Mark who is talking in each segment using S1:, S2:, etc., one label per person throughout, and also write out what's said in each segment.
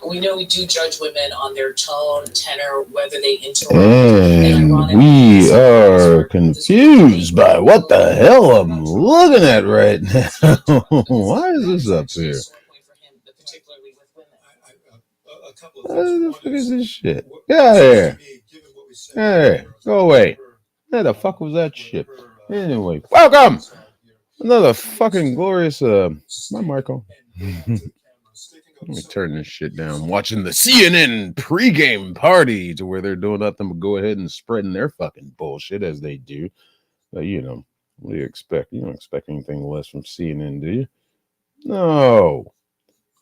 S1: We know we do judge women on their tone, tenor, whether they interact.
S2: And we are confused by what the hell I'm looking at right now. Why is this up here? What the fuck is this shit? Get out of here. Hey, go away. Where the fuck was that shit? Anyway, welcome! Another fucking glorious, my Michael. Let me turn this shit down. Watching the CNN pregame party to where they're doing nothing but go ahead and spreading their fucking bullshit as they do. But, you know, what do you expect? You don't expect anything less from CNN, do you? No.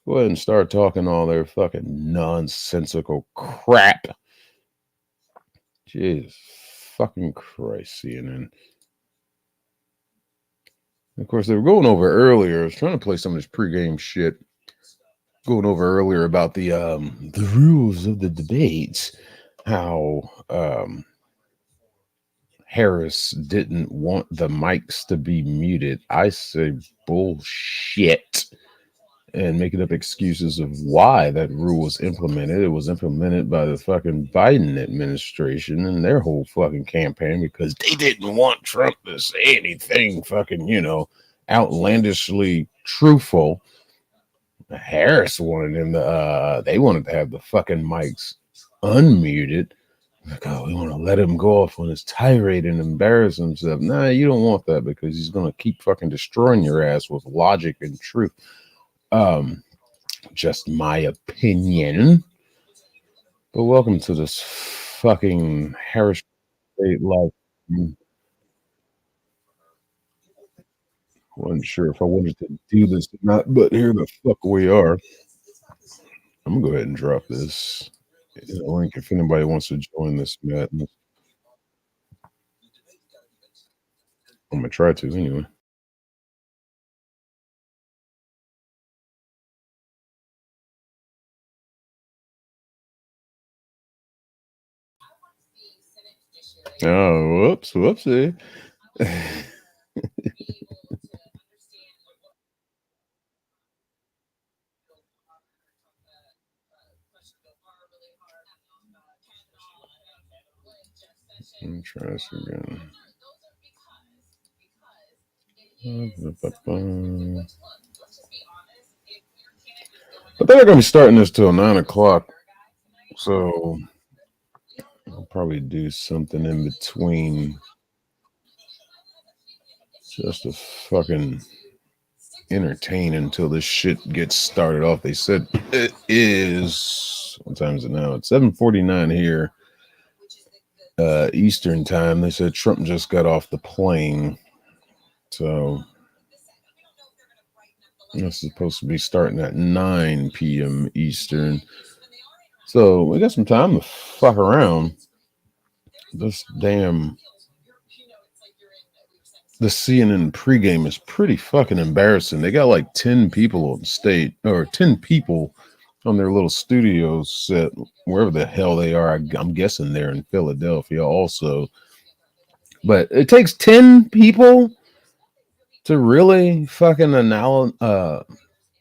S2: Go ahead and start talking all their fucking nonsensical crap. Jesus fucking Christ, CNN. Of course, they were going over earlier. I was trying to play some of this pregame shit. Going over earlier about the rules of the debates. How Harris didn't want the mics to be muted. I say bullshit. And making up excuses of why that rule was implemented. It was implemented by the fucking Biden administration and their whole fucking campaign because they didn't want Trump to say anything fucking, you know, outlandishly truthful. Harris wanted him to, they wanted to have the fucking mics unmuted. Like, oh, we want to let him go off on his tirade and embarrass himself. Nah, you don't want that because he's going to keep fucking destroying your ass with logic and truth. Just my opinion. But welcome to this fucking Harris State life. Wasn't sure if I wanted to do this or not, but here the fuck we are. I'm gonna go ahead and drop this link if anybody wants to join this madness. I'm gonna try to anyway. Oh, whoopsie. Let me try this again. But they're gonna be starting this till 9 o'clock. So I'll probably do something in between just to fucking entertain until this shit gets started off. They said it is, what time is it now? It's 7:49 here, Eastern time. They said Trump just got off the plane. So it's supposed to be starting at 9 p.m. Eastern. So we got some time to fuck around. This damn the CNN pregame is pretty fucking embarrassing. They got like 10 people on stage, or 10 people on their little studio set, wherever the hell they are. I'm guessing they're in Philadelphia also. But it takes 10 people to really fucking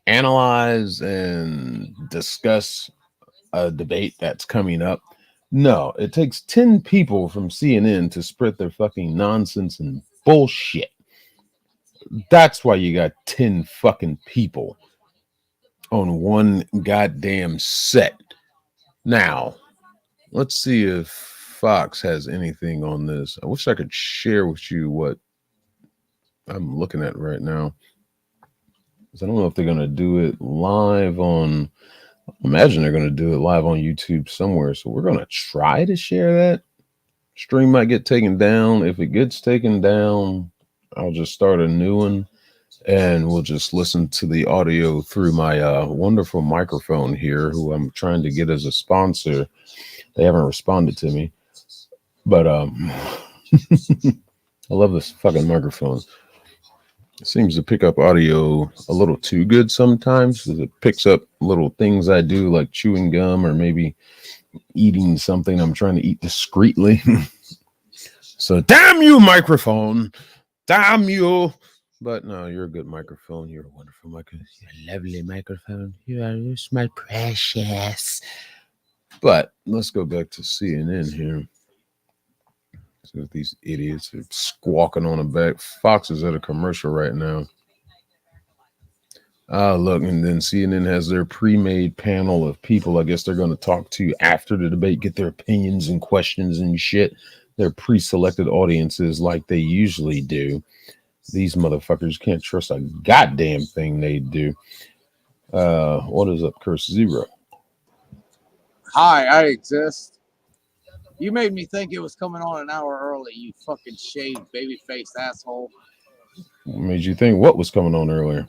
S2: analyze and discuss a debate that's coming up. No, it takes 10 people from CNN to spread their fucking nonsense and bullshit. That's why you got 10 fucking people on one goddamn set. Now, let's see if Fox has anything on this. I wish I could share with you what I'm looking at right now. I don't know if they're going to do it live on, imagine they're going to do it live on YouTube somewhere. So we're going to try to share that. Stream might get taken down. If it gets taken down, I'll just start a new one and we'll just listen to the audio through my wonderful microphone here, who I'm trying to get as a sponsor. They haven't responded to me, but I love this fucking microphone. It seems to pick up audio a little too good sometimes, because it picks up little things I do, like chewing gum or maybe eating something I'm trying to eat discreetly. So damn you, microphone. Damn you. But no, you're a good microphone. You're a wonderful microphone. You're a lovely microphone. You are just my precious. But let's go back to CNN here. So these idiots are squawking on the back. Fox is at a commercial right now. Look, and then CNN has their pre-made panel of people I guess they're going to talk to after the debate, get their opinions and questions and shit. Their pre-selected audiences like they usually do. These motherfuckers can't trust a goddamn thing they do. What is up, Curse Zero?
S3: Hi, I exist. You made me think it was coming on an hour early, you fucking shaved baby-faced asshole.
S2: What made you think what was coming on earlier?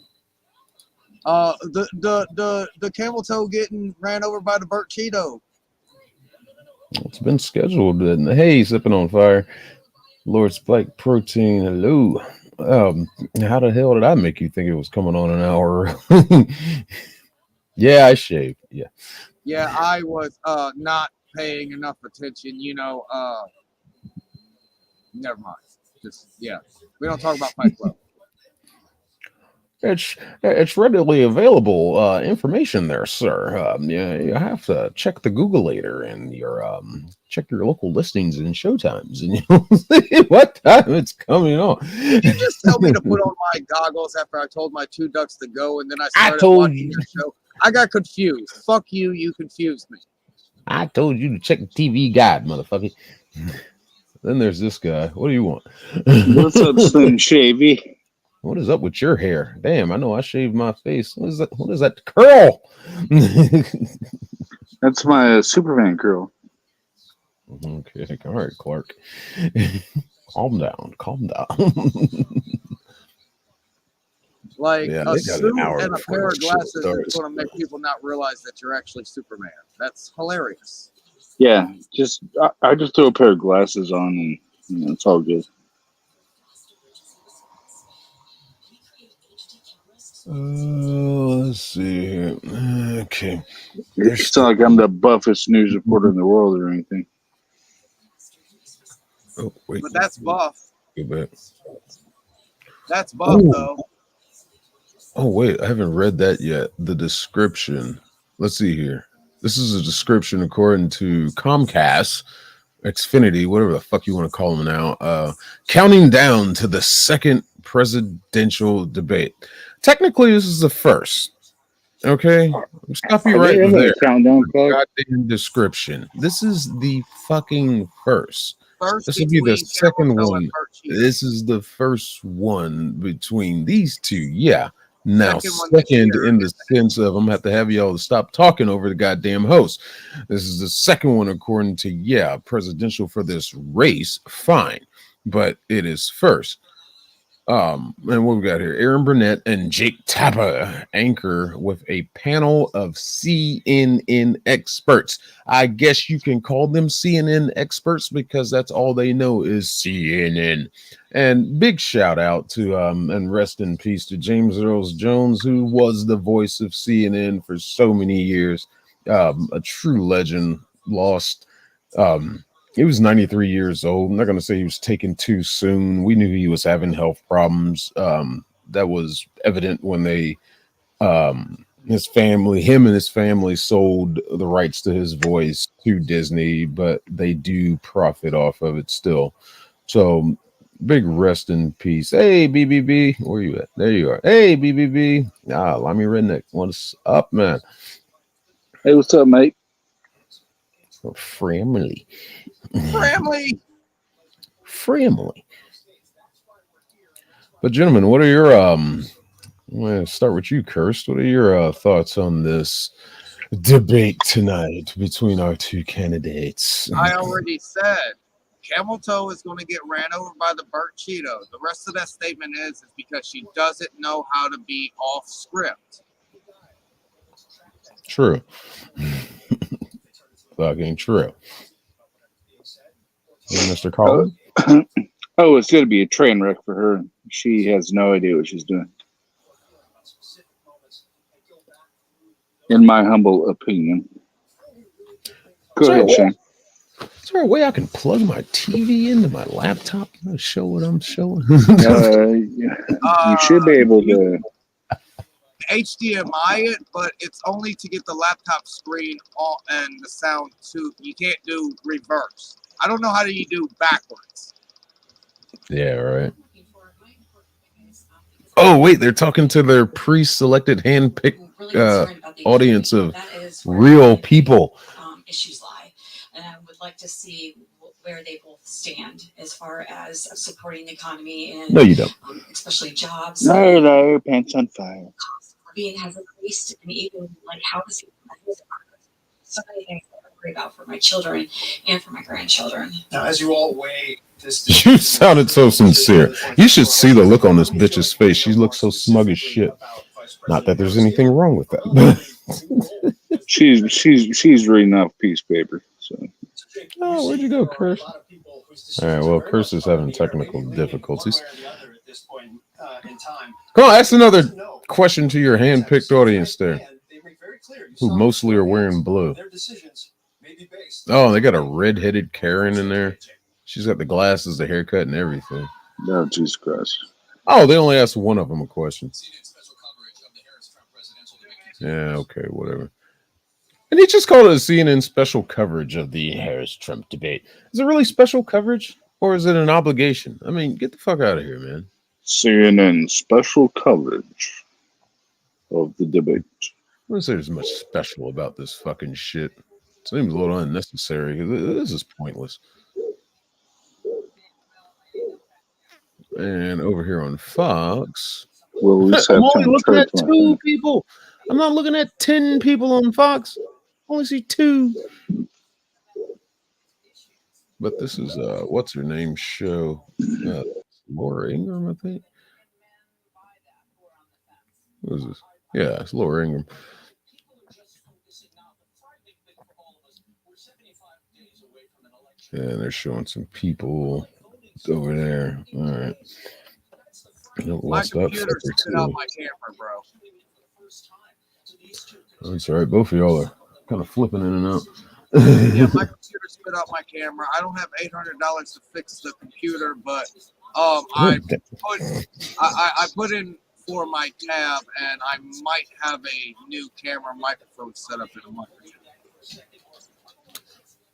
S3: The camel toe getting ran over by the Burt Cheeto.
S2: It's been scheduled. Hey, sipping on fire. Lord Spike Protein. Hello. How the hell did I make you think it was coming on an hour? Yeah, I shaved. Yeah.
S3: Yeah, I was not paying enough attention. You know, never mind. Just yeah, we don't talk about Fight Club.
S2: It's readily available information there, sir. Yeah, you have to check the Googleator and your check your local listings and showtimes, and you'll see what time it's coming on.
S3: Did you just tell me to put on my goggles after I told my two ducks to go, and then I started
S2: told
S3: watching
S2: you.
S3: your show? I got confused. Fuck you, you confused me.
S2: I told you to check the TV guide, motherfucker. Then there's this guy. What do you want?
S4: What's up, Slim Shavy?
S2: What is up with your hair? Damn, I know I shaved my face. What is that? What is that curl?
S4: That's my Superman curl.
S2: Okay, all right, Clark. Calm down. Calm down.
S3: Like
S2: Yeah,
S3: a
S2: they got
S3: suit
S2: an hour
S3: and a
S2: before
S3: pair
S2: the
S3: of
S2: show
S3: glasses is
S2: starts.
S3: going to make people not realize that you're actually Superman. That's hilarious.
S4: Yeah, I just throw a pair of glasses on and it's all good.
S2: Let's see here. Okay.
S4: It's not like I'm the buffest news reporter in the world or anything.
S2: Oh, wait.
S3: But that's buff.
S2: Get back.
S3: That's buff, though.
S2: Oh, wait. I haven't read that yet. The description. Let's see here. This is a description according to Comcast, Xfinity, whatever the fuck you want to call them now. Counting down to the second presidential debate. Technically, this is the first. Okay, stop you right there.
S4: Countdown clock.
S2: Goddamn description. This is the fucking first.
S3: First
S2: This will be the
S3: between
S2: second
S3: Camel Toe
S2: one.
S3: and Burt Cheeto.
S2: This is the first one between these two. Yeah. Now,
S3: Second one this
S2: second
S3: year.
S2: in the sense of I'm gonna have y'all to stop talking over the goddamn host. This is the second one according to presidential for this race. Fine, but it is first. And what we got here? Aaron Burnett and Jake Tapper anchor with a panel of CNN experts. I guess you can call them CNN experts because that's all they know is CNN. And big shout out to and rest in peace to James Earl Jones, who was the voice of CNN for so many years. A true legend, lost. He was 93 years old. I'm not going to say he was taken too soon. We knew he was having health problems. That was evident when him and his family sold the rights to his voice to Disney, but they do profit off of it still. So big rest in peace. Hey, BBB, where you at? There you are. Hey, BBB. Limey Redneck. What's up, man?
S4: Hey, what's up, mate?
S2: Family. But gentlemen, what are your I'm going to start with you, Kirst. What are your thoughts on this debate tonight between our two candidates?
S3: I already said Camel Toe is going to get ran over by the Burt Cheeto. The rest of that statement is because she doesn't know how to be off script.
S2: True. Fucking true. Mr. Collins?
S4: Oh, it's going to be a train wreck for her. She has no idea what she's doing. In my humble opinion. Go ahead, Shane.
S2: Is there a way I can plug my TV into my laptop and show what I'm showing?
S4: You should be able to.
S3: HDMI it, but it's only to get the laptop screen on and the sound too. You can't do reverse. I don't know how do you do backwards.
S2: Yeah, right. Oh, wait, they're talking to their pre-selected, hand-picked audience of real people.
S5: Issues lie, and I would like to see where they both stand as far as supporting the economy and
S2: No, you don't.
S5: especially jobs.
S4: No, pants on fire.
S5: Being has increased, and even like housing. So many things that I worry about for my children and for my grandchildren.
S6: Now, as you all weigh this,
S2: You sounded so sincere. You should see the look on this bitch's face. She looks so smug as shit. Not that there's anything wrong with that.
S4: She's reading off piece of paper. So.
S2: Oh, where'd you go, Curse? All right, well, Curse is having technical difficulties. Come on, ask another question to your hand-picked audience there, who mostly are wearing blue. Oh, they got a red-headed Karen in there. She's got the glasses, the haircut, and everything.
S4: No, Jesus Christ.
S2: Oh, they only asked one of them a question. Yeah, okay, whatever. And he just called it a CNN special coverage of the Harris-Trump debate. Is it really special coverage, or is it an obligation? I mean, get the fuck out of here, man.
S4: CNN special coverage of the debate.
S2: I wouldn't say there's much special about this fucking shit. It seems a little unnecessary because this is pointless. And over here on Fox,
S4: We'll at least have
S2: I'm only
S4: time
S2: looking
S4: to
S2: at 2 people. I'm not looking at 10 people on Fox. I only see 2. But this is what's her name show? Laura Ingraham, I think. What is this? Yeah, it's Laura Ingraham. Yeah, they're showing some people over there. All right.
S3: My computer spit out my camera, bro.
S2: That's all right. Both of y'all are kind of flipping in and out.
S3: Yeah, my computer spit out my camera. I don't have $800 to fix the computer, but I put in for my tab, and I might have a new camera microphone set up in a month or 2.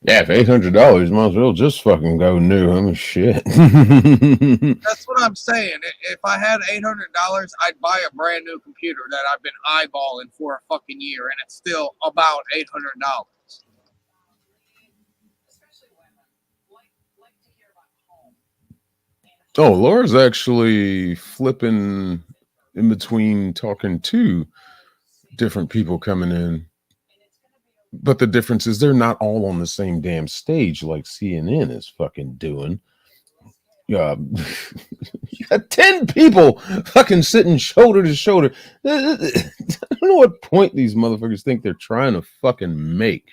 S2: Yeah, for $800, might as well just fucking go new. I mean, shit.
S3: That's what I'm saying. If I had $800, I'd buy a brand new computer that I've been eyeballing for a fucking year, and it's still about $800.
S2: Oh, Laura's actually flipping in between talking to different people coming in. But the difference is they're not all on the same damn stage like CNN is fucking doing. You got 10 people fucking sitting shoulder to shoulder. I don't know what point these motherfuckers think they're trying to fucking make.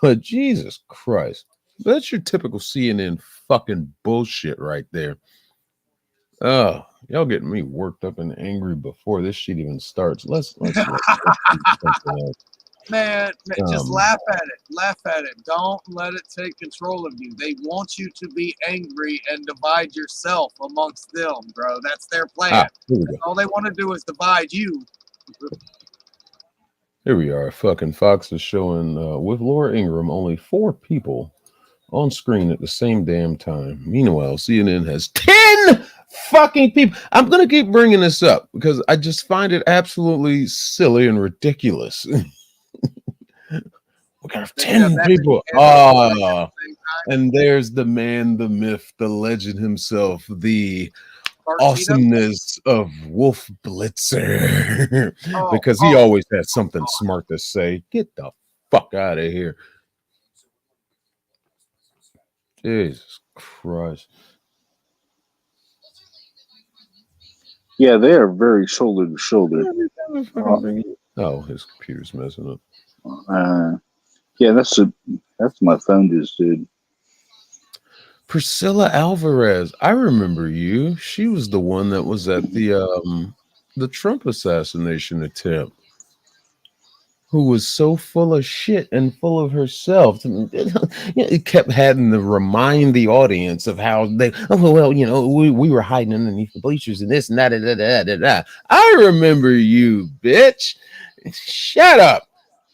S2: But Jesus Christ. That's your typical CNN fucking bullshit right there. Oh, y'all getting me worked up and angry before this shit even starts. Let's do something else.
S3: Man, just laugh at it. Laugh at it. Don't let it take control of you. They want you to be angry and divide yourself amongst them, bro. That's their plan. All they want to do is divide you.
S2: Here we are. Fucking Fox is showing with Laura Ingraham only 4 people on screen at the same damn time. Meanwhile, CNN has 10 fucking people. I'm going to keep bringing this up because I just find it absolutely silly and ridiculous. We got 10 people. And there's the man, the myth, the legend himself, the awesomeness of Wolf Blitzer. Because he always has something smart to say. Get the fuck out of here. Jesus Christ.
S4: Yeah, they are very shoulder to shoulder.
S2: Oh, his computer's messing up.
S4: Yeah, that's my phone just did.
S2: Priscilla Alvarez. I remember you. She was the one that was at the Trump assassination attempt. who was so full of shit and full of herself. It kept having to remind the audience of how they, oh, well, we were hiding underneath the bleachers and this and that. I remember you, bitch. Shut up.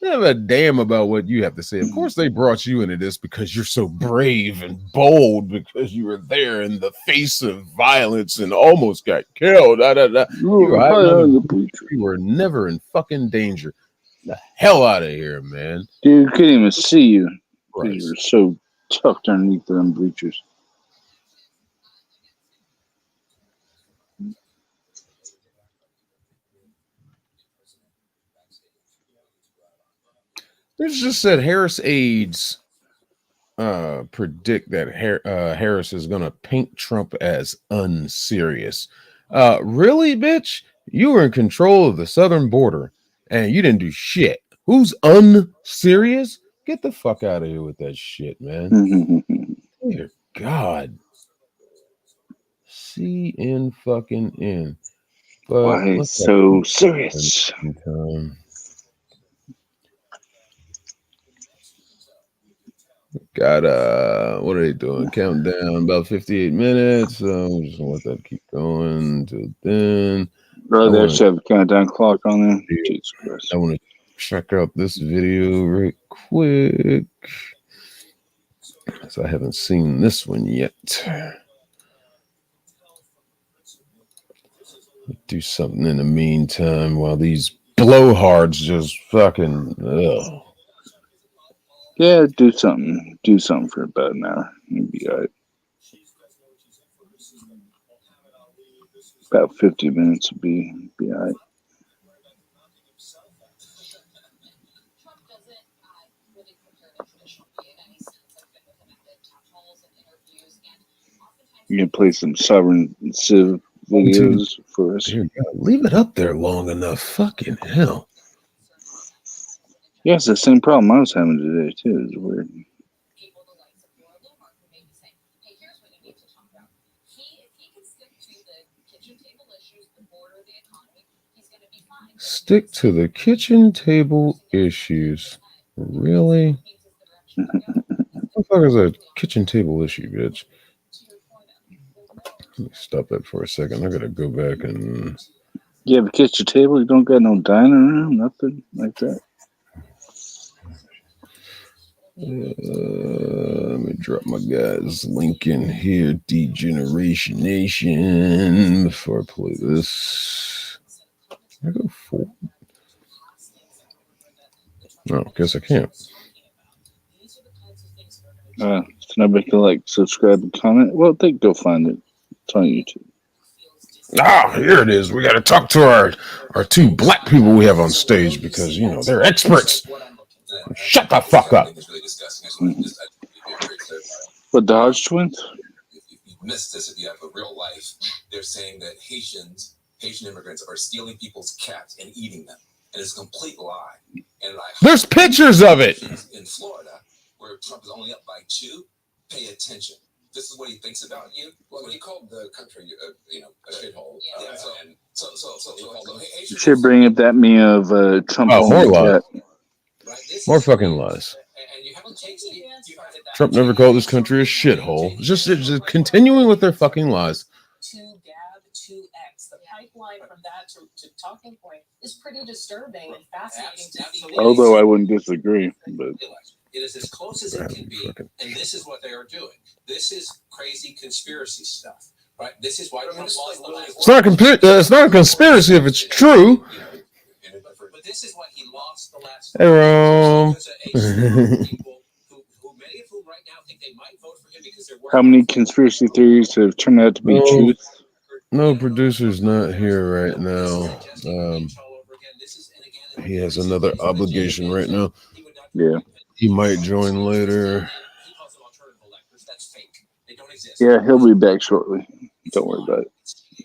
S2: I don't give a damn about what you have to say. Of course, they brought you into this because you're so brave and bold, because you were there in the face of violence and almost got killed. You were hiding under the bleachers. You were never in fucking danger. The hell out of here, man.
S4: Dude, couldn't even see you because you were so tucked underneath them bleachers.
S2: It's just said Harris aides predict that Harris is going to paint Trump as unserious. Really, bitch? You were in control of the southern border and you didn't do shit. Who's unserious? Get the fuck out of here with that shit, man. Dear God. CN fucking N. But
S4: why so serious?
S2: Got what are they doing? Countdown about 58 minutes. I'm just gonna let that keep going until then.
S4: Bro, they actually have a countdown clock on there. Jesus Christ.
S2: I want to check out this video right quick. So I haven't seen this one yet. Do something in the meantime while these blowhards just fucking
S4: Yeah, do something. Do something for about an hour. You'll be all right. About 50 minutes will be all right. You can play some Sovereign Civ videos for us.
S2: Leave it up there long enough. Fucking hell.
S4: Yeah, it's the same problem I was having today, too. It's weird.
S2: Stick to the kitchen table issues. Really? What the fuck is a kitchen table issue, bitch? Let me stop that for a second. I gotta go back and.
S4: You have a kitchen table? You don't got no dining room? Nothing like that?
S2: Let me drop my guy's link in here. Degeneration Nation. Before I play this. Can I go forward? No, guess I can't.
S4: So nobody can subscribe and comment. Well, they go find it. It's on YouTube.
S2: Here it is. We got to talk to our two black people we have on stage because they're experts. Shut the fuck up.
S4: What, the Hodge twins?
S7: If you missed this, if you have a real life, they're saying that Haitian immigrants are stealing people's cats and eating them, and it's a complete lie. And
S2: there's pictures of it
S7: in Florida, where Trump is only up by 2. Pay attention. This is what he thinks about you. Well, he called the country, a shithole.
S4: You should bring up that meme of Trump.
S2: More lies. More fucking lies. Trump never called this country a shithole. Just continuing with their fucking lies.
S1: To Gab 2X, the pipeline from that to talking point is pretty disturbing and fascinating to see.
S4: Although I wouldn't disagree, but
S7: it is as close as it can be, and this is what they are doing. This is crazy conspiracy stuff, right? This is why Trump lost the last.
S2: It's not a conspiracy if it's true.
S7: But this is why he lost the last.
S2: Hey, Rome.
S7: Many of whom right now think they might vote for him because they're.
S4: How many conspiracy theories have turned out to be truth?
S2: No, producer's not here right now. He has another obligation right now.
S4: Yeah.
S2: He might join later.
S4: Yeah, he'll be back shortly. Don't worry about it.
S7: Okay.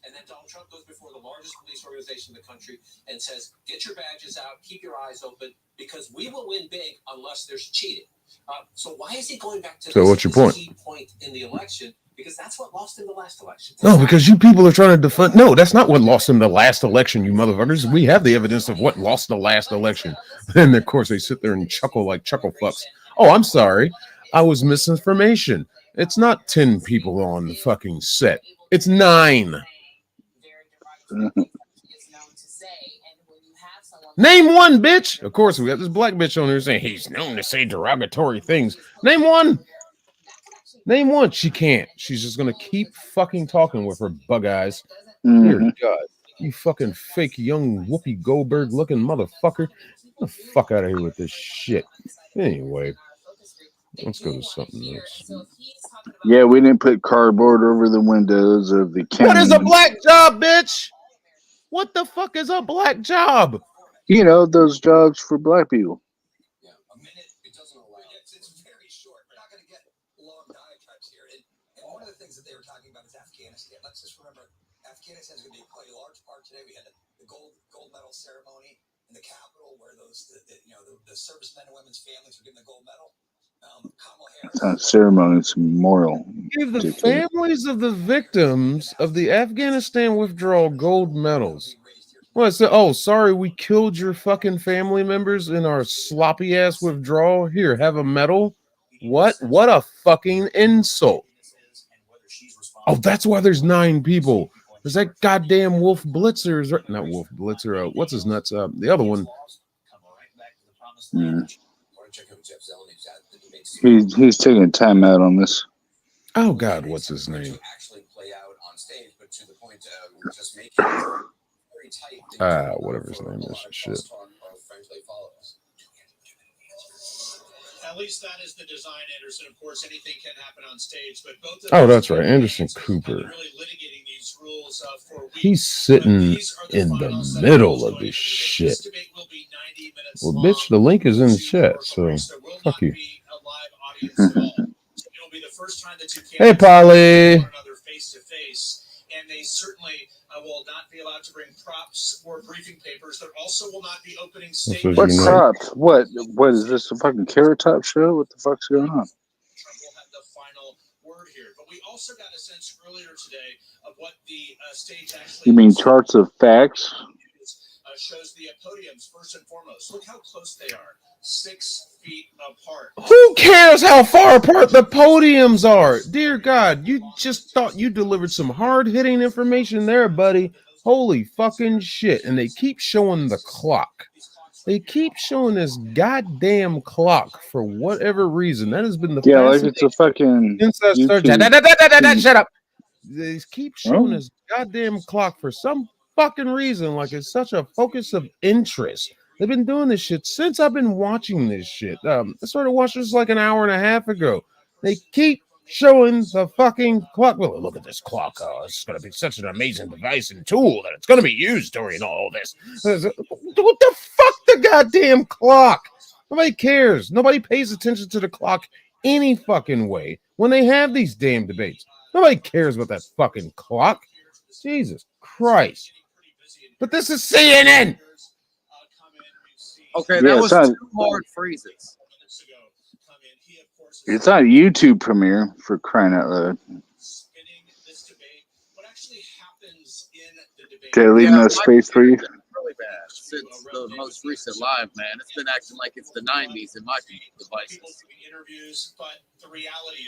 S7: And then Donald Trump goes before the largest police organization in the country and says, get your badges out, keep your eyes open, because we will win big unless there's cheating. So why is he going back to
S2: what's your point?
S7: Key point in the election
S1: Because that's what lost him the last election.
S2: No, because you people are trying to defund. No, that's not what lost him the last election, you motherfuckers. We have the evidence of what lost the last election. And of course, they sit there and chuckle like chuckle fucks. Oh, I'm sorry. I was misinformation. It's not 10 people on the fucking set. It's 9. Name one, bitch. Of course, we got this black bitch on here saying he's known to say derogatory things. Name one. Name one. She can't. She's just gonna keep fucking talking with her bug eyes. Dear God, you fucking fake young Whoopi Goldberg looking motherfucker. Get the fuck out of here with this shit. Anyway, let's go to something else.
S4: Yeah, we didn't put cardboard over the windows of the county.
S2: What is a black job, bitch? What the fuck is a black job?
S4: You know, those jobs for black people.
S7: Yeah, a minute, it doesn't allow. It's very short. We're not going to get long diatribes here. And one of the things that they were talking about is Afghanistan. Let's just remember, Afghanistan is going to play a large part today. We had the gold medal ceremony in the Capitol, where the servicemen and women's families were given the gold medal. Kamala Harris.
S4: It's not a ceremony; it's a memorial.
S2: Give the families of the victims of the Afghanistan withdrawal gold medals. What? So, oh, sorry, we killed your fucking family members in our sloppy ass withdrawal. Here, have a medal. What? What a fucking insult. Oh, that's why there's 9 people. There's that goddamn Wolf Blitzer. Not Wolf Blitzer. What's his nuts? The other one.
S4: He's taking time out on this.
S2: Oh God, what's his name? Whatever his name is. Shit.
S6: At least that is the design, Anderson. Of course, anything can happen on stage, but both of
S2: Oh, that's right, Anderson Cooper.
S6: really litigating these rules for weeks.
S2: He's sitting in the middle of this shit. Well, bitch, the link is in the chat, so fuck you. Hey, Polly.
S6: And they certainly will not be allowed to bring props or briefing papers. There also will not be opening statements.
S4: What props? What is this, a fucking Carrot Top show? What the fuck's going on?
S6: Trump will have the final word here. But we also got a sense earlier today of what the stage actually...
S4: You mean charts of facts?
S6: Shows the podiums first and foremost. Look how close they are. 6 feet apart.
S2: Who cares how far apart the podiums are? Dear God, you just thought you delivered some hard-hitting information there, buddy. Holy fucking shit. And they keep showing the clock. They keep showing this goddamn clock for whatever reason. That has been the
S4: like it's a fucking
S2: shut up. They keep showing this goddamn clock for some fucking reason, like it's such a focus of interest. They've been doing this shit since I've been watching this shit. I started watching this like an hour and a half ago. They keep showing the fucking clock. Well, look at this clock. Oh, it's going to be such an amazing device and tool that it's going to be used during all this. What the fuck, the goddamn clock? Nobody cares. Nobody pays attention to the clock any fucking way when they have these damn debates. Nobody cares about that fucking clock. Jesus Christ. But this is CNN.
S3: Okay, that was 2 hard freezes.
S4: It's not a YouTube premiere, for crying out loud. Did I leave no space for you?
S3: Really bad since the most recent live, man. It's been acting like it's the 90s in my devices.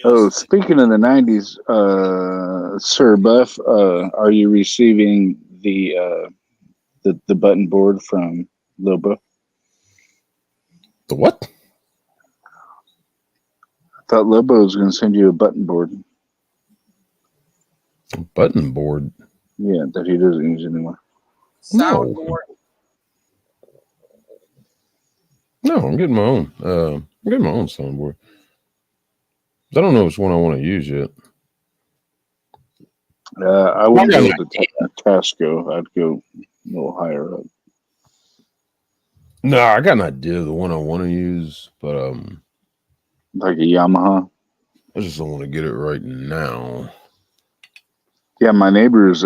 S4: Oh, speaking of the 90s, Sir Buff, are you receiving the button board from Lobo?
S2: The what?
S4: I thought Lobo was going to send you a button board.
S2: A button board?
S4: Yeah, that he doesn't use anymore.
S3: Soundboard.
S2: No, I'm getting my own. I'm getting my own soundboard. I don't know which one I want to use yet.
S4: I wouldn't go with the Tasco. I'd go a little higher up.
S2: No, I got an idea of the one I want to use, but
S4: like a Yamaha.
S2: I just don't want to get it right now.
S4: Yeah, my neighbor's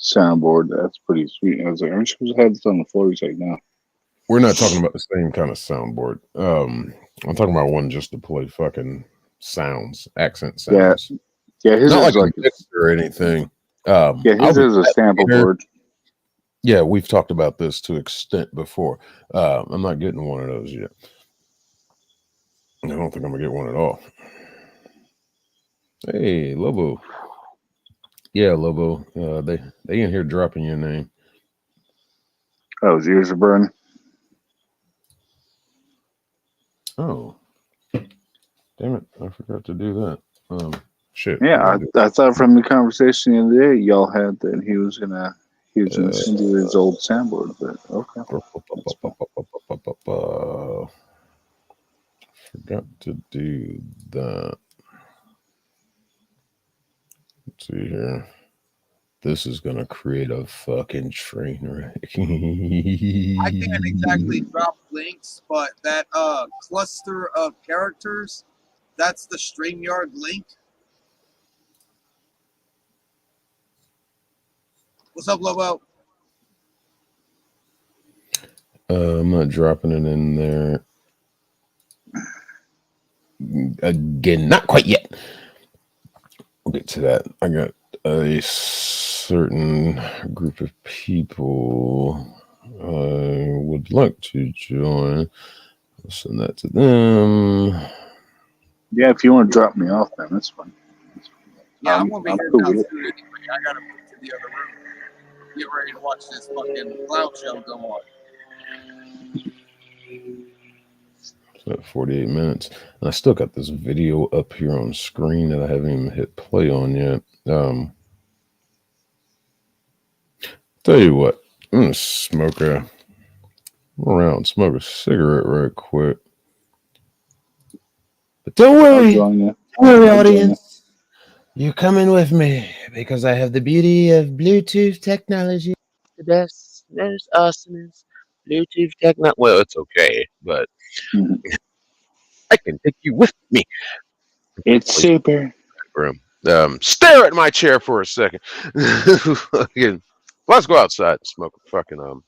S4: soundboard, that's pretty sweet. I was like, aren't you supposed to have this on the floor? He's like, no.
S2: We're not talking about the same kind of soundboard. I'm talking about one just to play fucking sounds, accent sounds.
S4: Yeah, his
S2: Not
S4: is
S2: like a
S4: like
S2: mixer or anything.
S4: yeah,
S2: I
S4: his
S2: was
S4: is a
S2: at
S4: sample
S2: dinner.
S4: board.
S2: Yeah, we've talked about this to extent before. I'm not getting one of those yet. I don't think I'm gonna get one at all. Hey, Lobo. Yeah, Lobo. They in here dropping your name.
S4: Oh, his ears are burning.
S2: Oh, damn it! I forgot to do that. Shit.
S4: Yeah, I thought from the conversation the other day y'all had that he was gonna send you his old soundboard, but okay. That's fine.
S2: Forgot to do that. Let's see here. This is gonna create a fucking train wreck.
S3: I can't exactly drop links, but that cluster of characters, that's the StreamYard link. What's up, Lobo?
S2: I'm not dropping it in there again. Not quite yet. We'll get to that. I got a certain group of people I would like to join. I'll send that to them.
S4: Yeah, if you want to drop me off, man, that's fine.
S3: Yeah, I'm gonna be here
S4: cool with
S3: downstairs
S4: it.
S3: anyway. I gotta move to the other room. Get ready to watch this fucking clown show go on.
S2: It's at 48 minutes. And I still got this video up here on screen that I haven't even hit play on yet. Tell you what, I'm gonna smoke a cigarette right quick. But don't
S4: I'll
S2: worry,
S4: join you.
S2: audience. You're coming with me because I have the beauty of Bluetooth technology. The best, most awesomest Bluetooth technology. Well, it's okay, but
S4: Mhm.
S2: I can take you with me.
S4: It's super.
S2: Room. Stare at my chair for a second. Fucking, let's go outside and smoke a fucking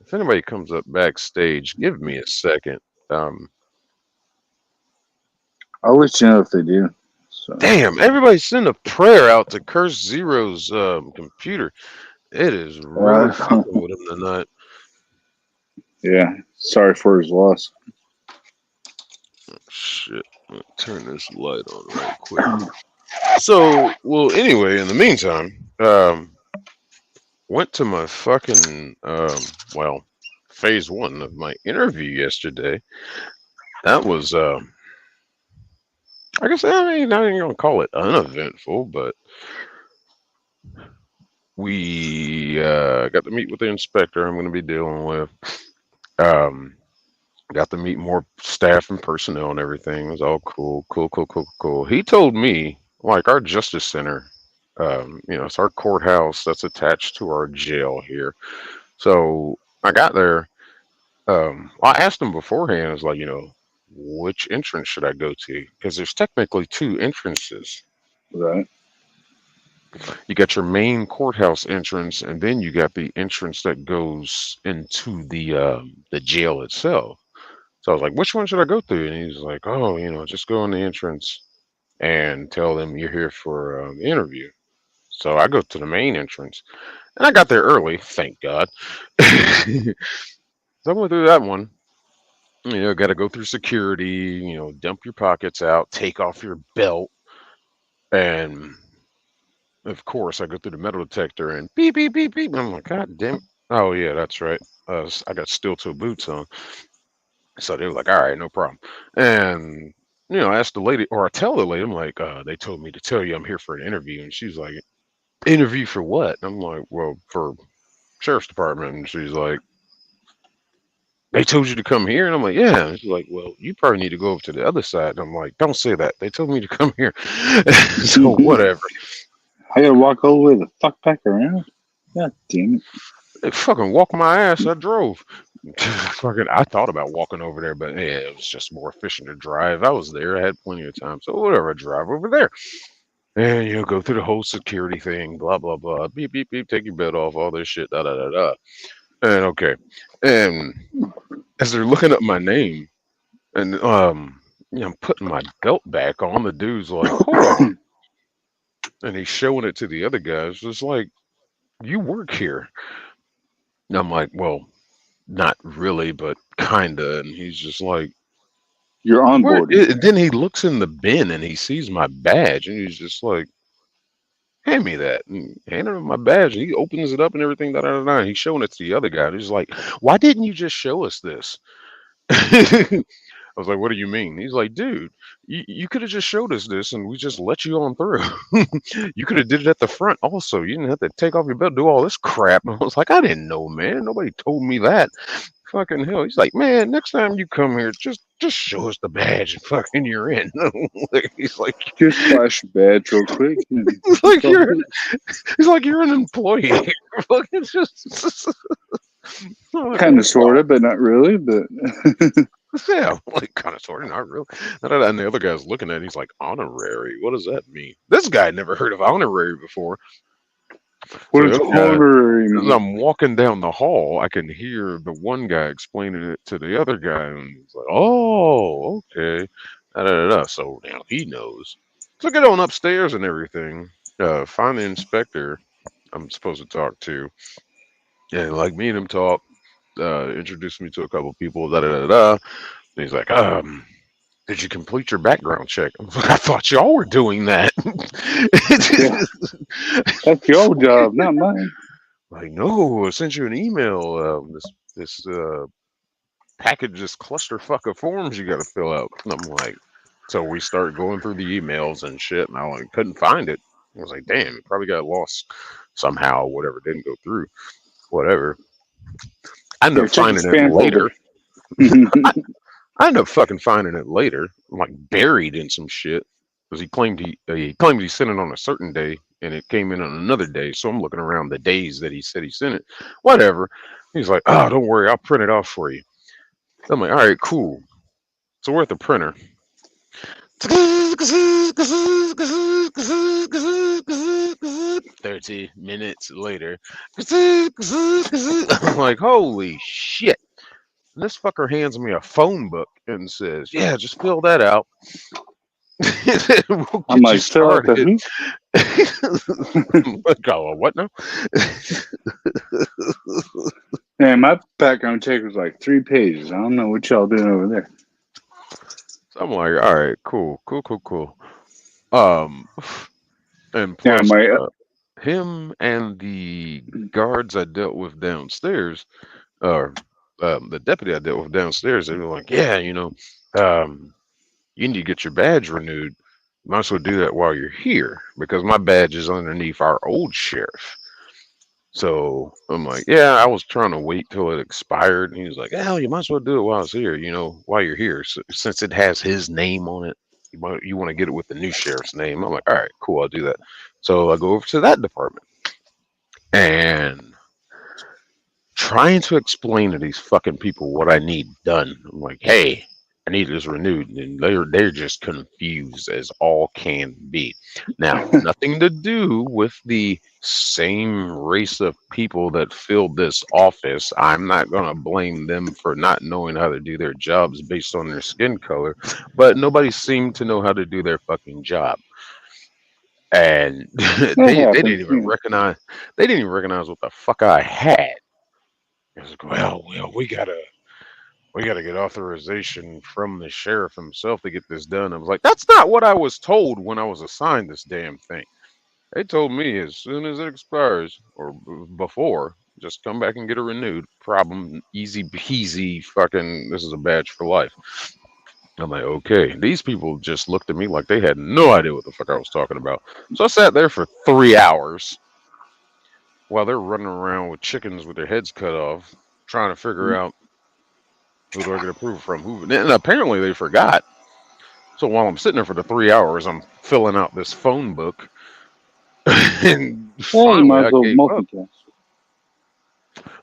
S2: If anybody comes up backstage, give me a second.
S4: I'll let you know if they do. So
S2: Damn, everybody send a prayer out to Curse Zero's computer. It is really fucking with him tonight.
S4: yeah, sorry for his loss.
S2: Shit, turn this light on right quick. So, well, anyway, in the meantime, went to my fucking phase one of my interview yesterday. That was I guess I mean not even gonna call it uneventful, but we got to meet with the inspector I'm gonna be dealing with. Um Got to meet more staff and personnel and everything. It was all cool. He told me, like, our justice center, it's our courthouse that's attached to our jail here. So I got there. I asked him beforehand, I was like, which entrance should I go to? Because there's technically two entrances.
S4: Right.
S2: You got your main courthouse entrance, and then you got the entrance that goes into the jail itself. So I was like, which one should I go through? And he's like, oh, just go in the entrance and tell them you're here for the interview. So I go to the main entrance, and I got there early, thank God. So I went through that one. Got to go through security, dump your pockets out, take off your belt. And of course, I go through the metal detector and beep, beep, beep, beep. And I'm like, God damn. Oh, yeah, that's right. I got steel toe boots on. So they were like, all right, no problem. And, I asked the lady, or I tell the lady, I'm like, they told me to tell you I'm here for an interview. And she's like, interview for what? And I'm like, well, for sheriff's department. And she's like, they told you to come here? And I'm like, yeah. And she's like, well, you probably need to go over to the other side. And I'm like, don't say that. They told me to come here. So whatever.
S4: I gotta walk all the way the fuck back around. God damn it.
S2: They fucking walked my ass. I drove. Fucking, I thought about walking over there, but yeah, it was just more efficient to drive. I was there. I had plenty of time. So whatever, I drive over there. And go through the whole security thing, blah, blah, blah. Beep, beep, beep, take your belt off, all this shit, da, da, da, da. And okay. And as they're looking up my name, and I'm putting my belt back on, the dude's like, hold on. and he's showing it to the other guys. It's like, you work here. And I'm like, well, not really, but kinda. And he's just like,
S4: You're
S2: where?
S4: onboarding.
S2: Then he looks in the bin and he sees my badge, and he's just like, hand me that. And handed him my badge. And he opens it up and everything. Da, da, da, da. He's showing it to the other guy. And he's like, why didn't you just show us this? I was like, what do you mean? He's like, dude, you could have just showed us this and we just let you on through. You could have did it at the front also. You didn't have to take off your belt, do all this crap. And I was like, I didn't know, man. Nobody told me that. Fucking hell. He's like, man, next time you come here, just show us the badge and fucking you're in. He's like,
S4: Just flash the badge real quick.
S2: he's like, he's like, you're an employee. Fucking just
S4: Kind of, sort of, but not really. But
S2: yeah, like kind of sort of, not really. And the other guy's looking at it, he's like, honorary? What does that mean? This guy had never heard of honorary before.
S4: what is honorary?
S2: As I'm walking down the hall, I can hear the one guy explaining it to the other guy, and he's like, oh, okay. Da, da, da, da. So now he knows. So get on upstairs and everything. Find the inspector I'm supposed to talk to. Yeah, like me and him talk. Introduced me to a couple people. Da da da da. And he's like, did you complete your background check? I was like, I thought y'all were doing that.
S4: That's your job, not mine.
S2: Like, no, I sent you an email. This package, this clusterfuck of forms you got to fill out. And I'm like, so we start going through the emails and shit, and I like, couldn't find it. I was like, damn, it probably got lost somehow. Whatever, didn't go through. Whatever. I ended up finding it later. I ended up fucking finding it later, like buried in some shit, because he claimed he sent it on a certain day, and it came in on another day. So I'm looking around the days that he said he sent it. Whatever. He's like, oh, don't worry, I'll print it off for you. I'm like, all right, cool. So we're at the printer. 30 minutes later. I'm like, holy shit. And this fucker hands me a phone book and says, yeah, just fill that out. We'll
S4: I'm like, fill out the
S2: who? What now?
S4: Man, my background check was like 3 pages. I don't know what y'all doing over there.
S2: So I'm like, all right, cool. And plus, him and the guards I dealt with downstairs, or the deputy I dealt with downstairs, they were like, yeah, you need to get your badge renewed. You might as well do that while you're here, because my badge is underneath our old sheriff. So I'm like, yeah, I was trying to wait till it expired. And he was like, hell, you might as well do it while it's here, while you're here. So, since it has his name on it, you want to get it with the new sheriff's name. I'm like, all right, cool, I'll do that. So I go over to that department and trying to explain to these fucking people what I need done. I'm like, hey, I need this renewed, and they're just confused as all can be. Now, nothing to do with the same race of people that filled this office. I'm not gonna blame them for not knowing how to do their jobs based on their skin color, but nobody seemed to know how to do their fucking job. And they didn't even recognize what the fuck I had. I was like, well, we gotta get authorization from the sheriff himself to get this done. I was like, that's not what I was told when I was assigned this damn thing. They told me as soon as it expires or before, just come back and get it renewed. Problem, easy peasy, fucking, this is a badge for life. I'm like, okay. These people just looked at me like they had no idea what the fuck I was talking about. So I sat there for 3 hours while they're running around with chickens with their heads cut off, trying to figure out who do I get approval from? Who? And apparently they forgot. So while I'm sitting there for the 3 hours, I'm filling out this phone book. And finally, I gave up.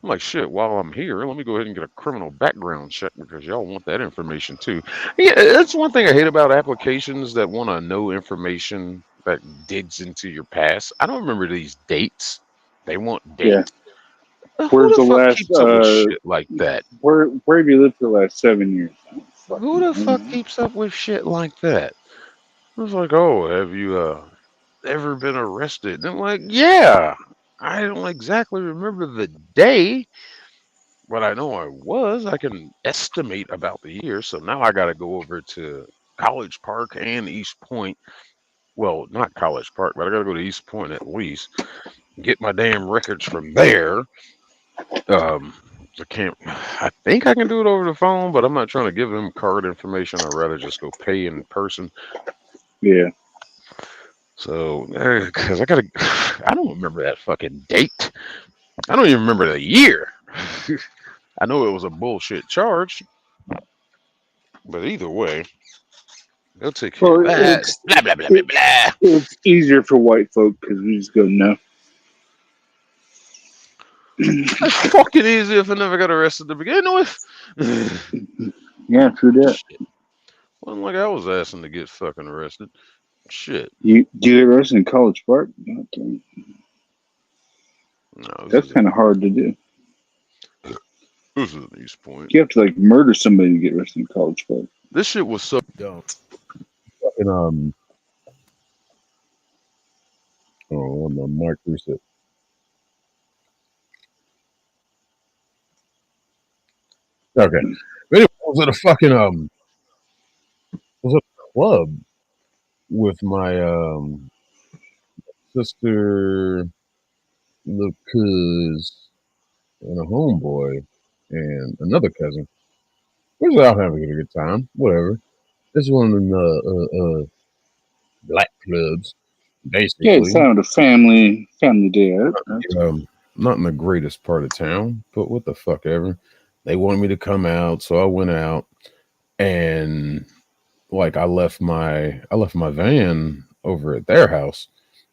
S2: I'm like, shit, while I'm here, let me go ahead and get a criminal background check because y'all want that information too. Yeah, that's one thing I hate about applications that want to know information that digs into your past. I don't remember these dates. They want dates.
S4: Yeah. Where's the last
S2: keeps up with shit like that?
S4: Where have you lived for the last 7 years?
S2: Who the fuck keeps up with shit like that? I was like, oh, have you ever been arrested? And I'm like, yeah. I don't exactly remember the day, but I know I was. I can estimate about the year. So now I got to go over to College Park and East Point. Well, not College Park, but I got to go to East Point at least. Get my damn records from there. I can't. I think I can do it over the phone, but I'm not trying to give them card information. I'd rather just go pay in person.
S4: Yeah.
S2: So, because I gotta, I don't remember that fucking date. I don't even remember the year. I know it was a bullshit charge, but either way, they'll take care
S4: Well,
S2: of that. Blah blah blah blah
S4: it,
S2: blah.
S4: it's easier for white folk because we just go no.
S2: It's fucking easy if I never got arrested to begin with.
S4: Yeah, true that.
S2: Shit. Wasn't like I was asking to get fucking arrested. Shit.
S4: You do you arrest in College Park? God damn.
S2: No,
S4: That's kind of hard to do.
S2: this is an East Point.
S4: You have to like murder somebody to get arrested in College Park.
S2: This shit was so dumb. Fucking oh, my mic reset. Okay. Anyway, I was at a fucking I was at a club with my sister, little cuz, and a homeboy, and another cousin. We was out having a good time. Whatever. This is one of the black clubs,
S4: Yeah, it's
S2: basically.
S4: kind of a family day out.
S2: Not in the greatest part of town, but what the fuck ever. They wanted me to come out, so I went out, and like I left my van over at their house,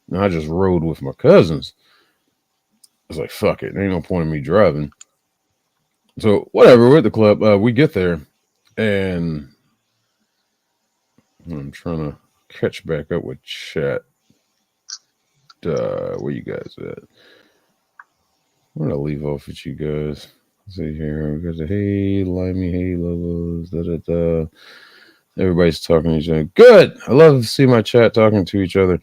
S2: and I just rode with my cousins. I was like, fuck it, there ain't no point in me driving. So whatever, we're at the club. We get there, and I'm trying to catch back up with chat. Where you guys at? I'm gonna leave off with you guys. Let's see here. We got the hey, Limey, hey, Lobos, da da da. Everybody's talking to each other. Good. I love to see my chat talking to each other.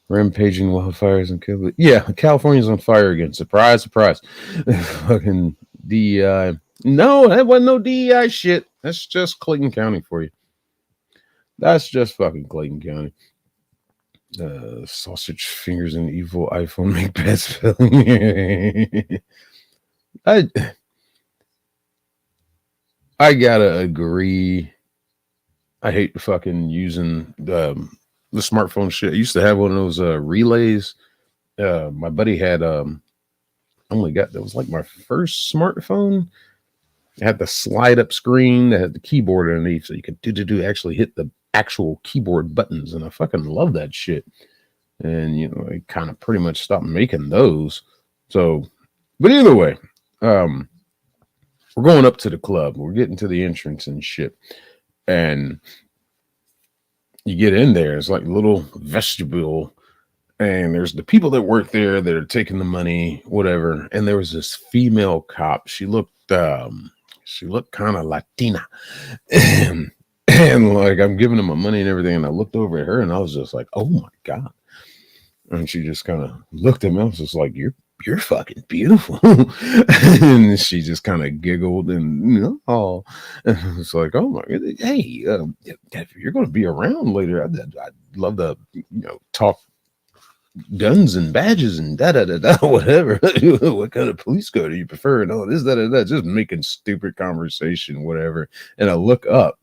S2: Rampaging wildfires and kill. Yeah, California's on fire again. Surprise, surprise. Fucking DEI. No, that wasn't no DEI shit. That's just Clayton County for you. That's just fucking Clayton County. Sausage fingers and evil iPhone make bad spelling. I gotta agree. I hate fucking using the smartphone shit. I used to have one of those relays. My buddy had only got that was like my first smartphone. It had the slide up screen that had the keyboard underneath, so you could actually hit the actual keyboard buttons, and I fucking love that shit. And you know, I kind of pretty much stopped making those. So, but either way, we're going up to the club. We're getting to the entrance and shit, and you get in there. It's like a little vestibule, and there's the people that work there that are taking the money, whatever. And there was this female cop. She looked kind of Latina. And like I'm giving him my money and everything, and I looked over at her and I was just like, oh my God. And she just kind of looked at me. I was just like, you're fucking beautiful. And she just kind of giggled and, you know, oh, and I was like, oh my God, hey, if you're going to be around later, I'd love to, you know, talk guns and badges and whatever. What kind of police code do you prefer? And all this, just making stupid conversation, whatever. And I look up,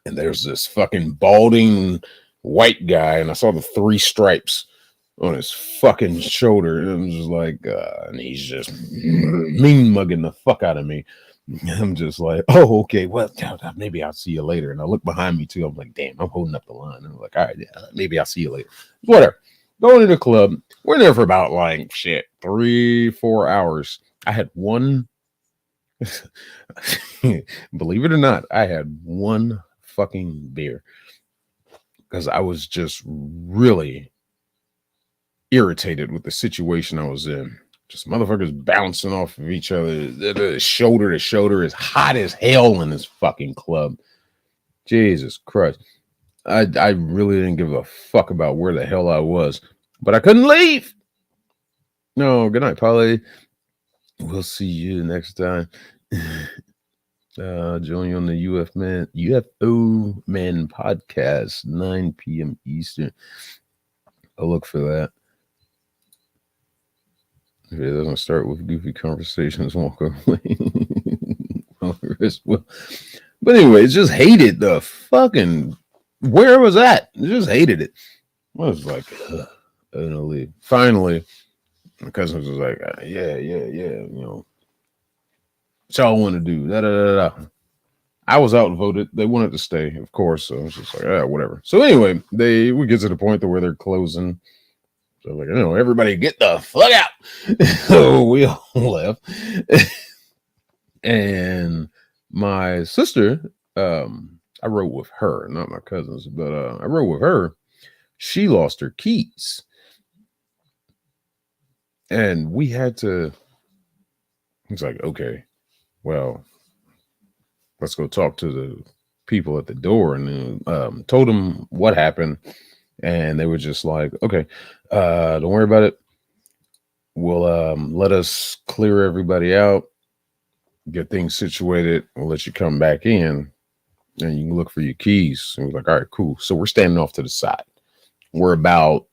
S2: and there's this fucking balding white guy, and I saw the 3 stripes on his fucking shoulder, and I'm just like, and he's just mean mugging the fuck out of me. I'm just like, oh, okay, well, maybe I'll see you later. And I look behind me too. I'm like, damn, I'm holding up the line. I'm like, all right, yeah, maybe I'll see you later. Whatever. Going to the club. We're there for about like 3-4 hours. I had one. Believe it or not, I had one fucking beer because I was just really irritated with the situation I was in. Just motherfuckers bouncing off of each other, shoulder to shoulder, as hot as hell in this fucking club. Jesus Christ. I really didn't give a fuck about where the hell I was, but I couldn't leave. No, good night, Polly. We'll see you next time. Join you on the UFO Man podcast, 9 p.m. Eastern. I'll look for that. If it doesn't start with goofy conversations, walk away. But anyway, just hated the fucking where was that? Just hated it. I was like, I'm gonna leave. Finally, my cousin was like, yeah, you know, what y'all want to do? Da, da, da, da. I was outvoted. They wanted to stay, of course. So I was just like, whatever. So anyway, we get to the point where they're closing. So like, everybody get the fuck out. So we all left. And my sister, I rode with her, not my cousins, but I rode with her. She lost her keys. And we had to, it's like, okay, well, let's go talk to the people at the door, and told them what happened. And they were just like, okay, don't worry about it. We'll let us clear everybody out, get things situated. We'll let you come back in and you can look for your keys. And we're like, all right, cool. So we're standing off to the side. We're about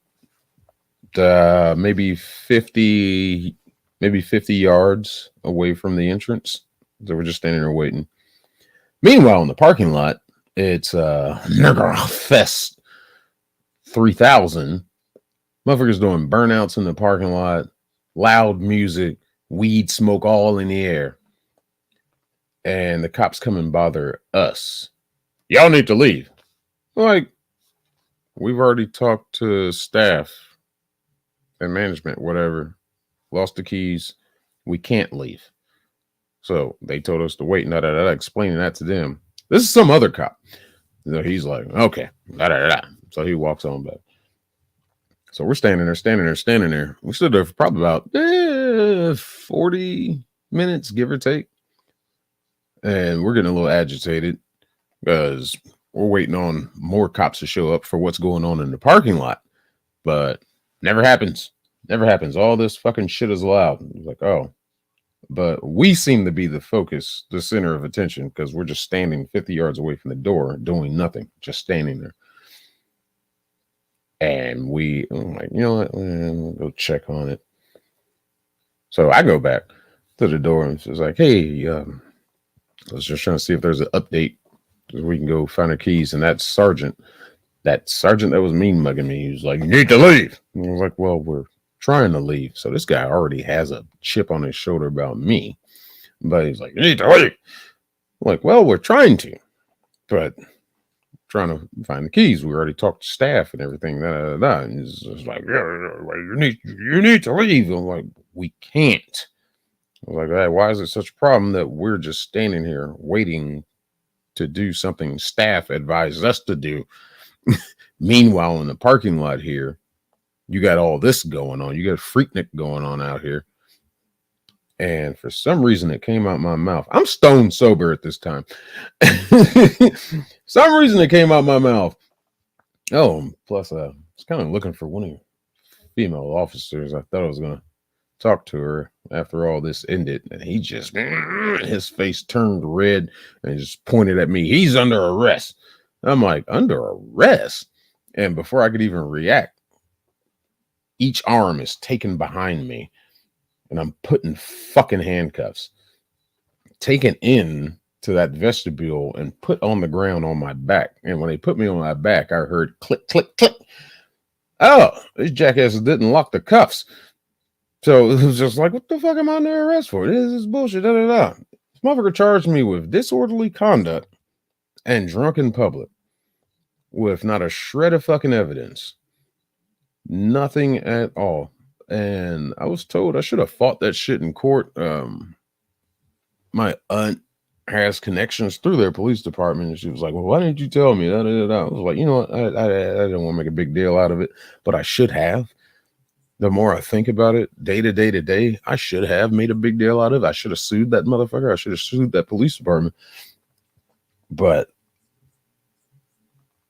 S2: maybe 50 yards away from the entrance. So we're just standing there waiting. Meanwhile, in the parking lot, it's Nigger Fest 3000. Motherfuckers doing burnouts in the parking lot, loud music, weed smoke all in the air. And the cops come and bother us. Y'all need to leave. Like, we've already talked to staff and management, whatever. Lost the keys. We can't leave. So they told us to wait. Explaining that to them. This is some other cop. So he's like, okay. So he walks on back. So we're standing there. We stood there for probably about 40 minutes, give or take. And we're getting a little agitated because we're waiting on more cops to show up for what's going on in the parking lot. But never happens. All this fucking shit is allowed. Like, oh. But we seem to be the focus, the center of attention, because we're just standing 50 yards away from the door, doing nothing, just standing there. And I'm like, you know what? We'll go check on it. So I go back to the door and she's like, hey, I was just trying to see if there's an update so we can go find our keys. And that sergeant that was mean mugging me, he was like, you need to leave. And I was like, well, we're trying to leave. So this guy already has a chip on his shoulder about me. But he's like, you need to leave. I'm like, well, we're trying to. But trying to find the keys. We already talked to staff and everything. And he's just like, you need to leave. I'm like, we can't. I was like, hey, why is it such a problem that we're just standing here waiting to do something staff advised us to do? Meanwhile, in the parking lot here, you got all this going on. You got Freaknik going on out here. And for some reason, it came out my mouth. I'm stone sober at this time. Some reason it came out my mouth. Oh, plus I was kind of looking for one of your female officers. I thought I was going to talk to her after all this ended. And he just, his face turned red and just pointed at me. He's under arrest. I'm like, under arrest? And before I could even react, each arm is taken behind me. And I'm put in fucking handcuffs, taken in to that vestibule and put on the ground on my back. And when they put me on my back, I heard click, click, click. Oh, these jackasses didn't lock the cuffs. So it was just like, what the fuck am I under arrest for? This is bullshit. This motherfucker charged me with disorderly conduct and drunk in public with not a shred of fucking evidence. Nothing at all. And I was told I should have fought that shit in court. My aunt has connections through their police department. And she was like, well, why didn't you tell me? I was like, you know what? I didn't want to make a big deal out of it, but I should have. The more I think about it, day to day, I should have made a big deal out of it. I should have sued that motherfucker. I should have sued that police department. But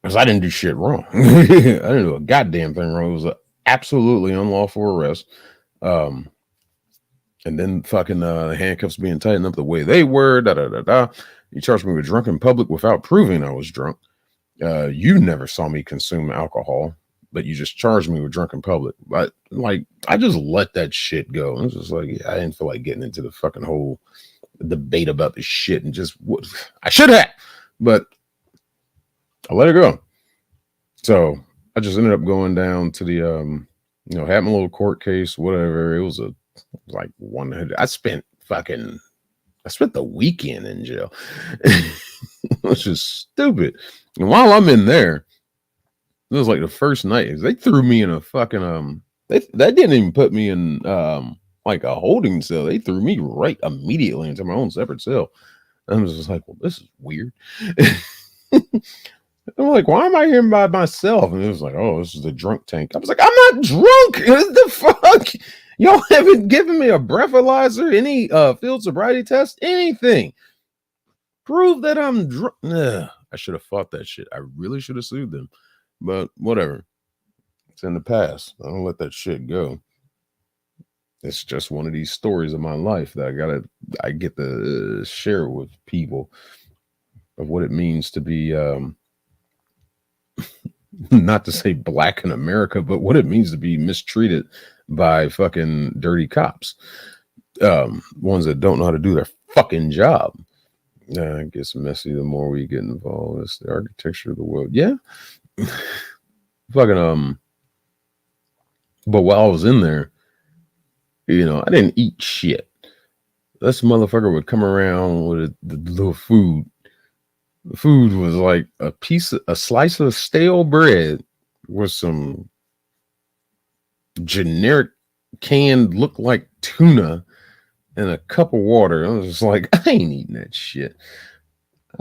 S2: because I didn't do shit wrong. I didn't do a goddamn thing wrong. It was an absolutely unlawful arrest. And then fucking handcuffs being tightened up the way they were. Da da da da. You charged me with drunk in public without proving I was drunk. You never saw me consume alcohol, but you just charged me with drunk in public. But like, I just let that shit go. I was just like, yeah, I didn't feel like getting into the fucking whole debate about this shit, and just I should have, but I let it go. So I just ended up going down to the had my little court case, whatever. It was like 100. I spent the weekend in jail, which is stupid. And while I'm in there, it was like the first night. They threw me in a fucking they didn't even put me in like a holding cell. They threw me right immediately into my own separate cell. And I was just like, well, this is weird. I'm like, why am I here by myself? And it was like, oh, this is the drunk tank. I was like, I'm not drunk. What the fuck? Y'all haven't given me a breathalyzer, any field sobriety test, anything. Prove that I'm drunk. Nah, I should have fought that shit. I really should have sued them. But whatever. It's in the past. I don't let that shit go. It's just one of these stories of my life that I get to share with people of what it means to be not to say black in America, but what it means to be mistreated by fucking dirty cops. Ones that don't know how to do their fucking job. It gets messy the more we get involved. It's the architecture of the world. Yeah. Fucking but while I was in there, I didn't eat shit. This motherfucker would come around with the little food. The food was like a slice of stale bread with some generic canned, look like tuna, and a cup of water. I was just like, I ain't eating that shit.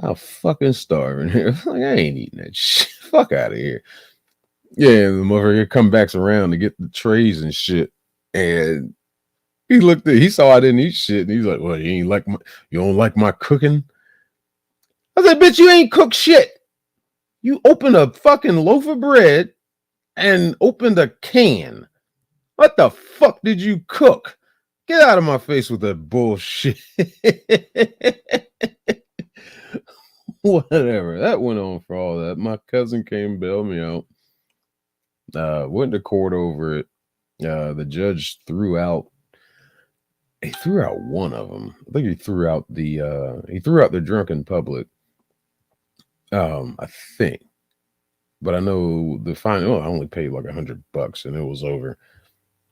S2: I'll fucking starve in here. Like, I ain't eating that shit. Fuck out of here. Yeah, the motherfucker come back around to get the trays and shit. And he saw I didn't eat shit, and he's like, well, you don't like my cooking? I said, bitch, you ain't cooked shit. You opened a fucking loaf of bread and opened a can. What the fuck did you cook? Get out of my face with that bullshit. Whatever. That went on for all that. My cousin came, bailed me out. Went to court over it. The judge threw out one of them. I think he threw out the drunk in public. I think, but I know the fine. Oh, I only paid like $100 and it was over.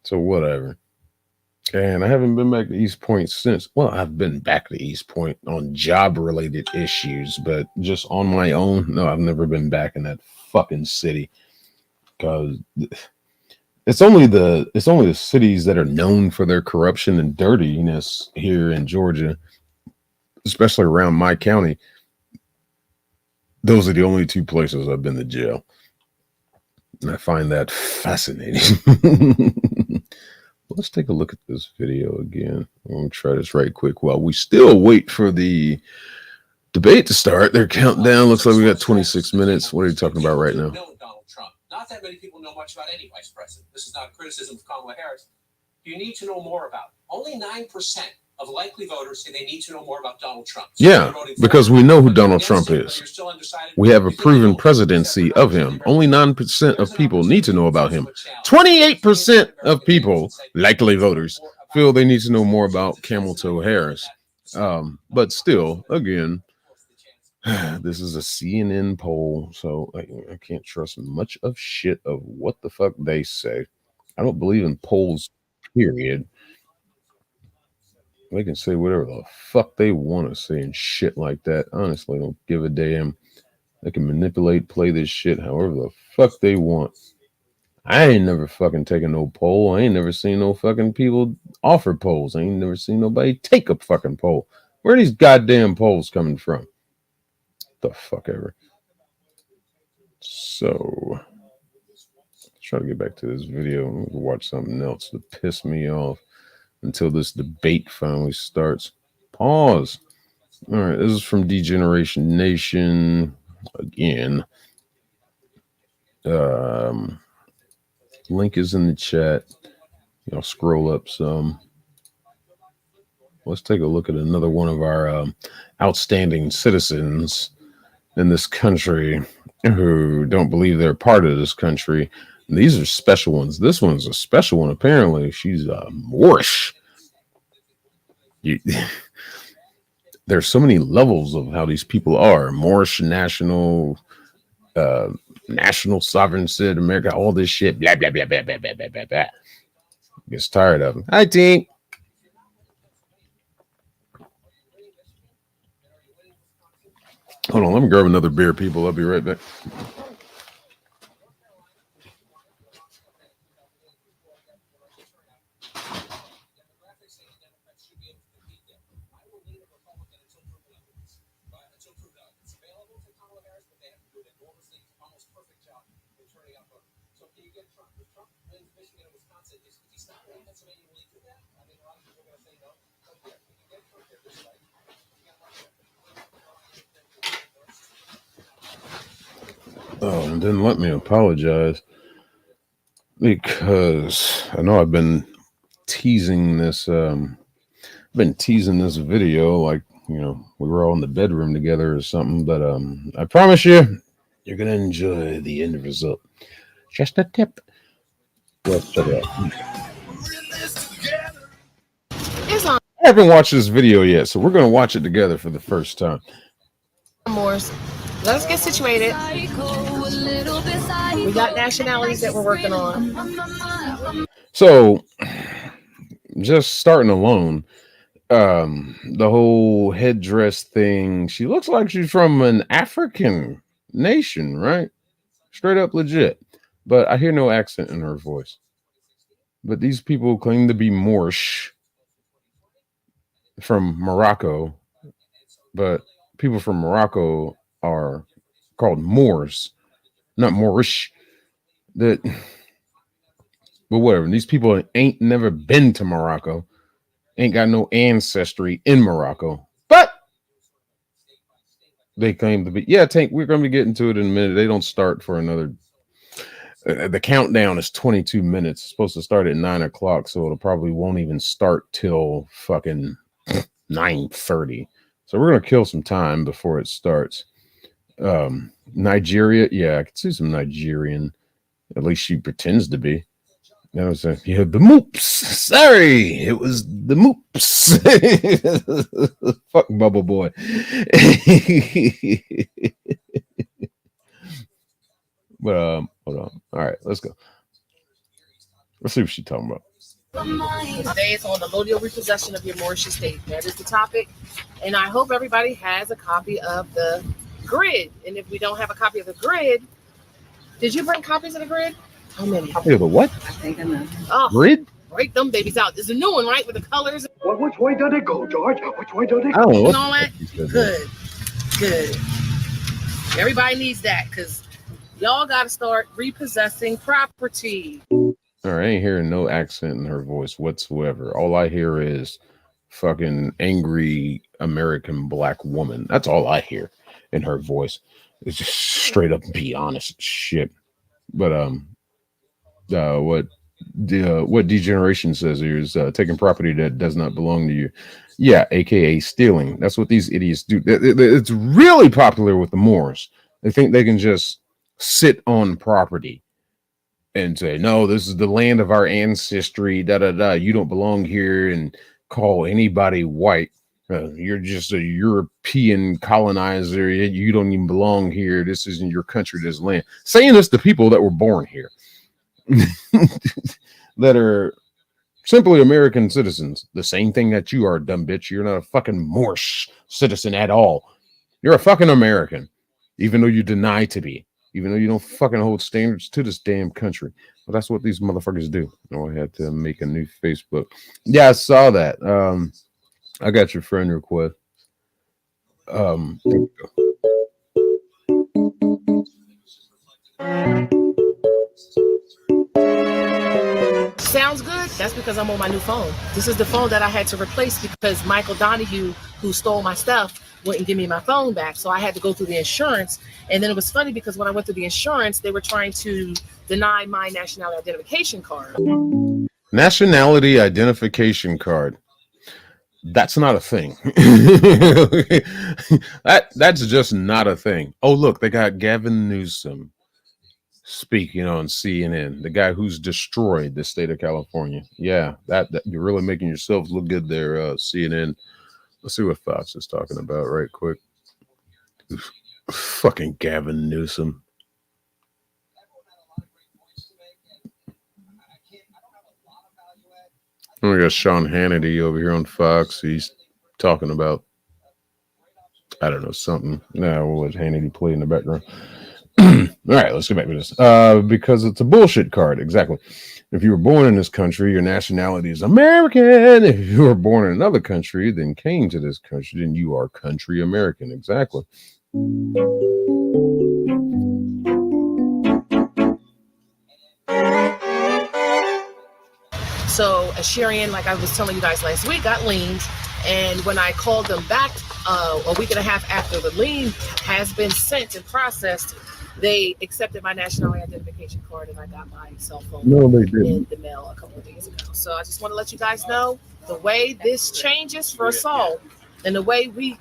S2: So whatever. And I haven't been back to East Point since. Well, I've been back to East Point on job-related issues, but just on my own, no, I've never been back in that fucking city. Because it's only the cities that are known for their corruption and dirtiness here in Georgia, especially around my county. Those are the only two places I've been to jail. And I find that fascinating. Let's take a look at this video again. I'm going to try this right quick while we still wait for the debate to start. Their countdown looks like we got 26 minutes. What are you talking about right now?
S8: Donald Trump. Not that many people know much about any vice president. This is not a criticism of Kamala Harris. You need to know more about. Only 9% of likely voters say they need to know more about Donald Trump. So
S2: yeah, because we know who Donald Trump is. We have a proven presidency of him. Only 9% of people need to know about him. 28% of people, likely voters, feel they need to know more about Camel Toe Harris. But still, again, this is a CNN poll, so I can't trust much of shit of what the fuck they say. I don't believe in polls, period. They can say whatever the fuck they want to say and shit like that. Honestly, I don't give a damn. They can manipulate, play this shit however the fuck they want. I ain't never fucking taken no poll. I ain't never seen no fucking people offer polls. I ain't never seen nobody take a fucking poll. Where are these goddamn polls coming from? The fuck ever. So, let's try to get back to this video and watch something else to piss me off until this debate finally starts. Pause. All right, this is from Degeneration Nation again. Link is in the chat. I'll scroll up some. Let's take a look at another one of our outstanding citizens in this country who don't believe they're part of this country. And these are special ones. This one's a special one. Apparently, she's Moorish. There's so many levels of how these people are. Moorish national, national sovereign citizen, America, all this shit. Blah, blah, blah, blah, blah, blah, blah, blah, blah. Gets tired of them. Hi, Tink. Hold on, let me grab another beer, people. I'll be right back. Oh, and then let me apologize because I know I've been teasing this. Video like we were all in the bedroom together or something. But I promise you're gonna enjoy the end result. Just a tip. Let's check it out. I haven't watched this video yet, so we're gonna watch it together for the first time.
S9: Moors. Let's get situated. We got nationalities that we're working on.
S2: So, just starting alone, the whole headdress thing. She looks like she's from an African nation, right? Straight up legit. But I hear no accent in her voice. But these people claim to be Moorish from Morocco. But people from Morocco are called Moors, not Moorish. But whatever. These people ain't never been to Morocco, ain't got no ancestry in Morocco, but they claim to be. Yeah, Tank, we're going to be getting to it in a minute. They don't start for another. The countdown is 22 minutes. It's supposed to start at 9 o'clock, so it'll probably won't even start till fucking 9:30. So we're going to kill some time before it starts. Nigeria, yeah, I could see some Nigerian. At least she pretends to be. That was the moops. Sorry, it was the moops. Fuck Bubble Boy. But hold on. All right, let's go. Let's see what she's talking about.
S9: Today is on the allodial repossession of your Moorish estate. That is the topic, and I hope everybody has a copy of the grid. And if we don't have a copy of the grid, did you bring copies of the grid? How many?
S2: Copy of the what?
S9: I think enough.
S2: Grid?
S9: Break them babies out. There's a new one, right, with the colors.
S10: Well, which way does it go, George? Which way does it go?
S2: I don't know.
S9: And all that. Good. Everybody needs that because y'all got to start repossessing property.
S2: All right, I ain't hearing no accent in her voice whatsoever. All I hear is fucking angry American black woman. That's all I hear in her voice. It's just straight up be honest shit. But what degeneration says here is taking property that does not belong to you. Yeah, aka stealing. That's what these idiots do. It's really popular with the Moors. They think they can just sit on property and say, no, this is the land of our ancestry, you don't belong here, and call anybody white. You're just a European colonizer. You don't even belong here. This isn't your country, this land. Saying this to people that were born here. That are simply American citizens. The same thing that you are, dumb bitch. You're not a fucking Moorish citizen at all. You're a fucking American, even though you deny to be. Even though you don't fucking hold standards to this damn country. But that's what these motherfuckers do. Oh, I had to make a new Facebook. Yeah, I saw that. I got your friend request. There we go.
S9: Sounds good. That's because I'm on my new phone. This is the phone that I had to replace because Michael Donahue, who stole my stuff, wouldn't give me my phone back. So I had to go through the insurance. And then it was funny because when I went through the insurance, they were trying to deny my nationality identification card.
S2: Nationality identification card. That's not a thing. That's just not a thing. Oh, look, they got Gavin Newsom speaking on CNN, the guy who's destroyed the state of California. Yeah, that you're really making yourselves look good there, CNN. Let's see what Fox is talking about right quick. Fucking Gavin Newsom. We got Sean Hannity over here on Fox. He's talking about, I don't know, something. No, we'll let Hannity play in the background. All right, let's get back to this. Because it's a bullshit card. Exactly. If you were born in this country, your nationality is American. If you were born in another country, then came to this country, then you are country American. Exactly.
S9: So a Sharian, like I was telling you guys last week, got leaned. And when I called them back a week and a half after the lien has been sent and processed, they accepted my nationality identification card and I got my cell phone in the mail a couple of days ago. So I just want to let you guys know the way this changes for us all and the way we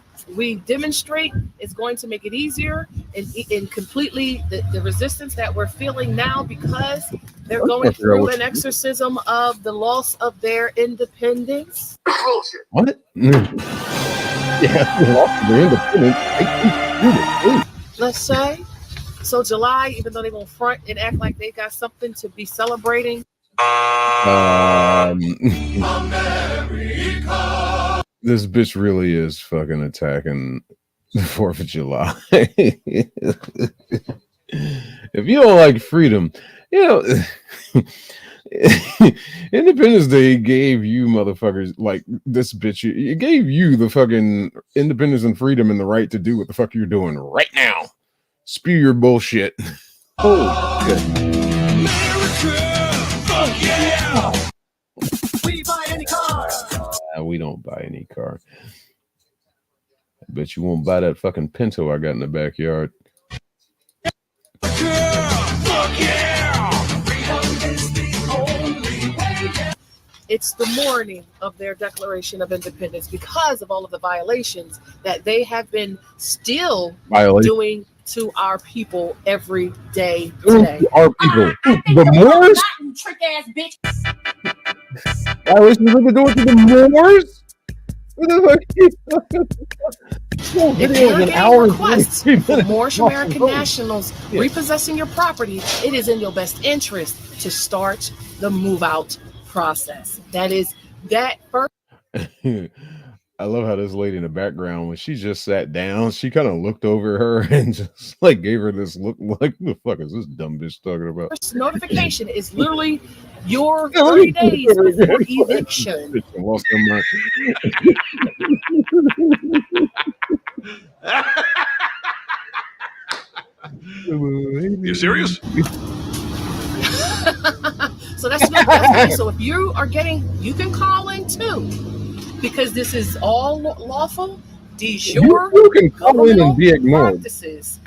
S9: demonstrate is going to make it easier and completely the resistance that we're feeling now because they're going through an exorcism of the loss of their independence.
S2: What? Yeah, lost their independence.
S9: Let's say. So July, even though they won't front and act like they got something to be celebrating.
S2: This bitch really is fucking attacking the 4th of July. If you don't like freedom, you know, Independence Day gave you motherfuckers like this bitch. It gave you the fucking independence and freedom and the right to do what the fuck you're doing right now. Spew your bullshit. Oh, good. America, fuck yeah! We buy any car. We don't buy any car. I bet you won't buy that fucking Pinto I got in the backyard.
S9: Fuck yeah! It's the morning of their Declaration of Independence because of all of the violations that they have been still doing to our people every day today.
S2: Our people. The Moors?
S9: Trick ass bitch.
S2: Violations have been doing to the Moors?
S9: If you're getting requests for Moorish American nationals repossessing your property, it is in your best interest to start the move out process. That is that first.
S2: I love how this lady in the background, when she just sat down, she kind of looked over her and just like gave her this look like, the fuck is this dumb bitch talking about?
S9: First notification is literally your 30 days before eviction.
S2: I lost her mind.
S11: You serious?
S9: So that's good. So if you are getting, you can call in too, because this is all lawful. De jure,
S2: you can call in and be ignored.
S9: Practices.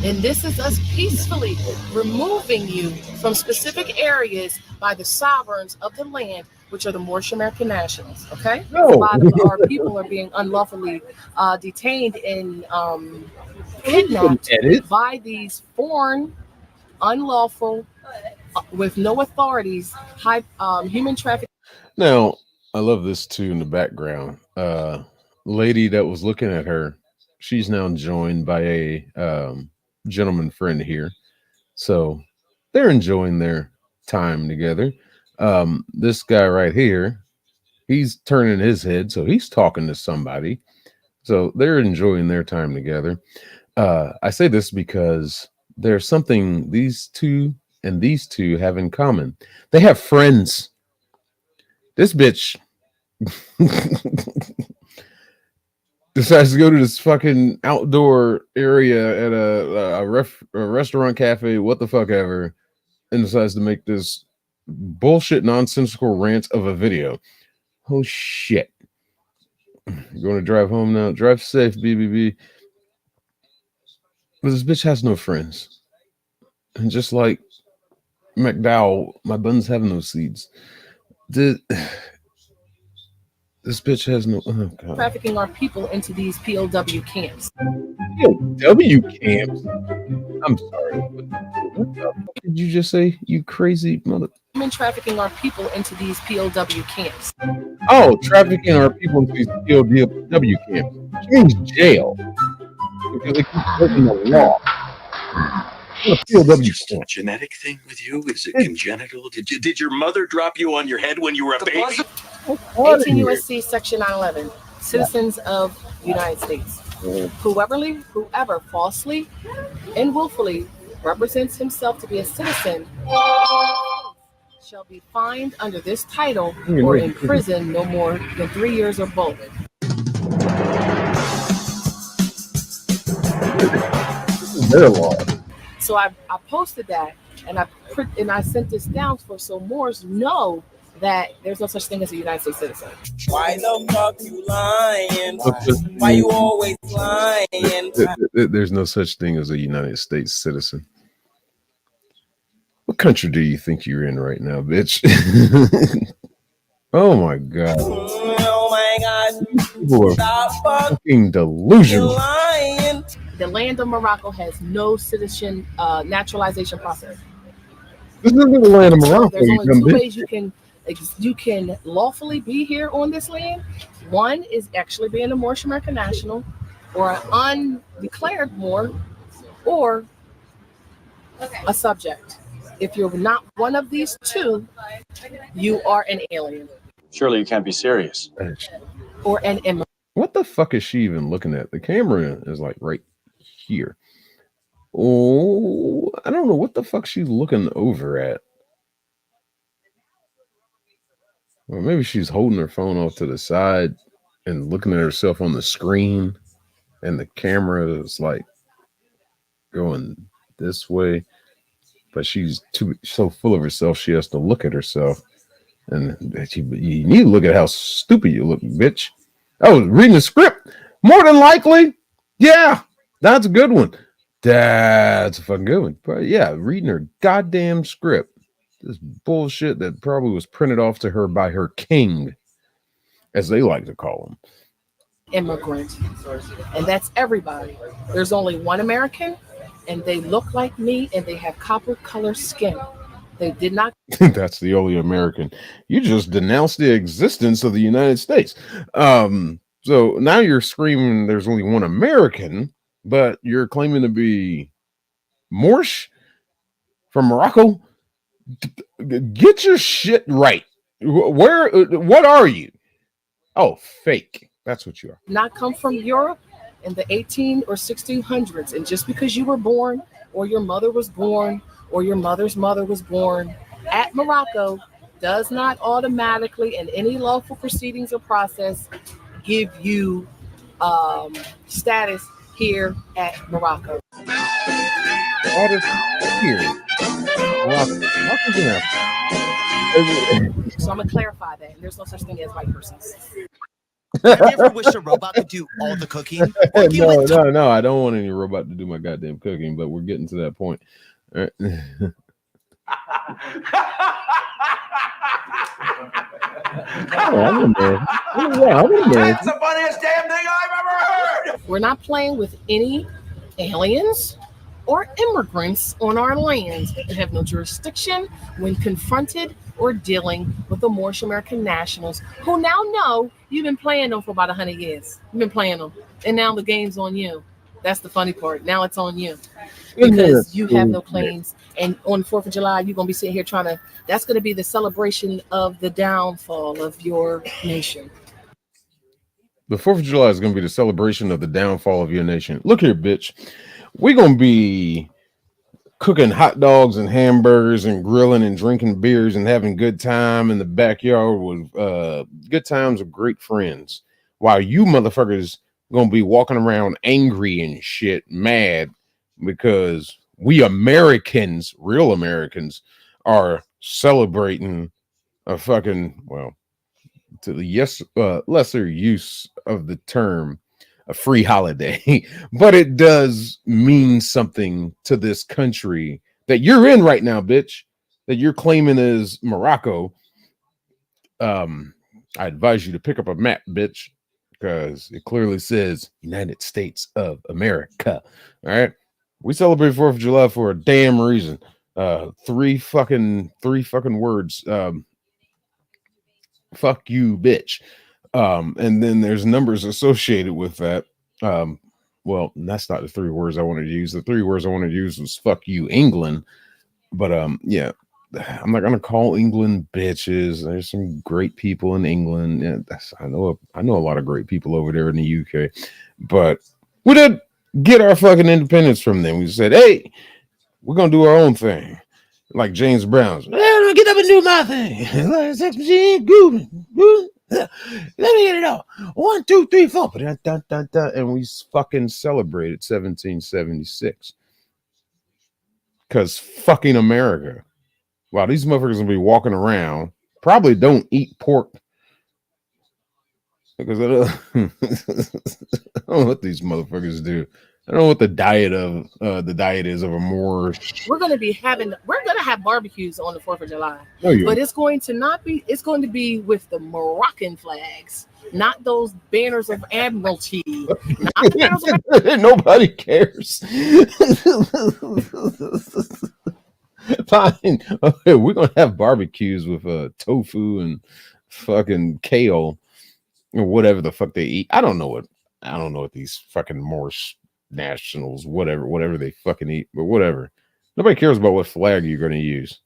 S9: And this is us peacefully removing you from specific areas by the sovereigns of the land, which are the Moorish American nationals. Okay?
S2: No.
S9: A lot of our people are being unlawfully detained and kidnapped by these foreign, unlawful, with no authorities, human trafficking.
S2: Now, I love this too in the background. Lady that was looking at her, she's now joined by a gentleman friend here. So they're enjoying their time together. This guy right here, he's turning his head, so he's talking to somebody. So they're enjoying their time together. I say this because there's something these two have in common. They have friends. This bitch decides to go to this fucking outdoor area at a restaurant, cafe, what the fuck ever, and decides to make this bullshit nonsensical rant of a video. Oh shit. You're going to drive home now? Drive safe, BBB. But this bitch has no friends. And just like McDowell, my buns have no seeds. This bitch has no. Oh god.
S9: Trafficking our people into these POW camps.
S2: POW camps? I'm sorry. What the fuck did you just say? You crazy mother.
S9: Women trafficking our people into these POW camps.
S2: Oh, trafficking our people into these POW camps. Which means jail. Because they keep breaking the law.
S11: Just a genetic thing with you? Is it congenital? Did your mother drop you on your head when you were a baby?
S9: 18 U.S.C. Section 911. Citizens of the United States. Whoever falsely and willfully represents himself to be a citizen shall be fined under this title or in prison no more than 3 years or both.
S2: Their law.
S9: So I posted that and I sent this down so Moors know that there's no such thing as a United States citizen.
S12: Why the fuck you lying? Why you always lying?
S2: There's no such thing as a United States citizen. What country do you think you're in right now, bitch? Oh my god.
S12: Oh my god.
S2: People are fucking delusional.
S9: The land of Morocco has no citizen naturalization process.
S2: This isn't the land of Morocco.
S9: There's only two ways you can lawfully be here on this land. One is actually being a Moorish American national, or an undeclared Moor, or a subject. If you're not one of these two, you are an alien.
S11: Surely you can't be serious.
S9: Or an immigrant.
S2: What the fuck is she even looking at? The camera is like right here. Oh, I don't know what the fuck she's looking over at. Or maybe she's holding her phone off to the side and looking at herself on the screen, and the camera is like going this way, but she's so full of herself she has to look at herself. And you need to look at how stupid you look, bitch. I was reading the script. More than likely, yeah, that's a good one. That's a fucking good one. But yeah, reading her goddamn script. This bullshit that probably was printed off to her by her king, as they like to call him.
S9: Immigrant. And that's everybody. There's only one American, and they look like me, and they have copper color skin. They did not.
S2: That's the only American. You just denounced the existence of the United States. So now you're screaming there's only one American, but you're claiming to be Moorish from Morocco. Get your shit right. What are you? Oh, fake. That's what you are.
S9: Not come from Europe in the 18 or 1600s. And just because you were born, or your mother was born, or your mother's mother was born at Morocco, does not automatically, in any lawful proceedings or process, give you status here at Morocco.
S2: Status here.
S9: So I'm gonna clarify that. There's no such thing as white persons.
S13: Have you ever wished a robot to do all the cooking?
S2: No, I don't want any robot to do my goddamn cooking, but we're getting to that point. All right.
S12: That's the funniest damn thing I've ever heard.
S9: We're not playing with any aliens or immigrants on our land and have no jurisdiction when confronted or dealing with the Moorish American nationals who now know you've been playing them for about 100 years. You've been playing them, and now the game's on you. That's the funny part. Now it's on you because you have no claims. And on the 4th of July, you're going to be sitting here that's going to be the celebration of the downfall of your nation.
S2: The 4th of July is going to be the celebration of the downfall of your nation. Look here, bitch. We're going to be cooking hot dogs and hamburgers and grilling and drinking beers and having good time in the backyard with good times with great friends, while you motherfuckers gonna be walking around angry and shit, mad because we Americans, real Americans, are celebrating a fucking, well, to the lesser use of the term, a free holiday, but it does mean something to this country that you're in right now, bitch, that you're claiming is Morocco. I advise you to pick up a map, bitch, because it clearly says United States of America. All right. We celebrate 4th of July for a damn reason. Three fucking words. Fuck you, bitch. And then there's numbers associated with that. Well, that's not the 3 words I wanted to use. The 3 words I wanted to use was fuck you, England. But yeah, I'm not gonna call England bitches. There's some great people in England. Yeah, I know a lot of great people over there in the UK, but we did get our fucking independence from them. We said, hey, we're gonna do our own thing, like James Brown's. Hey, get up and do my thing. Like sex machine, good. Let me get it out. 1, 2, 3, 4. And we fucking celebrated 1776 because fucking America. Wow, these motherfuckers will be walking around, probably don't eat pork because I don't know what these motherfuckers do. I don't know what the diet is of a Moorish.
S9: We're gonna have barbecues on the 4th of July,
S2: Oh,
S9: but it's going to be with the Moroccan flags, not those banners of admiralty.
S2: Nobody cares. Fine. Okay, we're gonna have barbecues with tofu and fucking kale or whatever the fuck they eat. I don't know what these fucking Moorish nationals, whatever they fucking eat, but whatever. Nobody cares about what flag you're gonna use.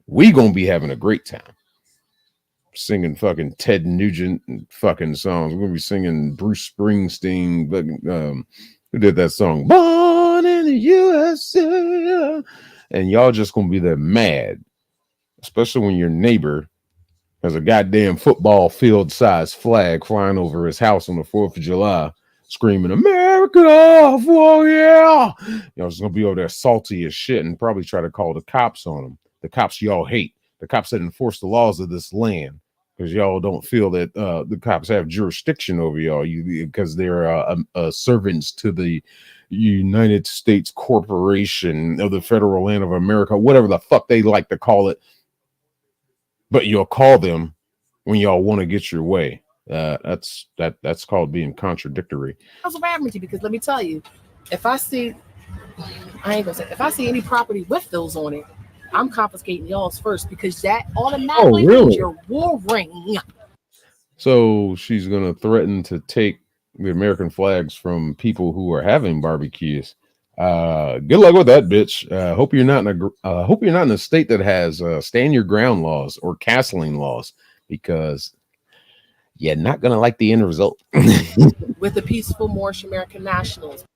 S2: We gonna be having a great time. Singing fucking Ted Nugent and fucking songs. We're gonna be singing Bruce Springsteen, but who did that song? Born in the USA. And y'all just gonna be there mad, especially when your neighbor has a goddamn football field size flag flying over his house on the 4th of July, screaming America, oh yeah. Y'all just gonna be over there salty as shit and probably try to call the cops on them. The cops y'all hate, the cops that enforce the laws of this land, because y'all don't feel that the cops have jurisdiction over y'all, because they're servants to the United States Corporation of the Federal Land of America, whatever the fuck they like to call it. But you'll call them when y'all want to get your way. That's called being contradictory.
S9: House of Admiralty, because let me tell you, if I see any property with those on it, I'm confiscating y'all's first, because that automatically means you're warring.
S2: So she's gonna threaten to take the American flags from people who are having barbecues. Good luck with that, bitch. Hope you're not in a state that has stand your ground laws or castling laws, because you're not gonna like the end result.
S9: With the peaceful Moorish American nationals.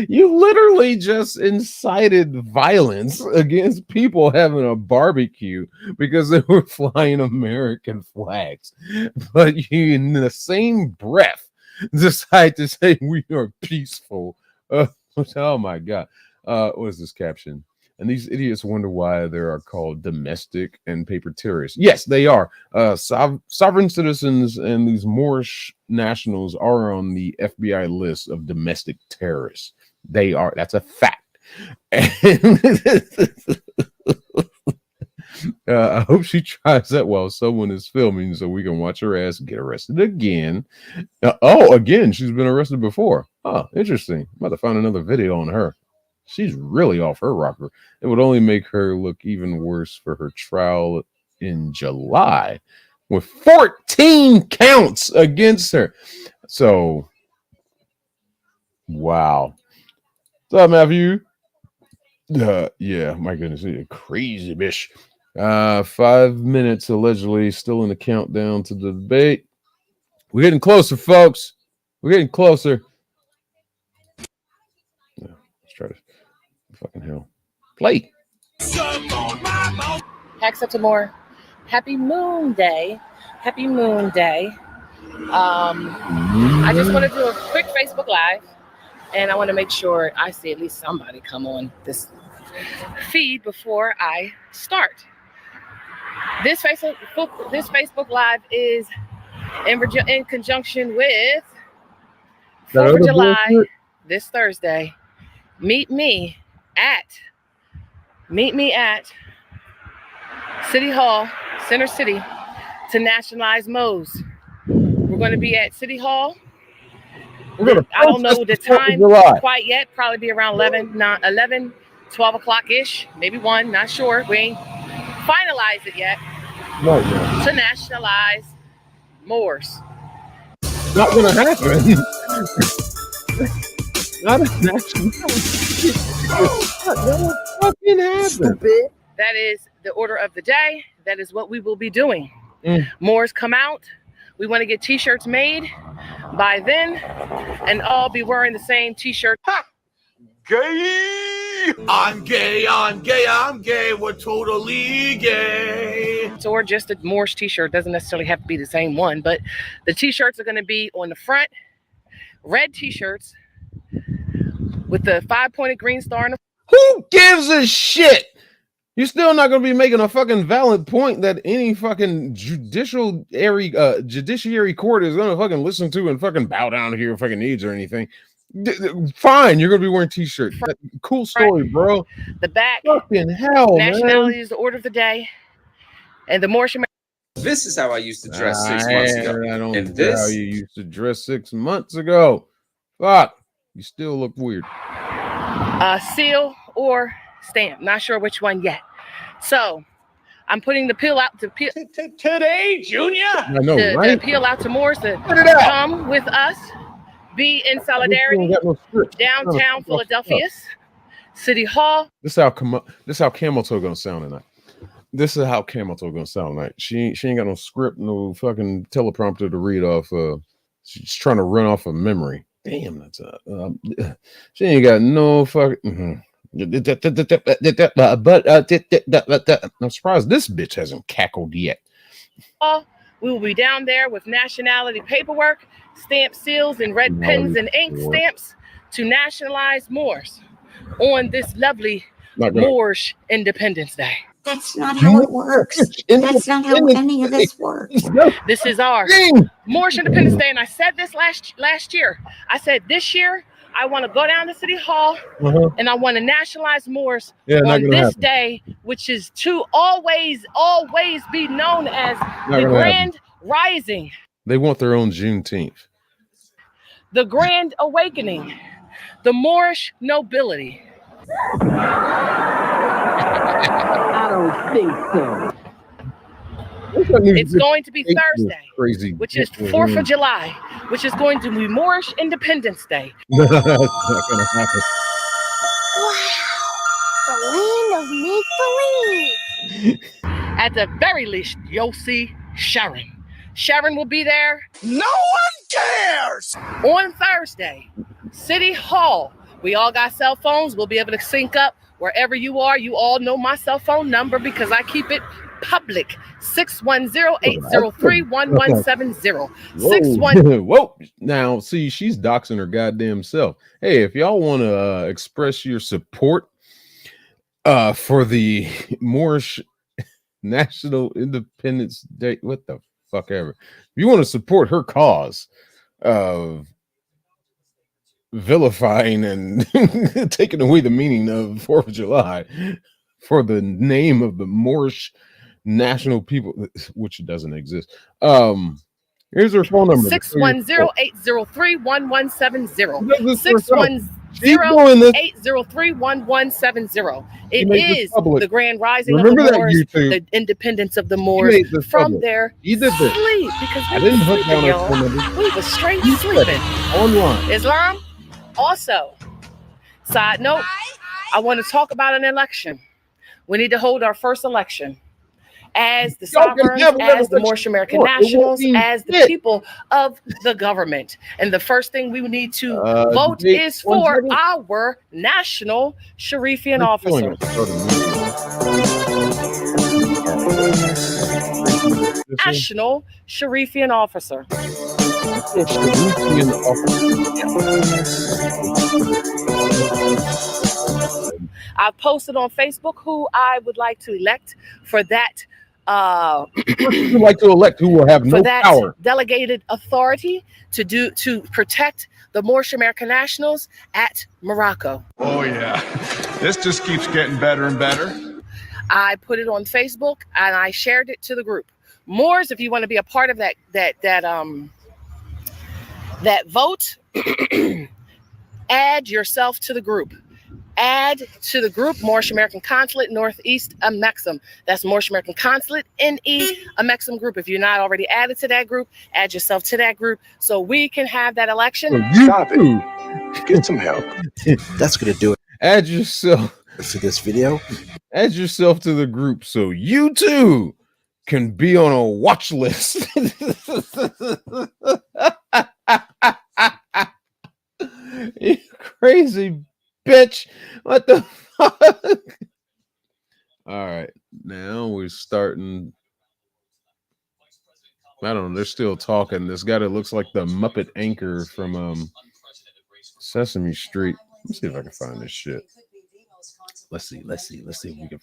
S2: You literally just incited violence against people having a barbecue because they were flying American flags. But you, in the same breath, decide to say we are peaceful. Oh my God. What is this caption? And these idiots wonder why they are called domestic and paper terrorists. Yes, they are. Sovereign citizens and these Moorish nationals are on the FBI list of domestic terrorists. They are. That's a fact. I hope she tries that while someone is filming so we can watch her ass get arrested again. Again, she's been arrested before. Oh, interesting. I'm about to find another video on her. She's really off her rocker. It would only make her look even worse for her trial in July with 14 counts against her. So, wow. What's up, Matthew? Yeah, my goodness, crazy bitch. 5 minutes allegedly still in the countdown to the debate. We're getting closer, folks. We're getting closer. Yeah, let's try to fucking hell. Play.
S9: Hacks up to more. Happy Moon Day. Happy Moon Day. I just want to do a quick Facebook Live, and I want to make sure I see at least somebody come on this feed before I start. This Facebook Live is in conjunction with 4th of July this Thursday. Meet me at City Hall, Center City, to nationalize Moe's. We're going to be at City Hall. I don't know the time quite yet. Probably be around 11, 12 o'clock-ish, maybe 1, not sure. We ain't finalized it yet.
S2: Right, yeah.
S9: To nationalize Moors.
S2: Not gonna happen. Not a national. That will fucking happen.
S9: Stupid. That is the order of the day. That is what we will be doing. Moors come out. We want to get t-shirts made by then and all be wearing the same t-shirt.
S11: Ha! Gay! I'm gay, I'm gay, I'm gay. We're totally gay.
S9: Or just a Moors t-shirt. Doesn't necessarily have to be the same one, but the t-shirts are going to be on the front. Red t-shirts with the 5-pointed green star in the.
S2: Who gives a shit? You're still not going to be making a fucking valid point that any fucking judiciary court is going to fucking listen to and fucking bow down to your fucking needs or anything. Fine, you're going to be wearing t-shirts. Cool story, bro.
S9: The back.
S2: Fucking hell,
S9: nationality
S2: man.
S9: is the order of the day. And the Moorish.
S14: This is how I used to dress 6 months ago.
S2: I don't
S14: and
S2: know how you used to dress 6 months ago. Fuck. You still look weird.
S9: Seal or stamp. Not sure which one yet. So I'm putting the peel out to peel
S11: today, Junior.
S2: I know, right?
S9: The peel out to Moors to come with us. Be in solidarity. Downtown Philadelphia, City Hall.
S2: This is how Camel Toe gonna sound tonight. This is how Camel Toe gonna sound tonight. She ain't got no script, no fucking teleprompter to read off. She's trying to run off of memory. Damn, that's she ain't got no fucking. But I'm surprised this bitch hasn't cackled yet.
S9: We will be down there with nationality paperwork, stamp seals, and red pens and ink stamps to nationalize Moors on this lovely Moorish Independence Day.
S15: That's not how it works. That's not how any of this works.
S9: This is our Moorish Independence Day, and I said this last year. I said this year I want to go down to City Hall and I want to nationalize Moors on this day, which is to always be known as the Grand Rising.
S2: They want their own Juneteenth.
S9: The Grand Awakening. The Moorish nobility.
S10: I don't think so.
S9: It's going to be Thursday, which is 4th of July, which is going to be Moorish Independence Day.
S2: That's not going to happen.
S15: Wow, the land of make-believe.
S9: At the very least, you'll see Sharon. Sharon will be there.
S11: No one cares!
S9: On Thursday, City Hall. We all got cell phones. We'll be able to sync up wherever you are. You all know my cell phone number because I keep it public. 610-803-1170.
S2: Whoa. Now, see, she's doxing her goddamn self. Hey, if y'all want to express your support for the Moorish National Independence Day, what the fuck ever. If you want to support her cause of vilifying and taking away the meaning of 4th of July for the name of the Moorish national people, which doesn't exist. Here's her phone number.
S9: 610-803-1170. 610-803-1170. It is the Grand Rising of the Moors, the independence of the Moors from their sleep. Because
S2: I didn't hook down our phone number.
S9: We were straight sleeping.
S2: Online.
S9: Islam. Also, side note, I want to talk about an election. We need to hold our first election as the
S2: Y'all can
S9: sovereigns,
S2: have whatever
S9: as the Moorish American
S2: support. It won't
S9: nationals,
S2: mean
S9: as the
S2: shit.
S9: people of the government. And the first thing we need to vote
S2: debate,
S9: is
S2: 1
S9: for
S2: second.
S9: our national Sharifian
S2: We're killing
S9: officer.
S2: it. Start immediately.
S9: National Sharifian officer.
S2: Sharifian
S9: I've posted on Facebook who I would like to elect for that.
S2: Who would like to elect who will have
S9: for
S2: no
S9: that
S2: power?
S9: delegated authority to protect the Moorish American nationals at Morocco.
S16: Oh yeah, this just keeps getting better and better.
S9: I put it on Facebook and I shared it to the group. Moors, if you want to be a part of that vote, add yourself to the group. Add to the group Moorish American Consulate Northeast Amexem. That's Moorish American Consulate NE Amexem group. If you're not already added to that group, add yourself to that group so we can have that election.
S2: Stop it.
S17: Get some help. That's gonna do it.
S2: Add yourself
S17: for this video.
S2: Add yourself to the group so you too can be on a watch list. You crazy bitch. What the fuck? All right. Now we're starting. I don't know. They're still talking. This guy that looks like the Muppet anchor from Sesame Street. Let's see if I can find this shit. Let's see if we can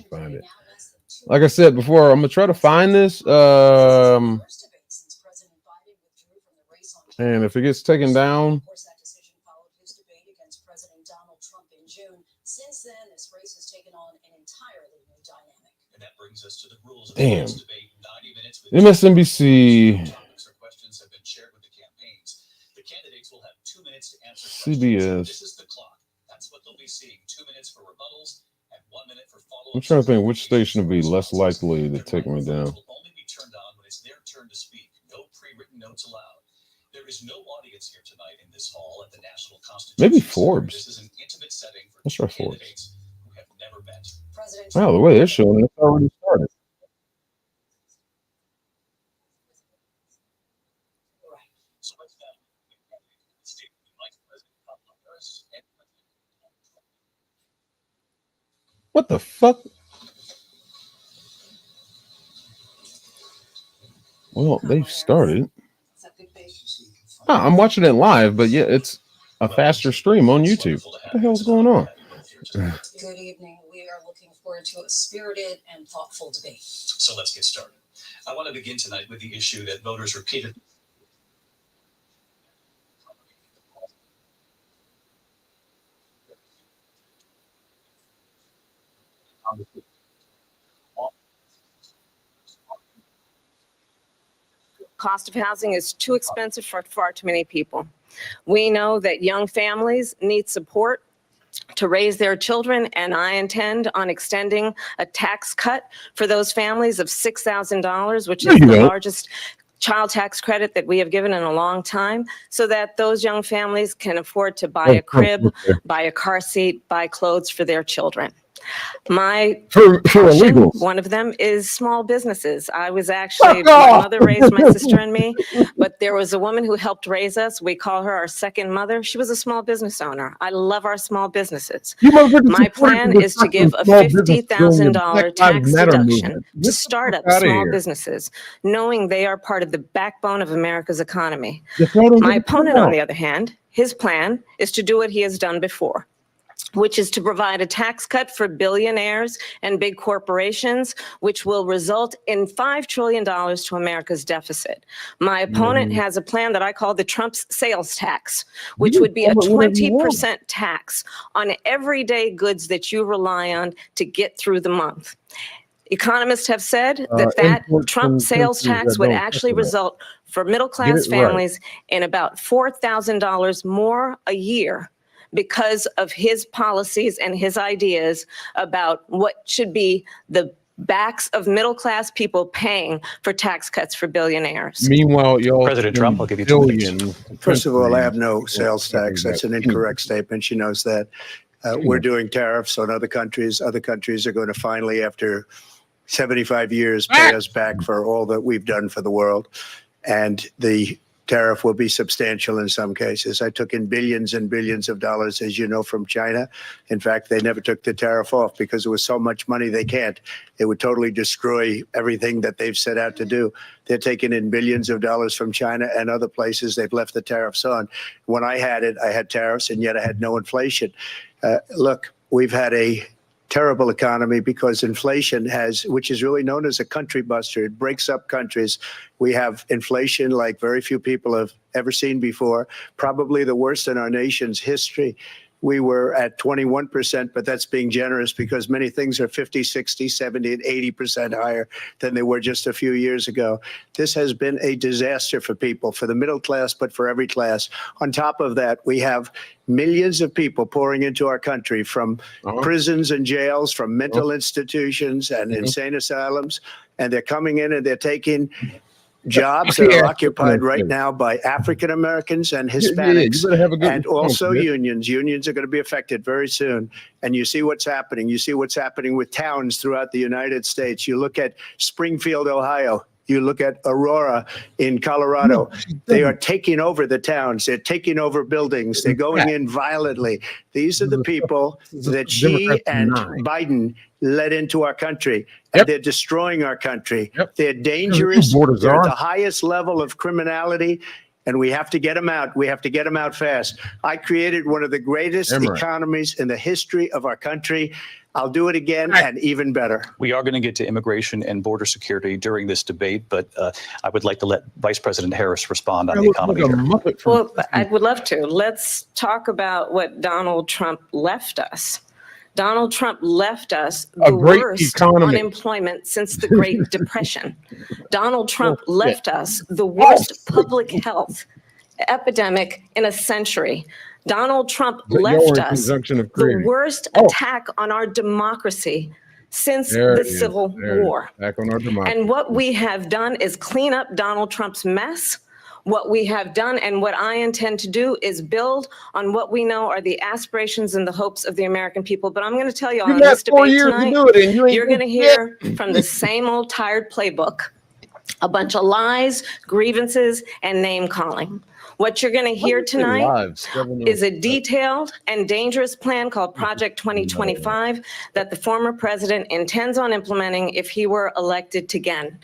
S2: find it. Like I said before, I'm gonna try to find this. And if it gets taken down, damn. MSNBC, CBS. I'm trying to think which station would be less likely to take me down. Maybe Forbes. Let's try Forbes. Wow, the way they're showing it's already started. What the fuck? Well, they've started. Oh, I'm watching it live, but yeah, it's a faster stream on YouTube. What the hell's going on?
S18: Good evening. We are looking forward to a spirited and thoughtful debate.
S19: So let's get started. I want to begin tonight with the issue that voters repeated.
S20: Cost of housing is too expensive for far too many people. We know that young families need support to raise their children, and I intend on extending a tax cut for those families of $6,000, which is the largest child tax credit that we have given in a long time, so that those young families can afford to buy a crib, buy a car seat, buy clothes for their children. My passion, one of them is small businesses. I was actually, my mother raised my sister and me, but there was a woman who helped raise us. We call her our second mother. She was a small business owner. I love our small businesses. My plan is to give a $50,000 tax deduction to start up small businesses, knowing they are part of the backbone of America's economy. My opponent, on the other hand, his plan is to do what he has done before, which is to provide a tax cut for billionaires and big corporations, which will result in $5 trillion to America's deficit. My opponent has a plan that I call the Trump's sales tax, which would be a 20% tax on everyday goods that you rely on to get through the month. Economists have said that Trump sales tax would actually result for middle-class families in about $4,000 more a year, because of his policies and his ideas about what should be the backs of middle-class people paying for tax cuts for billionaires.
S2: Meanwhile, y'all,
S21: President Trump, I'll give you 2 minutes.
S22: First of all, I have no sales tax. That's an incorrect statement. She knows that. We're doing tariffs on other countries. Other countries are going to finally, after 75 years, pay us back for all that we've done for the world. And the tariff will be substantial in some cases. I took in billions and billions of dollars, as you know, from China. In fact, they never took the tariff off because there was so much money they can't. It would totally destroy everything that they've set out to do. They're taking in billions of dollars from China and other places. They've left the tariffs on. When I had tariffs, and yet I had no inflation. Look, we've had a terrible economy because inflation which is really known as a country buster. It breaks up countries. We have inflation like very few people have ever seen before, probably the worst in our nation's history. We were at 21%, but that's being generous because many things are 50, 60, 70, and 80% higher than they were just a few years ago. This has been a disaster for people, for the middle class, but for every class. On top of that, we have millions of people pouring into our country from prisons and jails, from mental institutions and insane asylums, and they're coming in and they're taking jobs that are occupied right now by African Americans and Hispanics, and also unions. Unions are going to be affected very soon. And you see what's happening. You see what's happening with towns throughout the United States. You look at Springfield, Ohio. You look at Aurora in Colorado. They are taking over the towns. They're taking over buildings. They're going in violently. These are the people that Xi and Biden led into our country. And they're destroying our country. They're dangerous. They're at the highest level of criminality. And we have to get them out. We have to get them out fast. I created one of the greatest economies in the history of our country. I'll do it again and even better.
S21: We are going to get to immigration and border security during this debate, but I would like to let Vice President Harris respond on the economy here.
S20: Well, I would love to. Let's talk about what Donald Trump left us. Donald Trump left us the worst unemployment since the Great Depression. Donald Trump left us the worst public health epidemic in a century. Donald Trump left us the worst attack on our democracy since the Civil War. And what we have done is clean up Donald Trump's mess. What we have done and what I intend to do is build on what we know are the aspirations and the hopes of the American people. But I'm going to tell you on this debate tonight, you're going to hear from the same old tired playbook, a bunch of lies, grievances, and name calling. What you're going to hear tonight is a detailed and dangerous plan called Project 2025 that the former president intends on implementing if he were elected again.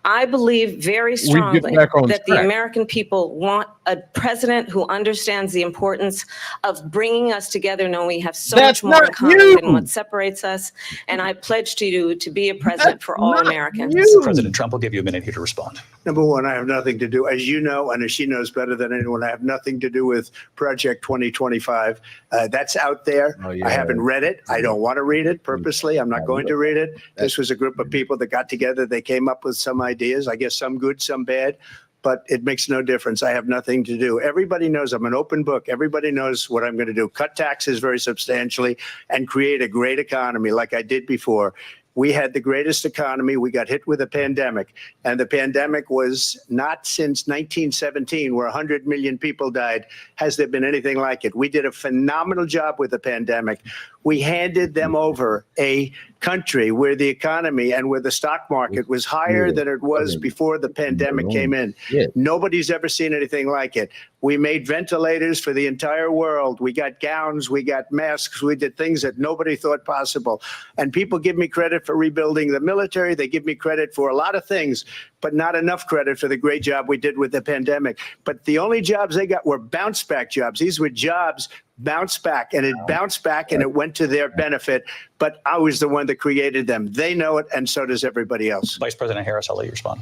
S20: I believe very strongly that the American people want a president who understands the importance of bringing us together, knowing we have so much more in common than what separates us. And I pledge to you to be a president for all Americans.
S21: President Trump will give you a minute here to respond.
S22: Number one, I have nothing to do, as you know, and as she knows better than anyone, I have nothing to do with Project 2025. That's out there. I haven't read it. I don't want to read it purposely. I'm not going to read it. This was a group of people that got together. They came up with some ideas, I guess some good, some bad, but it makes no difference. I have nothing to do. Everybody knows I'm an open book. Everybody knows what I'm going to do. Cut taxes very substantially and create a great economy like I did before. We had the greatest economy. We got hit with a pandemic, and the pandemic was not since 1917, where 100 million people died, has there been anything like it. We did a phenomenal job with the pandemic. We handed them over a country where the economy and where the stock market was higher than it was before the pandemic came in. Nobody's ever seen anything like it. We made ventilators for the entire world. We got gowns, we got masks, we did things that nobody thought possible. And people give me credit for rebuilding the military. They give me credit for a lot of things, but not enough credit for the great job we did with the pandemic. But the only jobs they got were bounce back jobs. These were jobs bounce back, and it bounced back and it went to their benefit. But I was the one that created them. They know it, and so does everybody else.
S21: Vice President Harris, I'll let you respond.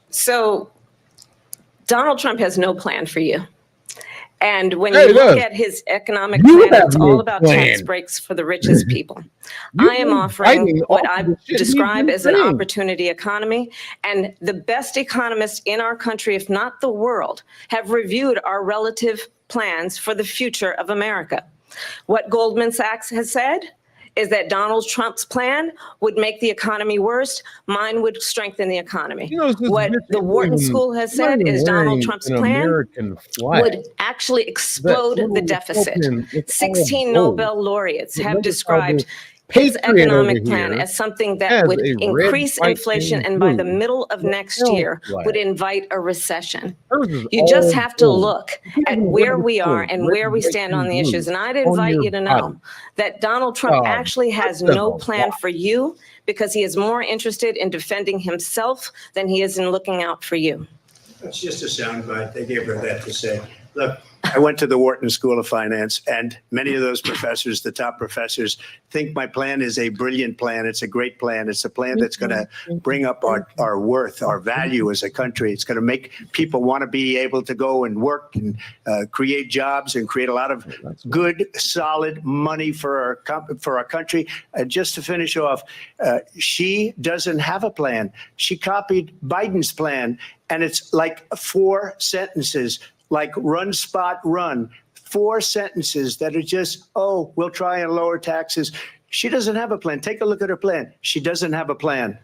S20: So Donald Trump has no plan for you. And when you look at his economic plan, it's all about tax breaks for the richest people. I am offering what I describe as an opportunity economy. And the best economists in our country, if not the world, have reviewed our relative plans for the future of America. What Goldman Sachs has said is that Donald Trump's plan would make the economy worse. Mine would strengthen the economy. What the Wharton School has said is Donald Trump's plan would actually explode the deficit. 16 Nobel laureates have described his
S2: patriot
S20: economic
S2: over
S20: plan
S2: here
S20: as something that
S2: has
S20: would
S2: a red,
S20: increase
S2: white,
S20: inflation
S2: and
S20: and by the
S2: blue.
S20: middle of next year would invite a recession.
S2: Hers is
S20: You just
S2: all
S20: have to
S2: gold.
S20: look
S2: You can't
S20: at
S2: even
S20: where
S2: wear
S20: we
S2: the
S20: are
S2: colors,
S20: and
S2: red,
S20: where we
S2: white,
S20: stand on the
S2: blue
S20: issues. And I'd
S2: on
S20: invite
S2: your
S20: you to
S2: body.
S20: know that Donald Trump actually has
S2: what the
S20: no plan
S2: fuck?
S20: for you because he is more interested in defending himself than he is in looking out for you.
S22: It's just a soundbite. They gave her that to say. Look, I went to the Wharton School of Finance, and many of those professors, the top professors, think my plan is a brilliant plan. It's a great plan. It's a plan that's going to bring up our worth, our value as a country. It's going to make people want to be able to go and work and create jobs and create a lot of good, solid money for our country. And just to finish off, she doesn't have a plan. She copied Biden's plan, and it's like 4 sentences. Like run, spot, run. 4 sentences that are just, oh, we'll try and lower taxes. She doesn't have a plan. Take a look at her plan. She doesn't have a plan.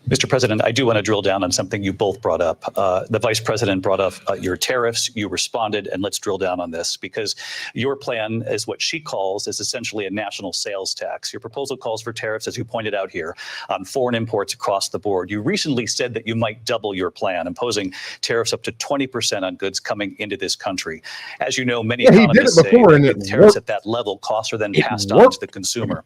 S21: Mr. President, I do want to drill down on something you both brought up. The Vice President brought up your tariffs. You responded, and let's drill down on this because your plan is what she calls is essentially a national sales tax. Your proposal calls for tariffs, as you pointed out here, on foreign imports across the board. You recently said that you might double your plan, imposing tariffs up to 20% on goods coming into this country. As you know, many economists say that tariffs at that level costs are then passed on to the consumer.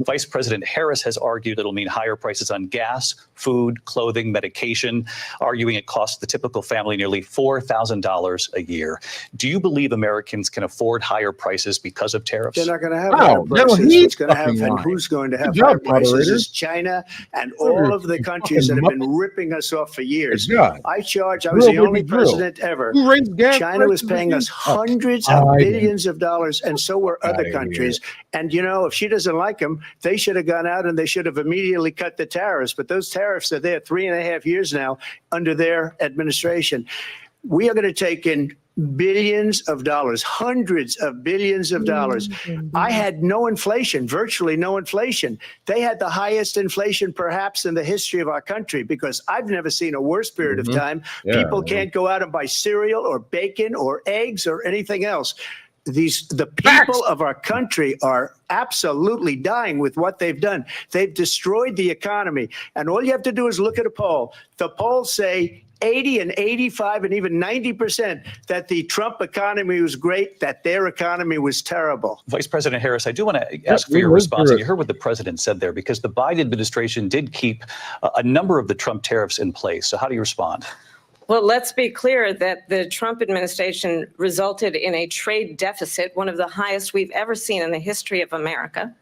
S21: Vice President Harris has argued it'll mean higher prices on gas, food, clothing, medication, arguing it costs the typical family nearly $4,000 a year. Do you believe Americans can afford higher prices because of tariffs?
S22: They're not going to have higher prices. What's going to have and who's going to have higher prices is China and all of the countries that have been ripping us off for years. I was the only president ever. China was paying us hundreds of billions of dollars, and so were other countries. And, you know, if she doesn't like them, they should have gone out and they should have immediately cut the tariffs. But those tariffs are there 3.5 years now under their administration. We are going to take in billions of dollars, hundreds of billions of dollars. I had no inflation, virtually no inflation. They had the highest inflation perhaps in the history of our country because I've never seen a worse period of time. People can't go out and buy cereal or bacon or eggs or anything else. The people of our country are absolutely dying with what they've done. They've destroyed the economy. And all you have to do is look at a poll. The polls say 80 and 85 and even 90% that the Trump economy was great, that their economy was terrible.
S21: Vice President Harris, I do want to ask for your response. You heard what the president said there because the Biden administration did keep a number of the Trump tariffs in place. So how do you respond?
S20: Well, let's be clear that the Trump administration resulted in a trade deficit, one of the highest we've ever seen in the history of America.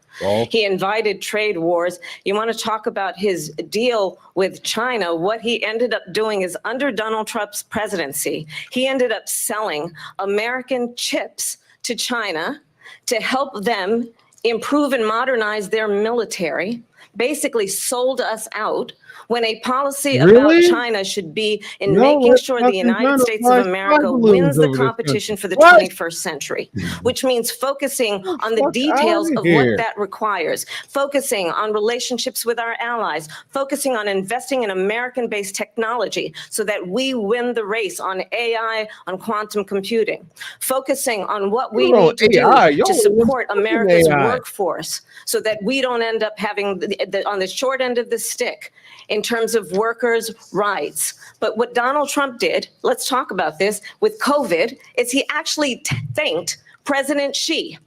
S20: He invited trade wars. You want to talk about his deal with China? What he ended up doing is under Donald Trump's presidency, he ended up selling American chips to China to help them improve and modernize their military, basically sold us out. When a policy about China should be in making sure the United States of America wins the competition for the 21st century, which means focusing on the details of what that requires, focusing on relationships with our allies, focusing on investing in American-based technology so that we win the race on AI, on quantum computing, focusing on what we need to do to support America's workforce so that we don't end up having on the short end of the stick in terms of workers' rights. But what Donald Trump did, let's talk about this, with COVID, is he actually thanked President Xi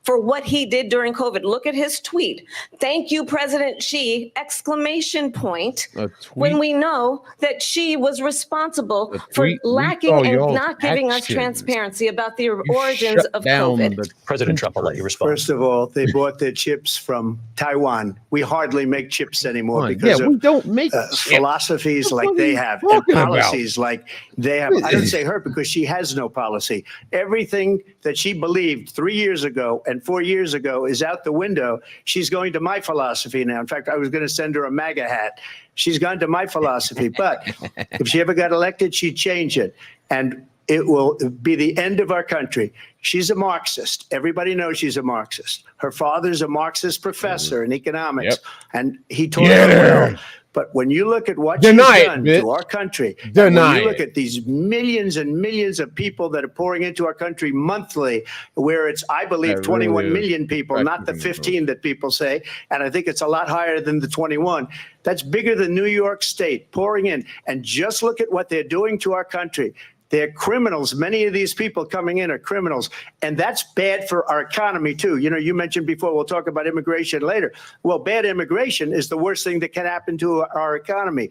S20: for what he did during COVID. Look at his tweet. Thank you, President Xi, exclamation point, when we know that Xi was responsible for lacking and not giving us transparency about the origins of COVID.
S21: President Trump, I'll let you respond.
S22: First of all, they bought their chips from Taiwan. We hardly make chips anymore because
S2: we don't make
S22: philosophies like they have and policies like they have. I don't say her because she has no policy. Everything that she believed 3 years ago and 4 years ago is out the window. She's going to my philosophy now. In fact, I was going to send her a MAGA hat. She's gone to my philosophy. But if she ever got elected, she'd change it. And it will be the end of our country. She's a Marxist. Everybody knows she's a Marxist. Her father's a Marxist professor in economics, and he taught her well. But when you look at what
S2: Deny
S22: she's
S2: it,
S22: done
S2: bitch.
S22: to our country, and
S2: Deny
S22: when you look
S2: it.
S22: at these millions and millions of people that are pouring into our country monthly, where it's, I believe,
S2: That
S22: 21
S2: really is
S22: million people, not the
S2: practically
S22: 15 that people say, and I think it's a lot higher than the 21. That's bigger than New York State pouring in. And just look at what they're doing to our country. They're criminals. Many of these people coming in are criminals. And that's bad for our economy, too. You know, you mentioned before, we'll talk about immigration later. Well, bad immigration is the worst thing that can happen to our economy.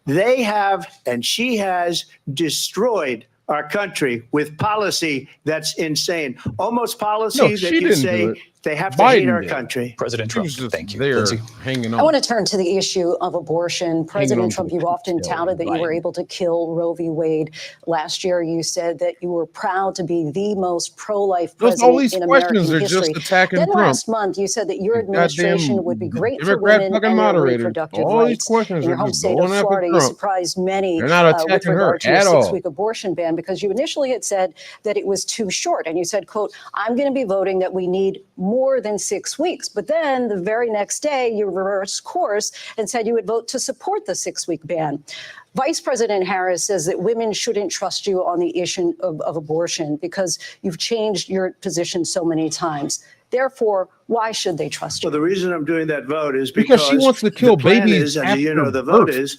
S22: They have, and she has, destroyed our country with policy that's insane. Almost policy
S2: No,
S22: that
S2: she
S22: you
S2: didn't do
S22: say
S2: it.
S22: they have to
S2: Biden
S22: hate our
S2: did.
S22: country.
S21: President Trump, thank you. Lindsay?
S2: Hanging
S18: I want to turn to the issue of abortion. President Trump, you've often touted that you were able to kill Roe v. Wade. Last year, you said that you were proud to be the most pro-life
S2: All
S22: president
S2: these
S22: in American
S2: questions are
S22: history.
S2: just attacking
S22: Then
S2: Trump.
S22: last month, you said that your administration would be great for
S2: Democrat
S22: women
S2: fucking
S22: and their
S2: moderators.
S22: reproductive
S2: All these
S22: rights.
S2: questions
S22: In your
S2: are
S22: home
S2: just
S22: state of
S2: going after
S22: Florida, you
S2: Trump.
S22: surprised many
S2: They're not
S22: with
S2: attacking her
S22: regard to a
S2: at all.
S22: 6-week abortion ban, because you initially had said that it was too short. And you said, quote, I'm going to be voting that we need more than 6 weeks. But then the very next day, you reversed course and said you would vote to support the 6-week ban. Vice President Harris says that women shouldn't trust you on the issue of abortion because you've changed your position so many times. Therefore, why should they trust you? Well, the reason I'm doing that vote is
S2: Because she wants to kill
S22: the plan
S2: babies
S22: is, and you know,
S2: after
S22: the vote
S2: birth.
S22: is,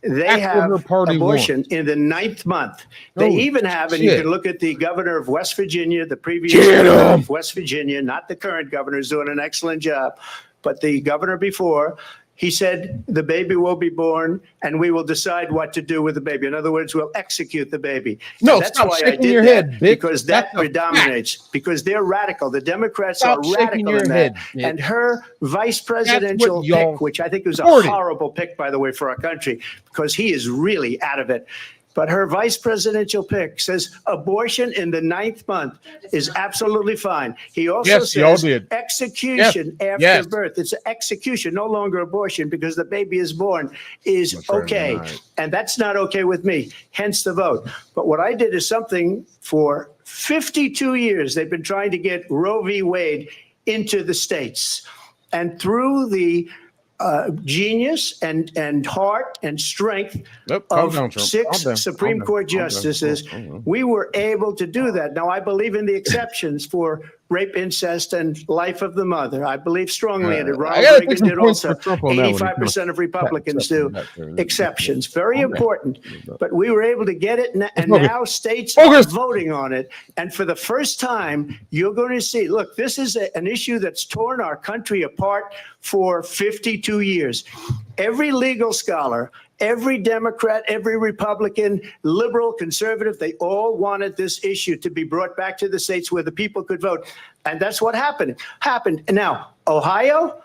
S22: they
S2: That's what
S22: have
S2: her party
S22: abortion
S2: wants.
S22: in the 9th month. They
S2: Oh,
S22: even have, and you
S2: shit.
S22: can look at the governor of West Virginia, the previous
S2: Get
S22: governor
S2: him.
S22: of West Virginia, not the current governor, is doing an excellent job, but the governor before, he said the baby will be born and we will decide what to do with the baby. In other words, we'll execute the baby.
S2: No,
S22: And that's
S2: stop
S22: why I
S2: shaking
S22: did
S2: your
S22: that,
S2: head, bitch.
S22: because that
S2: That's a
S22: predominates, because they're radical. The Democrats
S2: Stop
S22: are
S2: shaking
S22: radical
S2: your
S22: in
S2: head,
S22: that.
S2: bitch.
S22: And her vice presidential
S2: y'all
S22: pick, which I think was a
S2: supported.
S22: horrible pick, by the way, for our country, because he is really out of it. But her vice presidential pick says abortion in the 9th month is absolutely fine. He also
S2: Yes, y'all
S22: says
S2: did.
S22: execution after
S2: Yes.
S22: birth. It's execution, no longer abortion, because the baby is born is
S2: That's right,
S22: okay.
S2: right.
S22: And that's not okay with me, hence the vote. But what I did is something for 52 years. They've been trying to get Roe v. Wade into the states. And through the genius and heart and strength
S2: Calm
S22: of
S2: down, Trump. Calm
S22: 6
S2: down.
S22: Supreme
S2: Calm
S22: Court
S2: down. Calm down.
S22: justices,
S2: Calm down.
S22: we were able to do that. Now, I believe in the exceptions for rape, incest, and life of the mother. I believe strongly in it.
S2: I
S22: Ronald
S2: gotta
S22: Reagan
S2: take some
S22: did
S2: points
S22: also.
S2: for Trump on that one.
S22: 85% of Republicans do exceptions. Very
S2: Calm down.
S22: important. But we were able to get it, and
S2: focus.
S22: now states
S2: Focus.
S22: are voting on it. And for the first time, you're going to see, look, this is an issue that's torn our country apart for 52 years. Every legal scholar, every Democrat, every Republican, liberal, conservative, they all wanted this issue to be brought back to the states where the people could vote. And that's what happened. Now, Ohio,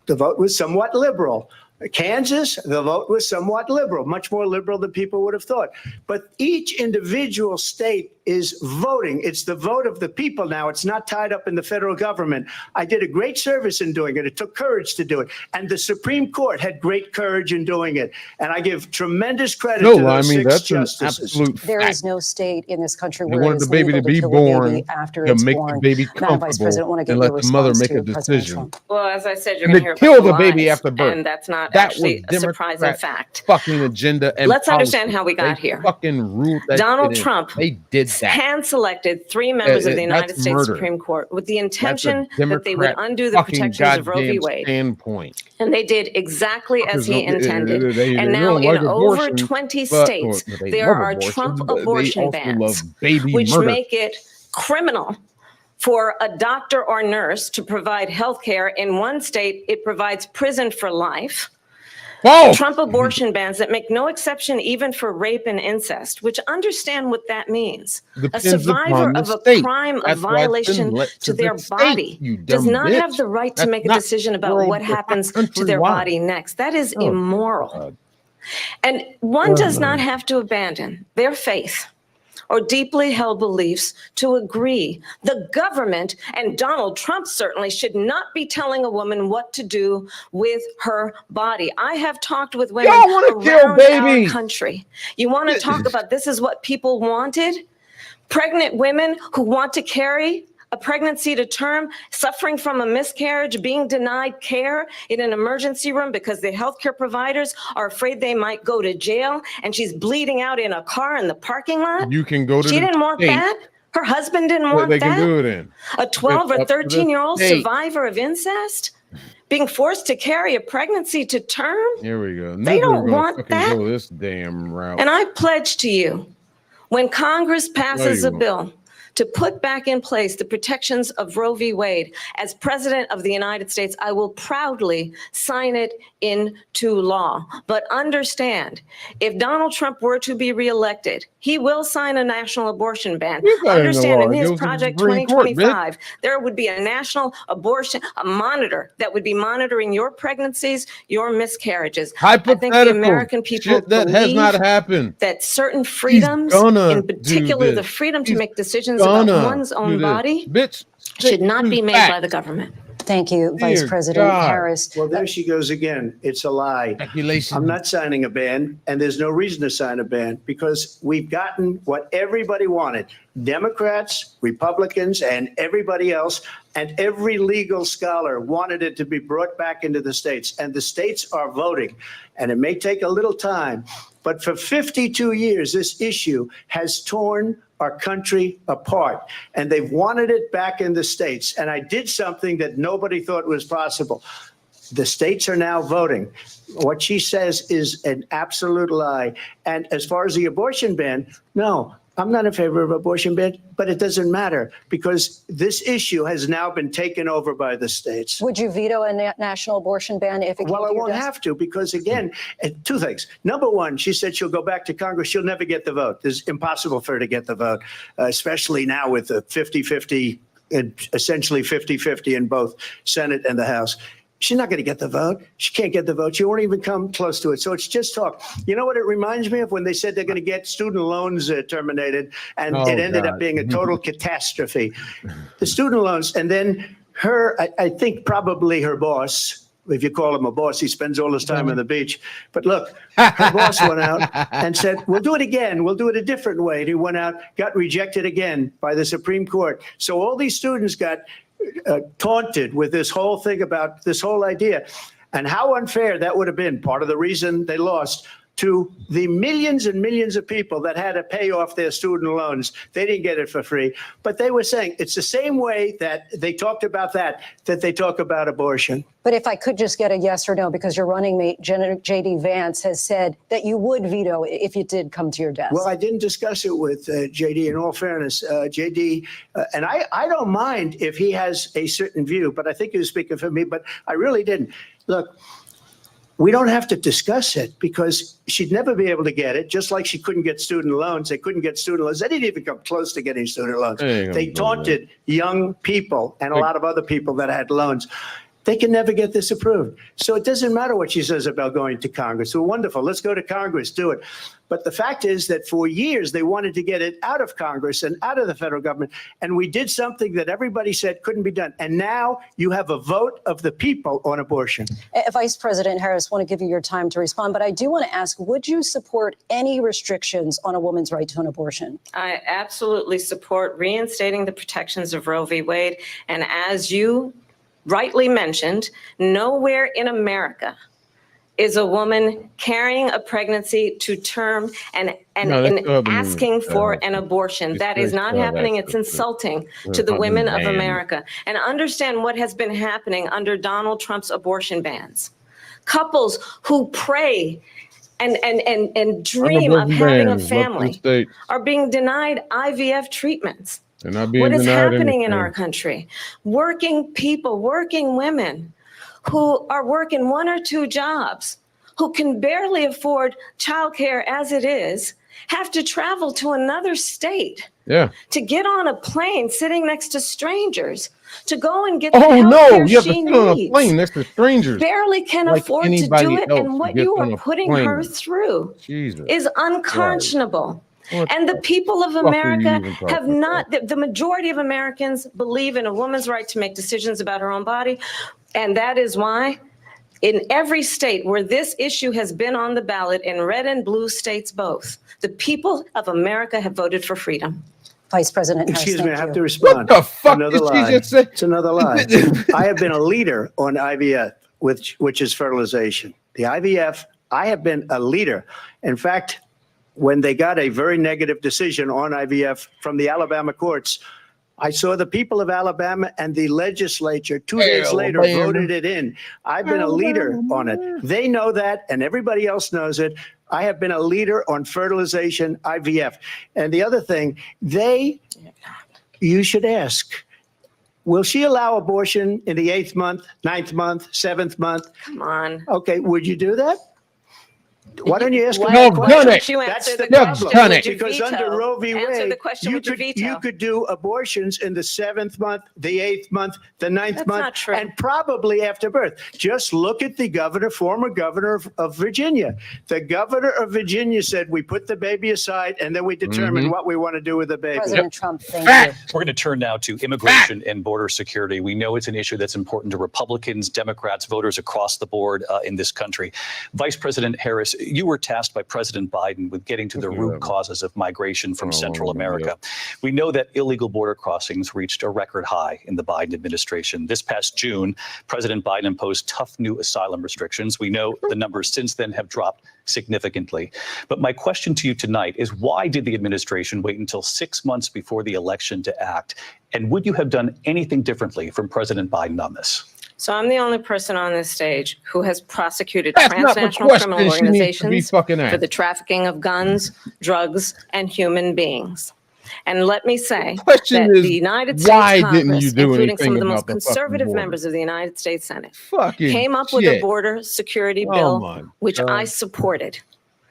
S22: the vote was somewhat liberal. Kansas, the vote was somewhat liberal, much more liberal than people would have thought. But each individual state is voting. It's the vote of the people now. It's not tied up in the federal government. I did a great service in doing it. It took courage to do it. And the Supreme Court had great courage in doing it. And I give tremendous credit to those 6
S2: that's
S22: justices.
S2: an absolute
S18: There
S2: fact.
S18: is no state in this country
S2: They
S18: where it
S2: wanted
S18: is
S2: the baby
S18: legal
S2: to be
S18: kill a
S2: born
S18: baby after
S2: to
S18: it's
S2: make
S18: born.
S2: the baby
S18: Madam Vice President, I want to get
S2: comfortable and
S18: your
S2: let the mother
S18: response
S2: make a
S18: to President
S2: decision.
S18: Trump.
S20: Well, as I said, you're
S2: And
S20: going to
S2: they
S20: hear
S2: kill
S20: about
S2: the baby
S20: lies,
S2: after birth.
S20: and that's not
S2: That
S20: actually
S2: was
S20: a surprising
S2: Democrat
S20: fact.
S2: fucking agenda and
S20: Let's understand
S2: policy.
S20: how we got
S2: They
S20: here.
S2: Fucking ruled that
S20: Donald
S2: shit in.
S20: Trump
S2: They did that.
S20: hand-selected 3 members of the United
S2: That's
S20: States
S2: murder.
S20: Supreme Court with the
S2: That's a
S20: intention that they would
S2: Democrat
S20: undo the
S2: fucking
S20: protections of Roe v.
S2: goddamn
S20: Wade.
S2: standpoint.
S20: And they did exactly as he intended.
S2: They
S20: And now
S2: don't
S20: in
S2: like
S20: over
S2: abortion,
S20: 20
S2: but-
S20: states,
S2: well, they
S20: there
S2: love
S20: are
S2: abortion,
S20: Trump
S2: but they
S20: abortion
S2: also
S20: bans,
S2: love baby
S20: which
S2: murder.
S20: make it criminal for a doctor or nurse to provide health care. In one state, it provides prison for life.
S2: Oh!
S20: Trump abortion bans that make no exception even for rape and incest, which understand what that means. A
S2: Depends
S20: survivor
S2: upon the
S20: of a
S2: state.
S20: crime
S2: That's
S20: of
S2: why it's been
S20: violation
S2: let
S20: to
S2: the
S20: their
S2: state,
S20: body
S2: you
S20: does
S2: dumb
S20: not
S2: bitch.
S20: have the right to
S2: That's
S20: make a
S2: not
S20: decision about
S2: world-
S20: what happens to their
S2: countrywide.
S20: body next. That is
S2: Oh,
S20: immoral.
S2: God.
S20: And one does
S2: Oh.
S20: not have to abandon their faith or deeply held beliefs to agree. The government, and Donald Trump certainly, should not be telling a woman what to do with her body. I have talked with women
S2: Y'all wanna kill
S20: around our
S2: babies.
S20: country. You want to talk about this is what people wanted? Pregnant women who want to carry a pregnancy to term, suffering from a miscarriage, being denied care in an emergency room because the healthcare providers are afraid they might go to jail, and she's bleeding out in a car in the parking lot.
S2: You can go to
S20: She
S2: the
S20: didn't want
S2: state.
S20: that. Her husband didn't want
S2: They can
S20: that.
S2: do it in.
S20: A 12
S2: It's
S20: or
S2: up to the
S20: 13-year-old
S2: state.
S20: survivor of incest being forced to carry a pregnancy to term.
S2: Here we go.
S20: They don't want that.
S2: Go this damn route.
S20: And I pledge to you, when Congress passes a
S2: won't.
S20: bill to put back in place the protections of Roe v. Wade, as President of the United States, I will proudly sign it into law. But understand, if Donald Trump were to be reelected, he will sign a national abortion ban. Understand, in his Project 2025, there would be a national abortion, a monitor that would be monitoring your pregnancies, your miscarriages. I think the American people
S2: Shit that has not happened.
S20: that certain freedoms, in particular the freedom to make decisions about one's own body, should not be made by the government.
S18: Thank you, Vice President Harris.
S22: Well, there she goes again. It's a lie. I'm not signing a ban, and there's no reason to sign a ban because we've gotten what everybody wanted. Democrats, Republicans, and everybody else, and every legal scholar wanted it to be brought back into the states, and the states are voting. And it may take a little time, but for 52 years, this issue has torn our country apart, and they've wanted it back in the states. And I did something that nobody thought was possible. The states are now voting. What she says is an absolute lie. And as far as the abortion ban, no, I'm not in favor of abortion ban, but it doesn't matter because this issue has now been taken over by the states.
S18: Would you veto a national abortion ban if it came to your
S22: Well, I won't
S18: desk?
S22: have to because, again, two things. Number one, she said she'll go back to Congress. She'll never get the vote. It's impossible for her to get the vote, especially now with the 50-50, essentially 50-50 in both Senate and the House. She's not going to get the vote. She can't get the vote. She won't even come close to it. So it's just talk. You know what it reminds me of when they said they're going to get student loans terminated, and it ended up being a total catastrophe. The student loans, and then I think probably her boss, if you call him a boss, he spends all his time on the beach. But look, her boss went out and said, we'll do it again. We'll do it a different way. And he went out, got rejected again by the Supreme Court. So all these students got taunted with this whole thing about this whole idea, and how unfair that would have been. Part of the reason they lost to the millions and millions of people that had to pay off their student loans. They didn't get it for free, but they were saying it's the same way that they talked about that they talk about abortion.
S18: But if I could just get a yes or no, because your running mate, J.D. Vance, has said that you would veto it if it did come to your desk.
S22: Well, I didn't discuss it with J.D. in all fairness. J.D., and I don't mind if he has a certain view, but I think he was speaking for me, but I really didn't. Look, we don't have to discuss it because she'd never be able to get it, just like she couldn't get student loans. They couldn't get student loans. They didn't even come close to getting student loans. They taunted young people and a lot of other people that had loans. They can never get this approved. So it doesn't matter what she says about going to Congress. So wonderful. Let's go to Congress, do it. But the fact is that for years, they wanted to get it out of Congress and out of the federal government. And we did something that everybody said couldn't be done. And now you have a vote of the people on abortion.
S18: Vice President Harris, I want to give you your time to respond, but I do want to ask, would you support any restrictions on a woman's right to an abortion?
S20: I absolutely support reinstating the protections of Roe v. Wade. And as you rightly mentioned, nowhere in America is a woman carrying a pregnancy to term and asking for an abortion. That is not happening. It's insulting to the women of America. And understand what has been happening under Donald Trump's abortion bans. Couples who pray and dream of having a family are being denied IVF treatments. What is happening in our country? Working people, working women who are working 1 or 2 jobs, who can barely afford childcare as it is, have to travel to another state to get on a plane sitting next to strangers to go and get the health care she needs.
S2: You have to sit on a plane next to strangers.
S20: Barely can afford to do it, and what you are putting her through is unconscionable. And the people of America have not, the majority of Americans believe in a woman's right to make decisions about her own body. And that is why in every state where this issue has been on the ballot, in red and blue states both, the people of America have voted for freedom.
S18: Vice President Harris,
S22: Excuse me, I
S18: thank
S22: have
S18: you.
S22: to respond.
S2: What the fuck
S22: Another
S2: did she
S22: lie.
S2: just say?
S22: It's another lie. I have been a leader on IVF, which is fertilization. The IVF, I have been a leader. In fact, when they got a very negative decision on IVF from the Alabama courts, I saw the people of Alabama and the legislature 2 days later
S2: Alabama.
S22: voted it in. I've been a leader on it. They know that, and everybody else knows it. I have been a leader on fertilization, IVF. And the other thing, you should ask, will she allow abortion in the 8th month, 9th month, 7th month?
S20: Come on.
S22: Okay, would you do that? Why don't you ask
S20: Why
S22: them that
S2: You've
S22: question?
S2: done it.
S20: You
S22: That's
S20: answer
S22: the
S20: the
S22: problem.
S20: question
S2: done
S20: with
S2: it.
S20: your
S22: Because
S20: veto.
S22: under Roe v.
S20: Answer
S22: Wade,
S20: the question
S22: you
S20: with your
S22: could,
S20: veto.
S22: you could do abortions in the 7th month, the 8th month, the 9th
S20: That's
S22: month,
S20: not true.
S22: and probably after birth. Just look at the governor, former governor of Virginia. The governor of Virginia said, we put the baby aside and then we determine what we want to do with the baby.
S18: President Trump, thank you.
S21: We're going to turn now to immigration and border security. We know it's an issue that's important to Republicans, Democrats, voters across the board in this country. Vice President Harris, you were tasked by President Biden with getting to the root causes of migration from Central America. We know that illegal border crossings reached a record high in the Biden administration. This past June, President Biden imposed tough new asylum restrictions. We know the numbers since then have dropped significantly. But my question to you tonight is, why did the administration wait until 6 months before the election to act? And would you have done anything differently from President Biden on this?
S20: So I'm the only person on this stage who has prosecuted
S2: That's not the
S20: transnational
S2: question
S20: criminal
S2: she needs to be
S20: organizations
S2: fucking
S20: for
S2: asked.
S20: the trafficking of guns, drugs, and human beings. And let me say
S2: question
S20: that
S2: is,
S20: the United
S2: why
S20: States
S2: didn't you
S20: Congress,
S2: do
S20: including some
S2: anything
S20: of the
S2: about
S20: most
S2: the fucking
S20: conservative
S2: border?
S20: members of the United States Senate,
S2: Fucking
S20: came up with a
S2: shit.
S20: border security
S2: Oh
S20: bill,
S2: my
S20: which I
S2: God.
S20: supported.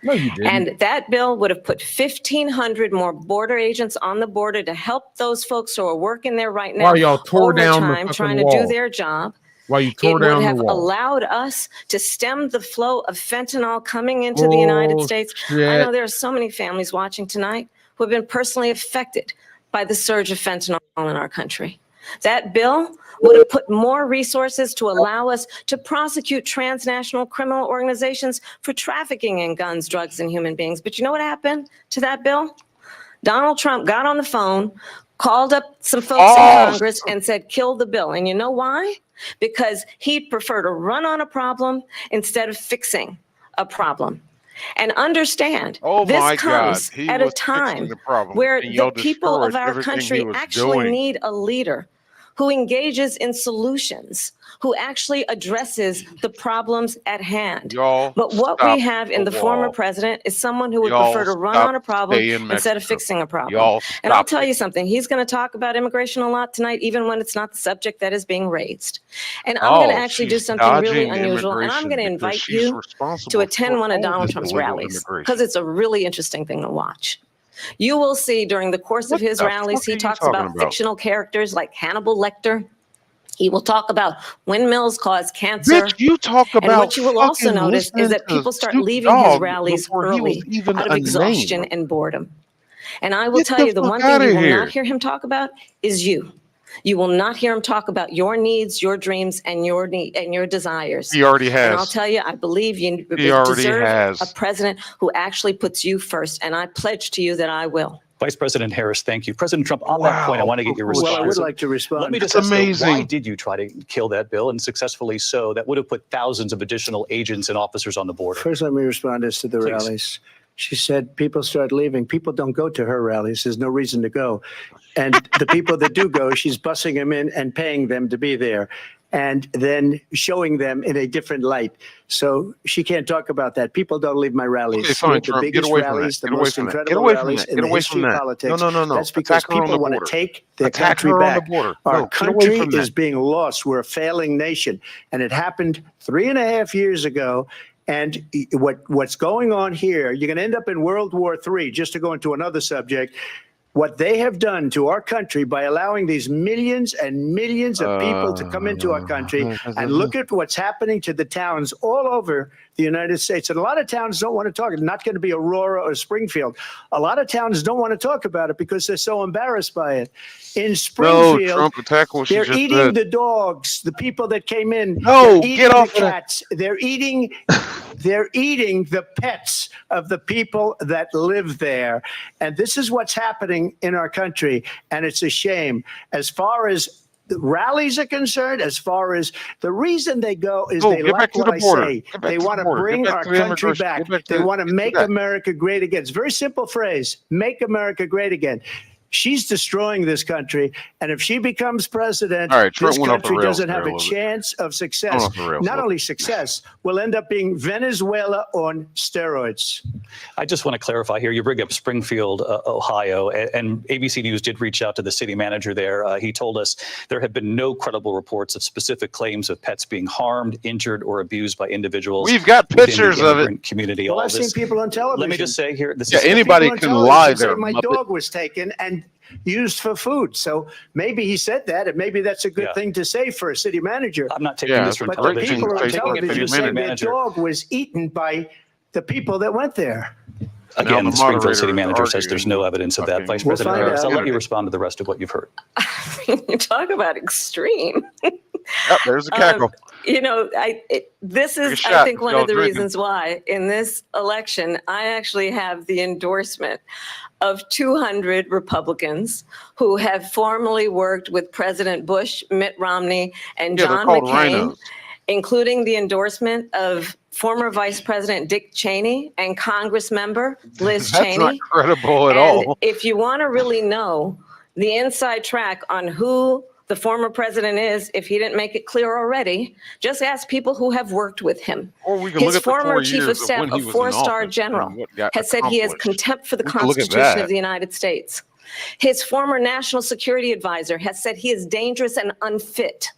S2: No, you didn't.
S20: And that bill would have put 1,500 more border agents on the border to help those folks who are working there right now.
S2: While y'all tore down the
S20: overtime,
S2: fucking
S20: trying to
S2: wall.
S20: do their job.
S2: While you
S20: It
S2: tore
S20: would
S2: down the
S20: have
S2: wall.
S20: allowed us to stem the flow of fentanyl coming into the United States. I
S2: Bullshit.
S20: know there are so many families watching tonight who have been personally affected by the surge of fentanyl in our country. That bill would have put more resources to allow us to prosecute transnational criminal organizations for trafficking in guns, drugs, and human beings. But you know what happened to that bill? Donald Trump got on the phone, called up some folks in Congress and said, kill the bill. And you know why? Because he'd prefer to run on a problem instead of fixing a problem. And understand,
S1: Oh
S20: this
S1: my God,
S20: comes
S1: he
S20: at a
S1: was fixing
S20: time
S1: the problem,
S20: where
S1: and y'all
S20: the people of
S1: destroyed
S20: our
S1: everything he
S20: country
S1: was
S20: actually
S1: doing.
S20: need a leader who engages in solutions, who actually addresses the problems at hand.
S1: Y'all
S20: But what
S1: stop
S20: we have in
S1: the
S20: the former
S1: wall.
S20: president is someone who would
S1: Y'all
S20: prefer to run
S1: stop
S20: on a problem
S1: staying
S20: instead of
S1: Mexico.
S20: fixing a problem.
S1: Y'all
S20: And I'll
S1: stop
S20: tell
S1: it.
S20: you something, he's going to talk about immigration a lot tonight, even when it's not the subject that is being raised. And I'm going to actually do
S1: she's
S20: something really
S1: dodging
S20: unusual, and I'm
S1: immigration
S20: going to
S1: because
S20: invite
S1: she's
S20: you
S1: responsible
S20: to attend
S1: for
S20: one of
S1: all
S20: Donald
S1: this
S20: Trump's
S1: illegal
S20: rallies,
S1: immigration.
S20: because it's a really interesting thing to watch. You will see during the course of his
S1: the
S20: rallies,
S1: fuck
S20: he
S1: are you
S20: talks
S1: talking
S20: about
S1: about?
S20: fictional characters like Hannibal Lecter. He will talk about windmills cause cancer.
S1: Bitch, you talk
S20: And
S1: about
S20: what you will also
S1: fucking
S20: notice is
S1: listening
S20: that
S1: to
S20: people start
S1: Snoop
S20: leaving his
S1: Dogg
S20: rallies
S1: before he was
S20: early
S1: even
S20: out of
S1: a
S20: exhaustion
S1: name.
S20: and boredom. And I will
S1: Get
S20: tell
S1: the
S20: you, the
S1: fuck
S20: one thing
S1: outta
S20: you will
S1: here.
S20: not hear him talk about is you. You will not hear him talk about your needs, your dreams, and your desires.
S1: He already
S20: And I'll
S1: has.
S20: tell you, I believe you
S1: He already
S20: deserve
S1: has.
S20: a president who actually puts you first. And I pledge to you that I will.
S21: Vice President Harris, thank you. President Trump, on that point, I want to get your
S22: Well,
S21: response.
S22: I would like to respond.
S21: Let me just
S1: That's
S21: ask, though,
S1: amazing.
S21: why did you try to kill that bill, and successfully so? That would have put thousands of additional agents and officers on the border.
S22: First, let me respond as to the
S21: Please.
S22: rallies. She said people start leaving. People don't go to her rallies. There's no reason to go. And the people that do go, she's bussing them in and paying them to be there, and then showing them in a different light. So she can't talk about that. People don't leave my rallies.
S1: Okay, fine,
S22: They're the
S1: Trump. Get
S22: biggest
S1: away from that.
S22: rallies, the
S1: Get away
S22: most
S1: from that. Get
S22: incredible
S1: away from
S22: rallies
S1: that.
S22: in
S1: Get
S22: the
S1: away
S22: history
S1: from
S22: of
S1: that.
S22: politics.
S1: No.
S22: That's because
S1: Attack her on
S22: people
S1: the
S22: want to
S1: border.
S22: take their
S1: Attack
S22: country
S1: her on the
S22: back.
S1: border.
S22: Our
S1: No, get away
S22: country
S1: from that.
S22: is being lost. We're a failing nation. And it happened 3.5 years ago. And what's going on here, you're going to end up in World War III, just to go into another subject. What they have done to our country by allowing these millions and millions of people to come into our country, and look at what's happening to the towns all over the United States. And a lot of towns don't want to talk. It's not going to be Aurora or Springfield. A lot of towns don't want to talk about it because they're so embarrassed by it. In Springfield,
S1: No, Trump, attack what she
S22: they're
S1: just
S22: eating
S1: said.
S22: the dogs, the people that came in.
S1: No,
S22: they're eating
S1: get off
S22: the
S1: of that.
S22: cats. They're eating They're eating the pets of the people that live there. And this is what's happening in our country. And it's a shame. As far as the rallies are concerned, as far as the reason they go is they like what I say. They want to bring our country back. They want to make America great again. It's a very simple phrase, make America great again. She's destroying this country, and if she becomes president, this country doesn't have a chance of success. Not only success, will end up being Venezuela on steroids.
S21: I just want to clarify here. You bring up Springfield, Ohio, and ABC News did reach out to the city manager there. He told us there have been no credible reports of specific claims of pets being harmed, injured, or abused by individuals.
S1: We've got pictures of it.
S21: Community.
S22: Well, I've seen people on television.
S21: Let me just say here, this
S1: is anybody can lie there.
S22: My dog was taken and used for food. So maybe he said that, and maybe that's a good thing to say for a city manager.
S21: I'm not taking this from
S22: but
S21: television.
S22: the people on
S21: I'm taking it from
S22: television
S21: your
S22: say
S21: city
S22: their
S21: manager.
S22: dog was eaten by the people that went there.
S21: Again, the Springfield city manager says
S1: arguing
S21: there's no evidence of that. Vice
S22: We'll
S21: President
S22: find
S21: Harris,
S22: out.
S21: I'll let you respond to the rest of what you've heard.
S20: You talk about extreme.
S1: There's a cackle.
S20: You know, this is, I think, one of the reasons why in this election, I actually have the endorsement of 200 Republicans who have formerly worked with President Bush, Mitt Romney, and John McCain, including the endorsement of former Vice President Dick Cheney and Congress member Liz Cheney.
S1: That's not credible at
S20: And
S1: all.
S20: if you want to really know the inside track on who the former president is, if he didn't make it clear already, just ask people who have worked with him.
S1: Or we can
S20: His
S1: look at the
S20: former
S1: 4
S20: chief
S1: years
S20: of staff,
S1: when he
S20: a
S1: was in
S20: four-star
S1: office
S20: general,
S1: and what got
S20: has said he has
S1: accomplished.
S20: contempt for the
S1: We can look at
S20: Constitution
S1: that.
S20: of the United States. His former national security advisor has said he is dangerous and unfit.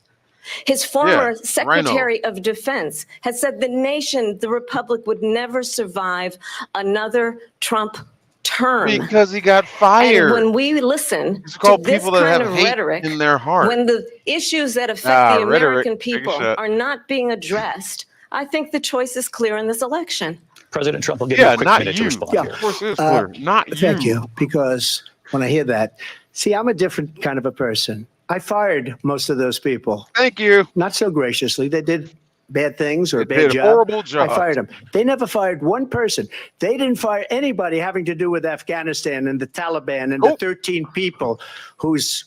S20: His former Secretary of Defense has said the nation, the republic, would never survive another Trump term.
S1: Because he got fired.
S20: And when we listen
S1: It's
S20: to
S1: called
S20: this
S1: people that
S20: kind
S1: have
S20: of
S1: hate
S20: rhetoric,
S1: in their heart.
S20: when the issues that affect the
S1: rhetoric.
S20: American
S1: Take a
S20: people
S1: shot.
S20: are not being addressed, I think the choice is clear in this election.
S21: President Trump will give you a quick
S1: not
S21: minute
S1: you.
S21: to respond
S1: Yeah,
S21: here.
S1: of course it is clear. Not you.
S22: Thank you, because when I hear that, see, I'm a different kind of a person. I fired most of those people.
S1: Thank you.
S22: Not so graciously. They did bad things or a
S1: They
S22: bad
S1: did
S22: job.
S1: horrible jobs.
S22: I fired them. They never fired one person. They didn't fire anybody having to do with Afghanistan and the Taliban and the 13 people whose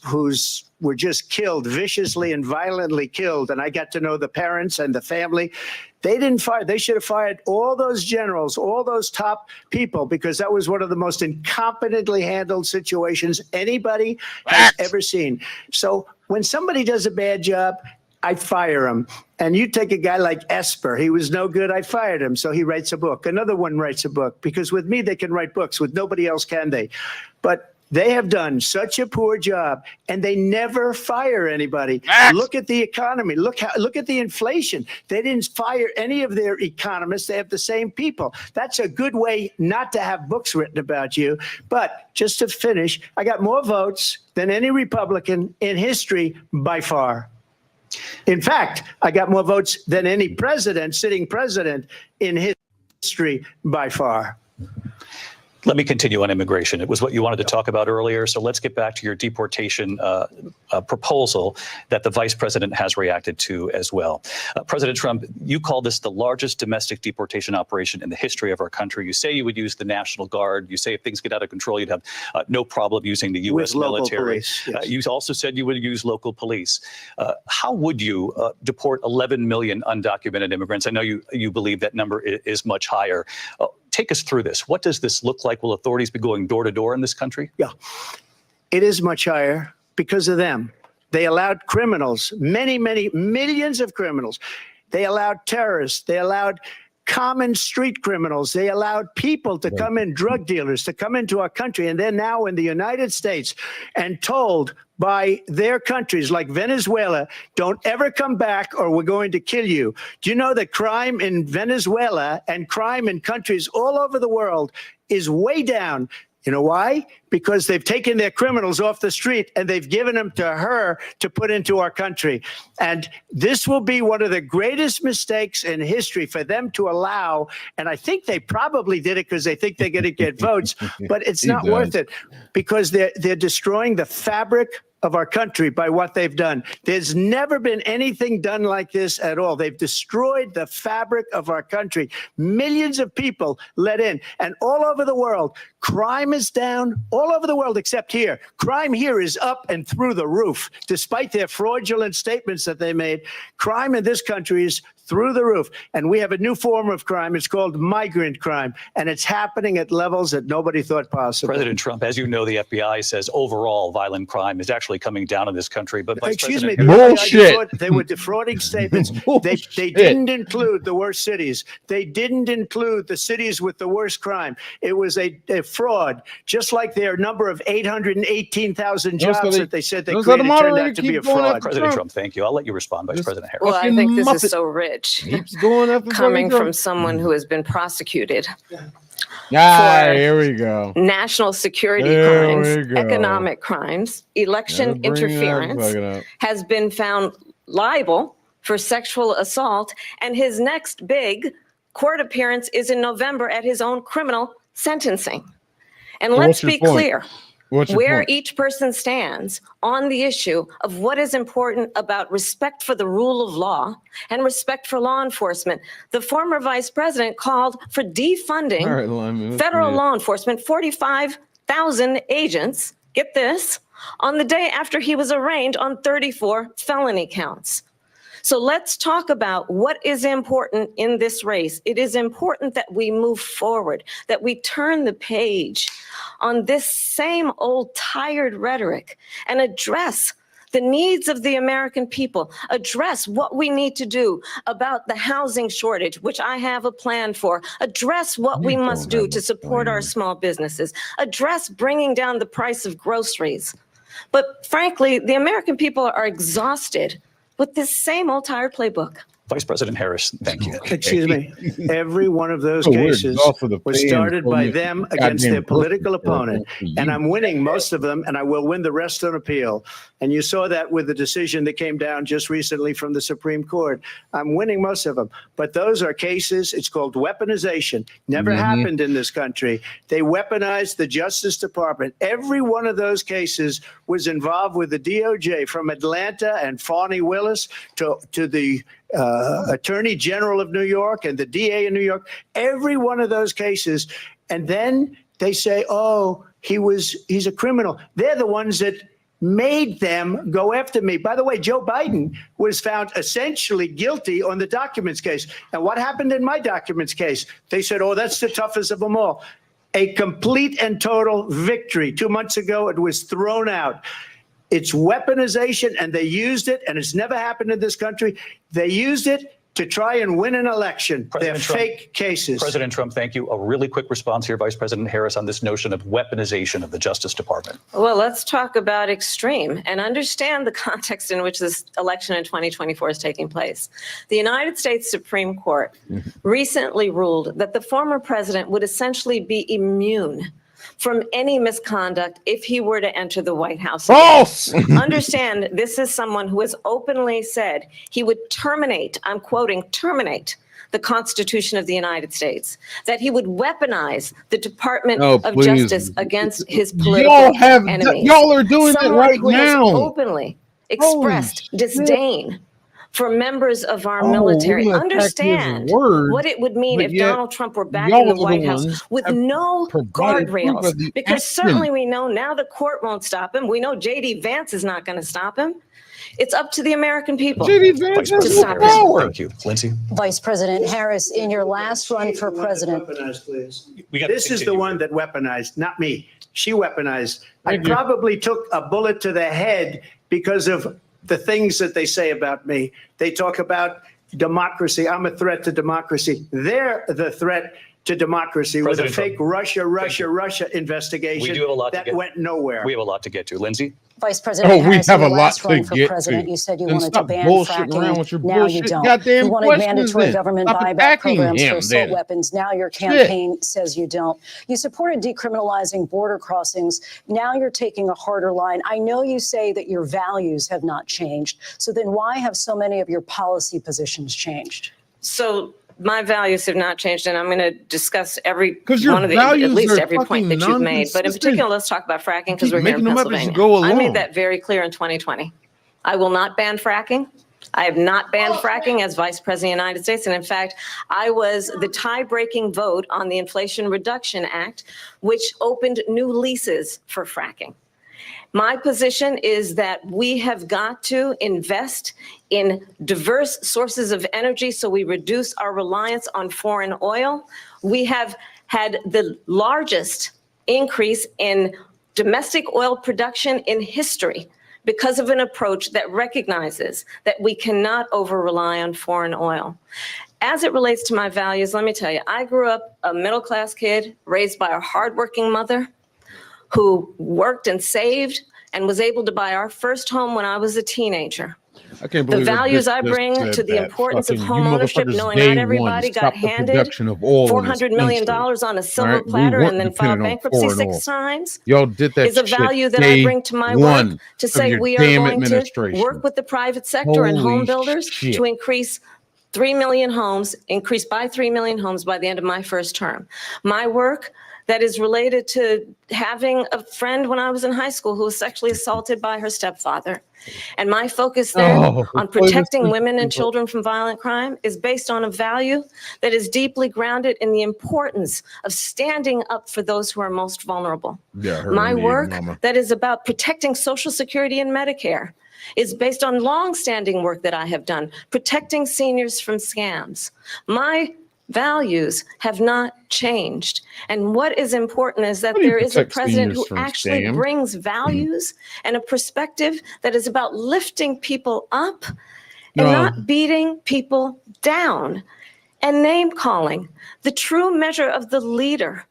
S22: were just killed, viciously and violently killed. And I got to know the parents and the family. They didn't fire. They should have fired all those generals, all those top people, because that was one of the most incompetently handled situations anybody has ever seen. So when somebody does a bad job, I fire him. And you take a guy like Esper. He was no good. I fired him. So he writes a book. Another one writes a book, because with me, they can write books. With nobody else can they? But they have done such a poor job, and they never fire anybody. Look at the economy. Look at the inflation. They didn't fire any of their economists. They have the same people. That's a good way not to have books written about you. But just to finish, I got more votes than any Republican in history by far. In fact, I got more votes than any president, sitting president in history by far.
S21: Let me continue on immigration. It was what you wanted to talk about earlier. So let's get back to your deportation proposal that the vice president has reacted to as well. President Trump, you call this the largest domestic deportation operation in the history of our country. You say you would use the National Guard. You say if things get out of control, you'd have no problem using the U.S. military.
S22: Police, yes.
S21: You also said you would use local police. How would you deport 11 million undocumented immigrants? I know you believe that number is much higher. Take us through this. What does this look like? Will authorities be going door to door in this country?
S22: Yeah, it is much higher because of them. They allowed criminals, many, many millions of criminals. They allowed terrorists. They allowed common street criminals. They allowed people to come in, drug dealers to come into our country. And they're now in the United States and told by their countries like Venezuela, don't ever come back or we're going to kill you. Do you know that crime in Venezuela and crime in countries all over the world is way down? You know why? Because they've taken their criminals off the street and they've given them to her to put into our country. And this will be one of the greatest mistakes in history for them to allow. And I think they probably did it because they think they're going to get votes, but it's not worth it because they're destroying the fabric of our country by what they've done. There's never been anything done like this at all. They've destroyed the fabric of our country. Millions of people let in, and all over the world, crime is down all over the world except here. Crime here is up and through the roof. Despite their fraudulent statements that they made, crime in this country is through the roof. And we have a new form of crime. It's called migrant crime, and it's happening at levels that nobody thought possible.
S21: President Trump, as you know, the FBI says overall violent crime is actually coming down in this country. But Vice
S22: Excuse me,
S21: President
S22: they were defrauding statements. They didn't include the worst cities. They didn't include the cities with the worst crime. It was a fraud, just like their number of 818,000 jobs that they said they created turned out to be a fraud.
S21: President Trump, thank you. I'll let you respond, Vice President Harris.
S20: Well, I think this is so rich.
S2: Keeps going after
S20: Coming from someone who has been prosecuted.
S2: Here we go.
S20: National security
S2: There
S20: crimes,
S2: we go.
S20: economic crimes, election
S2: Gotta bring that
S20: interference,
S2: fucking up.
S20: has been found liable for sexual assault, and his next big court appearance is in November at his own criminal sentencing. And
S2: So
S20: let's
S2: what's your
S20: be
S2: point?
S20: clear.
S2: What's your
S20: Where
S2: point?
S20: each person stands on the issue of what is important about respect for the rule of law and respect for law enforcement. The former vice president called for defunding
S2: All right, Lyman,
S20: federal
S2: yeah.
S20: law enforcement, 45,000 agents, get this, on the day after he was arraigned on 34 felony counts. So let's talk about what is important in this race. It is important that we move forward, that we turn the page on this same old tired rhetoric and address the needs of the American people, address what we need to do about the housing shortage, which I have a plan for, address what we must do to support our small businesses, address bringing down the price of groceries. But frankly, the American people are exhausted with this same old tired playbook.
S21: Vice President Harris, thank you.
S22: Excuse me. Every one of those
S2: Oh, we're
S22: cases
S2: exhausted the
S22: was
S2: fan
S22: started by
S2: for
S22: them
S2: goddamn
S22: against their political
S2: person.
S22: opponent. And I'm winning most of them, and I will win the rest on appeal. And you saw that with the decision that came down just recently from the Supreme Court. I'm winning most of them. But those are cases, it's called weaponization. Never happened in this country. They weaponized the Justice Department. Every one of those cases was involved with the DOJ, from Atlanta and Fani Willis to the Attorney General of New York and the DA in New York, every one of those cases. And then they say, oh, he's a criminal. They're the ones that made them go after me. By the way, Joe Biden was found essentially guilty on the documents case. And what happened in my documents case? They said, oh, that's the toughest of them all. A complete and total victory. 2 months ago, it was thrown out. It's weaponization, and they used it, and it's never happened in this country. They used it to try and win an election. They're fake cases.
S21: President Trump, thank you. A really quick response here, Vice President Harris, on this notion of weaponization of the Justice Department.
S20: Well, let's talk about extreme and understand the context in which this election in 2024 is taking place. The United States Supreme Court recently ruled that the former president would essentially be immune from any misconduct if he were to enter the White House.
S2: False!
S20: Understand, this is someone who has openly said he would terminate, I'm quoting, terminate the Constitution of the United States, that he would weaponize the Department of Justice against his political enemies.
S2: Y'all are doing
S20: Someone
S2: it right
S20: who has
S2: now.
S20: openly expressed disdain for members of our military. Understand what it would mean if Donald Trump were back in the White House with no guardrails. Because certainly we know now the court won't stop him. We know J.D. Vance is not going to stop him. It's up to the American people to stop him.
S21: Thank you. Lindsay?
S18: Vice President Harris, in your last run for president.
S22: Weaponized, please.
S21: We got
S22: This is the one that weaponized, not me. She weaponized. I probably took a bullet to the head because of the things that they say about me. They talk about democracy. I'm a threat to democracy. They're the threat to democracy with a fake Russia investigation
S21: We do have a lot to
S22: that
S21: get-
S22: went nowhere.
S21: We have a lot to get to. Lindsay?
S18: Vice President Harris, in your last run for president, you said you
S2: Then
S18: wanted to
S2: stop
S18: ban
S2: bullshitting around with
S18: fracking.
S2: your
S18: Now you
S2: bullshit
S18: don't.
S2: goddamn
S18: You wanted
S2: questions
S18: mandatory
S2: then.
S18: government
S2: Stop
S18: buyback
S2: attacking
S18: programs
S2: him
S18: for assault
S2: then.
S18: weapons. Now your campaign says you don't. You supported decriminalizing border crossings. Now you're taking a harder line. I know you say that your values have not changed. So then why have so many of your policy positions changed?
S20: So My values have not changed, and I'm going to discuss every
S2: 'Cause your
S20: one of the,
S2: values
S20: at least
S2: are
S20: every point that
S2: fucking
S20: you've made. But in
S2: non-consistent.
S20: particular, let's talk about fracking because
S2: keep
S20: we're here in
S2: making them up as you
S20: Pennsylvania.
S2: go
S20: I made
S2: along.
S20: that very clear in 2020. I will not ban fracking. I have not banned fracking as Vice President of the United States. And in fact, I was the tie-breaking vote on the Inflation Reduction Act, which opened new leases for fracking. My position is that we have got to invest in diverse sources of energy so we reduce our reliance on foreign oil. We have had the largest increase in domestic oil production in history because of an approach that recognizes that we cannot over-rely on foreign oil. As it relates to my values, let me tell you, I grew up a middle-class kid raised by a hardworking mother who worked and saved and was able to buy our first home when I was a teenager.
S2: I can't
S20: The
S2: believe that
S20: values
S2: bitch
S20: I
S2: just
S20: bring
S2: said
S20: to the
S2: that.
S20: importance of
S2: Fucking,
S20: home
S2: you
S20: ownership,
S2: motherfuckers
S20: knowing
S2: day
S20: not everybody
S2: one
S20: got
S2: stopped the
S20: handed
S2: production of oil in this
S20: $400 million
S2: country.
S20: on a
S2: All
S20: silver
S2: right, we
S20: platter
S2: weren't
S20: and then filed
S2: dependent on
S20: bankruptcy
S2: foreign oil.
S20: 6 times
S2: Y'all did that
S20: is a
S2: shit
S20: value that I
S2: day
S20: bring to my
S2: one
S20: work to
S2: of
S20: say
S2: your
S20: we are
S2: damn
S20: going to
S2: administration.
S20: work with the private sector and home
S2: Holy
S20: builders
S2: shit.
S20: to increase 3 million homes, increase by 3 million homes by the end of my first term. My work that is related to having a friend when I was in high school who was sexually assaulted by her stepfather. And my focus then on protecting women and children from violent crime is based on a value that is deeply grounded in the importance of standing up for those who are most vulnerable.
S2: Yeah, her
S20: My
S2: Indian
S20: work
S2: mama.
S20: that is about protecting Social Security and Medicare is based on long-standing work that I have done, protecting seniors from scams. My values have not changed. And what is important is that
S2: How do you
S20: there is a
S2: protect
S20: president
S2: seniors
S20: who
S2: from
S20: actually
S2: scams?
S20: brings values and a perspective that is about lifting people up and
S2: No.
S20: not beating people down and name calling. The true measure of the leader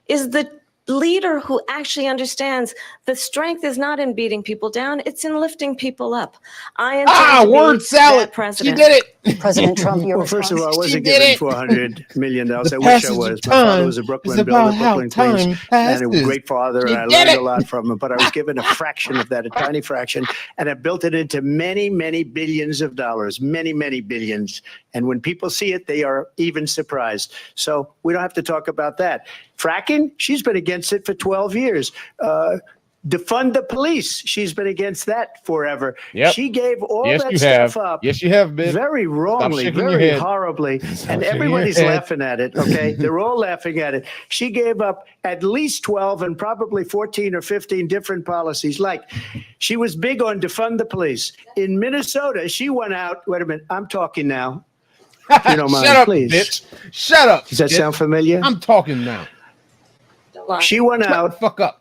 S20: is the leader who actually understands the strength is not in beating people down, it's in lifting people up. I intend to be
S2: word salad.
S20: that president.
S2: She did it.
S18: President Trump, your
S22: Well, first of all, I
S2: She
S22: wasn't
S2: did
S22: given
S2: it.
S22: $400 million. I
S2: The
S22: wish I
S2: passage
S22: was.
S2: of
S22: My father
S2: time
S22: was a
S2: is
S22: Brooklyn
S2: about
S22: builder,
S2: how
S22: Brooklyn, Queens,
S2: time
S22: and a
S2: passes.
S22: great father.
S2: She
S22: I
S2: did
S22: learned
S2: it.
S22: a lot from him, but I was given a fraction of that, a tiny fraction, and I built it into many, many billions of dollars, many, many billions. And when people see it, they are even surprised. So we don't have to talk about that. Fracking, she's been against it for 12 years. Defund the police. She's been against that forever.
S2: Yep.
S22: She gave all
S2: Yes,
S22: that
S2: you
S22: stuff
S2: have.
S22: up.
S2: Yes, you have, bitch.
S22: Very wrongly,
S2: shaking your
S22: very
S2: head.
S22: horribly,
S2: Stop
S22: and
S2: shaking your
S22: everybody's
S2: head.
S22: laughing at it. Okay, they're all laughing at it. She gave up at least 12 and probably 14 or 15 different policies. Like, she was big on defund the police. In Minnesota, she went out. Wait a minute, I'm talking now. If you don't mind,
S2: Shut up,
S22: please.
S2: bitch. Shut up.
S22: Does that
S2: bitch.
S22: sound familiar?
S2: I'm talking now.
S22: She went
S2: Shut the
S22: out.
S2: fuck up.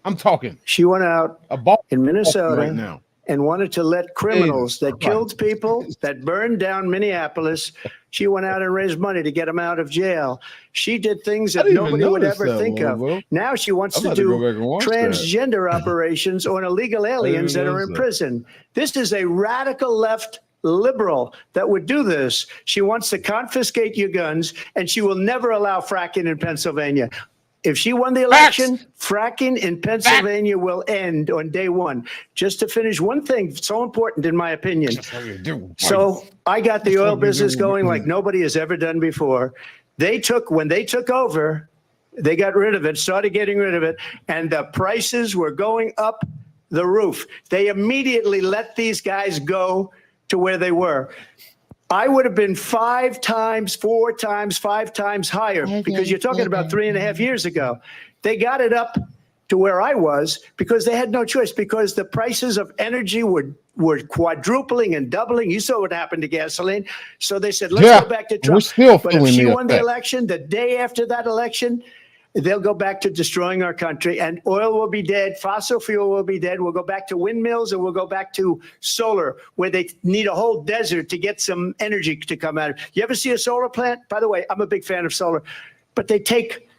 S2: I'm talking.
S22: She went out
S2: A ball
S22: in Minnesota
S2: right now.
S22: and wanted to let criminals that
S2: Christ.
S22: killed people, that burned down Minneapolis, she went out and raised money to get them out of jail. She did things
S2: I
S22: that
S2: didn't even
S22: nobody would
S2: notice
S22: ever
S2: that,
S22: think of.
S2: Will.
S22: Now she wants
S2: I'm
S22: to
S2: about to
S22: do
S2: go back and watch that.
S22: transgender operations on illegal aliens that are in prison. This is a radical left liberal that would do this. She wants to confiscate your guns, and she will never allow fracking in Pennsylvania. If she won the election, fracking in Pennsylvania will end on day one. Just to finish one thing, so important in my opinion. So I got the oil business going like nobody has ever done before. When they took over, they got rid of it, started getting rid of it, and the prices were going up the roof. They immediately let these guys go to where they were. I would have been 5 times, 4 times, 5 times higher, because you're talking about 3.5 years ago. They got it up to where I was because they had no choice, because the prices of energy were quadrupling and doubling. You saw what happened to gasoline. So they said, let's go back to Trump.
S2: We're still
S22: But if
S2: feeling
S22: she
S2: the
S22: won the
S2: effect.
S22: election, the day after that election, they'll go back to destroying our country, and oil will be dead. Fossil fuel will be dead. We'll go back to windmills, and we'll go back to solar, where they need a whole desert to get some energy to come out of. You ever see a solar plant? By the way, I'm a big fan of solar, but they take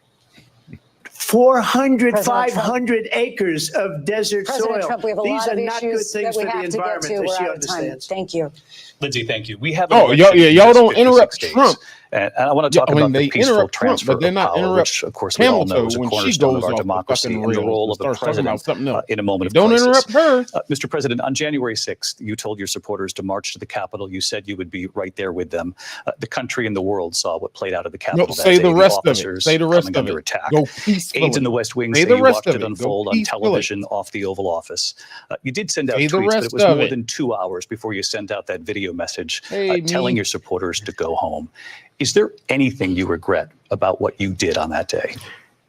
S22: 400,
S18: President
S22: 500 acres of desert
S18: President
S22: soil.
S18: Trump, we have a
S22: These
S18: lot
S22: are
S18: of
S22: not good
S18: issues that
S22: things
S18: we
S22: for the
S18: have to get
S22: environment,
S18: to.
S22: as
S18: We're
S22: she
S18: out of time.
S22: understands.
S18: Thank you.
S21: Lindsay, thank you. We have
S2: Oh,
S21: an
S2: y'all,
S21: election
S2: yeah,
S21: in
S2: y'all
S21: just
S2: don't
S21: 56
S2: interrupt
S21: days.
S2: Trump.
S21: And I want to talk about the peaceful transfer
S2: but they're
S21: of
S2: not
S21: power,
S2: interrupt
S21: which, of course, we all know is a
S2: when she
S21: cornerstone of
S2: goes
S21: our
S2: off the
S21: democracy
S2: fucking
S21: and the
S2: rails
S21: role
S2: and
S21: of the
S2: starts talking about
S21: president
S2: something else.
S21: in a moment of
S2: Don't
S21: crisis.
S2: interrupt her.
S21: Mr. President, on January 6th, you told your supporters to march to the Capitol. You said you would be right there with them. The country and the world saw what played out of the Capitol that
S2: say
S21: day.
S2: the rest of it.
S21: Officers
S2: Say the rest
S21: coming
S2: of
S21: under
S2: it.
S21: attack.
S2: Go peacefully.
S21: Aides in the West Wing
S2: Say
S21: say
S2: the
S21: you
S2: rest
S21: watched
S2: of
S21: it
S2: it. Go
S21: unfold on
S2: peacefully.
S21: television off the Oval Office. You did send out
S2: Say the
S21: tweets, but
S2: rest
S21: it was
S2: of
S21: more
S2: it.
S21: than 2 hours before you sent out that video message
S2: Hey,
S21: telling your supporters to go home. Is there anything you regret about what you did on that day?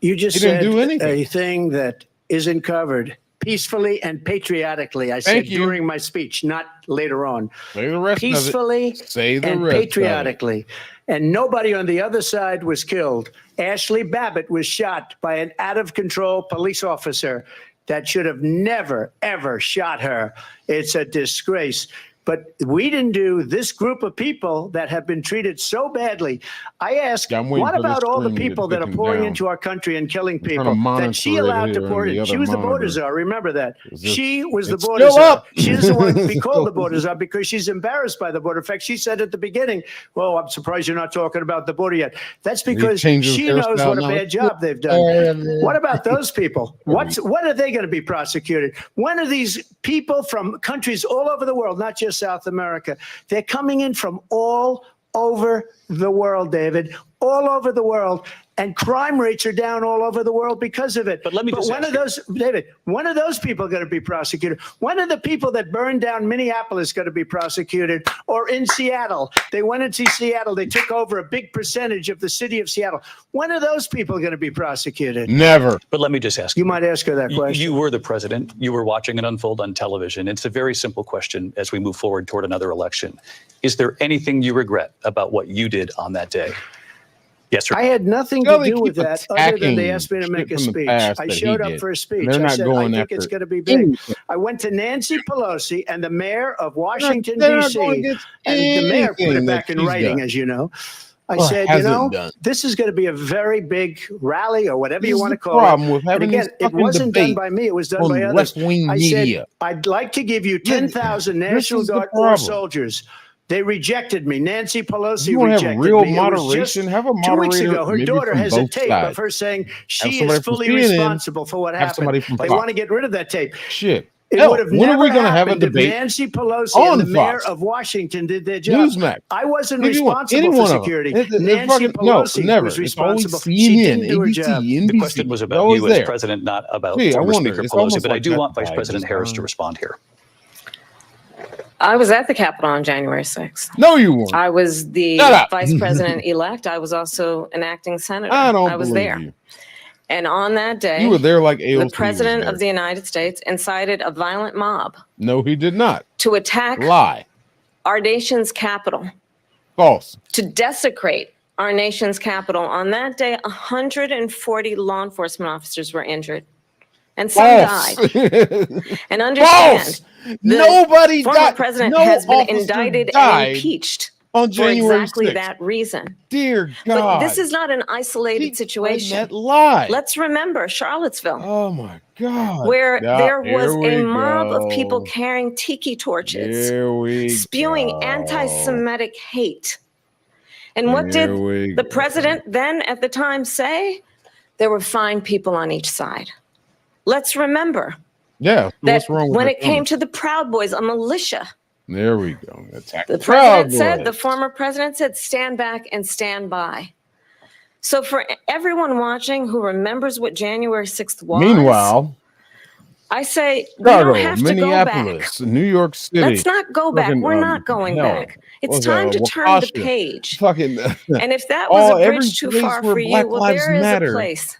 S5: You just
S2: He didn't
S5: said
S2: do anything.
S5: a thing that isn't covered peacefully and patriotically. I
S2: Thank
S5: said
S2: you.
S5: during my speech, not later on.
S2: Say the rest
S5: Peacefully
S2: of it. Say the
S5: and
S2: rest
S5: patriotically. And nobody on the other side was killed. Ashley Babbitt was shot by an out-of-control police officer that should have never, ever shot her. It's a disgrace. But we didn't do this group of people that have been treated so badly. I ask,
S2: Yeah, I'm waiting
S5: what
S2: for this
S5: about all the
S2: screen to get
S5: people that are
S2: taken
S5: pouring
S2: down.
S5: into our country and killing
S2: trying to
S5: people that
S2: monitor
S5: she
S2: it
S5: allowed to
S2: here
S5: pour
S2: on the
S5: in? She
S2: other
S5: was the border
S2: monitor.
S5: czar. Remember that.
S2: Is this-
S5: She was the
S2: It's
S5: border
S2: still
S5: czar.
S2: up.
S5: She doesn't want to be
S2: It's
S5: called the
S2: still-
S5: border czar because she's embarrassed by the border. In fact, she said at the beginning, well, I'm surprised you're not talking about the border yet. That's
S2: He
S5: because
S2: changed his
S5: she knows
S2: hairstyle
S5: what a
S2: now.
S5: bad job they've done. What about those people? When are they going to be prosecuted? When are these people from countries all over the world, not just South America, they're coming in from all over the world, David, all over the world. And crime rates are down all over the world because of it.
S21: But let me just
S5: when
S21: ask
S5: are those, David, when are those people going to be prosecuted? When are the people that burned down Minneapolis going to be prosecuted? Or in Seattle? They went into Seattle. They took over a big percentage of the city of Seattle. When are those people going to be prosecuted?
S2: Never.
S21: But let me just ask
S5: you. Might ask her that question.
S21: You were the president. You were watching it unfold on television. It's a very simple question as we move forward toward another election. Is there anything you regret about what you did on that day? Yes, sir.
S5: I had nothing
S2: Well,
S5: to
S2: they
S5: do with
S2: keep
S5: that other than they
S2: attacking
S5: asked me to make a
S2: shit from the
S5: speech.
S2: past
S5: I
S2: that he
S5: showed up
S2: did.
S5: for a speech.
S2: They're
S5: I
S2: not
S5: said,
S2: going
S5: I think it's
S2: after
S5: going to be big.
S2: anything.
S5: I went to Nancy Pelosi and the mayor of Washington,
S2: They're not going
S5: D.C.,
S2: against
S5: and the mayor put
S2: anything
S5: it back
S2: that
S5: in
S2: she's
S5: writing,
S2: done.
S5: as you know. I
S2: Or
S5: said, you
S2: hasn't
S5: know,
S2: done.
S5: this is going to be a very big rally or whatever
S2: This
S5: you
S2: is
S5: want to
S2: the
S5: call
S2: problem
S5: it.
S2: with having
S5: And again,
S2: this
S5: it
S2: fucking
S5: wasn't done
S2: debate
S5: by me. It was done
S2: on
S5: by others.
S2: left-wing
S5: I
S2: media.
S5: said, I'd like to give you 10,000
S2: This
S5: National
S2: is the
S5: Guard
S2: problem.
S5: soldiers. They rejected me. Nancy Pelosi
S2: You want to have
S5: rejected
S2: real
S5: me. It was just
S2: moderation? Have a
S5: 2 weeks
S2: moderator,
S5: ago. Her
S2: maybe
S5: daughter
S2: from
S5: has a
S2: both
S5: tape
S2: sides.
S5: of her saying
S2: Have
S5: she
S2: somebody
S5: is
S2: from
S5: fully
S2: CNN,
S5: responsible for what
S2: have
S5: happened.
S2: somebody from
S5: They
S2: Fox.
S5: want to get rid of that tape.
S2: Shit.
S5: It
S2: Hell,
S5: would have
S2: when are
S5: never
S2: we going to have a
S5: happened if
S2: debate
S5: Nancy Pelosi
S2: on
S5: and the mayor
S2: Fox?
S5: of Washington did their job.
S2: Newsmax.
S5: I wasn't
S2: If you want,
S5: responsible
S2: any
S5: for
S2: one of them.
S5: security.
S2: It
S5: Nancy
S2: fucking, no,
S5: Pelosi
S2: never.
S5: was
S2: It's always
S5: responsible. She
S2: CNN,
S5: didn't do her
S2: ABC,
S5: job.
S2: NBC.
S21: The question was
S2: It's
S21: about
S2: always
S21: you as
S2: there.
S21: president, not about
S2: Gee, I
S21: former
S2: wonder.
S21: Speaker
S2: It's
S21: Pelosi.
S2: almost
S21: But I
S2: like
S21: do
S2: that
S21: want Vice
S2: guy
S21: President
S2: just
S21: Harris to
S2: died.
S21: respond here.
S20: I was at the Capitol on January 6th.
S2: No, you weren't.
S20: I was the
S2: Shut up.
S20: vice president-elect. I was also an acting senator.
S2: I don't
S20: was
S2: believe
S20: there.
S2: you.
S20: And on that day,
S2: You were there like AOC
S20: the
S2: was
S20: president
S2: there.
S20: of the United States incited a violent mob
S2: No, he did not.
S20: to attack
S2: Lie.
S20: our nation's capital,
S2: False.
S20: to desecrate our nation's capital. On that day, 140 law enforcement officers were injured, and some
S2: False.
S20: died. And understand,
S2: False. Nobody
S20: former
S2: died.
S20: president
S2: No
S20: has been
S2: officer
S20: indicted
S2: died
S20: and impeached
S2: on
S20: for
S2: January
S20: exactly
S2: 6th.
S20: that reason.
S2: Dear
S20: But
S2: God.
S20: this is not an isolated situation.
S2: That lie.
S20: Let's remember Charlottesville,
S2: Oh my God.
S20: where
S2: Yeah,
S20: there
S2: here
S20: was
S2: we
S20: a mob of people
S2: go.
S20: carrying tiki torches,
S2: Here we
S20: spewing
S2: go.
S20: anti-Semitic hate. And what
S2: Here
S20: did
S2: we
S20: the
S2: go.
S20: president then at the time say? There were fine people on each side. Let's remember
S2: Yeah.
S20: that
S2: What's wrong with
S20: when
S2: that
S20: it came
S2: comment?
S20: to the Proud Boys, a militia,
S2: There we go. Attack
S20: the
S2: Proud
S20: president said, the
S2: Boys.
S20: former president said, stand back and stand by. So for everyone watching who remembers what January 6th was,
S2: Meanwhile,
S20: I say we
S2: Chicago,
S20: don't have to go back.
S2: Minneapolis, New York City.
S20: Let's not go back.
S2: fucking,
S20: We're not going
S2: hell,
S20: back. It's
S2: what's
S20: time
S2: that,
S20: to turn the
S2: Waukesha,
S20: page.
S2: Fucking,
S20: And if that was a
S2: every
S20: bridge too
S2: place
S20: far
S2: where
S20: for you,
S2: Black
S20: well,
S2: Lives
S20: there is a
S2: Matter
S20: place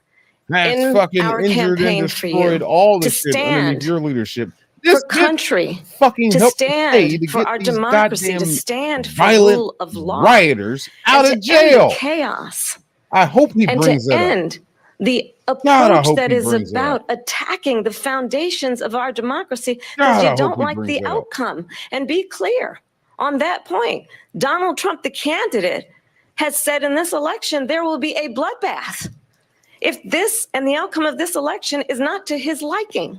S2: has
S20: in
S2: fucking
S20: our
S2: injured and
S20: campaign for
S2: destroyed
S20: you
S2: all the
S20: to
S2: shit underneath
S20: stand
S2: your leadership.
S20: for country,
S2: fucking
S20: to
S2: help the state
S20: stand
S2: to
S20: for
S2: get
S20: our
S2: these
S20: democracy, to
S2: goddamn
S20: stand for
S2: violent
S20: rule of law,
S2: rioters out
S20: and
S2: of
S20: to end the
S2: jail.
S20: chaos,
S2: I hope he
S20: and
S2: brings
S20: to
S2: that up.
S20: end the
S2: God, I
S20: approach
S2: hope
S20: that
S2: he
S20: is
S2: brings that
S20: about attacking the foundations of our democracy
S2: God,
S20: because
S2: I
S20: you
S2: hope
S20: don't
S2: he
S20: like
S2: brings
S20: the
S2: that up.
S20: outcome. And be clear on that point. Donald Trump, the candidate, has said in this election there will be a bloodbath if this and the outcome of this election is not to his liking.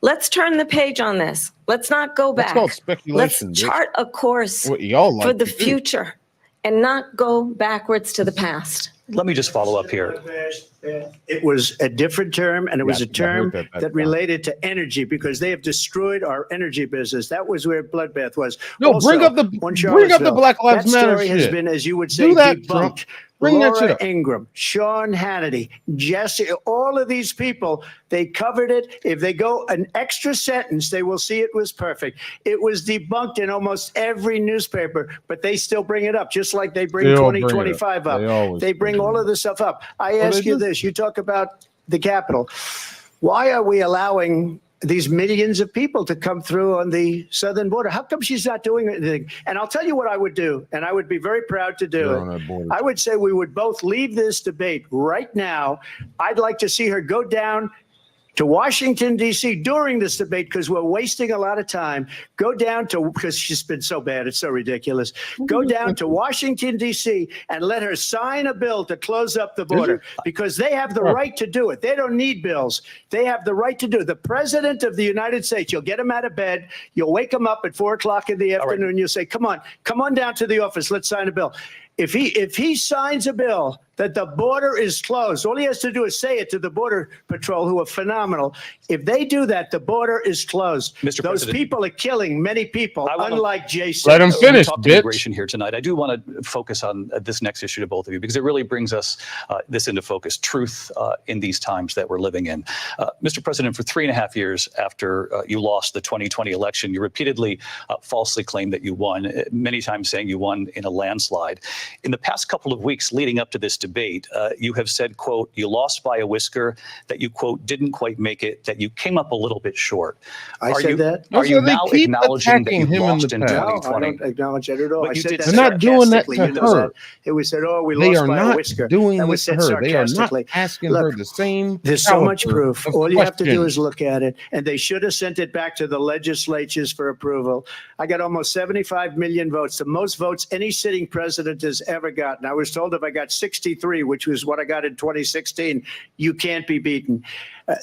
S20: Let's turn the page on this. Let's not go
S2: That's
S20: back.
S2: called
S20: Let's
S2: speculation. bitch.
S20: chart a course
S2: What y'all like
S20: for the
S2: to do.
S20: future and not go backwards to the past.
S21: Let me just follow up here.
S5: It was a different term, and it was
S2: Yeah,
S5: a term
S2: I heard that
S5: that related to energy because they have destroyed our energy business. That was where bloodbath was.
S2: No,
S5: Also,
S2: bring up the Black Lives
S5: that
S2: Matter
S5: story has
S2: shit.
S5: been, as you would say,
S2: Do that,
S5: debunked.
S2: Trump. Bring that shit
S5: Laura
S2: up.
S5: Ingraham, Sean Hannity, Jesse, all of these people, they covered it. If they go an extra sentence, they will see it was perfect. It was debunked in almost every newspaper, but they still bring it up, just like they bring
S2: They all bring it
S5: 2025
S2: up.
S5: up.
S2: They always
S5: They bring all of this stuff up. I
S2: Well,
S5: ask
S2: they
S5: you
S2: do.
S5: this. You talk about the Capitol. Why are we allowing these millions of people to come through on the southern border? How come she's not doing anything? And I'll tell you what I would do, and I would be very proud to do
S2: You're
S5: it.
S2: on that border.
S5: I would say we would both leave this debate right now. I'd like to see her go down to Washington, D.C. during this debate because we're wasting a lot of time. Go down to, because she's been so bad, it's so ridiculous. Go down to Washington, D.C. and let her sign a bill to close up the border because they have the right to do it. They don't need bills. They have the right to do it. The president of the United States, you'll get him out of bed. You'll wake him up at 4 o'clock in the afternoon. You'll say, come on down to the office. Let's sign a bill. If he signs a bill that the border is closed, all he has to do is say it to the Border Patrol, who are phenomenal. If they do that, the border is closed.
S21: Mr.
S5: Those
S21: President,
S5: people are killing many people, unlike Jason.
S2: Let him finish,
S21: We talked immigration here tonight. I do want to focus on this next issue to both of you because it really brings us this into focus, truth in these times that we're living in. Mr. President, for 3.5 years after you lost the 2020 election, you repeatedly falsely claimed that you won, many times saying you won in a landslide. In the past couple of weeks leading up to this debate, you have said, quote, you lost by a whisker, that you, quote, didn't quite make it, that you came up a little bit short.
S5: I said that?
S21: Are you
S2: Also, they
S21: now
S2: keep
S21: acknowledging that you
S2: attacking him in
S21: lost
S2: the
S21: in
S2: past.
S5: No, I
S21: 2020?
S5: don't acknowledge that at all.
S21: But
S5: I
S21: you
S5: said
S21: did
S5: that
S21: say-
S2: They're not doing that
S5: sarcastically.
S2: to
S5: You know
S2: her.
S5: that. It was said, oh, we
S2: They
S5: lost
S2: are
S5: by a
S2: not
S5: whisker.
S2: doing
S5: That was
S2: this to
S5: said
S2: her. They are not
S5: sarcastically.
S2: asking
S5: Look,
S2: her the same.
S5: There's so much
S2: caliber
S5: proof.
S2: of
S5: All you have to do
S2: questions.
S5: is look at it, and they should have sent it back to the legislatures for approval. I got almost 75 million votes, the most votes any sitting president has ever gotten. I was told if I got 63, which was what I got in 2016, you can't be beaten.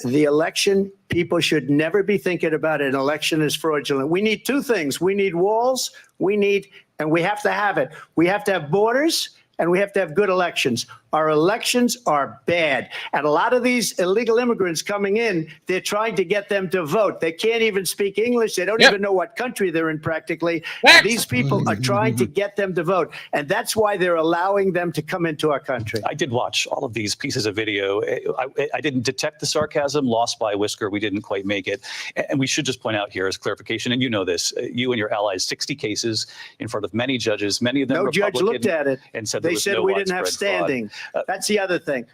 S5: The election, people should never be thinking about an election as fraudulent. We need two things. We need walls, and we have to have it. We have to have borders, and we have to have good elections. Our elections are bad. And a lot of these illegal immigrants coming in, they're trying to get them to vote. They can't even speak English. They don't even know what country they're in practically. And these people are trying to get them to vote. And that's why they're allowing them to come into our country.
S21: I did watch all of these pieces of video. I didn't detect the sarcasm, lost by a whisker. We didn't quite make it. And we should just point out here as clarification, and you know this, you and your allies, 60 cases in front of many judges, many of them
S5: No
S21: Republican.
S5: judge looked at it.
S21: And said
S5: They
S21: there was
S5: said
S21: no
S5: we didn't have
S21: widespread fraud.
S5: standing. That's the other thing.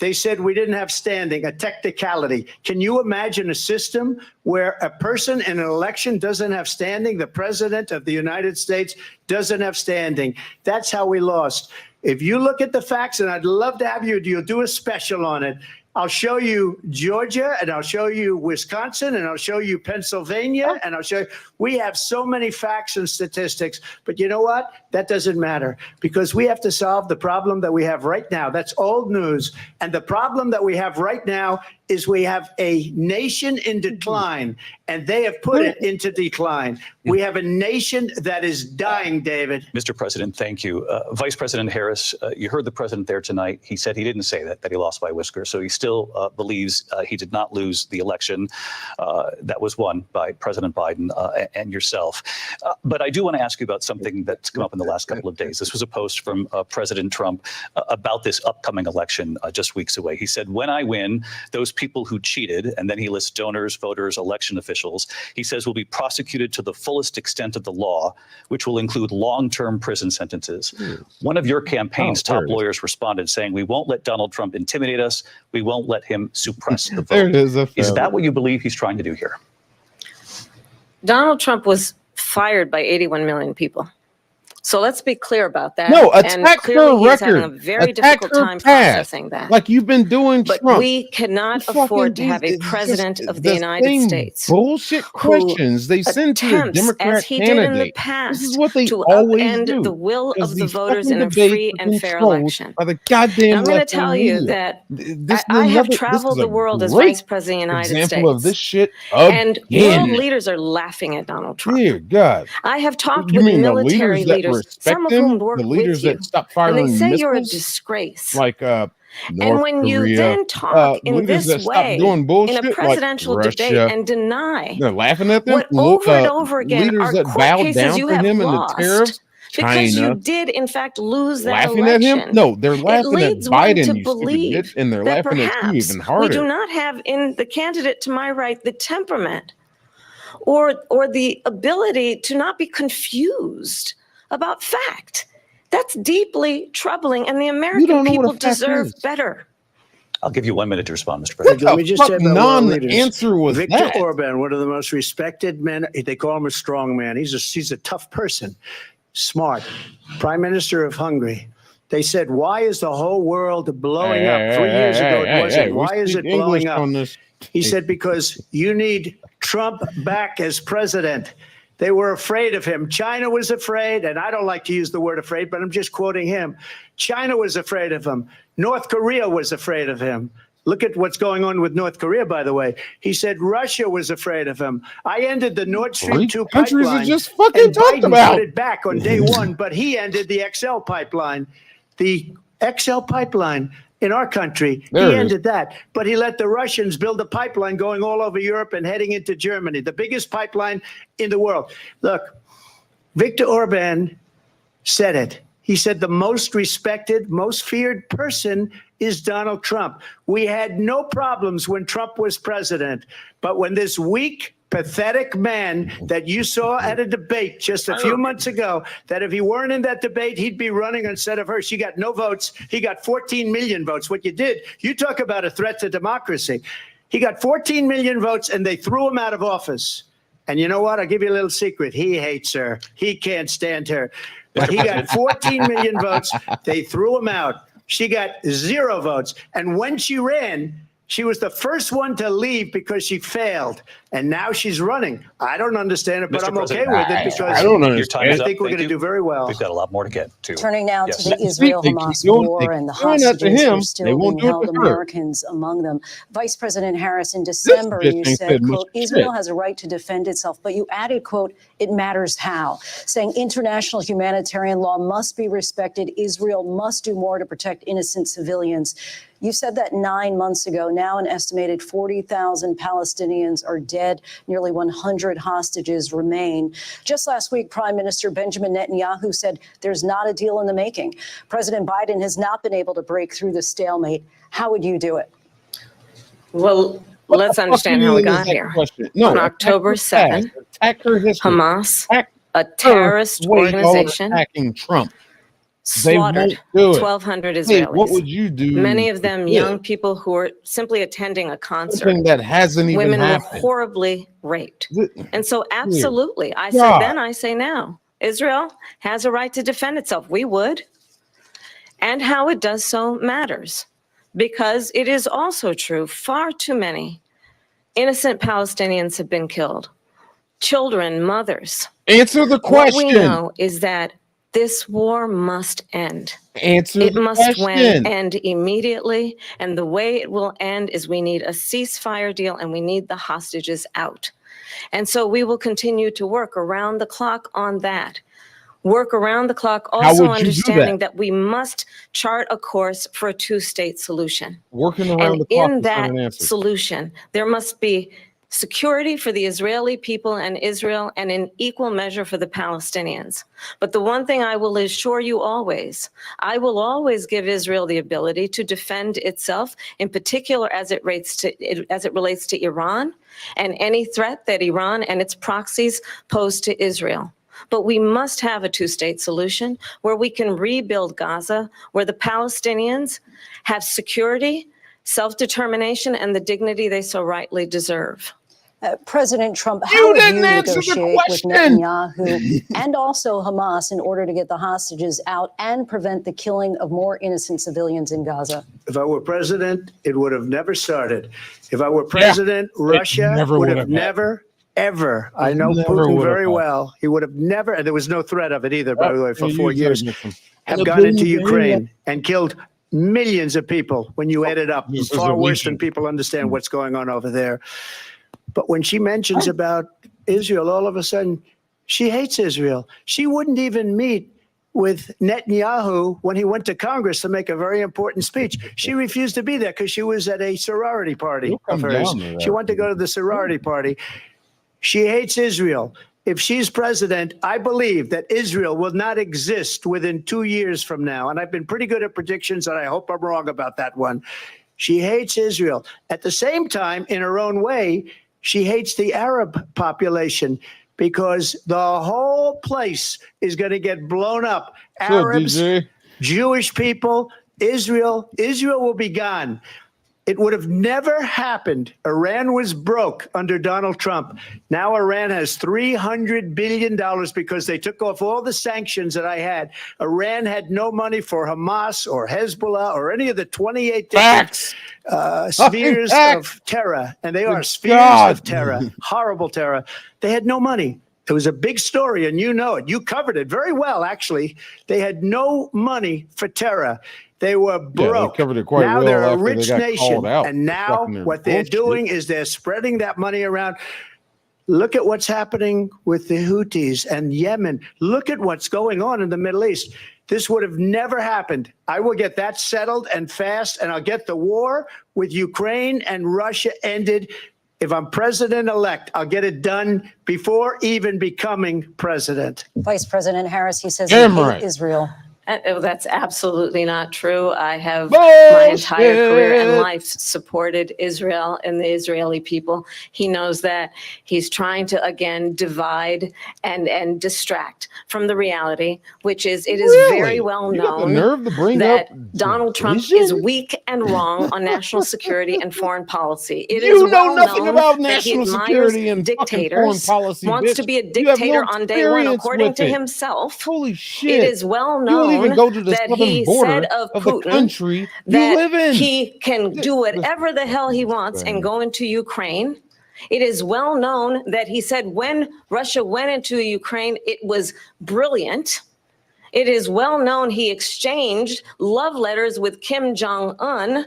S5: They said we didn't have standing, a technicality. Can you imagine a system where a person in an election doesn't have standing? The president of the United States doesn't have standing. That's how we lost. If you look at the facts, and I'd love to have you'll do a special on it. I'll show you Georgia, and I'll show you Wisconsin, and I'll show you Pennsylvania, and I'll show you. We have so many facts and statistics, but you know what? That doesn't matter because we have to solve the problem that we have right now. That's old news. And the problem that we have right now is we have a nation in decline, and they have put it into decline. We have a nation that is dying, David.
S21: Mr. President, thank you. Vice President Harris, you heard the president there tonight. He said he didn't say that he lost by a whisker. So he still believes he did not lose the election that was won by President Biden and yourself. But I do want to ask you about something that's come up in the last couple of days. This was a post from President Trump about this upcoming election just weeks away. He said, when I win, those people who cheated, and then he lists donors, voters, election officials, he says will be prosecuted to the fullest extent of the law, which will include long-term prison sentences. One of your campaign's top lawyers responded saying, we won't let Donald Trump intimidate us. We won't let him suppress the vote.
S2: There it is.
S21: Is that what you believe he's trying to do here?
S20: Donald Trump was fired by 81 million people. So let's be clear about that.
S2: No,
S20: and
S2: attack
S20: clearly
S2: her
S20: he's having a
S2: record.
S20: very
S2: Attack
S20: difficult
S2: her
S20: time
S2: past,
S20: processing that.
S2: like you've been doing
S20: But
S2: Trump.
S20: we cannot
S2: You fucking
S20: afford to
S2: do-
S20: have a
S2: it's
S20: president
S2: just
S20: of the
S2: the
S20: United
S2: same
S20: States
S2: bullshit
S20: who
S2: questions they send to the
S20: attempts,
S2: Democrat
S20: as he did in the
S2: candidate.
S20: past,
S2: This is what they
S20: to
S2: always
S20: upend
S2: do.
S20: the will
S2: Because
S20: of the
S2: these
S20: voters
S2: fucking
S20: in a
S2: debates
S20: free
S2: are
S20: and fair
S2: controlled
S20: election.
S2: by the goddamn
S20: And I'm going to
S2: left-wing
S20: tell you
S2: media.
S20: that
S2: This is
S20: I have
S2: another- this
S20: traveled
S2: is a
S20: the world as
S2: great
S20: vice president of the United
S2: example of
S20: States.
S2: this shit
S20: And world
S2: again.
S20: leaders are laughing at Donald Trump.
S2: Dear God.
S20: I have talked
S2: You
S20: with
S2: mean the
S20: military
S2: leaders that
S20: leaders leaders, some of
S2: them,
S20: whom work
S2: the leaders
S20: with you,
S2: that stop
S20: and they
S2: firing
S20: say you're a
S2: missiles,
S20: disgrace.
S2: like
S20: And
S2: North
S20: when you
S2: Korea,
S20: then talk in
S2: leaders
S20: this
S2: that stop
S20: way
S2: doing
S20: in a
S2: bullshit, like
S20: presidential debate
S2: Russia,
S20: and deny
S2: they're laughing at them.
S20: what over and over again
S2: Leaders
S20: are
S2: that
S20: court
S2: bowed
S20: cases
S2: down
S20: you
S2: to
S20: have
S2: him in the
S20: lost
S2: tariffs,
S20: because you
S2: China,
S20: did in fact lose that
S2: laughing at him.
S20: election.
S2: No, they're
S20: It
S2: laughing at
S20: leads one to
S2: Biden, you stupid
S20: believe
S2: bitch, and they're
S20: that
S2: laughing at you
S20: perhaps
S2: even
S20: we
S2: harder.
S20: do not have in the candidate to my right the temperament or the ability to not be confused about fact. That's deeply troubling, and the American people deserve better.
S21: I'll give you 1 minute to respond, Mr.
S2: What
S21: President.
S2: the
S5: Let me just
S2: fuck
S5: say about world leaders.
S2: non-answer was
S5: Viktor
S2: that?
S5: Orban, one of the most respected men. They call him a strong man. He's a tough person, smart. Prime Minister of Hungary. They said, why is the whole world blowing up? 3 years ago, it wasn't. Why is it blowing up? He said, because you need Trump back as president. They were afraid of him. China was afraid, and I don't like to use the word afraid, but I'm just quoting him. China was afraid of him. North Korea was afraid of him. Look at what's going on with North Korea, by the way. He said Russia was afraid of him. I ended the Nord Stream 2
S2: countries
S5: pipeline.
S2: are just fucking
S5: and
S2: talked
S5: Biden
S2: about.
S5: put it back on day one, but he ended the XL pipeline. The XL pipeline in our country,
S2: There
S5: he
S2: it is.
S5: ended that. But he let the Russians build a pipeline going all over Europe and heading into Germany, the biggest pipeline in the world. Look, Viktor Orban said it. He said the most respected, most feared person is Donald Trump. We had no problems when Trump was president, but when this weak, pathetic man that you saw at a debate just a few months ago, that if he weren't in that debate, he'd be running instead of her. She got no votes. He got 14 million votes. What you did, you talk about a threat to democracy. He got 14 million votes, and they threw him out of office. And you know what? I'll give you a little secret. He hates her. He can't stand her. But he got 14 million votes. They threw him out. She got 0 votes. And when she ran, she was the first one to leave because she failed. And now she's running. I don't understand it, but
S21: Mr.
S5: I'm okay
S21: President,
S5: with it because
S2: I don't
S21: your time is
S5: I
S21: up.
S5: think we're
S21: Thank
S5: going to
S21: you.
S5: do very well.
S21: We've got a lot more to get to.
S18: Turning now
S21: Yes.
S18: to the Israel-Hamas war and the hostages who are still being held, Americans among them. Vice President Harris, in December, you said, quote, Israel has a right to defend itself, but you added, quote, it matters how, saying international humanitarian law must be respected. Israel must do more to protect innocent civilians. You said that 9 months ago. Now an estimated 40,000 Palestinians are dead. Nearly 100 hostages remain. Just last week, Prime Minister Benjamin Netanyahu said there's not a deal in the making. President Biden has not been able to break through the stalemate. How would you do it?
S20: Well, let's understand how we got here. On October 7, Hamas, a terrorist organization,
S2: attacking Trump.
S20: slaughtered 1,200 Israelis.
S2: Hey, what would you do?
S20: Many of them young people who were simply attending a concert.
S2: Something that hasn't even
S20: Women
S2: happened.
S20: were horribly raped. And so absolutely, I said
S2: God.
S20: then, I say now, Israel has a right to defend itself. We would. And how it does so matters. Because it is also true, far too many innocent Palestinians have been killed. Children, mothers.
S2: Answer the question.
S20: What we know is that this war must end.
S2: Answer
S20: it
S2: the
S20: must
S2: question.
S20: end immediately. And the way it will end is we need a ceasefire deal and we need the hostages out. And so we will continue to work around the clock on that. Work around the clock, also understanding that we must chart a course for a two-state solution.
S2: Working around
S20: And
S2: the clock
S20: in
S2: is not
S20: that
S2: an answer.
S20: solution, there must be security for the Israeli people and Israel, and in equal measure for the Palestinians. But the one thing I will assure you always, I will always give Israel the ability to defend itself, in particular as it relates to Iran and any threat that Iran and its proxies pose to Israel. But we must have a two-state solution where we can rebuild Gaza, where the Palestinians have security, self-determination, and the dignity they so rightly deserve.
S18: President Trump, how would you negotiate with Netanyahu and also Hamas in order to get the hostages out and prevent the killing of more innocent civilians in Gaza?
S5: If I were president, it would have never started. If I were president, Russia would have never, ever, I know Putin very well, he would have never, and there was no threat of it either, by the way, for 4 years, have gone into Ukraine and killed millions of people when you add it up. Far worse than people understand what's going on over there. But when she mentions about Israel, all of a sudden, she hates Israel. She wouldn't even meet with Netanyahu when he went to Congress to make a very important speech. She refused to be there because she was at a sorority party of hers. She wanted to go to the sorority party. She hates Israel. If she's president, I believe that Israel will not exist within 2 years from now. And I've been pretty good at predictions, and I hope I'm wrong about that one. She hates Israel. At the same time, in her own way, she hates the Arab population because the whole place is going to get blown up. Arabs, Jewish people, Israel will be gone. It would have never happened. Iran was broke under Donald Trump. Now Iran has $300 billion because they took off all the sanctions that I had. Iran had no money for Hamas or Hezbollah or any of the 28 different spheres of terror. And they are spheres of terror, horrible terror. They had no money. It was a big story, and you know it. You covered it very well, actually. They had no money for terror. They were broke.
S2: They covered it quite
S5: now
S2: well
S5: they're a
S2: after
S5: rich
S2: they got
S5: nation.
S2: called out
S5: And now what they're doing is they're spreading that money around. Look at what's happening with the Houthis and Yemen. Look at what's going on in the Middle East. This would have never happened. I will get that settled and fast, and I'll get the war with Ukraine and Russia ended. If I'm president-elect, I'll get it done before even becoming president.
S18: Vice President Harris, he says he hates Israel.
S20: That's absolutely not true. I have my entire career and life supported Israel and the Israeli people. He knows that. He's trying to, again, divide and distract from the reality, which is it is very well known that Donald Trump is weak and wrong on national security and foreign policy. It is well
S2: nothing
S20: known
S2: about
S20: that
S2: national
S20: he
S2: security
S20: admires
S2: and fucking foreign
S20: dictators,
S2: policy,
S20: wants
S2: bitch.
S20: to be a
S2: You have no
S20: dictator on day one,
S2: experience
S20: according
S2: with
S20: to
S2: it.
S20: himself.
S2: Holy shit.
S20: It is well
S2: You don't
S20: known
S2: even go to the
S20: that
S2: southern
S20: he
S2: border
S20: said of
S2: the
S20: Putin
S2: country you
S20: that
S2: live in.
S20: he can do whatever the hell he wants and go into Ukraine. It is well known that he said when Russia went into Ukraine, it was brilliant. It is well known he exchanged love letters with Kim Jong-un.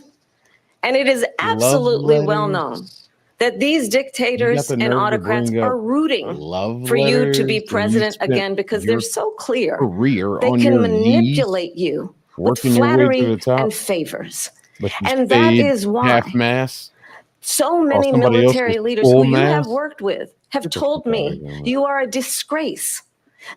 S20: And it is absolutely well known that these dictators and autocrats are rooting for you to be president again because they're so clear. They can manipulate you with flattery and favors. And that is why
S2: half-mass.
S20: So many military leaders who you have worked with have told me you are a disgrace.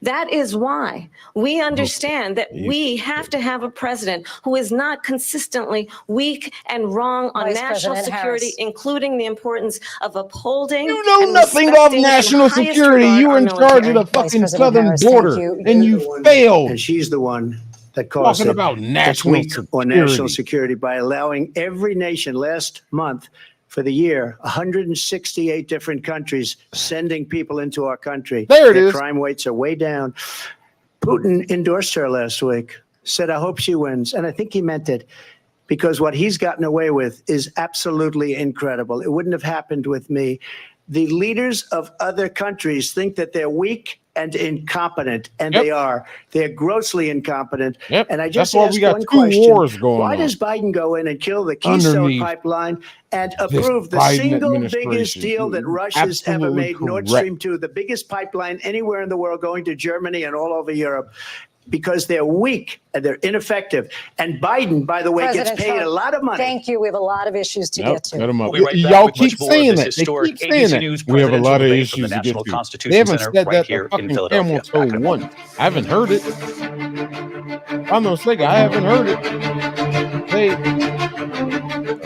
S20: That is why we understand that we have to have a president who is not consistently weak and wrong on national security, including the importance of upholding.
S2: You know nothing of national security. You were in charge of the fucking southern border, and you failed.
S5: And she's the one that caused
S2: Talking
S5: it.
S2: about
S5: That's
S2: national
S5: weak on national
S2: security.
S5: security by allowing every nation last month for the year, 168 different countries sending people into our country.
S2: There it
S5: Their
S2: is.
S5: crime rates are way down. Putin endorsed her last week, said, I hope she wins. And I think he meant it because what he's gotten away with is absolutely incredible. It wouldn't have happened with me. The leaders of other countries think that they're weak and incompetent, and they are. They're grossly incompetent. And I just
S2: That's why
S5: asked
S2: we got
S5: one
S2: 2
S5: question.
S2: wars going
S5: Why
S2: on.
S5: does Biden go in and kill the Keystone
S2: Underneath
S5: Pipeline and
S2: this
S5: approve the
S2: Biden
S5: single biggest
S2: administration.
S5: deal that Russia's ever
S2: Absolutely
S5: made, Nord
S2: correct.
S5: Stream 2, the biggest pipeline anywhere in the world going to Germany and all over Europe? Because they're weak and they're ineffective. And Biden, by the way,
S18: President
S5: gets paid
S18: Trump,
S5: a lot of money.
S18: Thank you. We have a lot of issues to get to.
S2: Cut 'em up.
S21: We'll be right back
S2: Y'all
S21: with
S2: keep
S21: much more of
S2: saying
S21: this
S2: that. They
S21: historic
S2: keep saying
S21: ABC
S2: that.
S21: News
S2: We have a lot of
S21: presidential debate
S2: issues
S21: from the
S2: to
S21: National
S2: get to.
S21: Constitution
S2: They haven't
S21: Center
S2: said
S21: right
S2: that
S21: here
S2: to
S21: in
S2: fucking
S21: Philadelphia.
S2: camel toe once. I haven't heard it. I'm no sick. I haven't heard it. Hey.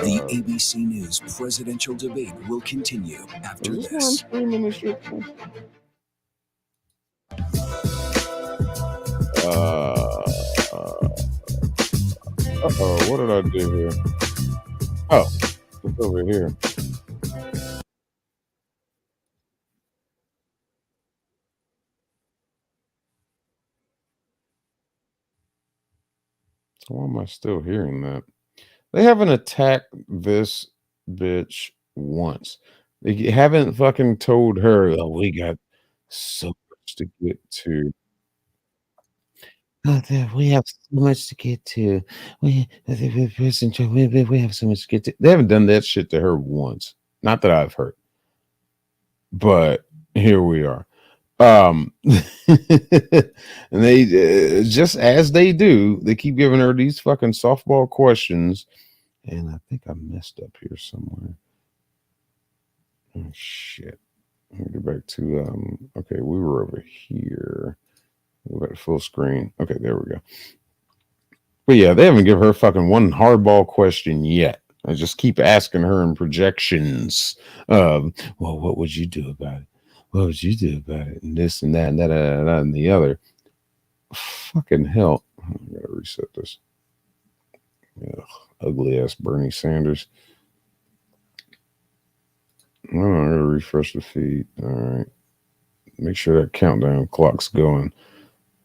S6: The ABC News presidential debate will continue after
S2: Is this where I'm
S6: this.
S2: streaming this shit from? Uh-oh, what did I do here? Oh, it's over here. So why am I still hearing that? They haven't attacked this bitch once. They haven't fucking told her, oh, we got so much to get to. Oh, we have so much to get to. We have so much to get to. They haven't done that shit to her once. Not that I've heard. But here we are. And they just as they do, they keep giving her these fucking softball questions. And I think I messed up here somewhere. Oh shit. Let me go back to okay, we were over here. Go back to full screen. Okay, there we go. But yeah, they haven't given her fucking one hardball question yet. I just keep asking her in projections of, well, what would you do about it? What would you do about it? And this and that and that and the other. Fucking hell. I gotta reset this. Ugh, ugly ass Bernie Sanders. I'm gonna refresh the feed. All right. Make sure that countdown clock's going.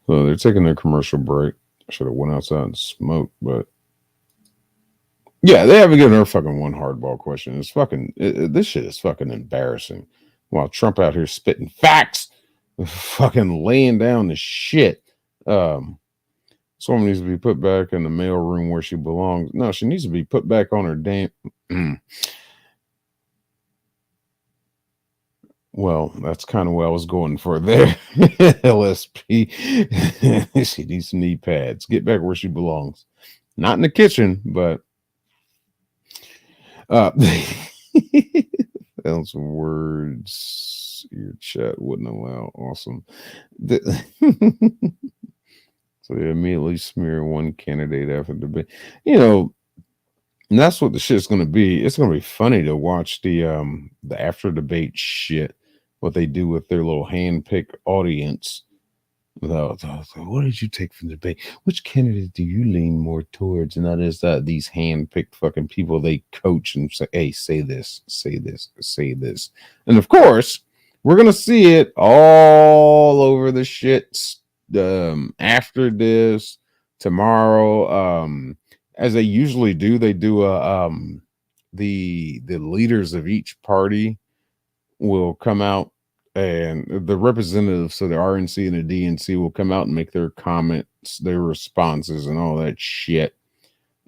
S2: So they're taking their commercial break. I should have went outside and smoked, but yeah, they haven't given her fucking one hardball question. It's fucking this shit is fucking embarrassing. While Trump out here spitting facts, fucking laying down the shit. Someone needs to be put back in the mail room where she belongs. No, she needs to be put back on her damn. Well, that's kind of what I was going for there. LSP. She needs some knee pads. Get back where she belongs. Not in the kitchen, but else words your chat wouldn't allow. Awesome. So they immediately smear one candidate after the debate. You know, and that's what the shit's gonna be. It's gonna be funny to watch the after debate shit, what they do with their little hand-picked audience. What did you take from the debate? Which candidate do you lean more towards? And that is these hand-picked fucking people they coach and say, hey, say this, say this, say this. And of course, we're gonna see it all over the shit after this tomorrow. As they usually do, they do the leaders of each party will come out, and the representatives, so the RNC and the DNC, will come out and make their comments, their responses, and all that shit.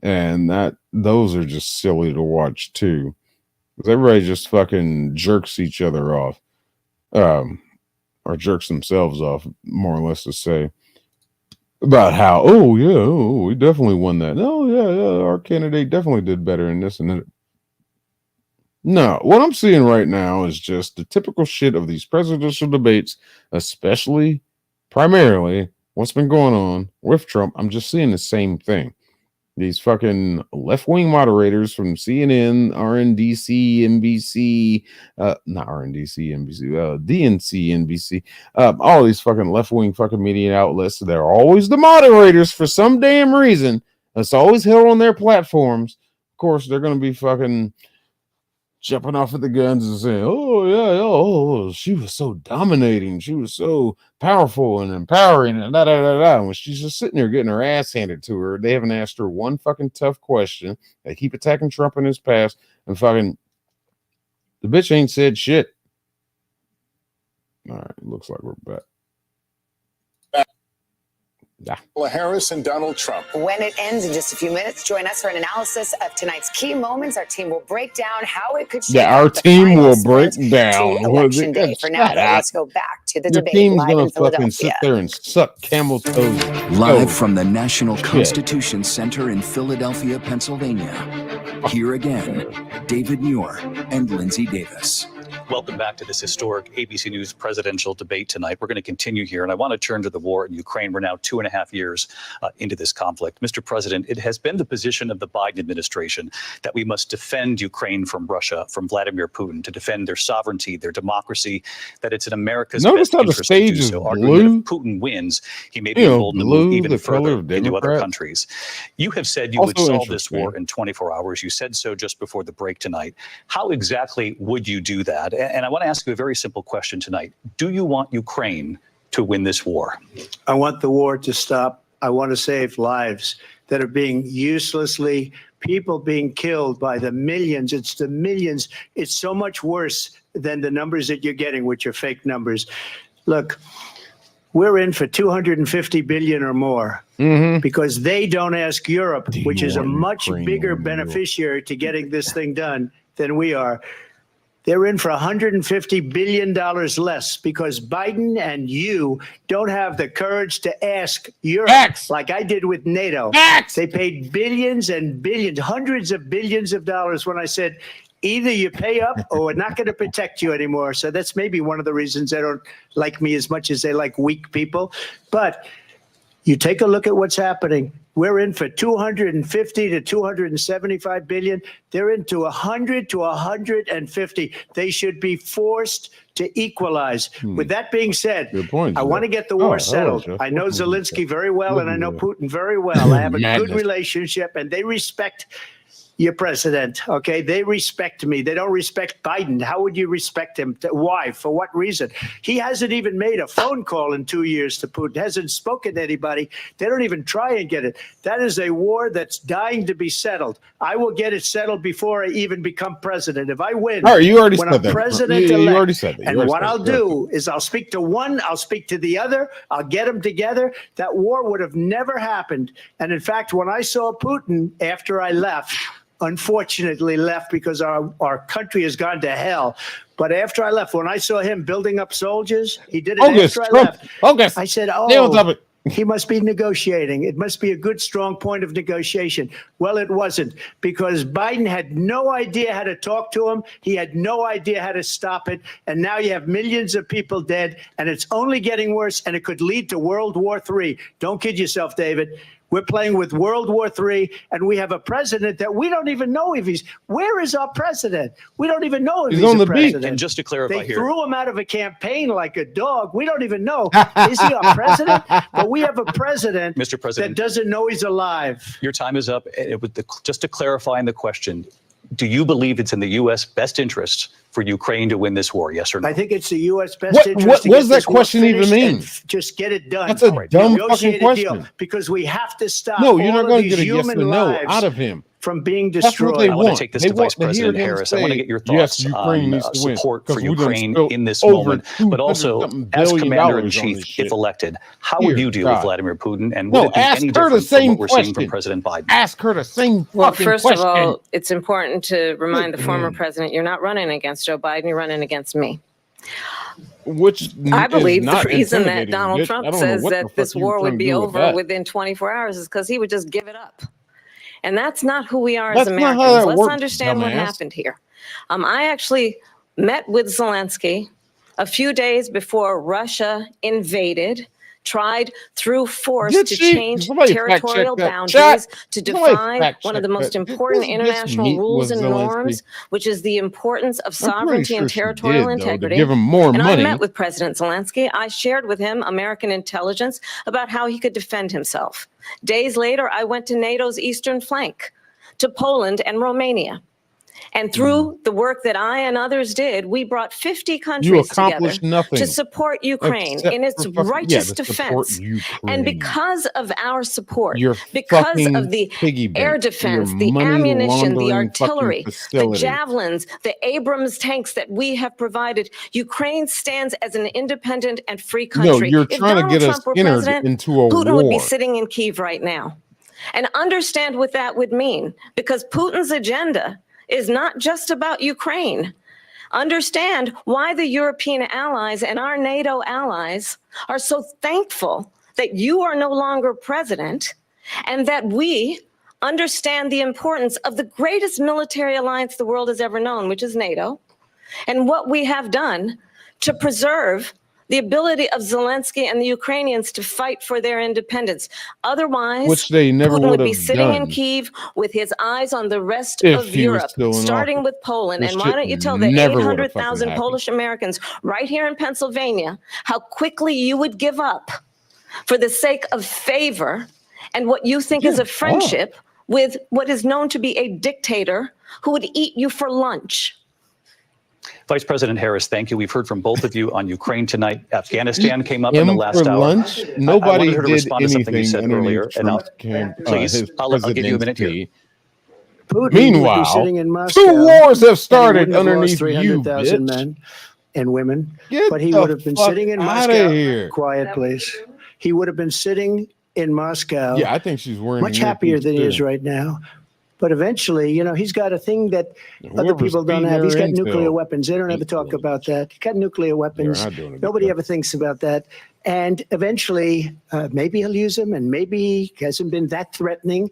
S2: And those are just silly to watch too, because everybody just fucking jerks each other off, or jerks themselves off, more or less, to say about how, we definitely won that. Yeah, our candidate definitely did better in this and that. No, what I'm seeing right now is just the typical shit of these presidential debates, especially, primarily, what's been going on with Trump. I'm just seeing the same thing. These fucking left-wing moderators from CNN, RNDC, NBC, not RNDC, NBC, DNC, NBC, all these fucking left-wing fucking media outlets. They're always the moderators for some damn reason. It's always held on their platforms. Of course, they're going to be fucking jumping off at the guns and saying, she was so dominating. She was so powerful and empowering and da. When she's just sitting there getting her ass handed to her, they haven't asked her one fucking tough question. They keep attacking Trump in his past, and fucking the bitch ain't said shit. All right, looks like we're back.
S3: Kamala Harris and Donald Trump.
S7: When it ends in just a few minutes, join us for an analysis of tonight's key moments. Our team will break down how it could shape
S2: our team will break down
S7: election day. For now, though, let's go back to the debate
S2: team's
S7: live
S2: gonna
S7: in
S2: fucking
S7: Philadelphia.
S2: sit there and suck camel toes.
S6: Live from the National Constitution Center in Philadelphia, Pennsylvania. Here again, David Muir and Lindsay Davis.
S21: Welcome back to this historic ABC News presidential debate tonight. We're going to continue here, and I want to turn to the war in Ukraine. We're now 2.5 years into this conflict. Mr. President, it has been the position of the Biden administration that we must defend Ukraine from Russia, from Vladimir Putin, to defend their sovereignty, their democracy, that it's in America's best interest to do so. Arguing that if Putin wins, he may be emboldened to move even further into other countries. You have said you would solve this war in 24 hours. You said so just before the break tonight. How exactly would you do that? And I want to ask you a very simple question tonight. Do you want Ukraine to win this war?
S5: I want the war to stop. I want to save lives that are being people being killed by the millions. It's the millions. It's so much worse than the numbers that you're getting, which are fake numbers. Look, we're in for 250 billion or more because they don't ask Europe, which is a much bigger beneficiary to getting this thing done than we are. They're in for $150 billion less because Biden and you don't have the courage to ask Europe, like I did with NATO. They paid billions and billions, hundreds of billions of dollars when I said, either you pay up or we're not going to protect you anymore. So that's maybe one of the reasons they don't like me as much as they like weak people. But you take a look at what's happening. We're in for 250 to 275 billion. They're into 100 to 150. They should be forced to equalize. With that being said, I want to get the war settled. I know Zelensky very well, and I know Putin very well. I have a good relationship, and they respect your president, okay? They respect me. They don't respect Biden. How would you respect him? Why? For what reason? He hasn't even made a phone call in 2 years to Putin, hasn't spoken to anybody. They don't even try and get it. That is a war that's dying to be settled. I will get it settled before I even become president. If I win,
S2: you already
S5: when
S2: said
S5: I'm
S2: that.
S5: president
S2: You
S5: elect,
S2: already said that.
S5: and what I'll do is I'll speak to one, I'll speak to the other, I'll get them together. That war would have never happened. And in fact, when I saw Putin after I left, unfortunately left because our country has gone to hell. But after I left, when I saw him building up soldiers, he did it after I left. I said, oh, he must be negotiating. It must be a good, strong point of negotiation. Well, it wasn't, because Biden had no idea how to talk to him. He had no idea how to stop it. And now you have millions of people dead, and it's only getting worse, and it could lead to World War III. Don't kid yourself, David. We're playing with World War III, and we have a president that we don't even know if he's. Where is our president? We don't even know if he's
S21: on
S5: a
S21: the
S5: president.
S21: beach. And just to clarify
S5: they
S21: here,
S5: threw him out of a campaign like a dog. We don't even know. Is he our president? But we have a president,
S21: Mr. President,
S5: that doesn't know he's alive.
S21: your time is up. Just to clarify in the question, do you believe it's in the U.S. best interest for Ukraine to win this war? Yes or no?
S5: I think it's the U.S. best interest.
S2: What does that question even mean?
S5: Just get it done.
S2: That's a dumb
S5: Negotiate
S2: fucking
S5: a deal,
S2: question.
S5: because we have to stop.
S2: No, you're not
S5: going
S2: to get a yes or no out of him
S5: from being
S2: That's what
S5: destroyed.
S2: they
S21: I want to take this to Vice President
S2: hear him
S21: Harris. I want to
S2: say,
S21: get your
S2: yes,
S21: thoughts
S2: Ukraine
S21: on
S2: needs to win,
S21: support
S2: 'cause
S21: for
S2: we done
S21: Ukraine
S2: spilled
S21: in this
S2: over
S21: moment, but also
S2: $200
S21: as
S2: billion
S21: Commander in
S2: on
S21: Chief,
S2: this shit.
S21: if elected, how would
S2: Dear
S21: you deal
S2: God.
S21: with Vladimir Putin? And
S2: No,
S21: would it be
S2: ask
S21: any
S2: her the
S21: different from
S2: same
S21: what we're seeing from
S2: question.
S21: President Biden?
S2: Ask her the same
S20: Well,
S2: fucking
S20: first
S2: question.
S20: of all, it's important to remind the former president you're not running against Joe Biden, you're running against me.
S2: Which
S20: I
S2: is
S20: believe the
S2: not
S20: reason that
S2: intimidating,
S20: Donald
S2: bitch. I
S20: Trump
S2: don't know
S20: says
S2: what the
S20: that
S2: fuck
S20: this
S2: you were
S20: war
S2: trying
S20: would
S2: to
S20: be
S2: do with
S20: over
S2: that.
S20: within 24 hours is because he would just give it up. And that's not who we are
S2: That's
S20: as
S2: not how
S20: Americans.
S2: that
S20: Let's
S2: works,
S20: understand what
S2: dumbass.
S20: happened here. I actually met with Zelensky a few days before Russia invaded, tried through force
S2: Did
S20: to
S2: she?
S20: change
S2: Somebody fact check
S20: territorial
S2: that.
S20: boundaries, to
S2: Somebody
S20: define
S2: fact
S20: one of
S2: check
S20: the most
S2: that.
S20: important
S2: Did this
S20: international
S2: meet
S20: rules
S2: with
S20: and
S2: Zelensky?
S20: norms, which is the importance of
S2: I'm pretty
S20: sovereignty
S2: sure
S20: and
S2: she
S20: territorial
S2: did, though, to
S20: integrity.
S2: give him more
S20: And
S2: money.
S20: I met with President Zelensky. I shared with him American intelligence about how he could defend himself. Days later, I went to NATO's eastern flank, to Poland and Romania. And through the work that I and others did, we brought 50 countries together
S2: accomplished nothing
S20: to support Ukraine
S2: except
S20: in its
S2: for fucking-
S20: righteous
S2: to support
S20: defense.
S2: Ukraine.
S20: And because of our support,
S2: Your
S20: because
S2: fucking
S20: of the
S2: piggy bank,
S20: air defense,
S2: your
S20: the
S2: money
S20: ammunition, the
S2: laundering fucking
S20: artillery, the
S2: facility.
S20: javelins, the Abrams tanks that we have provided, Ukraine stands as an independent and free
S2: No,
S20: country.
S2: you're
S20: If
S2: trying to
S20: Donald
S2: get us
S20: Trump were
S2: entered
S20: president,
S2: into a
S20: Putin would be
S2: war.
S20: sitting in Kyiv right now. And understand what that would mean, because Putin's agenda is not just about Ukraine. Understand why the European allies and our NATO allies are so thankful that you are no longer president, and that we understand the importance of the greatest military alliance the world has ever known, which is NATO, and what we have done to preserve the ability of Zelensky and the Ukrainians to fight for their independence. Otherwise,
S2: Which they never
S20: Putin would
S2: would
S20: be
S2: have
S20: sitting in
S2: done
S20: Kyiv with his eyes on the rest
S2: if
S20: of
S2: he was
S20: Europe,
S2: still in
S20: starting
S2: office.
S20: with Poland.
S2: This
S20: And why
S2: shit
S20: don't you tell the
S2: never would have fucking
S20: 800,000
S2: happened.
S20: Polish Americans right here in Pennsylvania how quickly you would give up for the sake of favor and what you think is a friendship with what is known to be a dictator who would eat you for lunch.
S21: Vice President Harris, thank you. We've heard from both of you on Ukraine tonight. Afghanistan came up in the last
S2: for
S21: hour.
S2: lunch?
S21: I
S2: Nobody
S21: wanted her to
S2: did
S21: respond to something you
S2: anything
S21: said
S2: underneath
S21: earlier. And
S2: Trump's
S21: please,
S2: his
S21: I'll give you a minute here.
S2: presidency.
S5: Putin would
S2: Meanwhile,
S5: be sitting in Moscow,
S2: 2 wars have
S5: and he
S2: started
S5: wouldn't have lost
S2: underneath you,
S5: 300,000
S2: bitch.
S5: men and women,
S2: Get
S5: but he
S2: the
S5: would have been
S2: fuck
S5: sitting in
S2: outta
S5: Moscow.
S2: here.
S5: Quiet, please. He would have been sitting in Moscow.
S2: Yeah, I think she's wearing
S5: much
S2: an
S5: happier
S2: earpiece,
S5: than he is
S2: too.
S5: right now. But eventually, you know, he's got a thing that other people don't have. He's got nuclear weapons. They don't ever talk about that. He's got nuclear weapons. Nobody ever thinks about that. And eventually, maybe he'll use them, and maybe he hasn't been that threatening.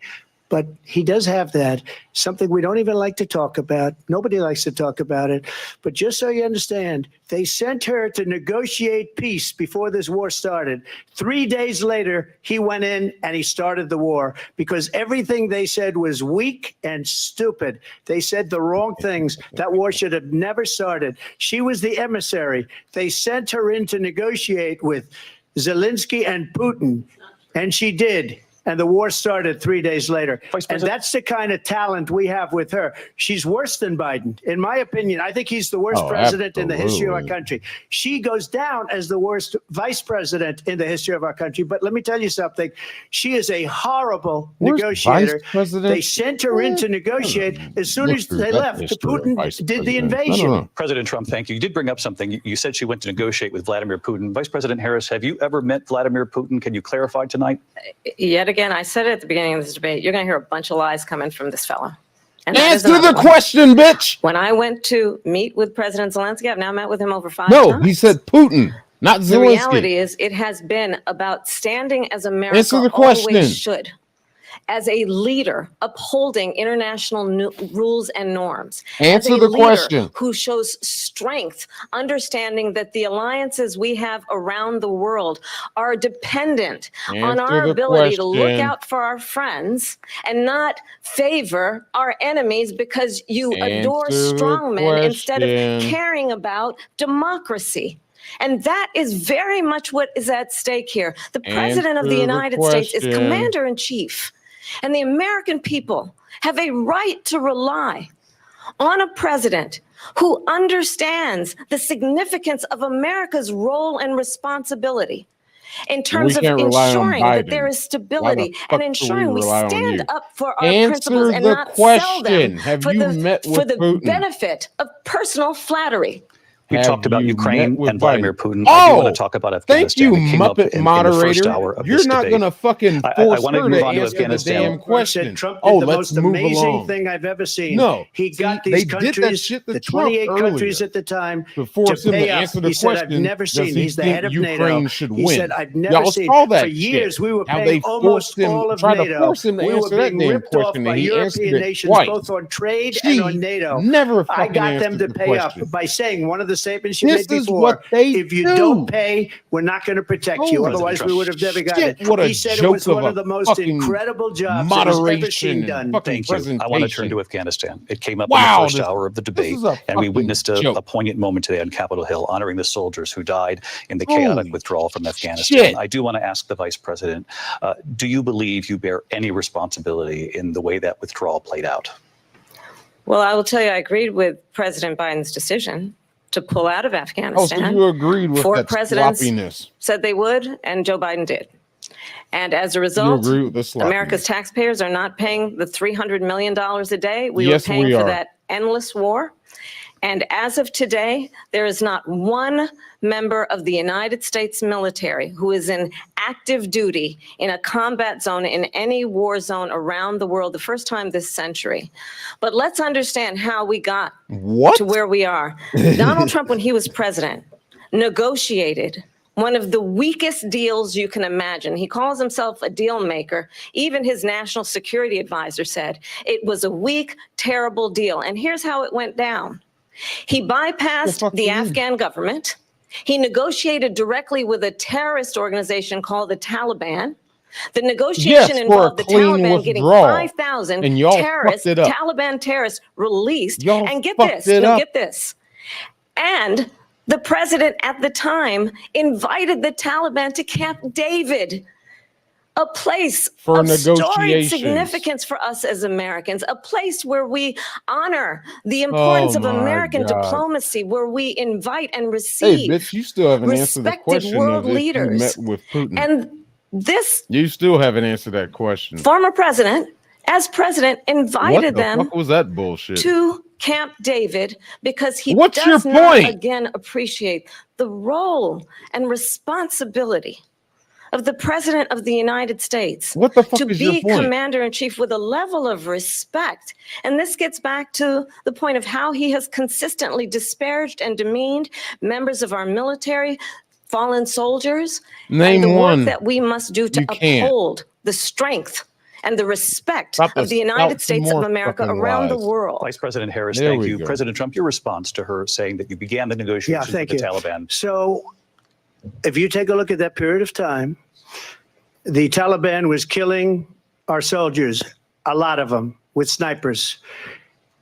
S5: But he does have that, something we don't even like to talk about. Nobody likes to talk about it. But just so you understand, they sent her to negotiate peace before this war started. 3 days later, he went in and he started the war because everything they said was weak and stupid. They said the wrong things. That war should have never started. She was the emissary. They sent her in to negotiate with Zelensky and Putin, and she did. And the war started 3 days later. And that's the kind of talent we have with her. She's worse than Biden. In my opinion, I think he's the worst president in the history of our country. She goes down as the worst vice president in the history of our country. But let me tell you something. She is a horrible negotiator. They sent her in to negotiate. As soon as they left, Putin did the invasion.
S21: President Trump, thank you. You did bring up something. You said she went to negotiate with Vladimir Putin. Vice President Harris, have you ever met Vladimir Putin? Can you clarify tonight?
S20: Yet again, I said it at the beginning of this debate, you're going to hear a bunch of lies coming from this fellow. And
S2: answer the question, bitch.
S20: When I went to meet with President Zelensky, I've now met with him over 5 times.
S2: No, he said Putin, not Zelensky.
S20: The reality is it has been about standing as America always should. As a leader upholding international rules and norms.
S2: Answer the question.
S20: Who shows strength, understanding that the alliances we have around the world are dependent on our ability to look out for our friends and not favor our enemies because you adore strongmen instead of caring about democracy. And that is very much what is at stake here. The President of the United States is commander-in-chief. And the American people have a right to rely on a president who understands the significance of America's role and responsibility in terms of ensuring that there is stability and ensuring we stand up for our principles and not sell them for the benefit of personal flattery.
S21: We talked about Ukraine and Vladimir Putin. I do want to talk about Afghanistan.
S2: Thank you, Muppet moderator. You're not going to fucking force her to answer the damn question.
S5: Trump did the most amazing thing I've ever seen.
S2: No,
S5: he got these countries, the 28 countries at the time,
S2: to force him to answer the question.
S5: I've never seen. He's the head of NATO. He said, I've never
S2: Y'all
S5: seen.
S2: saw that
S5: For years,
S2: shit.
S5: we were
S2: How
S5: paying
S2: they
S5: almost
S2: forced him,
S5: all of
S2: tried to
S5: NATO.
S2: force him to
S5: We were
S2: answer that
S5: being
S2: damn
S5: ripped off
S2: question,
S5: by
S2: and he answered
S5: European
S2: it
S5: nations,
S2: twice.
S5: both on trade
S2: She
S5: and on NATO.
S2: never
S5: I
S2: fucking
S5: got them
S2: answered
S5: to
S2: the
S5: pay up
S2: question.
S5: by saying one of the statements you
S2: This
S5: made
S2: is
S5: before.
S2: what they
S5: If you
S2: do.
S5: don't pay, we're not going to protect you. Otherwise, we would have never gotten it.
S2: What a
S5: He said it
S2: joke
S5: was one
S2: of
S5: of the
S2: a
S5: most
S2: fucking
S5: incredible jobs that has ever seen
S2: moderation
S5: done.
S2: fucking
S21: Thank you. I want to turn to Afghanistan. It came up in
S2: Wow,
S21: the first
S2: this-
S21: hour of the debate,
S2: is a
S21: and we
S2: fucking
S21: witnessed a poignant moment today on Capitol Hill, honoring the soldiers who died in the chaotic withdrawal from Afghanistan.
S2: shit.
S21: I do want to ask the Vice President, do you believe you bear any responsibility in the way that withdrawal played out?
S20: Well, I will tell you, I agreed with President Biden's decision to pull out of Afghanistan.
S2: Oh, so you agreed with
S20: 4
S2: that
S20: presidents
S2: sloppiness.
S20: said they would, and Joe Biden did. And as a
S2: You
S20: result,
S2: agree with the sloppiness.
S20: America's taxpayers are not paying the $300 million a day we
S2: Yes,
S20: were paying
S2: we
S20: for
S2: are.
S20: that endless war. And as of today, there is not one member of the United States military who is in active duty in a combat zone in any war zone around the world, the first time this century. But let's understand how we got to where we are. Donald Trump, when he was president, negotiated one of the weakest deals you can imagine. He calls himself a deal maker. Even his national security advisor said it was a weak, terrible deal. And here's how it went down. He bypassed the Afghan government. He negotiated directly with a terrorist organization called the Taliban. The negotiation involved the Taliban getting 5,000 terrorists, Taliban terrorists released. And get this, get this. And the president at the time invited the Taliban to Camp David, a place
S2: For
S20: of storied
S2: negotiations.
S20: significance for us as Americans, a place where we honor the importance of
S2: my
S20: American
S2: God.
S20: diplomacy, where we invite and
S2: Hey,
S20: receive
S2: bitch, you still haven't answered the
S20: respected
S2: question
S20: world
S2: of if
S20: leaders.
S2: you met with Putin.
S20: And this
S2: You still haven't answered that question.
S20: former president, as president, invited
S2: What the
S20: them
S2: fuck was that bullshit?
S20: to Camp David because he
S2: What's
S20: does
S2: your
S20: not
S2: point?
S20: again appreciate the role and responsibility of the President of the United States.
S2: What the fuck
S20: to
S2: is your
S20: be
S2: point?
S20: commander-in-chief with a level of respect. And this gets back to the point of how he has consistently disparaged and demeaned members of our military, fallen soldiers,
S2: Name
S20: and the
S2: one.
S20: work that we must do to
S2: You can't.
S20: uphold the strength and the respect
S2: Stop
S20: of the
S2: this.
S20: United
S2: Out
S20: States
S2: more
S20: of America
S2: fucking
S20: around the
S2: lies.
S20: world.
S21: Vice President Harris,
S2: There
S21: thank
S2: we
S21: you.
S2: go.
S21: President Trump, your response to her saying that you began the negotiations with
S5: thank
S21: the
S5: you.
S21: Taliban.
S5: So if you take a look at that period of time, the Taliban was killing our soldiers, a lot of them, with snipers.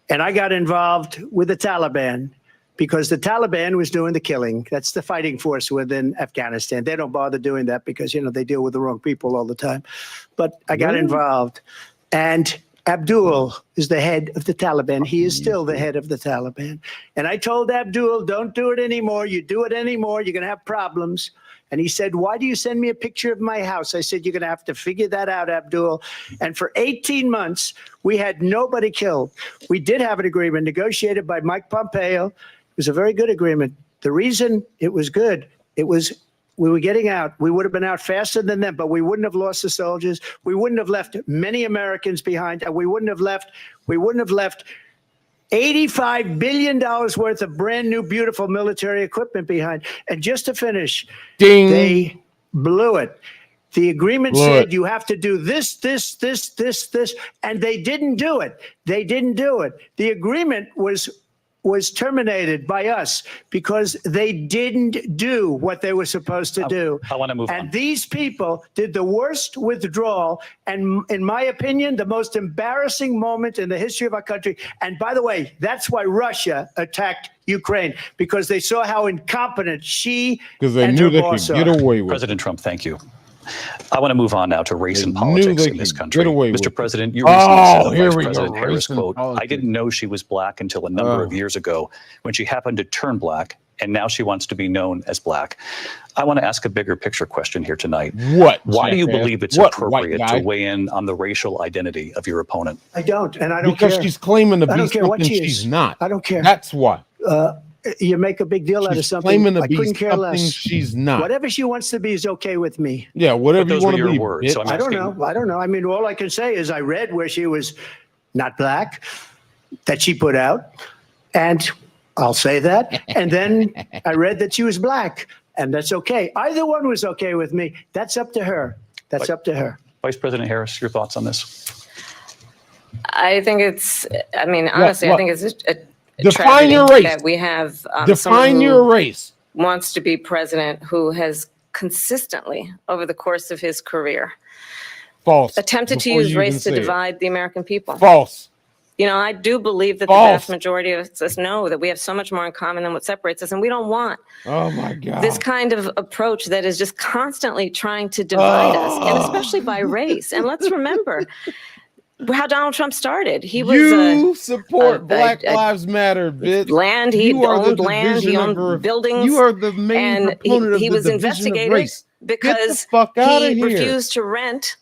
S5: And I got involved with the Taliban because the Taliban was doing the killing. That's the fighting force within Afghanistan. They don't bother doing that because, you know, they deal with the wrong people all the time. But I got involved. And Abdul is the head of the Taliban. He is still the head of the Taliban. And I told Abdul, don't do it anymore. You do it anymore, you're going to have problems. And he said, why do you send me a picture of my house? I said, you're going to have to figure that out, Abdul. And for 18 months, we had nobody killed. We did have an agreement negotiated by Mike Pompeo. It was a very good agreement. The reason it was good, it was we were getting out. We would have been out faster than them, but we wouldn't have lost the soldiers. We wouldn't have left many Americans behind, and we wouldn't have left $85 billion worth of brand new, beautiful military equipment behind. And just to finish,
S2: Ding.
S5: They blew it. The agreement
S2: Blew
S5: said
S2: it.
S5: you have to do this, and they didn't do it. They didn't do it. The agreement was terminated by us because they didn't do what they were supposed to do.
S21: I want to move
S5: and
S21: on.
S5: these people did the worst withdrawal and, in my opinion, the most embarrassing moment in the history of our country. And by the way, that's why Russia attacked Ukraine, because they saw how incompetent she
S2: Because they
S5: and
S2: knew
S5: her
S2: they
S5: boss
S2: could
S5: are.
S2: get away with it.
S21: President Trump, thank you. I want to move on now to race and
S2: They
S21: politics
S2: knew they
S21: in this
S2: could
S21: country.
S2: get away with
S21: Mr.
S2: it.
S21: President, you recently said of
S2: here
S21: Vice
S2: we go.
S21: President Harris,
S2: Race and
S21: quote, I
S2: politics.
S21: didn't know she was black until a number of years ago when she happened to turn black, and now she wants to be known as black. I want to ask a bigger picture question here tonight.
S2: What?
S21: Why do you
S2: jackass?
S21: believe it's
S2: What,
S21: appropriate
S2: white guy?
S21: to weigh in on the racial identity of your opponent?
S5: I don't, and I don't
S2: Because
S5: care.
S2: she's claiming to
S5: I
S2: be
S5: don't care what
S2: something
S5: she is.
S2: she's not.
S5: I don't care.
S2: That's why.
S5: You make a big deal out of
S2: She's
S5: something.
S2: claiming to
S5: I
S2: be
S5: couldn't care
S2: something
S5: less.
S2: she's not.
S5: Whatever she wants to be is okay with me.
S2: Yeah, whatever
S21: But
S2: you
S21: those
S2: want
S21: were
S2: to
S21: your
S2: be.
S21: words,
S2: bitch.
S21: so I'm
S5: I don't
S21: asking-
S5: know. I don't know. I mean, all I can say is I read where she was not black, that she put out, and I'll say that. And then I read that she was black, and that's okay. Either one was okay with me. That's up to her. That's up to her.
S21: Vice President Harris, your thoughts on this?
S20: I think I mean, honestly,
S2: what?
S20: I think it's a
S2: Define
S20: tragedy
S2: your race.
S20: that we have someone
S2: Define
S20: who
S2: your race.
S20: wants to be president who has consistently, over the course of his career,
S2: False.
S20: attempted to
S2: Before
S20: use
S2: you
S20: race
S2: even
S20: to
S2: say it.
S20: divide the American people.
S2: False.
S20: You know, I do believe that the
S2: False.
S20: vast majority of us know that we have so much more in common than what separates us, and we don't want
S2: Oh my God.
S20: this kind of approach that is just constantly trying to divide us, and especially by race. And let's remember how Donald Trump started. He was
S2: You support Black Lives Matter, bitch.
S20: land. He
S2: You are the
S20: owned land. He
S2: division of
S20: owned buildings.
S2: You are the main
S20: and
S2: proponent of
S20: he
S2: the
S20: was
S2: division of
S20: investigated
S2: race.
S20: because
S2: Get the fuck outta
S20: he
S2: here.
S20: refused to rent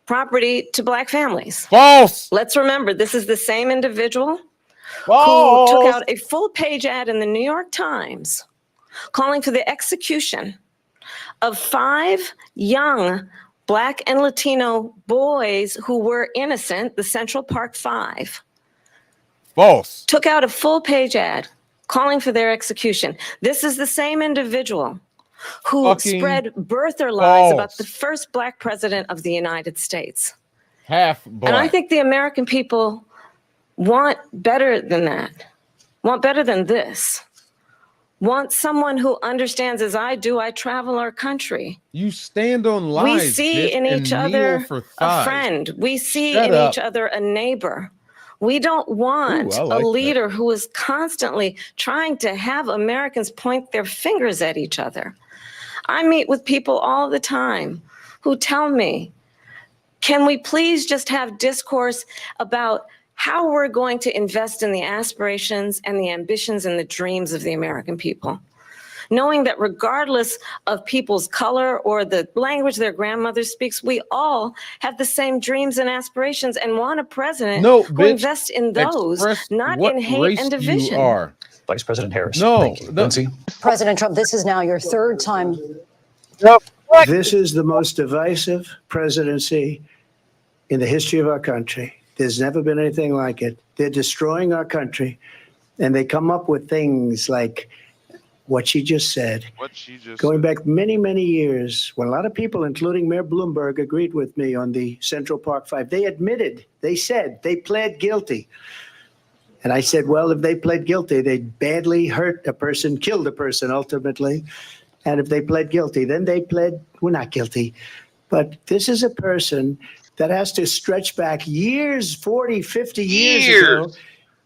S20: property to black families.
S2: False.
S20: Let's remember, this is the same individual
S2: False.
S20: who took out a full-page ad in the New York Times calling for the execution of 5 young Black and Latino boys who were innocent, the Central Park 5.
S2: False.
S20: Took out a full-page ad calling for their execution. This is the same individual who
S2: Fucking
S20: spread birther lies about
S2: false.
S20: the first Black president of the United States.
S2: Half black.
S20: And I think the American people want better than that, want better than this, want someone who understands, as I do, I travel our country.
S2: You stand on lies.
S20: We see
S2: bitch,
S20: in
S2: and
S20: each
S2: kneel
S20: other
S2: for
S20: a
S2: thighs.
S20: friend. We see
S2: Shut
S20: in
S2: up.
S20: each other a neighbor. We don't want
S2: Ooh, I like
S20: a
S2: that.
S20: leader who is constantly trying to have Americans point their fingers at each other. I meet with people all the time who tell me, can we please just have discourse about how we're going to invest in the aspirations and the ambitions and the dreams of the American people? Knowing that regardless of people's color or the language their grandmother speaks, we all have the same dreams and aspirations and want a president
S2: No,
S20: who
S2: bitch.
S20: invests in those,
S2: Express
S20: not
S2: what
S20: in hate
S2: race
S20: and division.
S2: You are.
S21: Vice President Harris.
S2: No,
S21: Thank you.
S2: no.
S21: Lindsay?
S18: President Trump, this is now your third time.
S2: Yep.
S5: This is the most divisive presidency in the history of our country. There's never been anything like it. They're destroying our country, and they come up with things like what she just said. Going back many, many years, when a lot of people, including Mayor Bloomberg, agreed with me on the Central Park Five, they admitted, they said, they pled guilty. And I said, well, if they pled guilty, they badly hurt a person, killed a person ultimately. And if they pled guilty, then they pled, we're not guilty. But this is a person that has to stretch back years, 40, 50 years ago,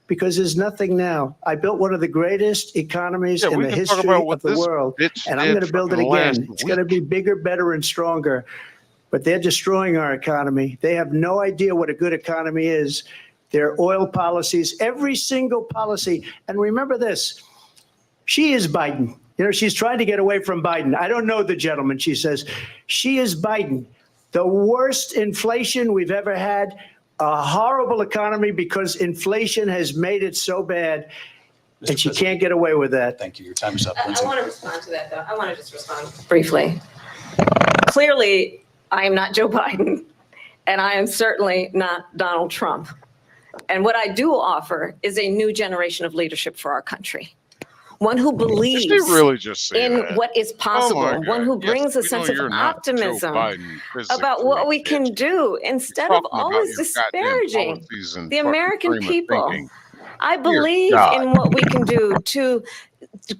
S5: because there's nothing now. I built one of the greatest economies in the history of the world, and I'm going to build it again. It's going to be bigger, better, and stronger. But they're destroying our economy. They have no idea what a good economy is. Their oil policies, every single policy. And remember this, she is Biden. You know, she's trying to get away from Biden. I don't know the gentleman, she says. She is Biden. The worst inflation we've ever had, a horrible economy because inflation has made it so bad, and she can't get away with that.
S21: Thank you. Your time is up.
S20: I want to respond to that, though. I want to just respond briefly. Clearly, I am not Joe Biden, and I am certainly not Donald Trump. And what I do offer is a new generation of leadership for our country. One who believes in what is possible, one who brings a sense of optimism about what we can do instead of always disparaging the American people. I believe in what we can do to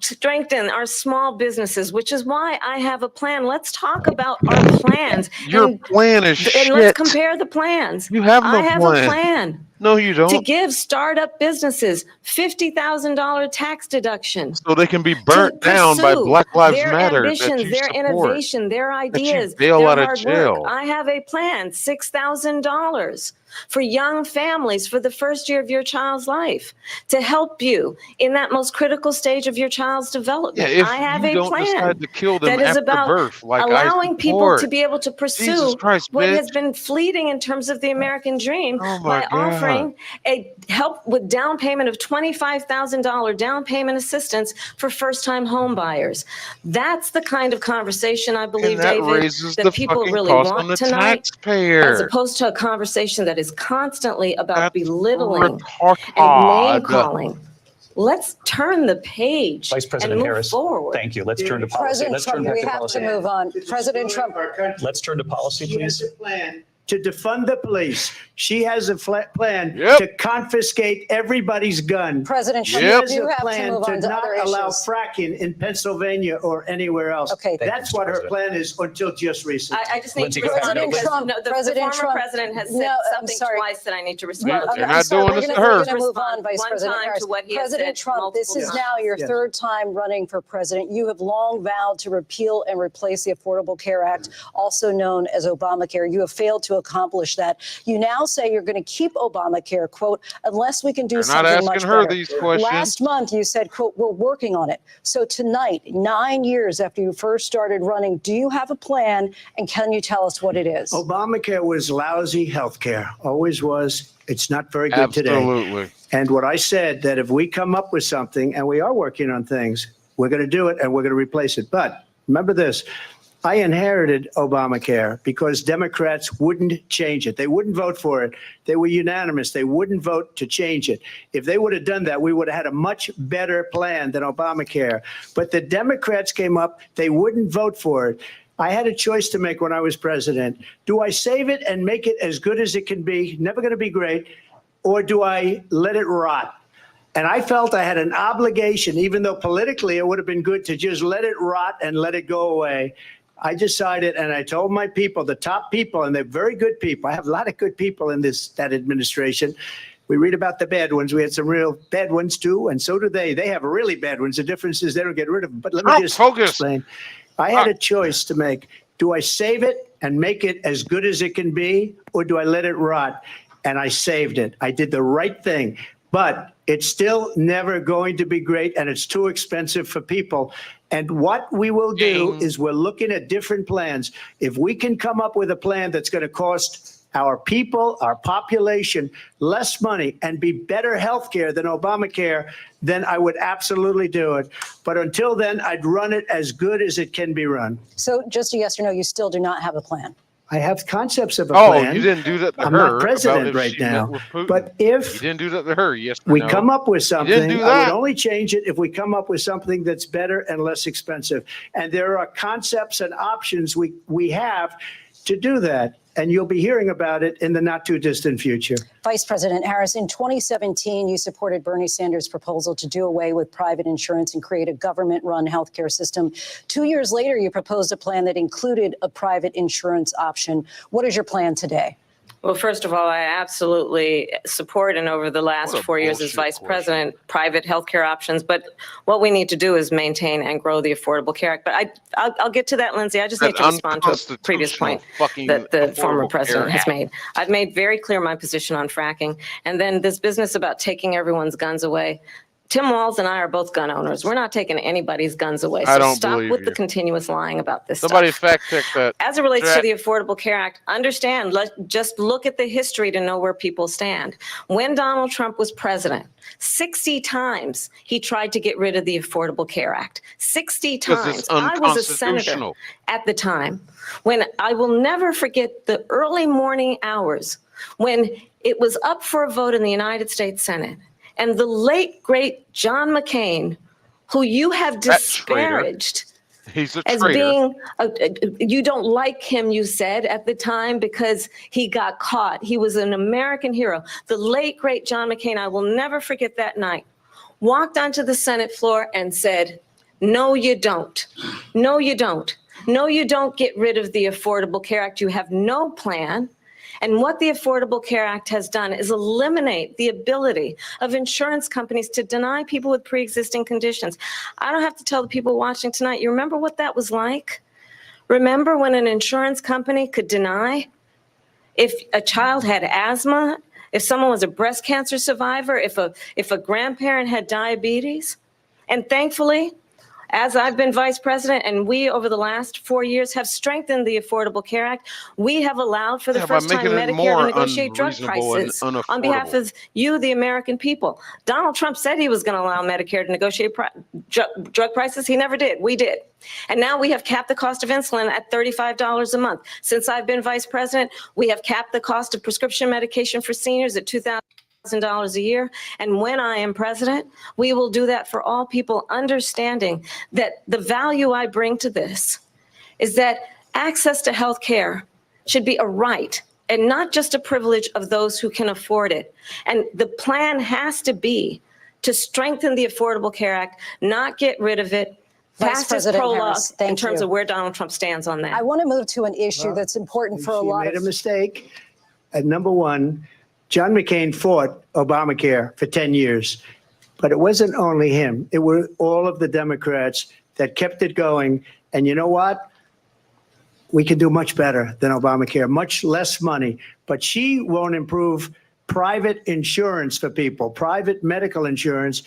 S20: strengthen our small businesses, which is why I have a plan. Let's talk about our plans.
S1: Your plan is shit.
S20: And let's compare the plans.
S1: You have no plan.
S20: I have a plan.
S1: No, you don't.
S20: To give startup businesses $50,000 tax deduction.
S1: So they can be burnt down by Black Lives Matter.
S20: Their ambitions, their innovation, their ideas, their hard work. I have a plan, $6,000 for young families for the first year of your child's life to help you in that most critical stage of your child's development.
S1: Yeah, if
S20: I have
S1: you
S20: a
S1: don't
S20: plan
S1: decide to kill them
S20: that is
S1: after
S20: about
S1: birth, like
S20: allowing people to be able to
S1: Jesus
S20: pursue
S1: Christ,
S20: what
S1: bitch.
S20: has been fleeting in terms of the American dream
S1: Oh
S20: by
S1: my God.
S20: offering a help with down payment of $25,000 down payment assistance for first-time home buyers. That's the kind of conversation I believe,
S1: And that
S20: David,
S1: raises
S20: that
S1: the
S20: people
S1: fucking
S20: really
S1: cost on
S20: want
S1: the
S20: tonight,
S1: taxpayer.
S20: as opposed to a conversation that is constantly about belittling
S1: retarded.
S20: and name-calling. Let's turn the page
S21: Vice President
S20: and move
S21: Harris,
S20: forward.
S21: thank you. Let's turn to policy.
S18: President
S21: Let's
S18: Trump,
S21: turn back
S18: we
S21: to
S18: have
S21: policy.
S18: to move on. President Trump.
S21: Let's turn to policy,
S5: She has
S21: please.
S5: a plan to defund the police. She has a plan to confiscate everybody's gun.
S18: President Trump,
S5: She has
S18: you
S5: a
S18: have to
S5: plan
S18: move
S5: to
S18: on to
S5: not
S18: other
S5: allow
S18: issues.
S5: fracking in Pennsylvania or anywhere else.
S18: Okay. Thank
S5: That's
S21: you,
S5: what her
S21: President.
S5: plan is until just recently.
S20: I just need
S21: Lindsay,
S20: to
S21: go ahead.
S20: respond
S21: President
S20: because
S18: Trump,
S20: the
S18: President
S20: former
S18: Trump.
S20: president has said
S18: No, I'm
S20: something
S18: sorry.
S20: twice that I need to
S18: No,
S20: respond to.
S1: They're not doing
S18: we're
S1: this
S18: gonna,
S1: to
S18: we're
S1: her.
S18: going to move on, Vice
S20: One
S18: President
S20: time
S18: Harris.
S20: to what he has
S18: President
S20: said
S18: Trump, this is
S20: multiple
S18: now your
S5: Yes.
S18: third time running for president. You have long vowed to repeal and replace the Affordable Care Act, also known as Obamacare. You have failed to accomplish that. You now say you're going to keep Obamacare, quote, unless we can do
S1: They're not
S18: something much
S1: asking her
S18: better.
S1: these questions.
S18: Last month, you said, quote, we're working on it. So tonight, 9 years after you first started running, do you have a plan, and can you tell us what it is?
S5: Obamacare was lousy health care, always was. It's not very good today.
S1: Absolutely.
S5: And what I said, that if we come up with something, and we are working on things, we're going to do it and we're going to replace it. But remember this, I inherited Obamacare because Democrats wouldn't change it. They wouldn't vote for it. They were unanimous. They wouldn't vote to change it. If they would have done that, we would have had a much better plan than Obamacare. But the Democrats came up. They wouldn't vote for it. I had a choice to make when I was president. Do I save it and make it as good as it can be, never going to be great, or do I let it rot? And I felt I had an obligation, even though politically it would have been good to just let it rot and let it go away. I decided, and I told my people, the top people, and they're very good people. I have a lot of good people in that administration. We read about the bad ones. We had some real bad ones too, and so do they. They have really bad ones. The difference is they don't get rid of them. But let me just explain. I had a choice to make. Do I save it and make it as good as it can be, or do I let it rot? And I saved it. I did the right thing. But it's still never going to be great, and it's too expensive for people. And what we will do is we're looking at different plans. If we can come up with a plan that's going to cost our people, our population, less money and be better health care than Obamacare, then I would absolutely do it. But until then, I'd run it as good as it can be run.
S18: So just a yes or no, you still do not have a plan?
S5: I have concepts of a plan.
S1: Oh, you didn't do that to
S5: I'm
S1: her.
S5: not president
S1: about if
S5: right
S1: she met
S5: now.
S1: with Putin.
S5: But if
S1: you didn't do that to her, yes or
S5: we
S1: no?
S5: come up with
S1: You
S5: something,
S1: didn't do
S5: I would
S1: that.
S5: only change it if we come up with something that's better and less expensive. And there are concepts and options we have to do that. And you'll be hearing about it in the not too distant future.
S18: Vice President Harris, in 2017, you supported Bernie Sanders' proposal to do away with private insurance and create a government-run healthcare system. 2 years later, you proposed a plan that included a private insurance option. What is your plan today?
S20: Well, first of all, I absolutely support, and over the last 4 years as vice president, private healthcare options. But what we need to do is maintain and grow the Affordable Care Act. But I'll get to that, Lindsay. I just need to respond to a previous point that the former president has made. I've made very clear my position on fracking. And then this business about taking everyone's guns away. Tim Walz and I are both gun owners. We're not taking anybody's guns away.
S1: I
S20: So
S1: don't
S20: stop
S1: believe
S20: with
S1: you.
S20: the continuous lying about this
S1: Somebody
S20: stuff.
S1: fact check that.
S20: As it relates
S1: Jack.
S20: to the Affordable Care Act, understand, just look at the history to know where people stand. When Donald Trump was president, 60 times he tried to get rid of the Affordable Care Act. 60
S1: 'Cause
S20: times.
S1: it's
S20: I was a senator
S1: unconstitutional.
S20: at the time when I will never forget the early morning hours when it was up for a vote in the United States Senate. And the late, great John McCain, who you have
S1: That traitor.
S20: disparaged
S1: He's a
S20: as
S1: traitor.
S20: being, you don't like him, you said at the time, because he got caught. He was an American hero. The late, great John McCain, I will never forget that night, walked onto the Senate floor and said, no, you don't. No, you don't. No, you don't get rid of the Affordable Care Act. You have no plan. And what the Affordable Care Act has done is eliminate the ability of insurance companies to deny people with pre-existing conditions. I don't have to tell the people watching tonight, you remember what that was like? Remember when an insurance company could deny if a child had asthma, if someone was a breast cancer survivor, if a grandparent had diabetes? And thankfully, as I've been vice president and we over the last 4 years have strengthened the Affordable Care Act, we have allowed for the
S1: by
S20: first time
S1: making it
S20: Medicare
S1: more
S20: to negotiate drug
S1: unreasonable and
S20: prices on behalf
S1: unaffordable.
S20: of you, the American people. Donald Trump said he was going to allow Medicare to negotiate drug prices. He never did. We did. And now we have capped the cost of insulin at $35 a month. Since I've been vice president, we have capped the cost of prescription medication for seniors at $2,000 a year. And when I am president, we will do that for all people, understanding that the value I bring to this is that access to health care should be a right and not just a privilege of those who can afford it. And the plan has to be to strengthen the Affordable Care Act, not get rid of it.
S18: Vice
S20: Pass his
S18: President
S20: prologue
S18: Harris,
S20: in
S18: thank
S20: terms
S18: you.
S20: of where Donald Trump stands on that.
S18: I want to move to an issue that's important for a lot
S5: You made
S18: of
S5: a mistake. At number one, John McCain fought Obamacare for 10 years, but it wasn't only him. It were all of the Democrats that kept it going. And you know what? We can do much better than Obamacare, much less money. But she won't improve private insurance for people, private medical insurance.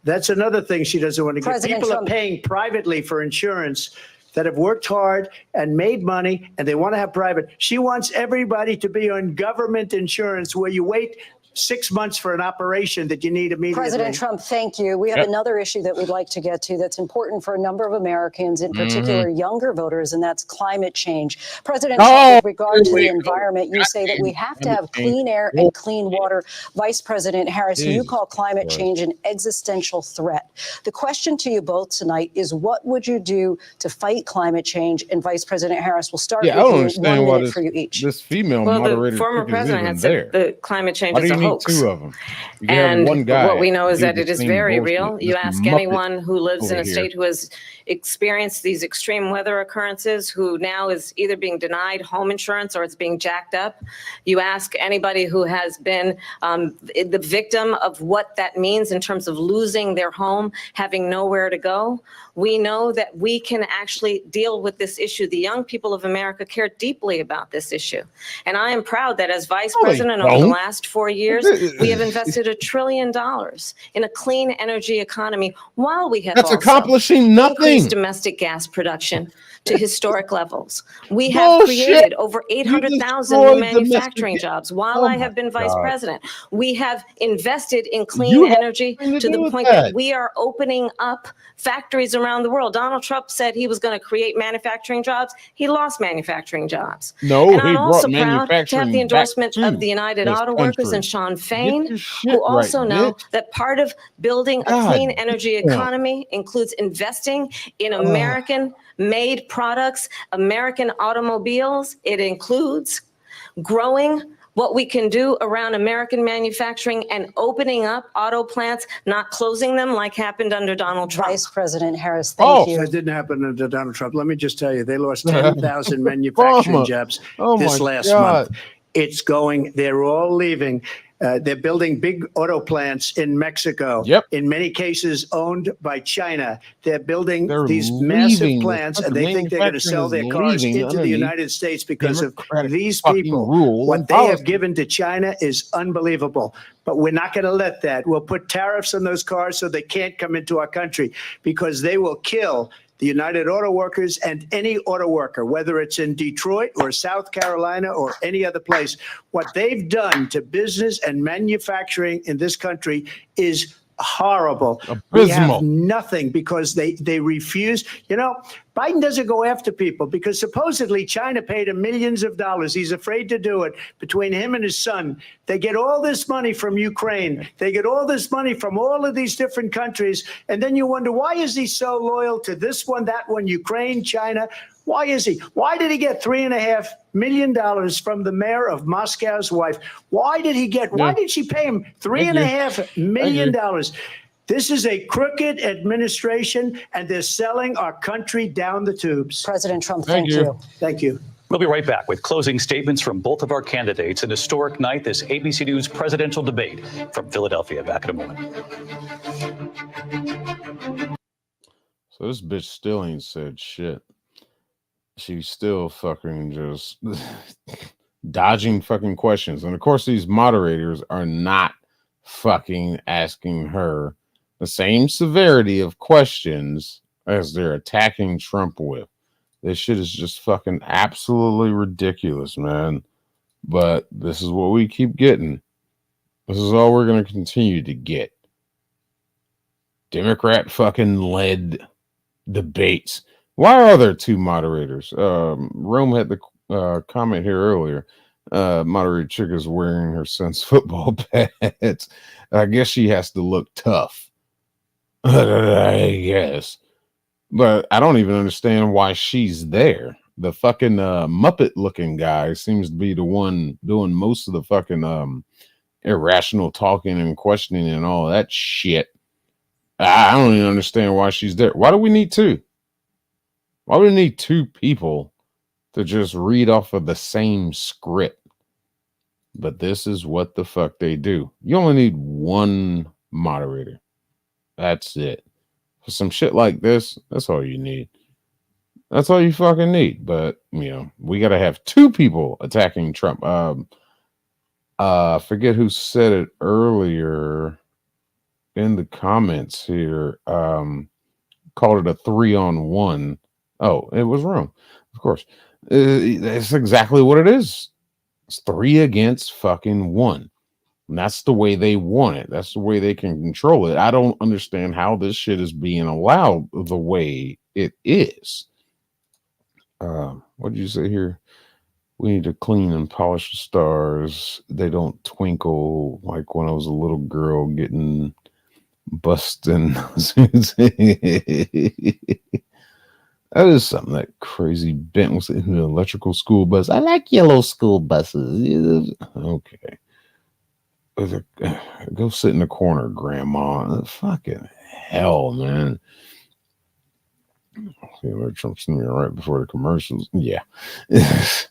S5: That's another thing she doesn't want to get.
S18: President
S5: People
S18: Trump-
S5: are paying privately for insurance that have worked hard and made money, and they want to have private. She wants everybody to be on government insurance where you wait 6 months for an operation that you need immediately.
S18: President Trump, thank you. We have another issue that we'd like to get to that's important for a number of Americans, in particular younger voters, and that's climate change. President Trump, with regard to the environment, you say that we have to have clean air and clean water. Vice President Harris, you call climate change an existential threat. The question to you both tonight is, what would you do to fight climate change? And Vice President Harris, we'll start
S2: I don't
S18: with you.
S2: understand
S18: 1
S2: why
S18: minute for you each.
S2: this female
S20: Well,
S2: moderator
S20: the former
S2: is
S20: president
S2: even
S20: had
S2: there.
S20: said that climate change
S2: Why do
S20: is
S2: you
S20: a
S2: need
S20: hoax.
S2: two of them? You can have
S20: And
S2: one guy
S20: what we know is
S2: do
S20: that
S2: the
S20: it is
S2: same
S20: very
S2: bullshit.
S20: real. You
S2: This
S20: ask
S2: Muppet
S20: anyone who lives in
S2: over
S20: a
S2: here.
S20: state who has experienced these extreme weather occurrences, who now is either being denied home insurance or it's being jacked up. You ask anybody who has been the victim of what that means in terms of losing their home, having nowhere to go. We know that we can actually deal with this issue. The young people of America care deeply about this issue. And I am proud that as vice president over the last 4 years, years, we have invested $1 trillion in a clean energy economy while we have
S2: That's
S20: also
S2: accomplishing nothing.
S20: increased domestic gas production to historic levels. We have created over 800,000 new manufacturing jobs while I have been vice president. We have invested in clean energy to the point that we are opening up factories around the world. Donald Trump said he was going to create manufacturing jobs. He lost manufacturing jobs.
S2: No,
S20: and
S2: he
S20: I'm
S2: brought
S20: also proud to have
S2: manufacturing
S20: the
S2: back
S20: endorsement
S2: to
S20: of the United
S2: this
S20: Auto Workers
S2: country.
S20: and Sean
S2: Get
S20: Fain,
S2: your shit
S20: who also
S2: right,
S20: know
S2: bitch.
S20: that part of building a
S2: God
S20: clean energy
S2: damn.
S20: economy includes investing in American-made products, American automobiles. It includes growing what we can do around American manufacturing and opening up auto plants, not closing them like happened under Donald Trump.
S18: Vice President Harris, thank you.
S5: That didn't happen under Donald Trump. Let me just tell you, they lost 10,000 manufacturing jobs this last month. It's going, they're all leaving. They're building big auto plants in Mexico, in many cases owned by China. They're building these massive plants, and they think they're going to sell their cars into the United States because of these people. What they have given to China is unbelievable. But we're not going to let that. We'll put tariffs on those cars so they can't come into our country, because they will kill the United Auto Workers and any auto worker, whether it's in Detroit or South Carolina or any other place. What they've done to business and manufacturing in this country is horrible. We have nothing because they refuse. You know, Biden doesn't go after people because supposedly China paid him millions of dollars. He's afraid to do it. Between him and his son, they get all this money from Ukraine. They get all this money from all of these different countries. And then you wonder, why is he so loyal to this one, that one, Ukraine, China? Why is he? Why did he get $3.5 million from the mayor of Moscow's wife? Why did he get, why did she pay him $3.5 million? This is a crooked administration, and they're selling our country down the tubes.
S18: President Trump, thank you.
S5: Thank you.
S21: We'll be right back with closing statements from both of our candidates. An historic night, this ABC News presidential debate from Philadelphia. Back in a moment.
S2: So this bitch still ain't said shit. She's still fucking just dodging fucking questions. And of course, these moderators are not fucking asking her the same severity of questions as they're attacking Trump with. This shit is just fucking absolutely ridiculous, man. But this is what we keep getting. This is all we're going to continue to get. Democrat fucking led debates. Why are there two moderators? Rome had the comment here earlier. Moderator Chick is wearing her son's football pads. I guess she has to look tough. I guess. But I don't even understand why she's there. The fucking Muppet looking guy seems to be the one doing most of the fucking irrational talking and questioning and all that shit. I don't even understand why she's there. Why do we need two? Why would we need two people to just read off of the same script? But this is what the fuck they do. You only need one moderator. That's it. For some shit like this, that's all you need. That's all you fucking need. But, you know, we got to have two people attacking Trump. I forget who said it earlier in the comments here. Called it a 3-on-1. Oh, it was wrong. Of course. That's exactly what it is. It's 3 against fucking 1. And that's the way they want it. That's the way they can control it. I don't understand how this shit is being allowed the way it is. What did you say here? We need to clean and polish the stars. They don't twinkle like when I was a little girl getting busting. That is something that crazy Bent was in the electrical school bus. I like yellow school buses. Okay. Go sit in the corner, Grandma. Fucking hell, man. See, Trump's in here right before the commercials. Yeah. This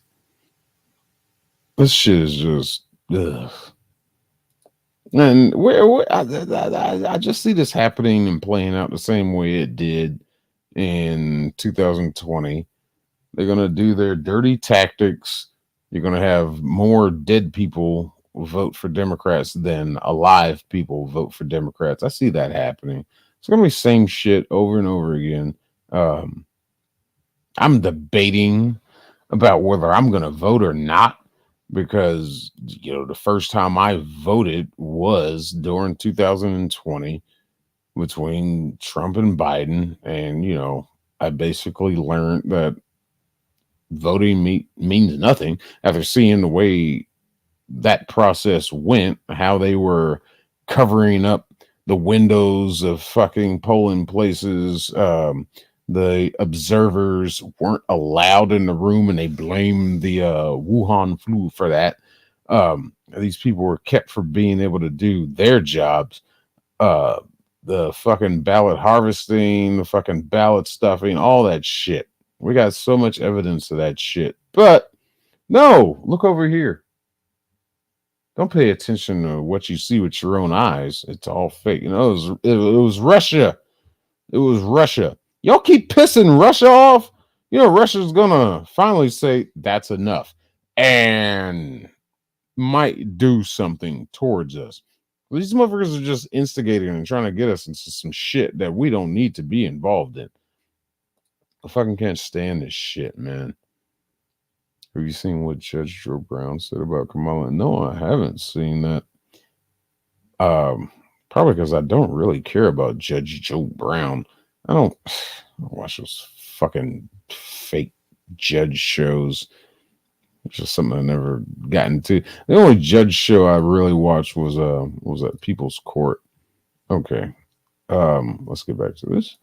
S2: shit is just ugh. And I just see this happening and playing out the same way it did in 2020. They're going to do their dirty tactics. You're going to have more dead people vote for Democrats than alive people vote for Democrats. I see that happening. It's gonna be the same shit over and over again. I'm debating about whether I'm gonna vote or not, because the first time I voted was during 2020 between Trump and Biden, and I basically learned that voting means nothing after seeing the way that process went, how they were covering up the windows of fucking polling places. The observers weren't allowed in the room, and they blamed the Wuhan flu for that. These people were kept from being able to do their jobs. The fucking ballot harvesting, the fucking ballot stuffing, all that shit. We got so much evidence of that shit. But no, look over here. Don't pay attention to what you see with your own eyes. It's all fake. It was Russia. It was Russia. Y'all keep pissing Russia off. Russia's gonna finally say that's enough and might do something towards us. These motherfuckers are just instigating and trying to get us into some shit that we don't need to be involved in. I fucking can't stand this shit, man. Have you seen what Judge Joe Brown said about Kamala? No, I haven't seen that. Probably because I don't really care about Judge Joe Brown. I don't watch those fucking fake judge shows. It's just something I never got into. The only judge show I really watched was at People's Court. Okay. Let's get back to this.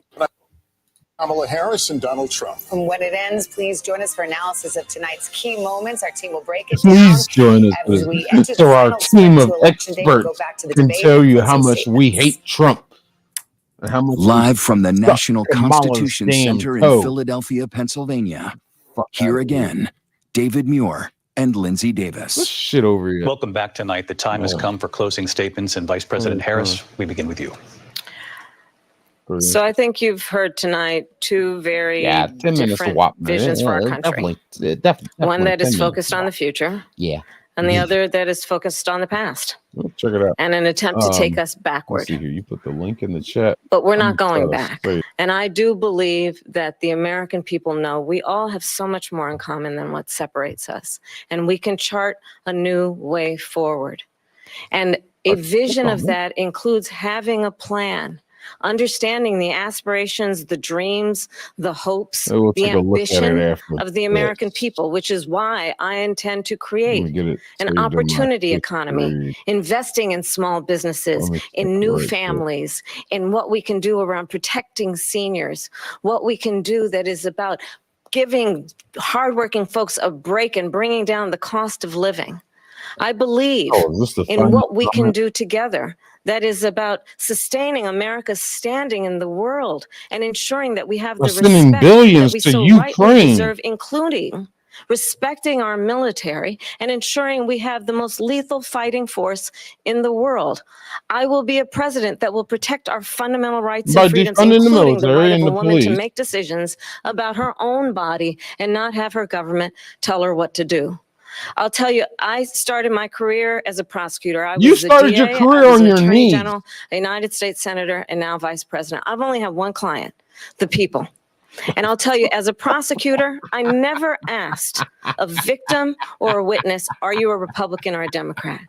S3: Kamala Harris and Donald Trump.
S7: And when it ends, please join us for analysis of tonight's key moments. Our team will break it
S2: Please
S7: down
S2: join us
S7: as we enter
S2: so
S7: the
S2: our
S7: final
S2: team
S7: sprint
S2: of
S7: to election day. We'll go
S2: experts
S7: back to the
S2: can
S7: debate
S2: tell you
S7: and
S2: how
S7: closing
S2: much we
S7: statements.
S2: hate Trump. And how much
S6: Live from the
S2: suck
S6: National
S2: Kamala's
S6: Constitution
S2: damn
S6: Center in
S2: toe.
S6: Philadelphia, Pennsylvania.
S2: Fuck
S6: Here
S2: outta here.
S6: again, David Muir and Lindsay
S2: This
S6: Davis.
S2: shit over here.
S21: Welcome back tonight. The time has come for closing statements, and Vice President Harris, we begin with you.
S20: So I think you've heard tonight two very
S2: 10 minutes to
S20: different
S2: walk.
S20: visions for our country.
S2: Definitely.
S20: One that is focused on the future,
S2: Yeah.
S20: and the other that is focused on the past,
S2: Check it out.
S20: and an attempt to take us
S2: Let's
S20: backward.
S2: see here. You put the link in the chat.
S20: But we're
S2: I'm
S20: not
S2: gonna
S20: going
S2: try to
S20: back.
S2: say-
S20: And I do believe that the American people know we all have so much more in common than what separates us. And we can chart a new way forward. And a vision of that includes having a plan, understanding the aspirations, the dreams, the hopes,
S2: We'll
S20: the
S2: take a look at it
S20: ambition
S2: after
S20: of the American people, which is why I intend to
S2: Let
S20: create
S2: me get it
S20: an
S2: saved on my
S20: opportunity
S2: history.
S20: economy, investing in small businesses,
S2: Let me check
S20: in new
S2: right quick.
S20: families, in what we can do around protecting seniors, what we can do that is about giving hardworking folks a break and bringing down the cost of living. I believe
S2: Oh, is this the
S20: in
S2: final
S20: what we can
S2: comment?
S20: do together. That is about sustaining America's standing in the world and ensuring that we have the
S2: We're sending
S20: respect that
S2: billions
S20: we
S2: to
S20: so rightly
S2: Ukraine.
S20: deserve, including respecting our military and ensuring we have the most lethal fighting force in the world. I will be a president that will protect our fundamental rights
S2: By
S20: and freedoms,
S2: defunding the
S20: including the
S2: military
S20: right of
S2: and
S20: a
S2: the
S20: woman to
S2: police.
S20: make decisions about her own body and not have her government tell her what to do. I'll tell you, I started my career as a prosecutor. I
S2: You
S20: was a
S2: started your
S20: DA,
S2: career
S20: I was
S2: on
S20: an
S2: your
S20: attorney
S2: knees.
S20: general, a United States senator, and now vice president. I've only had one client, the people. And I'll tell you, as a prosecutor, I never asked a victim or a witness, are you a Republican or a Democrat?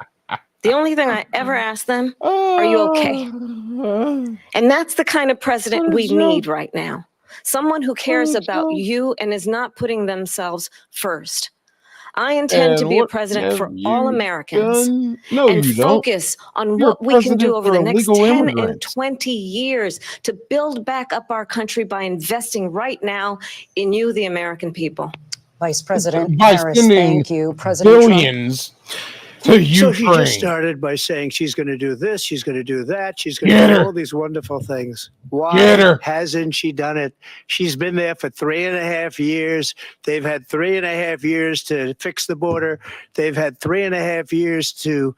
S20: The only thing I ever asked them, are you okay? And that's the kind of president we need right now. Someone who cares about you and is not putting themselves first. I intend to
S2: And
S20: be a
S2: what
S20: president
S2: have
S20: for all
S2: you
S20: Americans
S2: done? No,
S20: and
S2: you don't.
S20: focus on
S2: You're
S20: what
S2: a
S20: we can do
S2: president
S20: over
S2: for
S20: the next
S2: illegal
S20: 10 and
S2: immigrants.
S20: 20 years to build back up our country by investing right now in you, the American people.
S18: Vice President
S2: By
S18: Harris,
S2: sending
S18: thank you. President Trump.
S2: billions to
S5: So she
S2: Ukraine.
S5: just started by saying she's going to do this, she's going to do that, she's going
S2: Get
S5: to do
S2: her.
S5: all these wonderful things.
S2: Get
S5: Why
S2: her.
S5: hasn't she done it? She's been there for 3.5 years. They've had 3.5 years to fix the border. They've had 3.5 years to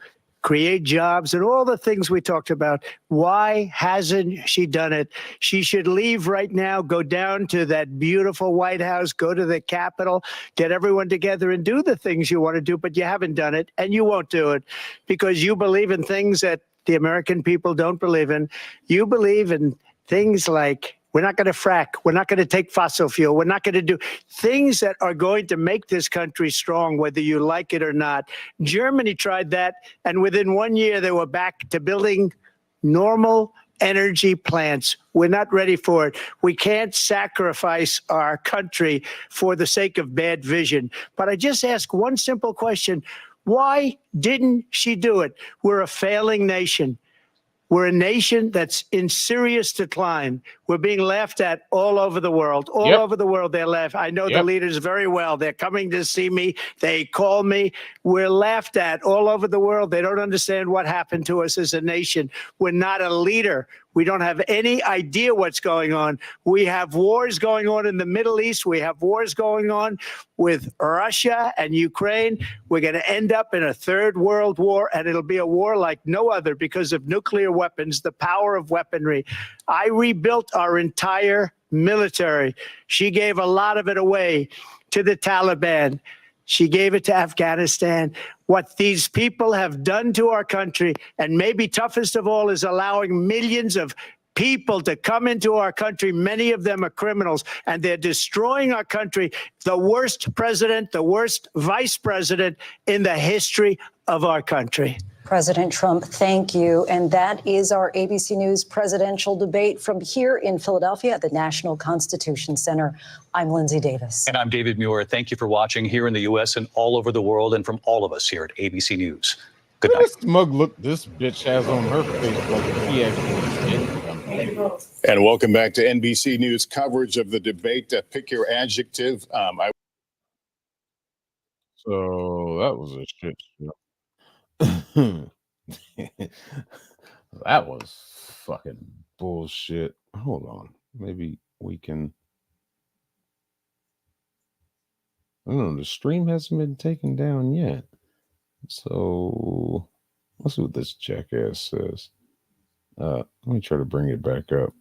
S5: create jobs, and all the things we talked about. Why hasn't she done it? She should leave right now, go down to that beautiful White House, go to the Capitol, get everyone together and do the things you want to do, but you haven't done it, and you won't do it because you believe in things that the American people don't believe in. You believe in things like we're not going to frack. We're not going to take fossil fuel. We're not going to do things that are going to make this country strong, whether you like it or not. Germany tried that, and within 1 year, they were back to building normal energy plants. We're not ready for it. We can't sacrifice our country for the sake of bad vision. But I just ask one simple question. Why didn't she do it? We're a failing nation. We're a nation that's in serious decline. We're being laughed at all over the world. All over the world, they're laughing. I know the leaders very well. They're coming to see me. They call me. We're laughed at all over the world. They don't understand what happened to us as a nation. We're not a leader. We don't have any idea what's going on. We have wars going on in the Middle East. We have wars going on with Russia and Ukraine. We're going to end up in a third world war, and it'll be a war like no other because of nuclear weapons, the power of weaponry. I rebuilt our entire military. She gave a lot of it away to the Taliban. She gave it to Afghanistan. What these people have done to our country, and maybe toughest of all, is allowing millions of people to come into our country. Many of them are criminals, and they're destroying our country. The worst president, the worst vice president in the history of our country.
S18: President Trump, thank you. And that is our ABC News presidential debate from here in Philadelphia at the National Constitution Center. I'm Lindsay Davis.
S21: And I'm David Muir. Thank you for watching here in the U.S. and all over the world, and from all of us here at ABC News. Good night.
S2: What smug look this bitch has on her face like she actually.
S4: And welcome back to NBC News coverage of the debate. Pick your adjective.
S2: So that was a shit show. That was fucking bullshit. Hold on. Maybe we can. I don't know. The stream hasn't been taken down yet. So let's see what this jackass says. Let me try to bring it back up.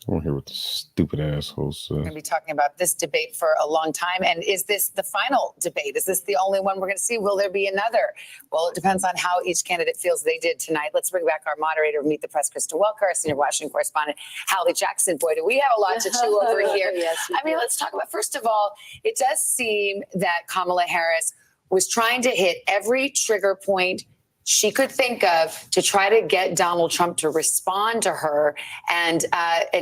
S2: I want to hear what the stupid asshole says.
S7: We're going to be talking about this debate for a long time. And is this the final debate? Is this the only one we're going to see? Will there be another? Well, it depends on how each candidate feels they did tonight. Let's bring back our moderator of Meet the Press, Krista Welker, our senior Washington correspondent, Hallie Jackson. Boy, do we have a lot to chew over here.
S18: Yes,
S7: I mean, let's talk about, first of all, it does seem that Kamala Harris was trying to hit every trigger point she could think of to try to get Donald Trump to respond to her and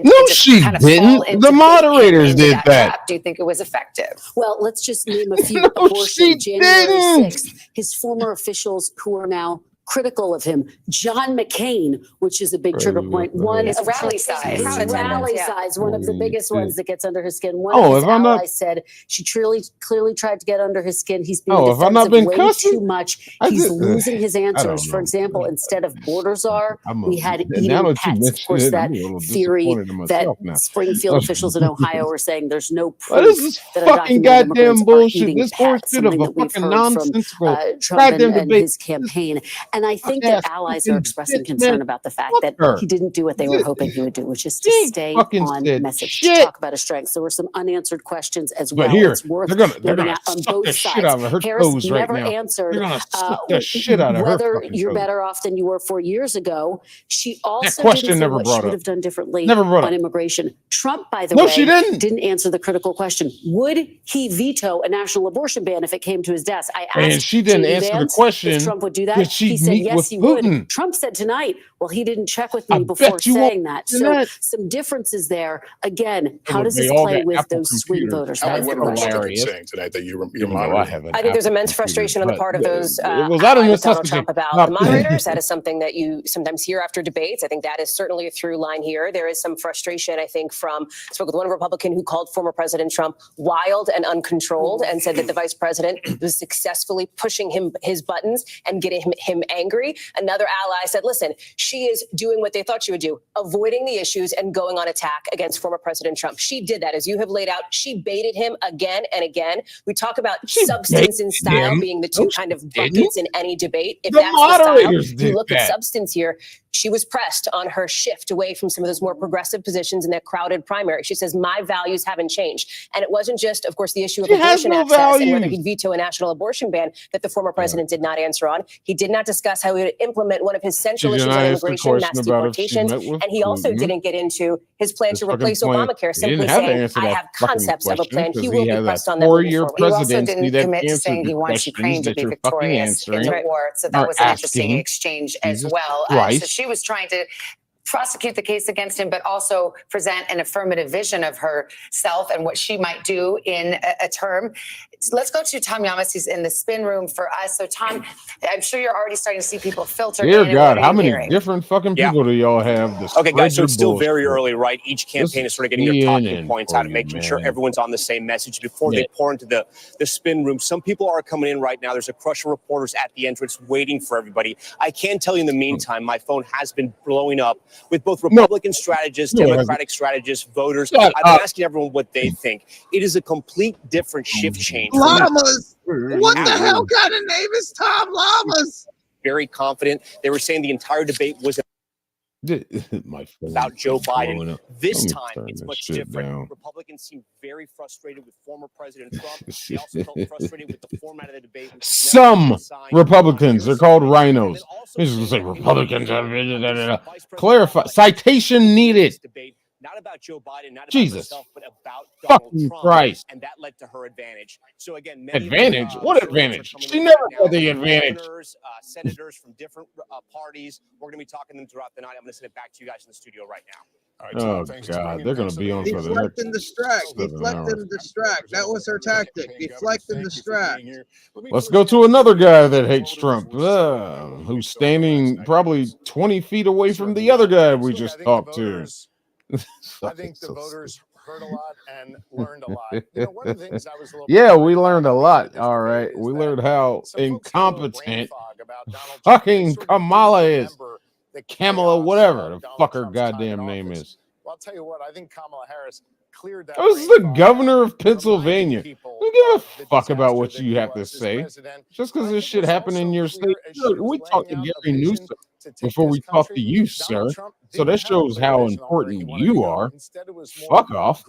S2: no, she
S7: kind of
S2: didn't. The moderators did that.
S7: Trap. Do you think it was effective?
S8: Well, let's just name a few.
S2: No,
S8: Abortion,
S2: she
S8: January
S2: didn't.
S8: 6th. His former officials who are now critical of him. John McCain, which is a big trigger point. One
S7: It's rally size.
S8: Rally size, one of the biggest ones that gets under his skin. One
S2: Oh,
S8: of his
S2: if I'm not-
S8: allies said she clearly tried to get under his skin. He's being
S2: Oh, if I've not
S8: defensive
S2: been
S8: way
S2: cussing?
S8: too much.
S2: I
S8: He's
S2: did-
S8: losing his
S2: I don't
S8: answers. For
S2: know.
S8: example, instead of border czar, we had
S2: now
S8: eating
S2: that you
S8: pets. Of
S2: mention
S8: course,
S2: it,
S8: that
S2: I'm a little
S8: theory
S2: disappointed in
S8: that
S2: myself now.
S8: Springfield officials in Ohio are saying there's no
S2: Well,
S8: proof
S2: this is
S8: that
S2: fucking
S8: undocumented
S2: goddamn
S8: immigrants are
S2: bullshit.
S8: eating
S2: This
S8: pets,
S2: bullshit of
S8: something
S2: a
S8: that we've
S2: fucking
S8: heard
S2: nonsensical
S8: from Trump
S2: goddamn
S8: and
S2: debate.
S8: his campaign. And I think
S2: Fuck
S8: that
S2: ass
S8: allies
S2: fucking
S8: are expressing
S2: bitch,
S8: concern
S2: man.
S8: about the fact
S2: Fuck
S8: that
S2: her.
S8: he didn't do what they were hoping he would do, which is to
S2: She
S8: stay
S2: fucking
S8: on
S2: said
S8: message,
S2: shit.
S8: to talk about his strengths. There were some unanswered questions as well.
S2: But here,
S8: It's worth
S2: they're
S8: noting
S2: gonna
S8: out on
S2: suck
S8: both
S2: the
S8: sides.
S2: shit out of her
S8: Harris
S2: toes right
S8: never
S2: now.
S8: answered
S2: They're gonna suck the shit out of her
S8: whether
S2: fucking
S8: you're
S2: toes.
S8: better off than you were 4 years ago. She also
S2: question
S8: didn't say
S2: never
S8: what she
S2: brought
S8: would
S2: up.
S8: have done differently
S2: Never brought
S8: on
S2: up.
S8: immigration. Trump, by the
S2: No,
S8: way,
S2: she didn't.
S8: answer the critical question. Would he veto a national abortion ban if it came to his desk? I asked
S2: And she didn't
S8: J.D.
S2: answer the
S8: Vance
S2: question.
S8: if Trump would do that.
S2: Did she
S8: He said
S2: meet
S8: yes,
S2: with
S8: he
S2: Putin?
S8: would. Trump said tonight, well, he didn't check with me
S2: I
S8: before
S2: bet you won't
S8: saying that.
S2: do
S8: So
S2: that.
S8: some differences there. Again, how
S2: Look,
S8: does
S2: they
S8: this
S2: all
S8: play
S2: got
S8: with
S2: Apple
S8: those swing
S2: computers.
S8: voters?
S4: How
S8: That's
S4: what
S8: the
S4: are
S8: question.
S4: Republicans saying tonight that you're
S2: Even though I
S4: monitoring?
S2: have an
S23: I think there's
S2: Apple
S23: immense frustration on the
S2: computer,
S23: part of
S2: but
S23: those
S2: it was out of
S23: allies of Donald
S2: necessity.
S23: Trump about
S2: Not-
S23: the moderators. That is something that you sometimes hear after debates. I think that is certainly a through line here. There is some frustration, I think, I spoke with one Republican who called former President Trump wild and uncontrolled and said that the vice president was successfully pushing his buttons and getting him angry. Another ally said, listen, she is doing what they thought she would do, avoiding the issues and going on attack against former President Trump. She did that, as you have laid out. She baited him again and again. We talk about substance and style being the two kind of buckets in any debate. If that's the style, you look at substance here. She was pressed on her shift away from some of those more progressive positions in that crowded primary. She says, my values haven't changed. And it wasn't just, of course, the issue of abortion access and whether he'd veto a national abortion ban that the former president did not answer on. He did not discuss how he would implement one of his central issues on immigration, mass deportations. And he also didn't get into his plan to replace Obamacare, simply saying, I have concepts of a plan. He will be pressed on that moving forward.
S7: He also didn't commit to saying he wants Ukraine to be victorious in the war. So that was an interesting exchange as well. So she was trying to prosecute the case against him, but also present an affirmative vision of herself and what she might do in a term. Let's go to Tom Yamas. He's in the spin room for us. So, Tom, I'm sure you're already starting to see people filter.
S2: Dear God, how many different fucking people do y'all have?
S12: Okay, guys, so it's still very early, right? Each campaign is sort of getting their talking points out and making sure everyone's on the same message before they pour into the spin room. Some people are coming in right now. There's a crush of reporters at the entrance waiting for everybody. I can tell you in the meantime, my phone has been blowing up with both Republican strategists, Democratic strategists, voters. I've been asking everyone what they think. It is a complete different shift change.
S11: Llamas! What the hell kind of name is Tom Llamas?
S12: Very confident. They were saying the entire debate was about Joe Biden. This time, it's much different. Republicans seem very frustrated with former President Trump. They also felt frustrated with the format of the debate.
S2: Some Republicans, they're called rhinos. This is say Republicans. Clarify. Citation needed.
S12: Not about Joe Biden, not about
S2: Jesus.
S12: herself, but about Donald Trump.
S2: Christ.
S12: And that led to her advantage. So again,
S2: Advantage? What advantage? She never had the advantage.
S12: Senators from different parties. We're going to be talking to them throughout the night. I'm going to send it back to you guys in the studio right now.
S2: All right, oh God, they're going to be on for the next.
S11: Deflect and distract. Deflect and distract. That was her tactic. Deflect and distract.
S2: Let's go to another guy that hates Trump, who's standing probably 20 feet away from the other guy we just talked to.
S3: I think the voters heard a lot and learned a lot. You know, one of the things I was a little
S2: yeah, we learned a lot. All right, we learned how incompetent fucking Kamala is. Kamala, whatever the fuck her goddamn name is.
S3: Well, I'll tell you what, I think Kamala Harris cleared that.
S2: That was the governor of Pennsylvania. Don't give a fuck about what you have to say. Just because this shit happened in your state. We talked to Gary Newsom before we talk to you, sir. So that shows how important you are. Fuck off.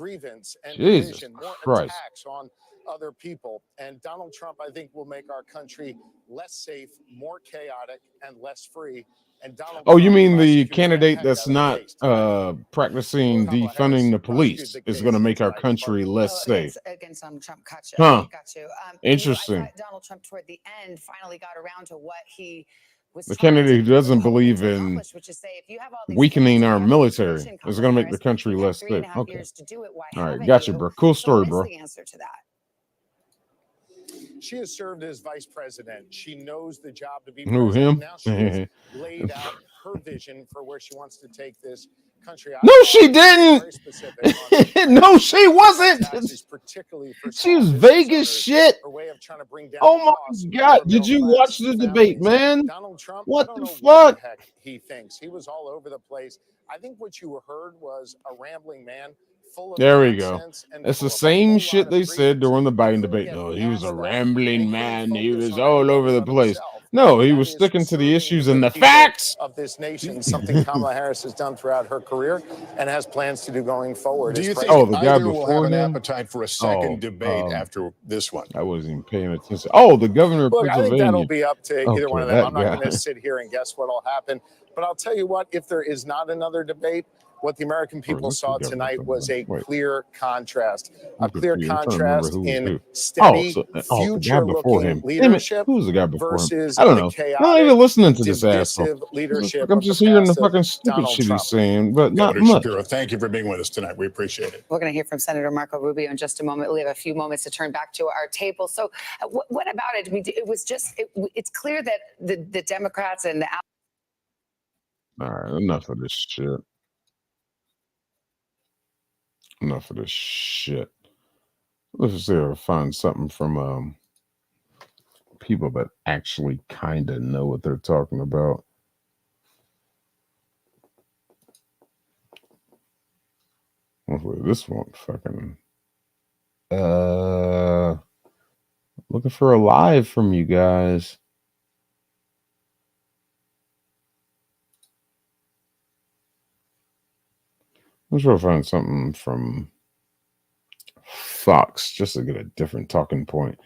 S2: Jesus Christ.
S3: On other people. And Donald Trump, I think, will make our country less safe, more chaotic, and less free. And
S2: oh, you mean the candidate that's not practicing defunding the police is going to make our country less safe?
S7: Against Trump, gotcha.
S2: Huh.
S7: Got you.
S2: Interesting.
S7: Donald Trump, toward the end, finally got around to what he was.
S2: The candidate who doesn't believe in weakening our military is going to make the country less safe. Okay. All right. Got you, bro. Cool story, bro.
S7: The answer to that.
S3: She has served as vice president. She knows the job to be
S2: Who,
S3: president.
S2: him?
S3: Now she's laid out her vision for where she wants to take this country.
S2: No, she didn't. No, she wasn't. She was vague as shit. Oh my God. Did you watch the debate, man?
S3: Donald Trump,
S2: what the fuck?
S3: He thinks he was all over the place. I think what you heard was a rambling man.
S2: There we go. It's the same shit they said during the Biden debate. No, he was a rambling man. He was all over the place. No, he was sticking to the issues and the facts
S3: of this nation, something Kamala Harris has done throughout her career and has plans to do going forward.
S4: Do you think
S2: the guy
S4: either will have
S2: before
S4: an
S2: him?
S4: appetite for a second debate after this one?
S2: I wasn't even paying attention. Oh, the governor of
S3: Look, I think
S2: Pennsylvania.
S3: that'll be up to either one of them. I'm not
S2: guy.
S3: going to sit here and guess what'll happen. But I'll tell you what, if there is not another debate, what the American people saw tonight was a clear contrast. A clear contrast in steady, future-looking leadership
S2: Who's the guy before him?
S3: versus
S2: I don't know.
S3: chaotic,
S2: I'm not even listening to this
S3: divisive
S2: asshole.
S3: leadership
S2: I'm
S3: of
S2: just
S3: the
S2: hearing the
S3: past of
S2: fucking stupid
S3: Donald
S2: shit
S3: Trump.
S2: he's saying, but not
S4: Governor
S2: much.
S4: Shapiro, thank you for being with us tonight. We appreciate it.
S7: We're going to hear from Senator Marco Rubio in just a moment. We have a few moments to turn back to our table. So what about it? I mean, it was just, it's clear that the Democrats and the...
S2: All right, enough of this shit. Enough of this shit. Let's see if I find something from people that actually kind of know what they're talking about. Hopefully this won't fucking looking for a live from you guys. I'm sure I'll find something from Fox just to get a different talking point.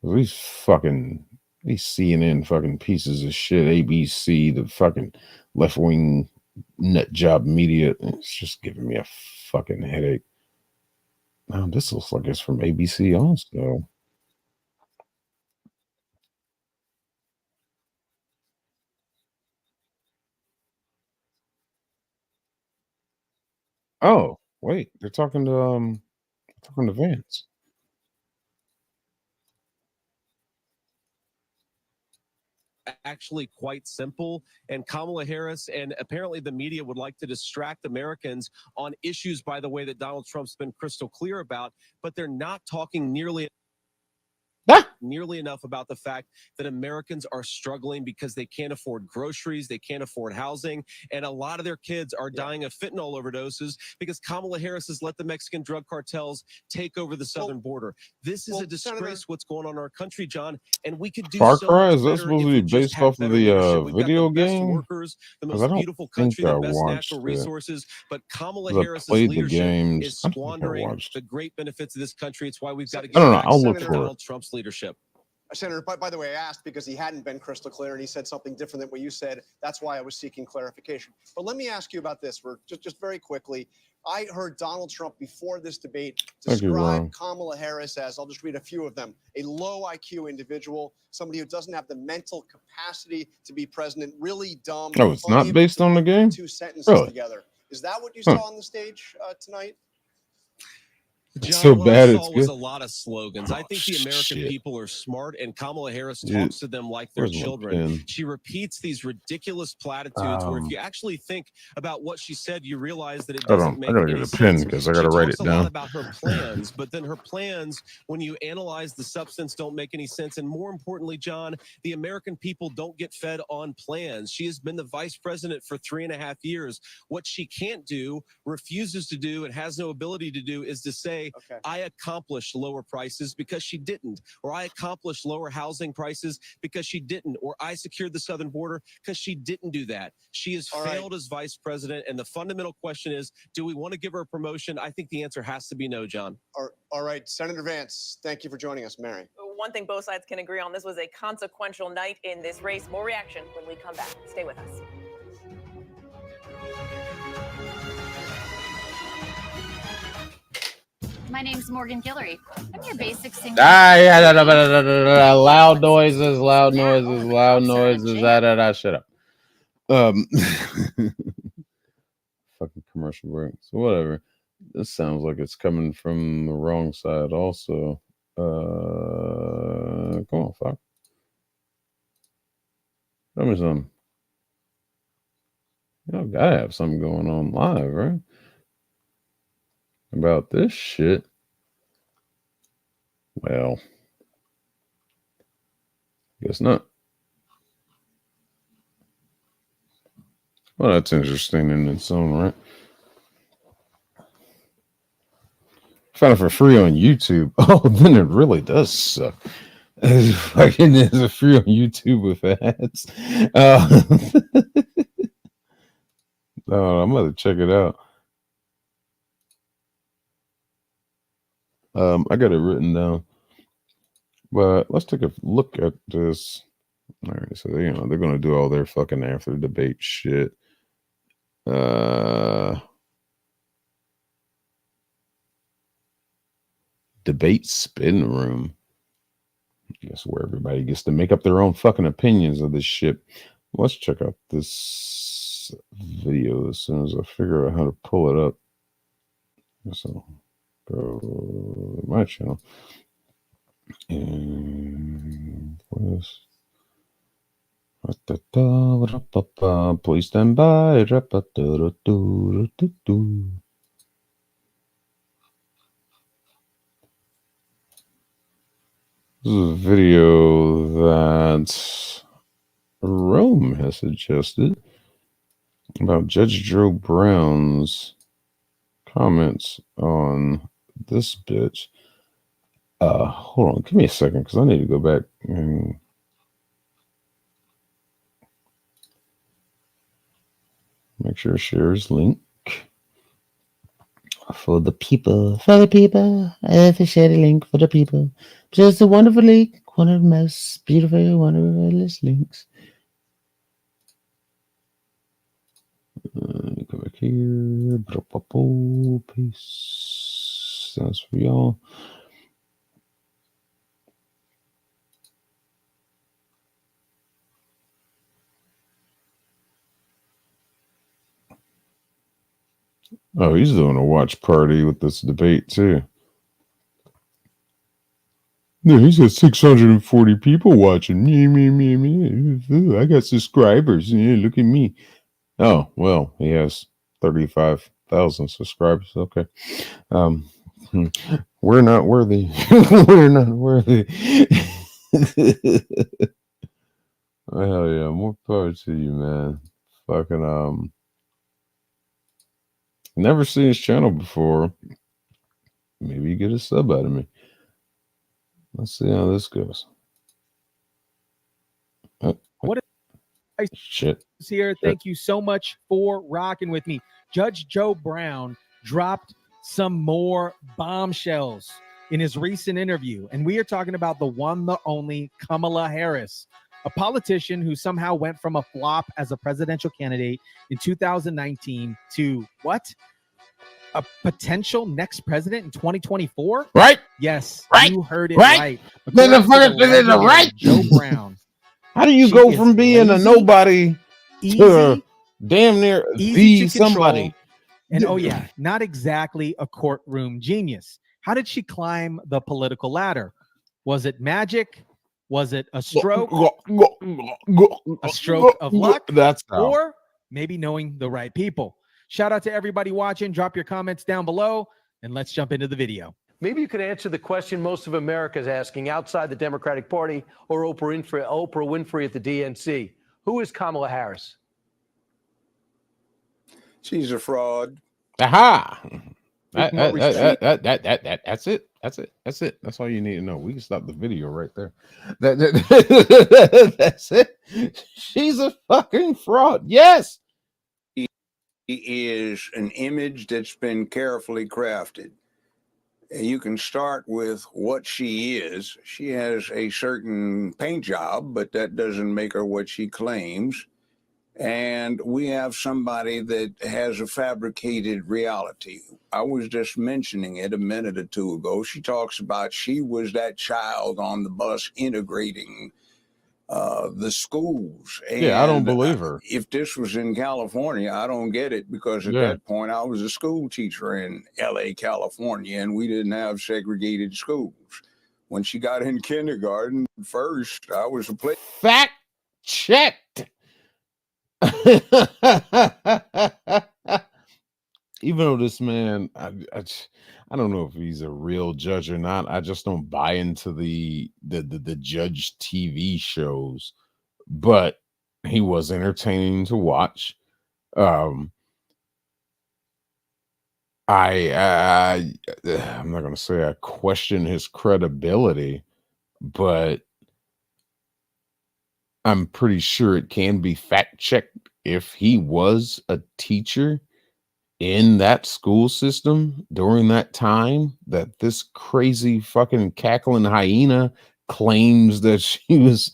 S2: These CNN fucking pieces of shit, ABC, the fucking left wing nut job media, it's just giving me a fucking headache. Now this looks like it's from ABC also. Oh, wait, they're talking to Vance.
S10: Actually quite simple, and Kamala Harris and apparently the media would like to distract Americans on issues, by the way, that Donald Trump's been crystal clear about, but they're not talking nearly enough about the fact that Americans are struggling because they can't afford groceries, they can't afford housing, and a lot of their kids are dying of fentanyl overdoses because Kamala Harris has let the Mexican drug cartels take over the southern border. This is a disgrace, Senator, what's going on in our country, John, and we could do
S2: Far
S10: so
S2: Cry,
S10: much
S2: is that
S10: better
S2: supposed
S10: if
S2: to
S10: we
S2: be
S10: just
S2: based
S10: had
S2: off of
S10: better
S2: the
S10: leadership. We've got
S2: video
S10: the best
S2: game?
S10: workers, the
S2: 'Cause I
S10: most
S2: don't
S10: beautiful
S2: think
S10: country,
S2: I
S10: the best
S2: watched
S10: natural
S2: it.
S10: resources, but Kamala
S2: 'Cause I
S10: Harris's
S2: played the
S10: leadership
S2: games.
S10: is
S2: I don't think I
S10: squandering
S2: watched.
S10: the great benefits of this country. It's why we've got to
S2: I
S10: get
S2: don't know.
S10: back
S2: I'll look
S10: to
S2: for it.
S10: Donald Trump's leadership.
S13: Senator, by the way, I asked because he hadn't been crystal clear and he said something different than what you said. That's why I was seeking clarification. But let me ask you about this for just very quickly. I heard Donald Trump before this debate describe Kamala Harris as, I'll just read a few of them, a low IQ individual, somebody who doesn't have the mental capacity to be president, really dumb.
S2: Oh, it's not based on the game?
S13: Two sentences
S2: Really?
S13: together. Is that what you saw on the stage tonight?
S10: John,
S2: so
S10: what
S2: bad
S10: I
S2: it's
S10: saw was
S2: good.
S10: a lot of slogans. I think the American
S2: shit.
S10: people are smart, and Kamala Harris
S2: Dude,
S10: talks to them like they're
S2: where's my
S10: children.
S2: pen?
S10: She repeats these ridiculous platitudes where if you actually think about what she said, you realize that it
S2: Hold
S10: doesn't
S2: on.
S10: make
S2: I gotta
S10: any
S2: get a
S10: sense.
S2: pen because I gotta
S10: She
S2: write
S10: talks
S2: it
S10: a lot
S2: down.
S10: about her plans, but then her plans, when you analyze the substance, don't make any sense. And more importantly, John, the American people don't get fed on plans. She has been the vice president for 3.5 years. What she can't do, refuses to do, and has no ability to do is to say, I accomplished lower prices because she didn't, or I accomplished lower housing prices because she didn't, or I secured the southern border because she didn't do that. She has failed as vice president, and the fundamental question is, do we want to give her a promotion? I think the answer has to be no, John.
S13: All right, Senator Vance, thank you for joining us, Mary.
S14: One thing both sides can agree on, this was a consequential night in this race. More reaction when we come back. Stay with us.
S24: My name's Morgan Guillory. I'm your basic singer.
S2: Loud noises, loud noises, loud noises. Shut up. Fucking commercial break. So whatever. This sounds like it's coming from the wrong side also. Come on, fuck. Show me something. Y'all gotta have something going on live, right? About this shit. Well, guess not. Well, that's interesting in its own right. Found it for free on YouTube. Oh, then it really does suck. It's fucking is free on YouTube with ads. No, I'm gonna check it out. I got it written down, but let's take a look at this. All right, so they're gonna do all their fucking after debate shit. Debate spin room. I guess where everybody gets to make up their own fucking opinions of this shit. Let's check out this video as soon as I figure out how to pull it up. So go to my channel and please stand by. This is a video that Rome has suggested about Judge Joe Brown's comments on this bitch. Hold on, give me a second because I need to go back and make sure it shares link for the people. For the people, I have to share the link for the people. Just a wonderful link, one of the most beautiful, wonderful links. Let me go back here. Peace. That's for y'all. Oh, he's doing a watch party with this debate too. No, he's got 640 people watching. Me. I got subscribers. Yeah, look at me. Oh, well, he has 35,000 subscribers. Okay. We're not worthy. We're not worthy. Hell yeah, more power to you, man. Fucking never seen his channel before. Maybe you get a sub out of me. Let's see how this goes.
S9: What is
S2: shit
S9: here? Thank you so much for rocking with me. Judge Joe Brown dropped some more bombshells in his recent interview, and we are talking about the one, the only Kamala Harris, a politician who somehow went from a flop as a presidential candidate in 2019 to what? A potential next president in 2024?
S2: Right?
S9: Yes,
S2: right.
S9: You heard it
S2: right.
S9: right.
S2: Right.
S9: Joe Brown.
S2: How do you go from being a nobody to damn near the somebody?
S9: And oh yeah, not exactly a courtroom genius. How did she climb the political ladder? Was it magic? Was it a stroke? A stroke of luck?
S2: That's how.
S9: Or maybe knowing the right people. Shout out to everybody watching. Drop your comments down below and let's jump into the video.
S15: Maybe you could answer the question most of America is asking outside the Democratic Party or Oprah Winfrey at the DNC. Who is Kamala Harris?
S4: She's a fraud.
S2: Aha! That's it. That's all you need to know. We can stop the video right there. That's it. She's a fucking fraud. Yes.
S16: He is an image that's been carefully crafted. You can start with what she is. She has a certain paint job, but that doesn't make her what she claims. And we have somebody that has a fabricated reality. I was just mentioning it a minute or two ago. She talks about she was that child on the bus integrating the schools. And
S2: yeah, I don't believe her.
S16: If this was in California, I don't get it, because at that point I was a school teacher in LA, California, and we didn't have segregated schools. When she got in kindergarten, first I was a
S2: fact checked. Even though this man, I don't know if he's a real judge or not. I just don't buy into the judge TV shows, but he was entertaining to watch. I'm not going to say I question his credibility, but I'm pretty sure it can be fact checked if he was a teacher in that school system during that time that this crazy fucking cackling hyena claims that she was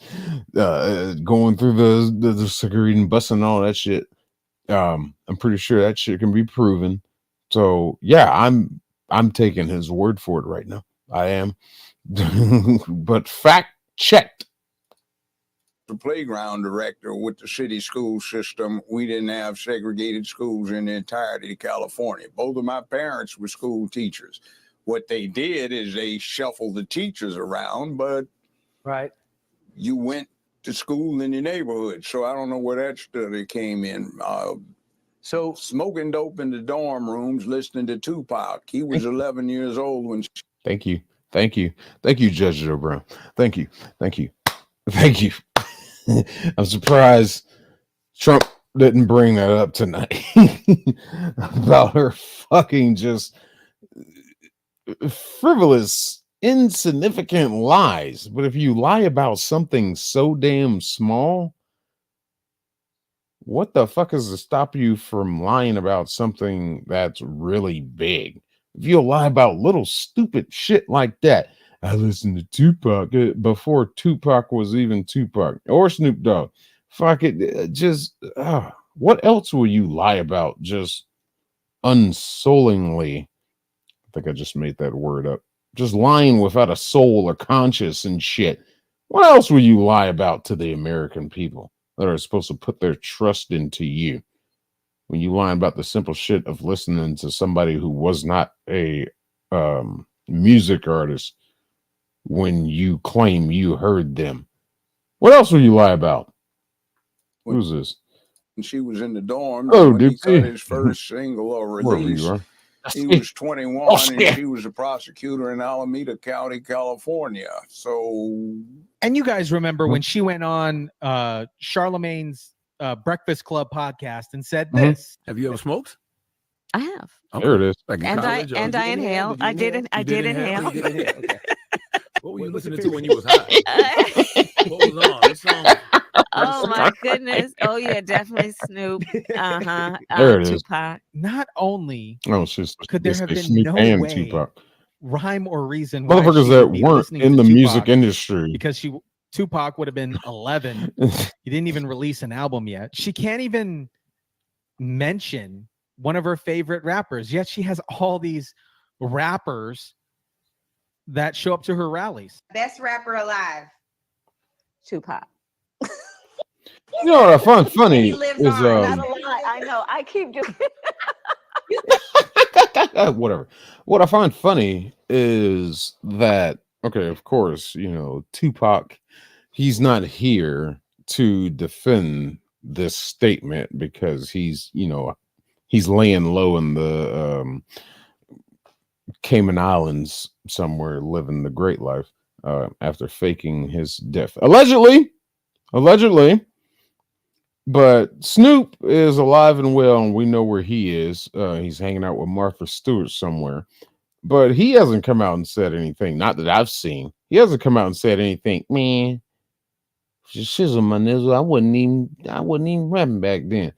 S2: going through the security bus and all that shit. I'm pretty sure that shit can be proven. So yeah, I'm taking his word for it right now. I am. But fact checked.
S16: The playground director with the city school system. We didn't have segregated schools in the entirety of California. Both of my parents were school teachers. What they did is they shuffled the teachers around, but you went to school in your neighborhood. So I don't know where that study came in. So smoking dope in the dorm rooms, listening to Tupac. He was 11 years old when
S2: Thank you. Thank you, Judge Joe Brown. Thank you. I'm surprised Trump didn't bring that up tonight about her fucking just frivolous, insignificant lies. But if you lie about something so damn small, what the fuck is to stop you from lying about something that's really big? If you lie about little stupid shit like that, I listened to Tupac before Tupac was even Tupac or Snoop Dogg. Fuck it, just what else will you lie about? Just unsoulingly. I think I just made that word up. Just lying without a soul or conscience and shit. What else will you lie about to the American people that are supposed to put their trust into you? When you lie about the simple shit of listening to somebody who was not a music artist when you claim you heard them. What else will you lie about? Who's this?
S16: And she was in the dorms.
S2: Oh,
S16: When he cut
S2: Dipsy.
S16: his first single or
S2: Wherever you
S16: release,
S2: are.
S16: he was 21
S2: Oh,
S16: and
S2: shit.
S16: she was a prosecutor in Alameda County, California. So,
S9: And you guys remember when she went on Charlemagne's Breakfast Club podcast and said this.
S11: Have you ever smoked?
S1: I have.
S2: There it is.
S11: Like in
S1: And
S11: college, or
S1: I
S11: did you
S1: inhale. I did. I did inhale.
S11: You did inhale? Okay. What were you listening to when you was high? What was on? What song?
S1: Oh my goodness. Oh yeah, definitely Snoop.
S2: There it is.
S1: Tupac.
S9: Not only
S2: Oh, she's
S9: could there have been
S2: Snoop
S9: no
S2: and
S9: way,
S2: Tupac.
S9: rhyme or reason why
S2: Motherfuckers
S9: she
S2: that
S9: would be
S2: weren't
S9: listening
S2: in
S9: to
S2: the
S9: Tupac,
S2: music industry.
S9: because Tupac would have been 11. He didn't even release an album yet. She can't even mention one of her favorite rappers, yet she has all these rappers that show up to her rallies.
S17: Best rapper alive.
S1: Tupac.
S2: You know what I find funny is
S1: Not a lot. I know. I keep doing.
S2: whatever. What I find funny is that, okay, of course, you know, Tupac, he's not here to defend this statement because he's, you know, he's laying low in the Cayman Islands somewhere, living the great life after faking his death. Allegedly. But Snoop is alive and well, and we know where he is. He's hanging out with Martha Stewart somewhere. But he hasn't come out and said anything. Not that I've seen. He hasn't come out and said anything. Man, shizzle my nizzle. I wasn't even rapping back then.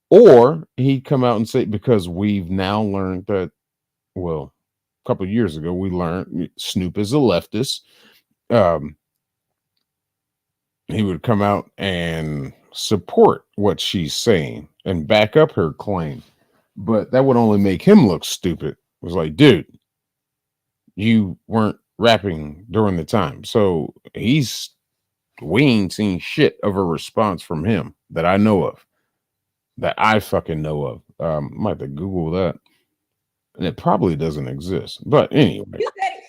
S2: Or he'd come out and say, because we've now learned that, well, a couple of years ago, we learned Snoop is a leftist. He would come out and support what she's saying and back up her claim. But that would only make him look stupid. It was like, dude, you weren't rapping during the time. So we ain't seen shit of a response from him that I know of. That I fucking know of. Might have to Google that. And it probably doesn't exist. But anyway.
S17: You said it.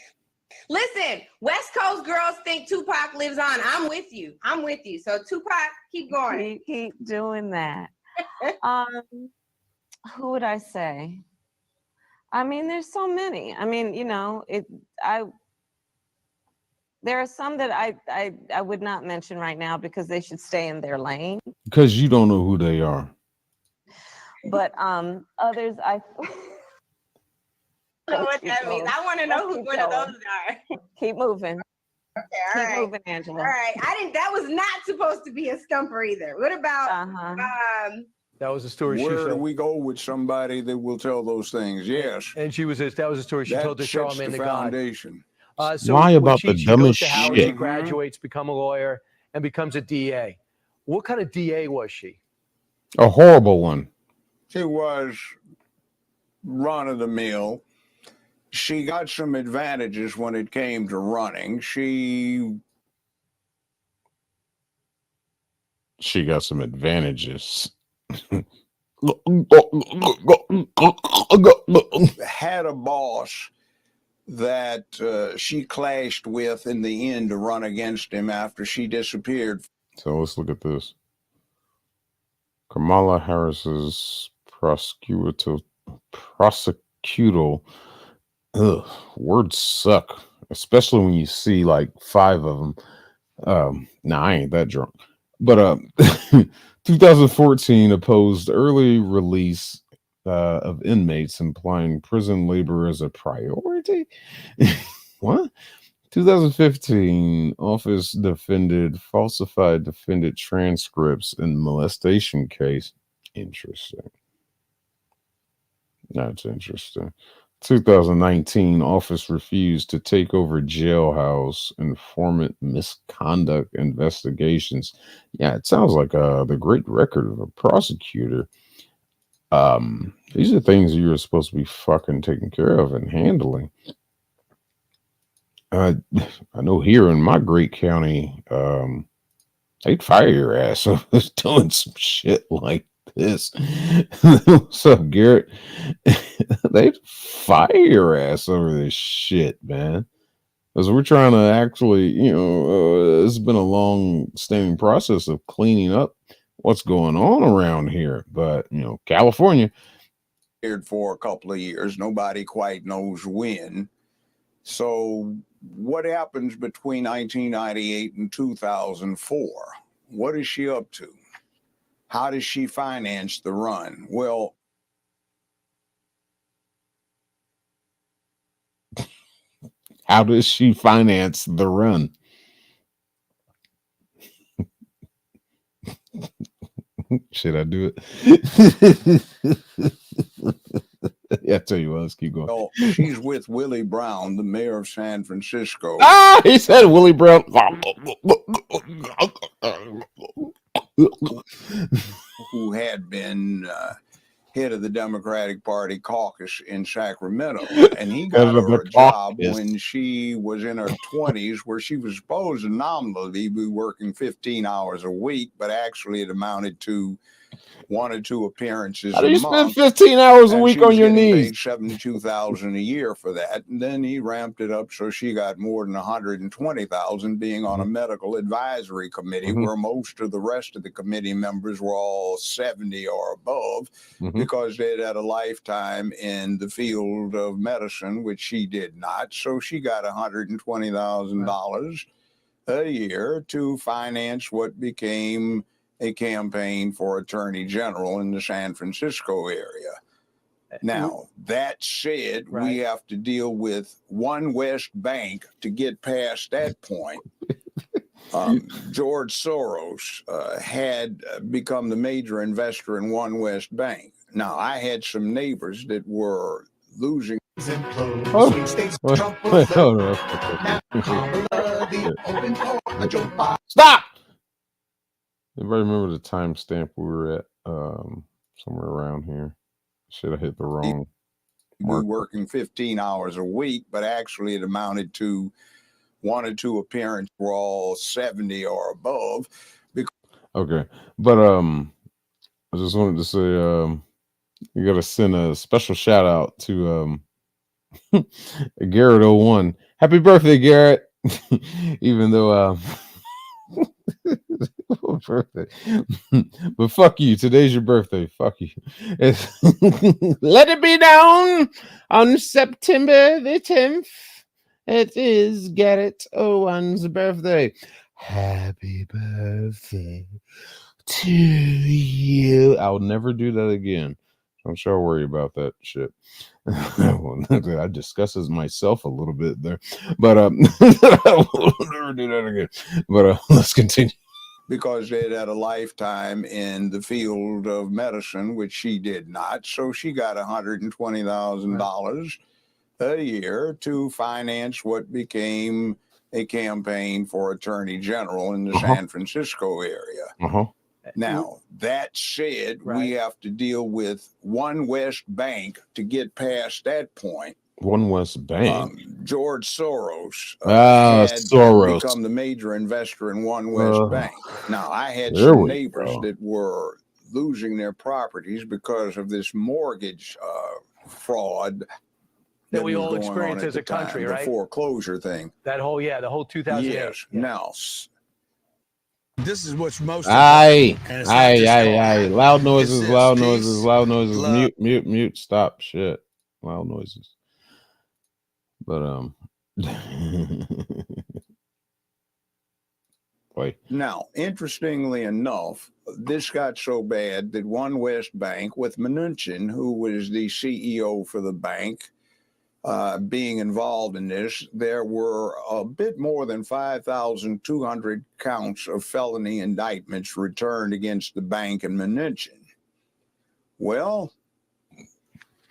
S17: Listen, West Coast girls think Tupac lives on. I'm with you. So Tupac, keep going.
S1: Keep doing that. Who would I say? I mean, there's so many. I mean, you know, there are some that I would not mention right now because they should stay in their lane.
S2: Because you don't know who they are.
S1: But others I
S17: I don't know what that means. I want to know who one of those are.
S1: Keep moving.
S17: Okay,
S1: Keep moving, Angela.
S17: All right. That was not supposed to be a stumper either. What about
S15: That was a story.
S16: Where do we go with somebody that will tell those things? Yes.
S15: And that was a story she told to Charlamagne the God.
S16: Foundation.
S15: So
S2: Why
S15: when
S2: about
S15: she
S2: the
S15: goes
S2: dumbest
S15: to Howard, she
S2: shit?
S15: graduates, become a lawyer, and becomes a DA. What kind of DA was she?
S2: A horrible one.
S16: She was run of the mill. She got some advantages when it came to running. She
S2: got some advantages.
S16: had a boss that she clashed with in the end to run against him after she disappeared.
S2: So let's look at this. Kamala Harris's prosecutorial words suck. especially when you see like 5 of them. Nah, I ain't that drunk. But 2014 opposed early release of inmates, implying prison labor as a priority. What? 2015 office defended falsified defendant transcripts in molestation case. Interesting. That's interesting. 2019 office refused to take over jailhouse informant misconduct investigations. Yeah, it sounds like the great record of a prosecutor. These are things you're supposed to be fucking taking care of and handling. I know here in my great county, they'd fire your ass for doing some shit like this. What's up, Garrett? They'd fire your ass over this shit, man. Because we're trying to actually, it's been a long-standing process of cleaning up what's going on around here. But, California.
S16: For a couple of years, nobody quite knows when. So what happens between 1998 and 2004? What is she up to? How does she finance the run? Well,
S2: how does she finance the run? Should I do it? Yeah, I tell you what, let's keep going.
S16: Well, she's with Willie Brown, the mayor of San Francisco.
S2: Ah, he said Willie Brown.
S16: Who had been head of the Democratic Party caucus in Sacramento. And he got her a job when she was in her 20s, where she was supposed to nominally be working 15 hours a week, but actually it amounted to 1 or 2 appearances
S2: How do
S16: a
S2: you
S16: month.
S2: spend 15 hours a
S16: And
S2: week
S16: she
S2: on
S16: was
S2: your
S16: getting
S2: knees?
S16: paid $72,000 a year for that. And then he ramped it up so she got more than $120,000 being on a medical advisory committee, where most of the rest of the committee members were all 70 or above, because they'd had a lifetime in the field of medicine, which she did not. So she got $120,000 a year to finance what became a campaign for attorney general in the San Francisco area. Now, that said, we have to deal with One West Bank to get past that point. George Soros had become the major investor in One West Bank. Now, I had some neighbors that were losing.
S2: Stop! Everybody remember the timestamp we were at? Somewhere around here. Should have hit the wrong
S16: mark. We were working 15 hours a week, but actually it amounted to 1 or 2 appearances were all 70 or above.
S2: Okay, but I just wanted to say you got to send a special shout out to Garrett 01. Happy birthday, Garrett! Even though birthday. But fuck you, today's your birthday. Fuck you. Let it be known on September the 10th, it is Garrett 01's birthday. Happy birthday to you. I'll never do that again. Don't y'all worry about that shit. I discusses myself a little bit there, but I will never do that again. But let's continue.
S16: Because they'd had a lifetime in the field of medicine, which she did not. So she got $120,000 a year to finance what became a campaign for attorney general in the San Francisco area. Now, that said, we have to deal with One West Bank to get past that point.
S2: One West Bank.
S16: George Soros had become the major investor in One West Bank. Now, I had some neighbors that were losing their properties because of this mortgage fraud
S15: that we all experienced as a country, right?
S16: The foreclosure thing.
S15: That whole, the whole 2008.
S16: Yes. Now,
S11: this is what's most
S2: Aye. Loud noises, loud noises, loud noises. Mute. Stop. Shit. Loud noises. But
S16: Now, interestingly enough, this got so bad that One West Bank, with Mnuchin, who was the CEO for the bank, being involved in this, there were a bit more than 5,200 counts of felony indictments returned against the bank and Mnuchin. Well,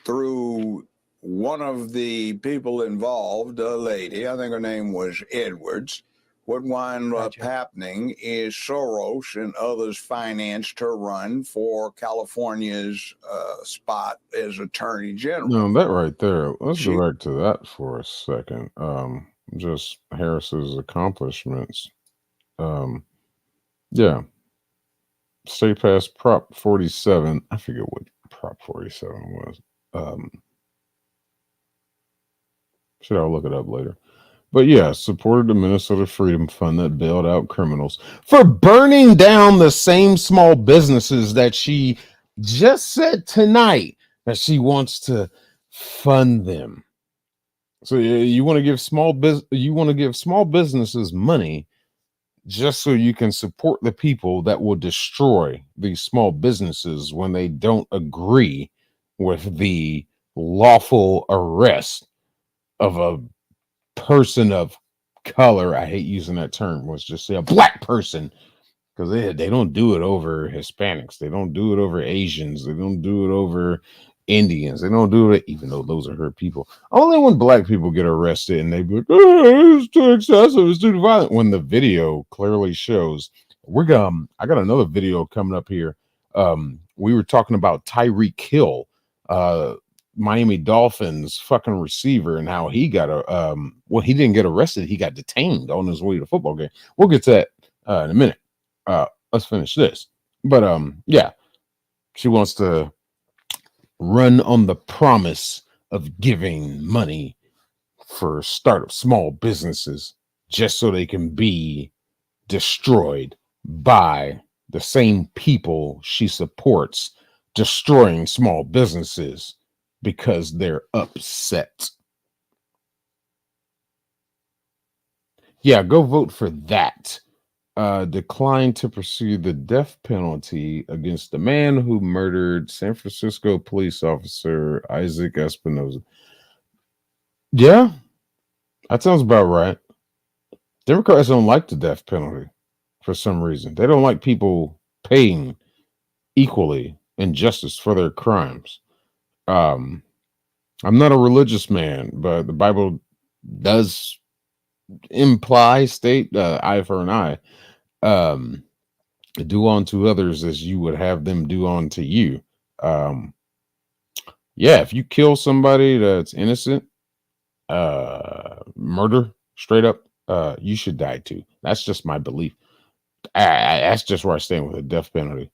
S16: through one of the people involved, a lady, I think her name was Edwards, what wound up happening is Soros and others financed her run for California's spot as Attorney General.
S2: No, that right there. Let's go back to that for a second. Just Harris's accomplishments. Yeah. State passed Prop 47. I forget what Prop 47 was. Should I look it up later? But yeah, supported the Minnesota Freedom Fund that bailed out criminals for burning down the same small businesses that she just said tonight that she wants to fund them. So you want to give small businesses money just so you can support the people that will destroy these small businesses when they don't agree with the lawful arrest of a person of color. I hate using that term. Let's just say a black person, because they don't do it over Hispanics. They don't do it over Asians. They don't do it over Indians. They don't do it, even though those are her people. Only when black people get arrested and they be like, oh, it's too excessive, it's too violent. When the video clearly shows, I got another video coming up here. We were talking about Tyreek Hill, Miami Dolphins fucking receiver, and how he got he didn't get arrested, he got detained on his way to the football game. We'll get to that in a minute. Let's finish this. But yeah, she wants to run on the promise of giving money for startup small businesses just so they can be destroyed by the same people she supports destroying small businesses because they're upset. Yeah, go vote for that. Declined to pursue the death penalty against the man who murdered San Francisco police officer Isaac Espinosa. Yeah, that sounds about right. Democrats don't like the death penalty for some reason. They don't like people paying equally in justice for their crimes. I'm not a religious man, but the Bible does state eye for an eye. Do unto others as you would have them do unto you. Yeah, if you kill somebody that's innocent, murder straight up, you should die too. That's just my belief. That's just where I stand with the death penalty.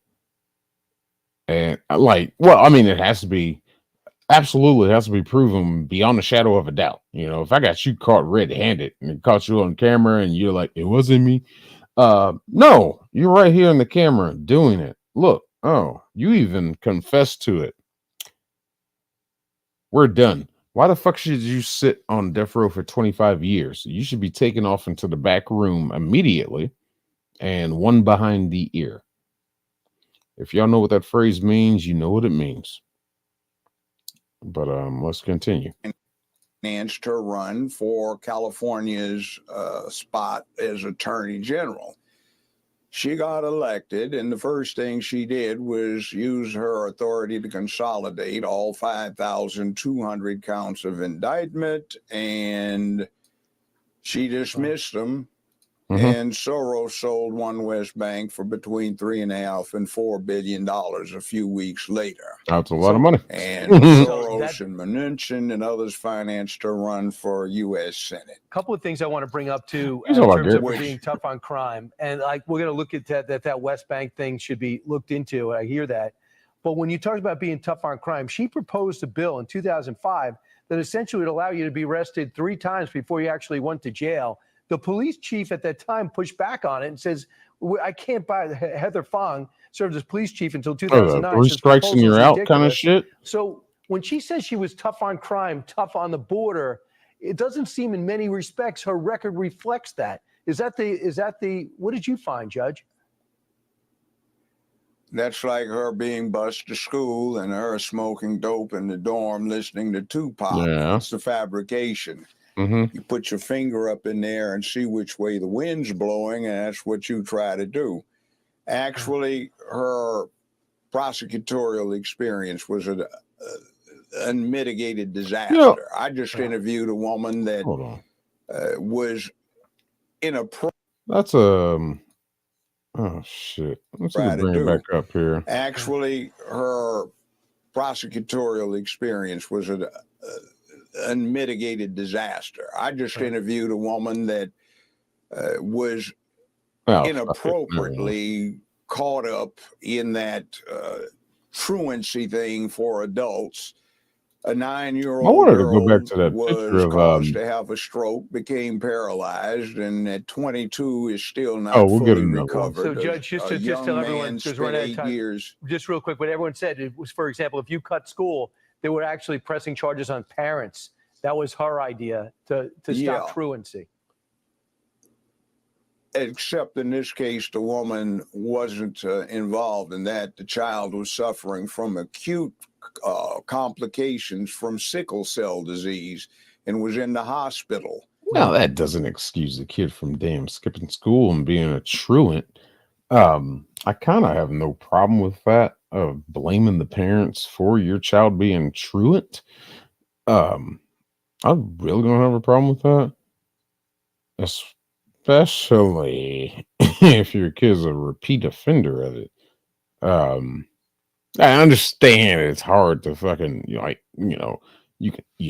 S2: And it has to be proven beyond a shadow of a doubt. You know, if I got you caught red-handed and it caught you on camera and you're like, it wasn't me. No, you're right here in the camera doing it. Look, you even confessed to it. We're done. Why the fuck should you sit on death row for 25 years? You should be taken off into the back room immediately and one behind the ear. If y'all know what that phrase means, you know what it means. But let's continue.
S16: Financed her run for California's spot as Attorney General. She got elected, and the first thing she did was use her authority to consolidate all 5,200 counts of indictment, and she dismissed them. And Soros sold One West Bank for between $3.5 and $4 billion a few weeks later.
S2: That's a lot of money.
S16: And Soros and Mnuchin and others financed her run for U.S. Senate.
S15: A couple of things I want to bring up too in terms of being tough on crime, and we're going to look at that West Bank thing should be looked into. I hear that, but when you talk about being tough on crime, she proposed a bill in 2005 that essentially would allow you to be arrested 3 times before you actually went to jail. The police chief at that time pushed back on it and says, I can't buy. Heather Fong served as police chief until 2009.
S2: 3 strikes and you're out kind of shit.
S15: So when she says she was tough on crime, tough on the border, it doesn't seem in many respects her record reflects that. Is that the what did you find, Judge?
S16: That's like her being bused to school and her smoking dope in the dorm listening to Tupac.
S2: Yeah.
S16: It's the fabrication.
S2: Mm-hmm.
S16: You put your finger up in there and see which way the wind's blowing, and that's what you try to do. Actually, her prosecutorial experience was an unmitigated disaster.
S2: You know,
S16: I just interviewed a woman that was in a
S2: that's oh shit. Let's see if bring it back up here.
S16: Actually, her prosecutorial experience was an unmitigated disaster. I just interviewed a woman that was inappropriately caught up in that truancy thing for adults. A 9-year-old
S2: I wanted to
S16: girl
S2: go back to that
S16: was
S2: picture of
S16: caused to have a stroke, became paralyzed, and at 22 is still not
S2: we'll get
S16: fully
S2: another one.
S16: recovered.
S15: So, Judge, just tell everyone, because we're out of time.
S16: Years.
S15: Just real quick, what everyone said, it was, for example, if you cut school, they were actually pressing charges on parents. That was her idea to stop truancy.
S16: Except in this case, the woman wasn't involved in that. The child was suffering from acute complications from sickle cell disease and was in the hospital.
S2: Now, that doesn't excuse the kid from damn skipping school and being a truant. I kind of have no problem with that, of blaming the parents for your child being truant. I really don't have a problem with that. Especially if your kid's a repeat offender of it. I understand it's hard to fucking, you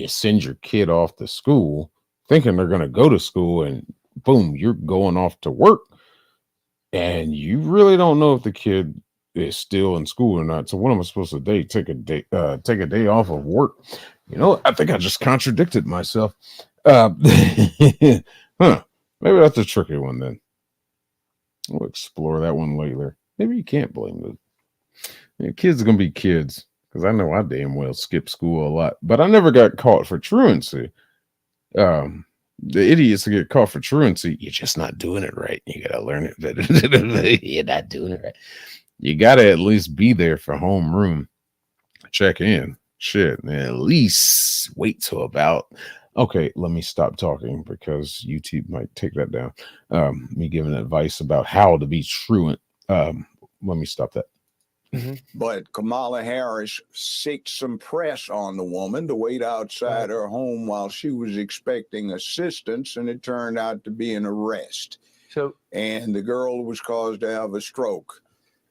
S2: send your kid off to school thinking they're going to go to school, and boom, you're going off to work, and you really don't know if the kid is still in school or not. So what am I supposed to do? Take a day off of work? I think I just contradicted myself. Maybe that's a tricky one then. We'll explore that one later. Maybe you can't blame the kids are gonna be kids, because I know I damn well skipped school a lot, but I never got caught for truancy. The idiots that get caught for truancy, you're just not doing it right. You gotta learn it. You're not doing it right. You gotta at least be there for homeroom. Check in. Shit, and at least wait till about. Okay, let me stop talking because YouTube might take that down. Me giving advice about how to be truant. Let me stop that.
S16: But Kamala Harris sicked some press on the woman to wait outside her home while she was expecting assistance, and it turned out to be an arrest. And the girl was caused to have a stroke.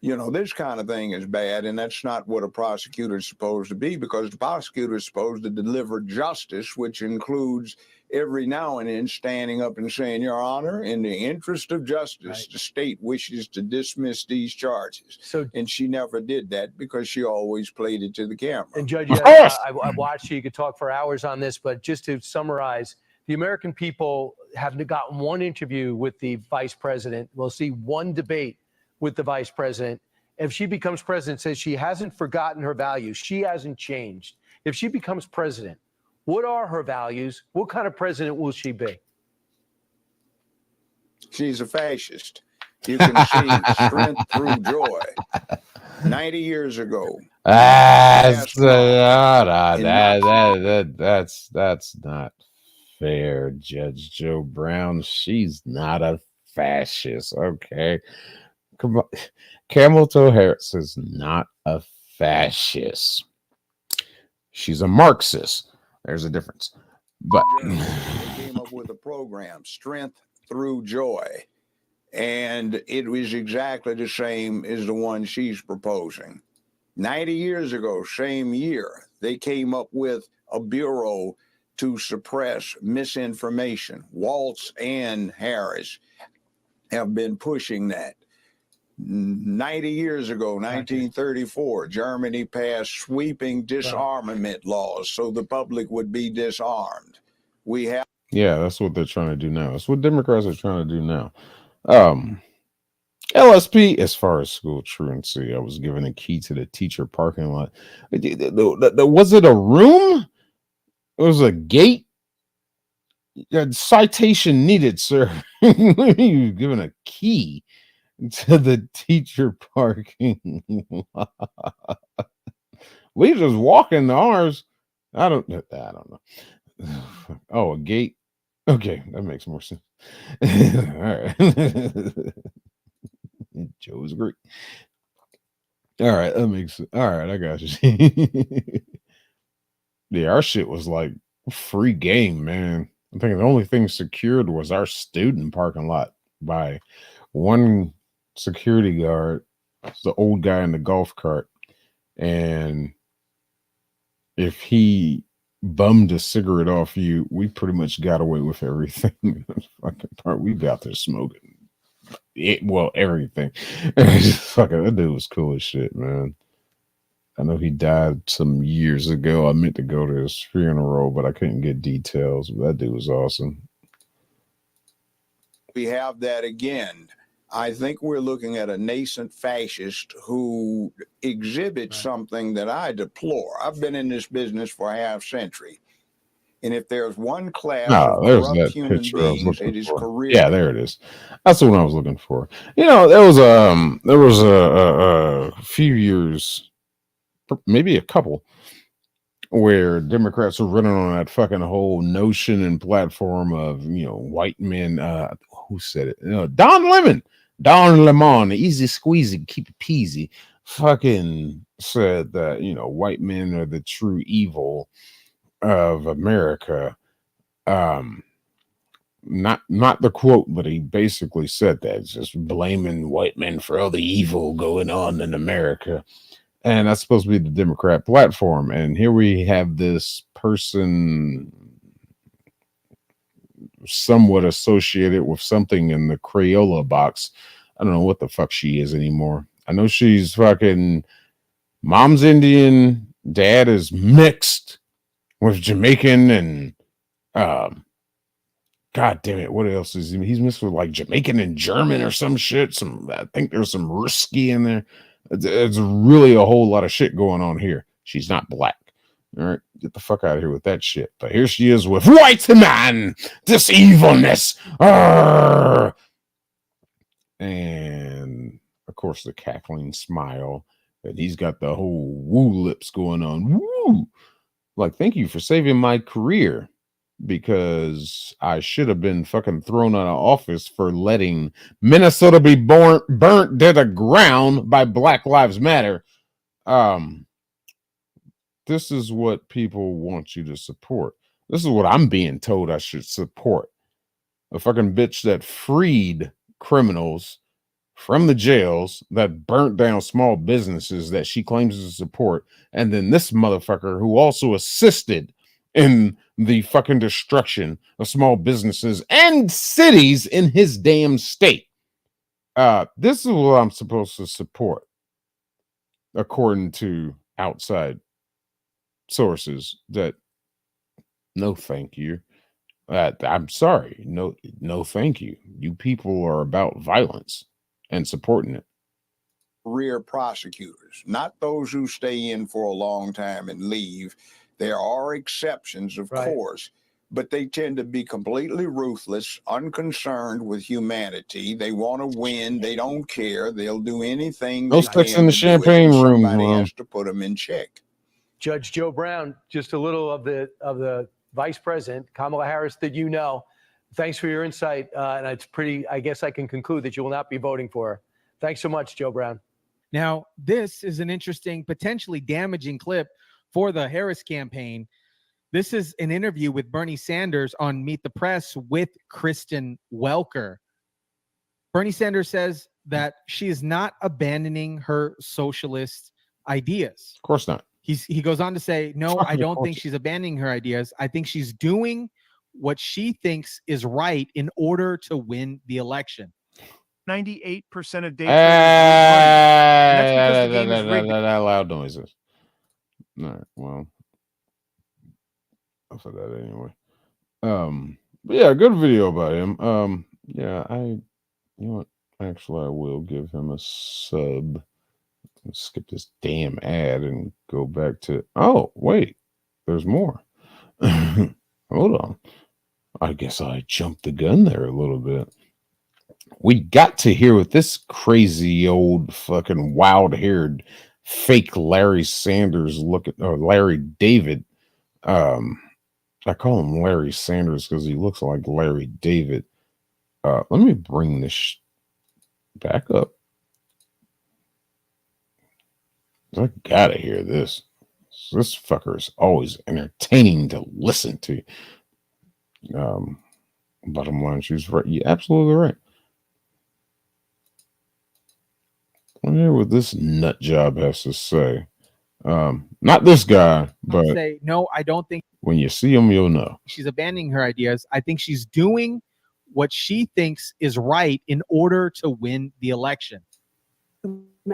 S16: This kind of thing is bad, and that's not what a prosecutor is supposed to be, because the prosecutor is supposed to deliver justice, which includes every now and then standing up and saying, Your Honor, in the interest of justice, the state wishes to dismiss these charges. And she never did that because she always played it to the camera.
S15: And Judge, I watched you. You could talk for hours on this, but just to summarize, the American people have gotten one interview with the vice president. We'll see one debate with the vice president. If she becomes president, says she hasn't forgotten her values. She hasn't changed. If she becomes president, what are her values? What kind of president will she be?
S16: She's a fascist. You can see strength through joy. 90 years ago.
S2: That's not fair, Judge Joe Brown. She's not a fascist. Okay. Come on. Kamala Harris is not a fascist. She's a Marxist. There's a difference. But
S16: they came up with a program, Strength Through Joy. And it was exactly the same as the one she's proposing. 90 years ago, same year, they came up with a bureau to suppress misinformation. Waltz and Harris have been pushing that. 90 years ago, 1934, Germany passed sweeping disarmament laws so the public would be disarmed.
S2: Yeah, that's what they're trying to do now. That's what Democrats are trying to do now. LSP, as far as school truancy, I was given a key to the teacher parking lot. Was it a room? It was a gate Citation needed, sir. You're given a key to the teacher parking lot. We just walk into ours. I don't know. Oh, a gate. Okay, that makes more sense. All right. Joe's great. All right, that makes all right. I got you. Yeah, our shit was like free game, man. I think the only thing secured was our student parking lot by one security guard. It's the old guy in the golf cart, and if he bummed a cigarette off you, we pretty much got away with everything. Fucking part, we got there smoking. Everything. Fucking that dude was cool as shit, man. I know he died some years ago. I meant to go to his funeral, but I couldn't get details. But that dude was awesome.
S16: We have that again. I think we're looking at a nascent fascist who exhibits something that I deplore. I've been in this business for a half century. And if there's one class of
S2: There's
S16: corrupt
S2: that
S16: human
S2: picture I was
S16: beings,
S2: looking
S16: it is
S2: for.
S16: career.
S2: Yeah, there it is. That's the one I was looking for. You know, there was a few years, maybe a couple, where Democrats were running on that fucking whole notion and platform of, white men. Who said it? Don Lemon, easy squeezy, keep it peasy. Fucking said that, white men are the true evil of America. Not the quote, but he basically said that, just blaming white men for all the evil going on in America. And that's supposed to be the Democrat platform. And here we have this person somewhat associated with something in the Crayola box. I don't know what the fuck she is anymore. I know she's fucking mom's Indian, dad is mixed with Jamaican, and God damn it, what else is he? He's mixed with like Jamaican and German or some shit. I think there's some risky in there. It's really a whole lot of shit going on here. She's not black. All right, get the fuck out of here with that shit. But here she is with white man, this evilness. Arrgh! And of course, the cackling smile. And he's got the whole woo lips going on. Woo! Like, thank you for saving my career, because I should have been fucking thrown out of office for letting Minnesota be burnt to the ground by Black Lives Matter. This is what people want you to support. This is what I'm being told I should support. A fucking bitch that freed criminals from the jails, that burnt down small businesses that she claims to support. And then this motherfucker who also assisted in the fucking destruction of small businesses and cities in his damn state. This is what I'm supposed to support, according to outside sources. That no thank you. I'm sorry. No thank you. You people are about violence and supporting it.
S16: Career prosecutors, not those who stay in for a long time and leave. There are exceptions, of course, but they tend to be completely ruthless, unconcerned with humanity. They want to win. They don't care. They'll do anything.
S2: No sex in the champagne room.
S16: Somebody has to put them in check.
S15: Judge Joe Brown, just a little of the vice president, Kamala Harris, that you know. Thanks for your insight. And it's pretty, I guess I can conclude that you will not be voting for her. Thanks so much, Joe Brown.
S9: Now, this is an interesting, potentially damaging clip for the Harris campaign. This is an interview with Bernie Sanders on Meet the Press with Kristen Welker. Bernie Sanders says that she is not abandoning her socialist ideas.
S2: Of course not.
S9: He goes on to say, no, I don't think she's abandoning her ideas. I think she's doing what she thinks is right in order to win the election.
S6: 98% of day traders lose money. And that's because the game is rigged.
S2: Loud noises. All right, well, I'll say that anyway. But yeah, good video about him. Yeah, you know what? Actually, I will give him a sub. Let's skip this damn ad and go back to. Oh, wait, there's more. Hold on. I guess I jumped the gun there a little bit. We got to hear what this crazy old fucking wild-haired fake Larry Sanders looking, or Larry David. I call him Larry Sanders because he looks like Larry David. Let me bring this back up. I gotta hear this. This fucker is always entertaining to listen to. Bottom line, she's right. You're absolutely right. Let me hear what this nut job has to say. Not this guy, but
S9: Say no. I don't think
S2: when you see him, you'll know.
S9: she's abandoning her ideas. I think she's doing what she thinks is right in order to win the election.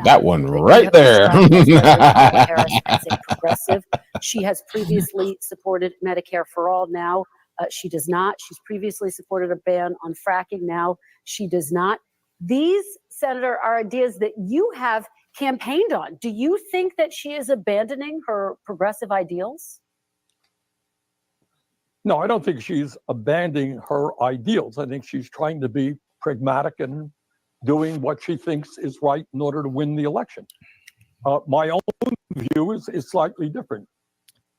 S2: That one right there.
S8: Kamala Harris as a progressive. She has previously supported Medicare for all. Now she does not. She's previously supported a ban on fracking. Now she does not. These, Senator, are ideas that you have campaigned on. Do you think that she is abandoning her progressive ideals?
S5: No, I don't think she's abandoning her ideals. I think she's trying to be pragmatic and doing what she thinks is right in order to win the election. My own view is slightly different.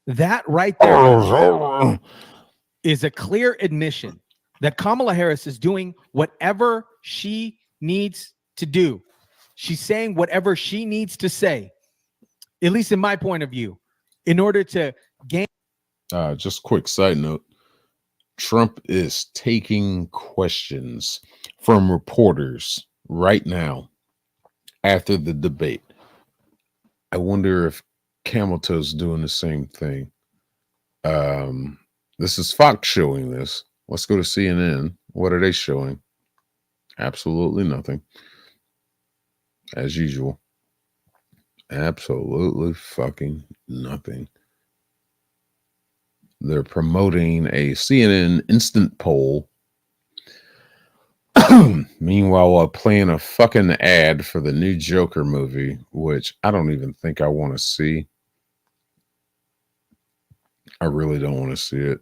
S9: That right there is a clear admission that Kamala Harris is doing whatever she needs to do. She's saying whatever she needs to say, at least in my point of view, in order to gain.
S2: Just quick side note. Trump is taking questions from reporters right now after the debate. I wonder if Camel Toe's doing the same thing. This is Fox showing this. Let's go to CNN. What are they showing? Absolutely nothing. As usual. Absolutely fucking nothing. They're promoting a CNN instant poll. Meanwhile, playing a fucking ad for the new Joker movie, which I don't even think I want to see. I really don't want to see it.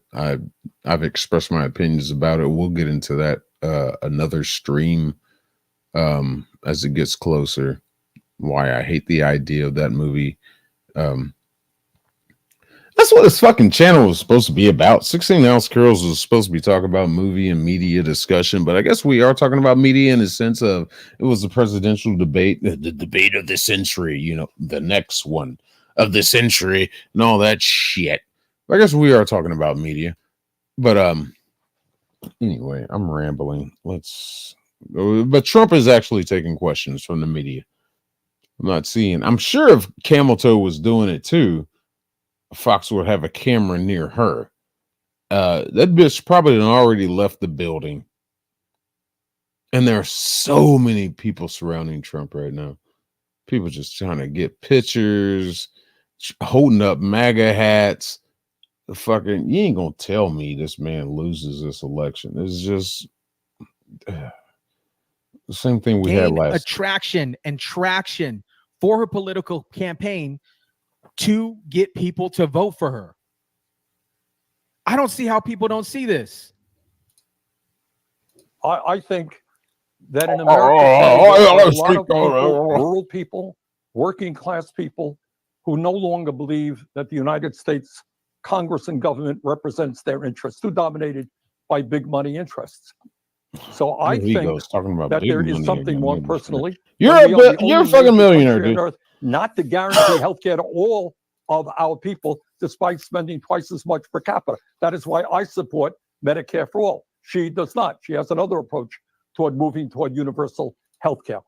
S2: I've expressed my opinions about it. We'll get into that another stream as it gets closer. Why I hate the idea of that movie. That's what this fucking channel was supposed to be about. 16 Ounce Curls was supposed to be talking about movie and media discussion, but I guess we are talking about media in the sense of it was a presidential debate, the debate of the century, you know, the next one of the century and all that shit. I guess we are talking about media, but anyway, I'm rambling. But Trump is actually taking questions from the media. I'm sure if Camel Toe was doing it too, Fox would have a camera near her. That bitch probably already left the building. And there are so many people surrounding Trump right now. People just trying to get pictures, holding up MAGA hats. You ain't gonna tell me this man loses this election. It's just the same thing we had last.
S9: Attraction and traction for her political campaign to get people to vote for her. I don't see how people don't see this.
S5: I think that in America, there are a lot of people, rural people, working class people who no longer believe that the United States Congress and government represents their interests, too dominated by big money interests. So I think that there is something more personally.
S2: You're a fucking millionaire, dude.
S5: Not to guarantee health care to all of our people, despite spending twice as much per capita. That is why I support Medicare for all. She does not. She has another approach toward moving toward universal health care.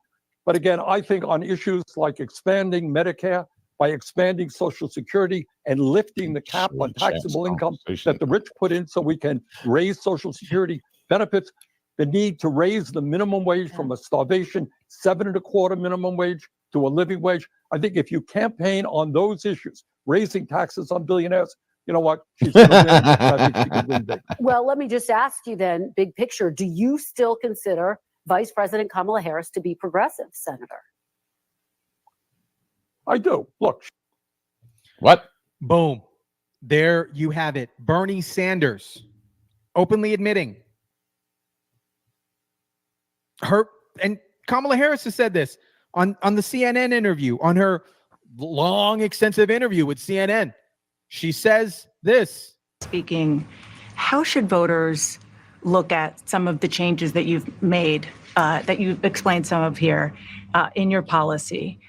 S5: But again, I think on issues like expanding Medicare, by expanding Social Security and lifting the cap on taxable income that the rich put in so we can raise Social Security benefits, the need to raise the minimum wage from a starvation 7.25 minimum wage to a living wage. I think if you campaign on those issues, raising taxes on billionaires, you know what? She's going to win. I think she can win big.
S8: Well, let me just ask you then, big picture, do you still consider Vice President Kamala Harris to be progressive, Senator?
S5: I do. Look.
S2: What?
S9: Boom. There you have it. Bernie Sanders openly admitting her, and Kamala Harris has said this on the CNN interview, on her long, extensive interview with CNN. She says this.
S19: Speaking, how should voters look at some of the changes that you've made, that you've explained some of here in your policy?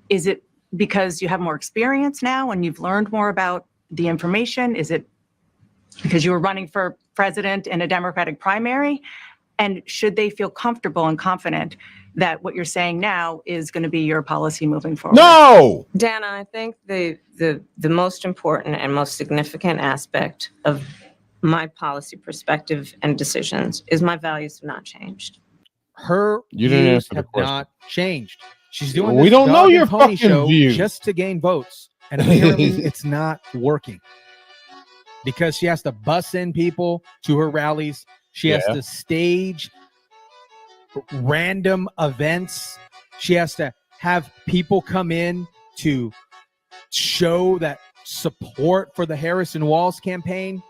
S19: Is it because you have more experience now and you've learned more about the information? Is it because you were running for president in a Democratic primary? And should they feel comfortable and confident that what you're saying now is going to be your policy moving forward?
S2: No!
S1: Dana, I think the most important and most significant aspect of my policy perspective and decisions is my values have not changed.
S9: Her
S2: You didn't
S9: views
S2: answer the
S9: have
S2: question.
S9: not changed. She's doing
S2: We
S9: this
S2: don't know
S9: dog
S2: your
S9: and pony
S2: fucking
S9: show
S2: views.
S9: just to gain votes. And apparently it's not working. Because she has to bus in people to her rallies. She has
S2: Yeah.
S9: to stage random events. She has to have people come in to show that support for the Harrison Walls campaign.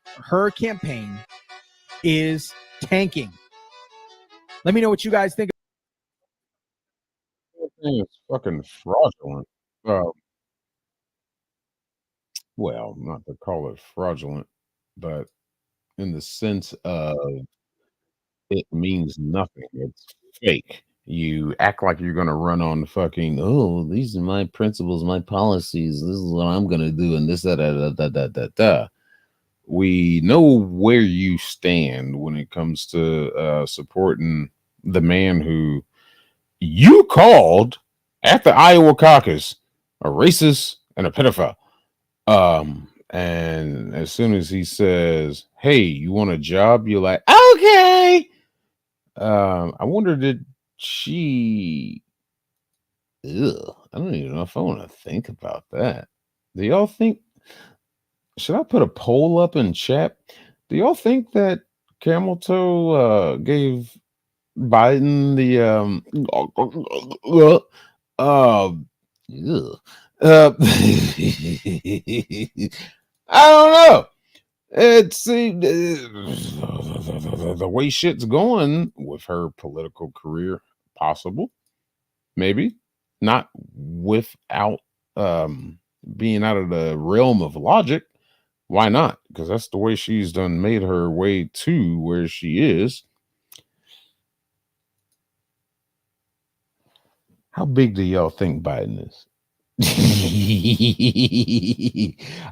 S9: Her campaign is tanking. Let me know what you guys think.
S2: Thing is fucking fraudulent. Well, not to call it fraudulent, but in the sense of it means nothing. It's fake. You act like you're gonna run on fucking, oh, these are my principles, my policies, this is what I'm gonna do, and this, da. We know where you stand when it comes to supporting the man who you called at the Iowa caucus a racist and a pedophile. And as soon as he says, hey, you want a job? You're like, okay. I wonder, did she, I don't even know if I want to think about that. Do y'all think, should I put a poll up in chat? Do y'all think that Camel Toe gave Biden the I don't know. It's the way shit's going with her political career, possible, maybe not without being out of the realm of logic. Why not? Because that's the way she's done made her way to where she is. How big do y'all think Biden is?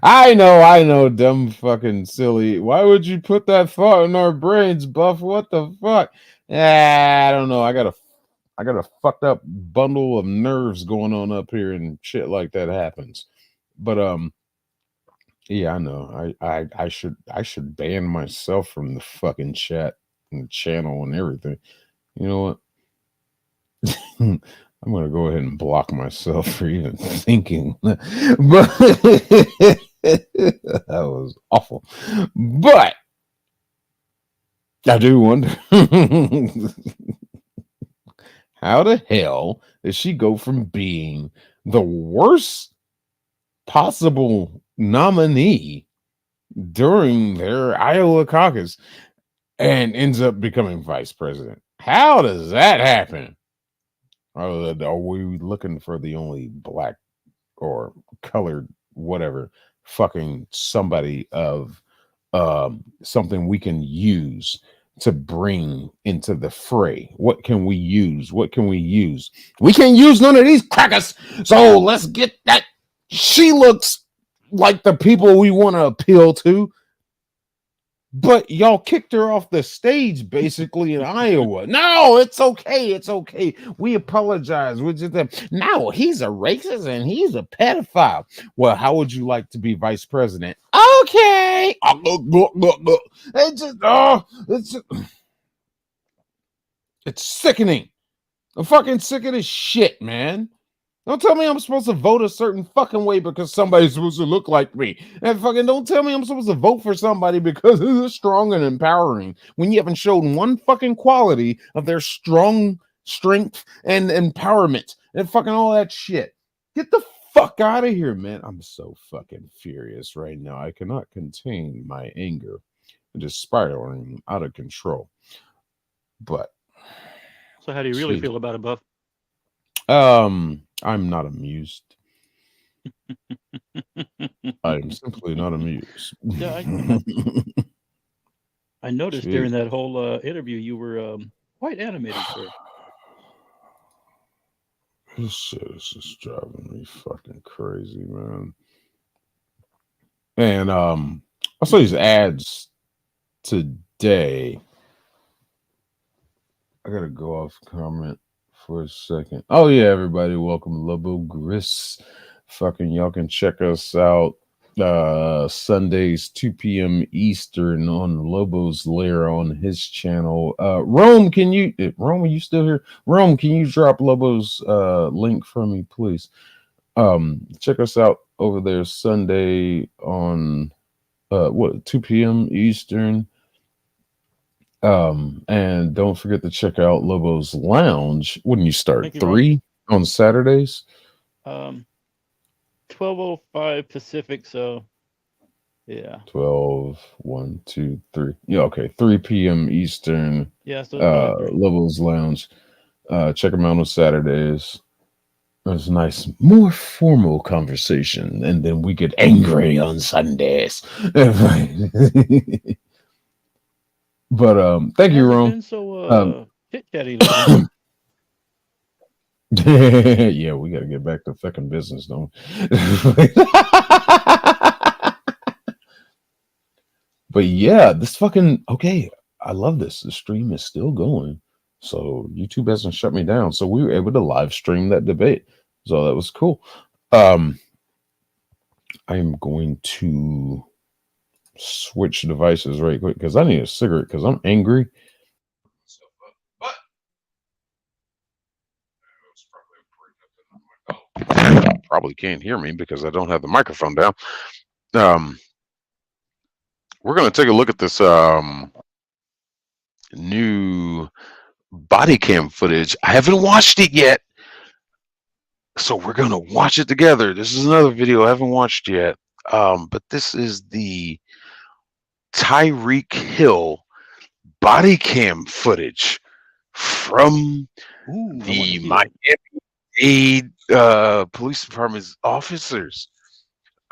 S2: I know, dumb fucking silly. Why would you put that thought in our brains, Buff? What the fuck? I don't know. I got a fucked up bundle of nerves going on up here, and shit like that happens. But yeah, I know. I should ban myself from the fucking chat and the channel and everything. You know what? I'm gonna go ahead and block myself for even thinking. But that was awful. But I do wonder how the hell did she go from being the worst possible nominee during their Iowa caucus and ends up becoming vice president? How does that happen? Are we looking for the only black or colored whatever fucking somebody of something we can use to bring into the fray? What can we use? What can we use? We can't use none of these crackers. So let's get that. She looks like the people we want to appeal to. But y'all kicked her off the stage basically in Iowa. No, it's okay. It's okay. We apologize. We're just now he's a racist and he's a pedophile. Well, how would you like to be vice president? Okay. It's sickening. I'm fucking sick of this shit, man. Don't tell me I'm supposed to vote a certain fucking way because somebody's supposed to look like me. And fucking don't tell me I'm supposed to vote for somebody because they're strong and empowering when you haven't shown one fucking quality of their strong strength and empowerment and fucking all that shit. Get the fuck out of here, man. I'm so fucking furious right now. I cannot contain my anger. just spiraling out of control. But
S18: So how do you really feel about it, Buff?
S2: I'm not amused. I'm simply not amused.
S18: Yeah, I noticed during that whole interview you were quite animated, sir.
S2: This shit is just driving me fucking crazy, man. And I saw these ads today. I gotta go off comment for a second. Oh yeah, everybody, welcome to Lobo Gris. Fucking y'all can check us out Sundays 2 p.m. Eastern on Lobo's Lair on his channel. Rome, are you still here? Rome, can you drop Lobo's link for me, please? Check us out over there Sunday on 2 p.m. Eastern. And don't forget to check out Lobo's Lounge. When you start? 3 on Saturdays?
S18: 12:05 Pacific, so yeah.
S2: 12, 1, 2, 3. Yeah, okay. 3 p.m. Eastern.
S18: Yeah, so it's 3.
S2: Lobo's Lounge. Check them out on Saturdays. There's a nice, more formal conversation, and then we get angry on Sundays. But thank you, Rome.
S18: Been so chit-chatty lately.
S2: Yeah, we got to get back to fucking business, don't we? But yeah, this fucking okay. I love this. The stream is still going, so YouTube hasn't shut me down. So we were able to live stream that debate. So that was cool. I am going to switch devices right quick because I need a cigarette because I'm angry. Probably can't hear me because I don't have the microphone down. We're going to take a look at this new body cam footage. I haven't watched it yet, so we're going to watch it together. This is another video I haven't watched yet, but this is the Tyreek Hill body cam footage from the Miami-Dade police department's officers.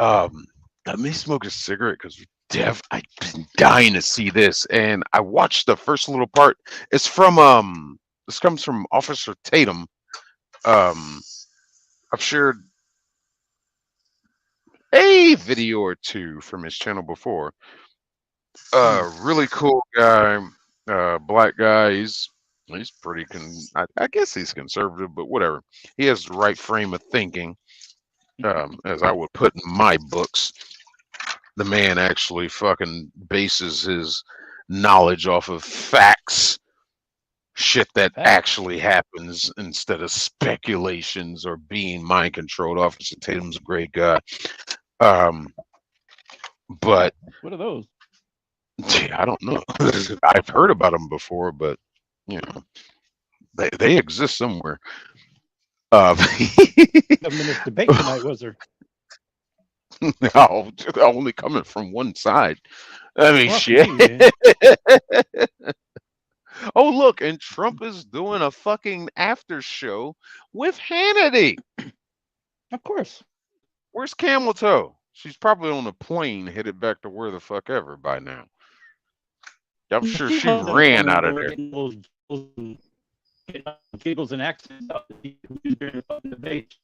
S2: Let me smoke a cigarette because I've been dying to see this, and I watched the first little part. It's from this comes from Officer Tatum. I've shared a video or two from his channel before. Really cool guy, black guy. He's pretty I guess he's conservative, but whatever. He has the right frame of thinking, as I would put in my books. The man actually fucking bases his knowledge off of facts, shit that actually happens instead of speculations or being mind controlled. Officer Tatum's a great guy. But
S18: what are those?
S2: Yeah, I don't know. I've heard about them before, but you know, they exist somewhere.
S18: This debate tonight, was there?
S2: No, only coming from one side. I mean,
S18: Fuck
S2: shit.
S18: you,
S2: Oh, look, and Trump is doing a fucking after show with Hannity.
S18: Of course.
S2: Where's Camel Toe? She's probably on a plane headed back to where the fuck ever by now. I'm sure she ran out of there.
S18: Giggles and accents during the debate.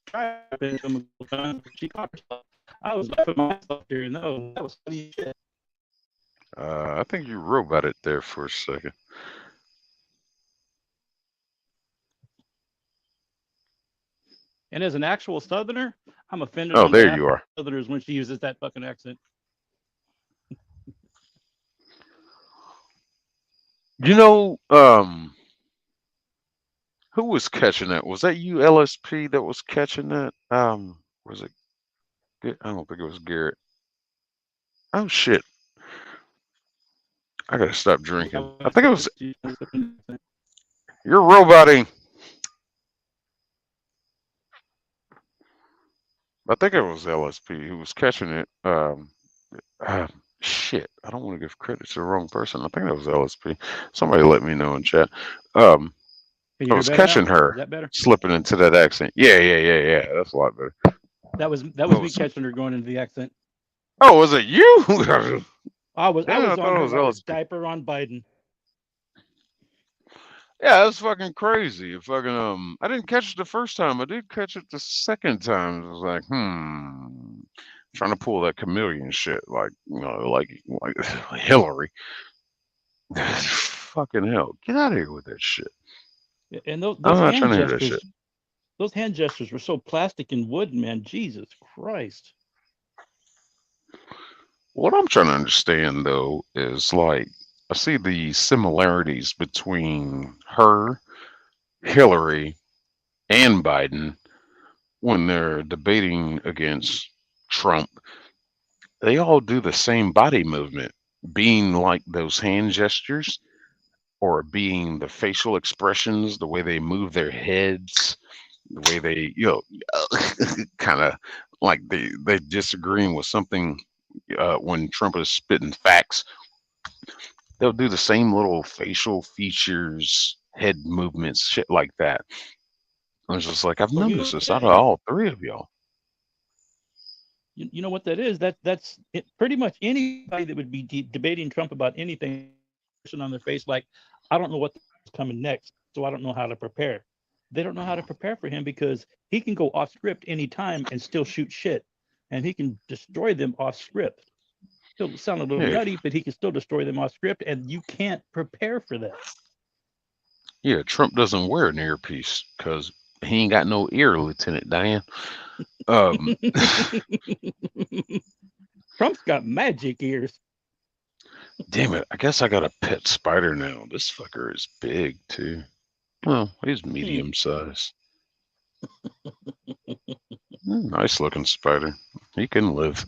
S18: She caught herself. I was laughing myself here. No, that was funny shit.
S2: I think you robot it there for a second.
S18: And as an actual Southerner, I'm offended.
S2: Oh,
S18: on
S2: there
S18: behalf
S2: you
S18: of
S2: are.
S18: Southerners when she uses that fucking accent.
S2: You know, who was catching that? Was that you, LSP, that was catching that? Was it? I don't think it was Garrett. Oh shit! I gotta stop drinking. I think it was. You're roboting. I think it was LSP who was catching it.
S20: Shit, I don't want to give credit to the wrong person. I think that was LSP. Somebody let me know in chat. Um,
S18: Can
S20: I
S18: you hear
S20: was
S18: better now?
S20: catching
S18: Is
S20: her
S18: that better?
S20: slipping into that accent. Yeah. That's a lot better.
S18: That was
S20: What
S18: me
S20: was?
S18: catching her going into the accent.
S20: Oh, was it you? Damn,
S18: I was
S20: I
S18: on
S20: thought it
S18: her
S20: was
S18: like a
S20: LSP.
S18: diaper on Biden.
S20: Yeah, that's fucking crazy. Fucking I didn't catch it the first time. I did catch it the second time. It was like, trying to pull that chameleon shit, like like Hillary. Fucking hell, get out of here with that shit.
S18: And
S20: I'm
S18: those
S20: not
S18: hand
S20: trying to hear that shit.
S18: gestures, those hand gestures were so plastic and wooden, man. Jesus Christ.
S20: What I'm trying to understand though is like I see the similarities between her, Hillary, and Biden when they're debating against Trump. They all do the same body movement, being like those hand gestures or being the facial expressions, the way they move their heads, the way they, kind of like they disagreeing with something when Trump is spitting facts. They'll do the same little facial features, head movements, shit like that. I was just like, I've
S18: Well,
S20: noticed this out of all three of y'all.
S18: you know what that is? That's it, pretty much anybody that would be debating Trump about anything on their face, like, I don't know what's coming next, so I don't know how to prepare. They don't know how to prepare for him because he can go off script anytime and still shoot shit, and he can destroy them off script. He'll sound a little
S20: Yeah.
S18: nutty, but he can still destroy them off script, and you can't prepare for that.
S20: Yeah, Trump doesn't wear an earpiece because he ain't got no ear, Lieutenant Dan.
S18: Trump's got magic ears.
S20: Damn it, I guess I got a pet spider now. This fucker is big too. Well, he's medium size. Nice looking spider. He can live.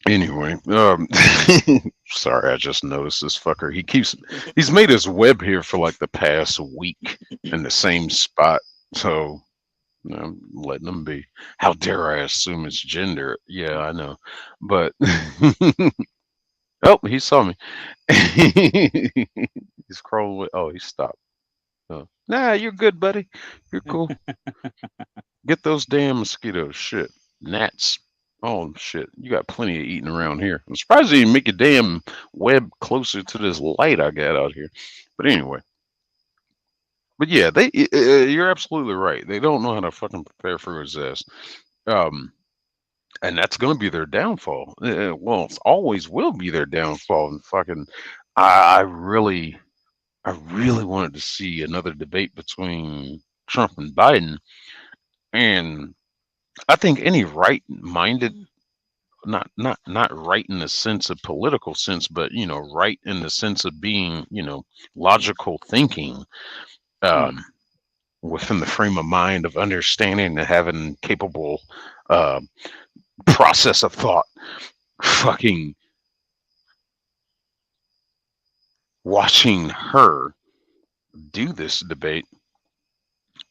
S20: Anyway, sorry, I just noticed this fucker. He's made his web here for like the past week in the same spot. So I'm letting him be. How dare I assume it's gender? Yeah, I know. But oh, he saw me. He's crawling away. Oh, he stopped. Nah, you're good, buddy. You're cool. Get those damn mosquitoes. Shit. Gnats. Oh, shit. You got plenty of eating around here. I'm surprised you didn't make a damn web closer to this light I got out here. But anyway. But yeah, you're absolutely right. They don't know how to fucking prepare for his ass. And that's going to be their downfall. Well, it always will be their downfall. And fucking, I really wanted to see another debate between Trump and Biden. And I think any right-minded, not right in the sense of political sense, but right in the sense of being, logical thinking, within the frame of mind of understanding and having capable process of thought, fucking watching her do this debate,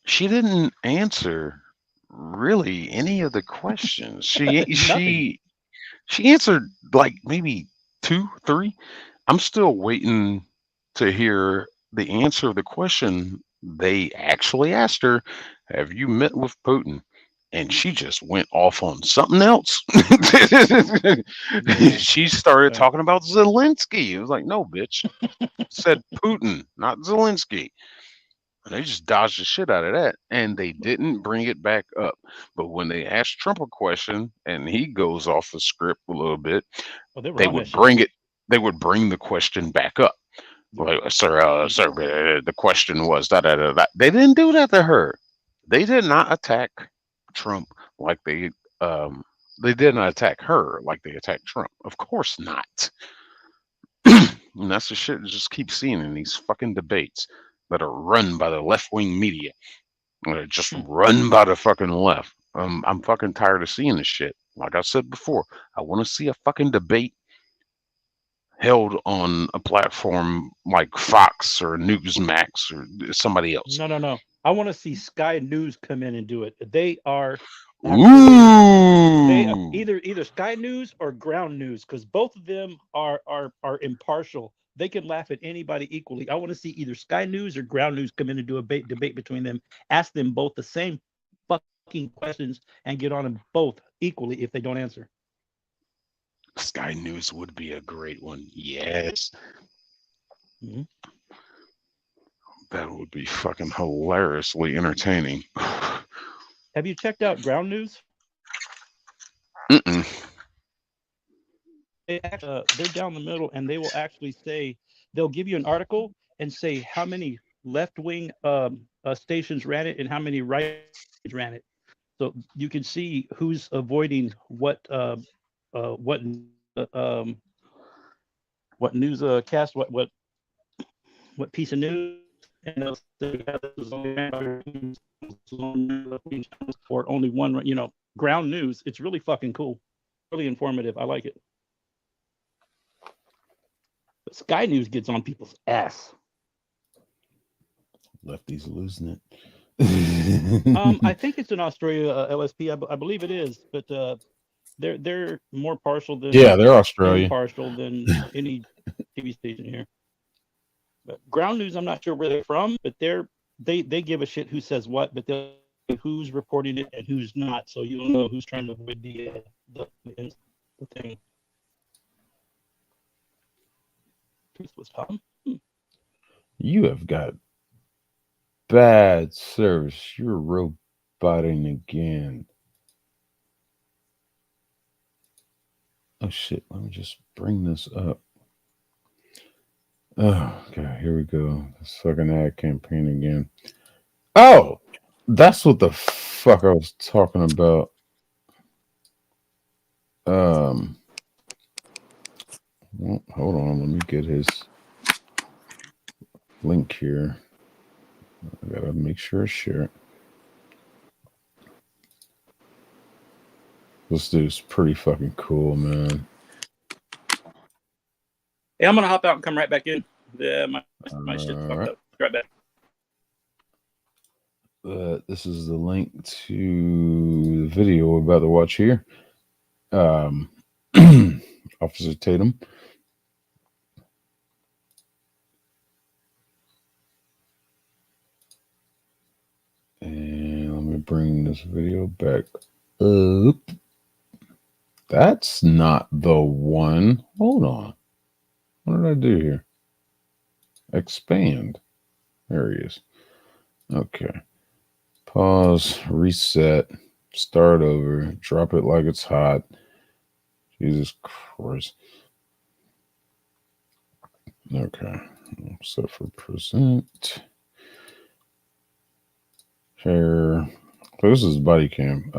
S20: she didn't answer really any of the questions. She answered like maybe 2, 3. I'm still waiting to hear the answer of the question they actually asked her. Have you met with Putin? And she just went off on something else. She started talking about Zelensky. It was like, no, bitch. Said Putin, not Zelensky. And they just dodged the shit out of that. And they didn't bring it back up. But when they asked Trump a question and he goes off the script a little bit, they would bring the question back up. Like, sir, the question was da da da da. They didn't do that to her. They did not attack Trump like they did not attack her like they attacked Trump. Of course not. And that's the shit I just keep seeing in these fucking debates that are run by the left-wing media. They're just run by the fucking left. I'm fucking tired of seeing this shit. Like I said before, I want to see a fucking debate held on a platform like Fox or Newsmax or somebody else.
S18: No. I want to see Sky News come in and do it. They are They,
S20: Ooh.
S18: either Sky News or Ground News, because both of them are impartial. They can laugh at anybody equally. I want to see either Sky News or Ground News come in and do a debate between them. Ask them both the same fucking questions and get on them both equally if they don't answer.
S20: Sky News would be a great one. Yes.
S18: Mm-hmm.
S20: That would be fucking hilariously entertaining.
S18: Have you checked out Ground News?
S20: Mm-mm.
S18: They're down the middle, and they will actually say, they'll give you an article and say how many left-wing stations ran it and how many right ran it. So you can see who's avoiding what newscast, what piece of news, and they'll say, yeah, this is only ran by or only one, Ground News. It's really fucking cool, really informative. I like it. But Sky News gets on people's ass.
S2: Lefties losing it.
S18: I think it's in Australia, LSP. I believe it is, but they're more partial than
S2: they're Australian.
S18: impartial than any TV station here. But Ground News, I'm not sure where they're from, but they give a shit who says what, but they'll who's reporting it and who's not, so you'll know who's trying to avoid the thing. Truth was Tom.
S2: You have got bad service. You're roboting again. Oh shit, let me just bring this up. Oh, okay, here we go. This fucking ad campaign again. Oh, that's what the fuck I was talking about. Well, hold on, let me get his link here. I gotta make sure I share it. This dude's pretty fucking cool, man.
S18: Hey, I'm gonna hop out and come right back in. Yeah, my shit's fucked up. Right back.
S2: This is the link to the video we're about to watch here. Officer Tatum. And let me bring this video back up. That's not the one. Hold on. What did I do here? Expand. There he is. Okay. Pause, reset, start over, drop it like it's hot. Jesus Christ. Okay. Set for present. Share. This is body cam.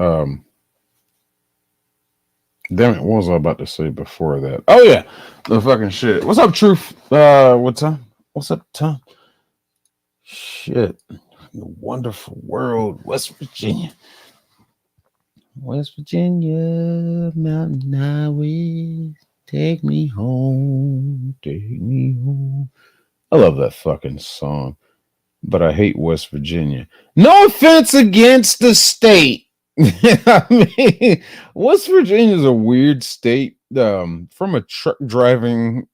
S2: Damn it, what was I about to say before that? Oh yeah, the fucking shit. What's up, Truth? What's up? What's up, Tom? Shit. The wonderful world, West Virginia. West Virginia, mountain highway. Take me home. Take me home. I love that fucking song. But I hate West Virginia. No offense against the state. I mean, West Virginia is a weird state from a truck driving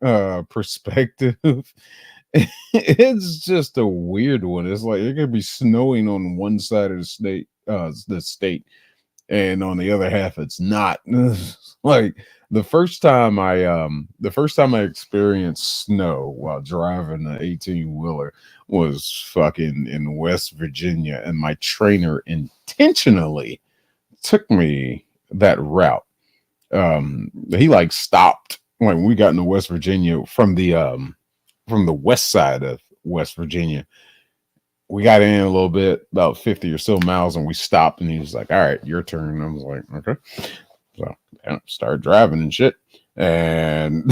S2: perspective. It's just a weird one. It's like it could be snowing on one side of the state, and on the other half it's not. Like the first time I experienced snow while driving an 18-wheeler was fucking in West Virginia, and my trainer intentionally took me that route. He like stopped when we got into West Virginia from the west side of West Virginia. We got in a little bit, about 50 or so miles, and we stopped, and he was like, all right, your turn. And I was like, okay. So I started driving and shit. And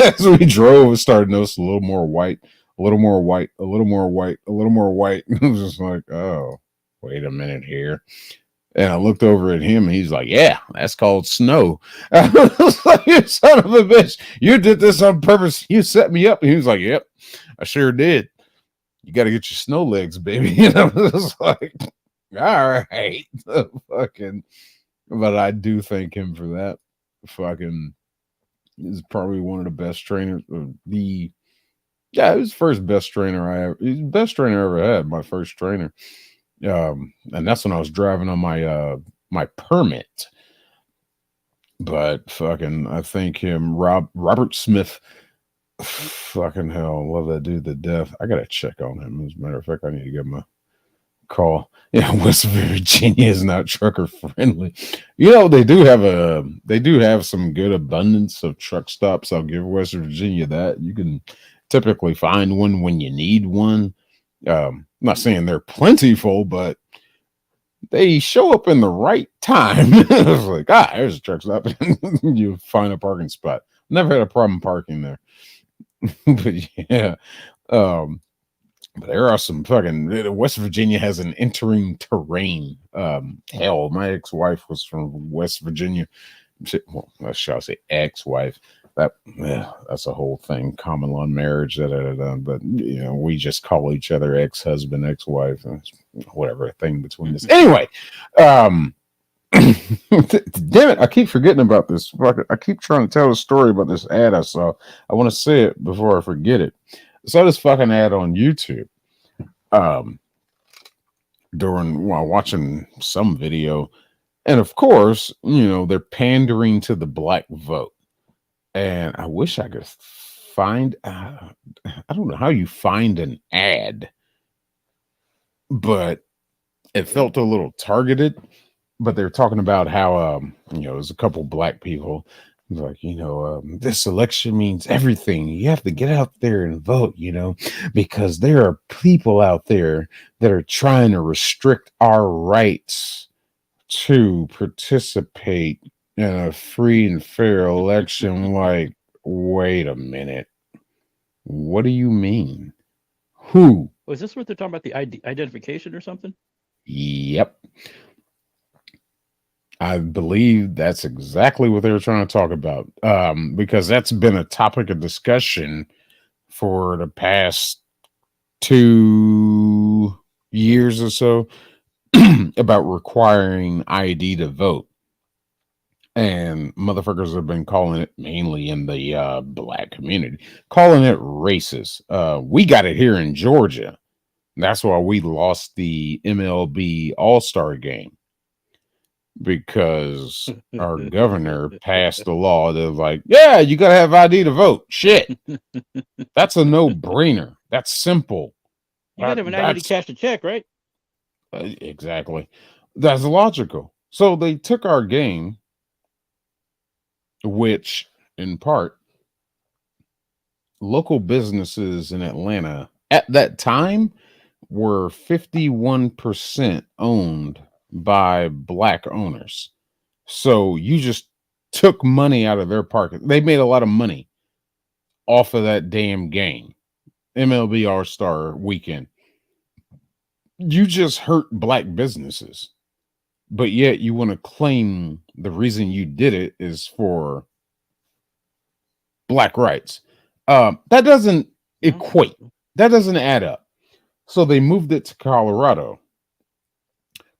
S2: as we drove, it started noticing a little more white, a little more white, a little more white, a little more white. And I was just like, oh, wait a minute here. And I looked over at him, and he's like, yeah, that's called snow. I was like, you son of a bitch, you did this on purpose. You set me up. And he was like, yep, I sure did. You got to get your snow legs, baby. And I was like, All right. Fucking, but I do thank him for that. Fucking is probably one of the best trainers. He was first best trainer he's the best trainer I ever had, my first trainer. And that's when I was driving on my my permit. But fucking I thank him, Robert Smith. Fucking hell, love that dude to death. I gotta check on him. As a matter of fact, I need to give him a call. Yeah, West Virginia is not trucker friendly. You know, they do have some good abundance of truck stops. I'll give West Virginia that. You can typically find one when you need one. I'm not saying they're plentiful, but they show up in the right time. It's like, there's a truck stop. You find a parking spot. Never had a problem parking there. But yeah. But there are some fucking West Virginia has an entering terrain. Hell, my ex-wife was from West Virginia. Well, shall I say ex-wife? That's a whole thing. Common law marriage. But you know, we just call each other ex-husband, ex-wife, whatever thing between us. Anyway, damn it! I keep forgetting about this. I keep trying to tell a story about this ad I saw. I want to say it before I forget it. I saw this fucking ad on YouTube while watching some video, and of course, you know, they're pandering to the black vote. And I wish I could find I don't know how you find an ad, but it felt a little targeted. But they're talking about how you know, there's a couple black people like, you know, this election means everything. You have to get out there and vote, you know, because there are people out there that are trying to restrict our rights to participate in a free and fair election. Like, wait a minute. What do you mean? Who?
S18: Was this what they're talking about, the identification or something?
S2: Yep. I believe that's exactly what they were trying to talk about, because that's been a topic of discussion for the past 2 years or so about requiring ID to vote. And motherfuckers have been calling it, mainly in the black community, calling it racist. We got it here in Georgia. That's why we lost the MLB All-Star game. Because our governor passed a law that was like, yeah, you gotta have ID to vote. Shit. That's a no-brainer. That's simple.
S18: You gotta have an ID to cash a check, right?
S2: Exactly. That's logical. So they took our game, which in part local businesses in Atlanta at that time were 51% owned by black owners. So you just took money out of their pocket. They made a lot of money off of that damn game. MLB All-Star weekend. You just hurt black businesses. But yet you want to claim the reason you did it is for black rights. That doesn't equate. That doesn't add up. So they moved it to Colorado.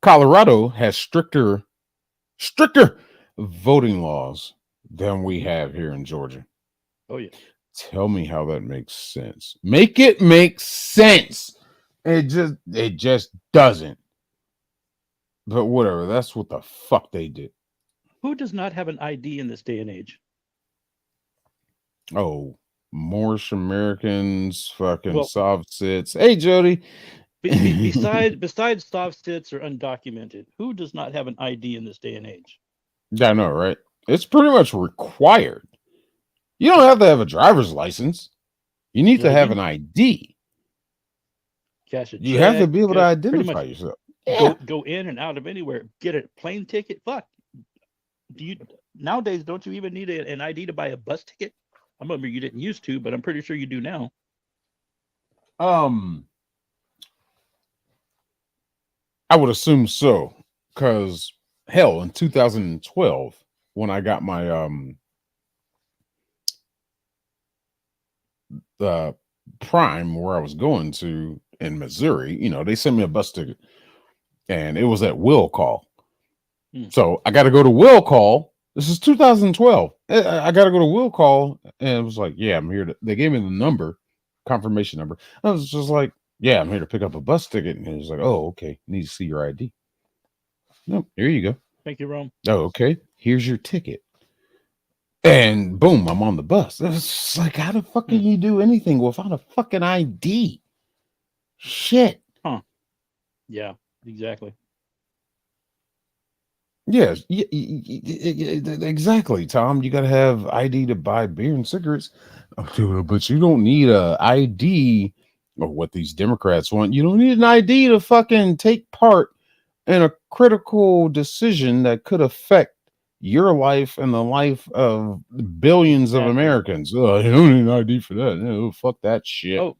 S2: Colorado has stricter voting laws than we have here in Georgia.
S18: Oh yeah.
S2: Tell me how that makes sense. Make it make sense. It just doesn't. But whatever, that's what the fuck they did.
S18: Who does not have an ID in this day and age?
S2: Oh, Moorish Americans, fucking soft sits. Hey, Jody.
S18: Besides soft sits or undocumented, who does not have an ID in this day and age?
S2: I know, right? It's pretty much required. You don't have to have a driver's license. You need to have an ID.
S18: Cash a check.
S2: You have to be able to identify yourself.
S18: Go in and out of anywhere. Get a plane ticket. Fuck. Nowadays, don't you even need an ID to buy a bus ticket? I remember you didn't used to, but I'm pretty sure you do now.
S2: I would assume so, because hell, in 2012, when I got my Prime, where I was going to in Missouri, you know, they sent me a bus ticket. and it was at will call. So I got to go to will call. This is 2012. I got to go to will call, and it was like, yeah, I'm here to. They gave me the number, confirmation number. I was just like, yeah, I'm here to pick up a bus ticket, and it was like, oh, okay, need to see your ID. No, here you go.
S18: Thank you, Rome.
S2: Oh, okay. Here's your ticket. And boom, I'm on the bus. It's like, how the fuck can you do anything without a fucking ID? Shit.
S18: Huh. Yeah, exactly.
S2: Yes, exactly, Tom. You got to have ID to buy beer and cigarettes. But you don't need a ID, or what these Democrats want. You don't need an ID to fucking take part in a critical decision that could affect your life and the life of billions of Americans. Oh, you don't need an ID for that. No, fuck that shit.
S18: Oh,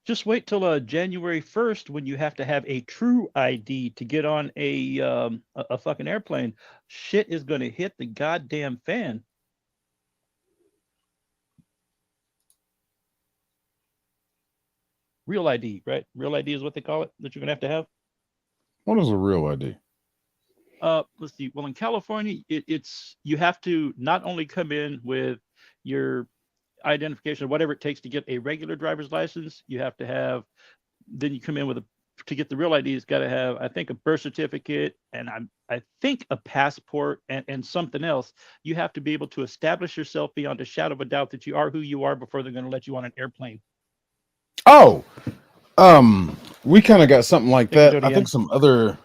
S18: just wait till January 1st when you have to have a true ID to get on a fucking airplane. Shit is going to hit the goddamn fan. Real ID, right? Real ID is what they call it that you're going to have.
S2: What is a real ID?
S18: Let's see. Well, in California, it's you have to not only come in with your identification, whatever it takes to get a regular driver's license. You have to have. Then you come in with to get the real ID. It's got to have, I think, a birth certificate and I think a passport and something else. You have to be able to establish yourself beyond a shadow of a doubt that you are who you are before they're going to let you on an airplane.
S2: Oh, we kind of got something like that. I think some other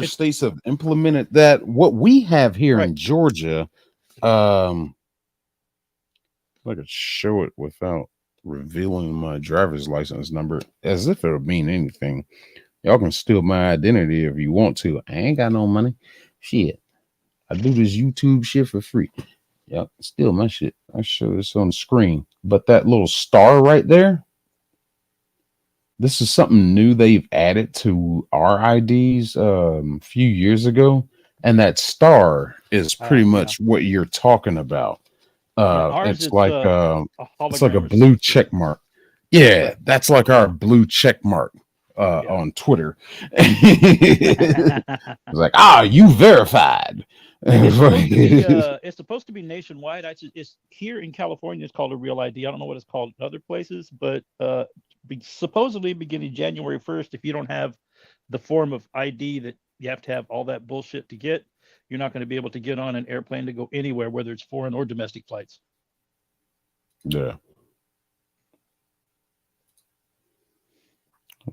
S2: states have implemented that. What we have here in Georgia, I could show it without revealing my driver's license number, as if it would mean anything. Y'all can steal my identity if you want to. I ain't got no money. Shit, I do this YouTube shit for free. Yep, steal my shit. I show this on the screen. But that little star right there, this is something new they've added to our IDs a few years ago, and that star is pretty much what you're talking about. It's like a blue check mark. Yeah, that's like our blue check mark on Twitter. It's like, you verified.
S18: It's supposed to be nationwide. It's here in California. It's called a real ID. I don't know what it's called in other places, but supposedly beginning January 1st, if you don't have the form of ID that you have to have all that bullshit to get, you're not going to be able to get on an airplane to go anywhere, whether it's foreign or domestic flights.
S2: Yeah.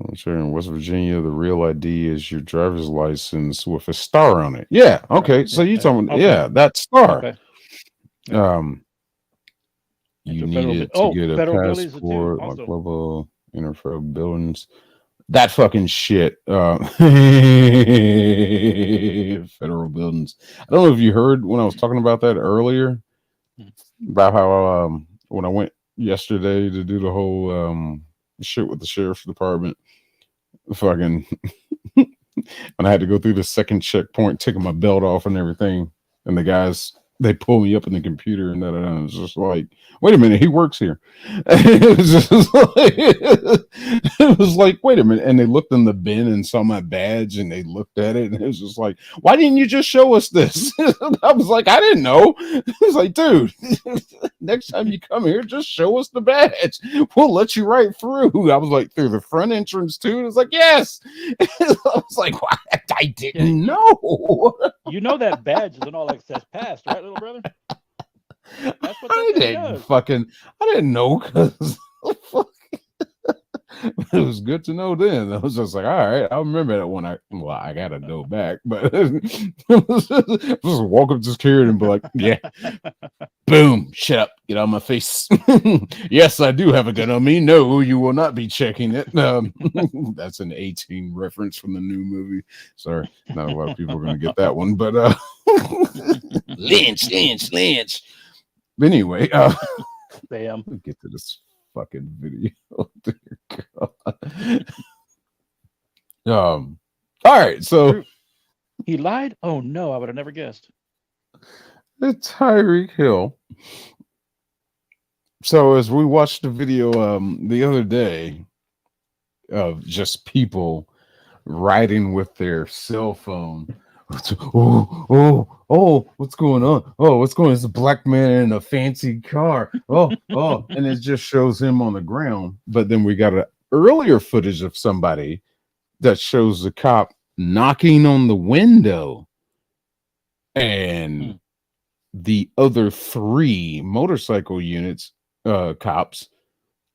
S2: I'm sure in West Virginia, the real ID is your driver's license with a star on it. Yeah. Okay. So you're talking, that star.
S18: Okay.
S2: You needed to get a passport, like global interfederal buildings. That fucking shit. Federal buildings. I don't know if you heard when I was talking about that earlier, about how when I went yesterday to do the whole shit with the sheriff's department, fucking when I had to go through the second checkpoint, taking my belt off and everything, and the guys, they pull me up in the computer and that, and it's just like, wait a minute, he works here. It was like, wait a minute. And they looked in the bin and saw my badge and they looked at it and it was just like, why didn't you just show us this? I was like, I didn't know. It was like, dude, next time you come here, just show us the badge. We'll let you right through. I was like, through the front entrance too. And it was like, yes. I was like, what? I didn't know.
S18: You know that badge is an all access pass, right, little brother? That's what
S2: I didn't know, because it was good to know then. I was just like, all right, I'll remember that when I gotta go back. But just walk up to security and be like, yeah, boom, shut up, get out of my face. Yes, I do have a gun on me. No, you will not be checking it. That's an 18 reference from the new movie. Sorry, not a lot of people are gonna get that one, but Lynch. Anyway,
S18: damn.
S2: Let's get to this fucking video. Dear God. All right, so
S18: he lied. Oh no, I would have never guessed.
S2: It's Tyreek Hill. So as we watched the video the other day of just people riding with their cell phone. What's going on? Oh, what's going on? It's a black man in a fancy car. And it just shows him on the ground. But then we got an earlier footage of somebody that shows the cop knocking on the window, and the other 3 motorcycle units, cops,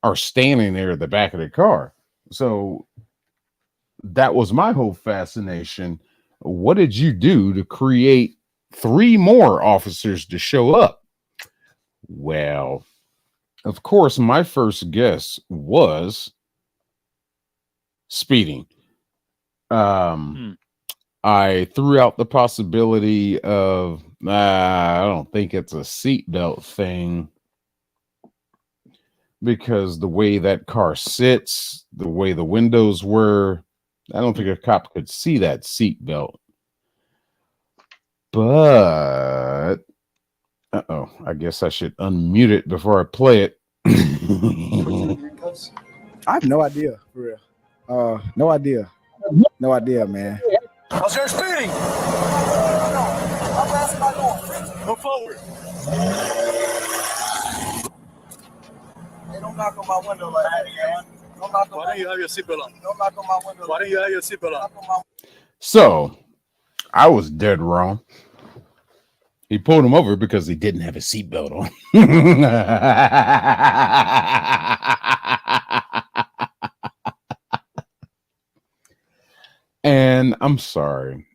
S2: are standing there at the back of the car. So that was my whole fascination. What did you do to create 3 more officers to show up? Well, of course, my first guess was speeding. I threw out the possibility of, I don't think it's a seatbelt thing, because the way that car sits, the way the windows were, I don't think a cop could see that seatbelt. But, I guess I should unmute it before I play it.
S12: I have no idea, for real. No idea. No idea, man.
S11: How's your speeding? Move forward.
S12: Hey, don't knock on my window like that, man.
S11: Why don't you have your seatbelt on? Don't knock on my window. Why don't you have your seatbelt on?
S2: So, I was dead wrong. He pulled him over because he didn't have a seatbelt on. And I'm sorry.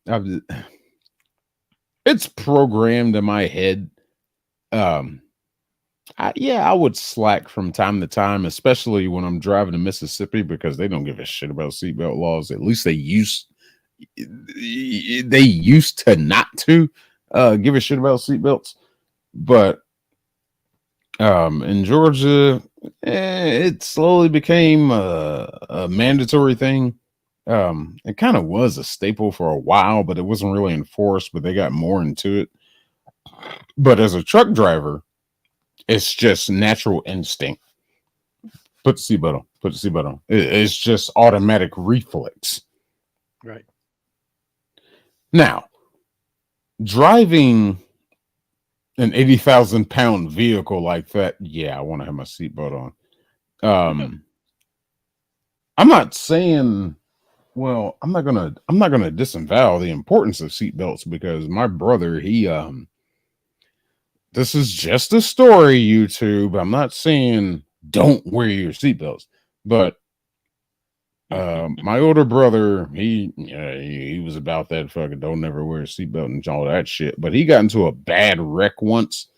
S2: It's programmed in my head. I would slack from time to time, especially when I'm driving to Mississippi, because they don't give a shit about seatbelt laws. At least they used to not to give a shit about seatbelts. But in Georgia, it slowly became a mandatory thing. It kind of was a staple for a while, but it wasn't really enforced, but they got more into it. But as a truck driver, it's just natural instinct. Put the seatbelt on. Put the seatbelt on. It's just automatic reflex.
S18: Right.
S2: Now, driving an 80,000 pound vehicle like that, yeah, I want to have my seatbelt on. I'm not saying, well, I'm not gonna disavow the importance of seatbelts, because my brother, this is just a story, YouTube. I'm not saying don't wear your seatbelts, but my older brother, he was about that fucking don't never wear a seatbelt and all that shit. But he got into a bad wreck once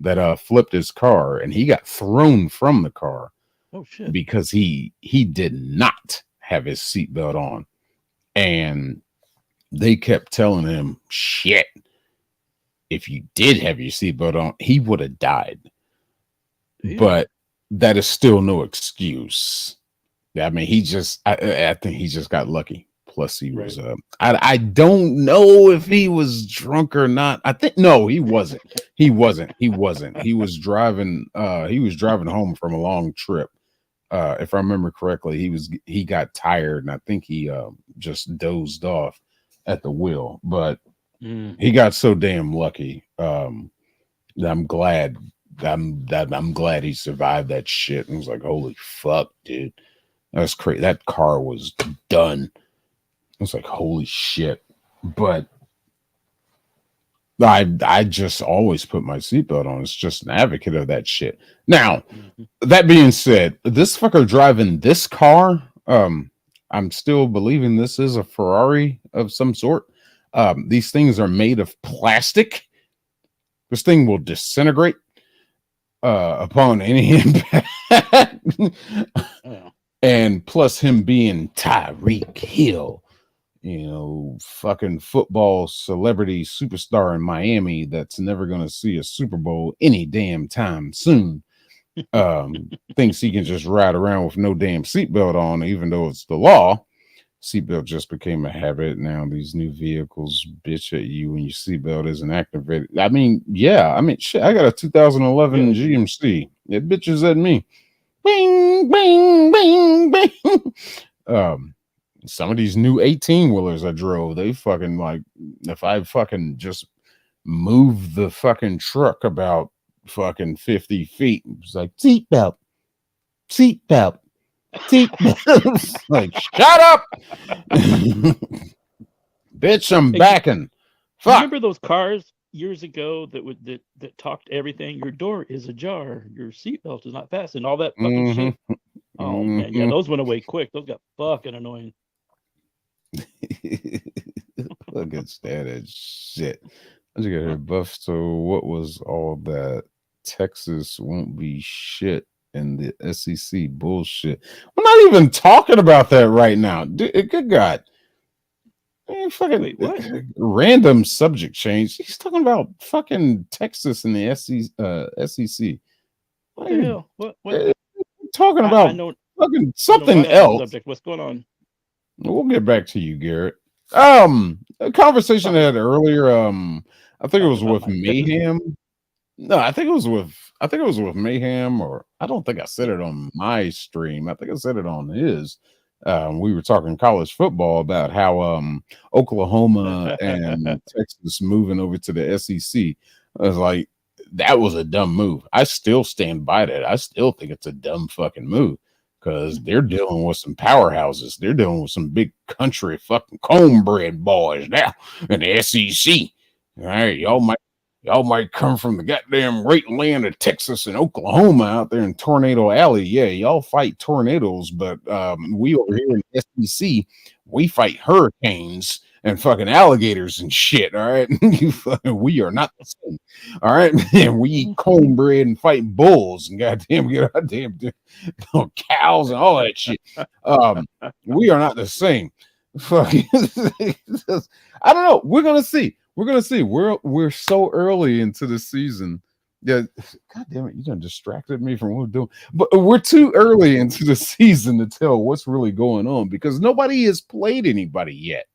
S2: that flipped his car, and he got thrown from the car.
S18: Oh shit!
S2: Because he did not have his seatbelt on, and they kept telling him, shit, if you did have your seatbelt on, he would have died. Yeah. But that is still no excuse. I mean, I think he just got lucky. Plus, he was, I don't know if he was drunk or not. I think, no, he wasn't. He was driving home from a long trip. If I remember correctly, he got tired, and I think he just dozed off at the wheel. But he got so damn lucky. That I'm glad he survived that shit. And I was like, holy fuck, dude. That's crazy. That car was done. I was like, holy shit. But I just always put my seatbelt on. It's just an advocate of that shit. Now, that being said, this fucker driving this car, I'm still believing this is a Ferrari of some sort. These things are made of plastic. This thing will disintegrate upon any impact. And plus him being Tyreek Hill, fucking football celebrity superstar in Miami that's never going to see a Super Bowl any damn time soon, thinks he can just ride around with no damn seatbelt on, even though it's the law. Seatbelt just became a habit. Now these new vehicles bitch at you when your seatbelt isn't activated. I mean, shit, I got a 2011 GMC. It bitches at me. Bing, bing, bing, bing. Some of these new 18-wheelers I drove, they fucking like, if I fucking just move the fucking truck about fucking 50 feet, it's like, seatbelt, seatbelt, seatbelt. Like, shut up. Bitch, I'm backing. Fuck.
S18: Remember those cars years ago that talked everything? Your door is ajar. Your seatbelt is not fastened. All that fucking shit. Oh man, yeah, those went away quick. Those got fucking annoying.
S2: Look at that shit. I just got here, Buff. So what was all that? Texas won't be shit and the SEC bullshit. We're not even talking about that right now. Dude, good God. Man, fucking
S18: wait, what?
S2: Random subject change. He's talking about fucking Texas and the SEC.
S18: What the hell? What?
S2: Talking about fucking something else.
S18: Subject. What's going on?
S2: We'll get back to you, Garrett. A conversation I had earlier. I think it was with Mayhem. No, I think it was with Mayhem, or I don't think I said it on my stream. I think I said it on his. We were talking college football about how Oklahoma and Texas moving over to the SEC. I was like, that was a dumb move. I still stand by that. I still think it's a dumb fucking move because they're dealing with some powerhouses. They're dealing with some big country fucking cornbread boys now in the SEC. All right, y'all might come from the goddamn great land of Texas and Oklahoma out there in Tornado Alley. Yeah, y'all fight tornadoes, but we over here in the SEC, we fight hurricanes and fucking alligators and shit. All right, we are not the same. All right, and we eat cornbread and fight bulls and goddamn cows and all that shit. We are not the same. Fucking, I don't know. We're gonna see. We're gonna see. We're so early into the season. Yeah, God damn it, you done distracted me from what we're doing. But we're too early into the season to tell what's really going on because nobody has played anybody yet.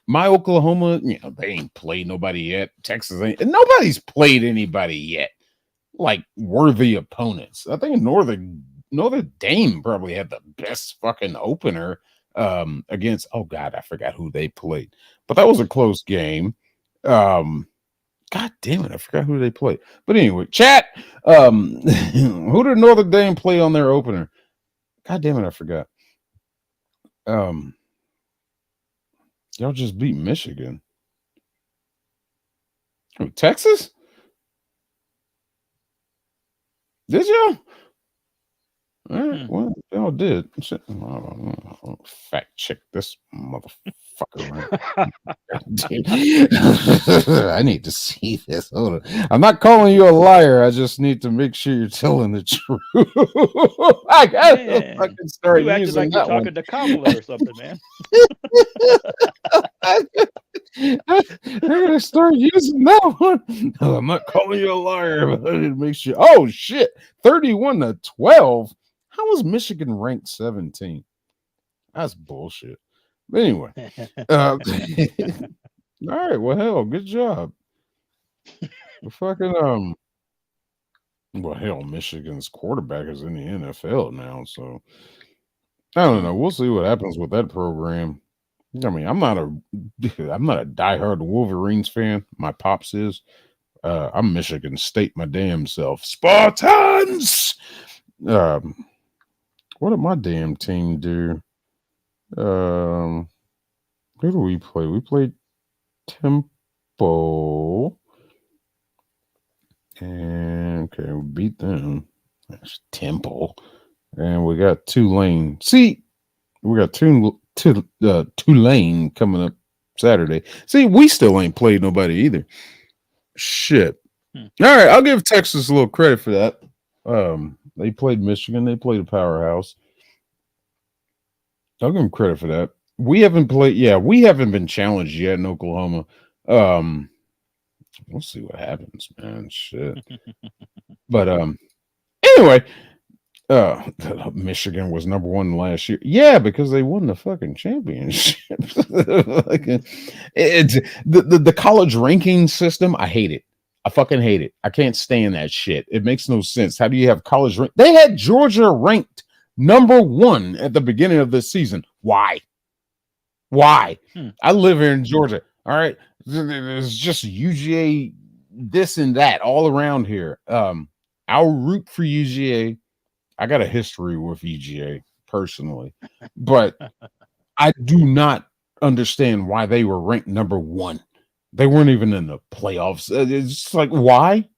S2: My Oklahoma, they ain't played nobody yet. Texas ain't. Nobody's played anybody yet. Like worthy opponents. I think Notre Dame probably had the best fucking opener against. Oh God, I forgot who they played. But that was a close game. God damn it, I forgot who they played. But anyway, chat. Who did Notre Dame play on their opener? God damn it, I forgot. Y'all just beat Michigan. Oh, Texas? Did y'all? All right, well, y'all did. Shit. I'll fact check this motherfucker. I need to see this. Hold on. I'm not calling you a liar. I just need to make sure you're telling the truth. I gotta fucking start
S18: You acted
S2: using
S18: like you're
S2: that one.
S18: talking to CACKLES or something, man.
S2: I'm gonna start using that one. No, I'm not calling you a liar, but I need to make sure. Oh shit, 31-12. How was Michigan ranked 17? That's bullshit. But anyway, all right. Well, hell, good job. Fucking well, hell, Michigan's quarterback is in the NFL now, so I don't know. We'll see what happens with that program. I mean, I'm not a diehard Wolverines fan. My pops is. I'm Michigan State, my damn self. Spartans. What did my damn team do? Who do we play? We played Temple. And okay, we beat them. That's Temple. And we got Tulane. See, we got Tulane coming up Saturday. See, we still ain't played nobody either. Shit. All right, I'll give Texas a little credit for that. They played Michigan. They played a powerhouse. I'll give them credit for that. We haven't played. Yeah, we haven't been challenged yet in Oklahoma. We'll see what happens, man. Shit. But anyway, Michigan was number one last year. Yeah, because they won the fucking championship. It's the college ranking system. I hate it. I fucking hate it. I can't stand that shit. It makes no sense. How do you have college rank? They had Georgia ranked Number one at the beginning of this season. Why? Why? I live here in Georgia. All right. There's just UGA, this and that all around here. I'll root for UGA. I got a history with UGA personally, but I do not understand why they were ranked number one. They weren't even in the playoffs. It's just like, why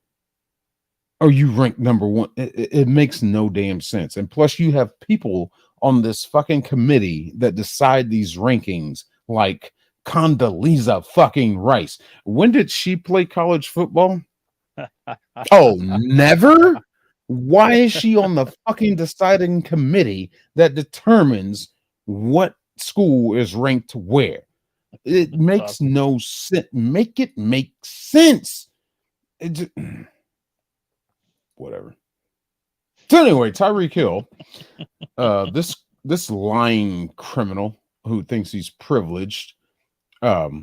S2: are you ranked number one? It makes no damn sense. And plus, you have people on this fucking committee that decide these rankings, like Condoleezza fucking Rice. When did she play college football? Oh, never? Why is she on the fucking deciding committee that determines what school is ranked where? It makes no sense. Make it make sense. Whatever. So anyway, Tyreek Hill, this lying criminal who thinks he's privileged, no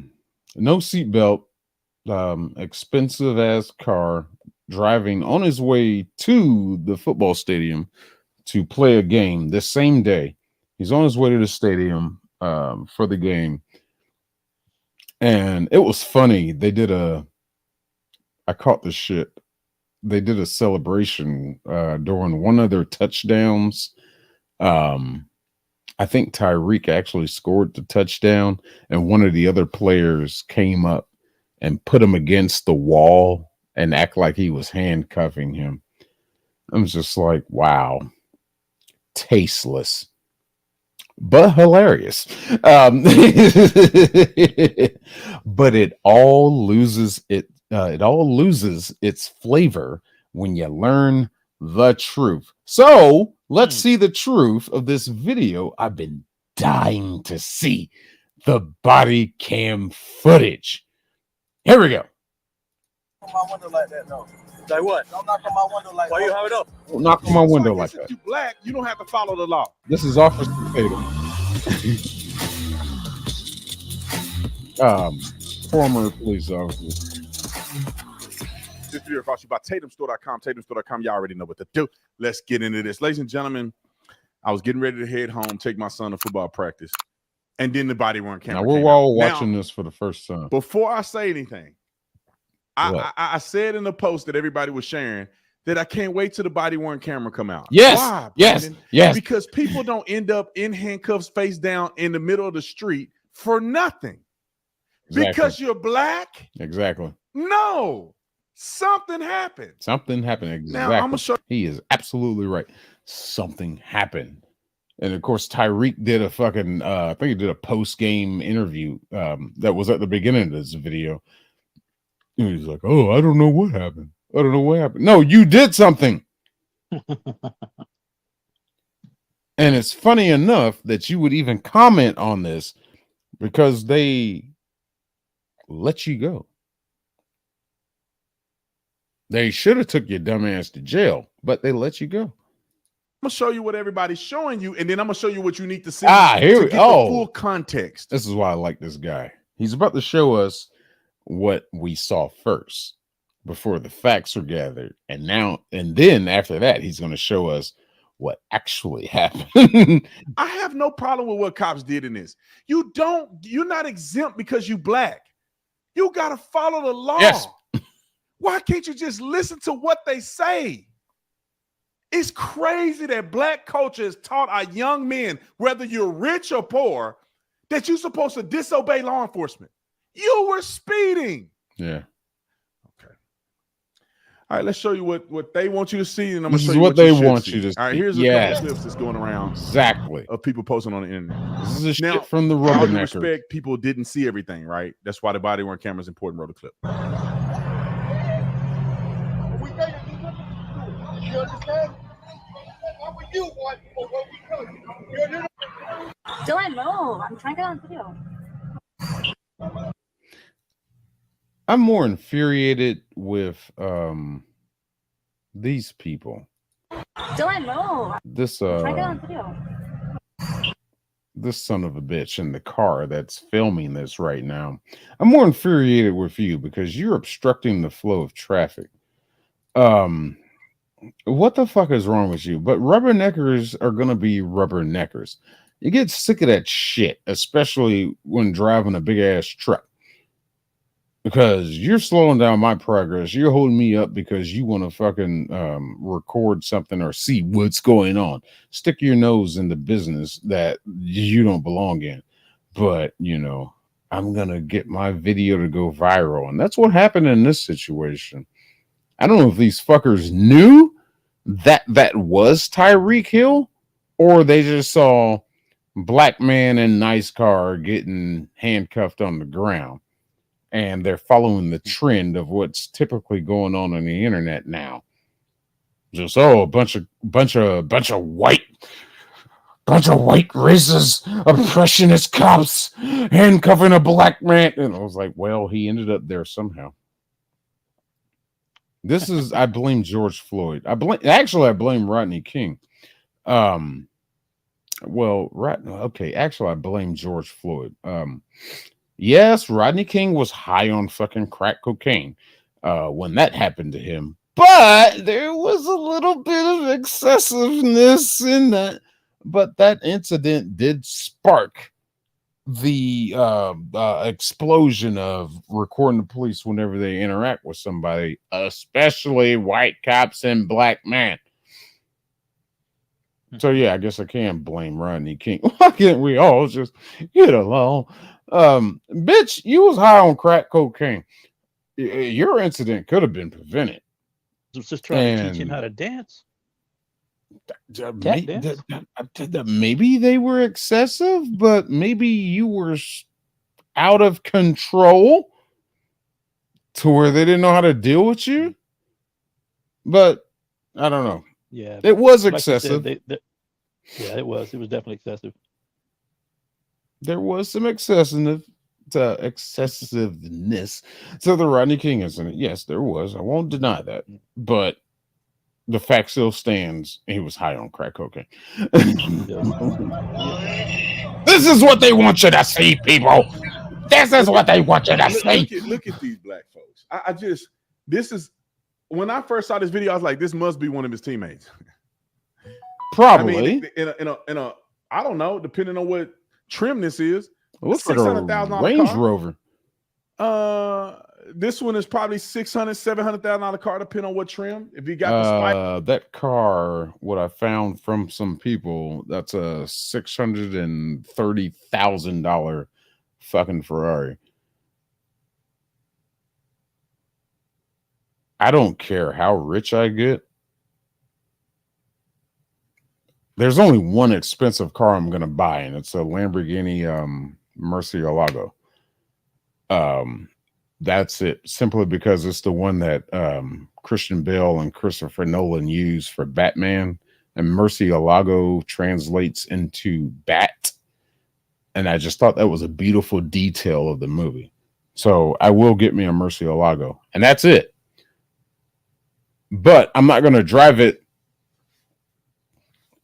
S2: seatbelt, expensive ass car, driving on his way to the football stadium to play a game this same day. He's on his way to the stadium for the game. And it was funny. I caught this shit. They did a celebration during one of their touchdowns. I think Tyreek actually scored the touchdown, and one of the other players came up and put him against the wall and act like he was handcuffing him. I was just like, wow, tasteless, but hilarious. But it all loses its flavor when you learn the truth. So let's see the truth of this video I've been dying to see, the body cam footage. Here we go.
S11: My window like that, no. Like what? Don't knock on my window like that. Why you have it up?
S2: Don't knock on my window like that.
S11: If you black, you don't have to follow the law.
S2: This is Officer Tatum. Former police officer.
S11: This video brought to you by TatumStore.com. TatumStore.com. Y'all already know what to do. Let's get into this. Ladies and gentlemen, I was getting ready to head home, take my son to football practice, and then the body-worn camera.
S2: Now we're all watching this for the first time.
S11: Before I say anything, I said in the post that everybody was sharing that I can't wait till the body-worn camera come out.
S2: Yes,
S11: Why,
S2: yes,
S11: Brandon?
S2: yes.
S11: Because people don't end up in handcuffs face down in the middle of the street for nothing.
S2: Exactly.
S11: Because you're black?
S2: Exactly.
S11: No. Something happened.
S2: Something happened. Exactly.
S11: Now, I'm gonna show
S2: he is absolutely right. Something happened. And of course, Tyreek did a fucking I think he did a post-game interview that was at the beginning of this video. And he's like, oh, I don't know what happened. I don't know what happened. No, you did something. And it's funny enough that you would even comment on this because they let you go. They should have took your dumb ass to jail, but they let you go.
S11: I'm gonna show you what everybody's showing you, and then I'm gonna show you what you need to see
S2: Here
S11: to
S2: we
S11: get
S2: go.
S11: the full context.
S2: This is why I like this guy. He's about to show us what we saw first before the facts are gathered, and then after that, he's going to show us what actually happened.
S11: I have no problem with what cops did in this. You're not exempt because you black. You got to follow the law.
S2: Yes.
S11: Why can't you just listen to what they say? It's crazy that black culture has taught our young men, whether you're rich or poor, that you're supposed to disobey law enforcement. You were speeding.
S2: Yeah.
S11: Okay. All right, let's show you what they want you to see, and I'm going to
S2: This
S11: show
S2: is
S11: you
S2: what they
S11: should
S2: want
S11: see.
S2: you to see.
S11: All right, here's a
S2: Yes.
S11: couple clips that's going around.
S2: Exactly.
S11: Of people posting on the internet.
S2: This is a
S11: Now,
S2: shit from the
S11: with all due
S2: rubbernecker.
S11: respect, people didn't see everything, right? That's why the body-worn camera is important. Roll the clip.
S3: You understand? What would you want for what we could?
S24: Dylan, move. I'm trying to get on video.
S2: I'm more infuriated with these people.
S24: Dylan, move.
S2: This
S24: I'm trying to get on video.
S2: this son of a bitch in the car that's filming this right now. I'm more infuriated with you because you're obstructing the flow of traffic. What the fuck is wrong with you? But rubberneckers are gonna be rubberneckers. You get sick of that shit, especially when driving a big ass truck. Because you're slowing down my progress. You're holding me up because you want to fucking record something or see what's going on. Stick your nose in the business that you don't belong in. But, you know, I'm going to get my video to go viral. And that's what happened in this situation. I don't know if these fuckers knew that that was Tyreek Hill, or they just saw black man in nice car getting handcuffed on the ground. And they're following the trend of what's typically going on the internet now. Just a bunch of white racist oppressionist cops handcuffing a black man. And I was like, well, he ended up there somehow. This is I blame George Floyd. I blame Rodney King. I blame George Floyd. Yes, Rodney King was high on fucking crack cocaine when that happened to him. But there was a little bit of excessiveness in that. But that incident did spark the explosion of recording the police whenever they interact with somebody, especially white cops and black men. So yeah, I guess I can blame Rodney King. Why can't we all just get along? Bitch, you was high on crack cocaine. Your incident could have been prevented.
S18: I was just trying to teach him how to dance.
S2: Maybe they were excessive, but maybe you were out of control to where they didn't know how to deal with you. But I don't know.
S18: Yeah,
S2: it was
S18: like
S2: excessive.
S18: You said, yeah, it was. It was definitely excessive.
S2: There was some excessiveness to the Rodney King incident. Yes, there was. I won't deny that. But the fact still stands. He was high on crack cocaine. This is what they want you to see, people. This is what they want you to see.
S11: Look at these black folks. This is when I first saw this video, I was like, this must be one of his teammates.
S2: Probably.
S11: I mean, in a I don't know, depending on what trim this is.
S2: It looks like a Range Rover.
S11: This one is probably $600,000-$700,000 car, depending on what trim. If you got the spike,
S2: that car, what I found from some people, that's a $630,000 fucking Ferrari. I don't care how rich I get. There's only one expensive car I'm gonna buy, and it's a Lamborghini Murcielago. That's it. Simply because it's the one that Christian Bale and Christopher Nolan used for Batman, and Murcielago translates into bat. And I just thought that was a beautiful detail of the movie. So I will get me a Murcielago, and that's it. But I'm not going to drive it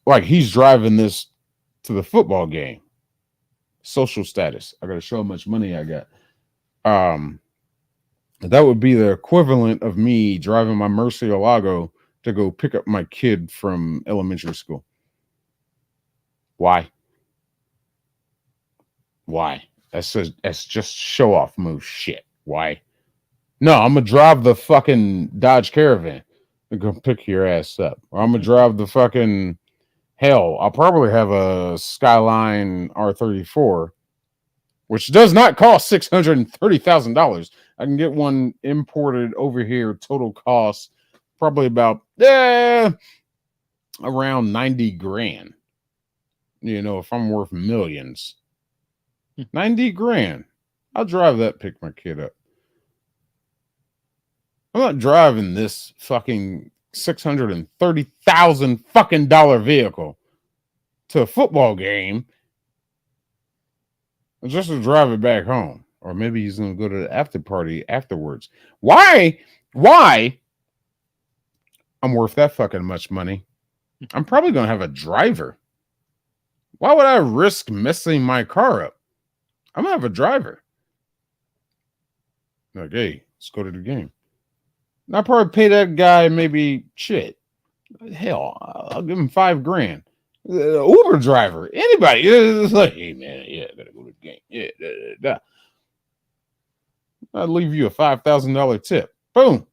S2: like he's driving this to the football game. Social status. I got to show how much money I got. That would be the equivalent of me driving my Murcielago to go pick up my kid from elementary school. Why? That's just show off move shit. Why? No, I'm gonna drive the fucking Dodge Caravan and go pick your ass up. Or I'm gonna drive the fucking hell. I'll probably have a Skyline R34, which does not cost $630,000. I can get one imported over here. Total cost probably about around 90 grand. You know, if I'm worth millions, 90 grand. I'll drive that, pick my kid up. I'm not driving this fucking $630,000 fucking vehicle to a football game just to drive it back home. Or maybe he's going to go to the after party afterwards. Why I'm worth that fucking much money? I'm probably going to have a driver. Why would I risk messing my car up? I'm going to have a driver. Like, hey, let's go to the game. And I'll probably pay that guy maybe shit, Hell, I'll give him $5,000. Uber driver, anybody, it's like, hey man, yeah, I gotta go to the game. Yeah, I'll leave you a $5,000 tip. Boom.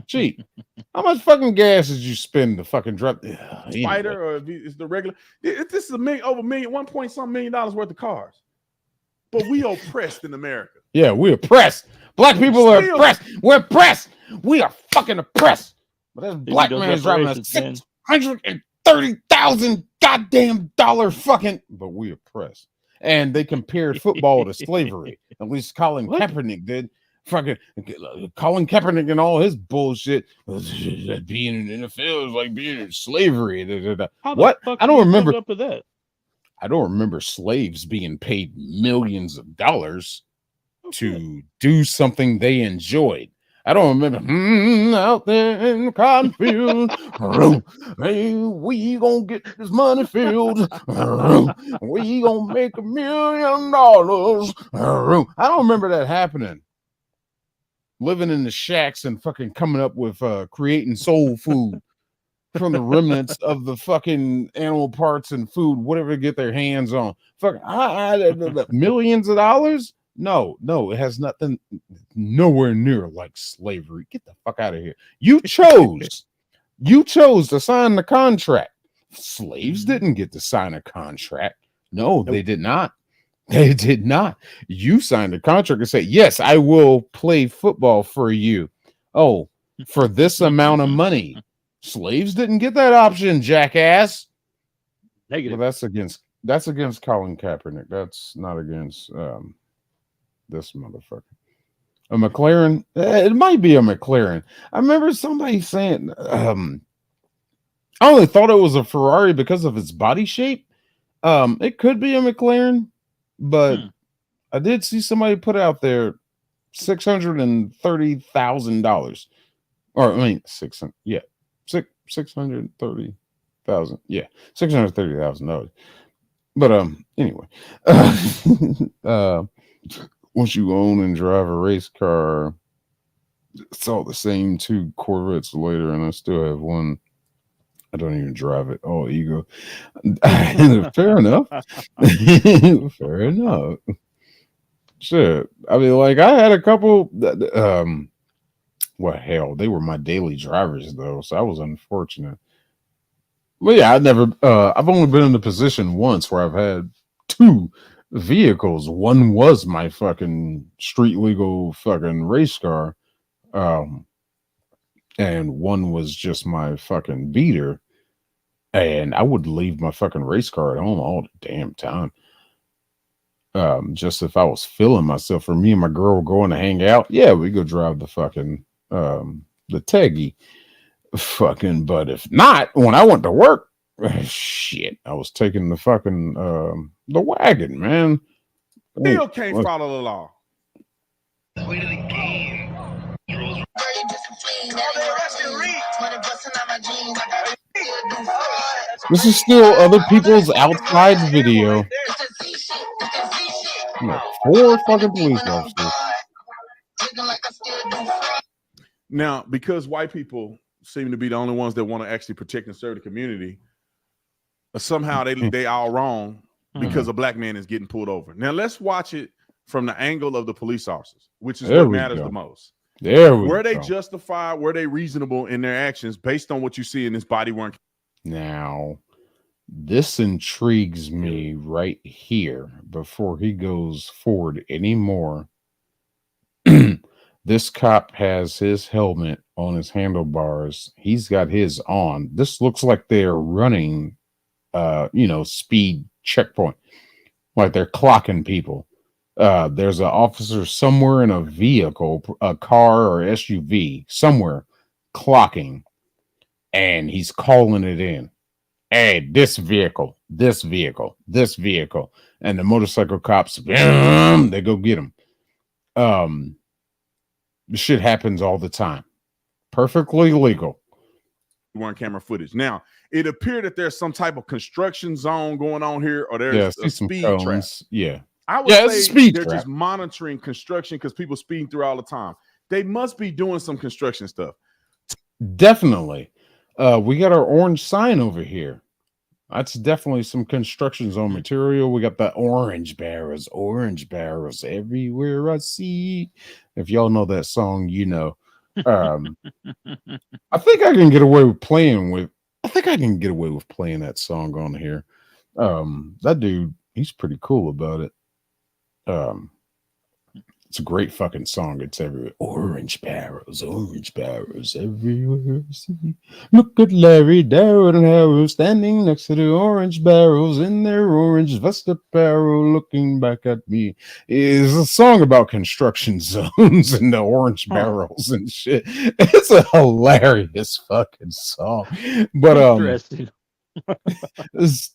S2: Cheap. How much fucking gas did you spend to fucking drop?
S11: Spider, or if it's the regular. This is over million, 1 point something $1 million worth of cars. But we oppressed in America.
S2: Yeah, we're oppressed. Black people are oppressed. We're oppressed. We are fucking oppressed. But this black man is driving a $630,000 goddamn dollar fucking. But we oppressed. And they compared football to slavery. At least Colin Kaepernick did. Fucking Colin Kaepernick and all his bullshit. Being in the NFL is like being in slavery. What? I don't remember.
S18: Up with that?
S2: I don't remember slaves being paid millions of dollars to do something they enjoyed. I don't remember out there in the cotton field. Hey, we gonna get this money field. We gonna make $1 million. I don't remember that happening. Living in the shacks and fucking coming up with creating soul food from the remnants of the fucking animal parts and food, whatever they get their hands on. Fucking millions of dollars? No, it has nothing, nowhere near like slavery. Get the fuck out of here. You chose to sign the contract. Slaves didn't get to sign a contract. No, they did not. They did not. You signed a contract and said, yes, I will play football for you. Oh, for this amount of money. Slaves didn't get that option, jackass.
S18: Negative.
S2: Well, that's against Colin Kaepernick. That's not against this motherfucker. A McLaren. It might be a McLaren. I remember somebody saying I only thought it was a Ferrari because of its body shape. It could be a McLaren, but I did see somebody put out there $630,000. Or I mean 600, yeah. 630,000. Yeah, $630,000. But anyway, once you own and drive a race car, it's all the same. 2 Corvettes later, and I still have one. I don't even drive it. Oh, ego. Fair enough. Fair enough. Shit. I mean, like I had a couple. Well, hell, they were my daily drivers though, so I was unfortunate. But yeah, I've only been in the position once where I've had 2 vehicles. One was my fucking street legal fucking race car, and one was just my fucking beater. And I would leave my fucking race car at home all the damn time. Just if I was feeling myself, or me and my girl were going to hang out, yeah, we go drive the fucking the Teggy. Fucking, but if not, when I went to work, shit, I was taking the fucking the wagon, man.
S11: Still can't follow the law.
S2: This is still other people's outside video. Like 4 fucking police officers.
S11: Now, because white people seem to be the only ones that want to actually protect and serve the community, somehow they all wrong because a black man is getting pulled over. Now, let's watch it from the angle of the police officers, which is what matters the most. Were they justified? Were they reasonable in their actions based on what you see in this body-worn?
S2: Now, this intrigues me right here before he goes forward anymore. This cop has his helmet on his handlebars. He's got his on. This looks like they're running, speed checkpoint, like they're clocking people. There's an officer somewhere in a vehicle, a car or SUV, somewhere clocking, and he's calling it in. Hey, this vehicle, this vehicle, this vehicle. And the motorcycle cops, they go get him. This shit happens all the time. Perfectly legal.
S11: Weren't camera footage. Now, it appeared that there's some type of construction zone going on here, or there's a speed trap.
S2: Yeah.
S11: I would say they're just monitoring construction because people speeding through all the time. They must be doing some construction stuff.
S2: Definitely. We got our orange sign over here. That's definitely some construction zone material. We got the orange barrels everywhere I see. If y'all know that song, you know. I think I can get away with playing that song on here. That dude, he's pretty cool about it. It's a great fucking song. It's everywhere. Orange barrels everywhere. See, look at Larry, Darren, and Harold standing next to the orange barrels in their orange vest apparel, looking back at me. It's a song about construction zones and the orange barrels and shit. It's a hilarious fucking song. But
S18: Interesting.
S2: this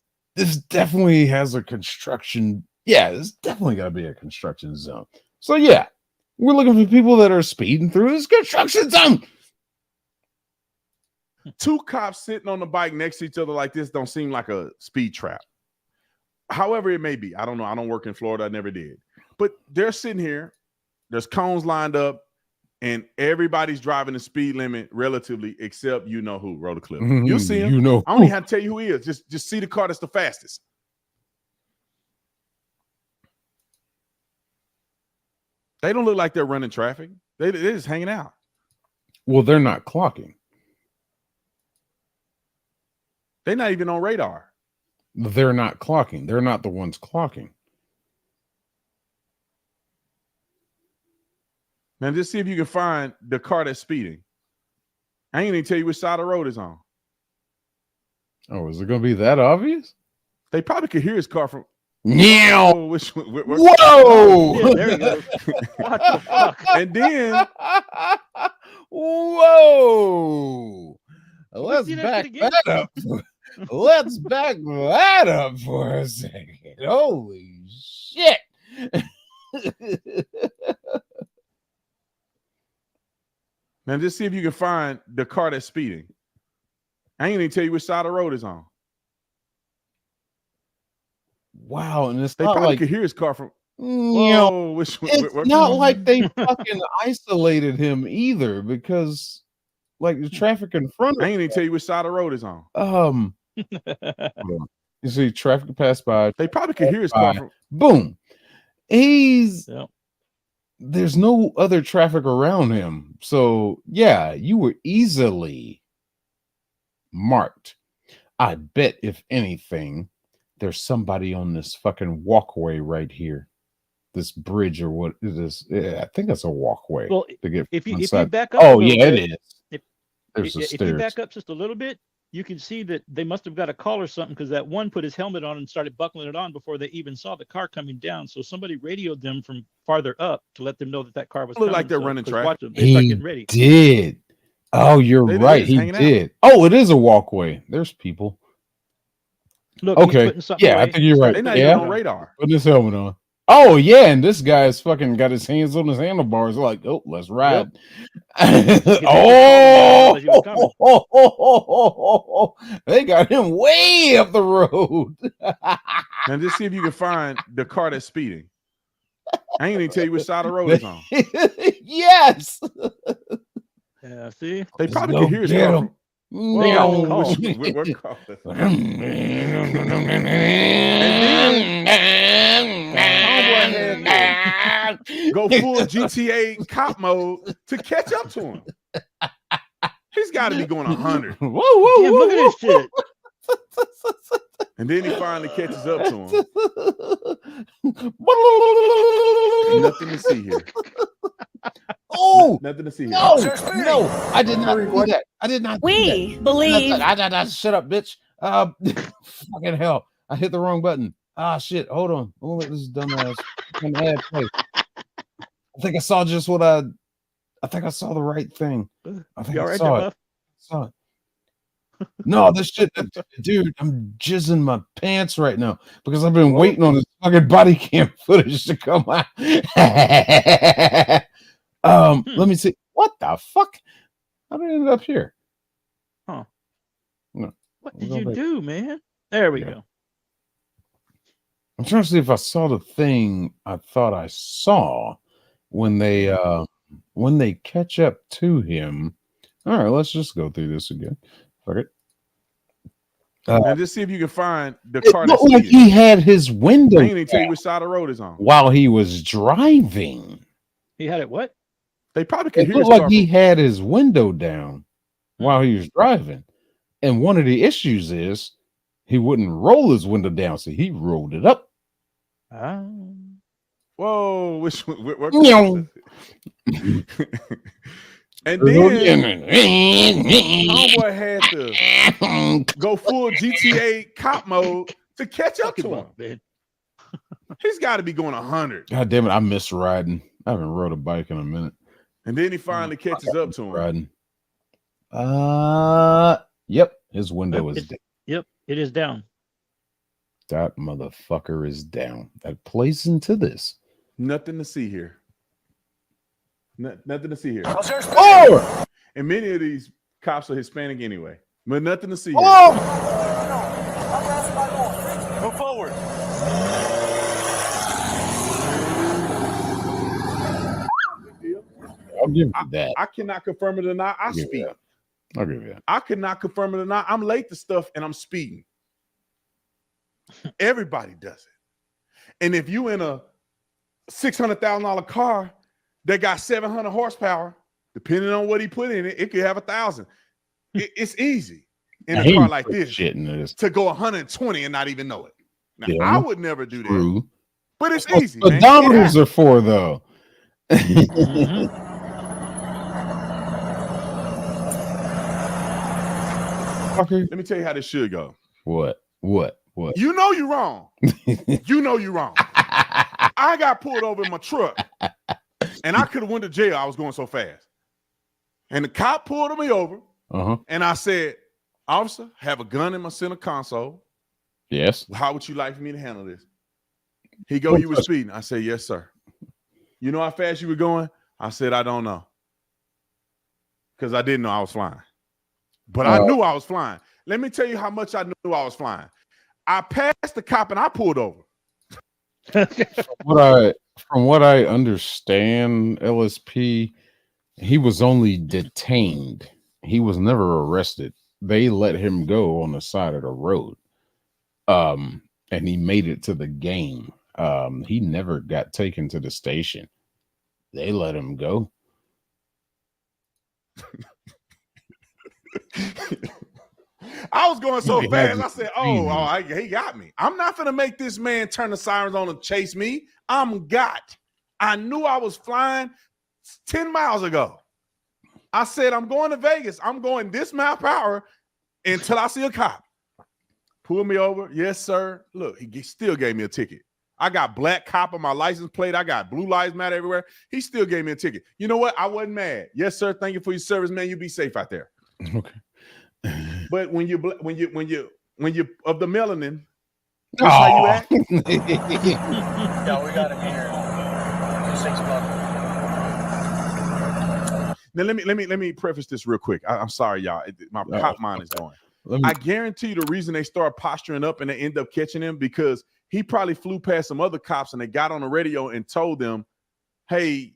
S2: definitely has a construction. Yeah, this definitely got to be a construction zone. So yeah, we're looking for people that are speeding through this construction zone.
S11: Two cops sitting on the bike next to each other like this don't seem like a speed trap. However it may be. I don't know. I don't work in Florida. I never did. But they're sitting here. There's cones lined up, and everybody's driving the speed limit relatively, except you know who. Roll the clip. You'll see him.
S2: You know
S11: I don't even have to tell you who he is. Just see the car that's the fastest. They don't look like they're running traffic. They're just hanging out.
S2: Well, they're not clocking.
S11: They're not even on radar.
S2: They're not clocking. They're not the ones clocking.
S11: Man, just see if you can find the car that's speeding. I ain't even tell you which side of the road is on.
S2: Oh, is it going to be that obvious?
S11: They probably could hear his car from.
S2: Yeah.
S11: Whoa!
S18: Yeah, there we go. What the fuck?
S11: And then,
S2: whoa! Let's
S18: see that
S2: back
S18: shit again?
S2: that up. Let's back that up for a second. Holy shit!
S11: man, just see if you can find the car that's speeding. I ain't even tell you which side of the road is on.
S2: Wow, and it's
S11: They
S2: not
S11: probably
S2: like
S11: could hear his car from.
S2: Whoa,
S11: Which,
S2: it's not like they fucking isolated him either, because like the traffic in front of
S11: I ain't even tell you which side of the road is on.
S2: hold on. You see traffic pass by.
S11: They probably could hear his car from.
S2: Boom. There's no other traffic around him. So yeah, you were easily marked. I bet if anything, there's somebody on this fucking walkway right here. This bridge or what it is. Yeah, I think it's a walkway.
S18: Well,
S2: to get
S18: if you
S2: inside.
S18: back up, a
S2: oh
S18: little
S2: yeah,
S18: bit,
S2: it is. There's the
S18: if you
S2: stairs.
S18: back up just a little bit, you can see that they must have got a call or something, because that one put his helmet on and started buckling it on before they even saw the car coming down. So somebody radioed them from farther up to let them know that that car was
S11: Look
S18: coming.
S11: like they're
S18: So,
S11: running
S18: 'cause
S11: traffic.
S18: watch them. They start
S2: He
S18: getting ready.
S2: did. Oh, you're
S11: It
S2: right.
S11: is
S2: He
S11: hanging out.
S2: did. Oh, it is a walkway. There's people.
S18: Look, he's
S2: Okay.
S18: putting something
S2: Yeah, I
S18: away.
S2: think you're right.
S11: They're not
S2: Yeah.
S11: even on radar.
S2: Putting his helmet on. Oh yeah, and this guy's fucking got his hands on his handlebars. Like, oh, let's ride. Oh, they got him way up the road.
S11: And just see if you can find the car that's speeding. I ain't even tell you which side of the road is on.
S2: Yes.
S18: Yeah, see?
S11: They probably
S2: go
S11: could hear his
S2: get
S11: car
S2: 'em.
S11: from.
S18: They got the call.
S11: What car? Go full GTA cop mode to catch up to him. He's got to be going 100.
S2: Whoa, whoa,
S18: Damn, look at this shit.
S11: And then he finally catches up to him. Nothing to see here.
S2: Oh,
S11: nothing to see here.
S2: No, I did not do that. I did not.
S24: We believe.
S2: Shut up, bitch. Fucking hell! I hit the wrong button. Ah, shit. Hold on. Oh, this is dumbass. Ad play. I think I saw just what I think I saw the right thing. I think
S18: You all
S2: I
S18: right
S2: saw
S18: there,
S2: it. Saw it. No, this shit, dude. I'm jizzing my pants right now because I've been waiting on this fucking body cam footage to come out. Let me see. What the fuck? How did I end up here?
S18: Huh?
S2: No.
S18: What did you do, man? There we go.
S2: I'm trying to see if I saw the thing I thought I saw when they catch up to him. All right, let's just go through this again. Fuck it.
S11: And just see if you can find the
S2: It
S11: car
S2: looked
S11: that's
S2: like
S11: speeding.
S2: he had his window
S11: I ain't even tell you
S2: down
S11: which side of the road is on.
S2: while he was driving.
S18: He had it what?
S11: They probably could
S2: It
S11: hear
S2: looked
S11: his
S2: like
S11: car.
S2: he had his window down while he was driving. And one of the issues is he wouldn't roll his window down, so he rolled it up.
S11: Whoa, which where
S2: Meow.
S11: And then homeboy had to go full GTA cop mode to catch up to him.
S18: Man.
S11: He's got to be going 100.
S2: God damn it, I miss riding. I haven't rode a bike in a minute.
S11: And then he finally catches up to him.
S2: Riding. Yep, his window is down.
S18: Yep, it is down.
S2: That motherfucker is down. That plays into this.
S11: Nothing to see here. Nothing to see here.
S2: Oh!
S11: And many of these cops are Hispanic anyway. But nothing to see here.
S2: Oh!
S3: Move forward.
S2: I'll give you that.
S11: I cannot confirm it or not. I speed.
S2: I'll give you that.
S11: I could not confirm it or not. I'm late to stuff and I'm speeding. Everybody does it. And if you in a $600,000 car that got 700 horsepower, depending on what he put in it, it could have 1,000. It's easy in a car like this to go 120 and not even know it. Now,
S2: Yeah,
S11: I would never do that.
S2: true.
S11: But it's
S2: That's
S11: easy.
S2: what
S11: Man.
S2: odometers are for, though.
S11: Let me tell you how this should go.
S2: What?
S11: You know you're wrong. You know you're wrong. I got pulled over in my truck, and I could have went to jail. I was going so fast. And the cop pulled me over, and I said, "Officer, I have a gun in my center console.
S2: Yes.
S11: How would you like for me to handle this?" He go, "You were speeding." I said, "Yes, sir." "You know how fast you were going?" I said, "I don't know." Because I didn't know I was flying. But I knew I was flying. Let me tell you how much I knew I was flying. I passed the cop and I pulled over.
S2: From what I understand, LSP, he was only detained. He was never arrested. They let him go on the side of the road. And he made it to the game. He never got taken to the station. They let him go.
S11: I was going so
S2: He
S11: fast.
S2: had
S11: I said, he got me. I'm not going to make this man turn the sirens on and chase me. I'm got. I knew I was flying 10 miles ago. I said, I'm going to Vegas. I'm going this mile per hour until I see a cop. Pull me over. Yes, sir. Look, he still gave me a ticket. I got black cop on my license plate. I got blue lives matter everywhere. He still gave me a ticket. You know what? I wasn't mad. Yes, sir. Thank you for your service, man. You be safe out there.
S2: Okay.
S11: But when you of the melanin, that's how you act.
S3: Yeah, we got him here. 6 o'clock.
S11: Now let me preface this real quick. I'm sorry, y'all. My cop mind is going. I guarantee you the reason they start posturing up and they end up catching him because he probably flew past some other cops and they got on the radio and told them, "Hey,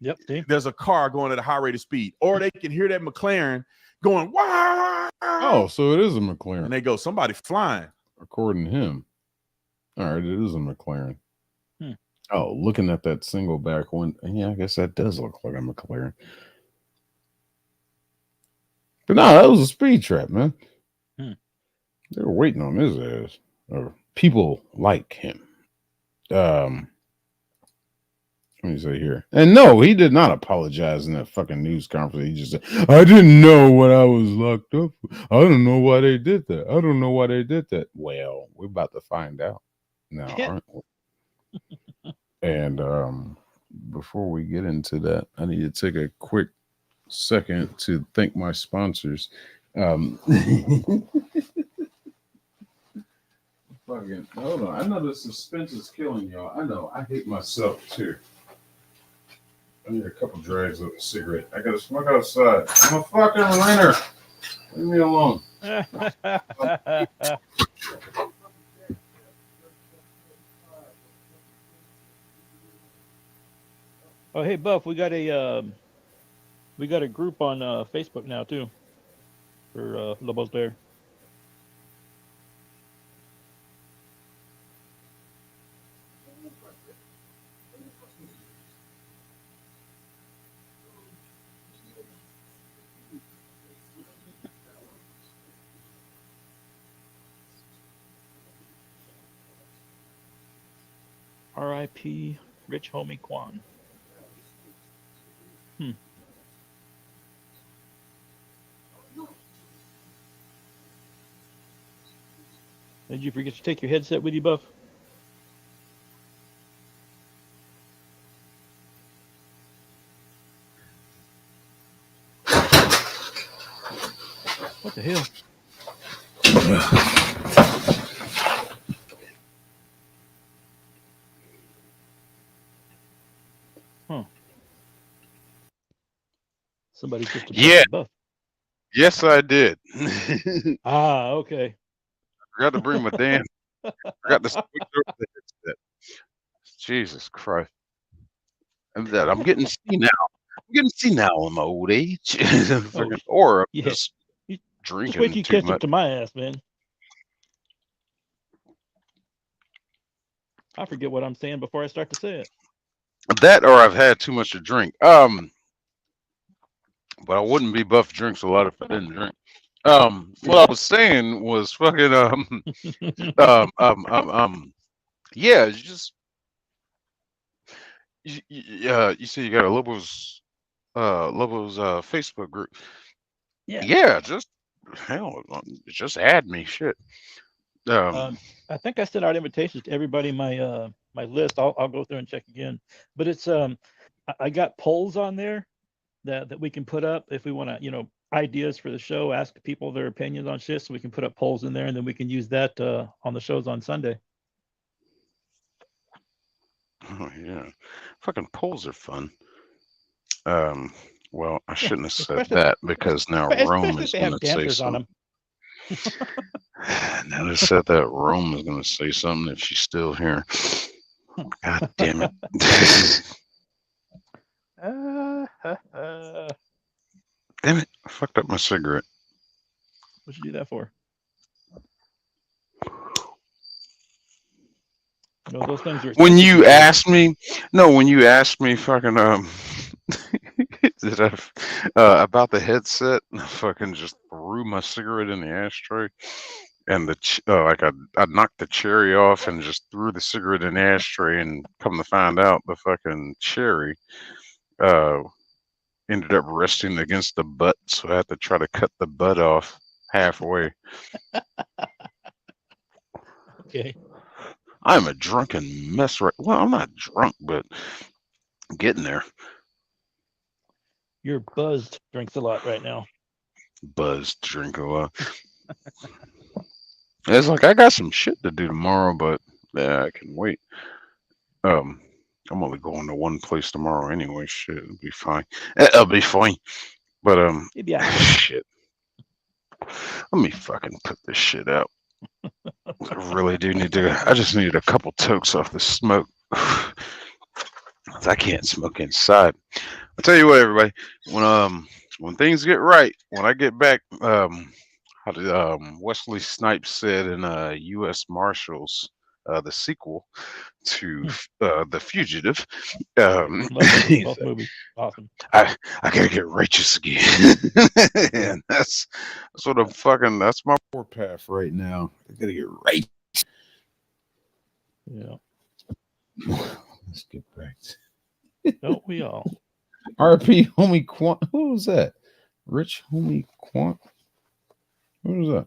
S11: there's a car going at a high rate of speed," or they can hear that McLaren going, "Wow!"
S2: Oh, so it is a McLaren.
S11: And they go, "Somebody flying."
S2: According to him. All right, it is a McLaren. Oh, looking at that single back one, yeah, I guess that does look like a McLaren. But no, that was a speed trap, man. They were waiting on his ass. Or people like him. Let me say here. And no, he did not apologize in that fucking news conference. He just said, "I didn't know what I was locked up for. I don't know why they did that. I don't know why they did that." Well, we're about to find out now, aren't we? And before we get into that, I need to take a quick second to thank my sponsors. Fucking hold on. I know the suspense is killing y'all. I know. I hate myself too. I need a couple drags of a cigarette. I gotta smoke outside. I'm a fucking runner. Leave me alone.
S18: Oh, hey, Buff, we got a group on Facebook now too for Lobos there. R.I.P. Rich Homie Quan. Did you forget to take your headset with you, Buff? What the hell? Huh. Somebody just
S20: Yeah.
S18: Buff.
S20: Yes, I did.
S18: Ah, okay.
S20: Forgot to bring my damn. Forgot to switch over the headset. Jesus Christ. I'm getting senile. I'm getting senile in my old age. Or I'm
S18: yeah.
S20: just
S18: Just
S20: drinking
S18: wait till you
S20: too
S18: catch
S20: much.
S18: up to my ass, man. I forget what I'm saying before I start to say it.
S20: That or I've had too much to drink. But I wouldn't be Buff drinks a lot if I didn't drink. What I was saying was fucking yeah, it's just you see you got a Lobos Facebook group. Yeah, just hell, just add me, shit.
S18: I think I sent out invitations to everybody in my my list. I'll go through and check again. But it's I got polls on there that we can put up if we want to, ideas for the show, ask people their opinions on shit, so we can put up polls in there, and then we can use that on the shows on Sunday.
S20: Oh yeah, fucking polls are fun. Well, I shouldn't have said that because now Rome
S18: Especially
S20: is
S18: if they
S20: going
S18: have
S20: to say
S18: dancers on
S20: something.
S18: them.
S20: Now they said that Rome is going to say something if she's still here. God damn it. Damn it. I fucked up my cigarette.
S18: What'd you do that for? Those things are
S20: When
S18: expensive
S20: you
S18: these days.
S20: asked me, fucking did I about the headset, I fucking just threw my cigarette in the ashtray, and I knocked the cherry off and just threw the cigarette in the ashtray, and come to find out the fucking cherry ended up resting against the butt, so I had to try to cut the butt off halfway.
S18: Okay.
S20: I'm a drunken mess right. Well, I'm not drunk, but getting there.
S18: You're buzzed. Drinks a lot right now.
S20: Buzzed, drink a lot. It's like I got some shit to do tomorrow, but yeah, I can wait. I'm only going to one place tomorrow anyway. Shit, it'll be fine. It'll be fine. But shit. Let me fucking put this shit out. I really do need to. I just need a couple tokes off the smoke. I can't smoke inside. I'll tell you what, everybody. When things get right, when I get back, how did Wesley Snipes said in U.S. Marshals, the sequel to The Fugitive.
S18: Both movies, awesome.
S20: I gotta get righteous again, and that's what I'm fucking. That's my warpath right now. I gotta get right.
S18: Yeah.
S20: Let's get back.
S18: Don't we all?
S20: RP homie Quant. Who was that? Rich homie Quant. Who was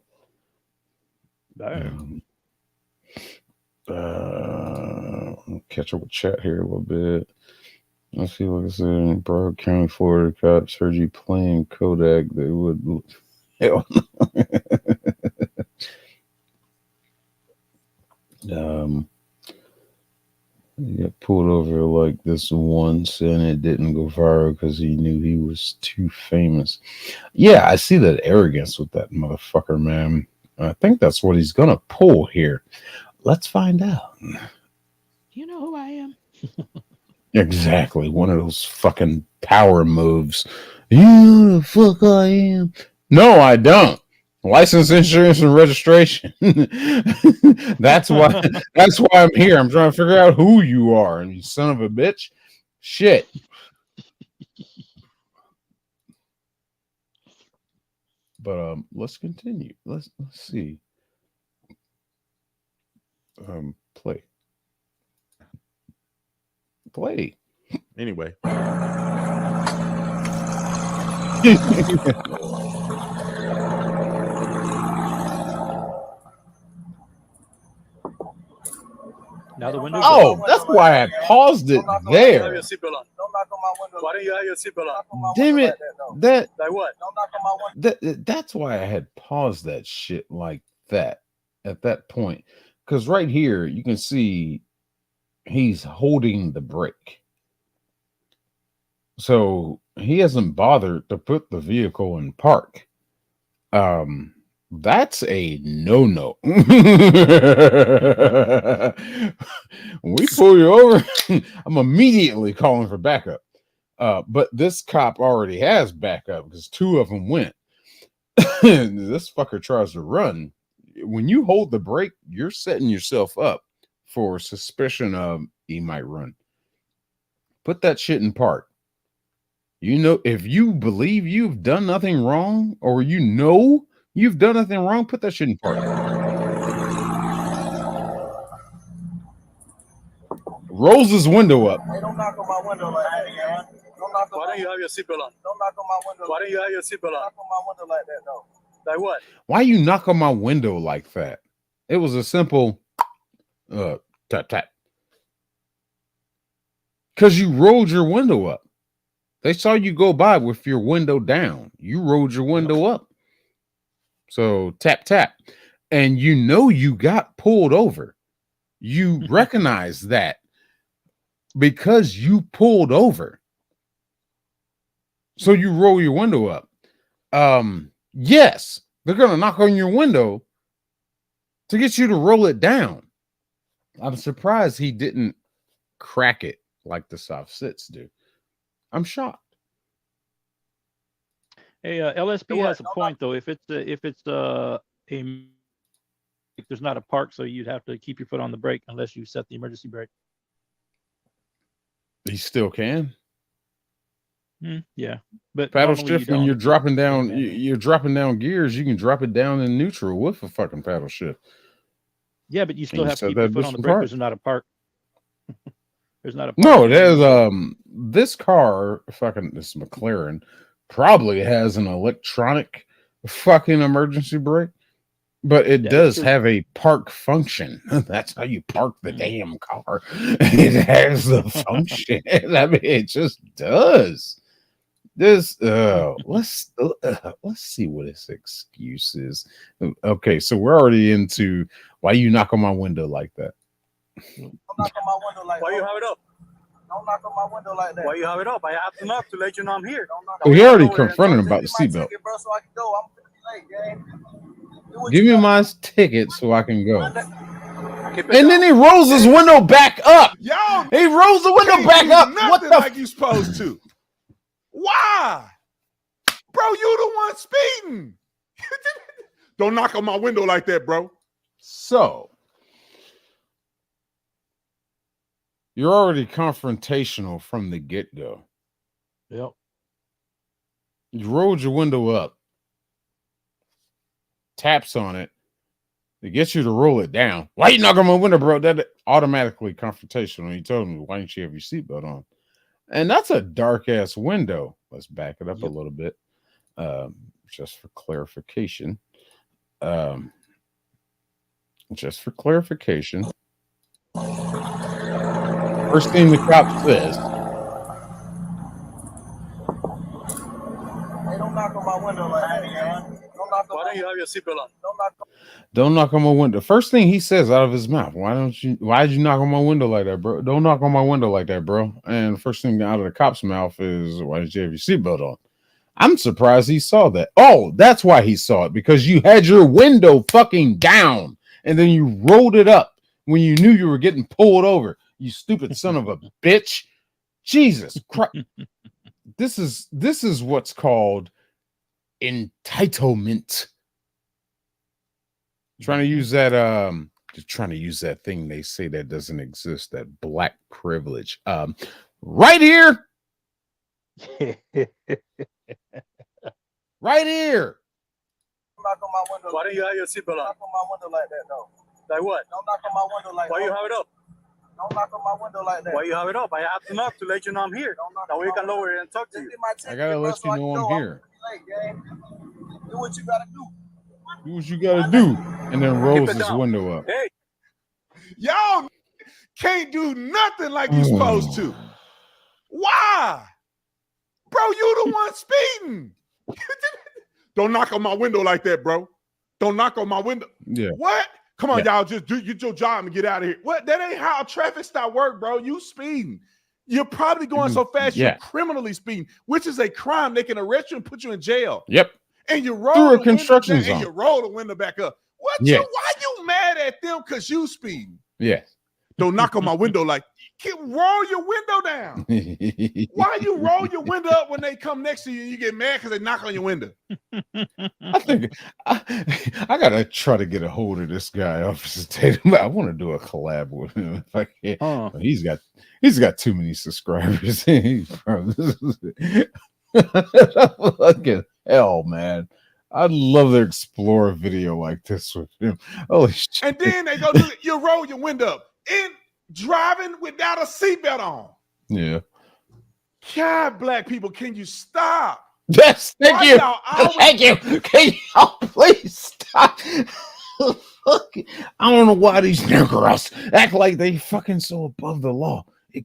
S20: that? I'll catch up with chat here a little bit. I feel like I said in Broward County, Florida, cops heard you playing Kodak. They would. Hell no. He got pulled over like this once, and it didn't go viral because he knew he was too famous. Yeah, I see that arrogance with that motherfucker, man. I think that's what he's gonna pull here. Let's find out.
S18: Do you know who I am?
S20: Exactly, one of those fucking power moves. You know who the fuck I am? No, I don't. License, insurance, and registration. That's why I'm here. I'm trying to figure out who you are, and you son of a bitch. Shit. But let's continue. Let's see. Play.
S2: Play.
S11: Anyway.
S18: Now the window's
S2: Oh, that's why I paused it there.
S3: Why don't you have your seatbelt on?
S2: Damn it. That
S3: Like what? Don't knock on my window.
S2: that's why I had paused that shit like that at that point. Because right here you can see he's holding the brake. So he hasn't bothered to put the vehicle in park. That's a no-no. When we pull you over, I'm immediately calling for backup. But this cop already has backup because 2 of them went. This fucker tries to run. When you hold the brake, you're setting yourself up for suspicion of he might run. Put that shit in park. You know, if you believe you've done nothing wrong, or you know you've done nothing wrong, put that shit in park. Rolls his window up.
S3: Hey, don't knock on my window like that, man. Why don't you have your seatbelt on? Don't knock on my window. Why don't you have your seatbelt on? Knock on my window like that, though. Like what?
S2: Why you knock on my window like that? It was a simple tap tap. Because you rolled your window up. They saw you go by with your window down. You rolled your window up. So tap, tap. And you know you got pulled over. You recognize that because you pulled over. So you roll your window up. Yes, they're going to knock on your window to get you to roll it down. I'm surprised he didn't crack it like the soft sits do. I'm shocked.
S18: Hey, LSP has a point though. If it's there's not a park, so you'd have to keep your foot on the brake unless you set the emergency brake.
S2: He still can.
S18: Yeah, but
S2: paddle
S18: normally
S2: shift
S18: you
S2: when
S18: don't.
S2: you're dropping down, you're dropping down gears. You can drop it down in neutral with a fucking paddle shift.
S18: Yeah, but you still
S2: you
S18: have to
S2: set
S18: keep
S2: that
S18: your foot
S2: bitch
S18: on the
S2: in
S18: brake
S2: park.
S18: because there's not a park. There's not a park.
S2: No, there's this car, this McLaren, probably has an electronic fucking emergency brake, but it does have a park function. That's how you park the damn car. It has the function. I mean, it just does. This let's see what his excuse is. Okay, so we're already into why you knock on my window like that.
S3: Don't knock on my window like that. Why you have it up? Don't knock on my window like that. Why you have it up? I have it up to let you know I'm here.
S2: We already confronted him about the seatbelt.
S3: Bro, so I can go. I'm late, gang.
S2: Give me my ticket so I can go. And then he rolls his window back up.
S11: Yo,
S2: he rolls the window back up. What the
S11: like you supposed to? Why? Bro, you the one speeding. Don't knock on my window like that, bro.
S2: So you're already confrontational from the get-go.
S18: Yep.
S2: You rolled your window up, taps on it, it gets you to roll it down. Why you knock on my window, bro? That automatically confrontational. He told me, why didn't you have your seatbelt on? And that's a dark ass window. Let's back it up a little bit, just for clarification. Just for clarification. First thing the cop says.
S3: Hey, don't knock on my window like that, man. Why don't you have your seatbelt on?
S2: Don't knock on my window. First thing he says out of his mouth. Why did you knock on my window like that, bro? Don't knock on my window like that, bro. And first thing out of the cop's mouth is, why did you have your seatbelt on? I'm surprised he saw that. Oh, that's why he saw it, because you had your window fucking down and then you rolled it up when you knew you were getting pulled over. You stupid son of a bitch. Jesus Christ. This is what's called entitlement. Trying to use that just trying to use that thing they say that doesn't exist, that black privilege. Right here. Right here.
S3: Knock on my window. Why don't you have your seatbelt on? Knock on my window like that, though. Like what? Don't knock on my window like that. Why you have it up? Don't knock on my window like that. Why you have it up? I have to knock to let you know I'm here. That way you can lower it and talk to you.
S2: I gotta let you know I'm here.
S3: Do what you gotta do.
S2: Do what you gotta do. And then rolls his window up.
S3: Hey.
S11: Y'all can't do nothing like you supposed to. Why? Bro, you the one speeding. Don't knock on my window like that, bro. Don't knock on my window.
S2: Yeah.
S11: What? Come on, y'all, just do your job and get out of here. What? That ain't how a traffic stop work, bro. You speeding. You're probably going so fast, you're criminally speeding, which is a crime. They can arrest you and put you in jail.
S2: Yep.
S11: And you roll
S2: Through a
S11: the
S2: construction
S11: window down,
S2: zone.
S11: and you roll the window back up. What?
S2: Yeah.
S11: Why you mad at them because you speeding?
S2: Yeah.
S11: Don't knock on my window like, roll your window down. Why you roll your window up when they come next to you and you get mad because they knock on your window?
S2: I think I gotta try to get a hold of this guy, Officer Tatum. I want to do a collab with him if I can. He's got too many subscribers. Fucking hell, man. I'd love to explore a video like this with him. Holy shit.
S11: And then they go do it. You roll your window up and driving without a seatbelt on.
S2: Yeah.
S11: God, black people, can you stop?
S2: Yes, thank
S11: Why
S2: you.
S11: y'all always-
S2: Thank you. Can y'all please stop? Fuck. I don't know why these niggers act like they fucking so above the law. It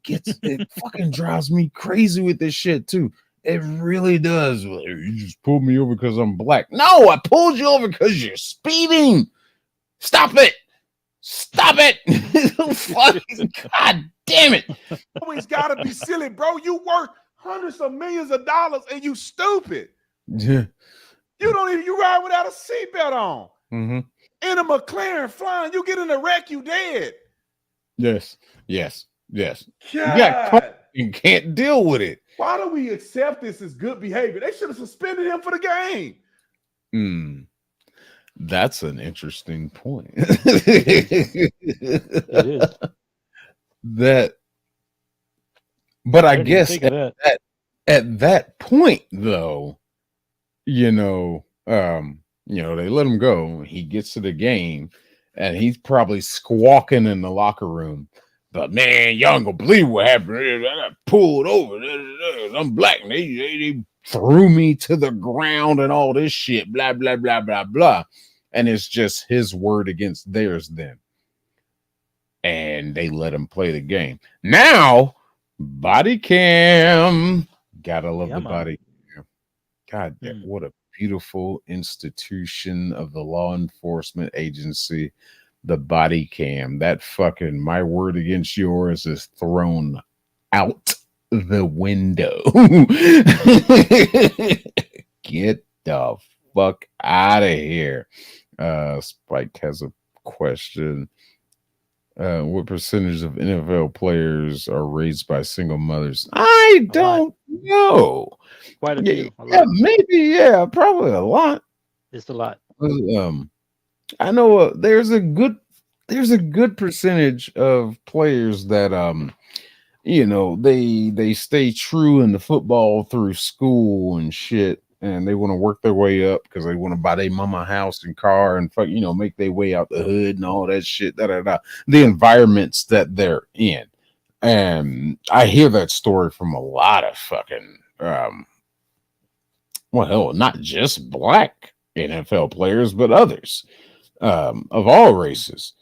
S2: fucking drives me crazy with this shit too. It really does. You just pulled me over because I'm black. No, I pulled you over because you're speeding. Stop it. Stop it. Fucking God damn it.
S11: Always gotta be silly, bro. You worth hundreds of millions of dollars and you stupid.
S2: Yeah.
S11: You ride without a seatbelt on.
S2: Mm-hmm.
S11: In a McLaren flying, you get in a wreck, you dead.
S2: Yes. Yes. Yes. You
S11: God.
S2: got caught and can't deal with it.
S11: Why do we accept this as good behavior? They should have suspended him for the game.
S2: That's an interesting point.
S18: It is.
S2: But I
S18: didn't
S2: guess
S18: think of
S2: at that point, though, they let him go. He gets to the game, and he's probably squawking in the locker room. But man, y'all ain't gonna believe what happened. I got pulled over. I'm black. And they threw me to the ground and all this shit. Blah, blah, blah, blah, blah. And it's just his word against theirs then. And they let him play the game. Now, body cam. Gotta love the body cam. God, what a beautiful institution of the law enforcement agency. The body cam. That fucking my word against yours is thrown out the window. Get the fuck out of here. Spike has a question. What percentage of NFL players are raised by single mothers? I don't know.
S18: Quite a few.
S2: Maybe. Yeah, probably a lot.
S18: It's a lot.
S2: I know there's a good percentage of players that they stay true in the football through school and shit, and they want to work their way up because they want to buy their mama house and car and make their way out the hood and all that shit. The environments that they're in, and I hear that story from a lot of fucking not just black NFL players, but others. Of all races.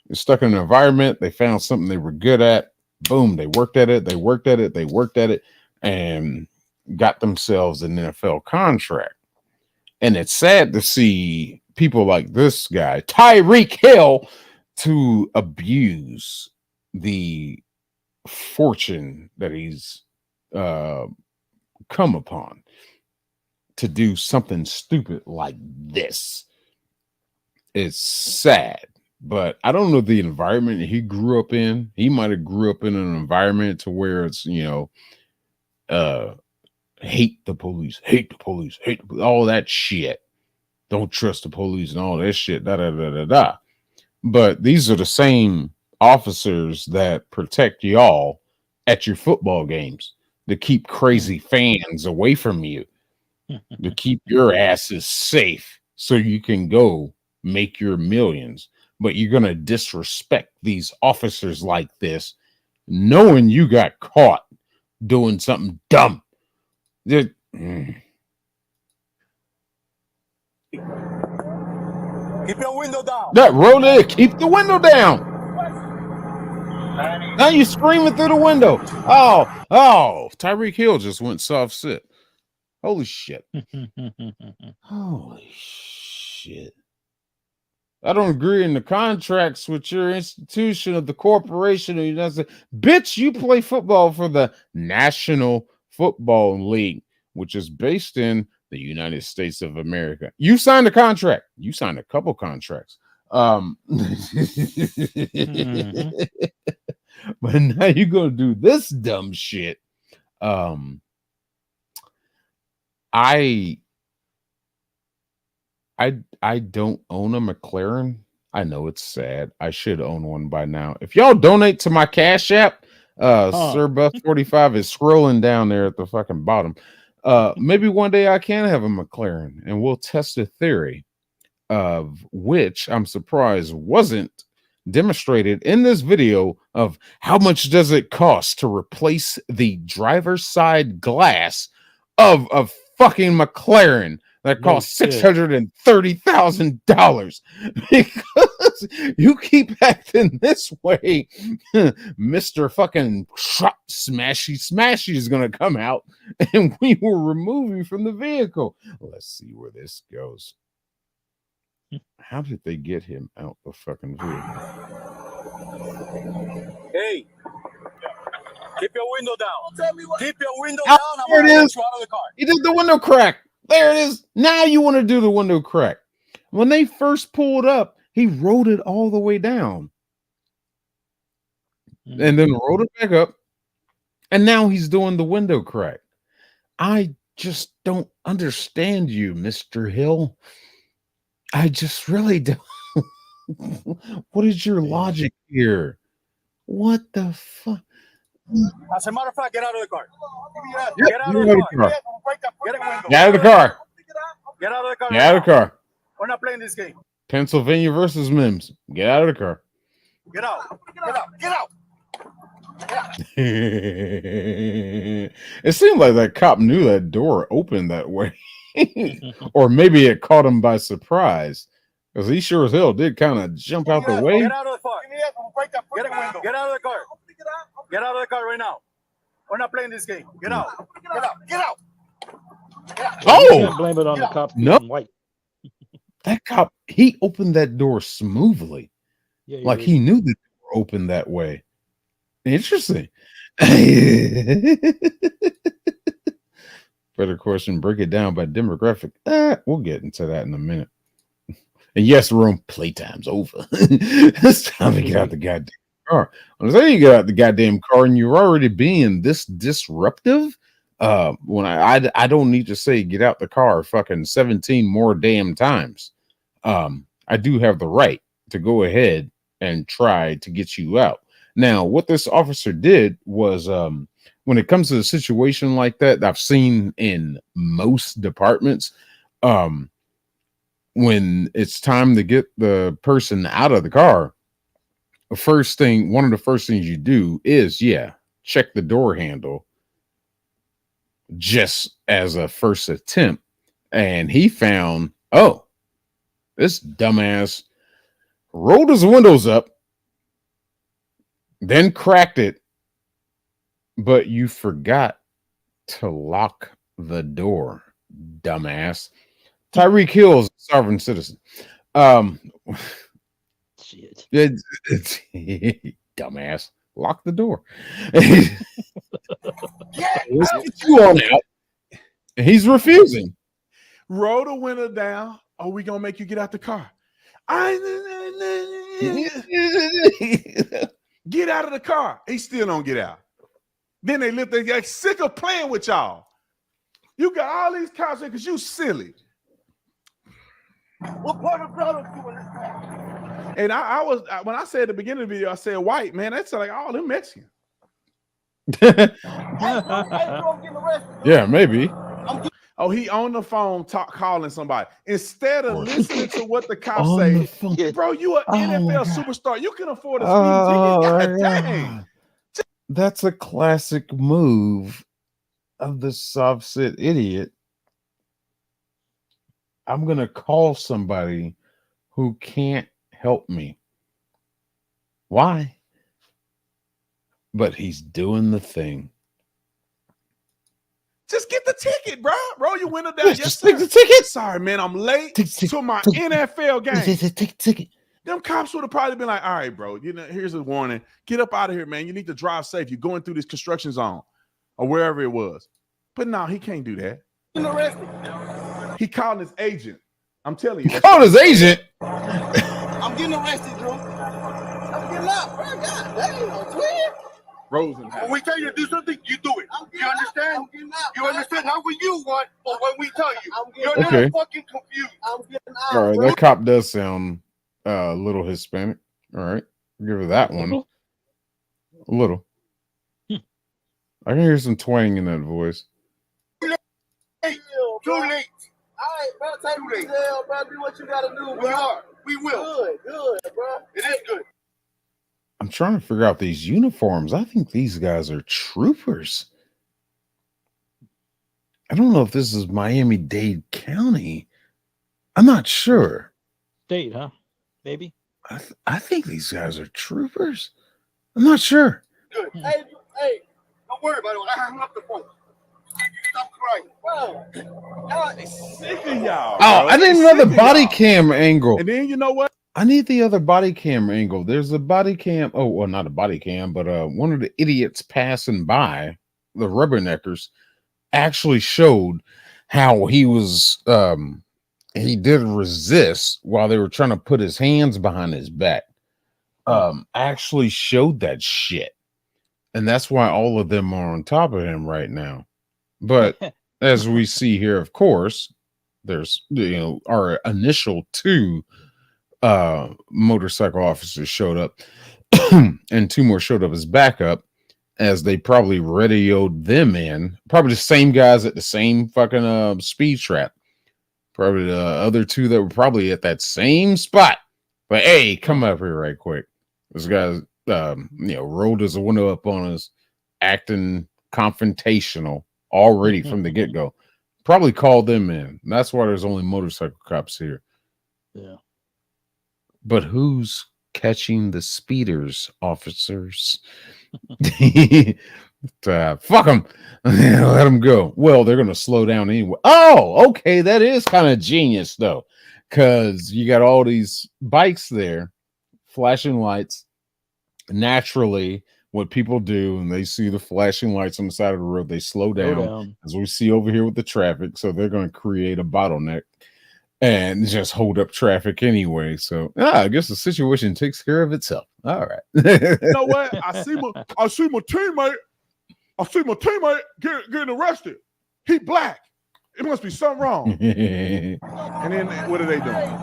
S2: They're stuck in an environment. They found something they were good at. Boom. They worked at it, and got themselves an NFL contract. And it's sad to see people like this guy, Tyreek Hill, to abuse the fortune that he's come upon to do something stupid like this. It's sad, but I don't know the environment he grew up in. He might have grew up in an environment to where it's, hate the police, all that shit. Don't trust the police and all that shit. But these are the same officers that protect y'all at your football games, to keep crazy fans away from you, to keep your asses safe so you can go make your millions. but you're gonna disrespect these officers like this, knowing you got caught doing something dumb.
S3: Keep your window down.
S2: That roll there, keep the window down. Now you screaming through the window. Oh, Tyreek Hill just went soft sit. Holy shit. Holy shit. I don't agree in the contracts with your institution of the corporation. Bitch, you play football for the National Football League, which is based in the United States of America. You signed a contract. You signed a couple contracts. But now you're gonna do this dumb shit. I don't own a McLaren. I know it's sad. I should own one by now. If y'all donate to my Cash App, Sir Buff 45 is scrolling down there at the fucking bottom. Maybe one day I can have a McLaren, and we'll test a theory of which I'm surprised wasn't demonstrated in this video of how much does it cost to replace the driver's side glass of a fucking McLaren that costs $630,000 because you keep acting this way. Mr. fucking smashy is gonna come out and we will remove you from the vehicle. Let's see where this goes. How did they get him out the fucking vehicle?
S3: Hey, keep your window down. Keep your window
S2: Oh,
S3: down.
S2: there it is.
S3: You out of the car.
S2: He did the window crack. There it is. Now you want to do the window crack. When they first pulled up, he rolled it all the way down. And then rolled it back up. And now he's doing the window crack. I just don't understand you, Mr. Hill. I just really don't. What is your logic here? What the fuck?
S3: As a matter of fact, get out of the car.
S2: Yep,
S3: Get out of the car.
S2: Get out of the car.
S3: Get out of the car.
S2: Get out of the car.
S3: We're not playing this game.
S2: Pennsylvania versus Mims. Get out of the car.
S3: Get out. Get out. Get out.
S2: It seemed like that cop knew that door opened that way. Or maybe it caught him by surprise. Because he sure as hell did kind of jump out the way.
S3: Get out of the car. Get out of the car. Get out of the car right now. We're not playing this game. Get out. Get out. Get out.
S2: Oh!
S18: You can't blame it on the cops
S2: No.
S18: being white.
S2: That cop, he opened that door smoothly.
S18: Yeah,
S2: Like
S18: did.
S2: he knew the door opened that way. Interesting. Better question, break it down by demographic. We'll get into that in a minute. And yes, room playtime's over. It's time to get out the goddamn car. When I say you get out the goddamn car and you're already being this disruptive, when I don't need to say get out the car fucking 17 more damn times. I do have the right to go ahead and try to get you out. Now, what this officer did was, when it comes to a situation like that I've seen in most departments, when it's time to get the person out of the car, one of the first things you do is, check the door handle just as a first attempt. And he found, this dumbass rolled his windows up, then cracked it, but you forgot to lock the door, dumbass. Tyreek Hill is a sovereign citizen.
S18: Shit.
S2: Dumbass. Lock the door. Let's get you on out. And he's refusing.
S11: Roll the window down, or we gonna make you get out the car. Get out of the car. He still don't get out. Then they get sick of playing with y'all. You got all these cops here because you silly.
S3: What part of product you in this?
S11: And I was when I said at the beginning of the video, I said white, man. That's like all them Mexican.
S2: Yeah, maybe.
S11: Oh, he on the phone calling somebody. Instead of listening to what the cops
S2: On
S11: say,
S2: the phone.
S11: bro, you an
S2: Oh,
S11: NFL superstar. You can afford a speeding ticket.
S2: Oh,
S11: God
S2: my
S11: dang.
S2: God. That's a classic move of the soft-sit idiot. I'm going to call somebody who can't help me. Why? But he's doing the thing.
S11: Just get the ticket, bro. Roll your window down.
S2: Yes,
S11: Yes,
S2: just
S11: sir.
S2: take the ticket.
S11: Sorry, man. I'm late to my NFL game.
S2: Take ticket.
S11: Them cops would have probably been like, all right, bro, here's a warning. Get up out of here, man. You need to drive safe. You're going through this construction zone or wherever it was. But no, he can't do that. He called his agent. I'm telling you.
S2: He called his agent?
S3: I'm getting arrested, Drew. I'm getting up, bro. God damn, twin.
S11: Rosenhouse.
S3: When we tell you to do something, you do it. You understand? You understand? Not when you want, but when we tell you. You're not
S2: Okay.
S3: fucking confused. I'm getting out.
S2: All right, that cop does sound a little Hispanic. All right, I'll give her that one. A little. I can hear some twang in that voice.
S3: Too late. All right, bro. Take me to jail, bro. Do what you gotta do, bro. We are. We will. Good, bro. It is good.
S2: I'm trying to figure out these uniforms. I think these guys are troopers. I don't know if this is Miami-Dade County. I'm not sure.
S18: State, huh? Maybe.
S2: I think these guys are troopers. I'm not sure.
S3: Good. Hey, don't worry about it. I hung up the phone. Stop crying. Bro, y'all is
S11: sick of y'all.
S2: Oh, I need another body cam angle.
S11: And then you know what?
S2: I need the other body cam angle. There's a body cam. Oh, well, not a body cam, but one of the idiots passing by, the rubberneckers, actually showed how he was he did resist while they were trying to put his hands behind his back. Actually showed that shit. And that's why all of them are on top of him right now. But as we see here, of course, there's our initial two motorcycle officers showed up and two more showed up as backup, as they probably radioed them in. Probably the same guys at the same fucking speed trap. Probably the other two that were probably at that same spot. But hey, come up here right quick. This guy's rolled his window up on us, acting confrontational already from the get-go. Probably called them in. That's why there's only motorcycle cops here.
S18: Yeah.
S2: But who's catching the speeders, officers? Fuck them. Let them go. Well, they're going to slow down anyway. Oh, okay. That is kind of genius, though, because you got all these bikes there, flashing lights. Naturally, what people do when they see the flashing lights on the side of the road, they slow down. As we see over here with the traffic. So they're going to create a bottleneck and just hold up traffic anyway. So I guess the situation takes care of itself. All right.
S11: You know what? I see my teammate getting arrested. He black. It must be something wrong. And then what are they doing?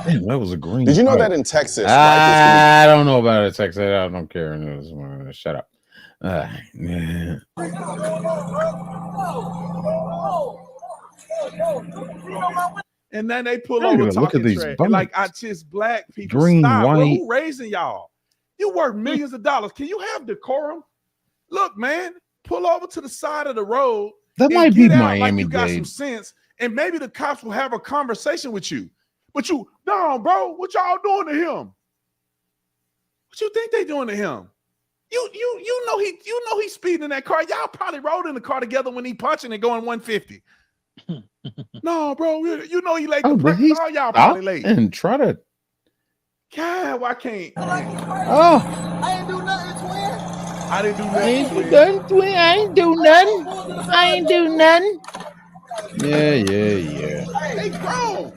S2: Damn, that was a green.
S7: Did you know that in Texas?
S2: I don't know about it, Texas. I don't care. Shut up. Yeah.
S11: And then they pull
S2: I'm
S11: over
S2: gonna look at
S11: talking
S2: these
S11: trash.
S2: bumps.
S11: Like, I just black people.
S2: Green,
S11: Stop. Bro,
S2: white.
S11: who raising y'all? You worth millions of dollars. Can you have decorum? Look, man, pull over to the side of the road.
S2: That
S11: and
S2: might be
S11: get out like you got
S2: Miami-Dade.
S11: some sense, and maybe the cops will have a conversation with you. But no, bro, what y'all doing to him? What you think they doing to him? You know he's speeding in that car. Y'all probably rode in the car together when he punching and going 150. No, bro, you know he late.
S2: Oh, but he's
S11: all y'all probably late.
S2: and try to.
S11: God, why can't?
S2: Oh,
S3: I ain't do nothing, twin.
S11: I didn't do
S3: I ain't
S11: nothing.
S3: do nothing, twin.
S2: I ain't do nothing. I ain't do nothing. Yeah.
S11: Hey, grown.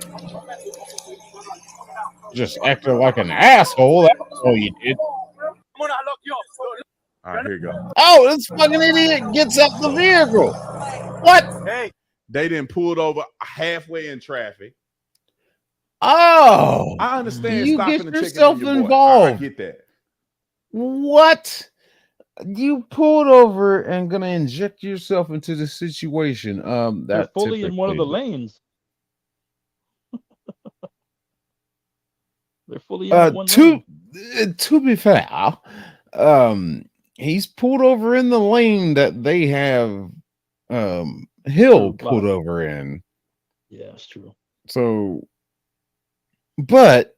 S2: Just acting like an asshole. That's all you did.
S3: I'm gonna lock you up.
S11: All right, here you go.
S2: Oh, this fucking idiot gets out the vehicle. What?
S3: Hey,
S11: they didn't pull over halfway in traffic.
S2: Oh,
S11: I understand.
S2: You
S11: stopping
S2: get
S11: and checking
S2: yourself
S11: on your boy.
S2: involved.
S11: I get that.
S2: What? You pulled over and gonna inject yourself into the situation.
S18: They're
S2: That
S18: fully in one of the
S2: typically
S18: lanes. They're fully in one lane.
S2: to be fair, he's pulled over in the lane that they have Hill pulled over in.
S18: Yeah, it's true.
S2: So, but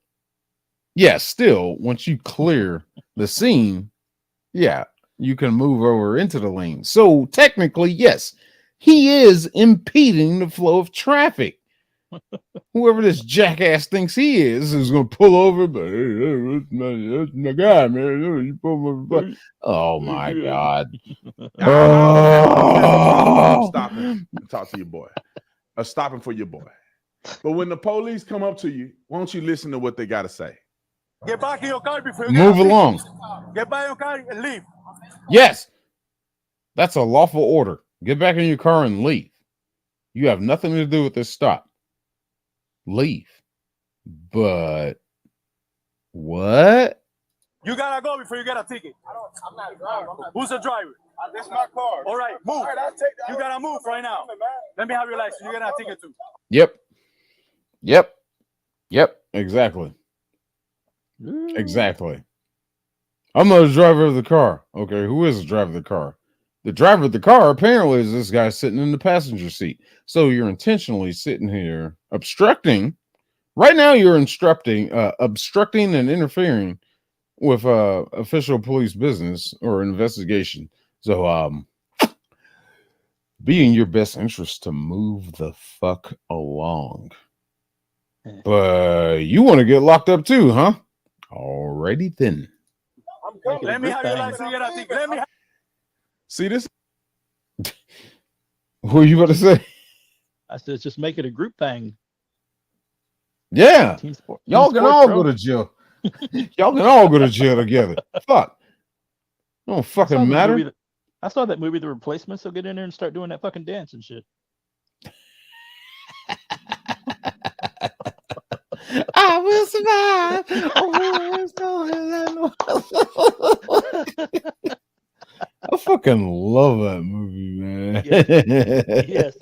S2: yeah, still, once you clear the scene, yeah, you can move over into the lane. So technically, yes, he is impeding the flow of traffic. Whoever this jackass thinks he is going to pull over, but hey, that's my guy, man. You pull my oh my god!
S11: I'm stopping and talk to your boy. Stopping for your boy. But when the police come up to you, why don't you listen to what they got to say?
S3: Get back in your car before you
S2: Move along.
S3: Get back in your car and leave.
S2: Yes, that's a lawful order. Get back in your car and leave. You have nothing to do with this stop. Leave. But what?
S3: You gotta go before you get a ticket. I'm not a driver. Who's the driver? That's my car. All right, move. All right, I'll take that. You gotta move right now. Let me have your license. You get a ticket too.
S2: Yep. Exactly. Exactly. I'm not a driver of the car. Okay, who is the driver of the car? The driver of the car apparently is this guy sitting in the passenger seat. So you're intentionally sitting here obstructing. Right now, you're obstructing and interfering with official police business or investigation. So, be in your best interest to move the fuck along. But you want to get locked up too, huh? Alrighty then.
S3: Let me have your license. You get a ticket. Let me.
S11: See this?
S2: What were you about to say?
S18: I said, just make it a group thing.
S2: Yeah. Y'all can all go
S18: bro.
S2: to jail. Y'all can all go to jail together. Fuck. Don't fucking matter.
S18: I saw that movie, The Replacements. So get in there and start doing that fucking dance and shit.
S2: I will survive. I fucking love that movie, man.
S18: Yes.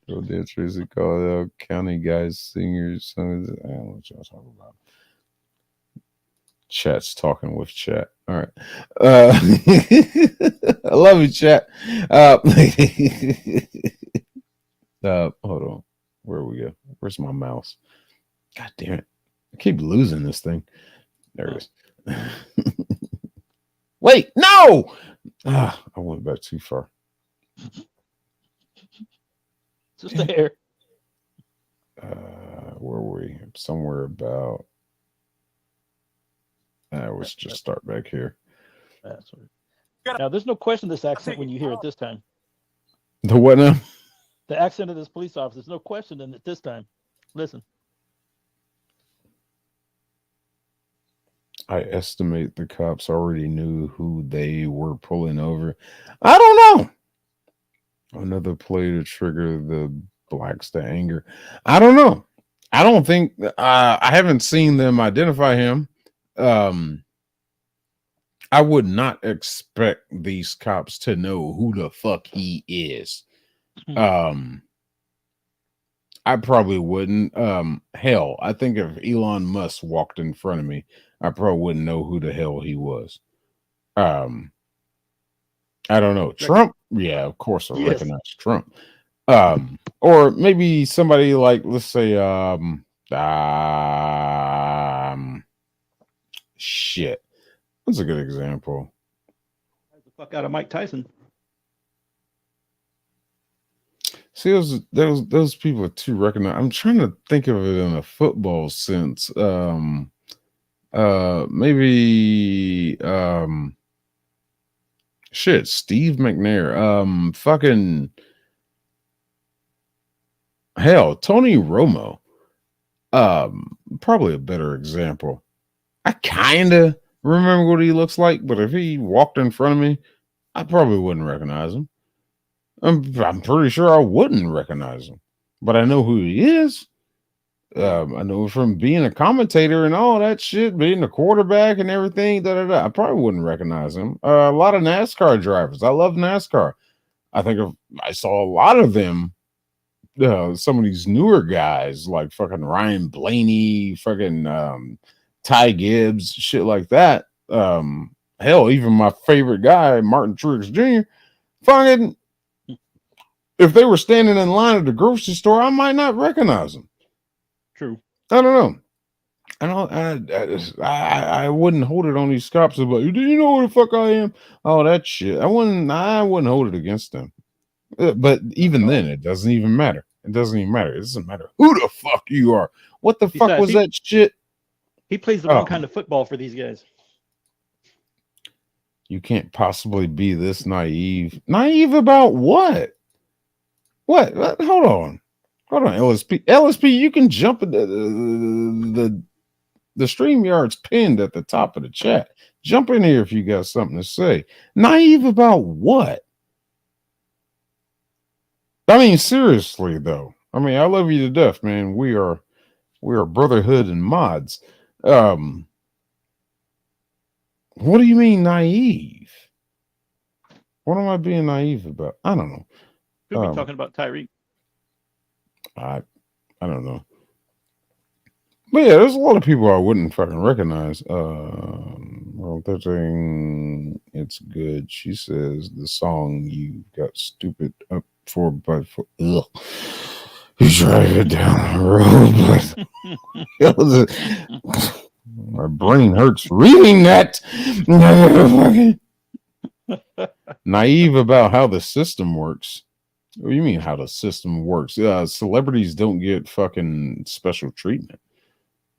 S2: Oh, dear Tracy called County Guys Singers. I don't know what y'all talking about. Chat's talking with chat. All right. I love you, chat. Hold on. Where we go? Where's my mouse? God damn it. I keep losing this thing. There it is. Wait, no! I went back too far.
S18: Just there.
S2: Where were we? Somewhere about. Let's just start back here.
S18: That's right. Now, there's no question this accent when you hear it this time.
S2: The what now?
S18: The accent of this police officer. There's no question in it this time. Listen.
S2: I estimate the cops already knew who they were pulling over. I don't know. Another play to trigger the blacks to anger. I don't know. I don't think I haven't seen them identify him. I would not expect these cops to know who the fuck he is. I probably wouldn't. Hell, I think if Elon Musk walked in front of me, I probably wouldn't know who the hell he was. I don't know. Trump? Yeah, of course I recognize Trump. Or maybe somebody like, let's say, shit. That's a good example.
S18: The fuck out of Mike Tyson.
S2: See, those people are too recognized. I'm trying to think of it in a football sense. Maybe shit, Steve McNair. Fucking hell, Tony Romo. Probably a better example. I kinda remember what he looks like, but if he walked in front of me, I probably wouldn't recognize him. I'm pretty sure I wouldn't recognize him, but I know who he is. I know from being a commentator and all that shit, being a quarterback and everything. I probably wouldn't recognize him. A lot of NASCAR drivers. I love NASCAR. I saw a lot of them. Some of these newer guys like fucking Ryan Blaney, fucking Ty Gibbs, shit like that. Hell, even my favorite guy, Martin Truex Jr. Fucking, if they were standing in line at the grocery store, I might not recognize them.
S18: True.
S2: I don't know. I wouldn't hold it on these cops about, do you know who the fuck I am? Oh, that shit. I wouldn't hold it against them. But even then, it doesn't even matter. It doesn't even matter. It doesn't matter who the fuck you are. What the fuck was that shit?
S18: He plays the wrong kind of football for these guys.
S2: You can't possibly be this naive. Naive about what? What? Hold on, LSP. LSP, you can jump in the StreamYard's pinned at the top of the chat. Jump in here if you got something to say. Naive about what? I mean, seriously though. I mean, I love you to death, man. We are brotherhood and mods. What do you mean naive? What am I being naive about? I don't know.
S18: Could be talking about Tyreek.
S2: I don't know. But yeah, there's a lot of people I wouldn't fucking recognize. Well, they're saying it's good. She says the song you got stupid up for, but for ugh. You drive it down the road, but my brain hurts reading that. Naive about how the system works. What do you mean how the system works? Celebrities don't get fucking special treatment.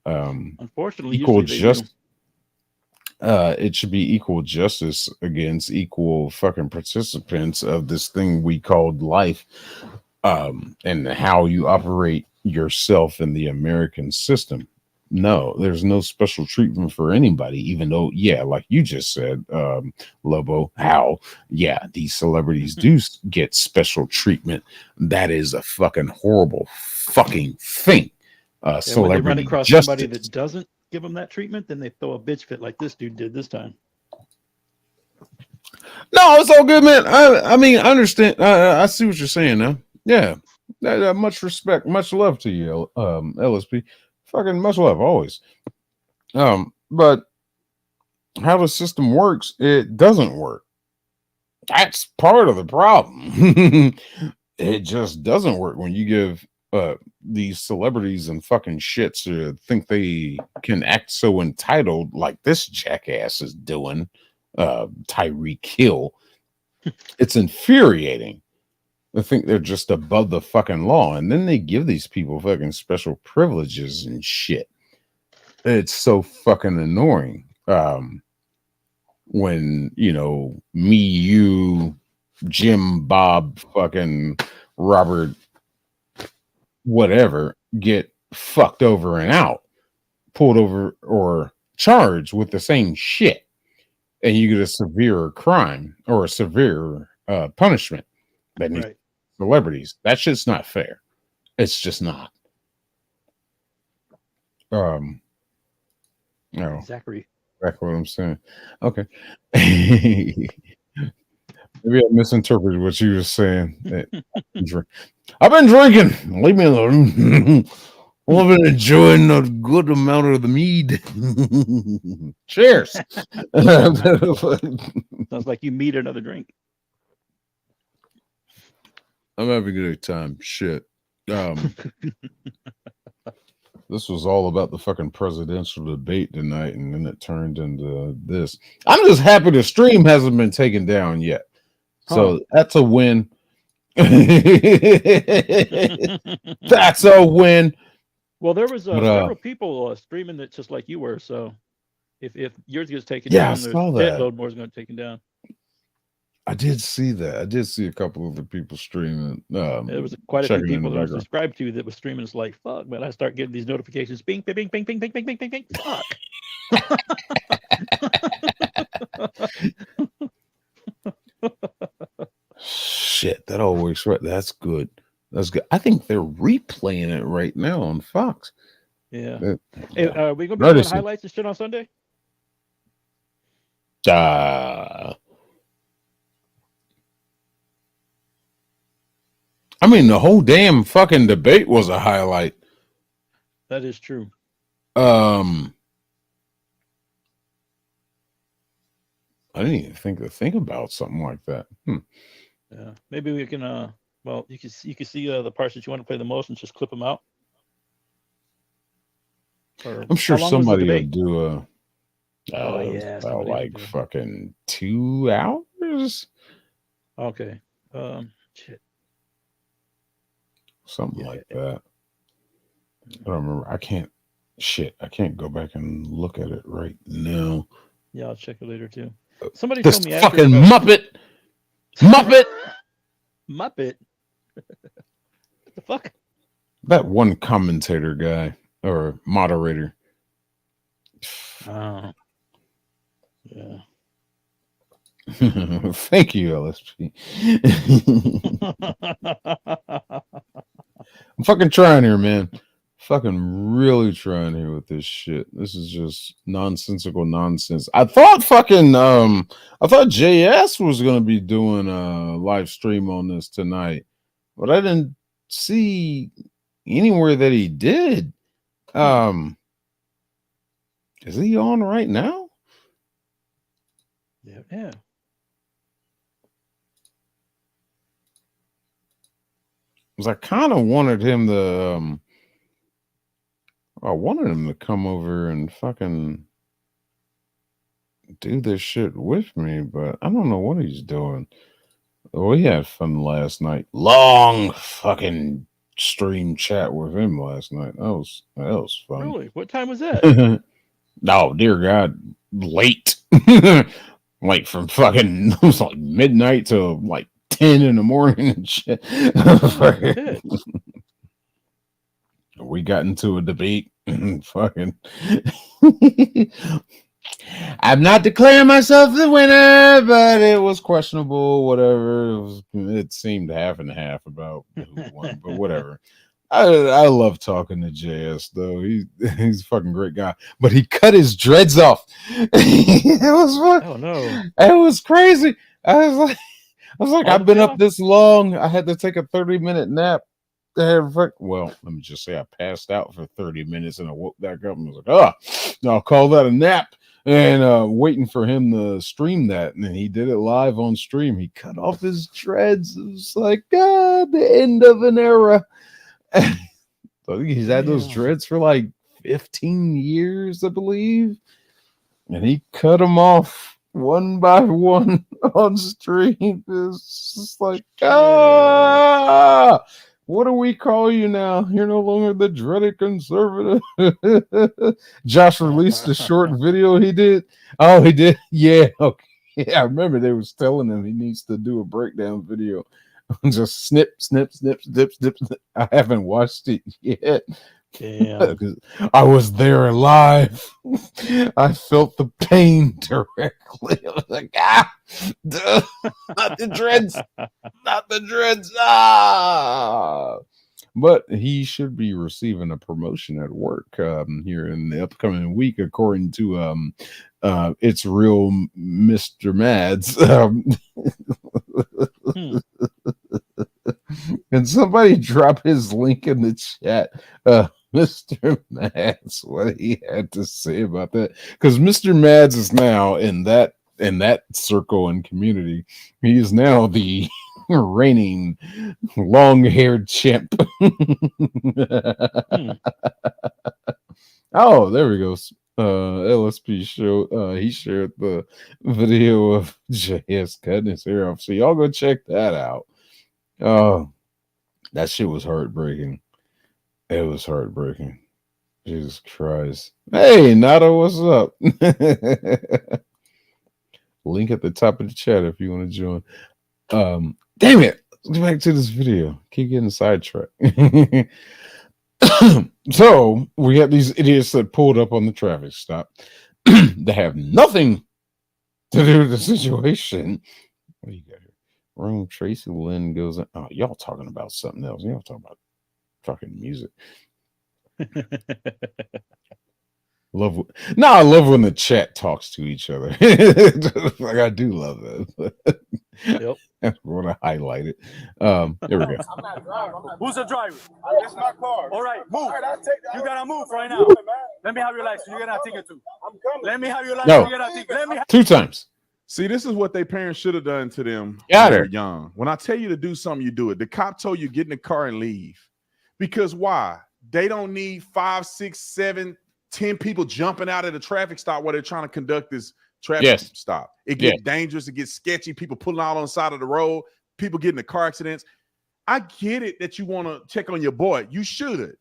S18: Unfortunately,
S2: equal
S18: usually they
S2: just it should be equal justice against equal fucking participants of this thing we called life, and how you operate yourself in the American system. No, there's no special treatment for anybody, even though, yeah, like you just said, Lobo, how, yeah, these celebrities do get special treatment. That is a fucking horrible fucking thing.
S18: When they
S2: Celebrity
S18: run across
S2: justice.
S18: somebody that doesn't give them that treatment, then they throw a bitch fit like this dude did this time.
S2: No, it's all good, man. I mean, I understand. I see what you're saying now. Yeah. Much respect, much love to you, LSP. Fucking much love, always. But how the system works, it doesn't work. That's part of the problem. It just doesn't work when you give these celebrities and fucking shits to think they can act so entitled like this jackass is doing, Tyreek Hill. It's infuriating. They think they're just above the fucking law, and then they give these people fucking special privileges and shit. It's so fucking annoying. When, you know, me, you, Jim, Bob, fucking Robert, whatever, get fucked over and out, pulled over or charged with the same shit, and you get a severe crime or a severe punishment. That needs celebrities. That shit's not fair. It's just not. No.
S18: Zachary.
S2: Exactly what I'm saying. Okay. Maybe I misinterpreted what you were saying. I've been drinking. Leave me alone. I've been enjoying a good amount of the mead. Cheers.
S18: Sounds like you meet another drink.
S2: I'm having a good time. Shit. This was all about the fucking presidential debate tonight, and then it turned into this. I'm just happy the stream hasn't been taken down yet. So that's a win. That's a win.
S18: Well, there was several people streaming that just like you were. So if yours gets taken
S2: Yeah, I
S18: down, there's
S2: saw that.
S18: load more is going to take it down.
S2: I did see that. I did see a couple of the people streaming.
S18: There was quite a few
S2: checking in
S18: people
S2: the
S18: that were
S2: background.
S18: subscribed to that was streaming. It's like, fuck, man, I start getting these notifications. Bing, bing, bing, bing, bing, bing, bing, bing, bing, bing. Fuck.
S2: Shit, that all works right. That's good. That's good. I think they're replaying it right now on Fox.
S18: Yeah. Hey, are we gonna be
S2: Right,
S18: doing
S2: I see.
S18: highlights and shit on Sunday?
S2: I mean, the whole damn fucking debate was a highlight.
S18: That is true.
S2: I didn't even think about something like that.
S18: Yeah. Maybe we can. Well, you can see the parts that you want to play the most and just clip them out. Or
S2: I'm sure
S18: how long was the
S2: somebody will
S18: debate?
S2: do a.
S18: Oh,
S2: It was
S18: yeah,
S2: about
S18: somebody will
S2: like
S18: do.
S2: fucking 2 hours,
S18: Okay. Shit.
S2: something like that. I don't remember. I can't go back and look at it right now.
S18: Yeah, I'll check it later too. Somebody
S2: This
S18: told me
S2: fucking
S18: after
S2: Muppet.
S18: Muppet. What the fuck?
S2: That one commentator guy or moderator.
S18: Oh. Yeah.
S2: Thank you, LSP. I'm fucking trying here, man. Fucking really trying here with this shit. This is just nonsensical nonsense. I thought JS was gonna be doing a live stream on this tonight, but I didn't see anywhere that he did. Is he on right now?
S18: Yeah.
S2: Because I kind of wanted him to I wanted him to come over and fucking do this shit with me, but I don't know what he's doing. We had fun last night. Long fucking stream chat with him last night. That was fun.
S18: Really? What time was that?
S2: Oh, dear God. Late. Like from fucking it was like midnight to like 10 in the morning and shit.
S18: Shit.
S2: We got into a debate. Fucking I'm not declaring myself the winner, but it was questionable. Whatever. It seemed half and half about who won, but whatever. I love talking to JS though. He's a fucking great guy. But he cut his dreads off. It was fun.
S18: Oh no.
S2: It was crazy. I was like,
S18: All
S2: I've
S18: the
S2: been
S18: way
S2: up
S18: off?
S2: this long. I had to take a 30-minute nap. Well, let me just say I passed out for 30 minutes and I woke back up and was like, I'll call that a nap. And waiting for him to stream that. And then he did it live on stream. He cut off his dreads. It was like, the end of an era. So I think he's had those dreads for like 15 years, I believe. And he cut them off one by one on stream. It's just like, what do we call you now? You're no longer the dreaded conservative. Josh released a short video he did. Oh, he did? Yeah. Okay. Yeah, I remember they was telling him he needs to do a breakdown video. Just snip, snip, snip, snip, snip, snip. I haven't watched it yet.
S18: Damn.
S2: I was there live. I felt the pain directly. I was like, not the dreads. Not the dreads. But he should be receiving a promotion at work here in the upcoming week, according to It's Real Mr. Mads. Can somebody drop his link in the chat? Mr. Mads, what he had to say about that? Because Mr. Mads is now in that circle and community. He is now the reigning long-haired chimp. Oh, there we go. LSP showed he shared the video of JS cutting his hair off. So y'all go check that out. Oh, that shit was heartbreaking. It was heartbreaking. Jesus Christ. Hey, Nada, what's up? Link at the top of the chat if you want to join. Damn it. Let's get back to this video. Keep getting sidetracked. So we have these idiots that pulled up on the traffic stop. They have nothing to do with the situation. What do you got here? Room Tracy Lynn goes in. Oh, y'all talking about something else. Y'all talking about fucking music. I love when the chat talks to each other. Like I do love that.
S18: Yep.
S2: I want to highlight it. There we go.
S3: I'm not driving. Who's the driver? It's my car. All right, move. You gotta move right now. Let me have your license. You're gonna have a ticket too. I'm coming. Let me have your license.
S2: No.
S3: You're gonna have a ticket. Let me.
S2: 2 times.
S11: See, this is what their parents should have done to them
S2: Got
S11: when
S2: her.
S11: they're young. When I tell you to do something, you do it. The cop told you get in the car and leave. Because why? They don't need 5, 6, 7, 10 people jumping out at a traffic stop while they're trying to conduct this traffic stop. It gets dangerous. It gets sketchy. People pulling out on the side of the road. People getting in car accidents. I get it that you want to check on your boy. You should.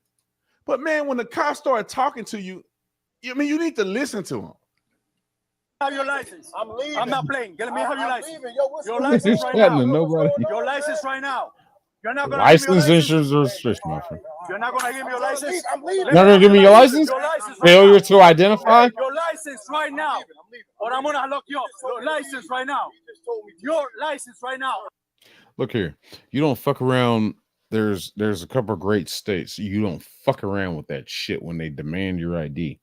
S11: But, man, when the cops start talking to you, you need to listen to them.
S3: Have your license. I'm leaving. I'm not playing. Let me have your license.
S11: Yo,
S3: your license right now. Your license right now. You're not gonna
S2: License,
S3: give me your
S2: insurance, or restriction, my friend.
S3: You're not gonna give me your license.
S2: You're not gonna give me your license? Failure to identify?
S3: Your license right now, or I'm gonna lock you up. Your license right now. Your license right now.
S2: Look here. You don't fuck around. There's a couple of great states. You don't fuck around with that shit when they demand your ID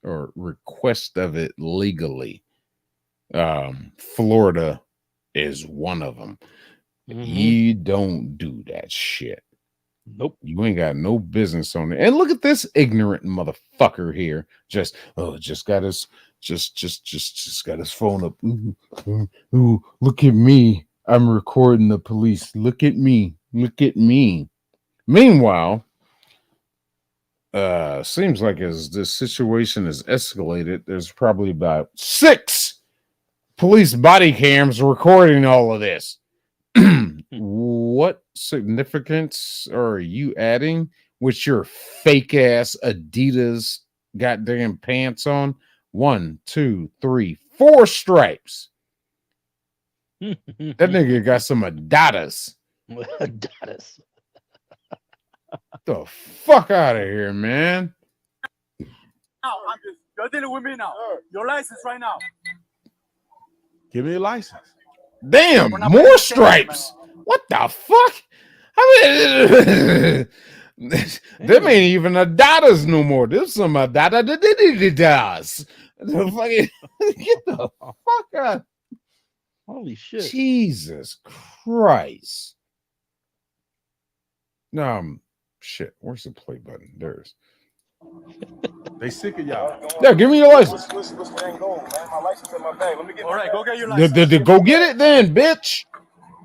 S2: or request of it legally. Florida is one of them. You don't do that shit.
S18: Nope.
S2: You ain't got no business on it. And look at this ignorant motherfucker here. Just got his got his phone up. Ooh, look at me. I'm recording the police. Look at me. Look at me. Meanwhile, seems like as this situation has escalated, there's probably about 6 police body cams recording all of this. What significance are you adding with your fake ass Adidas goddamn pants on? 1, 2, 3, 4 stripes. That nigga got some Adidas.
S18: Adidas.
S2: The fuck out of here, man.
S3: Now, you're dealing with me now. Your license right now.
S11: Give me a license.
S2: Damn, more stripes. What the fuck? I mean, them ain't even Adidas no more. There's some Adidas. The fucking get the fuck out.
S18: Holy shit.
S2: Jesus Christ. Shit. Where's the play button? There's.
S11: They sick of y'all.
S2: Yeah, give me your license.
S3: What's the thing going, man? My license in my bag. Let me get. All right, go get your license.
S2: Go get it then, bitch.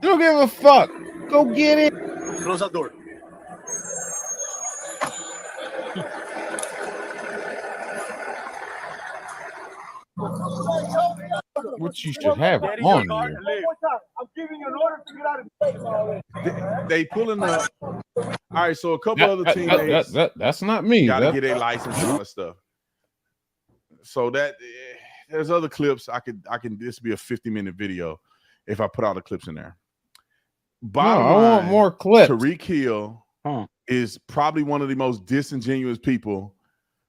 S2: Don't give a fuck. Go get it.
S3: Close that door.
S2: What you should have on you.
S3: I'm giving you an order to get out of
S11: They pulling up. All right, so a couple other teammates.
S2: That's not me.
S11: Got to get a license and all that stuff. So that there's other clips. I can. This be a 50-minute video if I put all the clips in there. Bottom
S2: I want more clips.
S11: Tariq Hill is probably one of the most disingenuous people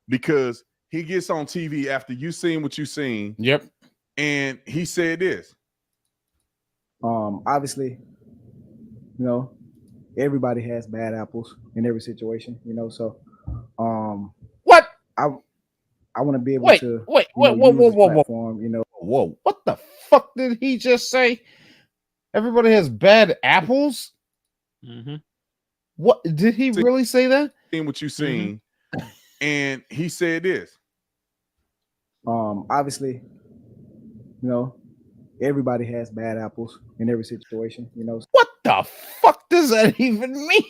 S11: because he gets on TV after you seen what you seen.
S2: Yep.
S11: And he said this.
S12: Obviously, everybody has bad apples in every situation, so
S2: what
S12: I want to be able to
S2: whoa, what the fuck did he just say? Everybody has bad apples. What did he really say that?
S11: Seen what you seen, and he said this.
S12: Obviously, everybody has bad apples in every situation,
S2: What the fuck does that even mean?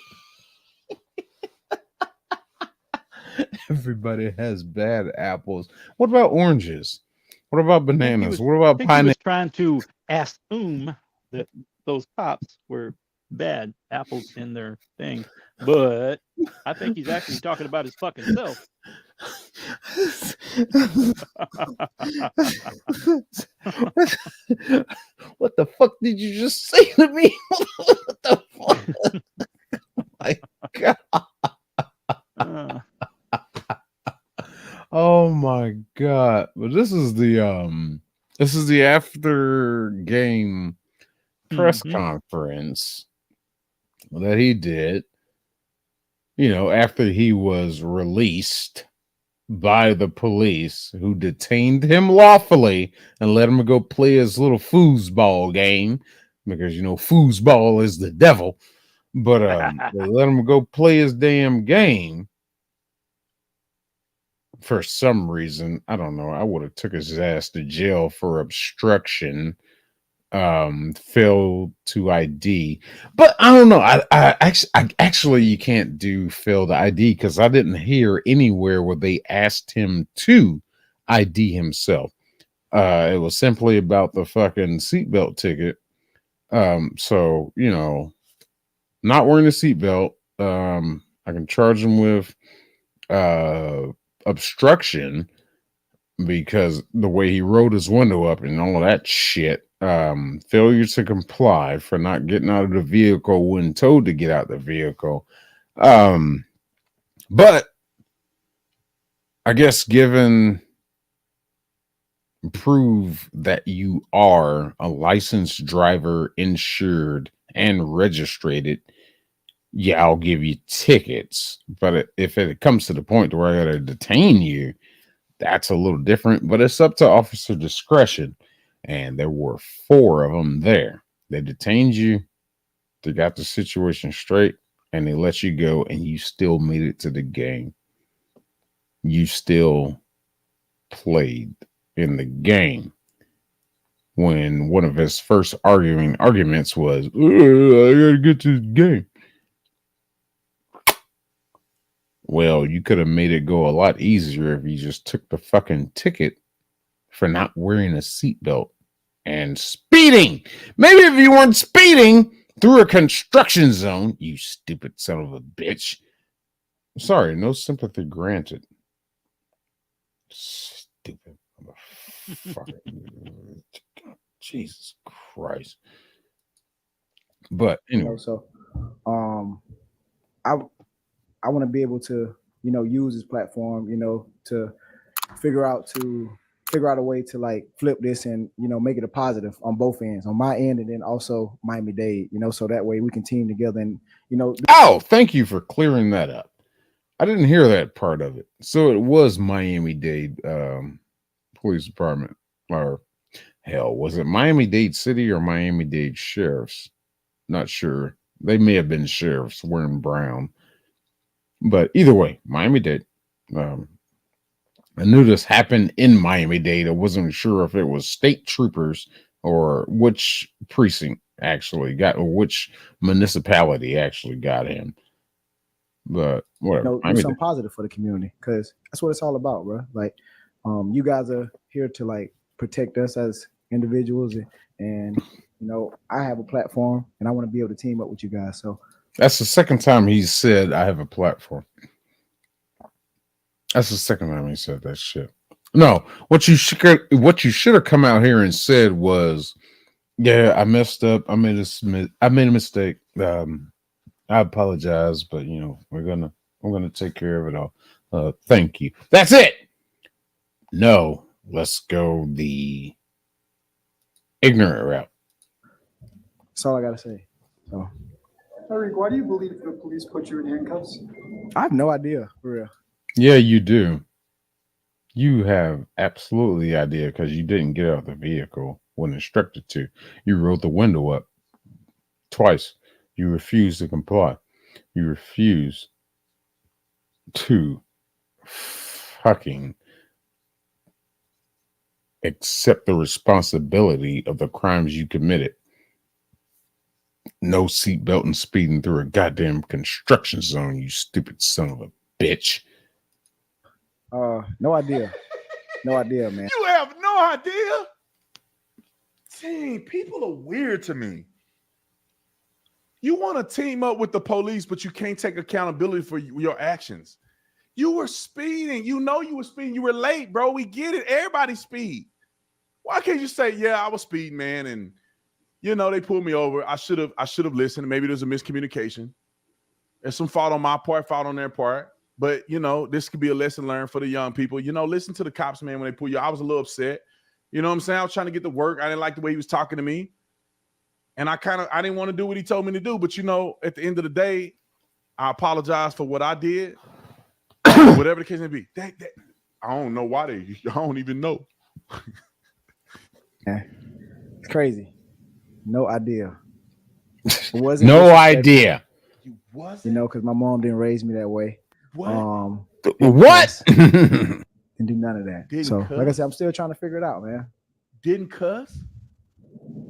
S2: Everybody has bad apples. What about oranges? What about bananas? What about
S18: He
S2: pineapple?
S18: was trying to assume that those cops were bad apples in their thing, but I think he's actually talking about his fucking self.
S2: What the fuck did you just say to me? What the fuck? Oh my god. Oh my god. But this is the after game press conference that he did, after he was released by the police who detained him lawfully and let him go play his little foosball game because, foosball is the devil. But they let him go play his damn game. For some reason, I don't know. I would have took his ass to jail for obstruction, failed to ID. But I don't know. I actually you can't do fail to ID because I didn't hear anywhere where they asked him to ID himself. It was simply about the fucking seatbelt ticket. So not wearing a seatbelt. I can charge him with obstruction because the way he rolled his window up and all of that shit. Failure to comply for not getting out of the vehicle when told to get out of the vehicle. But I guess prove that you are a licensed driver, insured and registered, yeah, I'll give you tickets. But if it comes to the point where I gotta detain you, that's a little different. But it's up to officer discretion. And there were 4 of them there. They detained you, they got the situation straight, and they let you go, and you still made it to the game. You still played in the game. When one of his first arguments was, I gotta get to the game. Well, you could have made it go a lot easier if you just took the fucking ticket for not wearing a seatbelt and speeding. Maybe if you weren't speeding through a construction zone, you stupid son of a bitch. Sorry, no sympathy granted. Stupid motherfucker. Jesus Christ. But anyway,
S12: I want to be able to, use this platform, to figure out a way to like flip this and, make it a positive on both ends, on my end and then also Miami-Dade, so that way we can team together and,
S2: Oh, thank you for clearing that up. I didn't hear that part of it. So it was Miami-Dade Police Department, or hell, was it Miami-Dade City or Miami-Dade Sheriffs? Not sure. They may have been sheriffs wearing brown. But either way, Miami-Dade. I knew this happened in Miami-Dade. I wasn't sure if it was state troopers or which precinct actually got, or which municipality actually got him. But whatever.
S12: do something positive for the community, because that's what it's all about, bro. Like, you guys are here to like protect us as individuals, and I have a platform, and I want to be able to team up with you guys. So
S2: that's the second time he said I have a platform. That's the second time he said that shit. No, what you should have come out here and said was, yeah, I messed up. I made a mistake. I apologize, but I'm gonna take care of it all. Thank you. That's it. No, let's go the ignorant route.
S12: That's all I gotta say. So,
S7: Eric, why do you believe the police put you in handcuffs?
S12: I have no idea, for real.
S2: Yeah, you do. You have absolutely the idea because you didn't get out of the vehicle when instructed to. You rolled the window up twice. You refused to comply. You refuse to fucking accept the responsibility of the crimes you committed. No seatbelt and speeding through a goddamn construction zone, you stupid son of a bitch.
S12: No idea. No idea, man.
S11: You have no idea? Dang, people are weird to me. You want to team up with the police, but you can't take accountability for your actions. You were speeding. You know you were speeding. You were late, bro. We get it. Everybody speed. Why can't you say, yeah, I was speeding, man, and they pulled me over. I should have listened. Maybe there's a miscommunication. There's some fault on my part, fault on their part. But this could be a lesson learned for the young people. Listen to the cops, man, when they pull you. I was a little upset. You know what I'm saying? I was trying to get to work. I didn't like the way he was talking to me. And I didn't want to do what he told me to do. But, you know, at the end of the day, I apologize for what I did. Whatever the case may be. I don't know why I don't even know.
S12: Yeah. It's crazy. No idea. It wasn't
S2: No
S12: disrespectful,
S2: idea.
S12: You know, because my mom didn't raise me that way.
S11: What?
S12: Didn't
S2: What?
S12: cuss, didn't do none of that.
S11: Didn't
S12: So, like I
S11: cuss?
S12: said, I'm still trying to figure it out, man.
S11: Didn't cuss?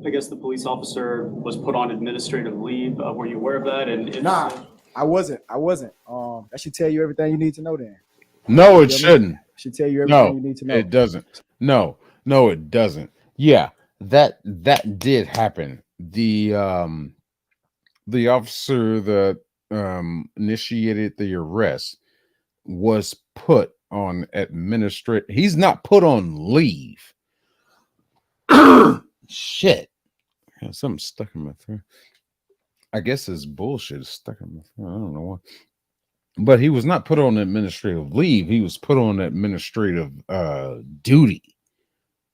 S7: I guess the police officer was put on administrative leave. Were you aware of that? And if
S12: Nah,
S7: so-
S12: I wasn't. That should tell you everything you need to know then.
S2: No, it
S12: You know what I mean?
S2: shouldn't.
S12: Should tell you everything
S2: No,
S12: you need to know.
S2: it doesn't. No, it doesn't. Yeah, that did happen. The officer that initiated the arrest was put on he's not put on leave. Shit. Something stuck in my throat. I guess this bullshit is stuck in my throat. I don't know why. But he was not put on administrative leave. He was put on administrative duty.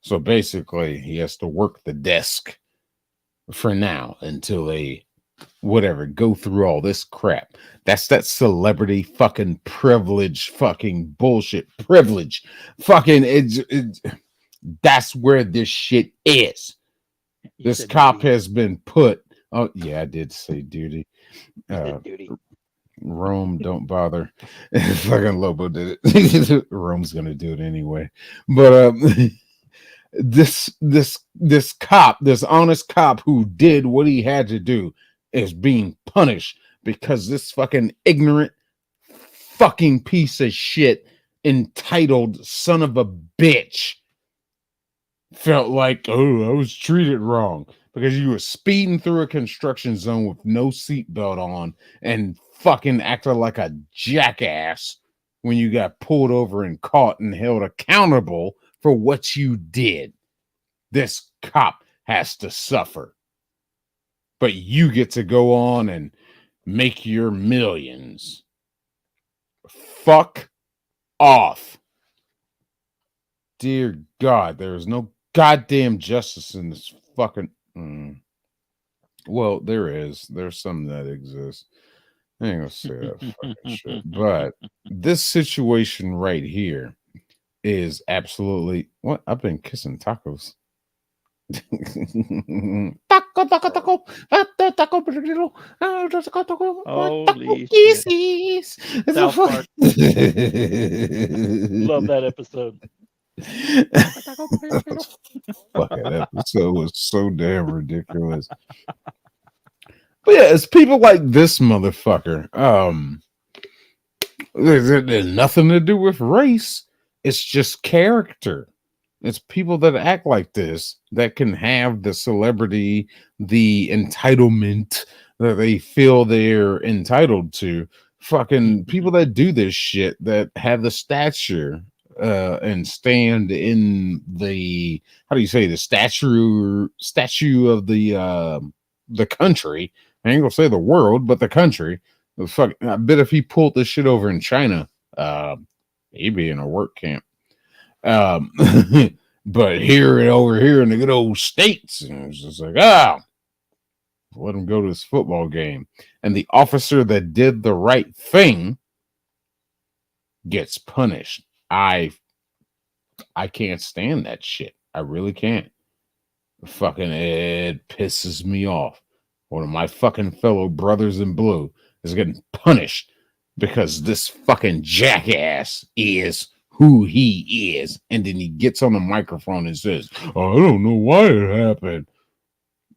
S2: So basically, he has to work the desk for now until they go through all this crap. That's that celebrity fucking privilege, fucking bullshit privilege. Fucking that's where this shit is. This cop has been put. Oh yeah, I did say duty. Rome, don't bother. Fucking Lobo did it. Rome's gonna do it anyway. But this cop, this honest cop who did what he had to do, is being punished because this fucking ignorant fucking piece of shit, entitled son of a bitch, felt like, oh, I was treated wrong because you were speeding through a construction zone with no seatbelt on and fucking acted like a jackass when you got pulled over and caught and held accountable for what you did. This cop has to suffer. But you get to go on and make your millions. Fuck off. Dear God, there is no goddamn justice in this fucking... Well, there is. There's some that exists. I ain't gonna say that fucking shit. But this situation right here is absolutely... What? I've been kissing tacos. Taco.
S18: Holy shit. South Park. Love that episode.
S2: Fucking episode was so damn ridiculous. But yeah, it's people like this motherfucker. There's nothing to do with race. It's just character. It's people that act like this that can have the celebrity, the entitlement that they feel they're entitled to. Fucking people that do this shit, that have the stature and stand in the, how do you say, the statue of the country. I ain't gonna say the world, but the country. Fuck, I bet if he pulled this shit over in China, he'd be in a work camp. But over here in the good old States, and it's just like, let him go to this football game. And the officer that did the right thing gets punished. I can't stand that shit. I really can't. Fucking it pisses me off. One of my fucking fellow brothers in blue is getting punished because this fucking jackass is who he is. And then he gets on the microphone and says, oh, I don't know why it happened.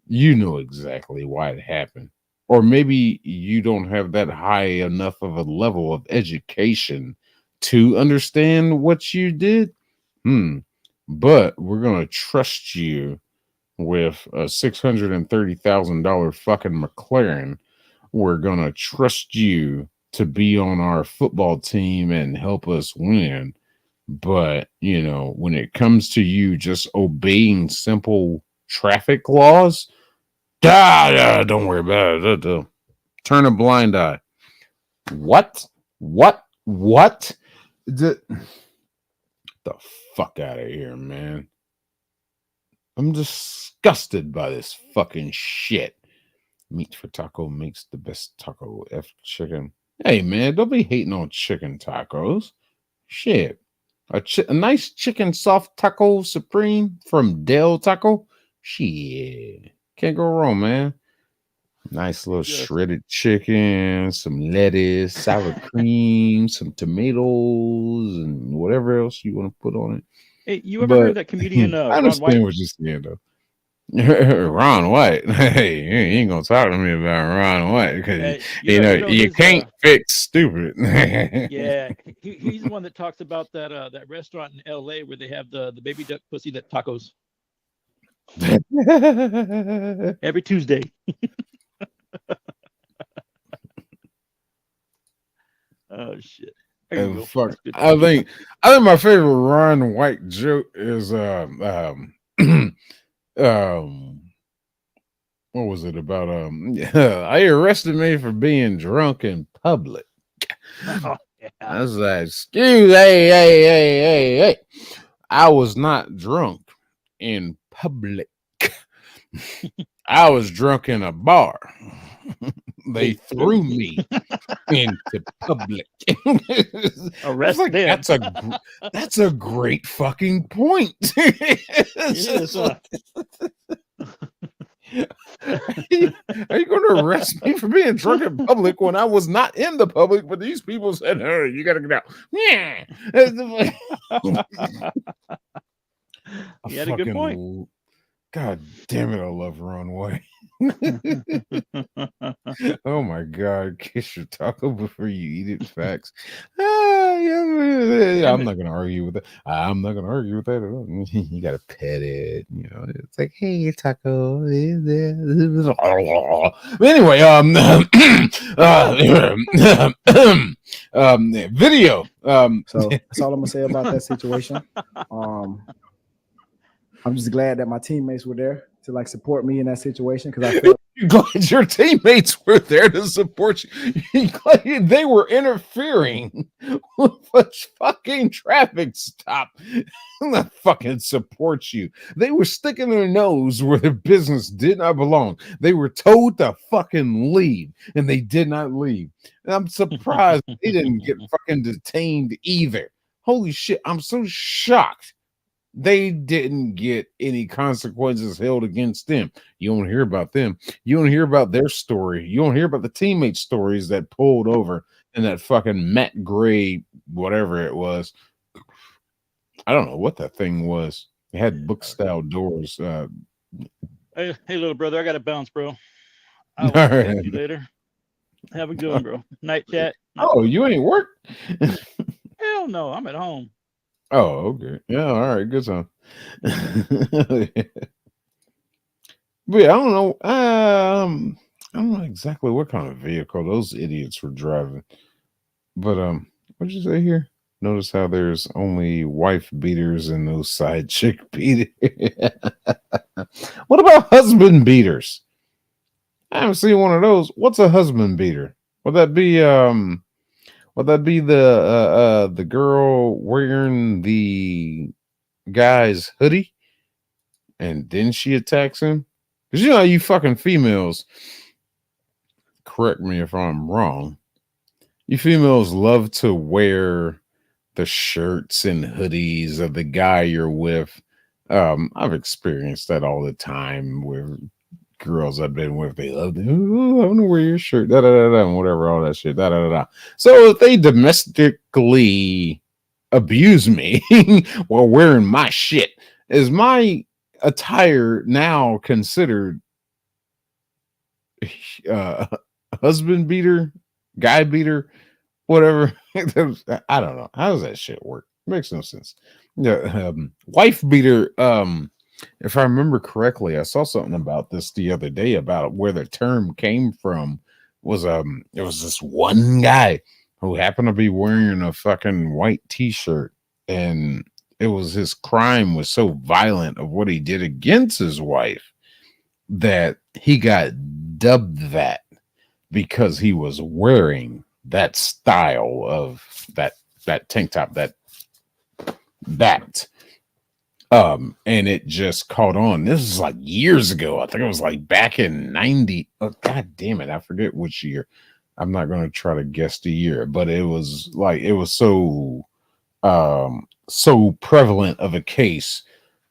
S2: You know exactly why it happened. Or maybe you don't have that high enough of a level of education to understand what you did. But we're going to trust you with a $630,000 fucking McLaren. We're going to trust you to be on our football team and help us win. But, you know, when it comes to you just obeying simple traffic laws, don't worry about it. Turn a blind eye. What? The fuck out of here, man. I'm disgusted by this fucking shit. Meat for taco makes the best taco. F chicken. Hey man, don't be hating on chicken tacos. Shit. A nice chicken soft taco supreme from Del Taco. Shit. Can't go wrong, man. Nice little shredded chicken, some lettuce, sour cream, some tomatoes, and whatever else you want to put on it.
S18: Hey, you ever heard that comedian
S2: I
S18: Ron
S2: understand
S18: White?
S2: what you're saying, though. Ron White. Hey, you ain't gonna talk to me about Ron White because you can't fix stupid.
S18: Yeah, he's the one that talks about that restaurant in L.A. where they have the baby duck pussy that tacos every Tuesday. Oh shit! There you go.
S2: Fuck. I think my favorite Ron White joke is what was it about? I arrested me for being drunk in public.
S18: Oh, yeah.
S2: I was like, hey. I was not drunk in public. I was drunk in a bar. They threw me into public.
S18: Arrest
S2: like,
S18: them.
S2: That's a great fucking point. Are you going to arrest me for being drunk in public when I was not in the public? But these people said, "Hey, you got to get out." Yeah,
S18: you had a good point.
S2: God damn it! I love Ron White. Oh my God! Kiss your taco before you eat it. Facts. I'm not gonna argue with that. I'm not gonna argue with that at all. You gotta pet it. You know, it's like, hey, taco. But anyway, video.
S12: So that's all I'm gonna say about that situation. I'm just glad that my teammates were there to like support me in that situation because I felt
S2: you're glad your teammates were there to support you. You're glad they were interfering with a fucking traffic stop. That fucking supports you. They were sticking their nose where their business did not belong. They were told to fucking leave, and they did not leave. And I'm surprised they didn't get fucking detained either. Holy shit! I'm so shocked. They didn't get any consequences held against them. You don't hear about them. You don't hear about their story. You don't hear about the teammate stories that pulled over in that fucking matte gray, whatever it was. I don't know what that thing was. It had book style doors.
S18: Hey, little brother, I got to bounce, bro. I'll catch you later. Have a good one, bro. Night chat.
S2: Oh, you ain't work?
S18: Hell no, I'm at home.
S2: Oh, okay. Yeah, all right, good time. But yeah, I don't know. I don't know exactly what kind of vehicle those idiots were driving. But what'd you say here? Notice how there's only wife beaters and no side chick beaters. What about husband beaters? I haven't seen one of those. What's a husband beater? Would that be the girl wearing the guy's hoodie and then she attacks him? Because you know you fucking females, correct me if I'm wrong, you females love to wear the shirts and hoodies of the guy you're with. I've experienced that all the time with girls I've been with. They love, "Ooh, I want to wear your shirt, da da da da," and whatever, all that shit, da da da da. So if they domestically abuse me while wearing my shit, is my attire now considered husband beater, guy beater, whatever? I don't know. How does that shit work? Makes no sense. Yeah, wife beater. If I remember correctly, I saw something about this the other day about where the term came from. Was it was this one guy who happened to be wearing a fucking white t-shirt, and it was his crime was so violent of what he did against his wife that he got dubbed that because he was wearing that style of that tank top, that And it just caught on. This is like years ago. I think it was like back in 90. Oh, God damn it. I forget which year. I'm not going to try to guess the year, but it was like, it was so prevalent of a case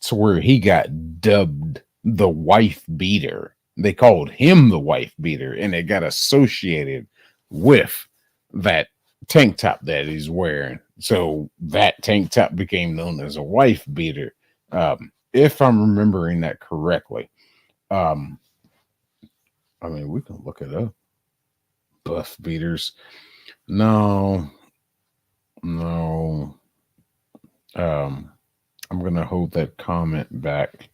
S2: to where he got dubbed the wife beater. They called him the wife beater, and it got associated with that tank top that he's wearing. So that tank top became known as a wife beater. If I'm remembering that correctly. I mean, we can look it up. Buff beaters. No. I'm gonna hold that comment back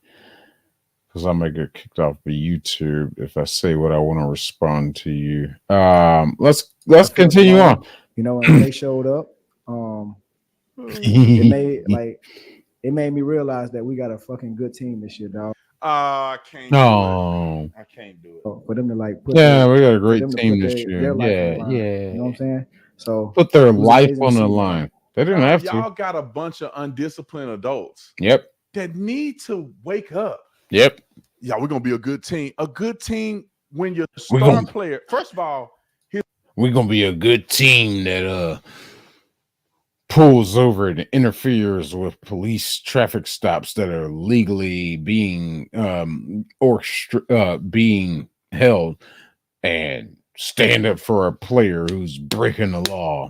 S2: because I might get kicked off of YouTube if I say what I want to respond to you. Let's continue on.
S12: You know, when they showed up, it made me realize that we got a fucking good team this year, dog.
S11: I can't.
S2: No,
S11: I can't do it.
S12: For them to like
S2: we got a great team this year.
S12: You know what I'm saying? So
S2: put their life on the line. They didn't have to.
S11: Y'all got a bunch of undisciplined adults.
S2: Yep.
S11: That need to wake up.
S2: Yep.
S11: Yeah, we're gonna be a good team. A good team when your star player. First of all,
S2: we're gonna be a good team that pulls over and interferes with police traffic stops that are legally being being held, and stand up for a player who's breaking the law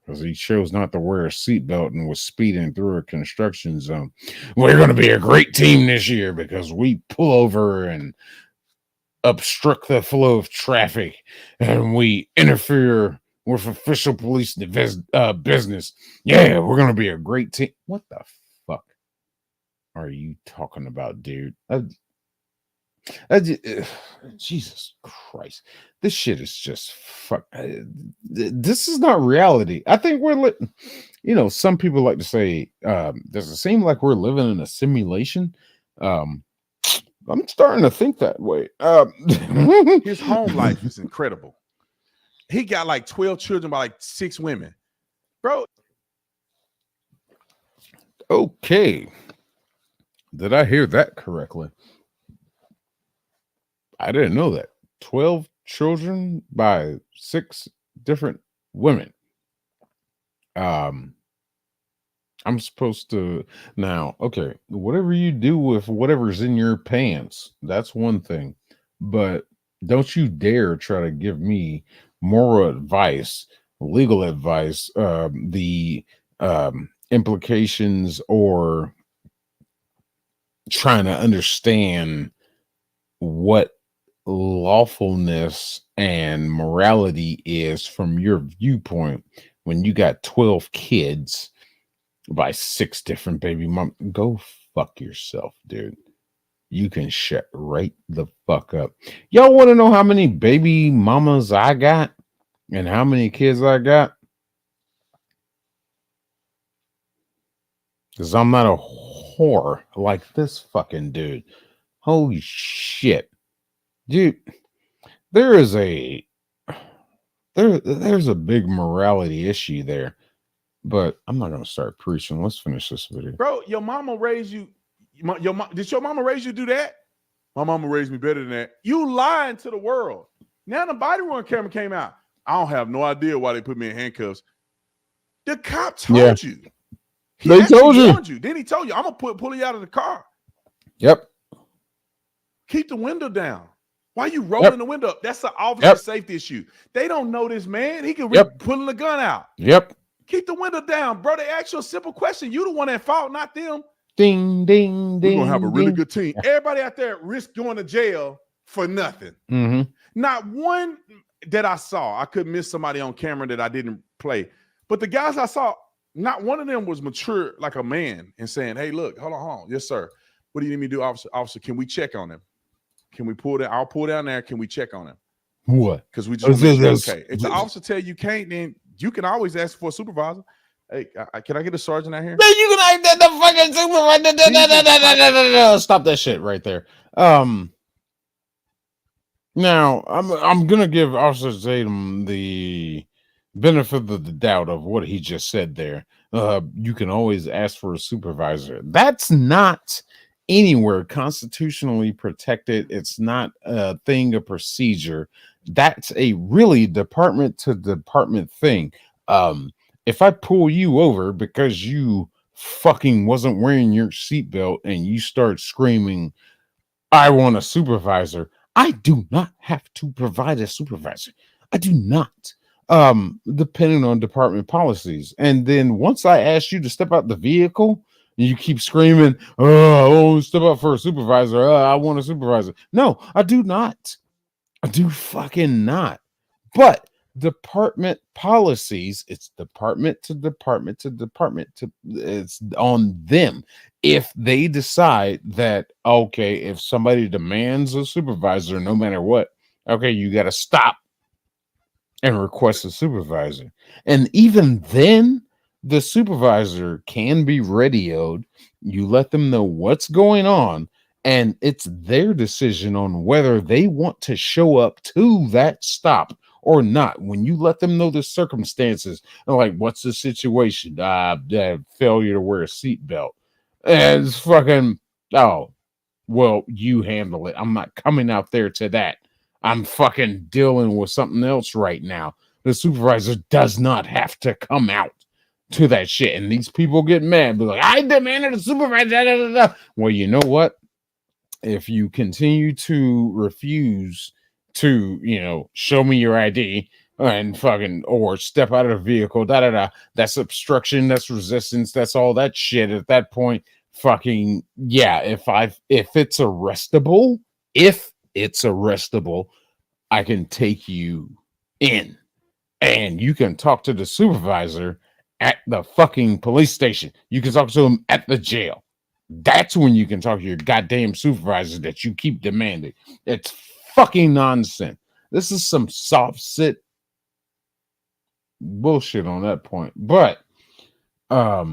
S2: because he chose not to wear a seatbelt and was speeding through a construction zone. We're going to be a great team this year because we pull over and obstruct the flow of traffic, and we interfere with official police business. Yeah, we're going to be a great team. What the fuck are you talking about, dude? Jesus Christ, this shit is just fuck. This is not reality. I think we're some people like to say, does it seem like we're living in a simulation? I'm starting to think that way.
S11: His home life is incredible. He got like 12 children by like 6 women, bro.
S2: Okay, did I hear that correctly? I didn't know that. 12 children by 6 different women. I'm supposed to now, okay, whatever you do with whatever's in your pants, that's one thing. But don't you dare try to give me moral advice, legal advice, the implications, or trying to understand what lawfulness and morality is from your viewpoint when you got 12 kids by 6 different baby moms. Go fuck yourself, dude. You can shut right the fuck up. Y'all want to know how many baby mamas I got and how many kids I got? Because I'm not a whore like this fucking dude. Holy shit. Dude, there's a big morality issue there, but I'm not gonna start preaching. Let's finish this video.
S11: Bro, your mama raised you. Did your mama raise you to do that? My mama raised me better than that. You lying to the world. Now the body worn camera came out. I don't have no idea why they put me in handcuffs. The cop told you.
S2: They told you.
S11: Warned you. Then he told you, I'm gonna pull you out of the car.
S2: Yep.
S11: Keep the window down. Why you rolling the window up? That's an officer safety issue. They don't know this man. He could be pulling the gun out.
S2: Yep.
S11: Keep the window down, bro. They ask you a simple question. You the one at fault, not them.
S2: Ding, ding, ding.
S11: We're gonna have a really
S2: ding.
S11: good team. Everybody out there risk going to jail for nothing.
S2: Mm-hmm.
S11: Not one that I saw. I could miss somebody on camera that I didn't play. But the guys I saw, not one of them was mature like a man and saying, hey, look, hold on. Yes, sir. What do you need me to do, officer? Officer, can we check on him? Can we pull that? I'll pull down there. Can we check on him?
S2: What?
S11: Because we just want to make sure, okay. If the officer tell you can't, then you can always ask for a supervisor. Hey, can I get a sergeant out here?
S2: Man, you can act the fucking supervisor. Stop that shit right there. Now I'm gonna give Officer Zaydam the benefit of the doubt of what he just said there. you can always ask for a supervisor. That's not anywhere constitutionally protected. It's not a thing of procedure. That's a really department to department thing. If I pull you over because you fucking wasn't wearing your seatbelt and you start screaming, I want a supervisor, I do not have to provide a supervisor. I do not. Depending on department policies. And then once I ask you to step out the vehicle, and you keep screaming, oh, step out for a supervisor. I want a supervisor. No, I do not. I do fucking not. But department policies, it's department to department to department to, it's on them. If they decide that, okay, if somebody demands a supervisor, no matter what, okay, you got to stop and request a supervisor. And even then, the supervisor can be radioed. You let them know what's going on, and it's their decision on whether they want to show up to that stop or not. When you let them know the circumstances, like, what's the situation? Failure to wear a seatbelt. And it's fucking, oh, well, you handle it. I'm not coming out there to that. I'm fucking dealing with something else right now. The supervisor does not have to come out to that shit. And these people get mad. Be like, I demanded a supervisor. Da, da, da, da. Well, you know what? If you continue to refuse to, show me your ID and fucking, or step out of the vehicle, da da da, that's obstruction, that's resistance, that's all that shit. At that point, fucking yeah, if it's arrestable, I can take you in and you can talk to the supervisor at the fucking police station. You can talk to him at the jail. That's when you can talk to your goddamn supervisor that you keep demanding. It's fucking nonsense. This is some soft sit bullshit on that point. But I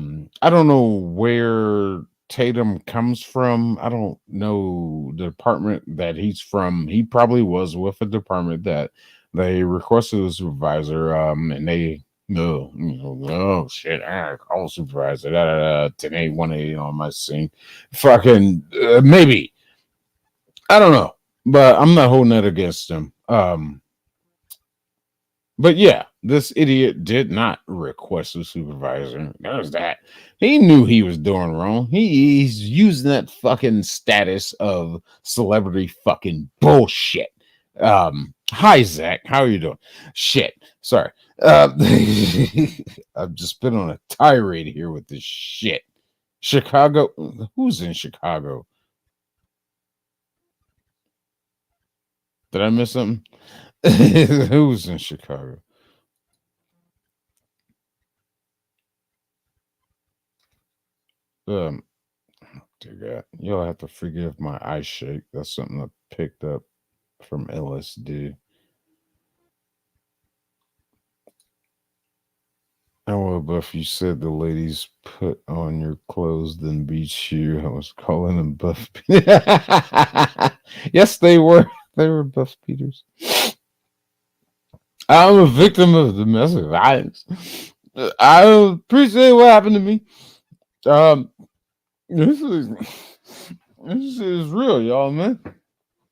S2: don't know where Tatum comes from. I don't know the department that he's from. He probably was with a department that they requested a supervisor, and they oh shit, I call supervisor, 10 1 on my scene. Fucking maybe. I don't know, but I'm not holding that against him. But yeah, this idiot did not request a supervisor. There's that. He knew he was doing wrong. He's using that fucking status of celebrity fucking bullshit. Hi Zach, how are you doing? Shit, sorry. I've just been on a tirade here with this shit. Chicago, who's in Chicago? Did I miss something? Who's in Chicago? Dear God, you'll have to forgive my eye shake. That's something I picked up from LSD. Oh, Buff, you said the ladies put on your clothes then beat you. I was calling them Buff. Yes, they were. They were Buff Peters. I'm a victim of domestic violence. I appreciate what happened to me. This is real, y'all, man.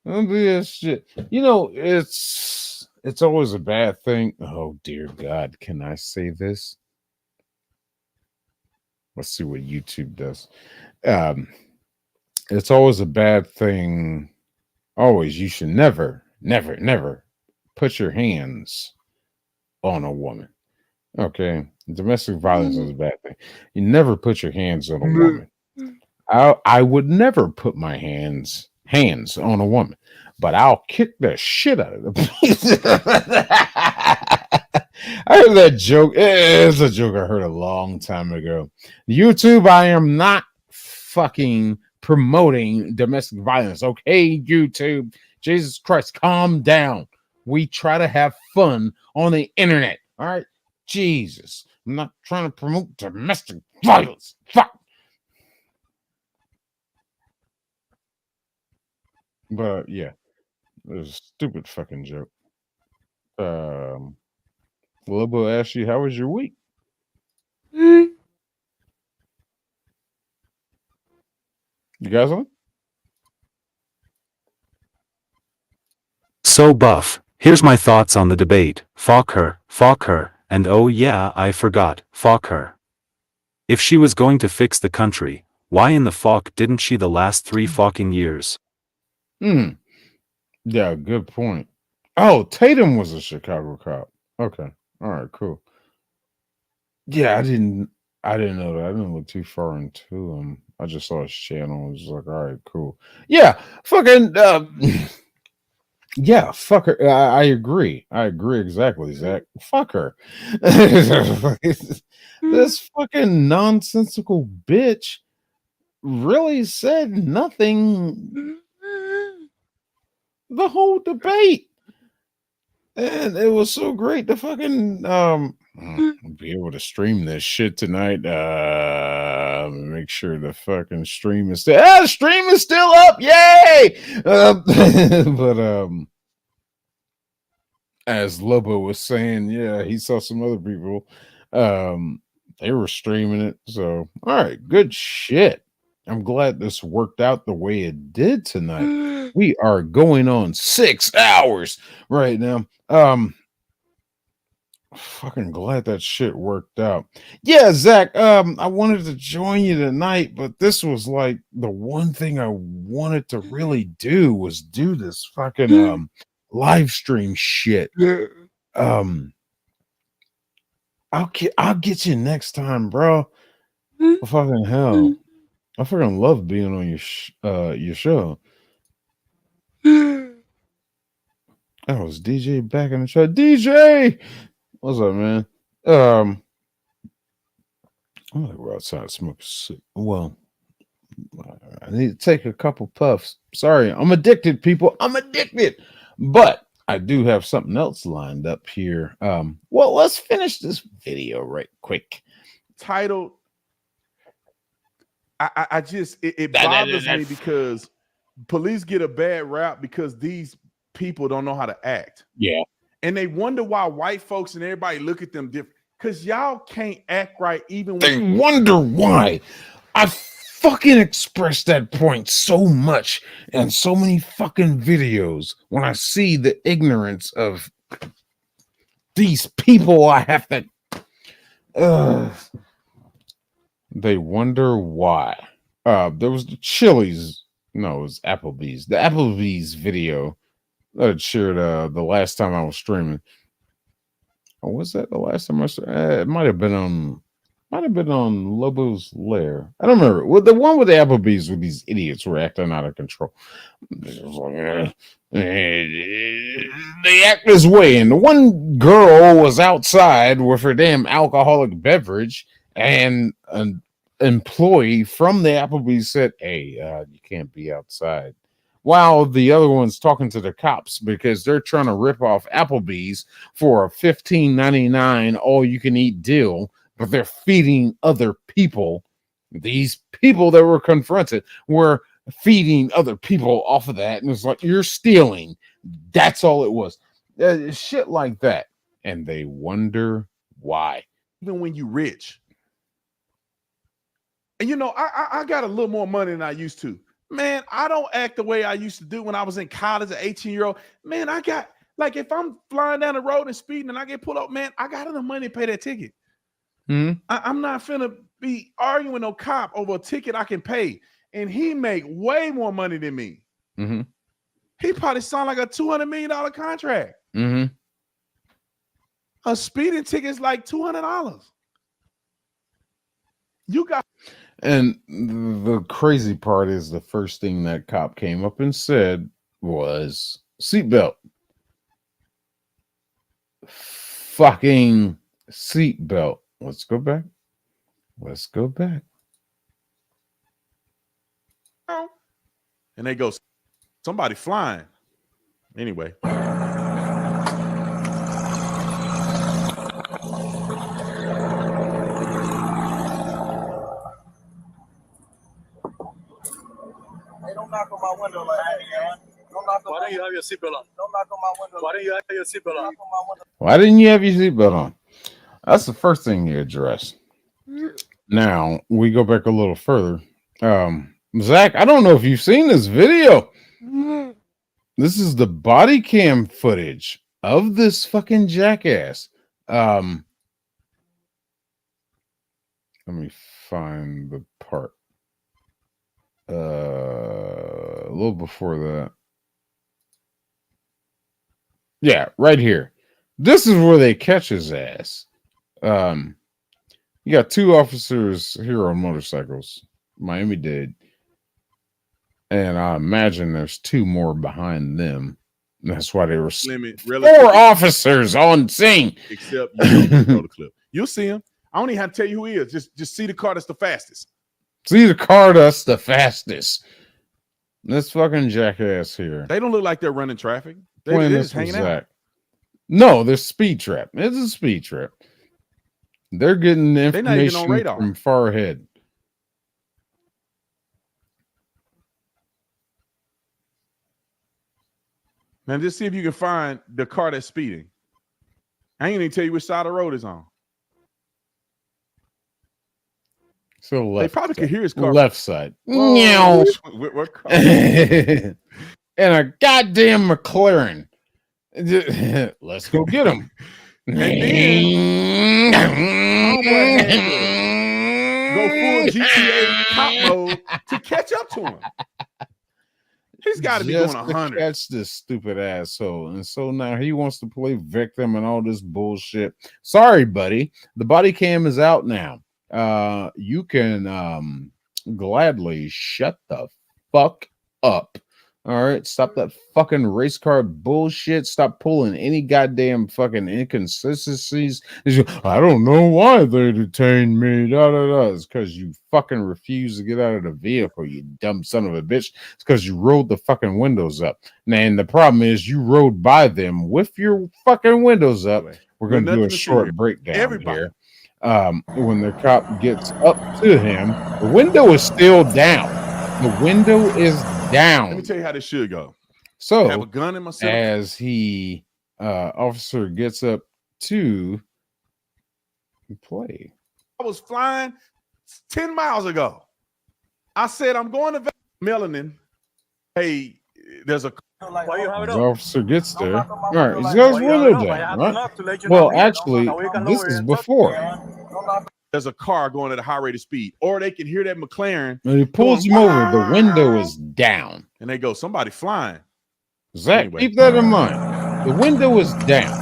S2: Don't do that shit. It's always a bad thing. Oh dear God, can I say this? Let's see what YouTube does. It's always a bad thing. Always, you should never put your hands on a woman. Okay, domestic violence is a bad thing. You never put your hands on a woman. I would never put my hands on a woman, but I'll kick the shit out of them. I heard that joke. It's a joke I heard a long time ago. YouTube, I am not fucking promoting domestic violence. Okay, YouTube. Jesus Christ, calm down. We try to have fun on the internet. All right. Jesus. I'm not trying to promote domestic violence. Fuck. But yeah, it was a stupid fucking joke. Lobo asked you, how was your week? You guys on?
S10: So Buff, here's my thoughts on the debate. Fuck her, and oh yeah, I forgot, fuck her. If she was going to fix the country, why in the fuck didn't she the last 3 fucking years?
S2: Hmm. Yeah, good point. Oh, Tatum was a Chicago cop. Okay. All right, cool. Yeah, I didn't know that. I didn't look too far into him. I just saw his channel. I was like, all right, cool. Yeah, fucking yeah, fuck her. I agree. I agree exactly, Zach. Fuck her. This fucking nonsensical bitch really said nothing the whole debate. And it was so great to fucking be able to stream this shit tonight. Make sure the fucking stream is still the stream is still up. Yay! But as Lobo was saying, yeah, he saw some other people. They were streaming it. So all right, good shit. I'm glad this worked out the way it did tonight. We are going on 6 hours right now. Fucking glad that shit worked out. Yeah, Zach, I wanted to join you tonight, but this was like the one thing I wanted to really do was do this fucking live stream shit. I'll get you next time, bro. Fucking hell. I fucking love being on your show. That was DJ back in the chat. DJ, what's up, man? I'm gonna go outside and smoke a cig. Well, I need to take a couple puffs. Sorry, I'm addicted, people. I'm addicted. But I do have something else lined up here. Well, let's finish this video right quick.
S11: Titled, I just it bothers me because police get a bad rap because these people don't know how to act.
S2: Yeah.
S11: And they wonder why white folks and everybody look at them different. Because y'all can't act right even
S2: They
S11: when
S2: wonder why. I fucking expressed that point so much in so many fucking videos when I see the ignorance of these people. I have to they wonder why. There was the Chili's, no, it was Applebee's. The Applebee's video that I shared the last time I was streaming. Or was that the last time I saw? It might have been on Lobo's Lair. I don't remember. Well, the one with the Applebee's with these idiots were acting out of control. They act this way, and the one girl was outside with her damn alcoholic beverage, and an employee from the Applebee's said, "Hey, you can't be outside." While the other one's talking to the cops because they're trying to rip off Applebee's for a $15.99 all-you-can-eat deal, but they're feeding other people. These people that were confronted were feeding other people off of that, and it's like, you're stealing. That's all it was. Shit like that. And they wonder why.
S11: even when you rich. And you know, I got a little more money than I used to. Man, I don't act the way I used to do when I was in college, an 18-year-old. Man, I got, like, if I'm flying down the road and speeding and I get pulled up, man, I got enough money to pay that ticket. I'm not finna be arguing with no cop over a ticket I can pay. And he make way more money than me. He probably signed like a $200 million contract. A speeding ticket is like $200. You got.
S2: And the crazy part is the first thing that cop came up and said was seatbelt. Fucking seatbelt. Let's go back. Let's go back.
S11: And they go, somebody flying. Anyway.
S3: Hey, don't knock on my window like that, man. Why don't you have your seatbelt on? Don't knock on my window. Why don't you have your seatbelt on?
S2: Why didn't you have your seatbelt on? That's the first thing you address. Now we go back a little further. Zach, I don't know if you've seen this video. This is the body cam footage of this fucking jackass. Let me find the part. A little before that. Yeah, right here. This is where they catch his ass. You got 2 officers here on motorcycles, Miami-Dade, and I imagine there's 2 more behind them. That's why they were 4 officers on scene.
S11: Except you don't know the clip. You'll see him. I don't even have to tell you who he is. Just see the car that's the fastest.
S2: See the car that's the fastest. This fucking jackass here.
S11: They don't look like they're running traffic. They're just hanging out.
S2: No, they're speed trap. It's a speed trap. They're getting
S11: They're not even on
S2: information
S11: radar.
S2: from far ahead.
S11: Now just see if you can find the car that's speeding. I ain't even tell you which side of the road is on.
S2: So left.
S11: They probably could hear his car.
S2: Left side.
S11: Whoa.
S2: Meow.
S11: What car?
S2: And a goddamn McLaren. Let's go get him.
S11: And then go full GTA cop mode to catch up to him. He's got to be going 100.
S2: Catch this stupid asshole. And so now he wants to play victim and all this bullshit. Sorry, buddy. The body cam is out now. You can gladly shut the fuck up. All right, stop that fucking race car bullshit. Stop pulling any goddamn fucking inconsistencies. I don't know why they detained me. Da da da. It's because you fucking refuse to get out of the vehicle, you dumb son of a bitch. It's because you rolled the fucking windows up. And the problem is you rode by them with your fucking windows up. We're gonna do a short breakdown here. When the cop gets up to him, the window is still down. The window is down.
S11: Let me tell you how this should go.
S2: So
S11: I have a gun in my center.
S2: as he officer gets up to play.
S11: I was flying 10 miles ago. I said, I'm going to Melanin. Hey, there's a
S3: Why you have it
S2: The
S3: up?
S2: officer gets there. All right, he's got his window down, right? Well, actually, this is before.
S11: There's a car going at a high rate of speed, or they can hear that McLaren.
S2: When he pulls him over, the window is down.
S11: And they go, somebody flying.
S2: Zach,
S11: Anyway.
S2: keep that in mind. The window is down.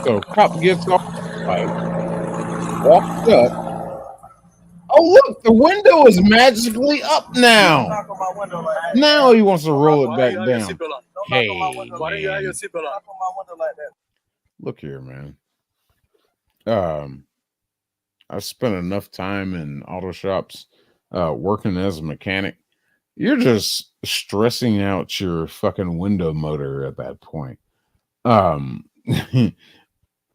S2: So cop gets off the bike, walks up. Oh, look, the window is magically up now. Now he wants to roll it back down. Hey,
S3: Why do you have your seatbelt on?
S2: look here, man. I've spent enough time in auto shops working as a mechanic. You're just stressing out your fucking window motor at that point.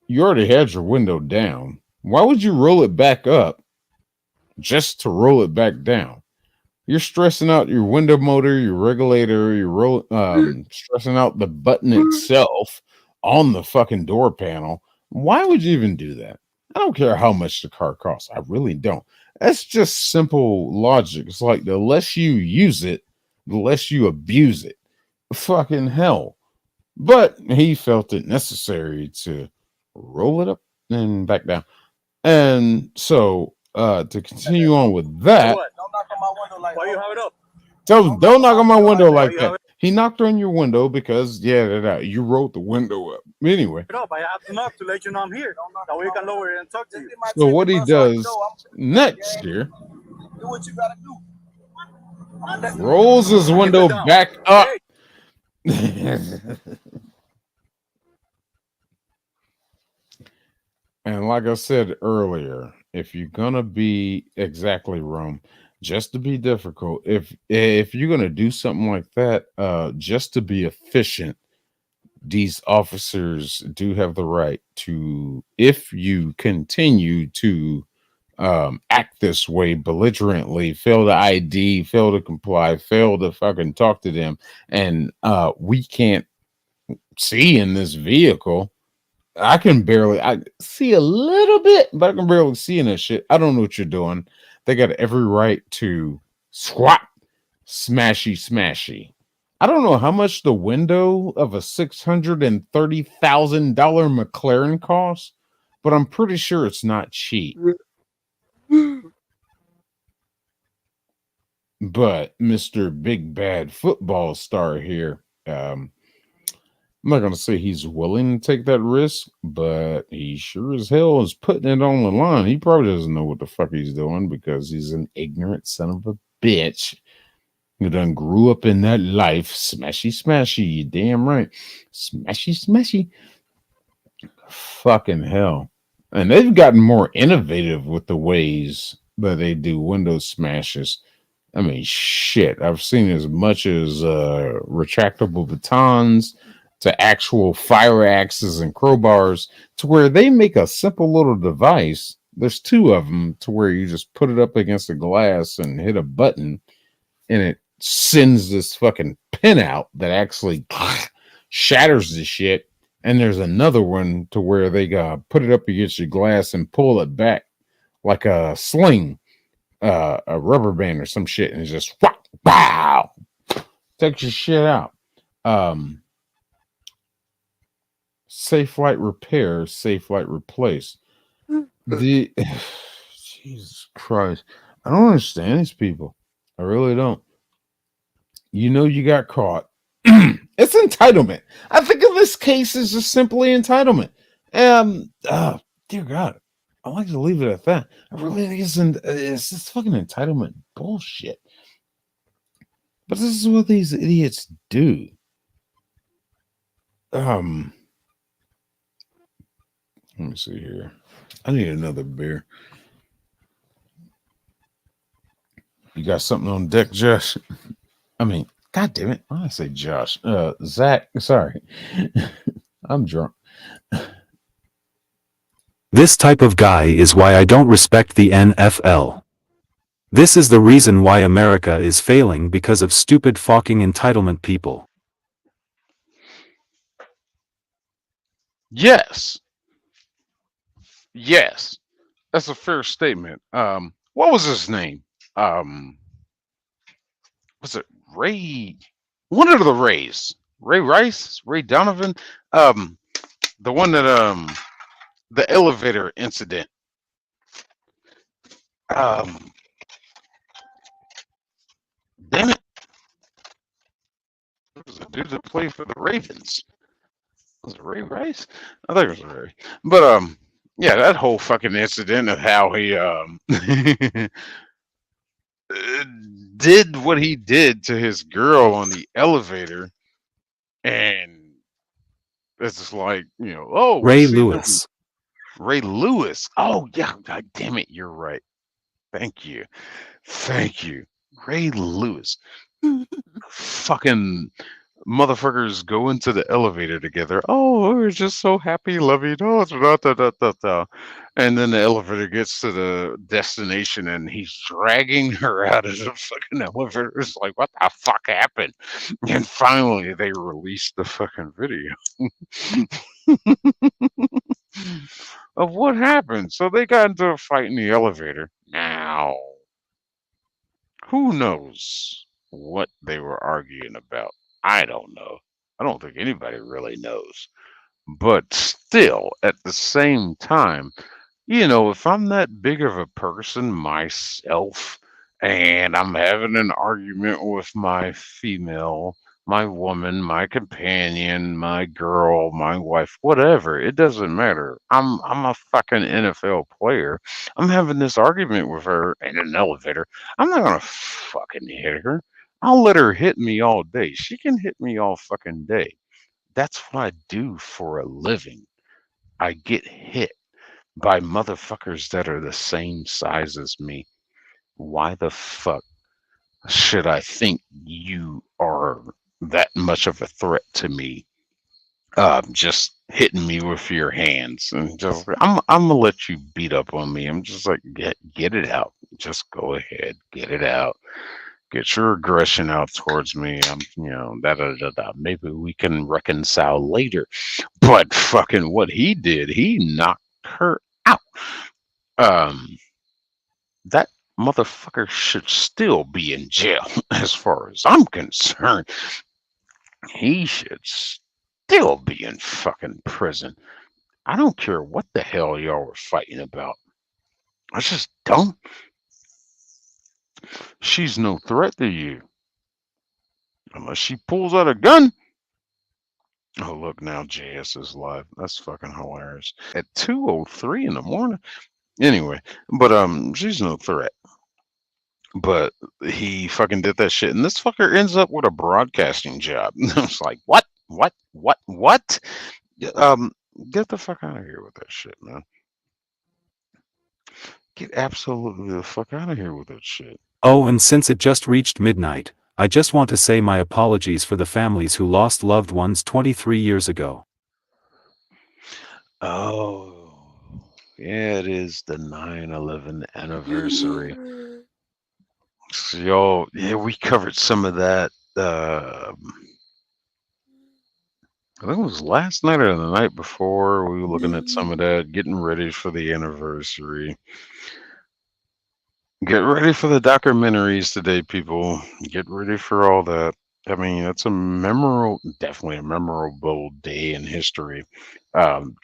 S2: You already had your window down. Why would you roll it back up just to roll it back down? You're stressing out your window motor, your regulator, you're stressing out the button itself on the fucking door panel. Why would you even do that? I don't care how much the car costs. I really don't. That's just simple logic. It's like the less you use it, the less you abuse it. Fucking hell. But he felt it necessary to roll it up and back down. And so to continue on with that,
S3: Why you have it up?
S2: tell him, don't knock on my window like that. He knocked on your window because you rolled the window up. Anyway,
S3: It up. I have to knock to let you know I'm here. That way you can lower it and talk to you.
S2: so what he does next here,
S3: Do what you gotta do.
S2: rolls his window back up. And like I said earlier, if you're gonna be exactly Rome, just to be difficult, if you're gonna do something like that, just to be efficient, these officers do have the right to, if you continue to act this way belligerently, fail to ID, fail to comply, fail to fucking talk to them, and we can't see in this vehicle. I see a little bit, but I can barely see in this shit. I don't know what you're doing. They got every right to Swat. Smashy, smashy. I don't know how much the window of a $630,000 McLaren costs, but I'm pretty sure it's not cheap. But Mr. Big Bad Football Star here, I'm not going to say he's willing to take that risk, but he sure as hell is putting it on the line. He probably doesn't know what the fuck he's doing because he's an ignorant son of a bitch who done grew up in that life. Smashy, smashy. You damn right. Smashy, smashy. Fucking hell. And they've gotten more innovative with the ways that they do window smashes. I mean, shit. I've seen as much as retractable batons to actual fire axes and crowbars to where they make a simple little device. There's two of them to where you just put it up against the glass and hit a button and it sends this fucking pin out that actually shatters the shit. And there's another one to where they put it up against your glass and pull it back like a sling, a rubber band or some shit, and it's just wow, takes your shit out. Safe light repair, safe light replace. The Jesus Christ, I don't understand these people. I really don't. You know you got caught. It's entitlement. I think of this case as just simply entitlement. Dear God, I like to leave it at that. I really think it's just fucking entitlement bullshit. But this is what these idiots do. Let me see here. I need another beer. You got something on deck, Josh? I mean, God damn it. Why did I say Josh? Zach, sorry. I'm drunk.
S10: This type of guy is why I don't respect the NFL. This is the reason why America is failing, because of stupid fucking entitlement people.
S20: Yes. Yes. That's a fair statement. What was his name? Was it Ray? One of the Rays. Ray Rice? Ray Donovan? The one that the elevator incident. Damn it. There was a dude that played for the Ravens. Was it Ray Rice? I think it was Ray. But yeah, that whole fucking incident of how he did what he did to his girl on the elevator, and it's just like, you know, oh, we
S10: Ray
S20: see them.
S10: Lewis.
S20: Ray Lewis. Oh yeah, God damn it, you're right. Thank you. Thank you. Ray Lewis. Fucking motherfuckers go into the elevator together. Oh, we're just so happy, lovey. Oh, da, da, da, da, da. And then the elevator gets to the destination and he's dragging her out of the fucking elevator. It's like, what the fuck happened? And finally they released the fucking video of what happened. So they got into a fight in the elevator. Now, who knows what they were arguing about? I don't know. I don't think anybody really knows. But still, at the same time, you know, if I'm that big of a person myself and I'm having an argument with my female, my woman, my companion, my girl, my wife, whatever, it doesn't matter. I'm a fucking NFL player. I'm having this argument with her in an elevator. I'm not gonna fucking hit her. I'll let her hit me all day. She can hit me all fucking day. That's what I do for a living. I get hit by motherfuckers that are the same size as me. Why the fuck should I think you are that much of a threat to me? Just hitting me with your hands and just I'm gonna let you beat up on me. I'm just like, get it out. Just go ahead, get it out. Get your aggression out towards me. You know, maybe we can reconcile later. But fucking what he did, he knocked her out. That motherfucker should still be in jail. As far as I'm concerned, he should still be in fucking prison. I don't care what the hell y'all were fighting about. I just don't. She's no threat to you unless she pulls out a gun. Oh, look now, JS is live. That's fucking hilarious. At 2:03 in the morning. Anyway, but she's no threat. But he fucking did that shit, and this fucker ends up with a broadcasting job. I was like, what? What? Get the fuck out of here with that shit, man. Get absolutely the fuck out of here with that shit.
S10: Oh, and since it just reached midnight, I just want to say my apologies for the families who lost loved ones 23 years ago.
S20: Oh, yeah, it is the 9/11 anniversary. So, yo, yeah, we covered some of that. I think it was last night or the night before. We were looking at some of that, getting ready for the anniversary. Get ready for the documentaries today, people. Get ready for all that. I mean, it's definitely a memorable day in history.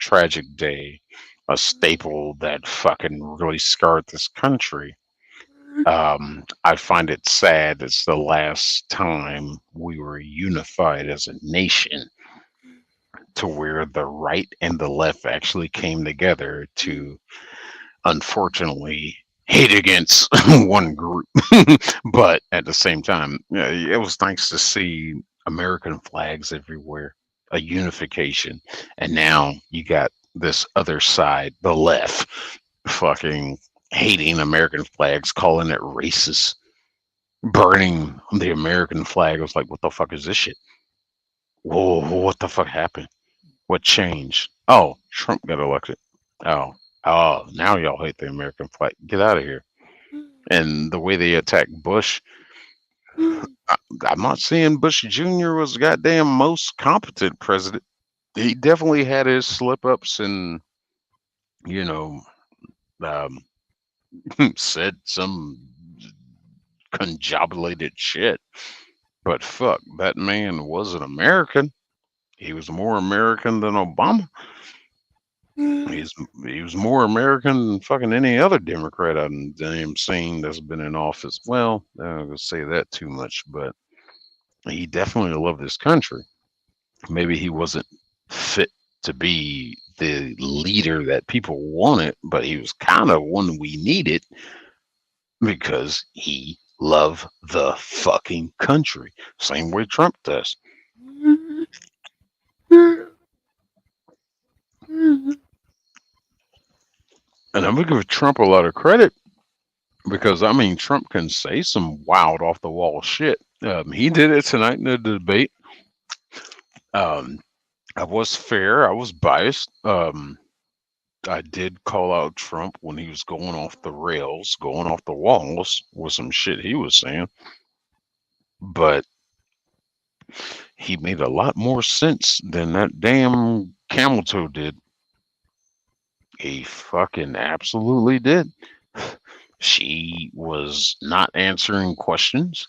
S20: Tragic day, a staple that fucking really scarred this country. I find it sad it's the last time we were unified as a nation to where the right and the left actually came together to, unfortunately, hate against one group. But at the same time, it was nice to see American flags everywhere, a unification. And now you got this other side, the left, fucking hating American flags, calling it racist, burning the American flag. I was like, what the fuck is this shit? Whoa, what the fuck happened? What changed? Oh, Trump got elected. Oh, now y'all hate the American flag. Get out of here. And the way they attacked Bush, I'm not saying Bush Jr. was the goddamn most competent president. He definitely had his slip ups and, you know, said some conjobulated shit. But fuck, that man was an American. He was more American than Obama. He was more American than fucking any other Democrat I've seen that's been in office. Well, I'm not gonna say that too much, but he definitely loved this country. Maybe he wasn't fit to be the leader that people wanted, but he was kind of one we needed because he loved the fucking country. Same way Trump does. And I'm gonna give Trump a lot of credit because I mean Trump can say some wild off the wall shit. He did it tonight in the debate. I was fair. I was biased. I did call out Trump when he was going off the rails, going off the walls with some shit he was saying. But he made a lot more sense than that damn camel toe did. He fucking absolutely did. She was not answering questions.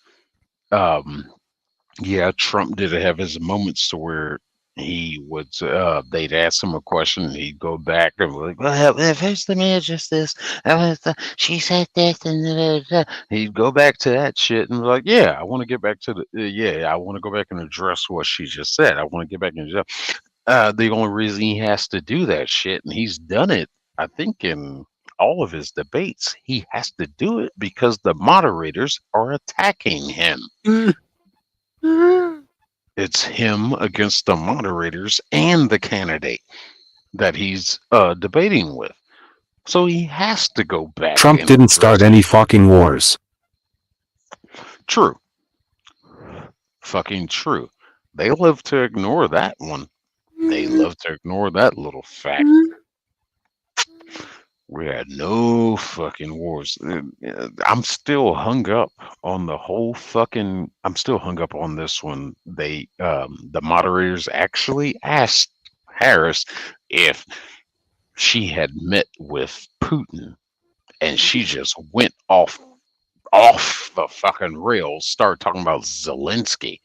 S20: Yeah, Trump did have his moments to where he would they'd ask him a question and he'd go back and be like, well, first let me address this. She said this and he'd go back to that shit and be like, yeah, I want to get back to the I want to go back and address what she just said. I want to get back and the only reason he has to do that shit, and he's done it, I think, in all of his debates, he has to do it because the moderators are attacking him. It's him against the moderators and the candidate that he's debating with. So he has to go back.
S10: Trump didn't start any fucking wars.
S20: True. Fucking true. They love to ignore that one. They love to ignore that little fact. We had no fucking wars. I'm still hung up on the whole fucking. I'm still hung up on this one. They, the moderators actually asked Harris if she had met with Putin, and she just went off off the fucking rails, started talking about Zelensky. I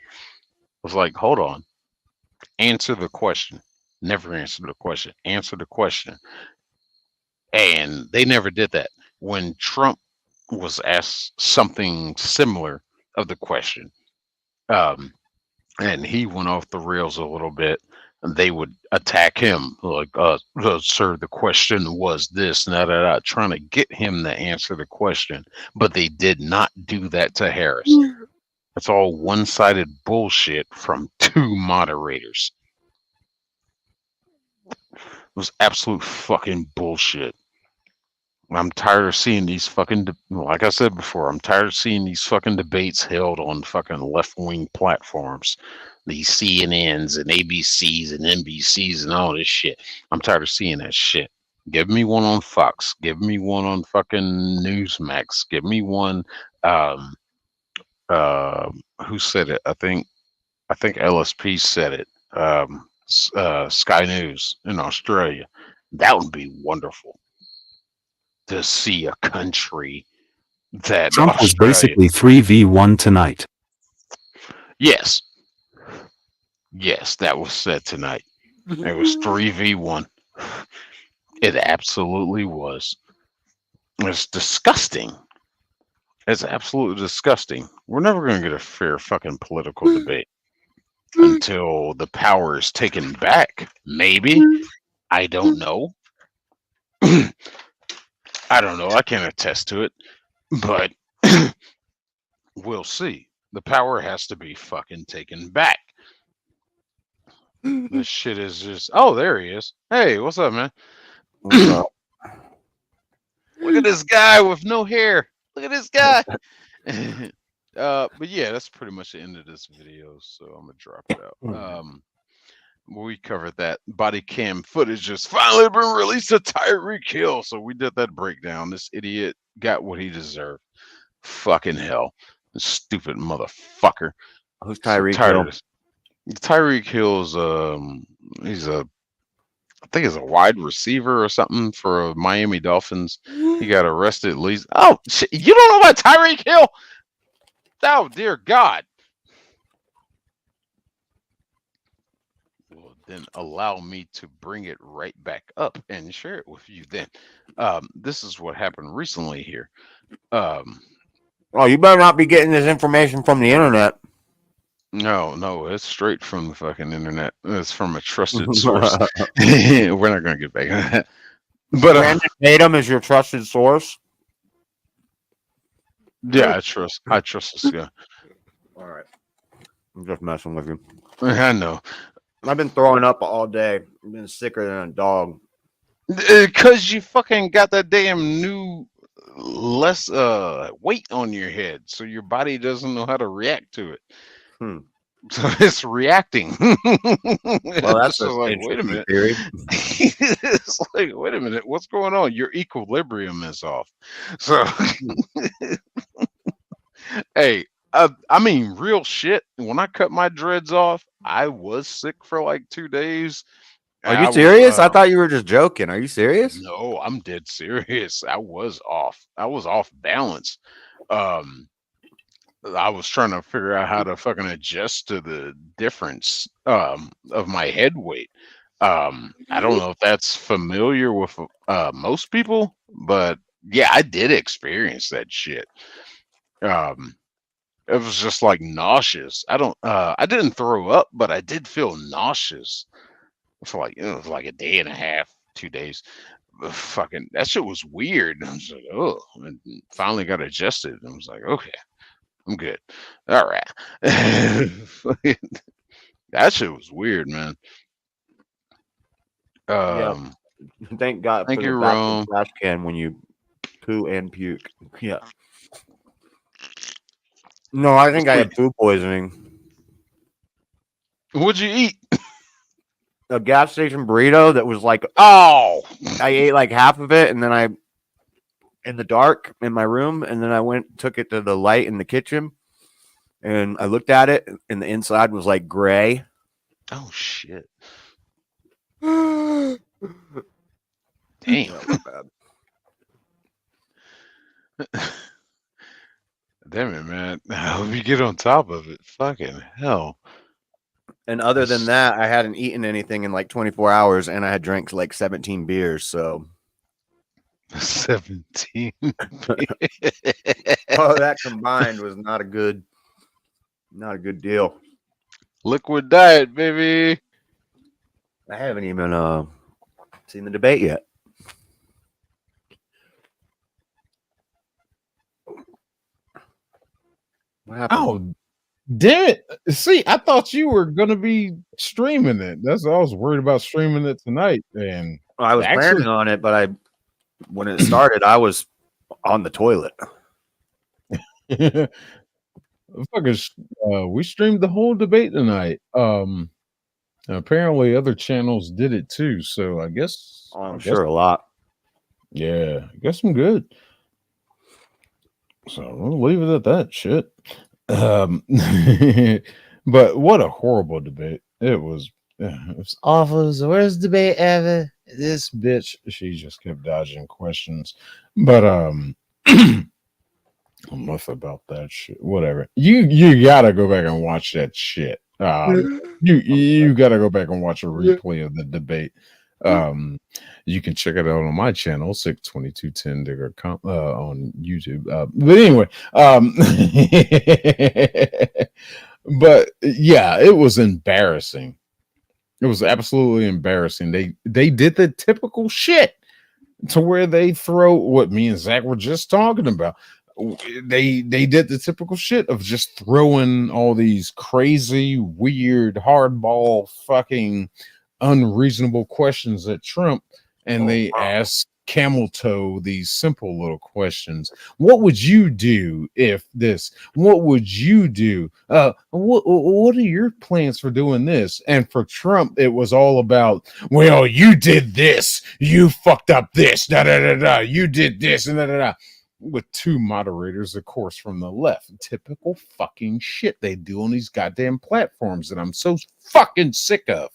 S20: was like, hold on. Answer the question. Never answer the question. Answer the question. And they never did that. When Trump was asked something similar of the question, and he went off the rails a little bit, and they would attack him like, sir, the question was this, trying to get him to answer the question. But they did not do that to Harris. It's all one-sided bullshit from two moderators. It was absolute fucking bullshit. I'm tired of seeing these fucking, like I said before, I'm tired of seeing these fucking debates held on fucking left-wing platforms. These CNNs and ABCs and NBCs and all this shit. I'm tired of seeing that shit. Give me one on Fox. Give me one on fucking Newsmax. Give me one, who said it? I think LSP said it. Sky News in Australia. That would be wonderful to see a country that
S10: Trump was
S20: Australia.
S10: basically 3v1 tonight.
S20: Yes, that was said tonight. It was 3v1. It absolutely was. It's disgusting. It's absolutely disgusting. We're never going to get a fair fucking political debate until the power is taken back. Maybe. I don't know. I don't know. I can't attest to it. But we'll see. The power has to be fucking taken back. This shit is just. Oh, there he is. Hey, what's up, man?
S13: What's up?
S20: Look at this guy with no hair. Look at this guy. But yeah, that's pretty much the end of this video. So I'm gonna drop it out. We covered that. Body cam footage has finally been released of Tyreek Hill. So we did that breakdown. This idiot got what he deserved. Fucking hell. This stupid motherfucker.
S13: Who's Tyreek Hill?
S20: Tyreek Hill's I think he's a wide receiver or something for Miami Dolphins. He got arrested at least. Oh, shit. You don't know about Tyreek Hill? Oh, dear God. Well, then allow me to bring it right back up and share it with you then. This is what happened recently here.
S13: Oh, you better not be getting this information from the internet.
S20: No, it's straight from the fucking internet. It's from a trusted source. We're not gonna get back on that. But
S13: Brandon Tatum is your trusted source.
S20: Yeah, I trust this guy.
S13: All right, I'm just messing with you.
S20: I know.
S13: I've been throwing up all day. I've been sicker than a dog.
S20: Because you fucking got that damn new less weight on your head, so your body doesn't know how to react to it. So it's reacting.
S13: Well, that's
S20: like, wait a minute.
S13: Theory.
S20: It's like, wait a minute, what's going on? Your equilibrium is off. So, hey, I mean, real shit. When I cut my dreads off, I was sick for like 2 days.
S13: Are you serious? I thought you were just joking. Are you serious?
S20: No, I'm dead serious. I was off. I was off balance. I was trying to figure out how to fucking adjust to the difference of my head weight. I don't know if that's familiar with most people, but yeah, I did experience that shit. It was just like nauseous. I didn't throw up, but I did feel nauseous for like, it was like a day and a half, 2 days. Fucking that shit was weird. I was like, oh, and finally got adjusted. I was like, okay, I'm good. All right. That shit was weird, man.
S13: Yeah. Thank God
S20: thank
S13: for
S20: you,
S13: the bathroom
S20: Rome.
S13: trash can when you poo and puke. Yeah. No, I think I had food poisoning.
S20: What'd you eat?
S13: A gas station burrito that was like, oh, I ate like half of it, and then I, in the dark in my room, and then I took it to the light in the kitchen, and I looked at it, and the inside was like gray.
S20: Oh shit!
S13: Damn.
S20: Yeah,
S13: my bad.
S20: Damn it, man. I hope you get on top of it. Fucking hell.
S13: And other than that, I hadn't eaten anything in like 24 hours, and I had drank like 17 beers. So
S20: 17.
S13: oh, that combined was not a good deal.
S20: Liquid diet, baby.
S13: I haven't even seen the debate yet. What happened?
S2: Oh, damn it. See, I thought you were going to be streaming it. That's all. I was worried about streaming it tonight. And
S13: I was planning on it, but when it started, I was on the toilet.
S2: Fuckers, we streamed the whole debate tonight. Apparently other channels did it too. So I guess
S13: I'm sure a lot.
S2: Yeah, I guess I'm good. So we'll leave it at that shit. But what a horrible debate. It was awful. It was the worst debate ever. This bitch, she just kept dodging questions. But enough about that shit. Whatever. You gotta go back and watch that shit. You gotta go back and watch a replay of the debate. You can check it out on my channel, 62210 Digger on YouTube. But anyway, but yeah, it was embarrassing. It was absolutely embarrassing. They did the typical shit to where they throw what me and Zach were just talking about. They did the typical shit of just throwing all these crazy, weird, hardball, fucking unreasonable questions at Trump, and they asked Camel Toe these simple little questions. What would you do if this? What would you do? What are your plans for doing this? And for Trump, it was all about, well, you did this, you fucked up this, da da da da, you did this, and da da da. With two moderators, of course, from the left. Typical fucking shit they do on these goddamn platforms that I'm so fucking sick of.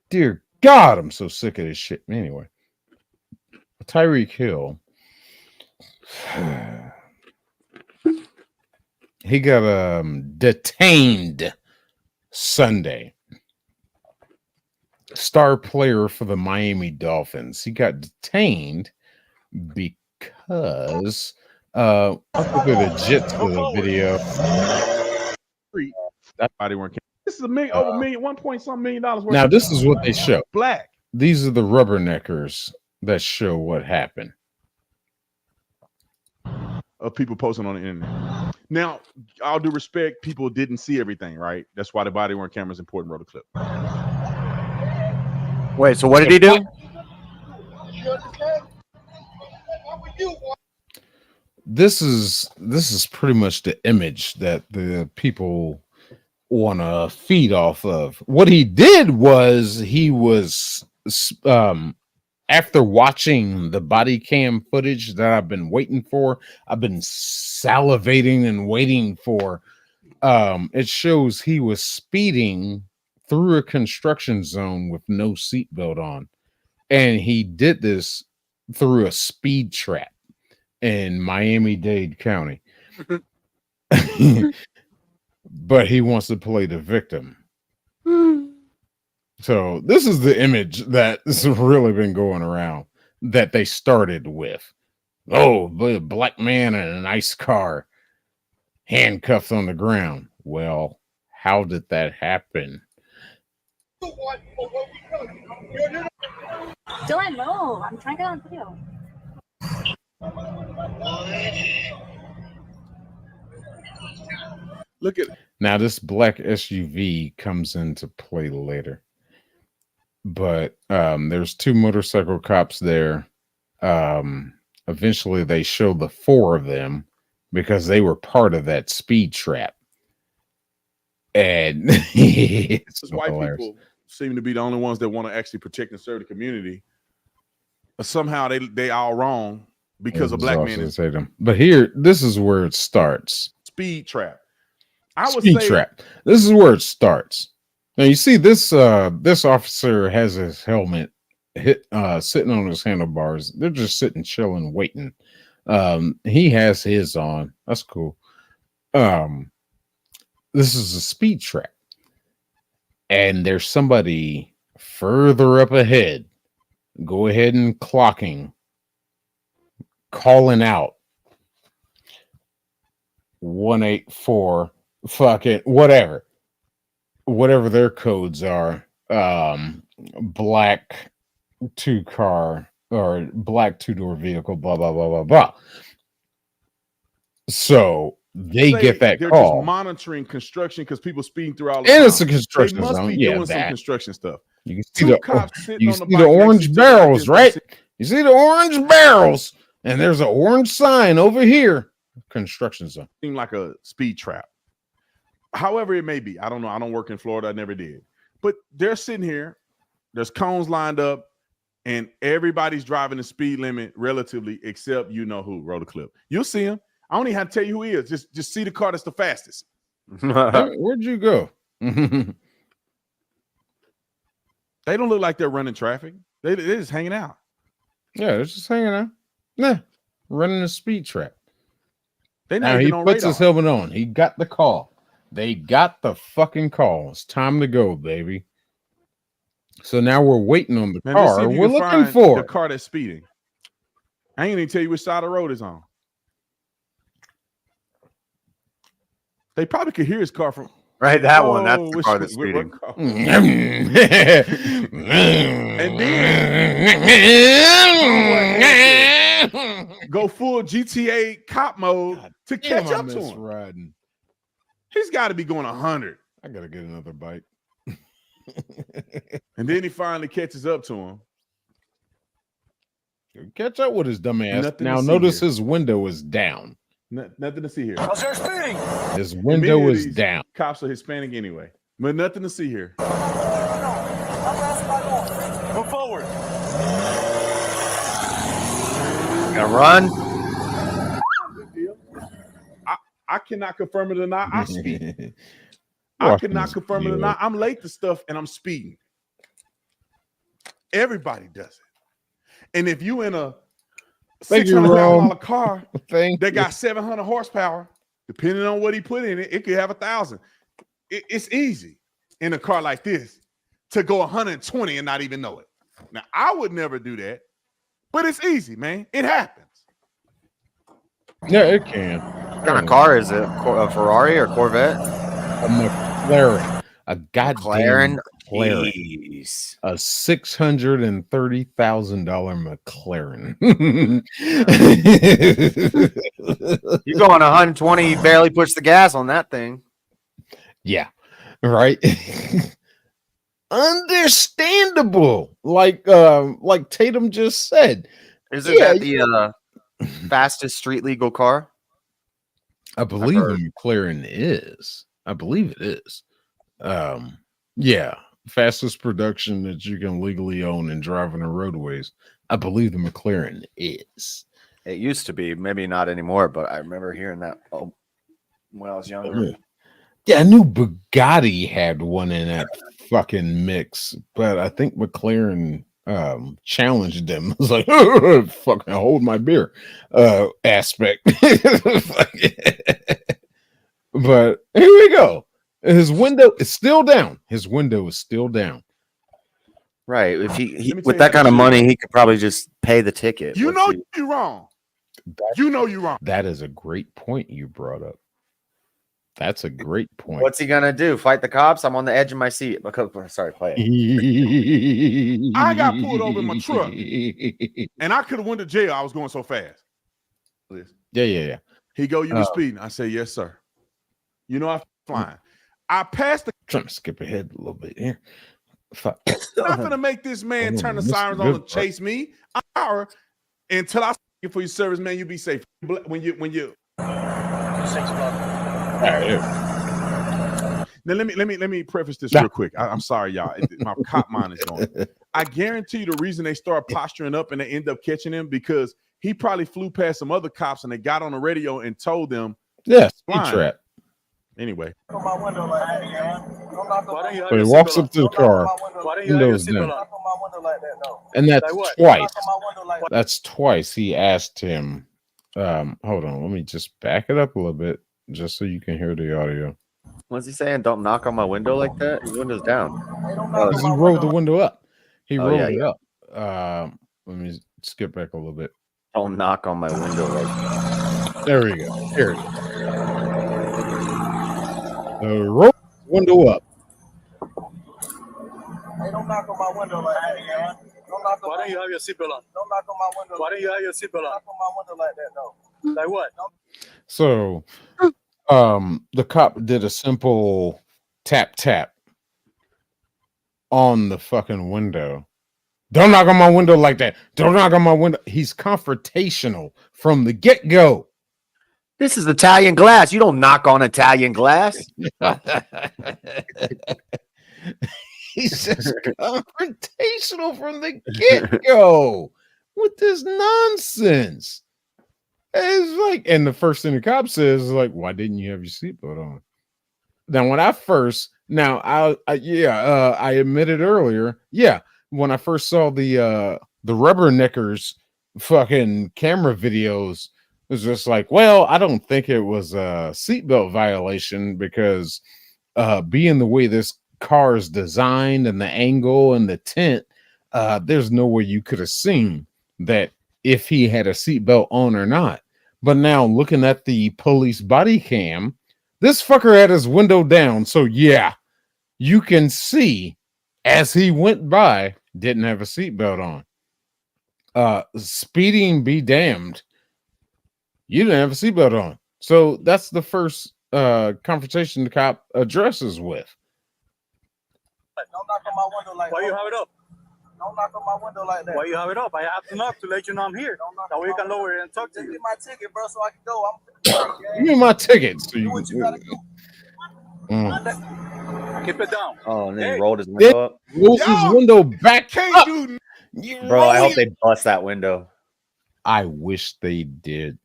S2: Dear God, I'm so sick of this shit. Anyway, Tyreek Hill, he got detained Sunday. Star player for the Miami Dolphins. He got detained because I'll look at the Jets for the video.
S11: That body weren't. This is over $1 million, $1.something million worth.
S2: Now this is what they show.
S11: Black.
S2: These are the rubberneckers that show what happened.
S11: Of people posting on the internet. Now, all due respect, people didn't see everything, right? That's why the body worn camera is important. Roll the clip.
S13: Wait, so what did he do?
S2: This is pretty much the image that the people want to feed off of. What he did was he was after watching the body cam footage that I've been waiting for, I've been salivating and waiting for. It shows he was speeding through a construction zone with no seatbelt on, and he did this through a speed trap in Miami-Dade County. But he wants to play the victim. So this is the image that's really been going around that they started with. Oh, the black man in a nice car, handcuffed on the ground. Well, how did that happen?
S24: Dylan, no, I'm trying to get on video.
S11: Look at
S2: now. This black SUV comes into play later, but there's two motorcycle cops there. Eventually, they show the four of them because they were part of that speed trap, and it's
S11: white
S2: hilarious.
S11: people seem to be the only ones that want to actually protect and serve the community. Somehow they all wrong because of black men.
S2: But here, this is where it starts.
S11: Speed trap. I would
S2: Speed
S11: say
S2: trap. This is where it starts. Now you see this this officer has his helmet sitting on his handlebars. They're just sitting, chilling, waiting. He has his on. That's cool. This is a speed trap, and there's somebody further up ahead. Go ahead and calling out 184 fuck it, whatever their codes are. Black 2-car or black 2-door vehicle, blah blah blah blah blah. So they get that
S11: they're
S2: call.
S11: just monitoring construction because people speeding through all the
S2: And
S11: time.
S2: it's a construction
S11: They must
S2: zone.
S11: be
S2: Yeah,
S11: doing some
S2: that.
S11: construction stuff.
S2: You can see
S11: Two cops sitting
S2: you
S11: on the
S2: see
S11: bike
S2: the
S11: next to
S2: orange
S11: each other like
S2: barrels,
S11: this,
S2: right? You see the orange barrels, and there's an orange sign over here. Construction zone.
S11: Seem like a speed trap. However it may be, I don't know. I don't work in Florida. I never did. But they're sitting here. There's cones lined up, and everybody's driving the speed limit relatively, except you know who. Roll the clip. You'll see him. I don't even have to tell you who he is. Just see the car that's the fastest.
S2: Where'd you go?
S11: They don't look like they're running traffic. They're just hanging out.
S2: Yeah, they're just hanging out. Nah, running a speed trap.
S11: They
S2: Now
S11: not
S2: he
S11: even on
S2: puts
S11: radar.
S2: his helmet on. He got the call. They got the fucking call. It's time to go, baby. So now we're waiting on the
S11: Man, let's see
S2: car.
S11: if you
S2: We're
S11: can
S2: looking
S11: find
S2: for
S11: the
S2: it.
S11: car that's speeding. I ain't even tell you which side of the road is on. They probably could hear his car from
S13: right. That one. That's the
S11: which-
S13: car that's
S11: what
S13: speeding.
S11: car?
S2: And
S11: then go full GTA cop mode to catch up to him.
S2: Riding.
S11: He's got to be going 100.
S2: I gotta get another bite.
S11: And then he finally catches up to him.
S2: Catch up with his dumb ass.
S11: Nothing
S2: Now
S11: to see
S2: notice
S11: here.
S2: his window is down.
S11: Nothing to see here.
S3: speeding.
S2: His window
S11: Many of
S2: is
S11: these
S2: down.
S11: Cops are Hispanic anyway, but nothing to see here.
S3: Move forward.
S13: Gonna run.
S11: I cannot confirm it or not. I speed. I
S2: Watching
S11: cannot
S2: this
S11: confirm it or
S2: video.
S11: not. I'm late to stuff and I'm speeding. Everybody does it. And if you in a
S2: Thank you,
S11: $600,000
S2: Rome.
S11: car
S2: Thank
S11: that
S2: you.
S11: got 700 horsepower, depending on what he put in it, it could have 1,000. It's easy in a car like this to go 120 and not even know it. Now, I would never do that, but it's easy, man. It happens.
S2: Yeah, it can.
S13: What kind of car is it? A Ferrari or Corvette?
S2: A McLaren. A goddamn
S13: McLaren.
S2: McLaren.
S13: Jeez.
S2: A $630,000 McLaren.
S13: You going 120, you barely push the gas on that thing.
S2: Yeah, right. Understandable. Like Tatum just said.
S13: Isn't that the fastest street legal car?
S2: I believe the McLaren is. I believe it is. Yeah, fastest production that you can legally own and drive on the roadways. I believe the McLaren is.
S13: It used to be, maybe not anymore, but I remember hearing that when I was younger.
S2: Yeah, I knew Bugatti had one in that fucking mix, but I think McLaren challenged them. It was like, fucking hold my beer aspect. But here we go. His window is still down. His window is still down.
S13: Right. If he
S11: me
S13: with
S11: tell
S13: that
S11: you
S13: kind of
S11: something.
S13: money, he could probably just pay the ticket.
S11: You
S13: What's
S11: know
S13: he-
S11: you're wrong. You know you're wrong.
S2: That is a great point you brought up. That's a great point.
S13: What's he gonna do? Fight the cops? I'm on the edge of my seat. Sorry, play it.
S11: I got pulled over in my truck, and I could have went to jail. I was going so fast.
S2: Yeah.
S11: He go, you were speeding. I say, yes, sir. You know I'm flying. I passed the.
S2: Trying to skip ahead a little bit here. Fuck.
S11: Not gonna make this man
S2: Hold
S11: turn the
S2: on, this is
S11: sirens
S2: good
S11: on and
S2: part.
S11: chase me. Hour until I you for your service, man. You be safe when you. Now let me preface this real quick. I'm sorry, y'all. My cop mind is going. I guarantee you the reason they start posturing up and they end up catching him because he probably flew past some other cops and they got on the radio and told them.
S2: Yes,
S11: flying.
S2: trap.
S11: Anyway.
S2: So he walks up to the car, windows down. And that's twice. That's twice he asked him. Hold on, let me just back it up a little bit. just so you can hear the audio.
S13: What's he saying? Don't knock on my window like that. His window's down.
S2: He rolled the window up. He
S13: Oh,
S2: rolled
S13: yeah,
S2: it
S13: yeah.
S2: up. Let me skip back a little bit.
S13: Don't knock on my window like that.
S2: There we go. Here it is. Roll the window up.
S3: Hey, don't knock on my window like that, man. Why don't you have your seatbelt on? Don't knock on my window. Why don't you have your seatbelt on? Knock on my window like that, though. Like what?
S2: So, the cop did a simple tap on the fucking window. Don't knock on my window like that. Don't knock on my window. He's confrontational from the get-go.
S13: This is Italian glass. You don't knock on Italian glass.
S2: He's just confrontational from the get-go with this nonsense. It's like, and the first thing the cop says is like, "Why didn't you have your seatbelt on?" Now, when I first, I admitted earlier, when I first saw the Rubberneckers fucking camera videos, it was just like, well, I don't think it was a seatbelt violation because being the way this car is designed and the angle and the tint, there's no way you could have seen that if he had a seatbelt on or not. But now looking at the police body cam, this fucker had his window down. So yeah, you can see as he went by, didn't have a seatbelt on. Speeding be damned. You didn't have a seatbelt on. So that's the first confrontation the cop addresses with.
S3: Don't knock on my window like that. Why you have it up? Don't knock on my window like that. Why you have it up? I have to knock to let you know I'm here. That way you can lower it and talk to me. Give me my ticket, bro, so I can go.
S2: Give me my ticket. So you
S3: what you gotta do. Keep it down.
S13: Oh, and then he rolled his window up.
S2: Rolled his window back up.
S13: Bro, I hope they bust that window.
S2: I wish they did.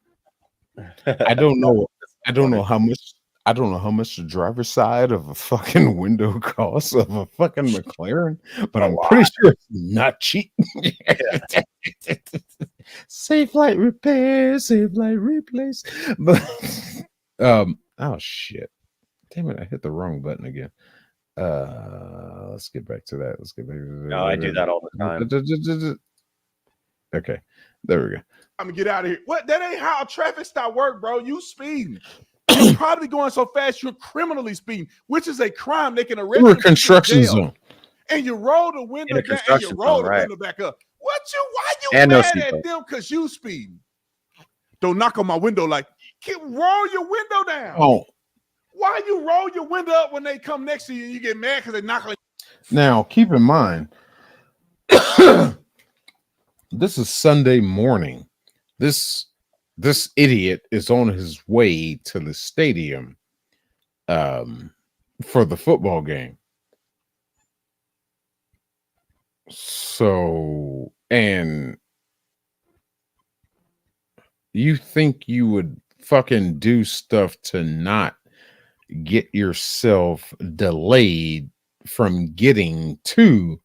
S2: I don't know. I don't know how much. I don't know how much the driver's side of a fucking window costs of a fucking McLaren, but I'm pretty sure it's not cheap. Safe light repair, safe light replace. But oh shit. Damn it, I hit the wrong button again. Let's get back to that. Let's get back to that.
S13: No, I do that all the time.
S2: Okay, there we go.
S11: I'm gonna get out of here. What? That ain't how a traffic stop work, bro. You speeding. You're probably going so fast you're criminally speeding, which is a crime. They can arrest
S2: We're
S11: you.
S2: a construction zone.
S11: And you roll the window down and you roll the window back up. Why you
S13: And no
S11: mad
S13: seatbelt.
S11: at them because you speeding? Don't knock on my window like roll your window down.
S2: Oh.
S11: Why you roll your window up when they come next to you and you get mad because they knock on you?
S2: Now, keep in mind, this is Sunday morning. This idiot is on his way to the stadium for the football game. So, and you think you would fucking do stuff to not get yourself delayed from getting to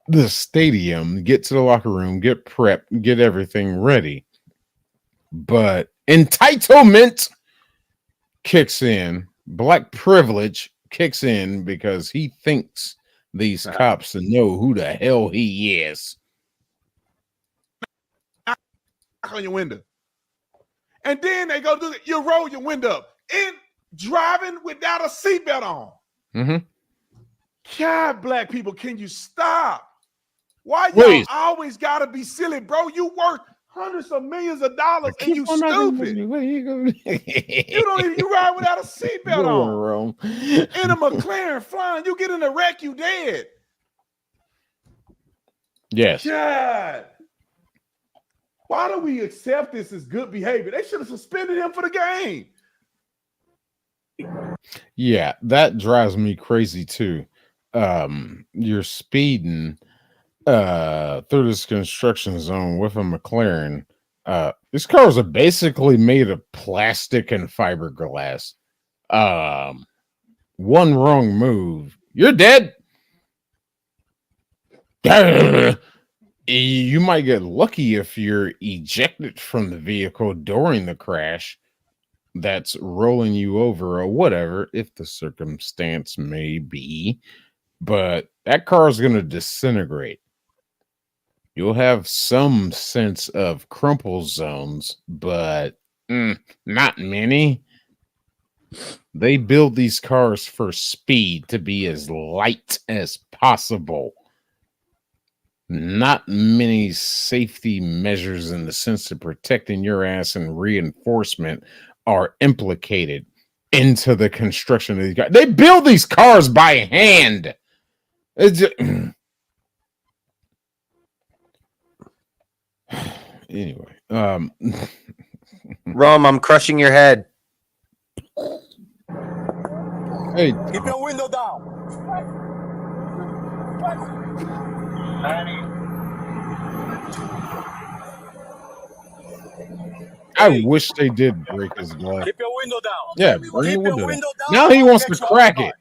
S2: the stadium, get to the locker room, get prepped, get everything ready. But entitlement kicks in, black privilege kicks in because he thinks these cops know who the hell he is.
S11: Knock on your window. And then they go do it. You roll your window up. And driving without a seatbelt on.
S2: Mm-hmm.
S11: God, black people, can you stop? Why y'all always gotta be silly, bro? You worth hundreds of millions of dollars and you stupid.
S2: Where you go?
S11: You ride without a seatbelt on.
S2: Wrong.
S11: In a McLaren flying, you get in a wreck, you dead.
S2: Yes.
S11: God. Why do we accept this as good behavior? They should have suspended him for the game.
S2: Yeah, that drives me crazy too. You're speeding through this construction zone with a McLaren. These cars are basically made of plastic and fiberglass. One wrong move, you're dead. You might get lucky if you're ejected from the vehicle during the crash, that's rolling you over or whatever, if the circumstance may be, but that car is going to disintegrate. You'll have some sense of crumple zones, but not many. They build these cars for speed to be as light as possible. Not many safety measures in the sense of protecting your ass and reinforcement are implicated into the construction of these cars. They build these cars by hand. It's just, anyway,
S13: Rome, I'm crushing your head.
S2: Hey,
S3: keep your window down.
S2: I wish they did break his glass.
S3: Keep your window down.
S2: Yeah, bring the
S3: Keep your
S2: window
S3: window
S2: down.
S3: down.
S2: Now he wants to crack it.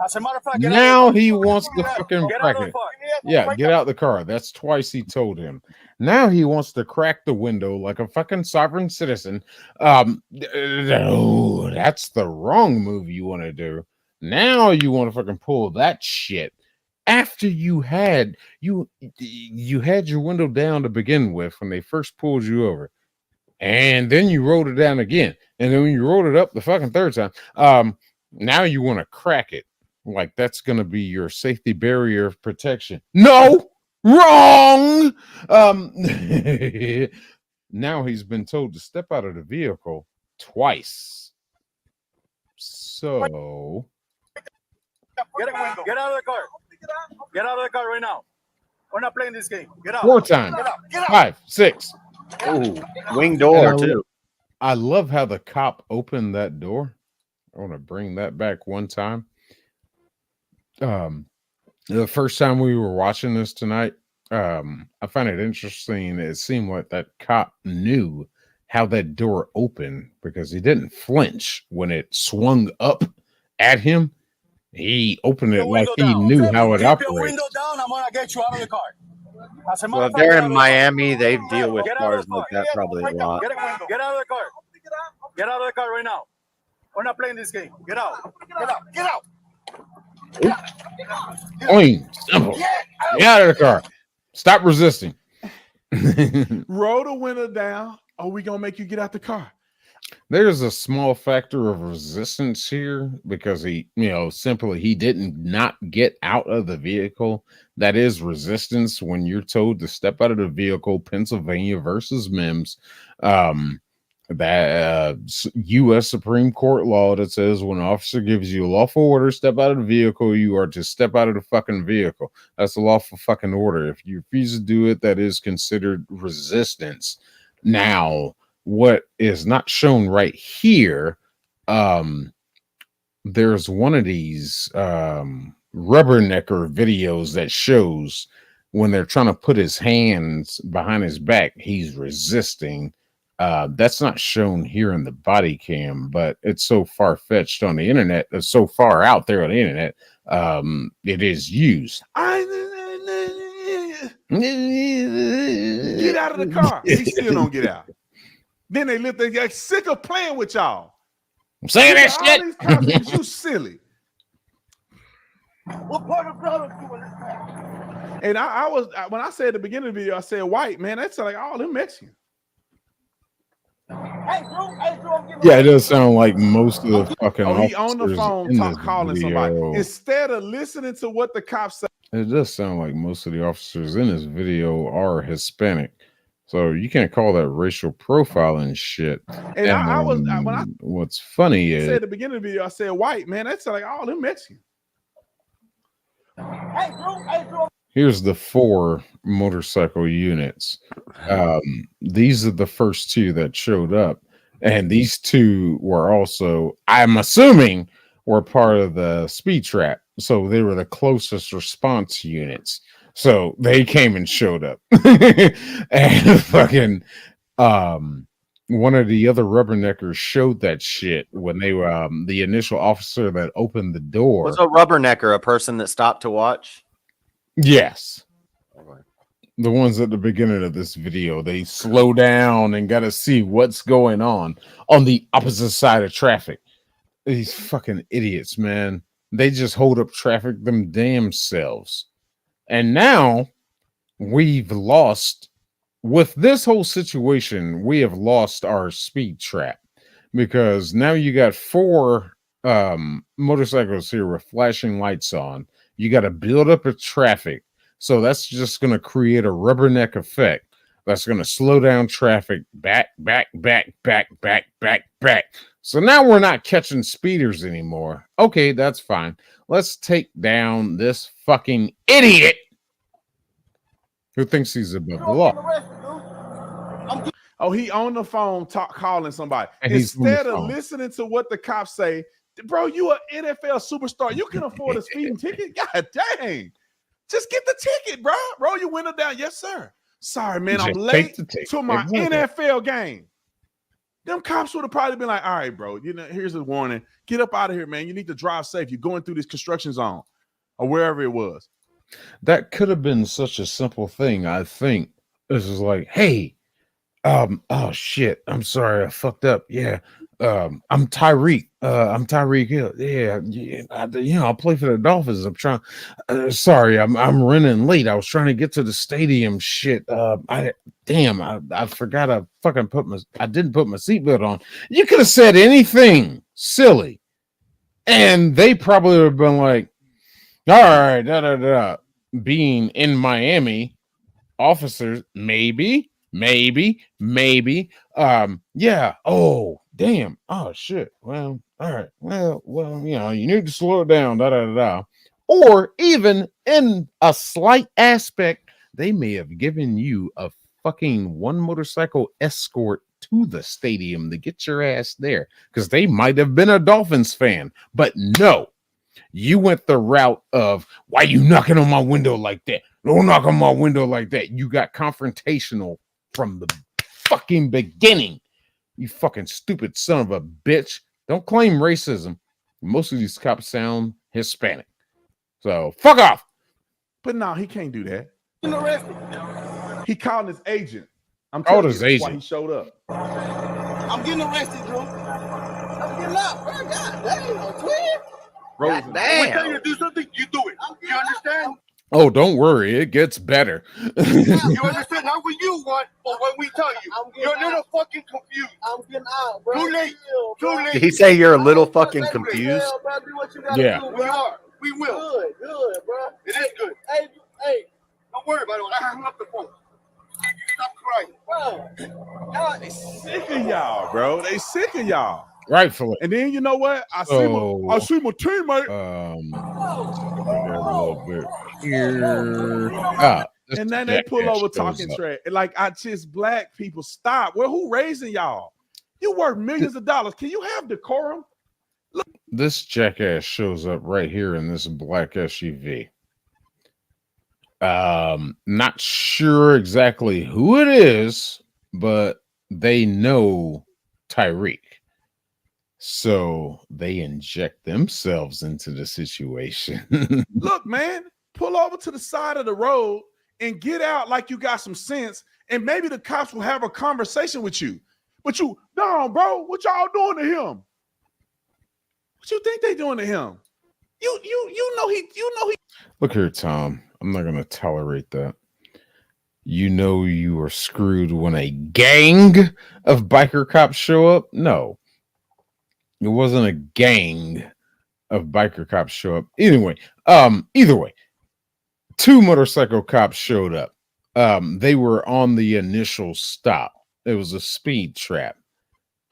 S3: As a matter of fact, get out
S2: Now
S3: of the
S2: he
S3: car.
S2: wants to fucking
S3: Get
S2: crack
S3: out of
S2: it.
S3: the car.
S2: Yeah, get out the car. That's twice he told him. Now he wants to crack the window like a fucking sovereign citizen. No, that's the wrong move you want to do. Now you want to fucking pull that shit after you had your window down to begin with when they first pulled you over, and then you rolled it down again, and then when you rolled it up the fucking third time, now you want to crack it. Like that's going to be your safety barrier of protection. No, wrong. Now he's been told to step out of the vehicle twice. So
S3: Get out of the car. Get out of the car right now. We're not playing this game. Get out.
S2: 4 times.
S3: Get out. Get out.
S2: 5, 6.
S13: Ooh, wing door too.
S2: I love how the cop opened that door. I want to bring that back one time. The first time we were watching this tonight, I find it interesting. It seemed like that cop knew how that door opened because he didn't flinch when it swung up at him. He opened it like he knew how it
S3: Keep your
S2: operated.
S3: window down. I'm gonna get you out of the car. As a matter
S13: Well,
S3: of
S13: if
S3: fact,
S13: they're
S3: get out
S13: in
S3: of the
S13: Miami, they deal with
S3: Get out of
S13: cars
S3: the
S13: like
S3: car.
S13: that probably a lot.
S3: Get out of the car. Get out of the car right now. We're not playing this game. Get out. Get out. Get out.
S2: Plain, simple. Get out of the car. Stop resisting.
S11: Roll the window down, or we gonna make you get out the car.
S2: There's a small factor of resistance here because he didn't not get out of the vehicle. That is resistance when you're told to step out of the vehicle. Pennsylvania versus Mims. That U.S. Supreme Court law that says when an officer gives you a lawful order, step out of the vehicle, you are to step out of the fucking vehicle. That's a lawful fucking order. If you refuse to do it, that is considered resistance. Now, what is not shown right here, there's one of these rubbernecker videos that shows when they're trying to put his hands behind his back, he's resisting. That's not shown here in the body cam, but it's so far-fetched on the internet, it's so far out there on the internet, it is used.
S11: Get out of the car. He still don't get out. Then they lift. They get sick of playing with y'all.
S2: I'm saying that
S11: All
S2: shit.
S11: these cops, you silly.
S3: What part of brother doing this?
S11: And I was when I said at the beginning of the video, I said white man. That's like all them Mexicans.
S2: Yeah, it does sound like most of the fucking
S11: He on the
S2: officers
S11: phone
S2: in this
S11: calling somebody
S2: video.
S11: instead of listening to what the cops say.
S2: It does sound like most of the officers in this video are Hispanic. So you can't call that racial profiling shit.
S11: And I was when I
S2: what's funny
S11: said
S2: is
S11: at the beginning of the video, I said white man. That's like all them Mexicans.
S2: here's the 4 motorcycle units. These are the first 2 that showed up, and these 2 were also, I'm assuming, were part of the speed trap. So they were the closest response units. So they came and showed up. And fucking one of the other rubberneckers showed that shit when they were the initial officer that opened the door.
S13: Was a rubbernecker a person that stopped to watch?
S2: Yes. The ones at the beginning of this video, they slow down and got to see what's going on the opposite side of traffic. These fucking idiots, man. They just hold up traffic them damn selves. And now we've lost, with this whole situation, we have lost our speed trap, because now you got 4 motorcycles here with flashing lights on. You got to build up a traffic. So that's just going to create a rubberneck effect. That's going to slow down traffic back. So now we're not catching speeders anymore. Okay, that's fine. Let's take down this fucking idiot who thinks he's above the law.
S11: Oh, he on the phone calling somebody.
S2: And he's on the
S11: Instead of
S2: phone.
S11: listening to what the cops say, bro, you an NFL superstar. You can afford a speeding ticket? God dang. Just get the ticket, bro. Roll your window down. Yes, sir. Sorry, man. I'm
S2: Just
S11: late
S2: take the ticket.
S11: to my
S2: Exactly.
S11: NFL game. Them cops would have probably been like, all right, bro, here's a warning. Get up out of here, man. You need to drive safe. You're going through this construction zone or wherever it was.
S2: That could have been such a simple thing, I think. This is like, hey, oh shit, I'm sorry, I fucked up. Yeah. I'm Tyreek. I'm Tyreek Hill. Yeah, I'll play for the Dolphins. I'm trying. Sorry, I'm running late. I was trying to get to the stadium. Shit. I forgot I didn't put my seatbelt on. You could have said anything silly, and they probably would have been like, all right, being in Miami, officers, maybe. Yeah. Oh, damn. Oh shit. Well, all right. Well, you need to slow it down. Or even in a slight aspect, they may have given you a fucking 1 motorcycle escort to the stadium to get your ass there, because they might have been a Dolphins fan. But no, you went the route of, why you knocking on my window like that? Don't knock on my window like that. You got confrontational from the fucking beginning. You fucking stupid son of a bitch. Don't claim racism. Most of these cops sound Hispanic. So fuck off.
S11: But no, he can't do that. He called his agent. I'm
S2: Called
S11: telling
S2: his
S11: you, that's why
S2: agent.
S11: he showed up.
S3: I'm getting arrested, Drew. I'm getting up, bro. God damn, twin.
S11: Rosen.
S3: When I tell you to do something, you do it. You understand?
S2: Oh, don't worry. It gets better.
S3: You understand? Not when you want, but when we tell you. You're a little fucking confused. I'm getting out, bro. Too late. Too late.
S13: Did he say you're a little fucking confused?
S2: Yeah.
S3: We are. We will. Good, bro. It is good. Hey. Don't worry about it. I hung up the phone. Stop crying. Bro.
S11: They sick of y'all, bro. They sick of y'all.
S2: Rightfully.
S11: And then you know what? I see my teammate.
S2: A little bit here.
S11: And then they pull over talking trash. Like, just black people, stop. Well, who raising y'all? You worth millions of dollars. Can you have decorum?
S2: This jackass shows up right here in this black SUV. Not sure exactly who it is, but they know Tyreek. So they inject themselves into the situation.
S11: Look, man, pull over to the side of the road and get out like you got some sense, and maybe the cops will have a conversation with you. But no, bro, what y'all doing to him? What you think they doing to him? You know he.
S2: Look here, Tom. I'm not gonna tolerate that. You know you are screwed when a gang of biker cops show up? No. It wasn't a gang of biker cops show up. Either way, 2 motorcycle cops showed up. They were on the initial stop. It was a speed trap.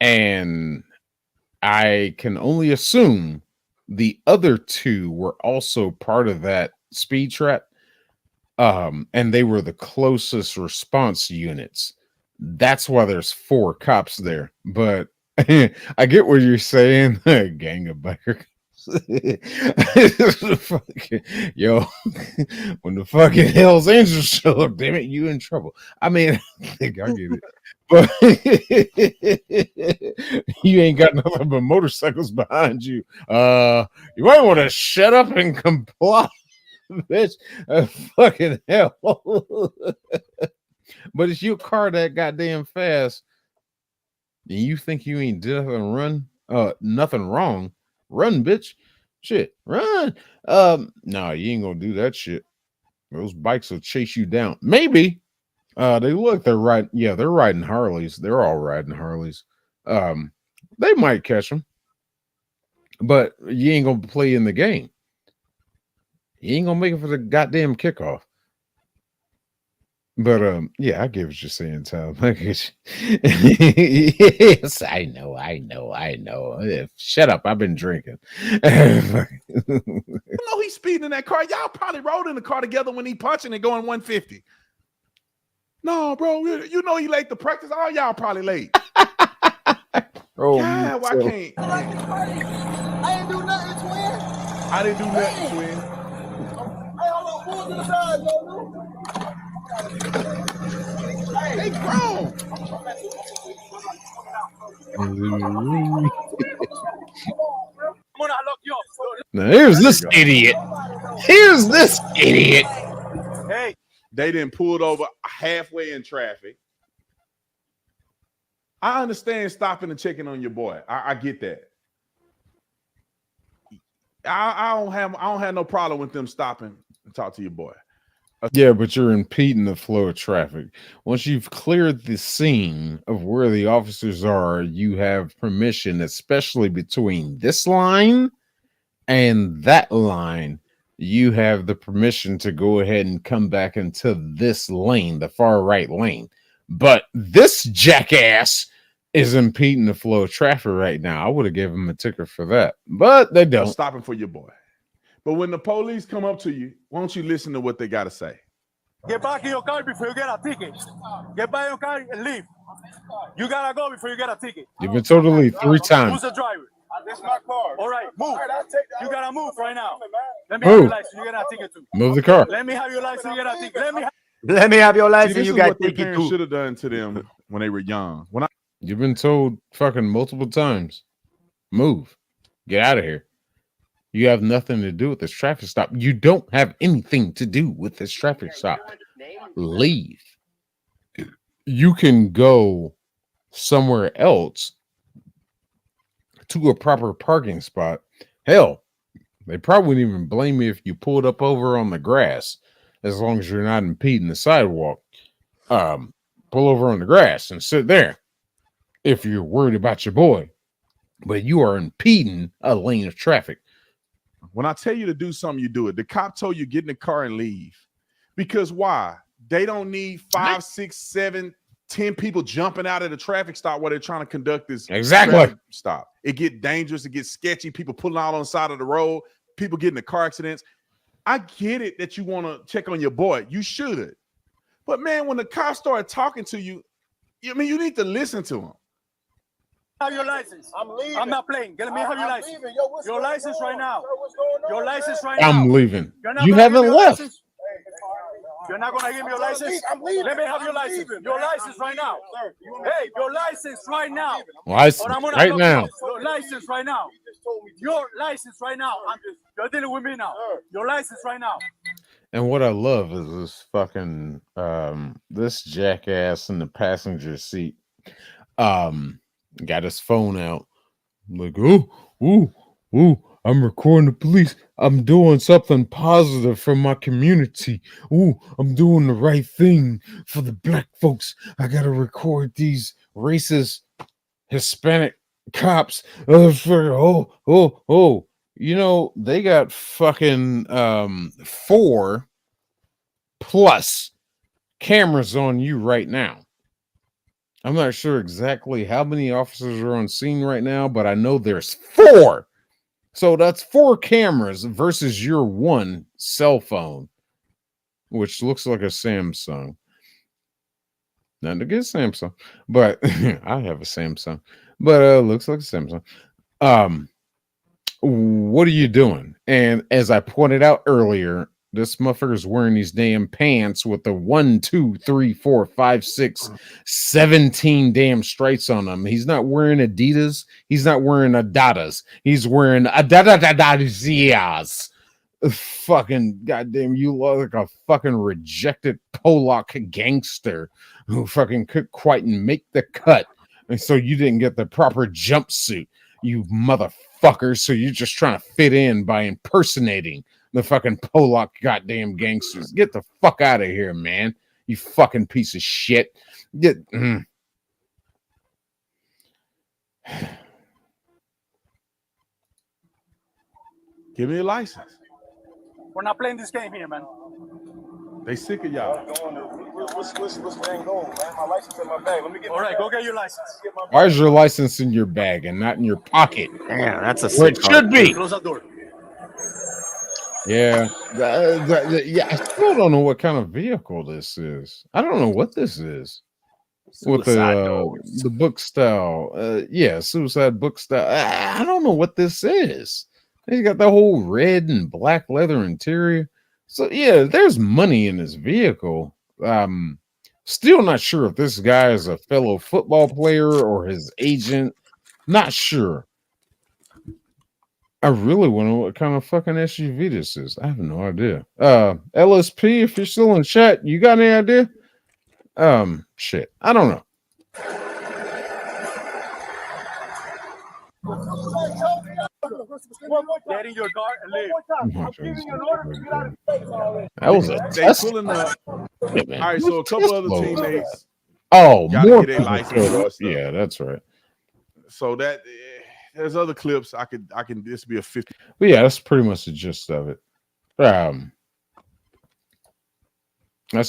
S2: And I can only assume the other 2 were also part of that speed trap. And they were the closest response units. That's why there's 4 cops there. But I get what you're saying. Gang of biker cops. Yo, when the fucking Hell's Angels show up, damn it, you in trouble. I mean, I think I get it. But you ain't got nothing but motorcycles behind you. You might want to shut up and comply. Bitch, fucking hell. But it's your car that goddamn fast. And you think you ain't nothing run? Nothing wrong. Run, bitch. Shit, run. No, you ain't gonna do that shit. Those bikes will chase you down. Maybe. They're riding. Yeah, they're riding Harleys. They're all riding Harleys. They might catch them, but you ain't gonna play in the game. You ain't gonna make it for the goddamn kickoff. But yeah, I get what you're saying, Tom. Yes, I know. Shut up, I've been drinking.
S11: You know he's speeding in that car. Y'all probably rode in the car together when he punching and going 150. No, bro, you know he late to practice. All y'all probably late.
S2: Oh,
S11: yeah, why
S2: so-
S11: can't?
S3: I ain't do nothing, twin.
S11: I didn't do nothing, twin.
S3: Hey, hold on, move to the side, yo.
S11: They grown.
S2: Now here's this idiot. Here's this idiot.
S11: Hey, they didn't pull it over halfway in traffic. I understand stopping and checking on your boy. I get that. I don't have no problem with them stopping and talk to your boy.
S2: Yeah, but you're impeding the flow of traffic. Once you've cleared the scene of where the officers are, you have permission, especially between this line and that line. You have the permission to go ahead and come back into this lane, the far right lane. But this jackass is impeding the flow of traffic right now. I would have given him a ticket for that, but they don't.
S11: Stopping for your boy. But when the police come up to you, why don't you listen to what they got to say?
S3: Get back in your car before you get a ticket. Get back in your car and leave. You gotta go before you get a ticket.
S2: You've been told to leave 3 times.
S3: Who's the driver? That's my car. All right, move. You gotta move right now. Let me
S2: Move.
S3: have your license. You get a ticket too.
S2: Move the car.
S3: Let me have your license. You get a ticket.
S13: Let me have your
S11: See,
S13: license.
S11: this
S13: You
S11: is
S13: got
S11: what their
S13: ticket
S11: parents
S13: too.
S11: should have done to them when they were young.
S2: You've been told fucking multiple times. Move. Get out of here. You have nothing to do with this traffic stop. You don't have anything to do with this traffic stop. Leave. You can go somewhere else to a proper parking spot. Hell, they probably wouldn't even blame you if you pulled up over on the grass, as long as you're not impeding the sidewalk. Pull over on the grass and sit there if you're worried about your boy. But you are impeding a lane of traffic.
S11: When I tell you to do something, you do it. The cop told you get in the car and leave. Because why? They don't need 5, 6, 7, 10 people jumping out at a traffic stop while they're trying to conduct this traffic stop. It gets dangerous. It gets sketchy. People pulling out on the side of the road. People getting in car accidents. I get it that you want to check on your boy. You should. But man, when the cops start talking to you, you need to listen to them.
S3: Have your license. I'm leaving. I'm not playing. Let me have your license. Your license right now. Your license right now.
S2: I'm leaving.
S3: You're not
S2: You
S3: gonna give
S2: haven't
S3: me your
S2: left.
S3: license? You're not gonna give me your license? I'm leaving. Let me have your license. Your license right now. Hey, your license right now.
S2: License
S3: Or I'm gonna
S2: right
S3: lock
S2: now.
S3: you up. Your license right now. Your license right now. You're dealing with me now. Your license right now.
S2: And what I love is this fucking this jackass in the passenger seat got his phone out, like, I'm recording the police. I'm doing something positive for my community. I'm doing the right thing for the black folks. I gotta record these racist Hispanic cops. You know, they got fucking 4 plus cameras on you right now. I'm not sure exactly how many officers are on scene right now, but I know there's 4. So that's 4 cameras versus your 1 cell phone, which looks like a Samsung. Not a good Samsung, but I have a Samsung, but looks like a Samsung. What are you doing? And as I pointed out earlier, this motherfucker's wearing these damn pants with the 1, 2, 3, 4, 5, 6, 17 damn stripes on them. He's not wearing Adidas. He's not wearing Adidas. He's wearing Adidas. fucking goddamn, you look like a fucking rejected Polak gangster who fucking couldn't quite make the cut, and so you didn't get the proper jumpsuit, you motherfucker. So you're just trying to fit in by impersonating the fucking Polak goddamn gangsters. Get the fuck out of here, man. You fucking piece of shit. Get.
S11: Give me a license.
S3: We're not playing this game here, man.
S11: They sick of y'all.
S3: What's game going, man? My license in my bag. Let me get. All right, go get your license.
S2: Why is your license in your bag and not in your pocket?
S13: Damn, that's a
S2: where it
S13: sick
S2: should be.
S3: Close that door.
S2: Yeah, yeah. I still don't know what kind of vehicle this is. I don't know what this is. With the book style, yeah, suicide book style. I don't know what this is. He's got the whole red and black leather interior. So yeah, there's money in this vehicle. Still not sure if this guy is a fellow football player or his agent. Not sure. I really want to know what kind of fucking SUV this is. I have no idea. LSP, if you're still in chat, you got any idea? Shit. I don't know.
S3: Get in your car and leave. I'm giving you an order to get out of the
S2: That was a
S11: They
S2: Tesla.
S11: pulling up.
S2: Yeah, man.
S11: All right, so a couple other
S2: Tesla.
S11: teammates.
S2: Oh,
S11: gotta
S2: more
S11: get their
S2: people
S11: license
S2: showed
S11: and
S2: up.
S11: stuff.
S2: Yeah, that's right.
S11: So that there's other clips. I can. This be a 50.
S2: But yeah, that's pretty much the gist of it. That's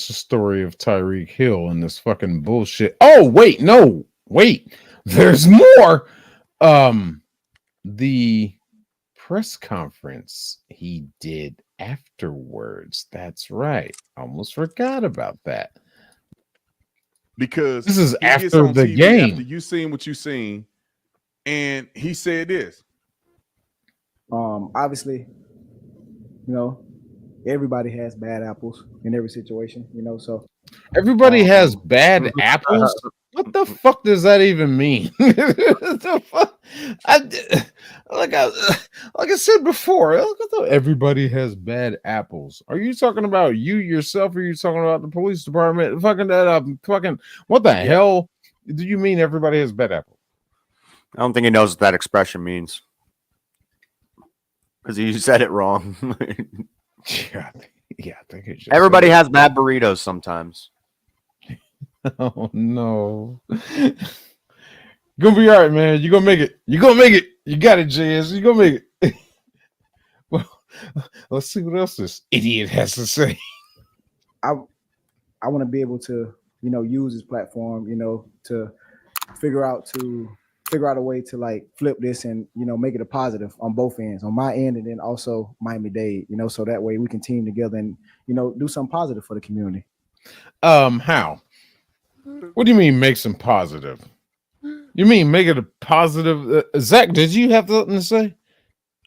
S2: the story of Tyreek Hill and this fucking bullshit. Oh, wait, no, wait. There's more. The press conference he did afterwards. That's right. Almost forgot about that.
S11: Because
S2: This is
S11: he gets
S2: after
S11: on
S2: the
S11: TV
S2: game.
S11: After you seen what you seen, and he said this.
S12: Obviously, you know, everybody has bad apples in every situation, you know, so
S2: Everybody has bad apples. What the fuck does that even mean? The fuck? Like I said before, everybody has bad apples. Are you talking about you yourself? Or are you talking about the police department? Fucking what the hell do you mean? Everybody has bad apples?
S13: I don't think he knows what that expression means because you said it wrong.
S2: Yeah, I think it's just
S13: Everybody has bad burritos sometimes.
S2: Oh no. Gonna be all right, man. You're gonna make it. You're gonna make it. You got it, JS. You're gonna make it. Well, let's see what else this idiot has to say.
S12: I want to be able to, you know, use this platform, you know, to figure out a way to like flip this and, you know, make it a positive on both ends, on my end and then also Miami-Dade, you know, so that way we can team together and, you know, do something positive for the community.
S2: How? What do you mean make some positive? You mean make it a positive? Zach, did you have something to say?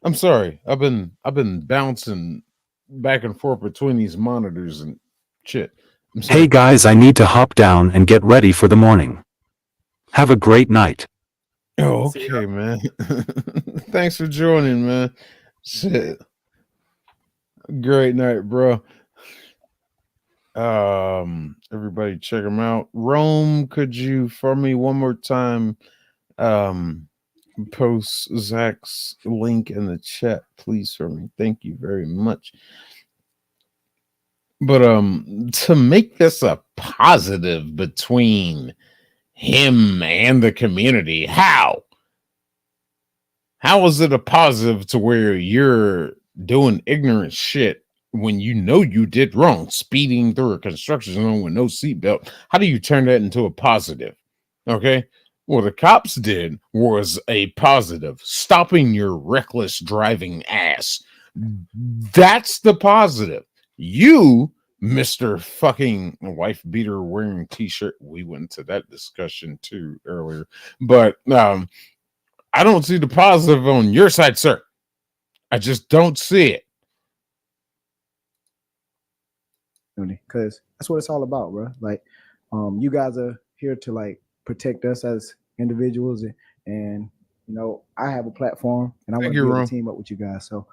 S2: I'm sorry. I've been bouncing back and forth between these monitors and shit.
S10: Hey guys, I need to hop down and get ready for the morning. Have a great night.
S2: Oh, okay, man. Thanks for joining, man. Shit. Great night, bro. Everybody check them out. Rome, could you for me one more time post Zach's link in the chat, please, for me? Thank you very much. But to make this a positive between him and the community, how is it a positive to where you're doing ignorant shit when you know you did wrong, speeding through a construction zone with no seatbelt? How do you turn that into a positive? Okay, what the cops did was a positive, stopping your reckless driving ass. That's the positive. You, Mr. fucking wife beater wearing t-shirt, we went into that discussion too earlier, but I don't see the positive on your side, sir. I just don't see it.
S12: Because that's what it's all about, bro. Like, you guys are here to like protect us as individuals, and you know, I have a platform, and I want to be able to team up with you guys. So,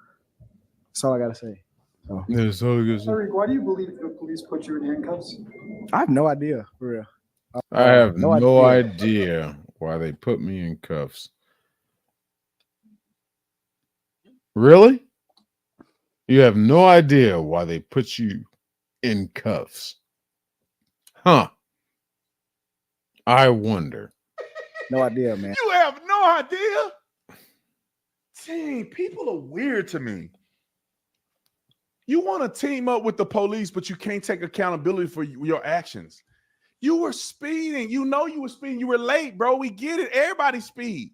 S12: That's all I gotta say. So,
S2: That's all I gotta say.
S3: Eric, why do you believe the police put you in handcuffs?
S12: I have no idea, for real.
S2: I have no
S12: idea.
S2: idea why they put me in cuffs. Really? You have no idea why they put you in cuffs? Huh. I wonder.
S12: No idea, man.
S11: You have no idea? Dang, people are weird to me. You want to team up with the police, but you can't take accountability for your actions. You were speeding. You know you were speeding. You were late, bro. We get it. Everybody speed.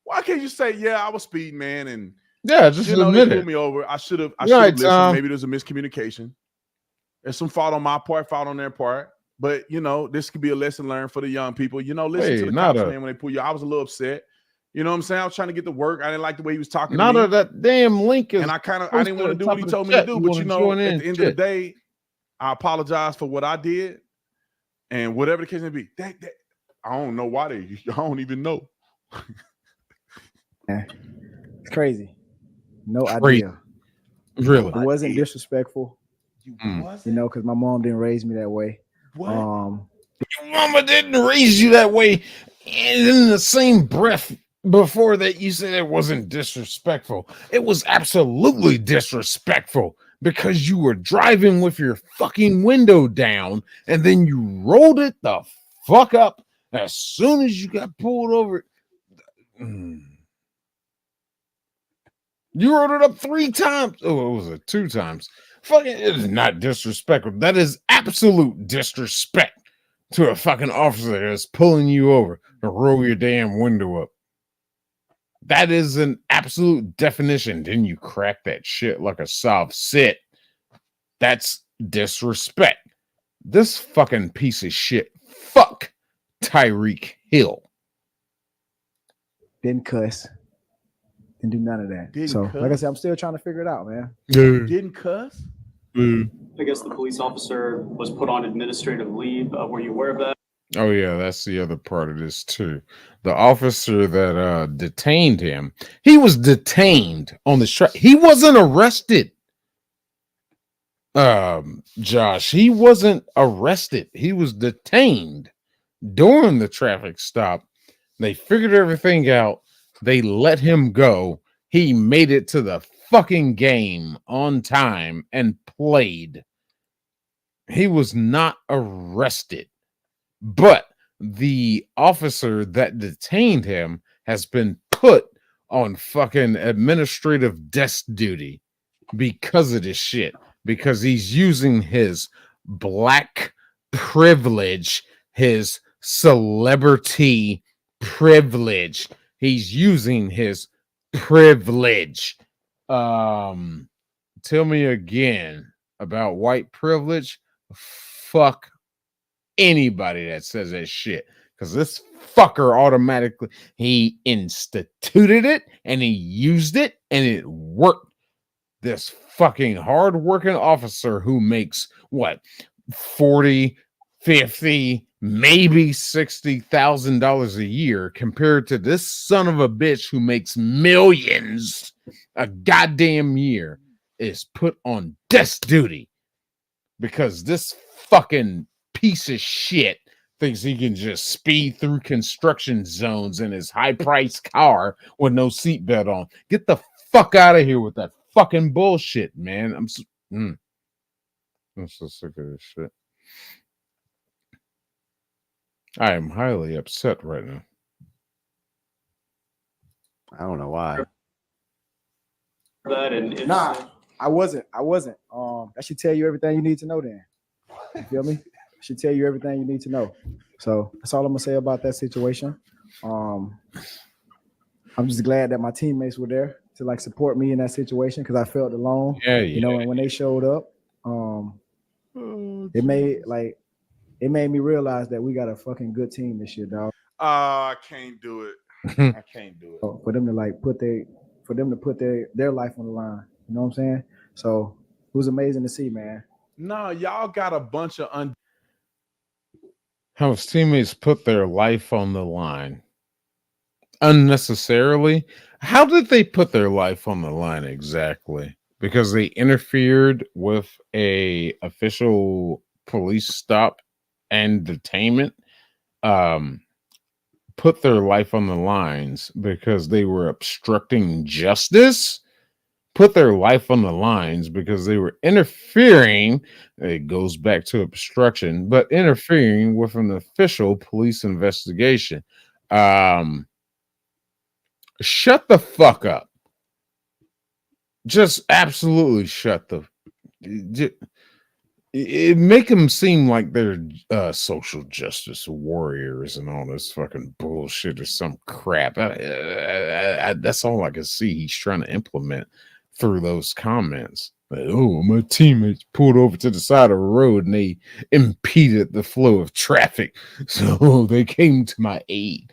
S11: Why can't you say, yeah, I was speeding, man, and
S2: yeah, just
S11: they
S2: admit
S11: pulled
S2: it.
S11: me over. I should have
S2: Right,
S11: listened. Maybe there's a miscommunication. There's some fault on my part, fault on their part. But this could be a lesson learned for the young people. Listen to the cops, man, when they pull you. I was a little upset. You know what I'm saying? I was trying to get to work. I didn't like the way he was talking to me.
S2: That damn link is.
S11: And I didn't want to do what he told me to do. But at the end of the day, I apologize for what I did. And whatever the case may be, I don't know why I don't even know.
S12: It's crazy. No idea.
S2: Really?
S12: It wasn't disrespectful. Because my mom didn't raise me that way.
S11: What?
S2: Your mama didn't raise you that way. And in the same breath before that, you said it wasn't disrespectful. It was absolutely disrespectful because you were driving with your fucking window down and then you rolled it the fuck up as soon as you got pulled over. You rolled it up 3 times. Oh, it was it 2 times. Fucking, it is not disrespectful. That is absolute disrespect to a fucking officer that's pulling you over to roll your damn window up. That is an absolute definition. Didn't you crack that shit like a soft sit? That's disrespect. This fucking piece of shit. Fuck Tyreek Hill.
S12: Didn't cuss. Didn't do none of that. Like I said, I'm still trying to figure it out, man.
S11: Didn't cuss?
S7: I guess the police officer was put on administrative leave. Were you aware of that?
S2: Oh yeah, that's the other part of this too. The officer that detained him, he was detained on the track. He wasn't arrested. Josh, he wasn't arrested. He was detained during the traffic stop. They figured everything out. They let him go. He made it to the fucking game on time and played. He was not arrested. But the officer that detained him has been put on fucking administrative desk duty because of this shit. Because he's using his black privilege, his celebrity privilege. He's using his privilege. Tell me again about white privilege. Fuck anybody that says that shit, because this fucker automatically, he instituted it and he used it and it worked. This fucking hardworking officer who makes what, 40, 50, maybe $60,000 a year, compared to this son of a bitch who makes millions a goddamn year, is put on desk duty because this fucking piece of shit thinks he can just speed through construction zones in his high-priced car with no seatbelt on. Get the fuck out of here with that fucking bullshit, man. I'm so sick of this shit. I am highly upset right now.
S13: I don't know why.
S7: That and
S12: Nah, I wasn't. That should tell you everything you need to know then. You feel me? Should tell you everything you need to know. So that's all I'm gonna say about that situation. I'm just glad that my teammates were there to like support me in that situation because I felt alone.
S2: Yeah,
S12: you know, and when they showed up, it made me realize that we got a fucking good team this year, dog.
S11: I can't do it. I can't do it.
S12: For them to like put their life on the line. You know what I'm saying? So it was amazing to see, man.
S11: No, y'all got a bunch of
S2: How his teammates put their life on the line unnecessarily. How did they put their life on the line exactly? because they interfered with a official police stop and detainment, put their life on the lines because they were obstructing justice, put their life on the lines because they were interfering. It goes back to obstruction, but interfering with an official police investigation. Shut the fuck up. Just absolutely shut the. It make them seem like they're social justice warriors and all this fucking bullshit or some crap. That's all I can see he's trying to implement through those comments. Like, oh, my teammates pulled over to the side of the road and they impeded the flow of traffic, so they came to my aid.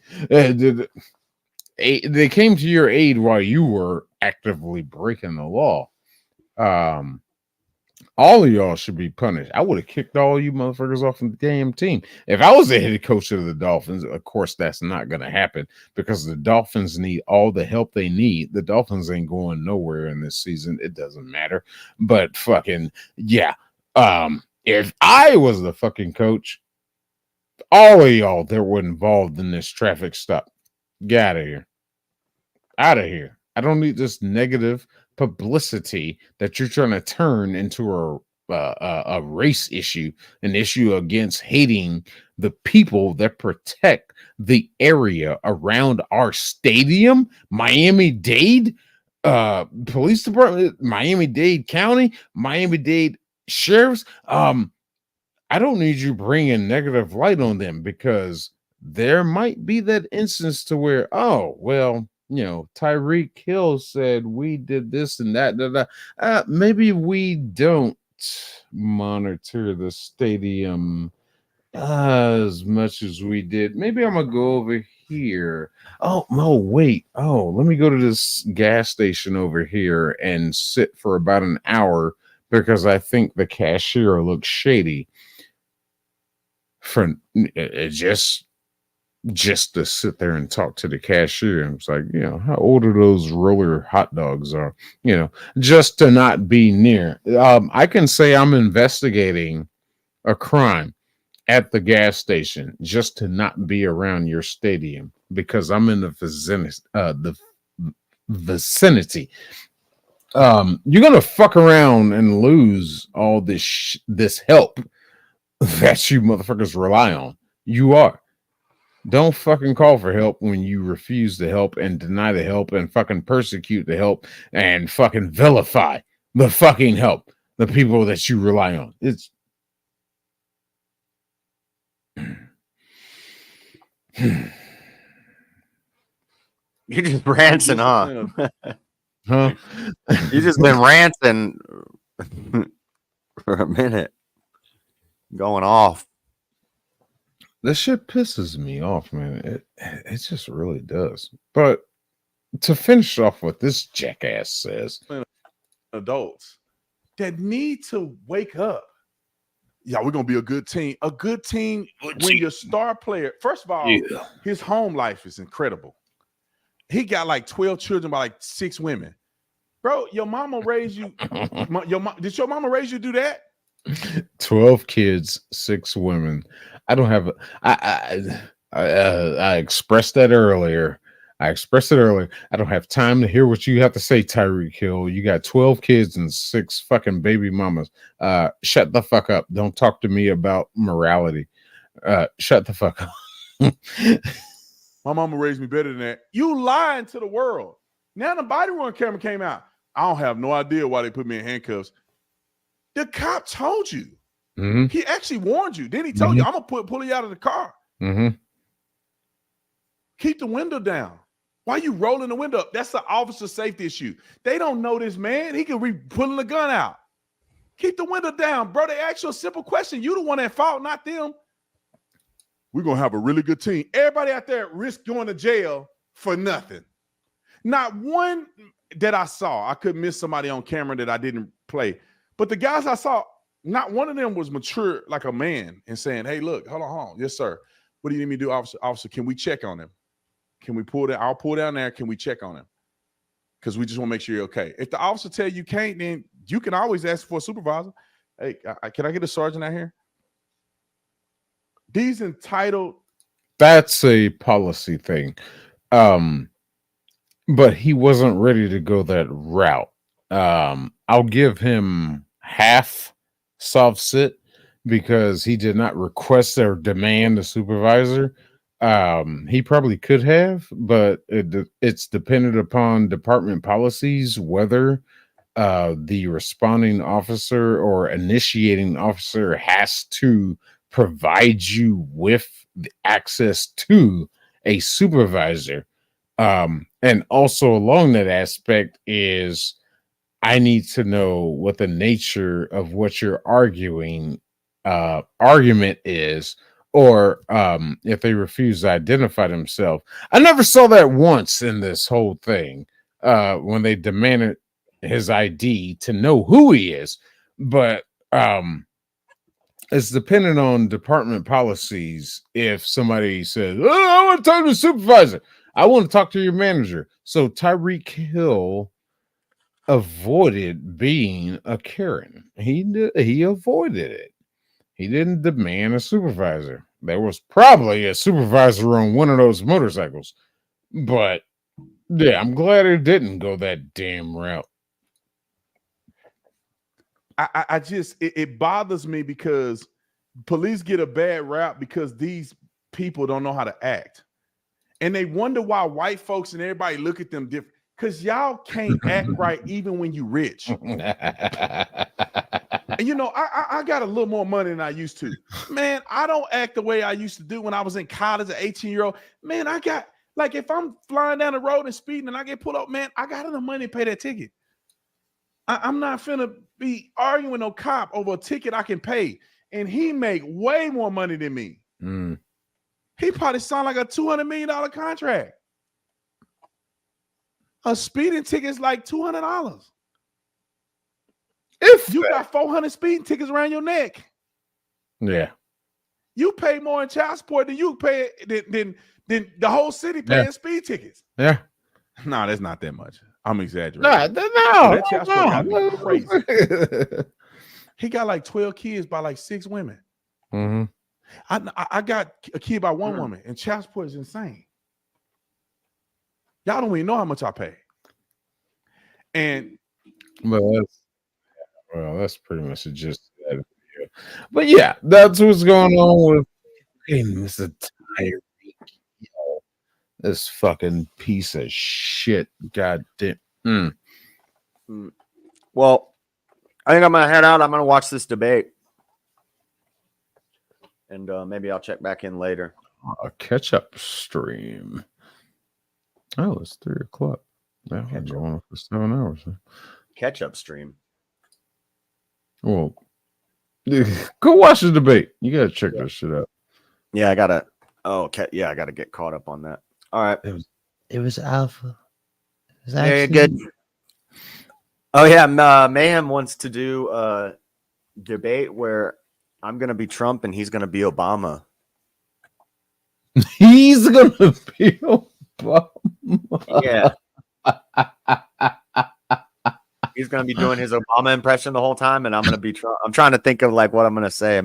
S2: They came to your aid while you were actively breaking the law. All of y'all should be punished. I would have kicked all you motherfuckers off the damn team. If I was the head coach of the Dolphins, of course, that's not going to happen because the Dolphins need all the help they need. The Dolphins ain't going nowhere in this season. It doesn't matter. But fucking, yeah. If I was the fucking coach, all of y'all that were involved in this traffic stop, get out of here. Out of here. I don't need this negative publicity that you're trying to turn into a race issue, an issue against hating the people that protect the area around our stadium, Miami-Dade Police Department, Miami-Dade County, Miami-Dade Sheriffs. I don't need you bringing negative light on them because there might be that instance to where, oh, well, you know, Tyreek Hill said we did this and that. Maybe we don't monitor the stadium as much as we did. Maybe I'm gonna go over here. Oh no, wait. Oh, let me go to this gas station over here and sit for about an hour because I think the cashier looks shady. For just to sit there and talk to the cashier. And it's like, you know, how old are those roller hot dogs are, you know, just to not be near. I can say I'm investigating a crime at the gas station just to not be around your stadium because I'm in the vicinity. You're going to fuck around and lose all this help that you motherfuckers rely on. You are. Don't fucking call for help when you refuse to help and deny the help and fucking persecute the help and fucking vilify the fucking help, the people that you rely on. It's
S13: You're just ranting, huh?
S2: Huh?
S13: You just been ranting for a minute, going off.
S2: This shit pisses me off, man. It just really does. But to finish off what this jackass says,
S11: adults that need to wake up. Yeah, we're gonna be a good team. A good team when your star player. First of all, his home life is incredible. He got like 12 children by like 6 women. Bro, your mama raised you. Did your mama raise you to do that?
S2: 12 kids, 6 women. I don't have. I expressed that earlier. I expressed it earlier. I don't have time to hear what you have to say, Tyreek Hill. You got 12 kids and 6 fucking baby mamas. Shut the fuck up. Don't talk to me about morality. Shut the fuck up.
S11: My mama raised me better than that. You lying to the world. Now the body worn camera came out. I don't have no idea why they put me in handcuffs. The cop told you.
S2: Mm-hmm.
S11: He actually warned you. Then he told you, I'm gonna pull you out of the car.
S2: Mm-hmm.
S11: Keep the window down. Why you rolling the window up? That's an officer safety issue. They don't know this man. He could be pulling the gun out. Keep the window down, bro. They ask you a simple question. You the one at fault, not them. We're gonna have a really good team. Everybody out there risk going to jail for nothing. Not one that I saw. I could miss somebody on camera that I didn't play. But the guys I saw, not one of them was mature like a man and saying, hey, look, hold on. Yes, sir. What do you need me to do, officer? Officer, can we check on him? Can we pull that? I'll pull down there. Can we check on him? because we just want to make sure you're okay. If the officer tell you can't, then you can always ask for a supervisor. Hey, can I get a sergeant out here? These entitled.
S2: That's a policy thing. But he wasn't ready to go that route. I'll give him half soft sit because he did not request or demand a supervisor. He probably could have, but it's dependent upon department policies whether the responding officer or initiating officer has to provide you with the access to a supervisor. And also along that aspect is I need to know what the nature of what your argument is, or if they refuse to identify themselves. I never saw that once in this whole thing when they demanded his ID to know who he is, but it's dependent on department policies. If somebody says, "Oh, I want to talk to the supervisor," I want to talk to your manager. So Tyreek Hill avoided being a Karen. He avoided it. He didn't demand a supervisor. There was probably a supervisor on one of those motorcycles, but yeah, I'm glad it didn't go that damn route.
S11: I just it bothers me because police get a bad rap because these people don't know how to act. And they wonder why white folks and everybody look at them different. Because y'all can't act right even when you rich. And you know, I got a little more money than I used to. Man, I don't act the way I used to do when I was in college, an 18-year-old. Man, I got, like, if I'm flying down the road and speeding and I get pulled up, man, I got enough money to pay that ticket. I'm not finna be arguing with no cop over a ticket I can pay. And he make way more money than me. He probably signed like a $200 million contract. A speeding ticket is like $200. If you got 400 speeding tickets around your neck,
S2: yeah,
S11: you pay more in child support than you pay than the whole city paying speed tickets.
S2: Yeah.
S11: No, that's not that much. I'm exaggerating.
S2: No.
S11: That child support got me crazy. He got like 12 kids by like 6 women.
S2: Mm-hmm.
S11: I got a kid by 1 woman, and child support is insane. Y'all don't even know how much I pay. And
S2: that's pretty much it. Just that video. But yeah, that's what's going on with Mr. Tyreek. This fucking piece of shit. God damn.
S13: Well, I think I'm gonna head out. I'm gonna watch this debate, and maybe I'll check back in later.
S2: A catch-up stream. Oh, it's 3:00. That one's going for 7 hours. Huh?
S13: Catch-up stream.
S2: Well, go watch the debate. You gotta check this shit out.
S13: Yeah, I gotta. Oh, okay. Yeah, I gotta get caught up on that. All right.
S14: It was alpha. It was
S13: Very
S14: actually
S13: good. Oh yeah, Mayhem wants to do a debate where I'm gonna be Trump and he's gonna be Obama.
S2: He's gonna be Obama.
S13: Yeah. He's gonna be doing his Obama impression the whole time, and I'm gonna be Trump. I'm trying to think of like what I'm gonna say.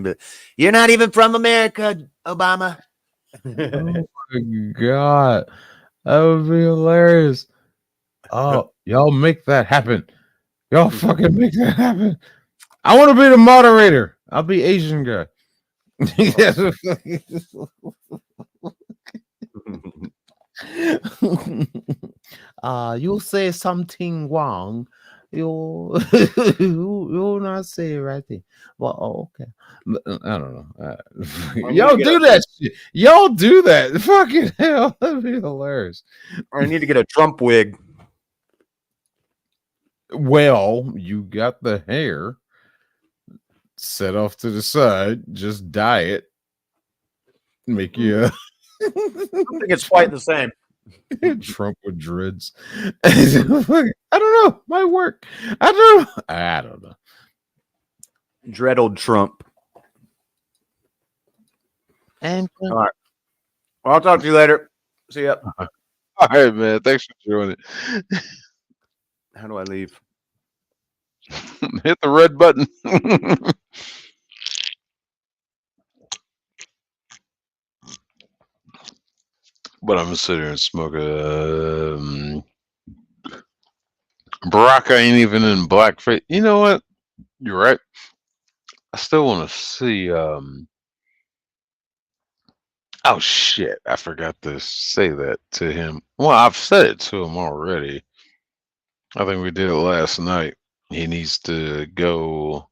S13: You're not even from America, Obama.
S2: Oh my god, that would be hilarious. Oh, y'all make that happen. Y'all fucking make that happen. I want to be the moderator. I'll be Asian guy.
S14: you'll say something wrong. You'll not say the right thing. Well, okay.
S2: I don't know. Y'all do that shit. Y'all do that. Fucking hell. That'd be hilarious.
S13: I need to get a Trump wig.
S2: Well, you got the hair set off to the side. Just dye it. Make you.
S13: I think it's quite the same.
S2: Trump with dreads. I don't know. Might work. I don't know.
S13: Dreadled Trump.
S14: And
S13: all right. Well, I'll talk to you later. See ya.
S20: All right, man. Thanks for joining.
S13: How do I leave?
S20: Hit the red button. But I'm gonna sit here and smoke a Barack ain't even in blackface. You know what? You're right. I still want to see. Oh shit! I forgot to say that to him. Well, I've said it to him already. I think we did it last night. He needs to go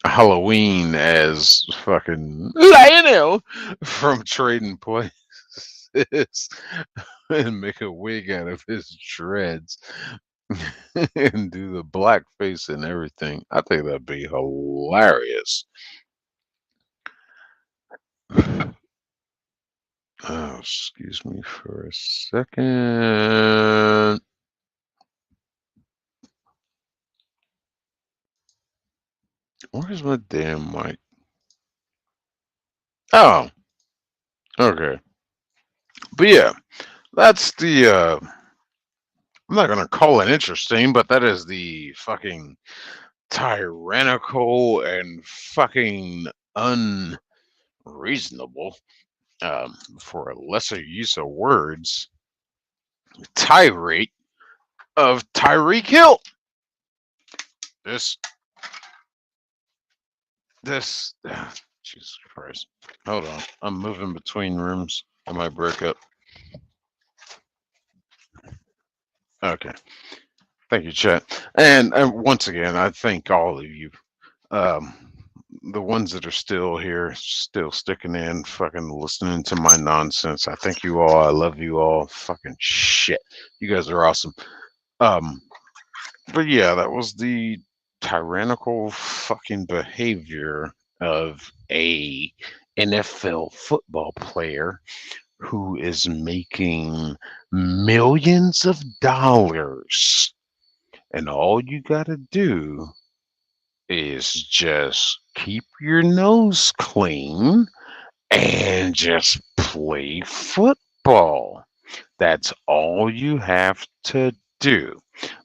S20: Halloween as fucking Lionel from Trading Places and make a wig out of his dreads and do the blackface and everything. I think that'd be hilarious. Oh, excuse me for a second. Where's my damn mic? Oh, okay. But yeah, that's the I'm not gonna call it interesting, but that is the fucking tyrannical and fucking unreasonable, for a lesser use of words, tirade of Tyreek Hill. This Jesus Christ. Hold on. I'm moving between rooms. I might break up. Okay. Thank you, chat. And once again, I thank all of you. Um, the ones that are still here, still sticking in, fucking listening to my nonsense. I thank you all. I love you all. Fucking shit. You guys are awesome. But yeah, that was the tyrannical fucking behavior of a NFL football player who is making millions of dollars. And all you gotta do is just keep your nose clean and just play football. That's all you have to do.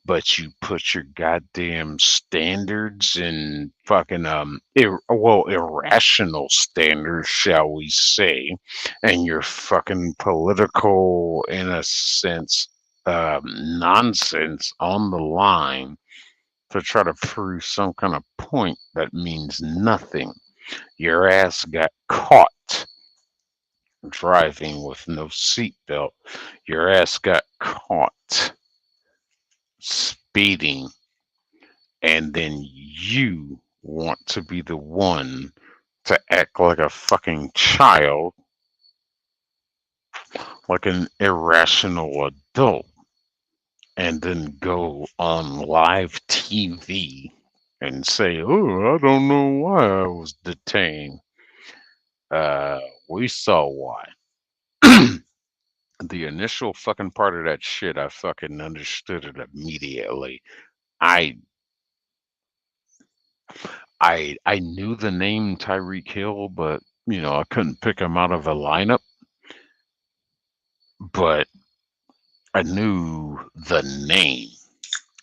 S20: But you put your goddamn standards and fucking irrational standards, shall we say, and your fucking political, in a sense, nonsense on the line to try to prove some kind of point that means nothing. Your ass got caught driving with no seatbelt. Your ass got caught speeding, and then you want to be the one to act like a fucking child, like an irrational adult, and then go on live TV and say, "Oh, I don't know why I was detained." We saw why. The initial fucking part of that shit, I fucking understood it immediately. I I knew the name Tyreek Hill, but you know, I couldn't pick him out of a lineup. But I knew the name.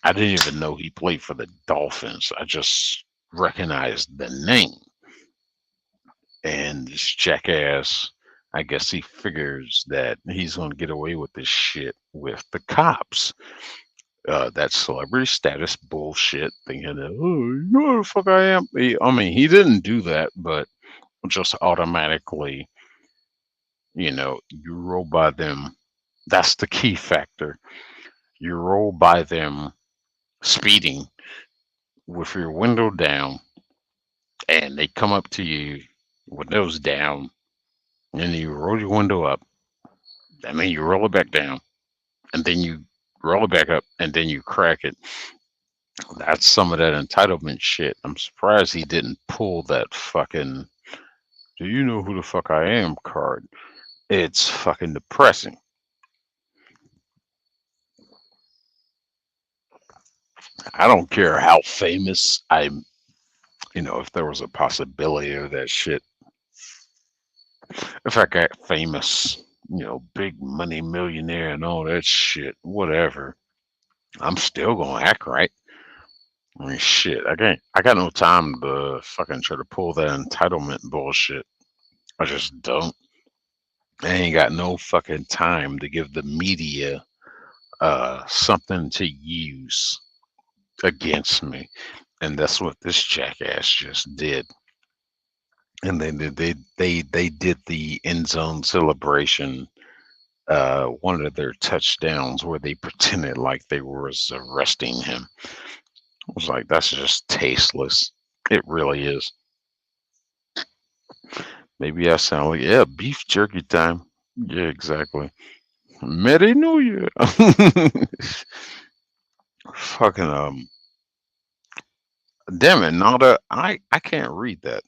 S20: I didn't even know he played for the Dolphins. I just recognized the name. And this jackass, I guess he figures that he's going to get away with this shit with the cops. That celebrity status bullshit, thinking that, oh, you know who the fuck I am. I mean, he didn't do that, but just automatically, you know, you roll by them. That's the key factor. You roll by them speeding with your window down, and they come up to you, windows down, and you roll your window up. I mean, you roll it back down, and then you roll it back up, and then you crack it. That's some of that entitlement shit. I'm surprised he didn't pull that fucking "do you know who the fuck I am" card. It's fucking depressing. I don't care how famous I'm, you know, if there was a possibility of that shit. If I got famous, big money millionaire and all that shit. Whatever. I'm still gonna act right. I mean, shit. I got no time to fucking try to pull that entitlement bullshit. I just don't. I ain't got no fucking time to give the media something to use against me, and that's what this jackass just did. And then they did the end zone celebration, one of their touchdowns, where they pretended like they was arresting him. I was like, that's just tasteless. It really is. Maybe I sound like, yeah, beef jerky time. Yeah, exactly. Merry New Year. Fucking damn it, Nada. I can't read that.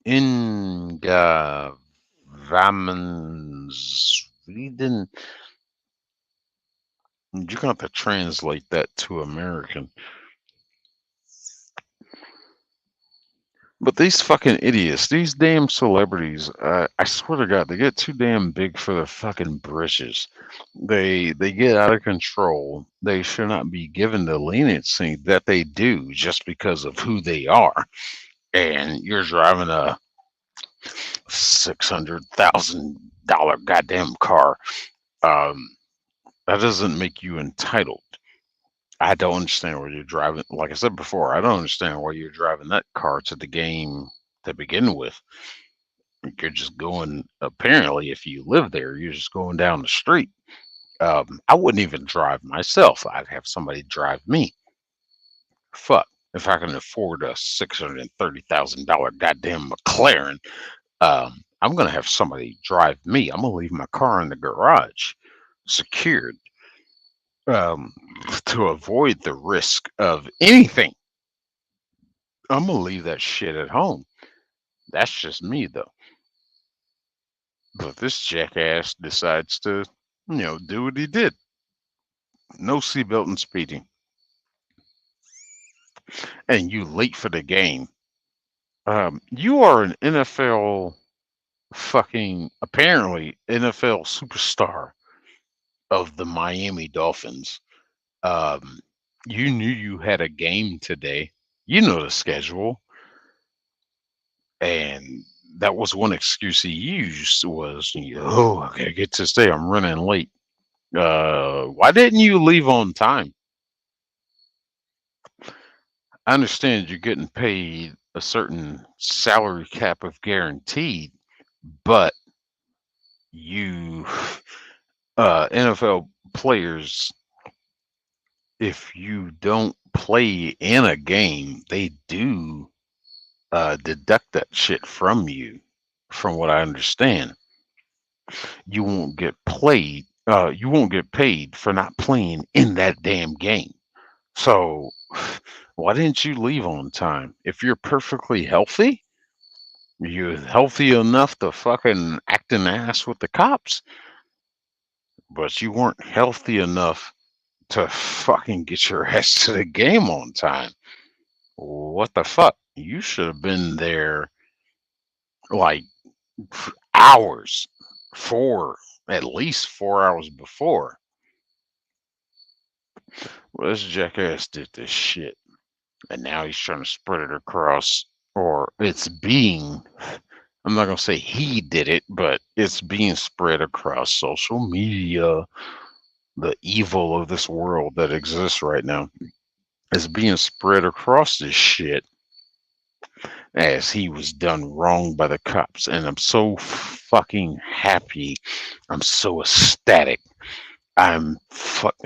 S20: Inga Vamans reading. You're gonna have to translate that to American. But these fucking idiots, these damn celebrities, I swear to God, they get too damn big for their fucking britches. They get out of control. They should not be given the leniency that they do just because of who they are. And you're driving a $600,000 goddamn car. That doesn't make you entitled. I don't understand why you're driving. Like I said before, I don't understand why you're driving that car to the game to begin with. You're just going, apparently, if you live there, you're just going down the street. I wouldn't even drive myself. I'd have somebody drive me. Fuck. If I can afford a $630,000 goddamn McLaren, I'm going to have somebody drive me. I'm going to leave my car in the garage, secured. To avoid the risk of anything, I'm gonna leave that shit at home. That's just me, though. But this jackass decides to, do what he did. No seatbelt and speeding. And you late for the game. You are an NFL apparently NFL superstar of the Miami Dolphins. You knew you had a game today. You know the schedule. And that was one excuse he used was, I gotta get to stay. I'm running late. Why didn't you leave on time? I understand you're getting paid a certain salary cap of guaranteed, but you NFL players, if you don't play in a game, they do deduct that shit from you, from what I understand. You won't get played. You won't get paid for not playing in that damn game. So why didn't you leave on time? If you're perfectly healthy, you're healthy enough to fucking act an ass with the cops, but you weren't healthy enough to fucking get your ass to the game on time. What the fuck? You should have been there like hours, at least 4 hours before. Well, this jackass did this shit, and now he's trying to spread it across, or it's being, I'm not going to say he did it, but it's being spread across social media. The evil of this world that exists right now is being spread across this shit as he was done wrong by the cops. And I'm so fucking happy. I'm so ecstatic.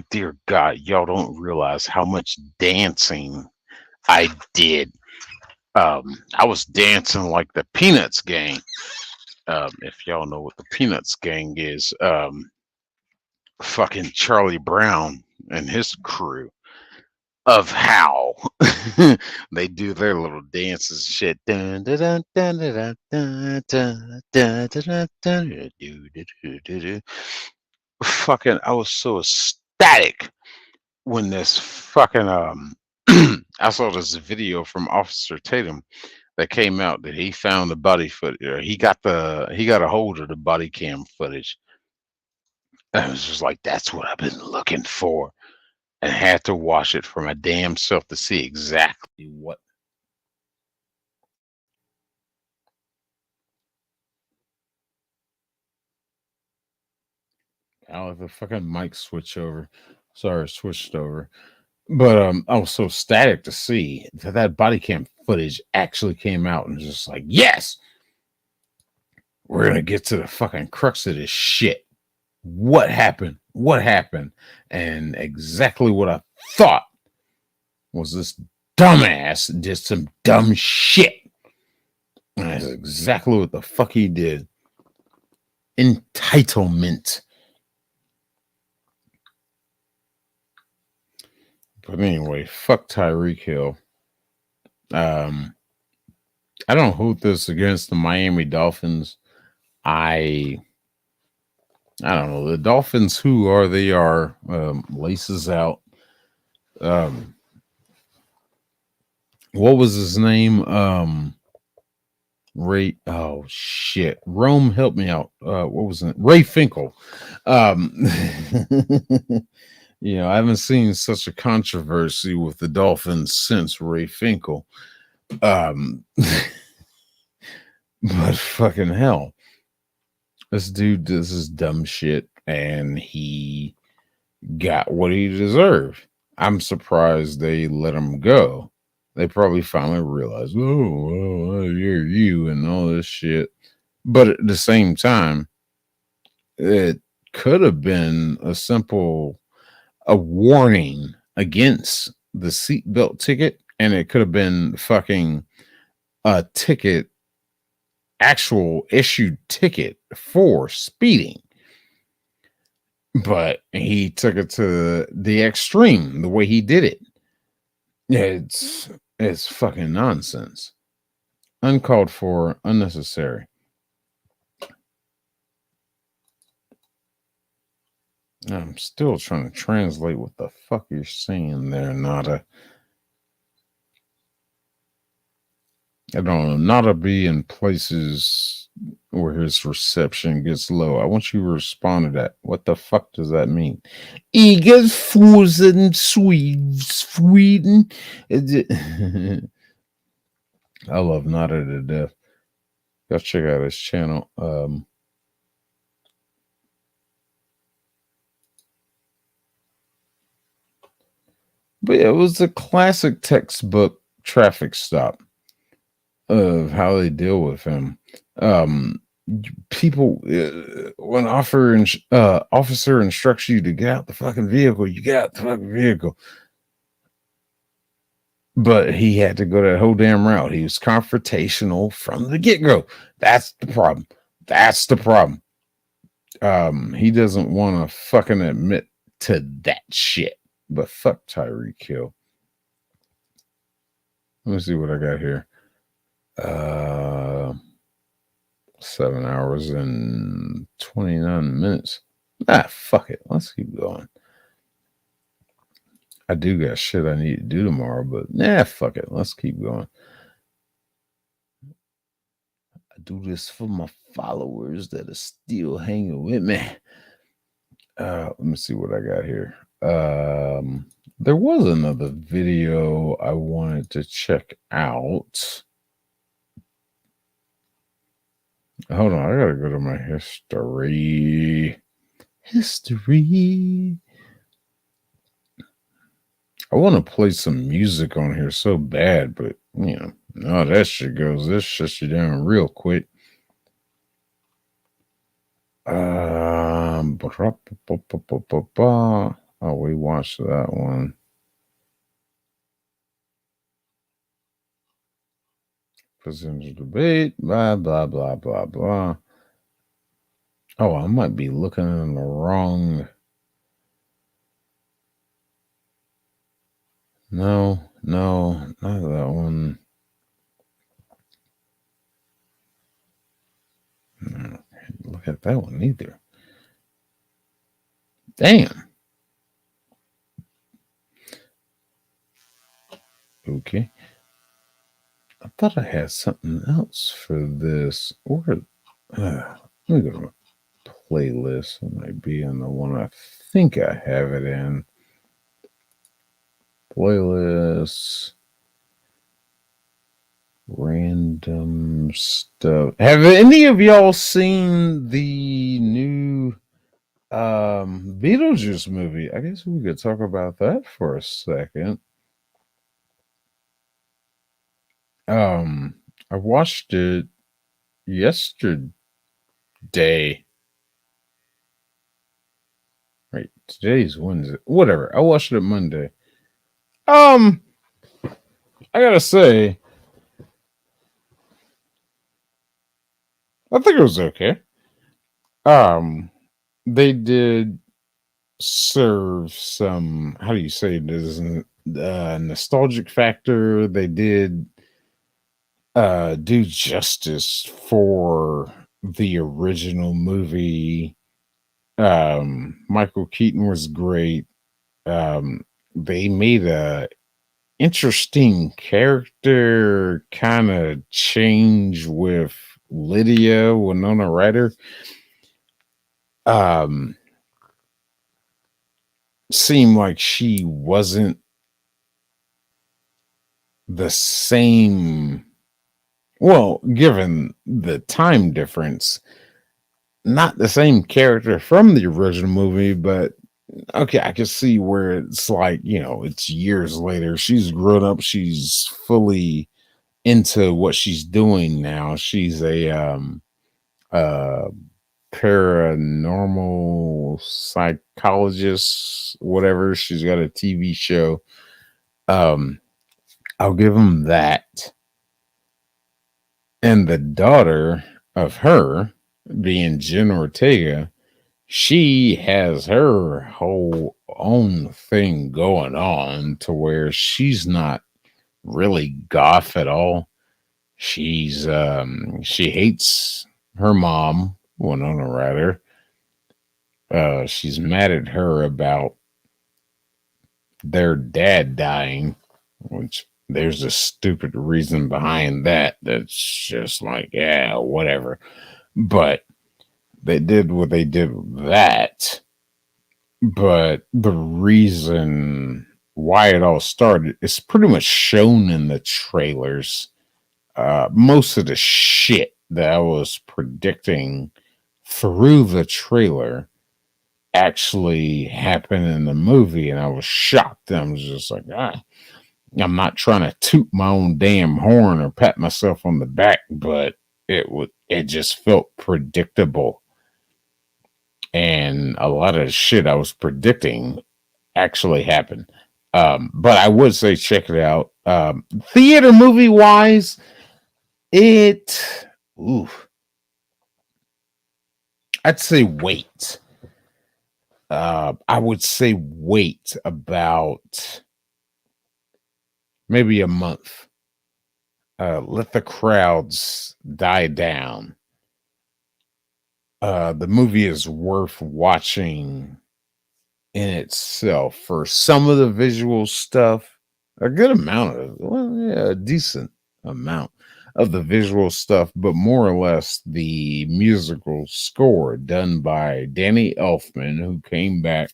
S20: Dear God, y'all don't realize how much dancing I did. I was dancing like the Peanuts gang. If y'all know what the Peanuts gang is, fucking Charlie Brown and his crew, of how they do their little dances shit. Dun, dun, dun, dun, dun, dun, dun, dun, dun, dun, dun. Fucking, I was so ecstatic when this fucking I saw this video from Officer Tatum that came out that he found the body footage. He got a hold of the body cam footage I was just like, that's what I've been looking for. And had to watch it for my damn self to see exactly what. Oh, the fucking mic switch over. Sorry, switched over. But I was so static to see that body cam footage actually came out and just like, yes, we're gonna get to the fucking crux of this shit. What happened? What happened? And exactly what I thought was this dumbass did some dumb shit. And that's exactly what the fuck he did. Entitlement. But anyway, fuck Tyreek Hill. I don't hold this against the Miami Dolphins. I don't know. The Dolphins, who are they? Are laces out. What was his name? Ray. Oh shit. Rome, help me out. What was it? Ray Finkel. You know, I haven't seen such a controversy with the Dolphins since Ray Finkel. But fucking hell, this dude does this dumb shit, and he got what he deserved. I'm surprised they let him go. They probably finally realized, oh, well, you're you and all this shit. But at the same time, it could have been a warning against the seatbelt ticket, and it could have been fucking a ticket, actual issued ticket for speeding. But he took it to the extreme, the way he did it. It's fucking nonsense. Uncalled for, unnecessary. I'm still trying to translate what the fuck you're saying there, Nada. I don't know. Nada be in places where his reception gets low. I want you to respond to that. What the fuck does that mean? Eagles, frozen, Sweden. I love Nada to death. Go check out his channel. But yeah, it was a classic textbook traffic stop of how they deal with him. People, when officer instructs you to get out the fucking vehicle, you get out the fucking vehicle. But he had to go that whole damn route. He was confrontational from the get-go. That's the problem. That's the problem. He doesn't want to fucking admit to that shit. But fuck Tyreek Hill. Let me see what I got here. 7 hours and 29 minutes. Fuck it. Let's keep going. I do got shit I need to do tomorrow, but fuck it. Let's keep going. I do this for my followers that are still hanging with me. Let me see what I got here. There was another video I wanted to check out. Hold on, I gotta go to my history. I want to play some music on here so bad, but no, that shit goes. This shuts you down real quick. Oh, we watched that one. Presidential debate, blah, blah, blah, blah, blah. Oh, I might be looking in the wrong. No, not that one. No, look at that one either. Damn. Okay. I thought I had something else for this. Let me go to my
S2: playlist. It might be in the one I think I have it in. Playlists. Random stuff. Have any of y'all seen the new Beetlejuice movie? I guess we could talk about that for a second. I watched it yesterday. Right, today's Wednesday. Whatever. I watched it Monday. I gotta say, I think it was okay. They did serve some, how do you say this, nostalgic factor. They did do justice for the original movie. Michael Keaton was great. They made a interesting character kind of change with Lydia Winona Ryder. Seemed like she wasn't the same. Well, given the time difference, not the same character from the original movie, but okay, I can see where it's like, it's years later. She's grown up. She's fully into what she's doing now. She's a paranormal psychologist, whatever. She's got a TV show. I'll give them that. And the daughter of her, being Jen Ortega, she has her whole own thing going on to where she's not really goth at all. She hates her mom, Winona Ryder. She's mad at her about their dad dying, which there's a stupid reason behind that. That's just like, yeah, whatever. But they did what they did with that. But the reason why it all started is pretty much shown in the trailers. Most of the shit that I was predicting through the trailer actually happened in the movie, and I was shocked. I was just like, I'm not trying to toot my own damn horn or pat myself on the back, but it just felt predictable. And a lot of shit I was predicting actually happened. But I would say check it out. Theater movie wise, I'd say wait. I would say wait about maybe a month. Let the crowds die down. The movie is worth watching in itself for some of the visual stuff. A good amount of, a decent amount of the visual stuff, but more or less the musical score done by Danny Elfman, who came back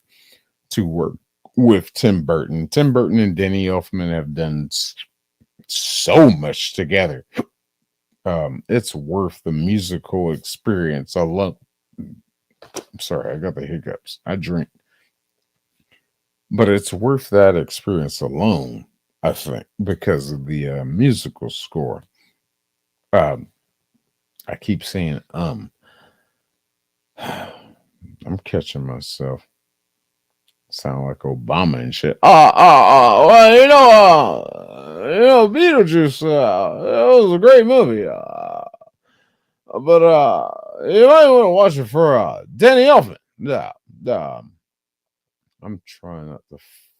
S2: to work with Tim Burton. Tim Burton and Danny Elfman have done so much together. It's worth the musical experience alone. I'm sorry, I got the hiccups. I drink. But it's worth that experience alone, I think, because of the musical score. I keep saying I'm catching myself. Sound like Obama and shit. Well, Beetlejuice, it was a great movie. But you might want to watch it for Danny Elfman. I'm trying not to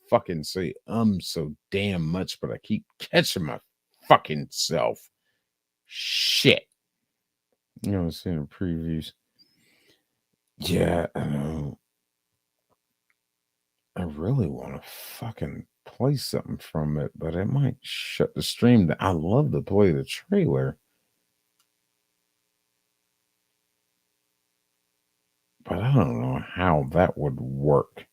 S2: fucking say so damn much, but I keep catching my fucking self. Shit. Seeing the previews. Yeah, I know. I really want to fucking play something from it, but it might shut the stream down. I love to play the trailer. But I don't know how that would work.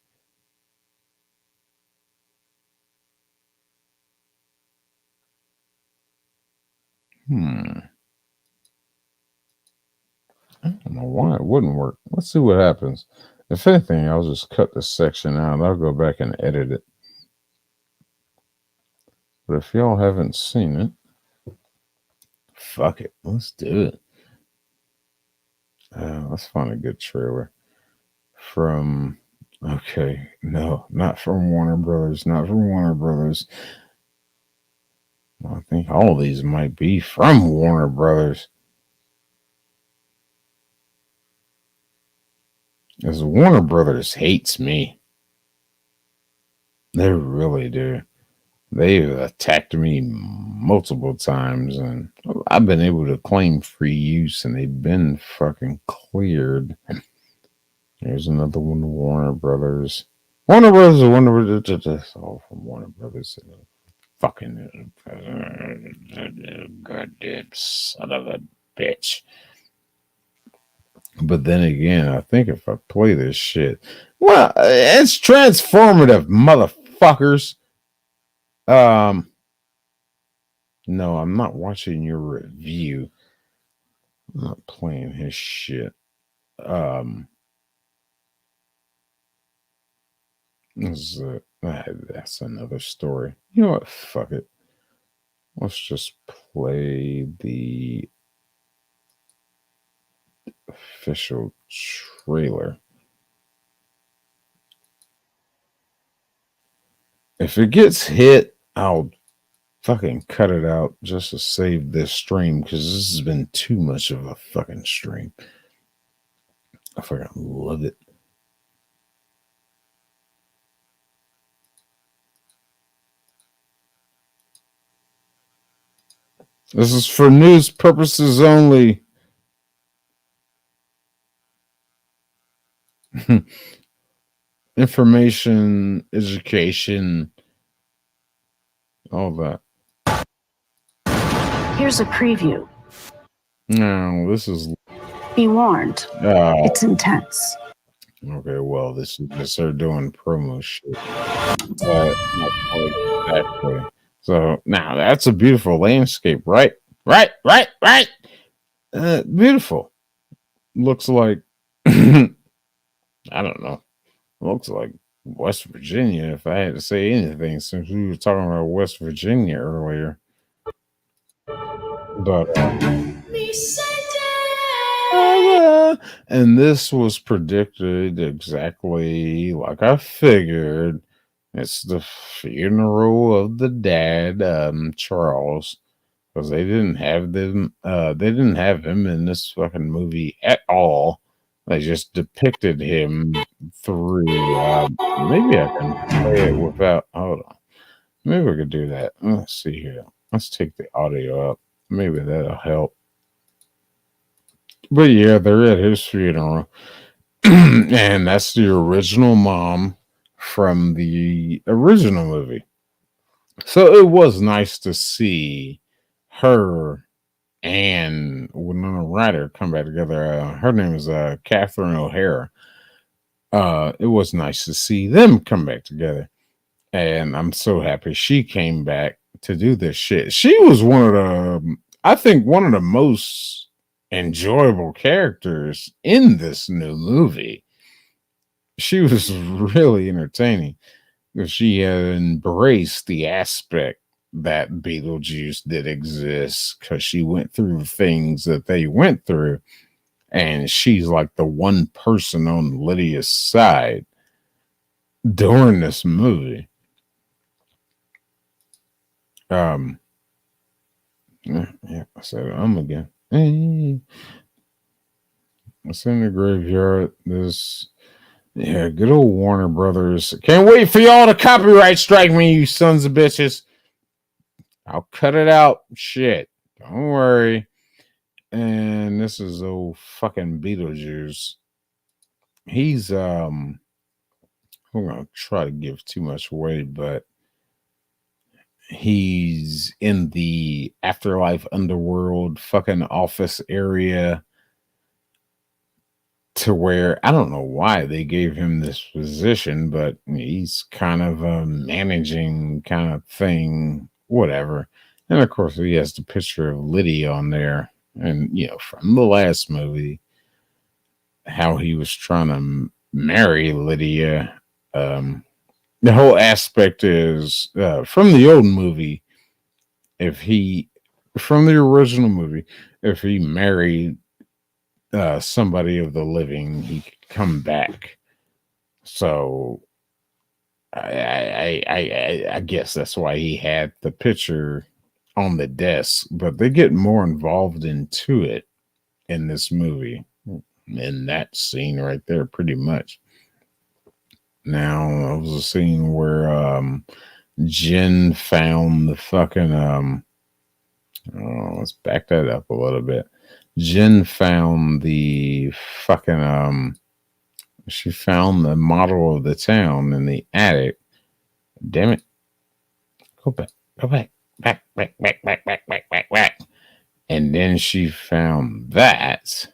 S2: I don't know why it wouldn't work. Let's see what happens. If anything, I'll just cut this section out. I'll go back and edit it. But if y'all haven't seen it, fuck it. Let's do it. Let's find a good trailer. Okay, no, not from Warner Brothers. Not from Warner Brothers. I think all of these might be from Warner Brothers. Because Warner Brothers hates me. They really do. They've attacked me multiple times, and I've been able to claim free use, and they've been fucking cleared. Here's another one, Warner Brothers. Warner Brothers, all from Warner Brothers. Fucking goddamn son of a bitch. But then again, I think if I play this shit, well, it's transformative, motherfuckers. No, I'm not watching your review. I'm not playing his shit. That's another story. You know what? Fuck it. Let's just play the official trailer. If it gets hit, I'll fucking cut it out just to save this stream, because this has been too much of a fucking stream. I fucking love it. This is for news purposes only. Information, education, all that.
S8: Here's a preview.
S2: No, this is.
S8: Be warned. It's intense.
S2: Okay, well, this is just her doing promo shit. Not quite exactly. So now that's a beautiful landscape, right? Right. Beautiful. Looks like I don't know. Looks like West Virginia, if I had to say anything, since we were talking about West Virginia earlier. But and this was predicted exactly like I figured. It's the funeral of the dad, Charles, because they didn't have them. They didn't have him in this fucking movie at all. They just depicted him through. Maybe I can play it without. Hold on. Maybe we could do that. Let's see here. Let's take the audio up. Maybe that'll help. But yeah, they're at his funeral. And that's the original mom from the original movie. So it was nice to see her and Winona Ryder come back together. Her name is Catherine O'Hara. It was nice to see them come back together. And I'm so happy she came back to do this shit. She was one of the most enjoyable characters in this new movie. She was really entertaining. She had embraced the aspect that Beetlejuice did exist, because she went through things that they went through, and she's like the one person on Lydia's side during this movie. Yeah, I said again. It's in the graveyard. Good old Warner Brothers. Can't wait for y'all to copyright strike me, you sons of bitches. I'll cut it out. Shit. Don't worry. And this is old fucking Beetlejuice. He's I'm gonna try to give too much away, but he's in the afterlife underworld fucking office area. to where I don't know why they gave him this position, but he's kind of a managing kind of thing, whatever. And of course, he has the picture of Lydia on there, and from the last movie, how he was trying to marry Lydia. The whole aspect is from the old movie. From the original movie, if he married somebody of the living, he could come back. So I guess that's why he had the picture on the desk. But they get more involved into it in this movie, in that scene right there, pretty much. Now, it was a scene where Jen found the fucking let's back that up a little bit. Jen found the fucking she found the model of the town in the attic. Damn it. Go back. Go back. Back. And then she found that.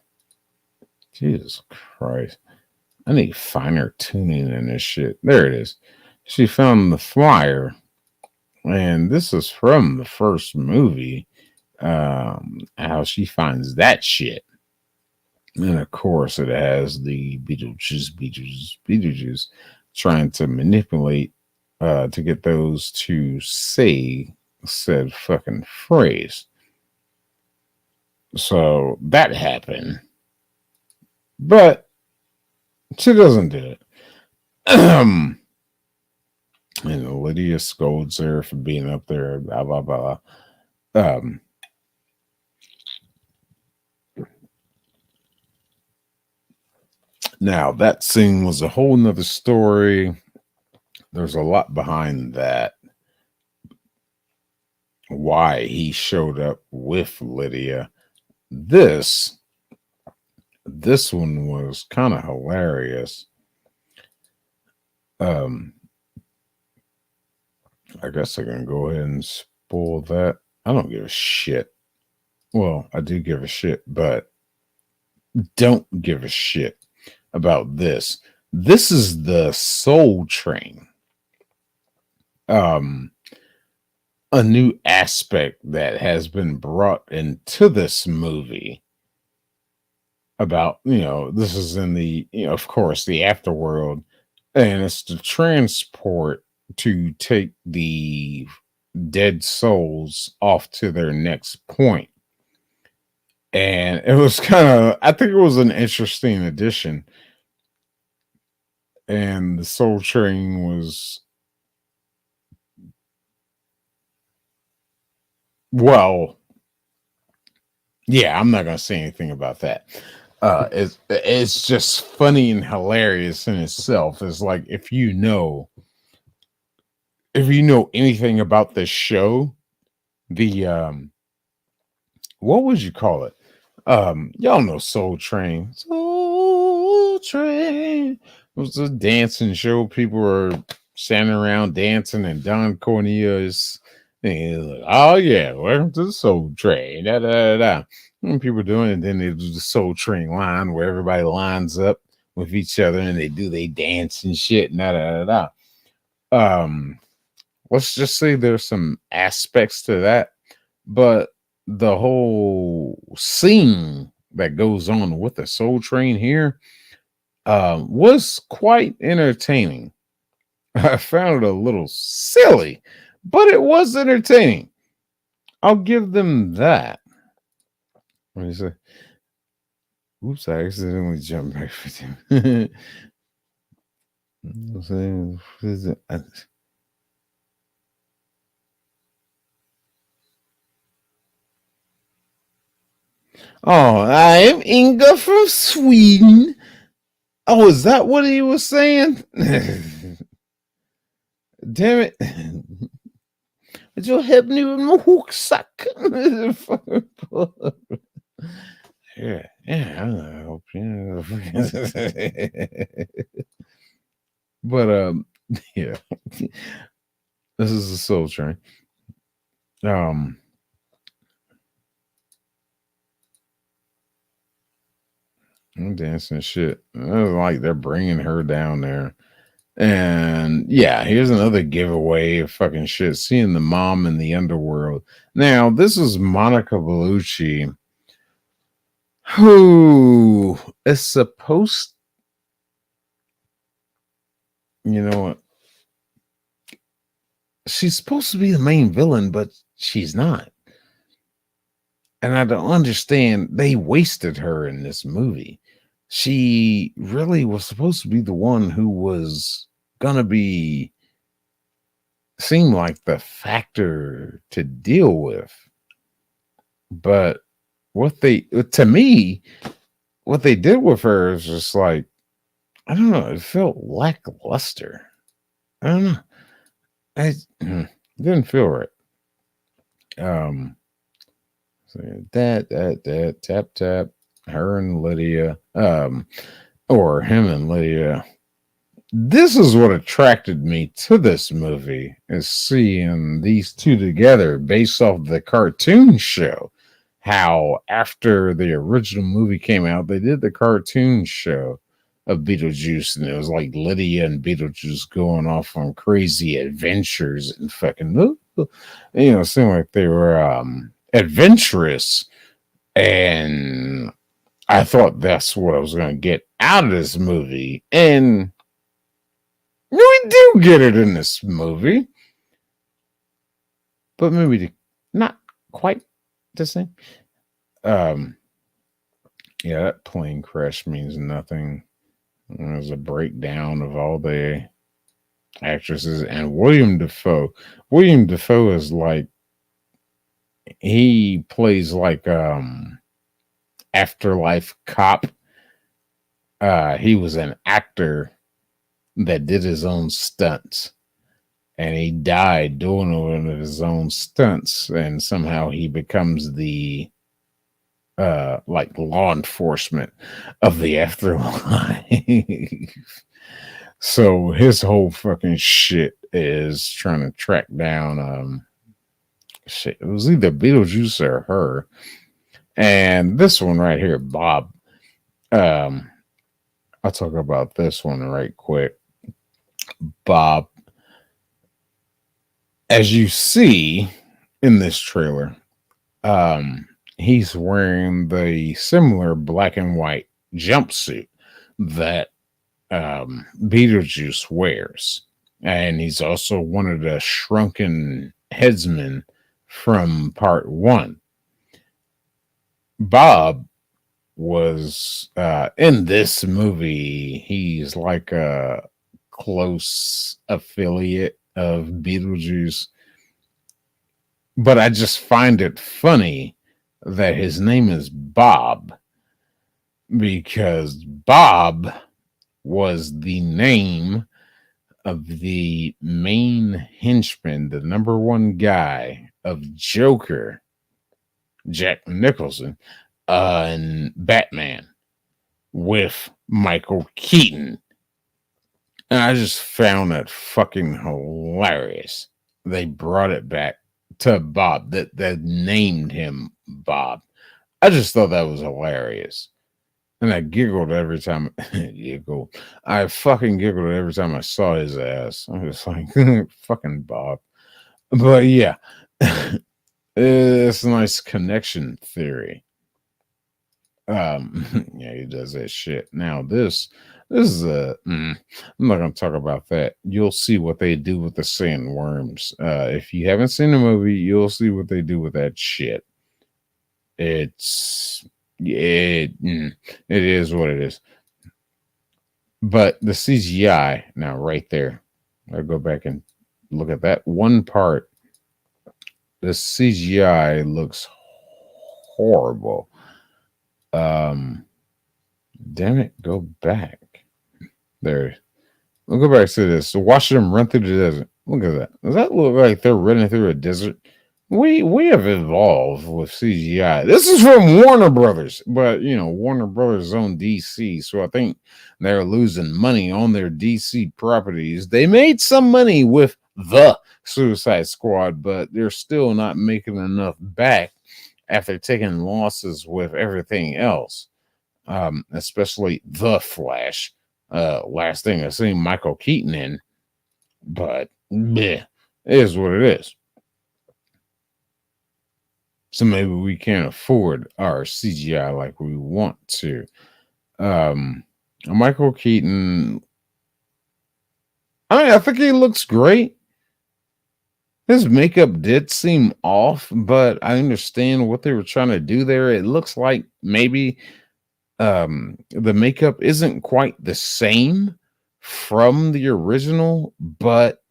S2: Jesus Christ. I need finer tuning in this shit. There it is. She found the flyer. And this is from the first movie. How she finds that shit. And of course, it has the Beetlejuice trying to manipulate to get those to say said fucking phrase. So that happened. But she doesn't do it. And Lydia scolds her for being up there, blah, blah, blah. Now, that scene was a whole nother story. There's a lot behind that. Why he showed up with Lydia. This one was kind of hilarious. I guess I can go ahead and spoil that. I don't give a shit. Well, I do give a shit, but don't give a shit about this. This is the Soul Train. A new aspect that has been brought into this movie about, this is in the, of course, the afterworld, and it's the transport to take the dead souls off to their next point. And it was I think it was an interesting addition. And the Soul Train was, well, yeah, I'm not going to say anything about that. It's just funny and hilarious in itself. It's like, if you know anything about this show, the what would you call it? Y'all know Soul Train. Soul Train. It was a dancing show. People were standing around dancing, and Don Cornelius is like, oh yeah, welcome to the Soul Train. Da, da, da, da. And people doing it, then they do the Soul Train line where everybody lines up with each other and they dance and shit. Da, da, da, da. Let's just say there's some aspects to that, but the whole scene that goes on with the Soul Train here was quite entertaining. I found it a little silly, but it was entertaining. I'll give them that. What is it? Oops, I accidentally jumped back for them. Oh, I am Inga from Sweden. Oh, is that what he was saying? Damn it. Would you help me with my hook sack? Yeah, I'm gonna help you. But yeah. This is the Soul Train. I'm dancing shit. It was like they're bringing her down there. And yeah, here's another giveaway of fucking shit. Seeing the mom in the underworld. Now, this is Monica Bellucci, who is supposed, you know what? She's supposed to be the main villain, but she's not. And I don't understand. They wasted her in this movie. She really was supposed to be the one who was gonna be seem like the factor to deal with. But what they, to me, what they did with her is just like, I don't know, it felt lackluster. I don't know. It didn't feel right. So that tap tap, her and Lydia, or him and Lydia. This is what attracted me to this movie, is seeing these two together based off the cartoon show. How after the original movie came out, they did the cartoon show of Beetlejuice, and it was like Lydia and Beetlejuice going off on crazy adventures and fucking, seemed like they were adventurous. And I thought that's what I was going to get out of this movie. And we do get it in this movie, but maybe not quite the same. Yeah, that plane crash means nothing. There's a breakdown of all the actresses and William Dafoe. William Dafoe is like, he plays like afterlife cop. He was an actor that did his own stunts, and he died doing one of his own stunts, and somehow he becomes the like law enforcement of the afterlife. So his whole fucking shit is trying to track down shit. It was either Beetlejuice or her. And this one right here, Bob. I'll talk about this one right quick. Bob, as you see in this trailer, he's wearing the similar black and white jumpsuit that Beetlejuice wears. And he's also one of the shrunken headsmen from part 1. Bob was in this movie, he's like a close affiliate of Beetlejuice. But I just find it funny that his name is Bob, because Bob was the name of the main henchman, the number one guy of Joker, Jack Nicholson, and Batman with Michael Keaton. And I just found that fucking hilarious. They brought it back to Bob, that named him Bob. I just thought that was hilarious. And I giggled every time. I fucking giggled every time I saw his ass. I was like, fucking Bob. But yeah, it's a nice connection theory. Yeah, he does that shit. Now this is I'm not gonna talk about that. You'll see what they do with the sandworms. If you haven't seen the movie, you'll see what they do with that shit. It is what it is. But the CGI now right there, I'll go back and look at that one part. The CGI looks horrible. Damn it, go back. There. We'll go back to this. So watching them run through the desert. Look at that. Does that look like they're running through a desert? We have evolved with CGI. This is from Warner Brothers, but Warner Brothers own DC, so I think they're losing money on their DC properties. They made some money with the Suicide Squad, but they're still not making enough back after taking losses with everything else. especially The Flash. Last thing I seen Michael Keaton in, but bleh, it is what it is. So maybe we can't afford our CGI like we want to. Michael Keaton, I think he looks great. His makeup did seem off, but I understand what they were trying to do there. It looks like maybe the makeup isn't quite the same from the original, but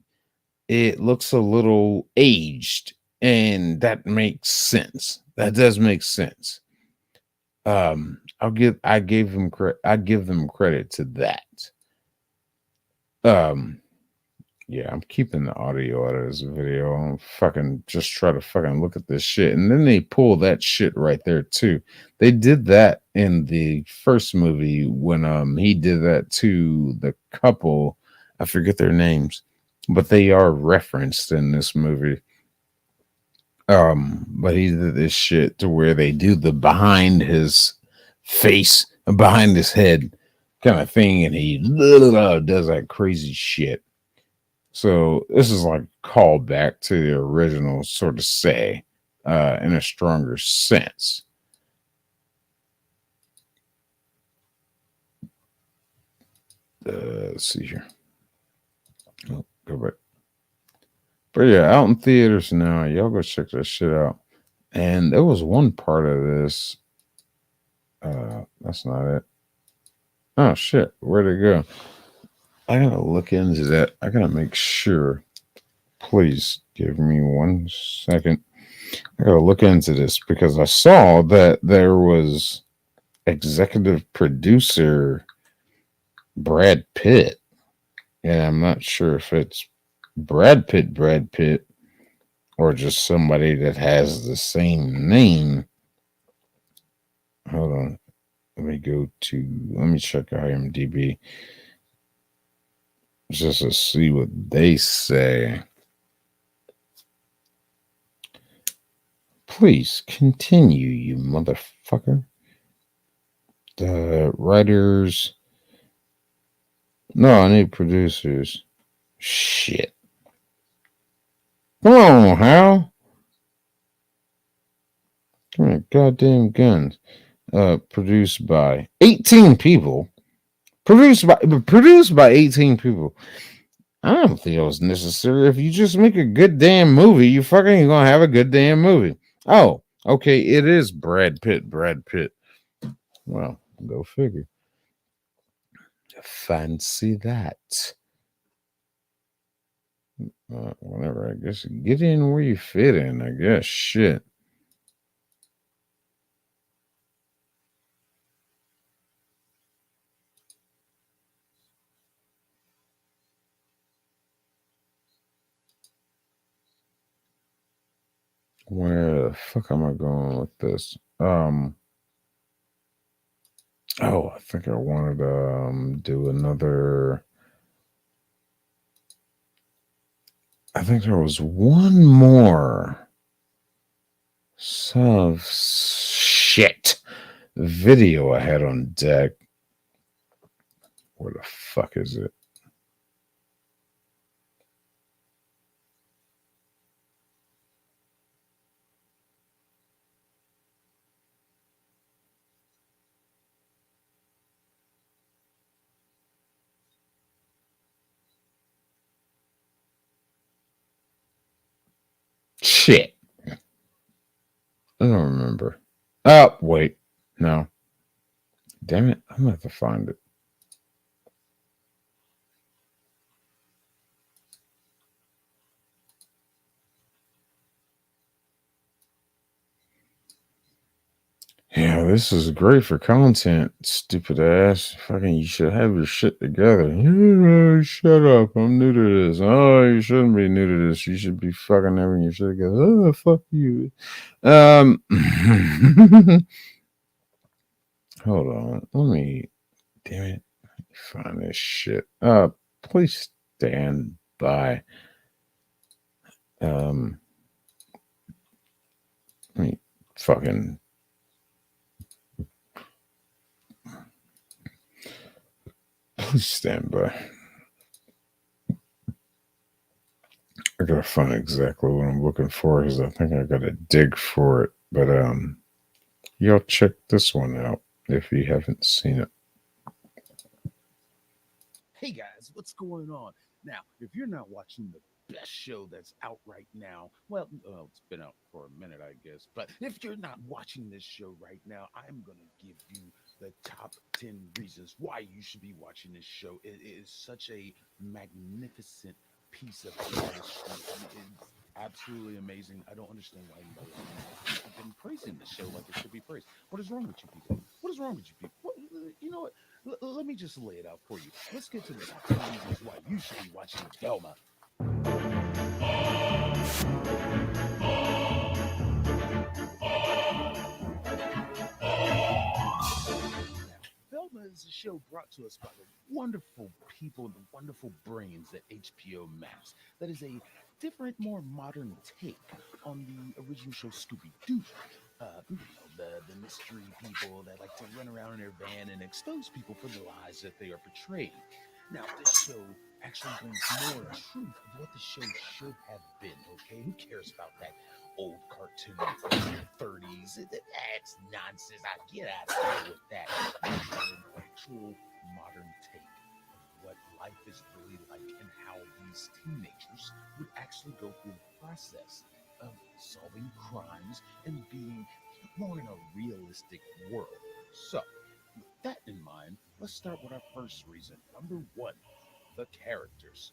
S2: it looks a little aged, and that makes sense. That does make sense. I'd give them credit to that. Yeah, I'm keeping the audio out of this video. I'm fucking just try to fucking look at this shit. And then they pull that shit right there too. They did that in the first movie when he did that to the couple. I forget their names, but they are referenced in this movie. But he did this shit to where they do the behind his face, behind his head kind of thing, and he does that crazy shit. So this is like a callback to the original, sort of say, in a stronger sense. Let's see here. Oh, go back. But yeah, out in theaters now. Y'all go check that shit out. And there was one part of this. That's not it. Oh shit, where'd it go? I gotta look into that. I gotta make sure. Please give me 1 second. I gotta look into this because I saw that there was executive producer Brad Pitt, and I'm not sure if it's Brad Pitt, or just somebody that has the same name. Hold on. Let me check IMDb just to see what they say. Please continue, you motherfucker. The writers. No, I need producers. Shit. Come on, Hal. Come on, goddamn guns. Produced by 18 people. Produced by 18 people. I don't think it was necessary. If you just make a good damn movie, you fucking gonna have a good damn movie. Oh, okay, it is Brad Pitt. Well, go figure. Fancy that. Whatever, I guess. Get in where you fit in, I guess. Shit. Where the fuck am I going with this? Oh, I think I wanted to do another. I think there was one more shit video I had on deck. Where the fuck is it? Shit. I don't remember. Oh, wait. No. Damn it. I'm going to have to find it. Yeah, this is great for content, stupid ass. Fucking, you should have your shit together. Shut up. I'm new to this. Oh, you shouldn't be new to this. You should be fucking having your shit together. Oh, fuck you. Hold on. Damn it. Let me find this shit. Please stand by. Let me fucking. Stand by. I gotta find exactly what I'm looking for because I think I gotta dig for it. But y'all check this one out if you haven't seen it.
S4: Hey guys, what's going on? Now, if you're not watching the best show that's out right now, well, it's been out for a minute, I guess, but if you're not watching this show right now, I'm going to give you the top 10 reasons why you should be watching this show. It is such a magnificent piece of artistry. It's absolutely amazing. I don't understand why anybody hasn't been praising the show like it should be praised. What is wrong with you people? What is wrong with you people? You know what? Let me just lay it out for you. Let's get to the top 10 reasons why you should be watching Velma. Velma is a show brought to us by the wonderful people and the wonderful brains at HBO Max. That is a different, more modern take on the original show Scooby-Doo. You know, the mystery people that like to run around in their van and expose people for the lies that they are portraying. Now, this show actually brings more truth of what the show should have been, okay? Who cares about that old cartoon from the 30s? That's nonsense. Get out of here with that. We want an actual modern take of what life is really like and how these teenagers would actually go through the process of solving crimes and being more in a realistic world. So, with that in mind, let's start with our first reason. Number one, the characters.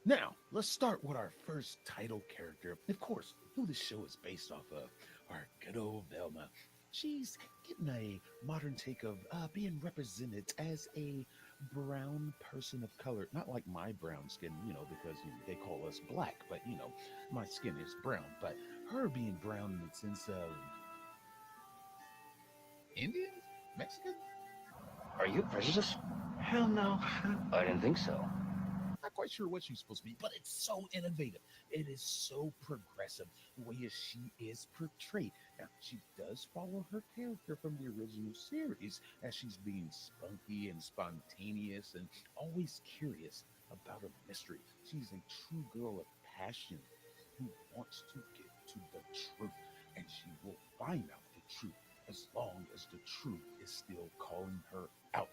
S4: Now, let's start with our first title character. Of course, who the show is based off of, our good old Velma. She's getting a modern take of being represented as a brown person of color. Not like my brown skin, because they call us black, but my skin is brown. But her being brown in the sense of Indian? Mexican?
S21: Are you prejudiced? Hell no. I didn't think so.
S4: Not quite sure what she's supposed to be, but it's so innovative. It is so progressive the way she is portrayed. Now, she does follow her character from the original series as she's being spunky and spontaneous and always curious about a mystery. She's a true girl of passion who wants to get to the truth, and she will find out the truth as long as the truth is still calling her out.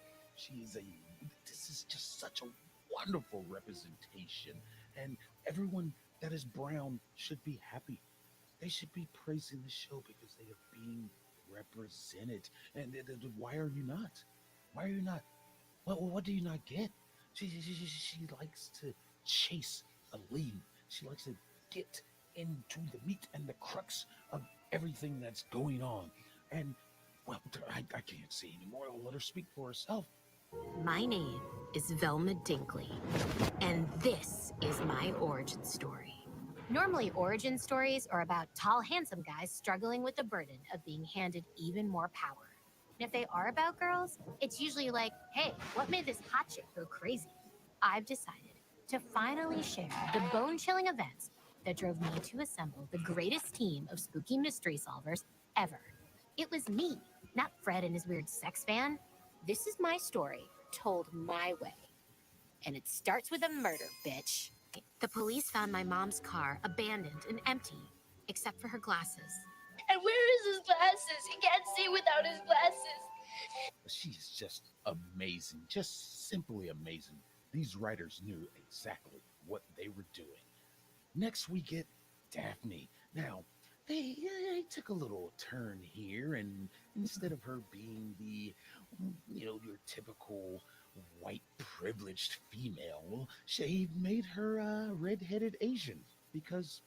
S4: This is just such a wonderful representation, and everyone that is brown should be happy. They should be praising the show because they are being represented. And why are you not? Why are you not? What do you not get? She likes to chase a lead. She likes to get into the meat and the crux of everything that's going on. And well, I can't say anymore. I'll let her speak for herself.
S22: My name is Velma Dinkley, and this is my origin story. Normally, origin stories are about tall, handsome guys struggling with the burden of being handed even more power. And if they are about girls, it's usually like, hey, what made this hot chick go crazy? I've decided to finally share the bone-chilling events that drove me to assemble the greatest team of spooky mystery solvers ever. It was me, not Fred and his weird sex fan. This is my story, told my way. And it starts with a murder, bitch. The police found my mom's car abandoned and empty, except for her glasses.
S24: And where is his glasses? He can't see without his glasses.
S4: She is just amazing, just simply amazing. These writers knew exactly what they were doing. Next, we get Daphne. Now, they took a little turn here, and instead of her being the, your typical white privileged female, she made her a red-headed Asian because,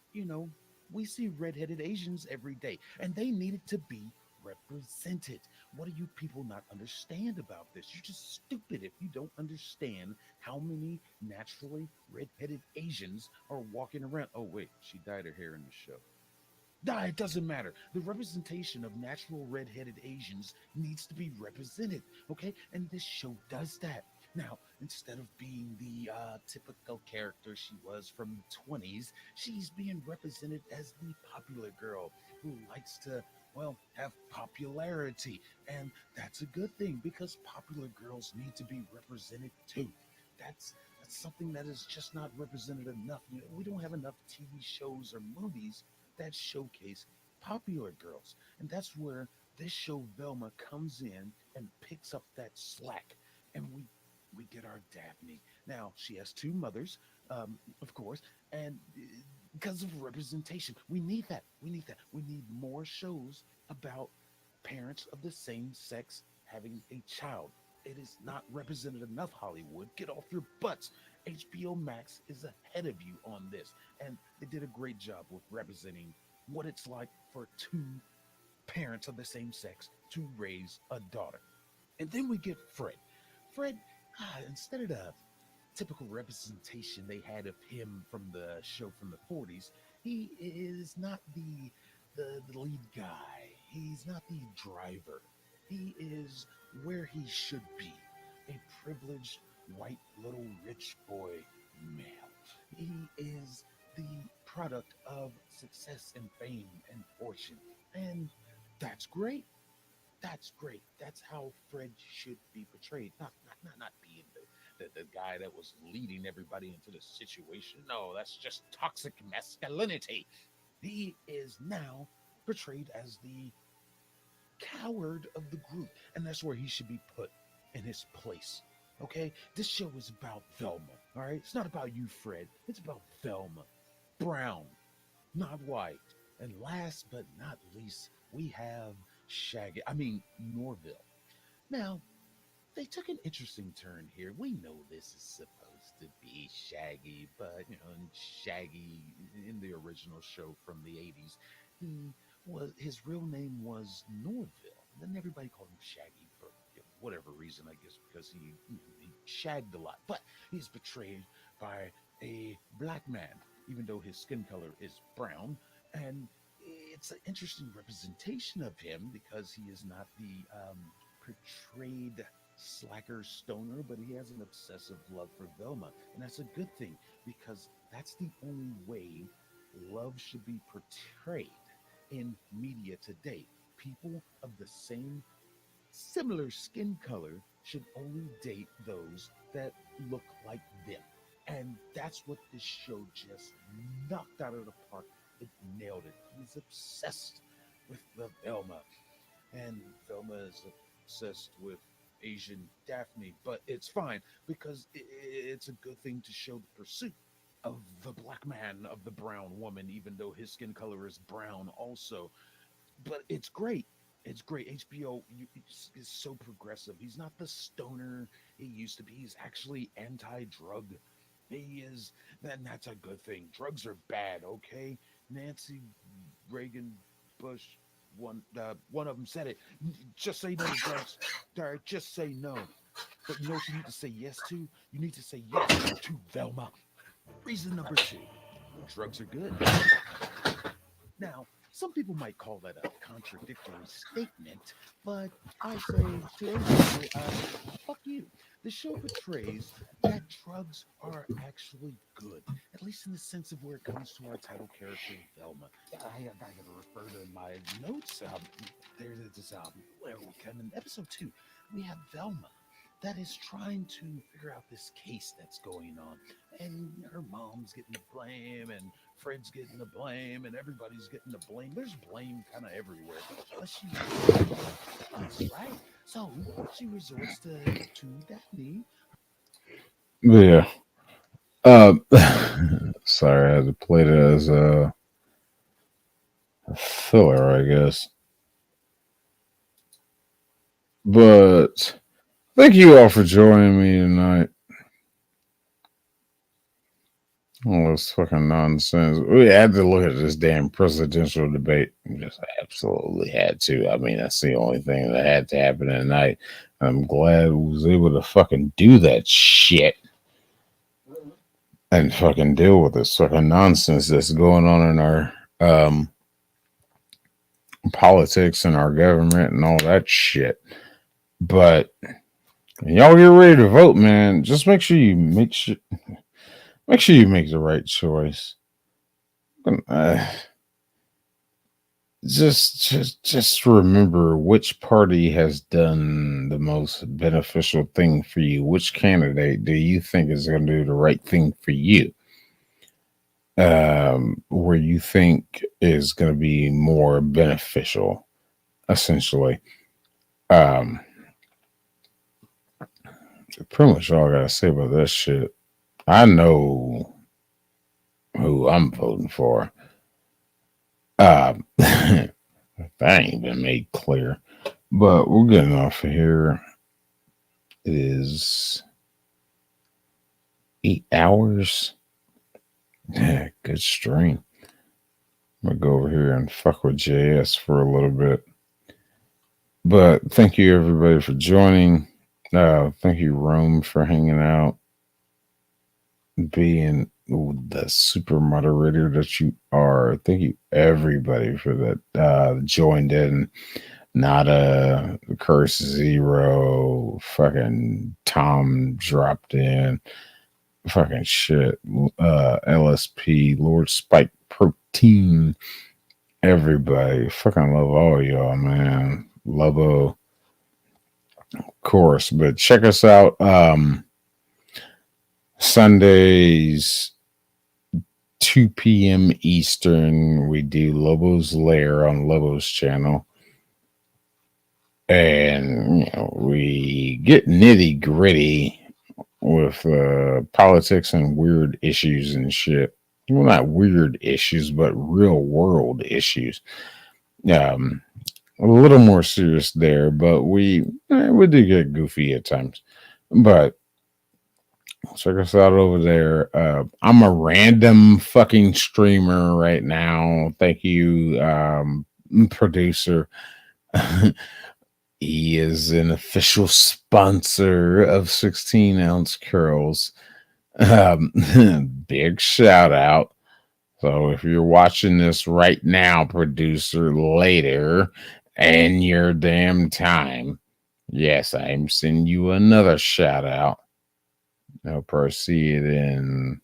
S4: we see red-headed Asians every day, and they needed to be represented. What do you people not understand about this? You're just stupid if you don't understand how many naturally red-headed Asians are walking around. Oh, wait, she dyed her hair in the show. Nah, it doesn't matter. The representation of natural red-headed Asians needs to be represented, okay? And this show does that. Now, instead of being the typical character she was from the 20s, she's being represented as the popular girl who likes to well, have popularity. And that's a good thing because popular girls need to be represented too. That's something that is just not represented enough. We don't have enough TV shows or movies that showcase popular girls. And that's where this show Velma comes in and picks up that slack. And we get our Daphne. Now, she has two mothers, of course, and because of representation, we need that. We need that. We need more shows about parents of the same sex having a child. It is not represented enough, Hollywood. Get off your butts. HBO Max is ahead of you on this, and they did a great job with representing what it's like for two parents of the same sex to raise a daughter. And then we get Fred. Fred, instead of the typical representation they had of him from the show from the 40s, he is not the lead guy. He's not the driver. He is where he should be, a privileged white little rich boy male. He is the product of success and fame and fortune. And that's great. That's great. That's how Fred should be portrayed. Not being the guy that was leading everybody into the situation. No, that's just toxic masculinity. He is now portrayed as the coward of the group, and that's where he should be put in his place. Okay? This show is about Velma. All right? It's not about you, Fred. It's about Velma. Brown, not white. And last but not least, we have Norville. Now, they took an interesting turn here. We know this is supposed to be Shaggy, but and Shaggy in the original show from the 80s, his real name was Norville. And then everybody called him Shaggy for whatever reason, I guess because he shagged a lot. But he's portrayed by a black man, even though his skin color is brown. And it's an interesting representation of him because he is not the portrayed slacker stoner, but he has an obsessive love for Velma. And that's a good thing because that's the only way love should be portrayed in media today. People of the similar skin color should only date those that look like them. And that's what this show just knocked out of the park. It nailed it. He's obsessed with the Velma. And Velma is obsessed with Asian Daphne, but it's fine because it's a good thing to show the pursuit of the black man of the brown woman, even though his skin color is brown also. But it's great. It's great. HBO is so progressive. He's not the stoner he used to be. He's actually anti-drug. He is, and that's a good thing. Drugs are bad, okay? Nancy Reagan Bush, one of them said it. Just say no to drugs. Just say no. But you know what you need to say yes to? You need to say yes to Velma. Reason number 2, drugs are good. Now, some people might call that a contradictory statement, but I say to everybody, fuck you. The show portrays that drugs are actually good, at least in the sense of where it comes to our title character, Velma. I gotta refer to my notes. There's this where we come in episode 2. We have Velma that is trying to figure out this case that's going on, and her mom's getting the blame, and Fred's getting the blame, and everybody's getting the blame. There's blame kind of everywhere, but she us, right? So she resorts to Daphne.
S2: Yeah. Sorry, I had to play it as a filler, I guess. But thank you all for joining me tonight. All this fucking nonsense. We had to look at this damn presidential debate. We just absolutely had to. I mean, that's the only thing that had to happen tonight. I'm glad we was able to fucking do that shit and fucking deal with this fucking nonsense that's going on in our politics and our government and all that shit. But when y'all get ready to vote, man, just make sure you make sure you make the right choice. just remember which party has done the most beneficial thing for you. Which candidate do you think is going to do the right thing for you? Where you think is going to be more beneficial, essentially. Pretty much all I gotta say about that shit. I know who I'm voting for. That ain't been made clear. But we're getting off of here. It is 8 hours. Yeah, good stream. I'm gonna go over here and fuck with JS for a little bit. But thank you everybody for joining. Thank you, Rome, for hanging out, being the super moderator that you are. Thank you everybody for that. Joined in. Nada, Curse Zero, fucking Tom dropped in, fucking shit. LSP, Lord Spike Protein, everybody. Fucking love all y'all, man. Lobo, of course. But check us out. Sundays, 2 p.m. Eastern. We do Lobo's Lair on Lobo's channel. And you know, we get nitty gritty with politics and weird issues and shit. Well, not weird issues, but real world issues. A little more serious there, but we do get goofy at times. But check us out over there. I'm a random fucking streamer right now. Thank you, producer. He is an official sponsor of 16 ounce curls. Big shout out. So if you're watching this right now, producer, later and your damn time, yes, I'm sending you another shout out. I'll proceed in,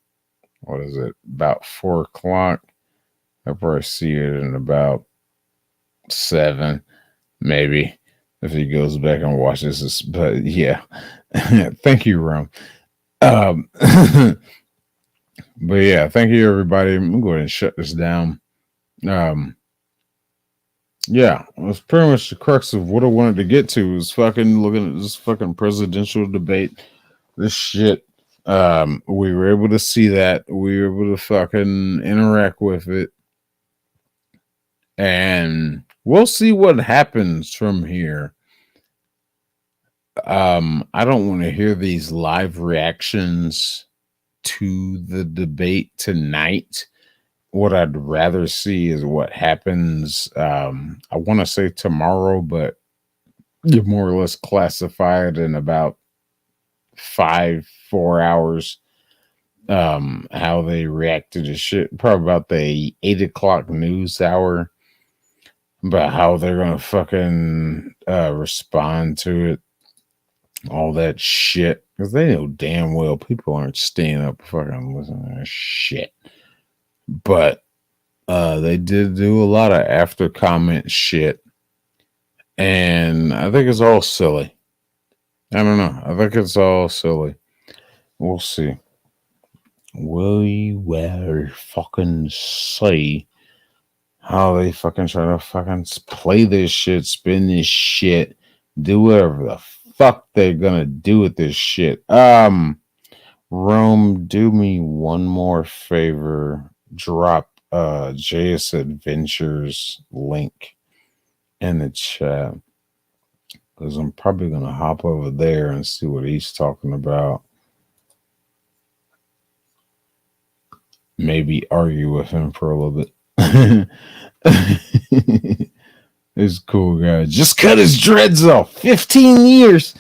S2: what is it, about 4 o'clock? I'll proceed in about 7, maybe. If he goes back and watches this, but yeah, thank you, Rom. But yeah, thank you, everybody. I'm gonna go ahead and shut this down. Yeah, that's pretty much the crux of what I wanted to get to. Was fucking looking at this fucking presidential debate. This shit. We were able to see that. We were able to fucking interact with it, and we'll see what happens from here. I don't want to hear these live reactions to the debate tonight. What I'd rather see is what happens. I want to say tomorrow, but you more or less classify it in about 4 hours. How they react to the shit. Probably about the 8 o'clock news hour. About how they're gonna fucking respond to it. All that shit, because they know damn well people aren't staying up fucking listening to that shit. But they did do a lot of after comment shit, and I think it's all silly. I don't know. I think it's all silly. We'll see. We will fucking see how they fucking try to fucking play this shit, spin this shit, do whatever the fuck they're gonna do with this shit. Rome, do me one more favor. Drop JS Adventures link in the chat, because I'm probably gonna hop over there and see what he's talking about. Maybe argue with him for a little bit. This cool guy just cut his dreads off. 15 years.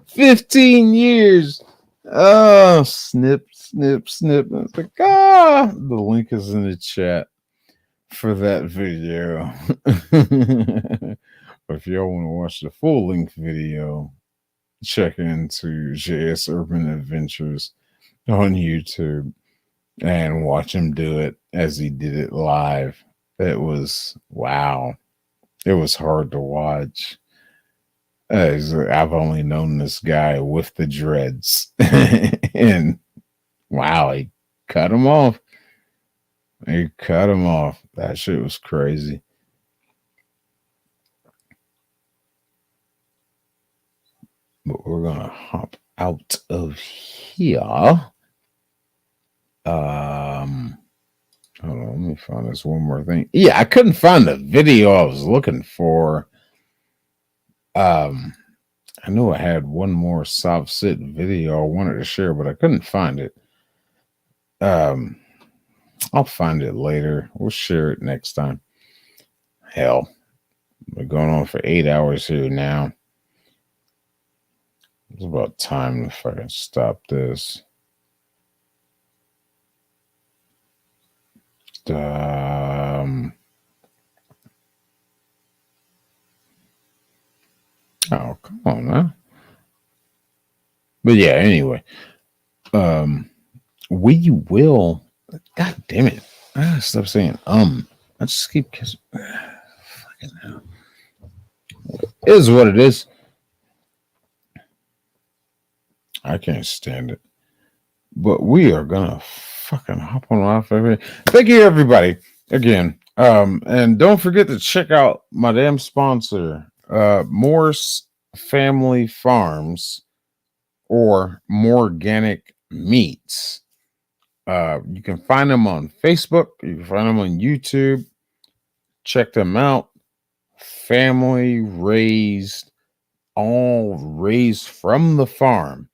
S2: 15 years. Oh, snip, snip, snip. It's like, the link is in the chat for that video. If y'all want to watch the full length video, check into JS Urban Adventures on YouTube and watch him do it as he did it live. It was wow. It was hard to watch. I've only known this guy with the dreads, and wow, he cut him off. He cut him off. That shit was crazy. But we're gonna hop out of here. Hold on, let me find this one more thing. Yeah, I couldn't find the video I was looking for. I knew I had one more soft sit video I wanted to share, but I couldn't find it. I'll find it later. We'll share it next time. Hell, we're going on for 8 hours here now. It's about time if I can stop this. Oh, come on, man. But yeah, anyway. We will. God damn it. I gotta stop saying I just keep kissing. Fucking hell. It is what it is. I can't stand it. But we are gonna fucking hop on off of it. Thank you, everybody. Again. And don't forget to check out my damn sponsor, Morse Family Farms or More Organic Meats. You can find them on Facebook. You can find them on YouTube. Check them out. Family raised, all raised from the farm.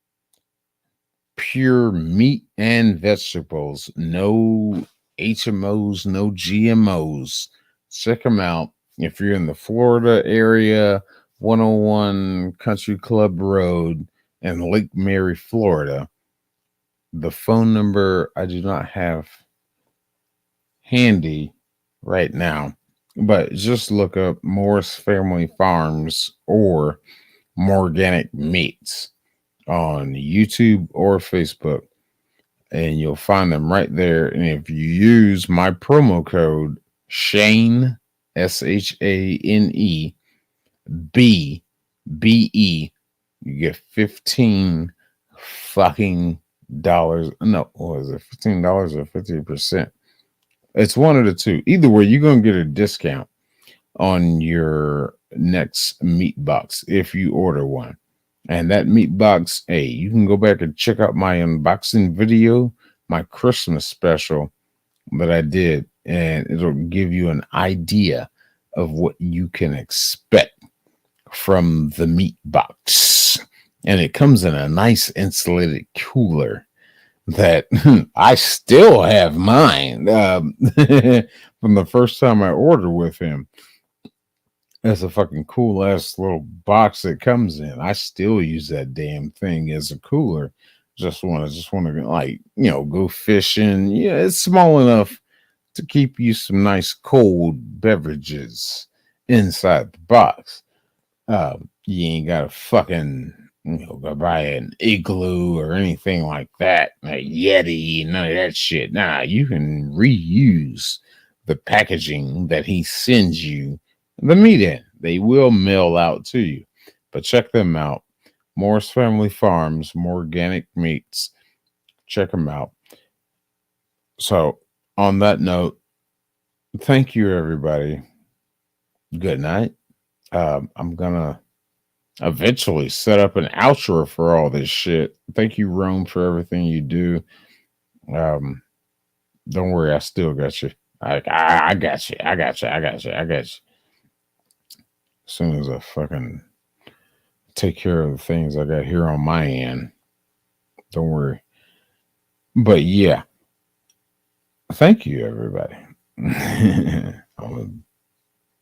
S2: Pure meat and vegetables. No HMOs, no GMOs. Check them out. If you're in the Florida area, 101 Country Club Road in Lake Mary, Florida. The phone number I do not have handy right now, but just look up Morris Family Farms or More Organic Meats on YouTube or Facebook, and you'll find them right there. And if you use my promo code Shane, SHANE BE, you get 15 fucking dollars. No, what was it? $15 or 50%? It's one of the two. Either way, you're gonna get a discount on your next meat box if you order one. And that meat box, hey, you can go back and check out my unboxing video, my Christmas special that I did, and it'll give you an idea of what you can expect from the meat box. And it comes in a nice insulated cooler that I still have mine from the first time I ordered with him. That's a fucking cool ass little box that comes in. I still use that damn thing as a cooler. Just want to like, you know, go fishing. Yeah, it's small enough to keep you some nice cold beverages inside the box. You ain't got to fucking, you know, go buy an Igloo or anything like that, a Yeti, none of that shit. Nah, you can reuse the packaging that he sends you the meat in. They will mail out to you, but check them out. Morris Family Farms, More Organic Meats. Check them out. So, on that note, thank you, everybody. Good night. I'm gonna eventually set up an outro for all this shit. Thank you, Rome, for everything you do. Don't worry, I still got you. I got you. I got you. I got you. I got you. As soon as I fucking take care of the things I got here on my end, don't worry. But yeah, thank you, everybody. I'm gonna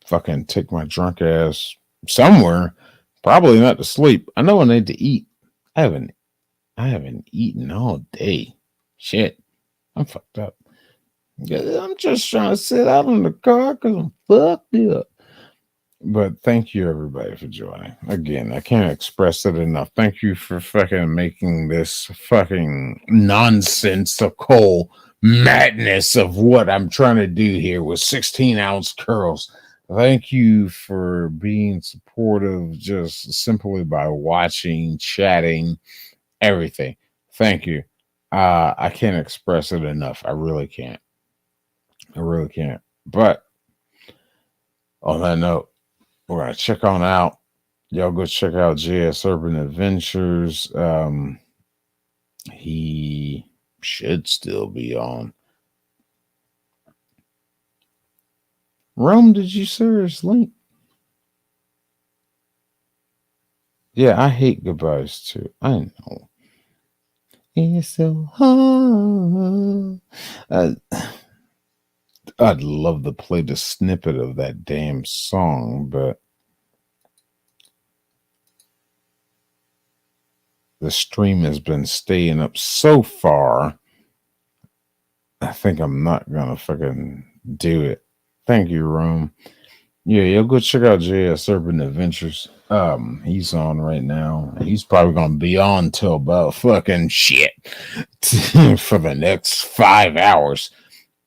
S2: fucking take my drunk ass somewhere. Probably not to sleep. I know I need to eat. I haven't eaten all day. Shit. I'm fucked up. I'm just trying to sit out in the car because I'm fucked up. But thank you, everybody, for joining. Again, I can't express it enough. Thank you for fucking making this fucking nonsensical madness of what I'm trying to do here with 16-ounce curls Thank you for being supportive just simply by watching, chatting, everything. Thank you. I can't express it enough. I really can't. I really can't. But on that note, we're gonna check on out. Y'all go check out JS Urban Adventures. He should still be on. Rome, did you share his link? Yeah, I hate goodbyes too. I know. It's so hard. I'd love to play the snippet of that damn song, but the stream has been staying up so far. I think I'm not gonna fucking do it. Thank you, Rome. Yeah, you'll go check out JS Urban Adventures. He's on right now. He's probably gonna be on till about fucking shit for the next 5 hours.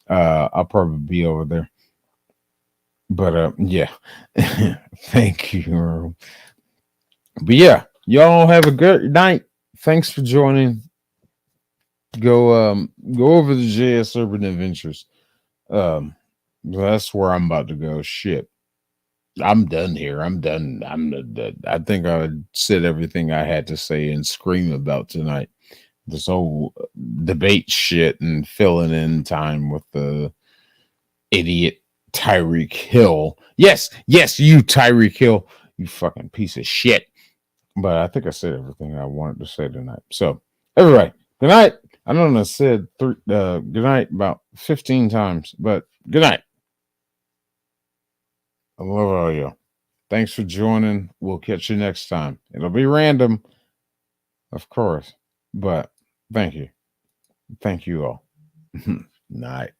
S2: I'll probably be over there. But yeah. Thank you, Rome. But yeah, y'all have a good night. Thanks for joining. Go over to JS Urban Adventures. That's where I'm about to go. Shit. I'm done here. I'm done. I think I said everything I had to say and scream about tonight. This whole debate shit and filling in time with the idiot Tyreek Hill. Yes, you Tyreek Hill, you fucking piece of shit. But I think I said everything I wanted to say tonight. So, everybody, good night. I don't know. I said good night about 15 times, but good night. I love all y'all. Thanks for joining. We'll catch you next time. It'll be random, of course, but thank you. Thank you all. Night.